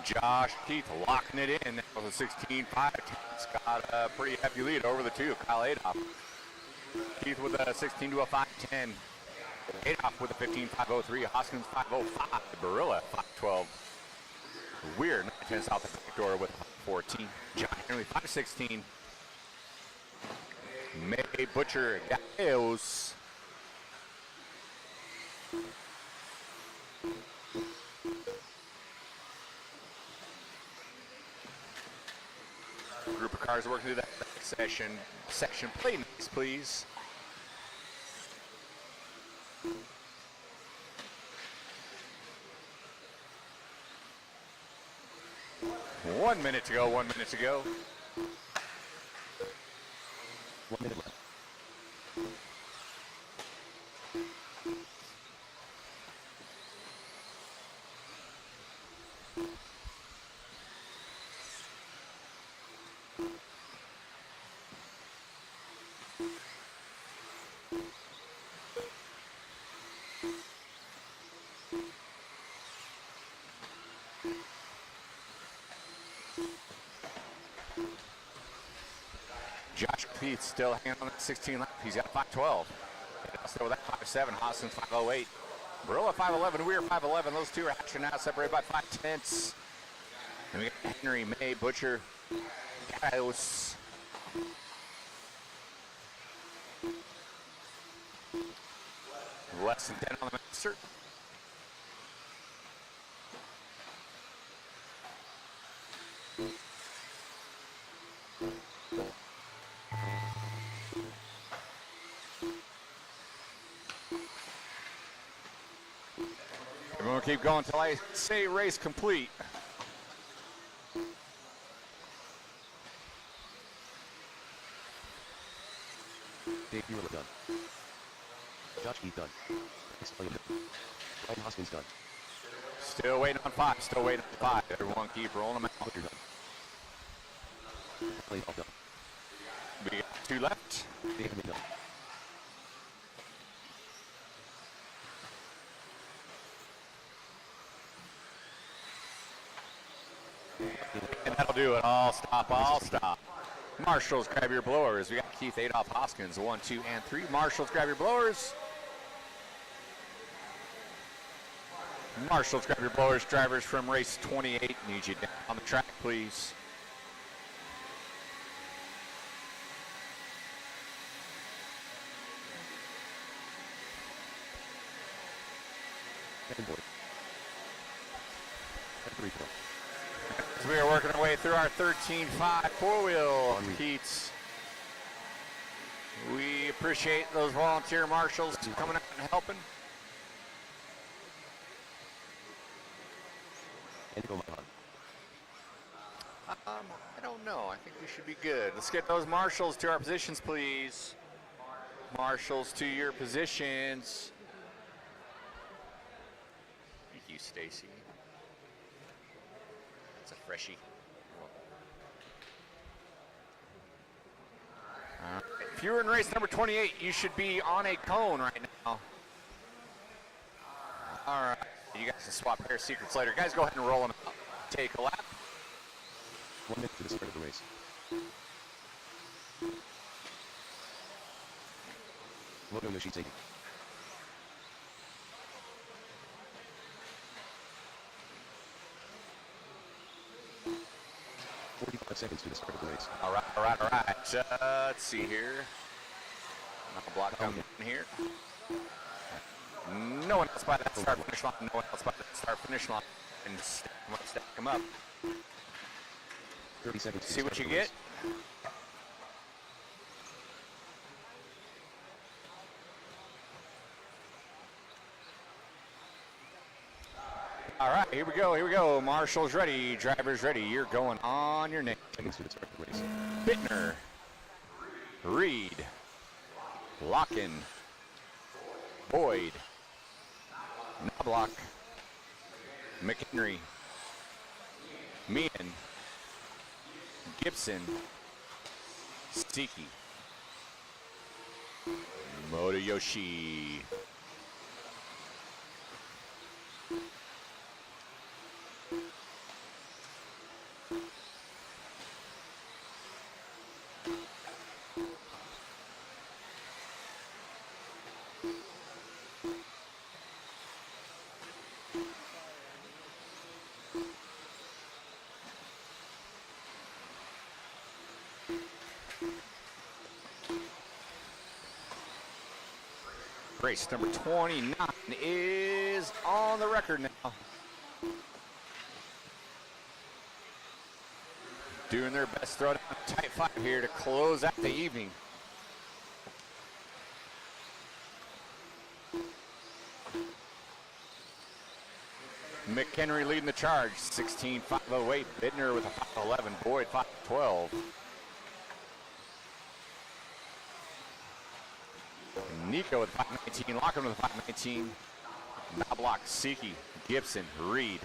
Josh Keith locking it in. That was a 16-5. It's got a pretty heavy lead over the two. Kyle Adolph. Keith with a 16 to a 5-10. Adolph with a 15-5-03. Hoskins 5-05. Barilla 5-12. Weird 9-10 south of the door with 14. John Henry 5-16. May Butcher Gallegos. Group of cars working through that section. Play nice, please. One minute to go. 1 minute to go.
1 minute left.
Josh Keith still hanging on that 16 lap. He's got 5-12. Still with that 5-7. Hoskins 5-08. Barilla 5-11. Weir 5-11. Those two are actually now separated by 5/10. And we got Henry, May, Butcher, Gallegos. Less than 10 on the master. We're going to keep going until I say race complete.
Dave Bureau done. Josh Keith done. Explain it. Ryan Hoskins done.
Still waiting on 5. Still waiting on 5. Everyone keep rolling them out.
Butcher done. Play all done.
We got 2 left.
David May done.
And that'll do it. All stop, all stop. Marshals, grab your blowers. We got Keith Adolph Hoskins, 1, 2, and 3. Marshals, grab your blowers. Marshals, grab your blowers. Drivers from race 28, need you down on the track, please.
Second board. At 3 kill.
So we are working our way through our 13-5 four-wheel heats. We appreciate those volunteer marshals coming out and helping. I don't know. I think we should be good. Let's get those marshals to our positions, please. Marshals to your positions. Thank you, Stacy. That's a freshie. If you're in race number 28, you should be on a cone right now. All right. You guys can swap pair secrets later. Guys, go ahead and roll them out. Take a lap.
1 minute to the start of the race. Logo no sheet 80. 5 seconds to the start of the race.
All right, all right, all right. Let's see here. Another block coming in here. No one else by that start finish line. No one else by that start finish line. And stack them up.
30 seconds to
See
the
what
start
you
of the
get.
race.
All right, here we go, here we go. Marshall's ready, driver's ready. You're going on your name.
Seconds to the start of the race.
Bittner, Reed, Locken, Boyd, Knobloch, McHenry, Meehan, Gibson, Stiki, Motoyoshi. Race number 29 is on the record now. Doing their best, throw down a tight five here to close out the evening. McHenry leading the charge, 16.508. Bittner with a 5.11. Boyd 5.12. Nico with 5.19. Locken with 5.19. Knobloch, Siki, Gibson, Reed.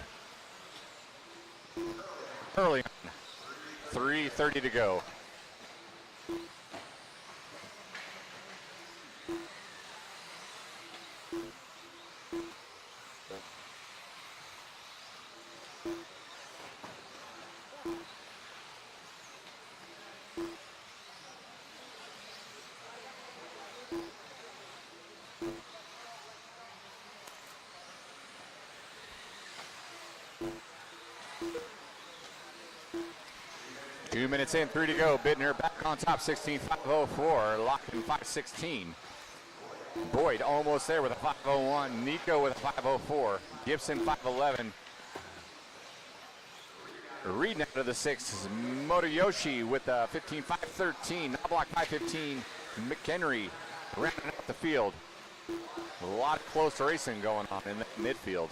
Early on. 3:30 to go. Two minutes in, 3 to go. Bittner back on top, 16.504. Locken 5.16. Boyd almost there with a 5.01. Nico with a 5.04. Gibson 5.11. Reed now to the 6. Motoyoshi with a 15.513. Knobloch 5.15. McHenry rounding out the field. A lot of close racing going on in the midfield.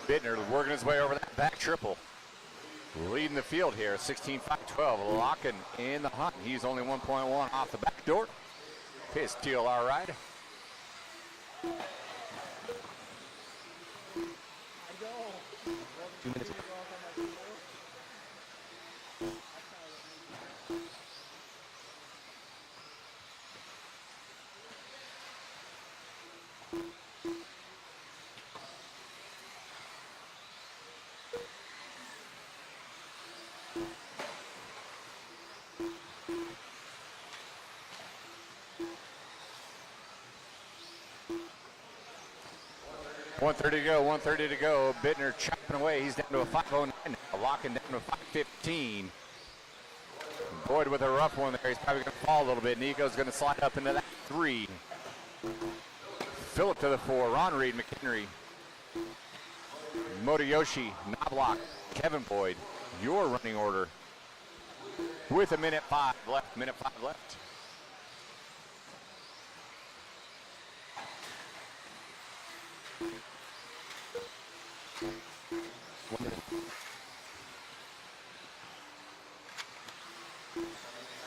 Bittner working his way over that back triple. Leading the field here, 16.512. Locken in the hunt. He's only 1.1 off the back door. His TLR ride. .130 to go, 1:30 to go. Bittner chopping away. He's down to a 5.09 now. Locken down to a 5.15. Boyd with a rough one there. He's probably going to fall a little bit. Nico's going to slide up into that 3. Phillip to the 4. Ron Reed, McHenry. Motoyoshi, Knobloch, Kevin Boyd. Your running order with a minute 5 left. Minute 5 left.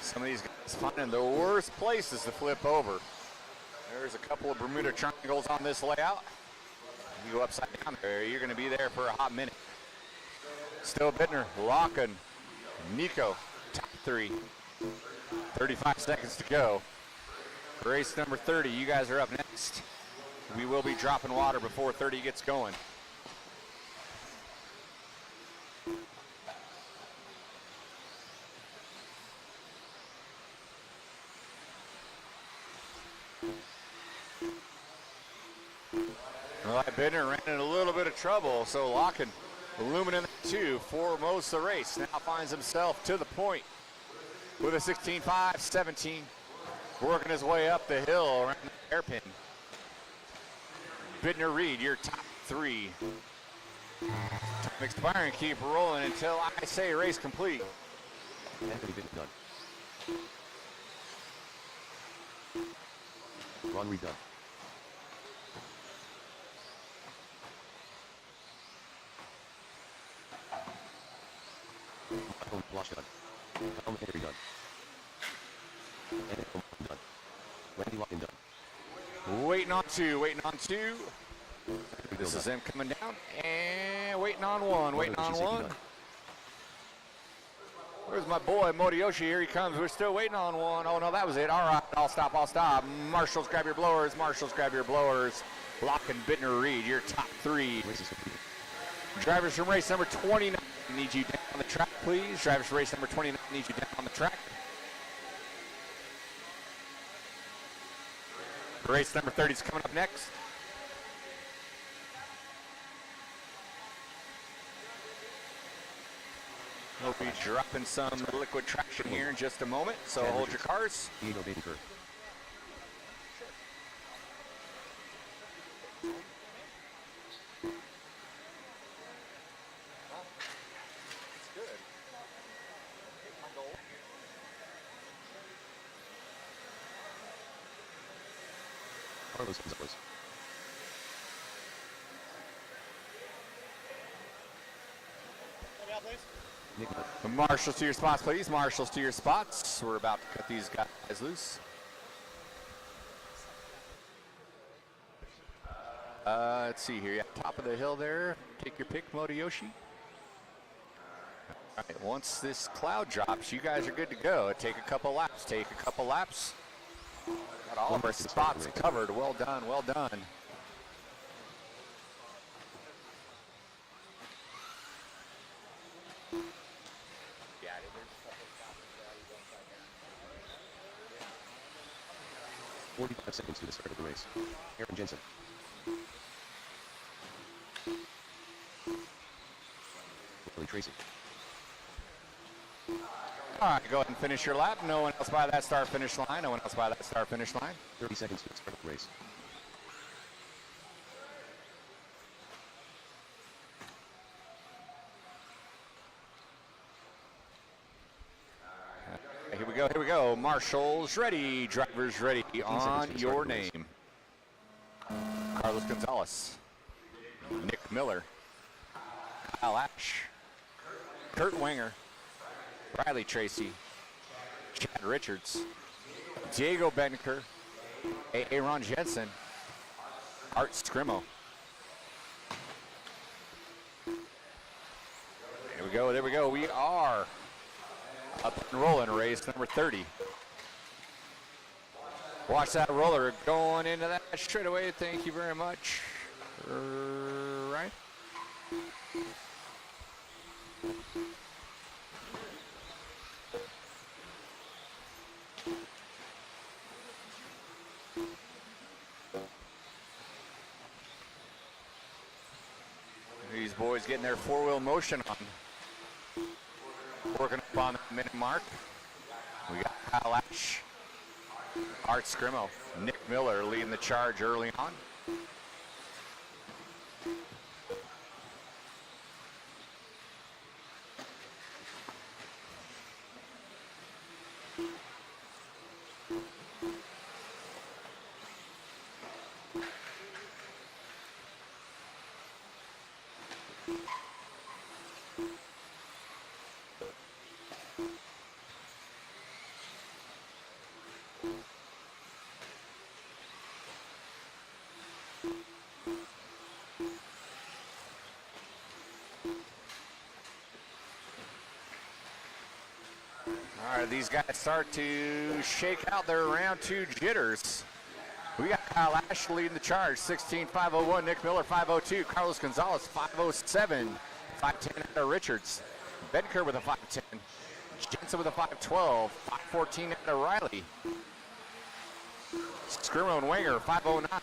Some of these guys finding the worst places to flip over. There's a couple of Bermuda triangles on this layout. You go upside down there, you're going to be there for a hot minute. Still Bittner, Locken, Nico, top 3. 35 seconds to go. Race number 30, you guys are up next. We will be dropping water before 30 gets going. Well, Bidner ran in a little bit of trouble, so Locken looming in the 2 for most of the race. Now finds himself to the point with a 16.5, 17. Working his way up the hill around the hairpin. Bidner Reed, your top 3. Time expiring, keep rolling until I say race complete.
Anthony Bidner done. Ron Reed done. Michael Blosh done. Tom Henry done. And done. Randy Locken done.
Waiting on 2, waiting on 2. This is him coming down and waiting on 1, waiting on 1. Where's my boy Moriyoshi? Here he comes. We're still waiting on 1. Oh no, that was it. All right, I'll stop, I'll stop. Marshals, grab your blowers. Marshals, grab your blowers. Locken, Bidner, Reed, your top 3. Drivers from race number 29 need you down on the track, please. Drivers from race number 29 need you down on the track. Race number 30 is coming up next. We'll be dropping some liquid traction here in just a moment, so hold your cars.
Diego Badenker. Carlos Gonzalez.
Marshals to your spots, please. Marshals to your spots. We're about to cut these guys loose. Let's see here. Yeah, top of the hill there. Take your pick, Moriyoshi. All right, once this cloud drops, you guys are good to go. Take a couple laps. Take a couple laps. Got all of our spots covered. Well done, well done.
.45 seconds to the start of the race. Aaron Jensen. Willie Tracy.
All right, go ahead and finish your lap. No one else by that start-finish line. No one else by that start-finish line.
30 seconds to the start of the race.
Here we go, here we go. Marshals ready, drivers ready on your name. Carlos Gonzalez, Nick Miller, Kyle Ash, Kurt Wenger, Riley Tracy, Chad Richards, Diego Benker, Aaron Jensen, Art Scrimo. There we go, there we go. We are up and rolling, race number 30. Watch that roller going into that straightaway. Thank you very much. Right. These boys getting their four-wheel motion on. Working up on the minute mark. We got Kyle Ash, Art Scrimo, Nick Miller leading the charge early on. All right, these guys start to shake out their round 2 jitters. We got Kyle Ash leading the charge, 16.501. Nick Miller, 502. Carlos Gonzalez, 507. 510 out of Richards. Benker with a 510. Jensen with a 512. 514 out of Riley. Scrimo and Wenger, 509.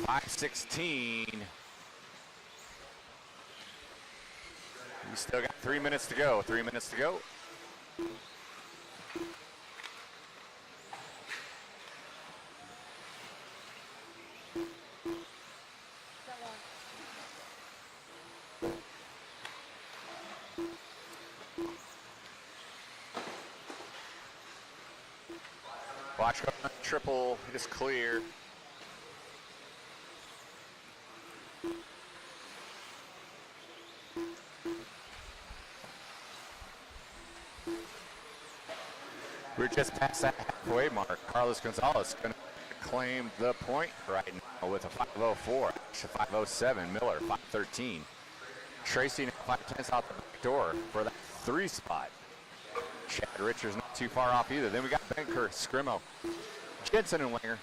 5:16. We still got 3 minutes to go. 3 minutes to go. Watch go on triple. It is clear. We're just past that halfway mark. Carlos Gonzalez going to claim the point right now with a 5:04. Actually 5:07. Miller 5:13. Tracy now 5:10 out the back door for that 3 spot. Chad Richards not too far off either. Then we got Benker, Scrimo, Jensen, and Winger.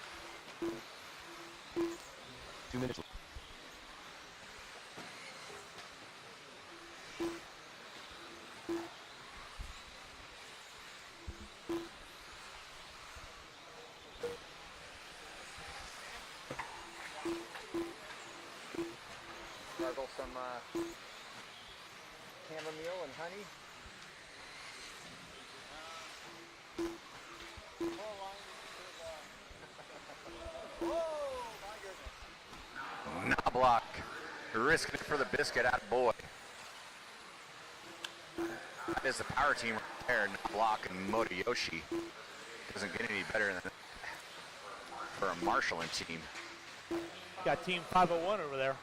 2 minutes left.
Gargle some chamomile and honey. Knobloch risking it for the biscuit, out boy. That is the power team right there, Knobloch and Motoyoshi. Doesn't get any better than that for a marshalling team.
Got team 501 over there.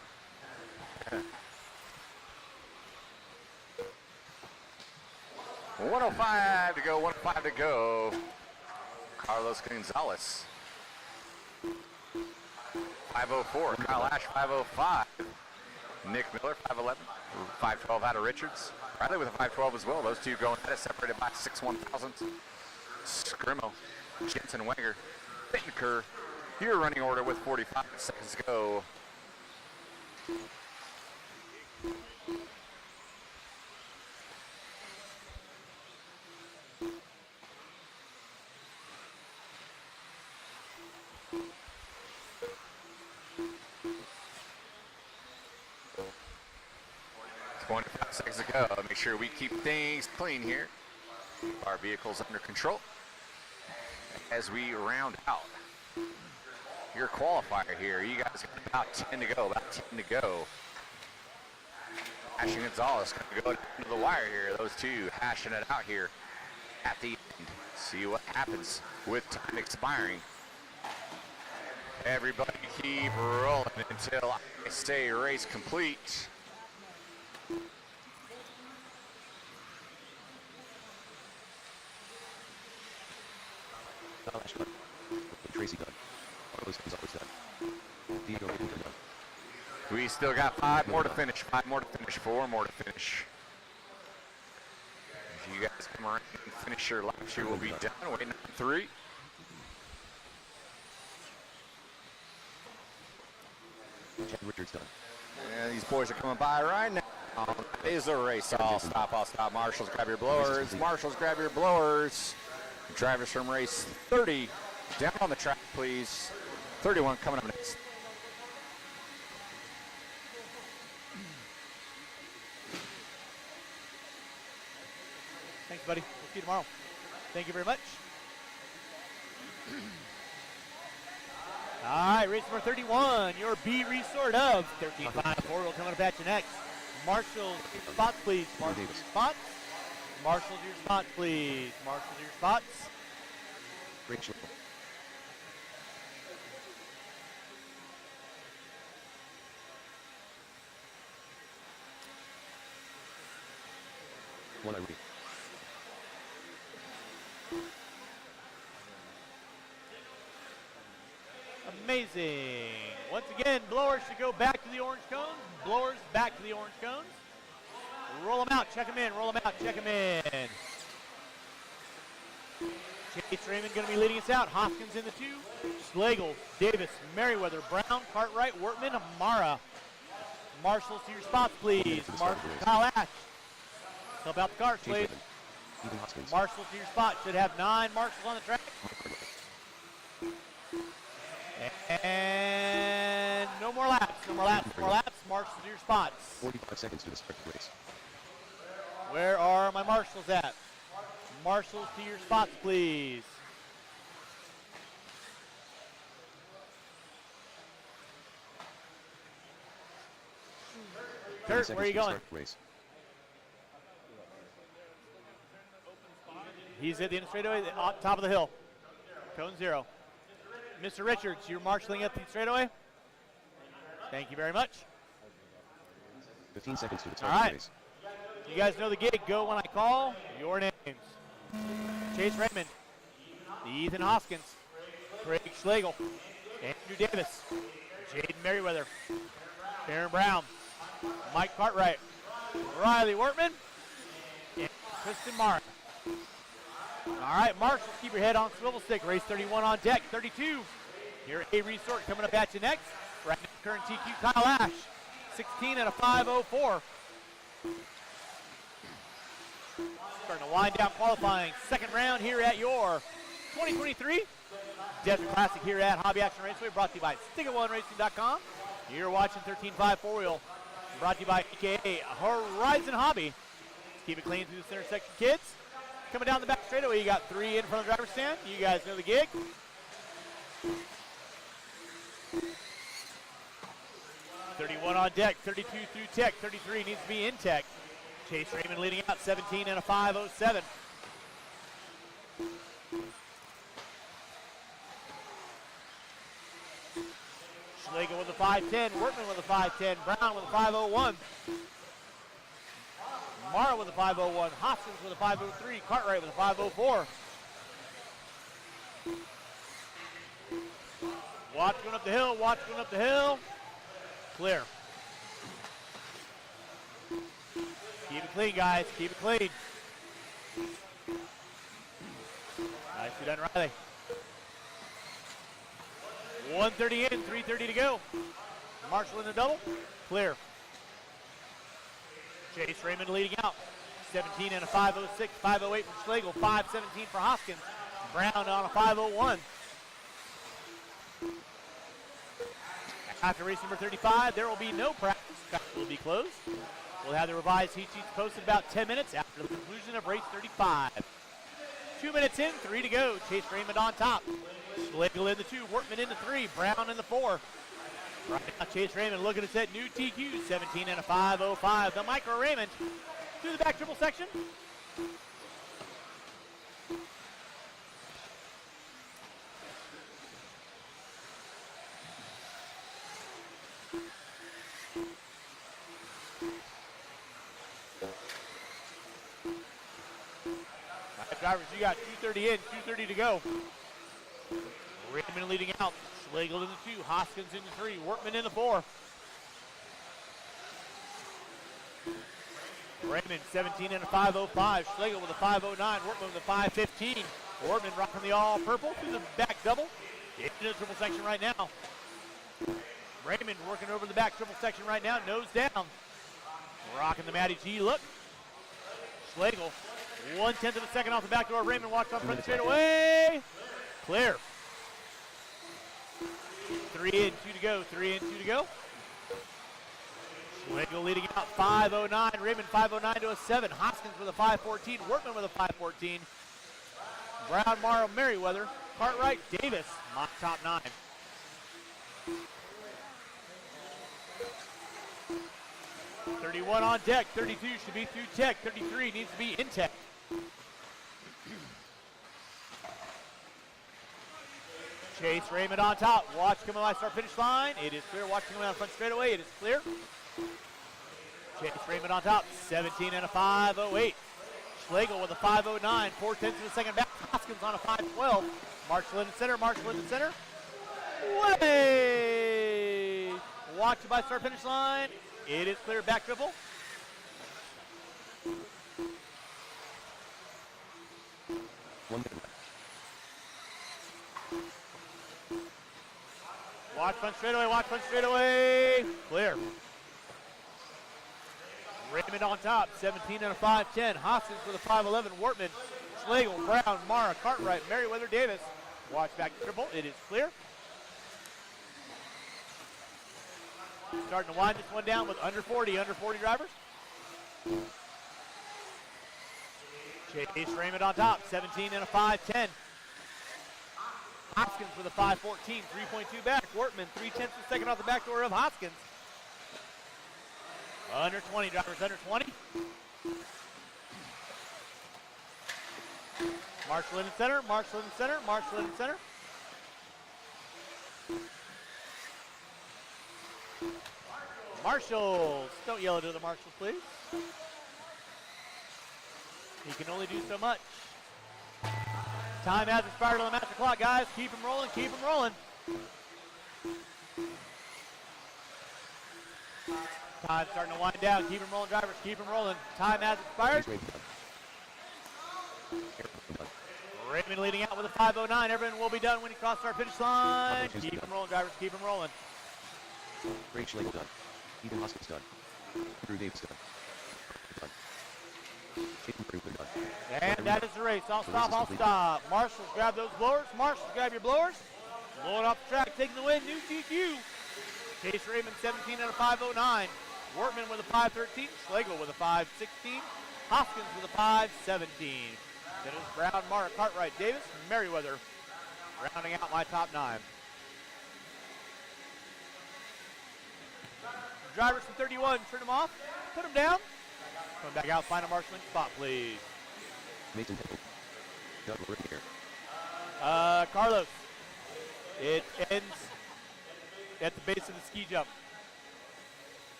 $105 to go, $105 to go. Carlos Gonzalez. 5:04. Kyle Ash 5:05. Nick Miller 5:11. 5:12 out of Richards. Riley with a 5:12 as well. Those two going at it, separated by 6/1000. Scrimo, Jensen, Wenger, Bittenker. Your running order with 45 seconds to go. Seconds to go. Make sure we keep things clean here. Keep our vehicles under control as we round out your qualifier here. You guys got about 10 to go. About 10 to go. Ash and Gonzalez going to go down to the wire here. Those two hashing it out here at the end. See what happens with time expiring. Everybody keep rolling until I say race complete.
Tracy done. Carlos Gonzalez done. Diego Bittenker done.
We still got 5 more to finish. 5 more to finish. 4 more to finish. If you guys come around and finish your laps, you will be done. Waiting on 3.
Chad Richards done.
And these boys are coming by right now. That is a race. I'll stop. Marshals, grab your blowers. Marshals, grab your blowers. Drivers from race 30, down on the track, please. 31 coming up next.
Thanks, buddy. We'll see you tomorrow. Thank you very much. All right, race number 31, your B resort of 13.54 will come up at you next. Marshals, your spots, please. Marshals, your spots. Marshals, your spots, please. Marshals, your spots.
Rachel. One I read.
Amazing. Once again, blowers should go back to the orange cones. Blowers back to the orange cones. Roll them out, check them in, roll them out, check them in. Chase Raymond going to be leading us out. Hoskins in the 2. Slagle, Davis, Merriweather, Brown, Cartwright, Wortman, Amara. Marshals to your spots, please. Marshals, Kyle Ash. Help out the cars, please. Marshals to your spot. Should have 9 marshals on the track. And laps, no more laps, no more laps. Marshals to your spots.
45 seconds to the start of the race.
Where are my marshals at? Marshals to your spots, please. Kurt, where are you going?
Race.
He's at the end of the straightaway, top of the hill. Cone 0. Mr. Richards, you're marshaling up the straightaway. Thank you very much.
15 seconds to the start
All
of
right.
the race.
You guys know the gig. Go when I call your names. Chase Raymond, Ethan Hoskins, Craig Schlegel, Andrew Davis, Jaden Merriweather, Aaron Brown, Mike Cartwright, Riley Wortman, and Kristen Mara. All right, marshals, keep your head on swivel stick. Race 31 on deck. 32. Your A resort coming up at you next. Right now, current TQ Kyle Ash, 16 and a 5:04. Starting to wind down qualifying. Second round here at your 2023 Desert Classic here at Hobby Action Raceway, brought to you by Stick-It-One-Racing.com. You're watching 13.5 4-wheel, brought to you by AKA Horizon Hobby. Let's keep it clean through the center section, kids. Coming down the back straightaway, you got 3 in front of the driver's stand. You guys know the gig. .31 on deck, 32 through tech, 33 needs to be in tech. Chase Raymond leading out, 17 and a 5:07. Schlegel with a 5:10, Workman with a 5:10, Brown with a 5:01. Mara with a 5:01, Hoskins with a 5:03, Cartwright with a 5:04. Watch going up the hill, watch going up the hill. Clear. Keep it clean, guys, keep it clean. Nicely done, Riley. 1:30 in, 3:30 to go. Marshall in the double, clear. Chase Raymond leading out, 17 and a 5:06, 5:08 for Schlegel, 5:17 for Hoskins. Brown on a 5:01. After race number 35, there will be no practice. Practice will be closed. We'll have the revised heat sheets posted about 10 minutes after the conclusion of race 35. 2 minutes in, 3 to go. Chase Raymond on top. Schlegel in the 2, Workman in the 3, Brown in the 4. Right now, Chase Raymond looking to set new TQ, 17 and a 5:05. The Micro Raymond through the back triple section. Drivers, you got 2:30 in, 2:30 to go. Raymond leading out. Schlegel in the 2, Hoskins in the 3, Workman in the 4. Raymond 17 and a 5:05. Schlegel with a 5:09. Workman with a 5:15. Workman rocking the all purple through the back double. Into the triple section right now. Raymond working over the back triple section right now, nose down. Rocking the Matty G look. Schlegel 1/10 of a second off the back door. Raymond walks on front straight away. Clear. 3 in, 2 to go. 3 in, 2 to go. Schlegel leading out 5:09. Raymond 5:09 to a 7. Hoskins with a 5:14. Workman with a 5:14. Brown, Morrow, Merriweather, Cartwright, Davis, mock top 9. .31 on deck. 32 should be through tech. 33 needs to be in tech. Chase Raymond on top. Watch coming by start finish line. It is clear. Watch coming out front straightaway. It is clear. Chase Raymond on top. 17 and a 5:08. Schlegel with a 5:09. 4/10 to the second back. Hoskins on a 5:12. Marshall in the center. Marshall in the center. Way. Watch by start finish line. It is clear. Back triple. Watch front straightaway, watch front straightaway. Clear. Raymond on top, 17 and a 5:10. Hoskins with a 5:11. Wortman, Schlegel, Brown, Mara, Cartwright, Merriweather, Davis. Watch back to triple. It is clear. Starting to wind this one down with under 40 drivers. Chase Raymond on top, 17 and a 5.10. Hoskins with a 5.14, 3.2 back. Wortman, 3/10 of a second off the back door of Hoskins. Under 20 drivers, under 20. Marshall in the center, Marshall in the center, Marshall in the center. Marshalls, don't yell to the Marshalls, please. He can only do so much. Time has expired on the master clock, guys. Keep them rolling, keep them rolling. Time starting to wind down. Keep them rolling, drivers, keep them rolling. Time has expired. Raymond leading out with a 5.09. Everyone will be done when he crosses our finish line. Keep them rolling, drivers, keep them rolling.
Craig Schlegel done. Ethan Hoskins done. Drew Davis done. Done. Chayton Brinkman done.
And that is the race. I'll stop, I'll stop. Marshals, grab those blowers. Marshals, grab your blowers. Blowing off the track, taking the win. New TQ. Chase Raymond, 17 and a 5.09. Wortman with a 5.13. Schlegel with a 5.16. Hoskins with a 5.17. Then it was Brown, Mark, Cartwright, Davis, Merriweather rounding out my top 9. Drivers from 31, turn them off, put them down. Come back out, find a marshalling spot, please.
Mason Temple. Doug Work here.
Carlos, it ends at the base of the ski jump.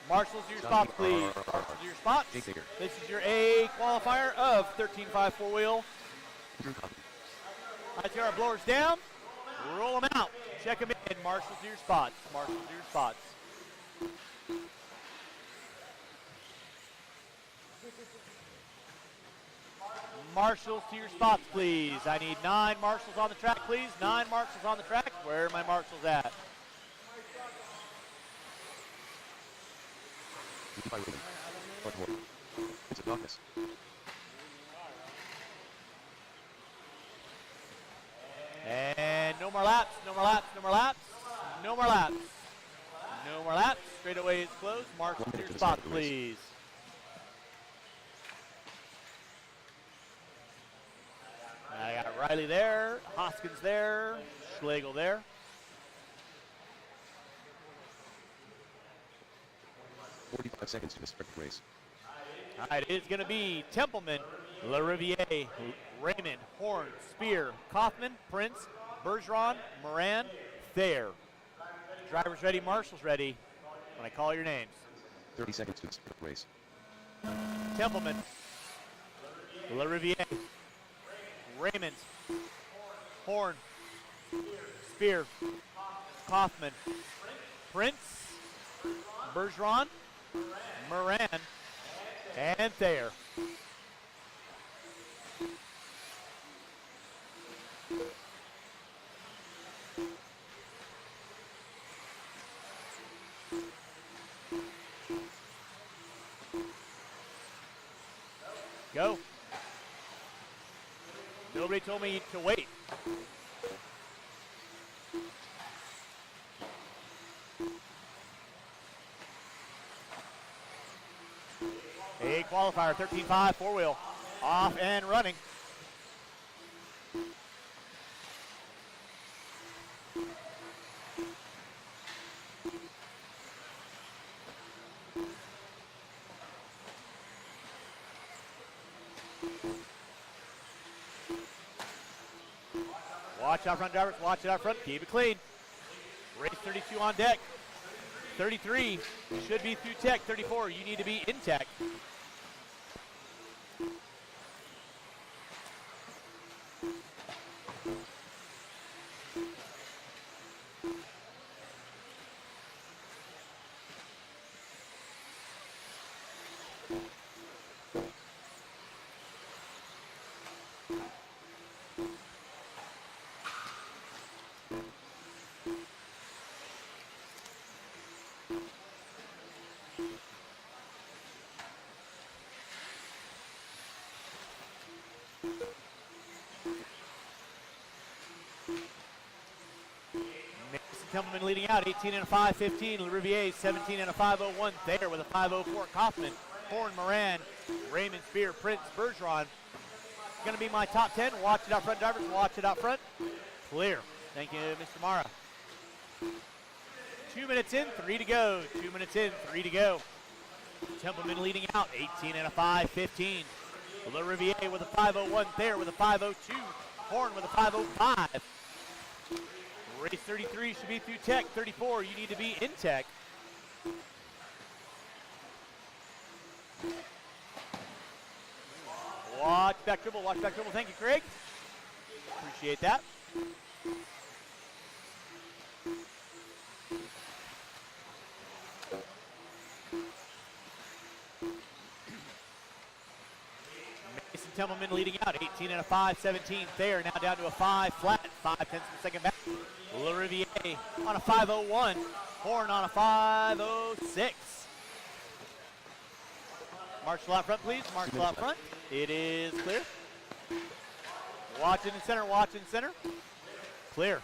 Marshals, your spots, please. Marshals, your spots. This is your A qualifier of 13.5 four-wheel. ITR blowers down. Roll them out. Check them in. Marshals, your spots. Marshals, your spots. Marshals to your spots, please. I need 9 marshals on the track, please. 9 marshals on the track. Where are my marshals at?
By Raymond. Baltimore. Prince of Darkness.
And no more laps, no more laps, no more laps, no more laps. No more laps. Straightaway is closed. Marshals to your spots, please. I got Riley there, Hoskins there, Schlegel there.
Seconds to start the race.
All right, it's going to be Templeman, LaRiviere, Raymond, Horn, Spear, Kaufman, Prince, Bergeron, Moran, Thayer. Drivers ready, marshals ready. When I call your names.
30 seconds to start the race.
Templeman, LaRiviere, Raymond, Horn, Spear, Kaufman, Prince, Bergeron, Moran, and Thayer. Go. Nobody told me to wait. A qualifier, 13.5, four-wheel, off and running. Watch out front, drivers, watch it out front, keep it clean. Race 32 on deck. 33 should be through tech. 34, you need to be in tech. Templeman leading out, 18 and a 5:15. LaRiviere, 17 and a 5:01. Thayer with a 5:04. Kaufman, Horn, Moran, Raymond, Spear, Prince, Bergeron. Going to be my top 10. Watch it out front, drivers. Watch it out front. Clear. Thank you, Mr. Mara. 2 minutes in, 3 to go. 2 minutes in, 3 to go. Templeman leading out, 18 and a 5:15. LaRiviere with a 5:01. Thayer with a 5:02. Horn with a 5:05. Race 33 should be through tech. 34, you need to be in tech. Watch back dribble, watch back dribble. Thank you, Craig. Appreciate that. Mason Templeman leading out, 18 and a 5:17. Thayer now down to a 5 flat, 5/10 of a second back. LaRiviere on a 5:01. Horn on a 5:06. Marshall out front, please. Marshall out front. It is clear. Watch it in center, watch in center. Clear.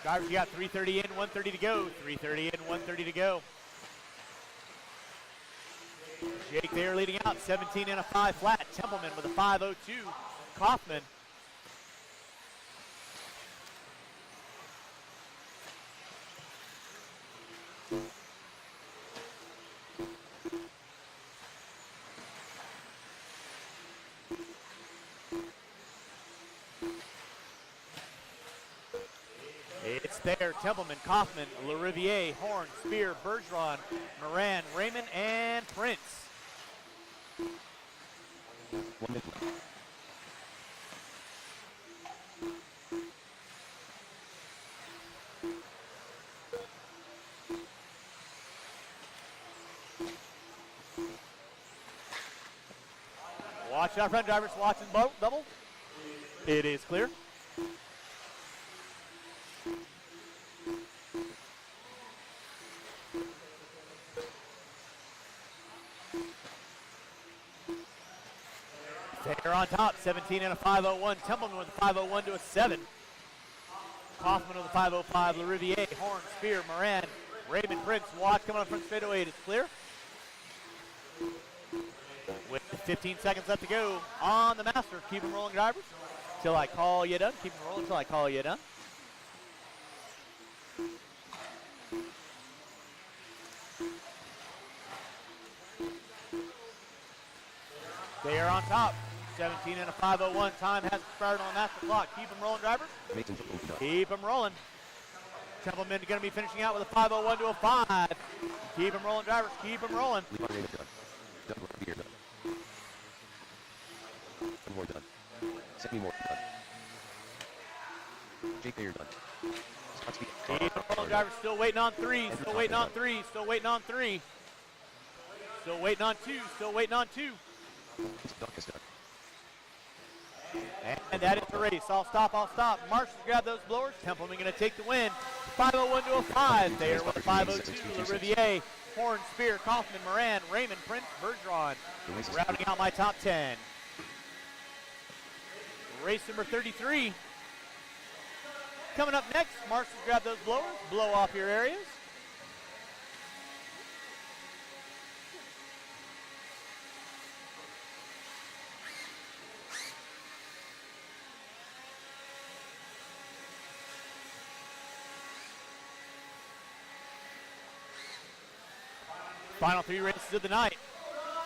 Drivers, you got 3:30 in, 1:30 to go. 3:30 in, 1:30 to go. Jake Thayer leading out, 17 and a 5 flat. Templeman with a 5:02. Kaufman. It's there, Templeman, Kaufman, LaRiviere, Horn, Spear, Bergeron, Moran, Raymond, and Prince.
1 minute left.
Watch out front, drivers, watching double. It is clear. Thayer on top, 17 and a 5:01. Templeman with a 5:01 to a 7. Kaufman with a 5:05. LaRiviere, Horn, Spear, Moran, Raymond, Prince. Watch coming up front straightaway. It is clear. With 15 seconds left to go on the master. Keep them rolling, drivers. Till I call you done. Keep them rolling till I call you done. They are on top. 17 and a 5:01. Time has expired on the master clock. Keep them rolling, drivers. Keep them rolling. Templeman going to be finishing out with a 5:01 to a 5. Keep them rolling, drivers. Keep them rolling.
More done. Semi more done. Jake Thayer done.
Keep them rolling, drivers. Still waiting on 3. Still waiting on 3. Still waiting on 3. Still waiting on 2. Still waiting on 2. And that is the race. I'll stop. Marshall's grab those blowers. Templeman going to take the win. 5:01 to a 5. Thayer with a 5:02. LaRiviere, Horn, Spear, Kaufman, Moran, Raymond, Prince, Bergeron. Rounding out my top 10. Race number 33. Coming up next, Marshall's grab those blowers. Blow off your areas. Final 3 races of the night.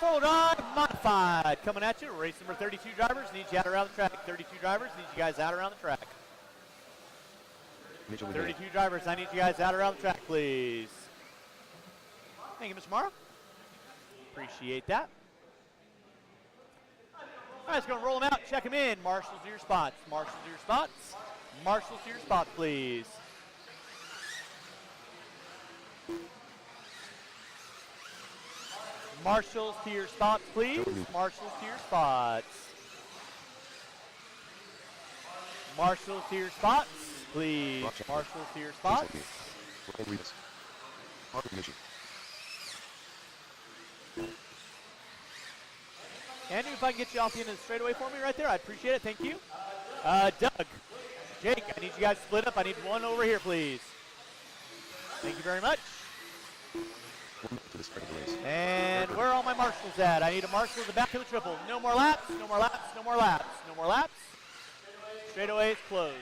Full drive modified. Coming at you. Race number 32 drivers. Need you out around the track. 32 drivers. Need you guys out around the track. 32 drivers. I need you guys out around the track, please. Thank you, Mr. Morrow. Appreciate that. All right, let's go and roll them out. Check them in. Marshals to your spots. Marshals to your spots. Marshals to your spots, please. Marshals to your spots, please. Marshals to your spots. Marshals to your spots, please. Marshals to your spots.
Yoshi.
Andrew, if I can get you off the end of the straightaway for me right there, I'd appreciate it. Thank you. Doug, Jake, I need you guys to split up. I need one over here, please. Thank you very much.
1 minute to the start of the race.
And where are all my marshals at? I need a marshal at the back of the triple. No more laps, no more laps, no more laps, no more laps. Straightaway is closed.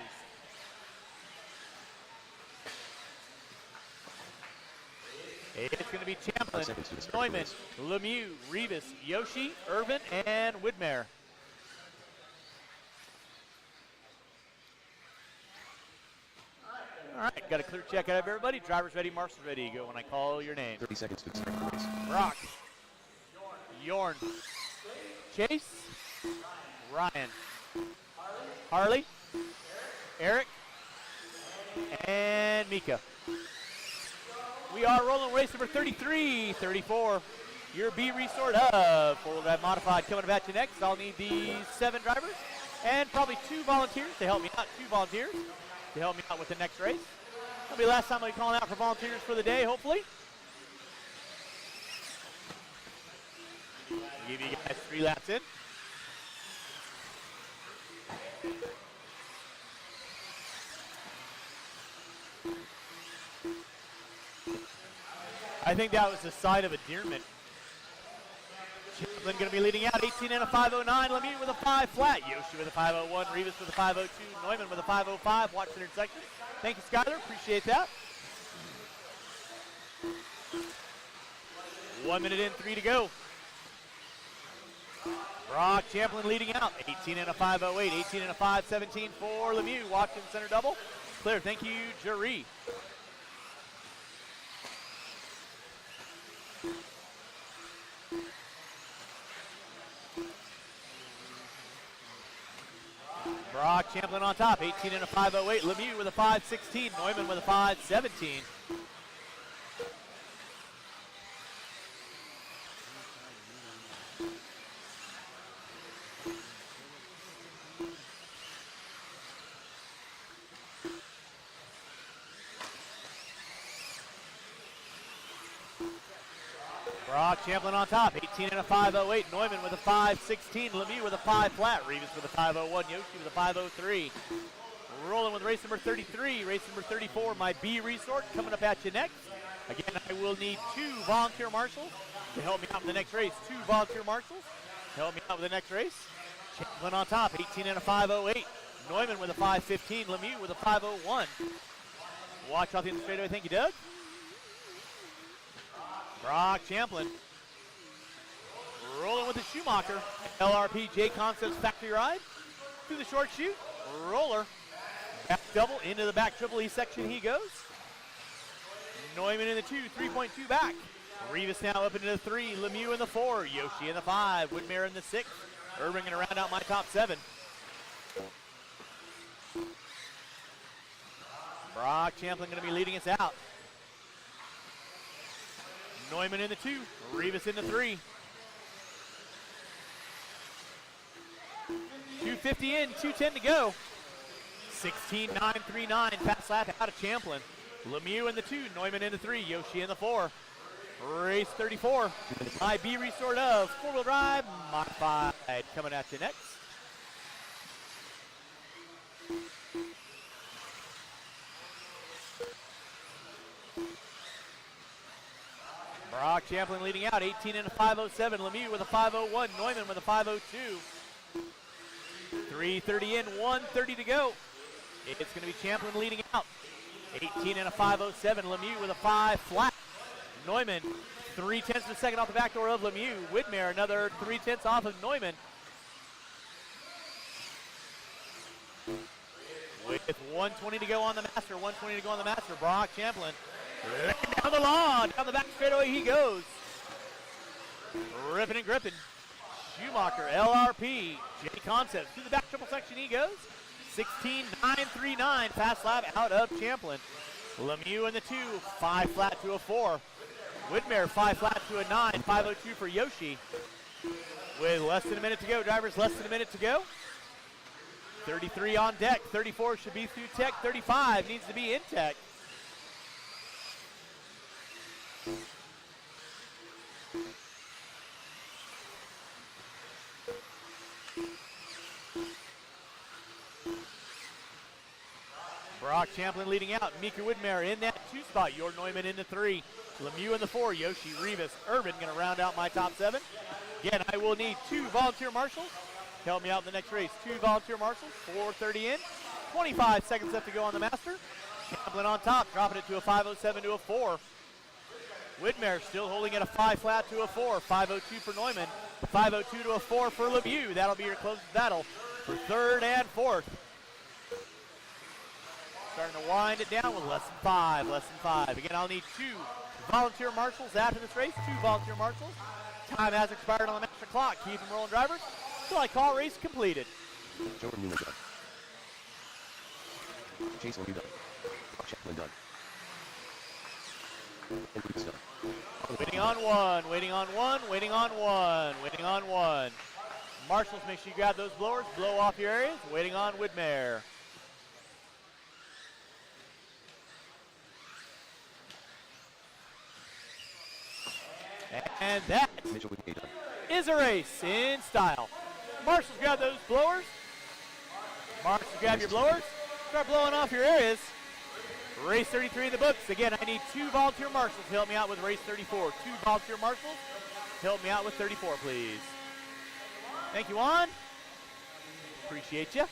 It's going to be Champlin,
5 seconds to the start of the
Neumann,
race.
Lemieux, Rivas, Yoshi, Irvin, and Widmer. All right, got a clear check out of everybody. Drivers ready, marshals ready. Go when I call your name.
30 seconds to the start of the race.
Brock, Yorn, Chase, Ryan, Harley, Eric, and Mika. We are rolling race number 33, 34. Your B resort of four-wheel drive modified coming at you next. I'll need these 7 drivers and probably 2 volunteers to help me out. 2 volunteers to help me out with the next race. That'll be the last time I'll be calling out for volunteers for the day, hopefully. Give you guys 3 laps in. I think that was the sign of endearment. Champlin going to be leading out, 18 and a 509. Lemieux with a 5 flat. Yoshi with a 501. Rivas with a 502. Neumann with a 505. Watch the intersection. Thank you, Skyler. Appreciate that. 1 minute in, 3 to go. Brock Champlin leading out, 18 and a 508. 18 and a 517 for Lemieux. Watching center double. Clear. Thank you, Jerry. Brock Champlin on top, 18 and a 508. Lemieux with a 516. Neumann with a 517. Brock Champlin on top, 18 and a 508. Neumann with a 516. Lemieux with a 5 flat. Rivas with a 501. Yoshi with a 503. Rolling with race number 33. Race number 34, my B resort, coming up at you next. Again, I will need 2 volunteer marshals to help me out with the next race. 2 volunteer marshals to help me out with the next race. Champlin on top, 18 and a 508. Neumann with a 515. Lemieux with a 501. Watch off the end of the straightaway. Thank you, Doug. Brock Champlin rolling with the Schumacher. LRP J Concepts factory ride through the short chute. Roller. Back double into the back triple E section he goes. Neumann in the 2, 3.2 back. Rivas now up into the 3. Lemieux in the 4. Yoshi in the 5. Widmer in the 6. Irving going to round out my top 7. Brock Champlin going to be leading us out. Neumann in the 2, Rivas in the 3. 250 in, 210 to go. 16.939, fast lap out of Champlin. Lemieux in the 2, Neumann in the 3, Yoshi in the 4. Race 34, my B resort of four-wheel drive modified coming at you next. Brock Champlin leading out, 18 and a 507. Lemieux with a 501. Neumann with a 502. 3:30 in, 1:30 to go. It's going to be Champlin leading out, 18 and a 507. Lemieux with a 5 flat. Neumann, 0.3 of a second off the back door of Lemieux. Widmer, another 0.3 off of Neumann. With 120 to go on the master, 120 to go on the master. Brock Champlin down the lawn, down the back straightaway he goes. Ripping and gripping. Schumacher, LRP, J Concepts, through the back triple section he goes. 16.939, fast lap out of Champlin. Lemieux in the 2, 5 flat to a 4. Widmer, 5 flat to a 9, 502 for Yoshi. With less than a minute to go, drivers, less than a minute to go. 33 on deck, 34 should be through tech, 35 needs to be in tech. Brock Champlin leading out. Mika Widmer in that 2 spot. Jord Neumann in the 3. Lemieux in the 4. Yoshi Rivas Urban going to round out my top 7. Again, I will need 2 volunteer marshals to help me out in the next race. 2 volunteer marshals, 4:30 in. 25 seconds left to go on the master. Champlin on top, dropping it to a 5:07 to a 4. Widmer still holding at a 5 flat to a 4. 5:02 for Neumann. 5:02 to a 4 for Lemieux. That'll be your closest battle for 3rd and 4th. Starting to wind it down with less than 5. Again, I'll need 2 volunteer marshals after this race, 2 volunteer marshals. Time has expired on the master clock. Keep them rolling, drivers, until I call race completed.
Jordan Newman done. Chase Lemieux done. Brock Champlin done. And Rivas done.
Waiting on 1, waiting on 1, waiting on 1, waiting on 1. Marshals, make sure you grab those blowers, blow off your areas. Waiting on Widmer. And that is a race in style. Marshals, grab those blowers. Marshals, grab your blowers. Start blowing off your areas. Race 33 in the books. Again, I need 2 volunteer marshals to help me out with race 34. 2 volunteer marshals to help me out with 34, please. Thank you, Juan. Appreciate you.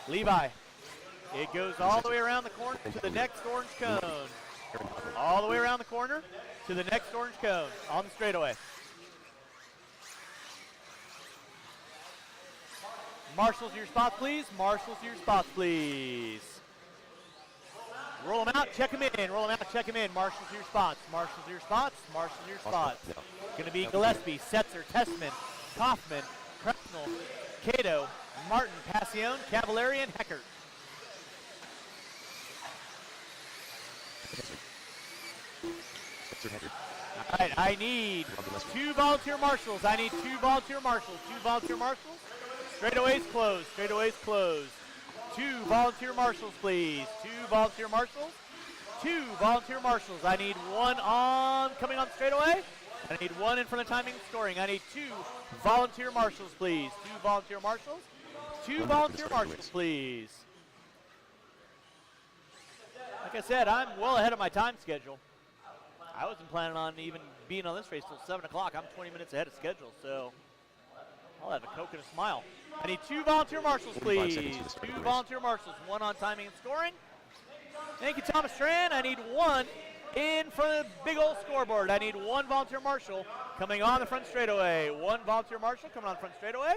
Levi. It goes all the way around the corner to the next orange cone. All the way around the corner to the next orange cone on the straightaway. Marshals to your spots, please. Marshals to your spots, please. Roll them out, check them in. Roll them out, check them in. Marshals to your spots. Marshals to your spots. Marshals to your spots. Going to be Gillespie, Setzer, Tessman, Kaufman, Kretschnell, Cato, Martin, Passion, Cavallari, and Heckert. All right, I need 2 volunteer marshals. I need 2 volunteer marshals. 2 volunteer marshals. Straightaways closed. Straightaways closed. 2 volunteer marshals, please. 2 volunteer marshals. 2 volunteer marshals. I need 1 on coming on straightaway. I need 1 in front of timing and scoring. I need 2 volunteer marshals, please. 2 volunteer marshals. 2 volunteer marshals, please. Like I said, I'm well ahead of my time schedule. I wasn't planning on even being on this race till 7 o'clock. I'm 20 minutes ahead of schedule, so I'll have a Coke and a smile. I need 2 volunteer marshals, please. 2 volunteer marshals, 1 on timing and scoring. Thank you, Thomas Tran. I need 1 in front of the big old scoreboard. I need 1 volunteer marshal coming on the front straightaway. 1 volunteer marshal coming on the front straightaway.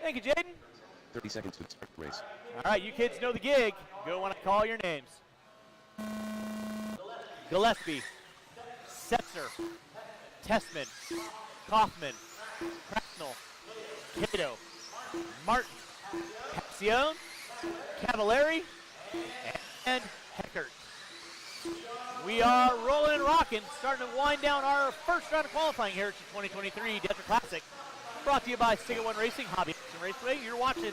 Thank you, Jaden.
30 seconds to start the race.
All right, you kids know the gig. Go when I call your names. Gillespie, Setzer, Tessman, Kaufman, Kretschnell, Cato, Martin, Passion, Cavallari, and Heckert. We are rolling and rocking, starting to wind down our first round of qualifying here at the 2023 Desert Classic. Brought to you by Stiga One Racing, Hobby Action Raceway. You're watching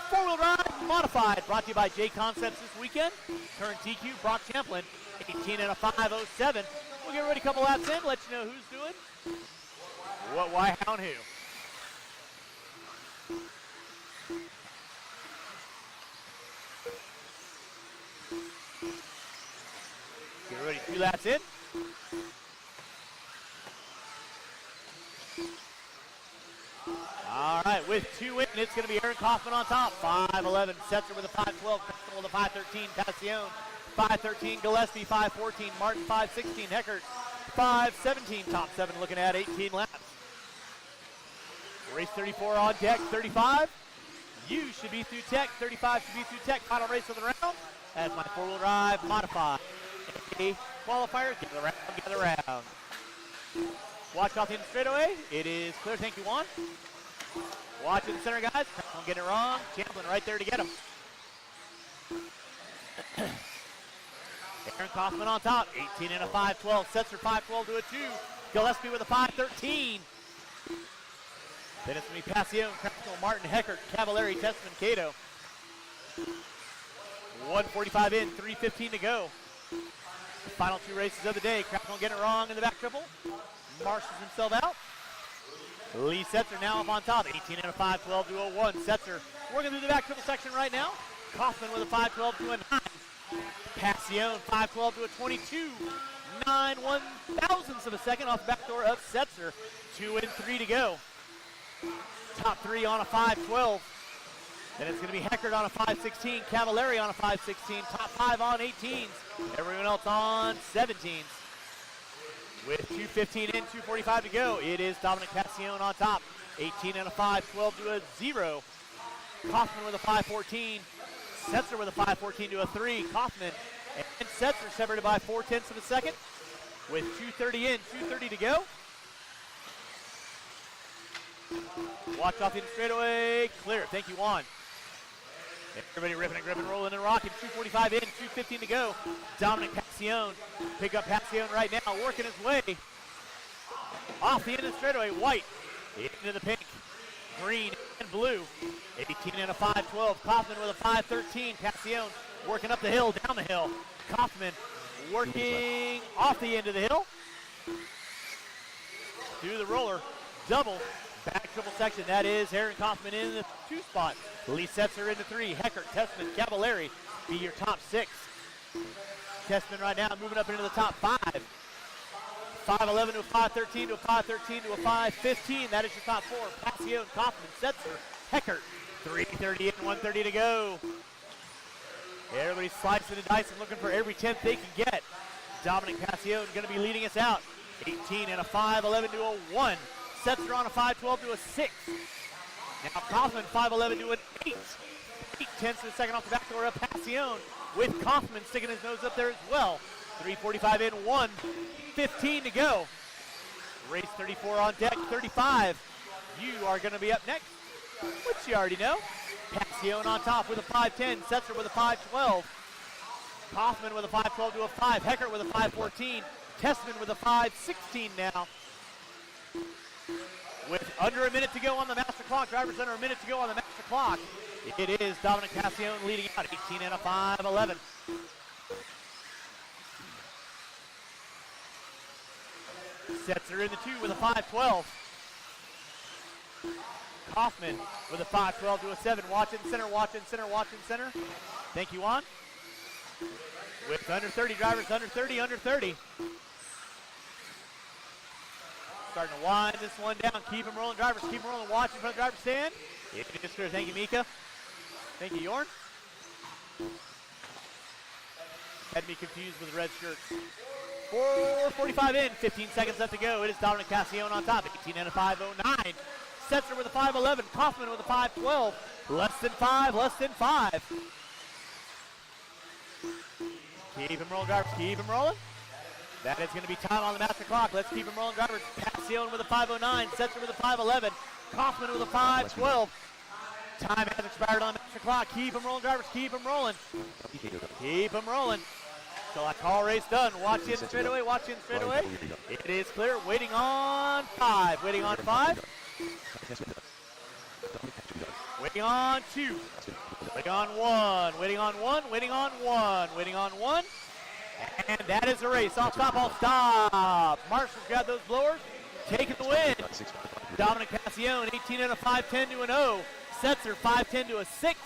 4-wheel drive modified, brought to you by J Concepts this weekend. Current TQ, Brock Champlin, 18 and a 5:07. We'll get ready a couple laps in, let you know who's doing what, why, how, and who. Get ready, 2 laps in. All right, with 2 in, it's going to be Aaron Kaufman on top. 5:11, Setzer with a 5:12, Kretschnell with a 5:13, Passion, 5:13, Gillespie, 5:14, Martin, 5:16, Heckert, 5:17, top 7 looking at 18 laps. Race 34 on deck, 35. You should be through tech, 35 should be through tech. Final race of the round as my 4-wheel drive modified. Qualifiers, gather around, gather around. Watch off the end straightaway. It is clear, thank you, Juan. Watch in the center, guys. Don't get it wrong. Champlin right there to get him. Aaron Kaufman on top, 18 and a 5-12. Setzer 5-12 to a 2. Gillespie with a 5-13. Then it's going to be Passion, Cracknell, Martin, Heckert, Cavallari, Tessman, Cato. 1:45 in, 3:15 to go. The final two races of the day. Cracknell getting it wrong in the back triple. Marshals himself out. Lee Setzer now up on top, 18 and a 5-12 to a 1. Setzer working through the back triple section right now. Kaufman with a 5-12 to a 9. Passion 5-12 to a 22. 9/1,000ths of a second off the back door of Setzer. 2 and 3 to go. Top 3 on a 5-12. Then it's going to be Heckert on a 5-16, Cavallari on a 5-16, top 5 on 18s, everyone else on 17s. With 2:15 in, 2:45 to go, it is Dominic Passion on top, 18 and a 5-12 to a 0. Kaufman with a 5-14, Setzer with a 5-14 to a 3. Kaufman and Setzer separated by 0.4 of a second. With 2:30 in, 2:30 to go. Watch off in straightaway, clear. Thank you, Juan. Everybody ripping and gripping, rolling and rocking. 2:45 in, 2:15 to go. Dominic Passion. Pick up Passion right now, working his way. Off the end of the straightaway, white into the pink, green and blue. 18 and a 5-12. Kaufman with a 5-13. Passion working up the hill, down the hill. Kaufman working off the end of the hill. Through the roller, double. Back triple section, that is Aaron Kaufman in the 2 spot. Lee Setzer in the 3. Heckert, Tessman, Cavallari be your top 6. Tessman right now moving up into the top 5. 5-11 to a 5-13 to a 5-13 to a 5-15. That is your top 4. Passion, Kaufman, Setzer, Heckert. 3:30 in, 1:30 to go. Everybody's slicing and dicing, looking for every 10th they can get. Dominic Passion going to be leading us out. 18 and a 5-11 to a 1. Setzer on a 5-12 to a 6. Now Kaufman 5-11 to an 8. 0.8 of a second off the back door of Passion, with Kaufman sticking his nose up there as well. 3:45 in, 1:15 to go. Race 34 on deck, 35. You are going to be up next, which you already know. Passion on top with a 5-10. Setzer with a 5-12. Kaufman with a 5-12 to a 5. Heckert with a 5-14. Tessman with a 5-16 now. With under a minute to go on the master clock, drivers under a minute to go on the master clock, it is Dominic Passion leading out, 18 and a 5-11. Setzer in the 2 with a 5-12. Kaufman with a 5-12 to a 7. Watching center, watching center, watching center. Thank you, Juan. With under 30 drivers, under 30, under 30. Starting to wind this one down. Keep them rolling, drivers. Keep them rolling. Watch in front of the driver's stand. It is clear. Thank you, Mika. Thank you, Jorn. Had me confused with red shirts. 4:45 in, 15 seconds left to go. It is Dominic Passion on top, 18 and a 5-09. Setzer with a 5-11. Kaufman with a 5-12. Less than 5, less than 5. Keep them rolling, drivers. Keep them rolling. That is going to be time on the master clock. Let's keep them rolling, drivers. Passion with a 5-09. Setzer with a 5-11. Kaufman with a 5-12. Time has expired on the master clock. Keep them rolling, drivers. Keep them rolling. Keep them rolling. So I call race done. Watch in straight away. Watch in straight away. It is clear. Waiting on 5. Waiting on 5. Waiting on 2. Waiting on 1. Waiting on 1. Waiting on 1. Waiting on 1. And that is the race. Off top, all stop. Marshall's got those blowers. Taking the win. Dominic Passion, 18 and a 5-10 to an 0. Setzer, 5-10 to a 6.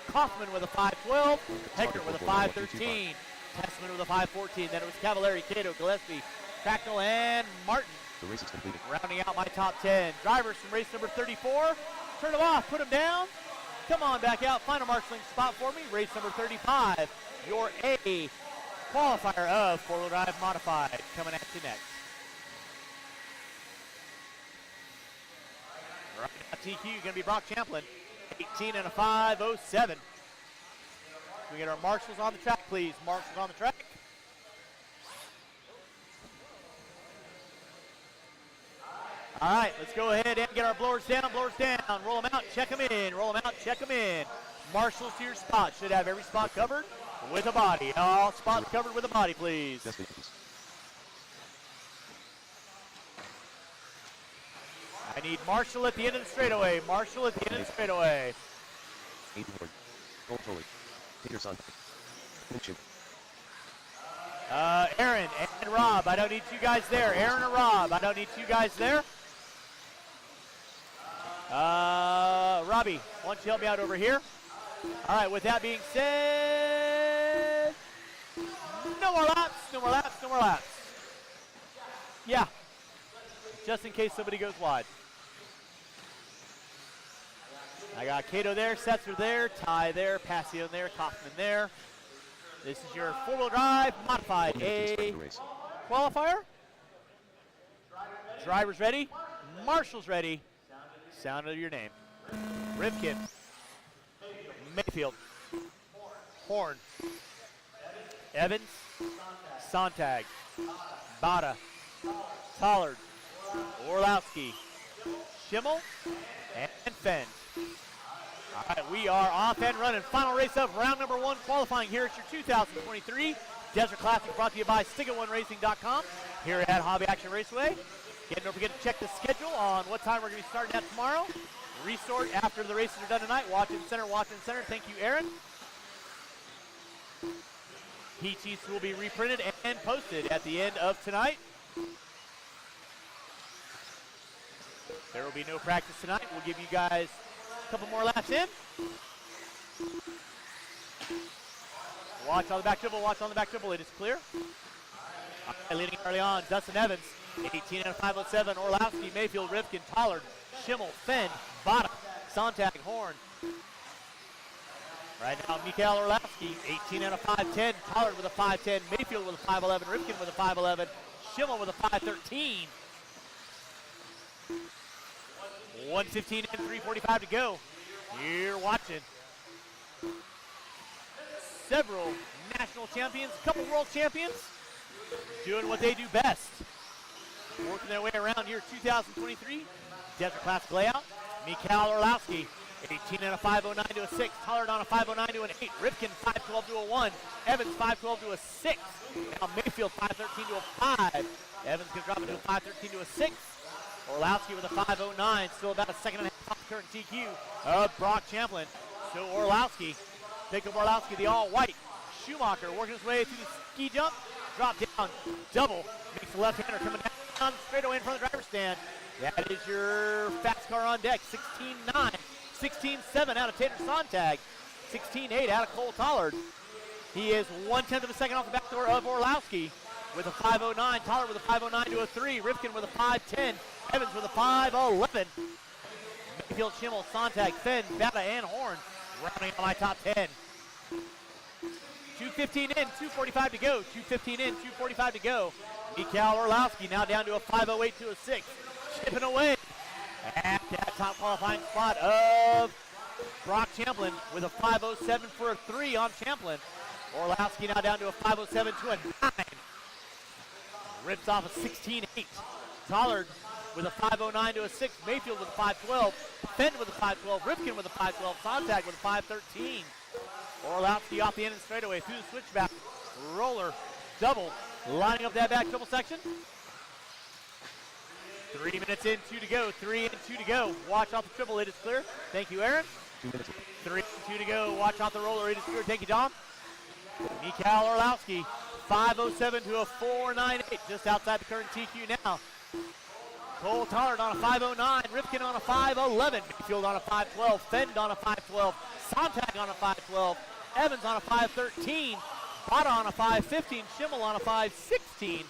Kaufman with a 5-12. Heckert with a 5-13. Tessman with a 5-14. Then it was Cavallari, Cato, Gillespie, Cracknell, and Martin.
The race is completed.
Rounding out my top 10. Drivers from race number 34. Turn them off, put them down. Come on back out. Final marshalling spot for me. Race number 35. Your A qualifier of four-wheel drive modified. Coming at you next. Right now, TQ going to be Brock Champlin. 18 and a 5-07. We get our marshals on the track, please. Marshals on the track. All right, let's go ahead and get our blowers down, roll them out, check them in, roll them out, check them in. Marshals to your spot. Should have every spot covered. with a body. All spots covered with a body, please.
Destinations.
I need Marshall at the end of the straightaway. Marshall at the end of the straightaway.
Aiden Horn. Gold Foley. Peter Sontag. Minchuk.
Aaron and Rob. I don't need two guys there. Aaron or Rob. I don't need two guys there. Robbie, why don't you help me out over here? All right, with that being said, no more laps, no more laps, no more laps. Yeah, just in case somebody goes wide. I got Cato there, Setzer there, Ty there, Passio there, Kaufman there. This is your four-wheel drive modified A qualifier. Driver's ready, Marshall's ready. Sound of your name. Rivkin, Mayfield, Horn, Evans, Sontag, Bada, Tollard, Orlowski, Schimmel, and Fenn. All right, we are off and running. Final race of round number 1 qualifying here at your 2023 Desert Classic, brought to you by StickItOneRacing.com here at Hobby Action Raceway. Again, don't forget to check the schedule on what time we're going to be starting at tomorrow. Restart after the races are done tonight. Watch in center, watch in center. Thank you, Aaron. Heat sheets will be reprinted and posted at the end of tonight. There will be no practice tonight. We'll give you guys a couple more laps in. Watch on the back triple, watch on the back triple. It is clear. Leading early on, Dustin Evans. 18 out of 507, Orlowski, Mayfield, Rivkin, Tollard, Schimmel, Fenn, Bada, Sontag, Horn. Right now, Mikael Orlowski, 18 out of 510, Tollard with a 510, Mayfield with a 511, Rivkin with a 511, Schimmel with a 513. 1:15 and 3:45 to go. You're watching several national champions, a couple world champions, doing what they do best. Working their way around here 2023 Desert Classic layout. Mikael Orlowski, 18 out of 509 to a 6. Tollard on a 509 to an 8. Rivkin 512 to a 1. Evans 512 to a 6. Now Mayfield 513 to a 5. Evans can drop it to a 513 to a 6. Orlowski with a 509. Still about a second and a half off the current TQ of Brock Champlin. So Orlowski, Jacob Orlowski, the all-white. Schumacher working his way through the ski jump. Drop down, double. Makes the left-hander coming down straight away in front of the driver's stand. That is your fast car on deck. 16-9, 16-7 out of Tater Sontag. 16-8 out of Cole Tollard. He is 1/10 of a second off the back door of Orlowski with a 509. Tollard with a 509 to a 3. Rivkin with a 510. Evans with a 511. Mayfield, Schimmel, Sontag, Fenn, Bada, and Horn rounding out my top 10. 2:15 in, 2:45 to go. 2:15 in, 2:45 to go. Mikael Orlowski now down to a 508 to a 6. Chipping away at that top qualifying spot of Brock Champlin with a 507 for a 3 on Champlin. Orlowski now down to a 507 to a 9. Rips off a 16-8. Tollard with a 509 to a 6. Mayfield with a 512. Fenn with a 512. Rivkin with a 512. Sontag with a 513. Orlowski off the end of the straightaway through the switchback. Roller, double, lining up that back triple section. 3 minutes in, 2 to go. 3 and 2 to go. Watch off the triple, it is clear. Thank you, Aaron.
2 minutes.
3 and 2 to go. Watch off the roller, it is clear. Thank you, Dom. Mikael Orlowski, 507 to a 498, just outside the current TQ now. Cole Tollard on a 509, Rivkin on a 511, Mayfield on a 512, Fenn on a 512, Sontag on a 512, Evans on a 513, Bada on a 515, Schimmel on a 516.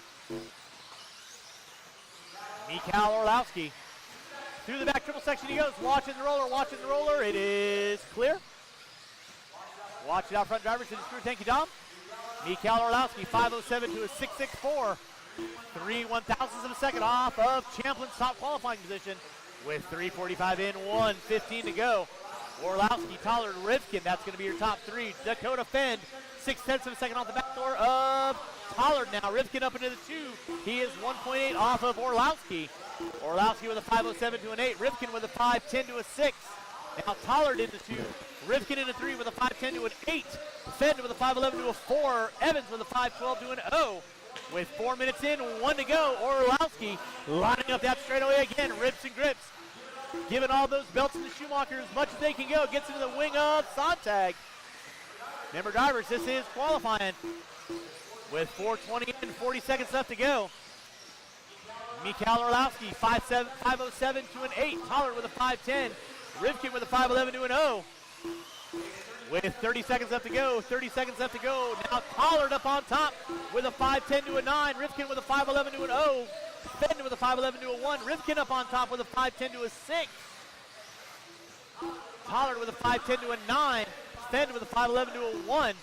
Mikael Orlowski through the back triple section he goes, watching the roller, it is clear. Watch it out front drivers to the screw, thank you, Dom. Mikael Orlowski, 507 to a 664. 3 1/1000ths of a second off of Champlin's top qualifying position with 3:45 in, 1:15 to go. Orlowski, Tollard, Rivkin, that's going to be your top 3. Dakota Fenn, 6/10 of a second off the back door of Tollard now. Rivkin up into the 2. He is 1.8 off of Orlowski. Orlowski with a 507 to an 8. Rivkin with a 510 to a 6. Now Pollard in the 2. Rivkin in the 3 with a 5-10 to an 8. Fenn with a 5-11 to a 4. Evans with a 5-12 to an 0. With 4 minutes in, 1 to go. Orlowski lining up that straightaway again. Rips and grips. Giving all those belts to the Schumacher as much as they can go. Gets into the wing of Sontag. Remember, drivers, this is qualifying. With 4:20 and 40 seconds left to go. Mikhail Orlowski, 5:07 to an 8. Pollard with a 5:10. Rivkin with a 5:11 to an 0. With 30 seconds left to go, 30 seconds left to go. Now Pollard up on top with a 5:10 to a 9. Rivkin with a 5:11 to an 0. Fenn with a 5:11 to a 1. Rivkin up on top with a 5:10 to a 6. Pollard with a 5:10 to a 9. Fenn with a 5:11 to a 1.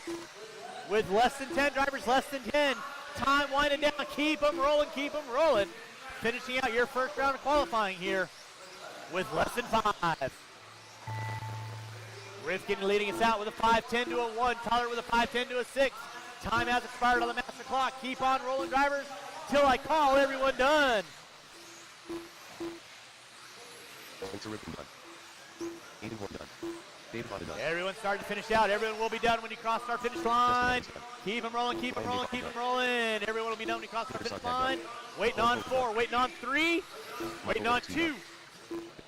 With less than 10 drivers, less than 10. Time winding down. Keep them rolling, keep them rolling. Finishing out your first round of qualifying here with less than 5. Rivkin leading us out with a 5:10 to a 1. Pollard with a 5:10 to a 6. Time has expired on the master clock. Keep on rolling, drivers, till I call everyone done.
Spencer Rivkin done. Aiden Horn done. David Vada done.
Everyone's starting to finish out. Everyone will be done when you cross our finish line. Keep them rolling, keep them rolling, keep them rolling. Everyone will be done when you cross our finish line. Waiting on 4, waiting on 3, waiting on 2.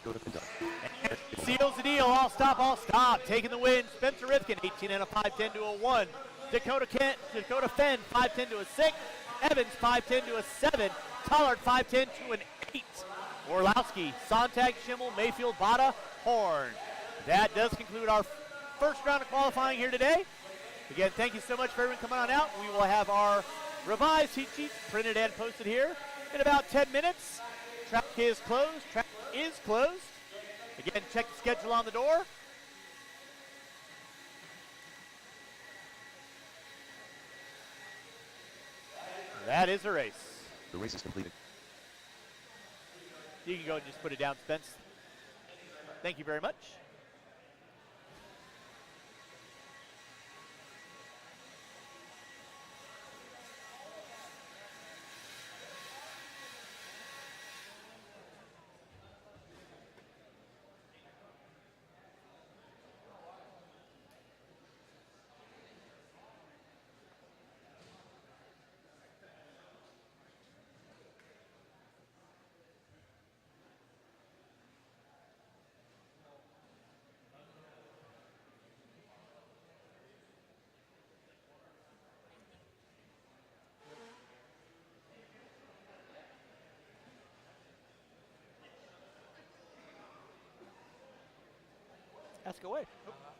And seals the deal. All stop. Taking the win. Spencer Rivkin, 18 and a 5:10 to a 1. Dakota Fenn, 5:10 to a 6. Evans, 5:10 to a 7. Pollard, 5:10 to an 8. Orlowski, Sontag, Schimmel, Mayfield, Bada, Horn. That does conclude our first round of qualifying here today. Again, thank you so much for everyone coming on out. We will have our revised heat sheets printed and posted here in about 10 minutes. Track is closed. Again, check the schedule on the door. That is a race.
The race is completed.
You can go and just put it down, Spence. Thank you very much. Ask away. Nope.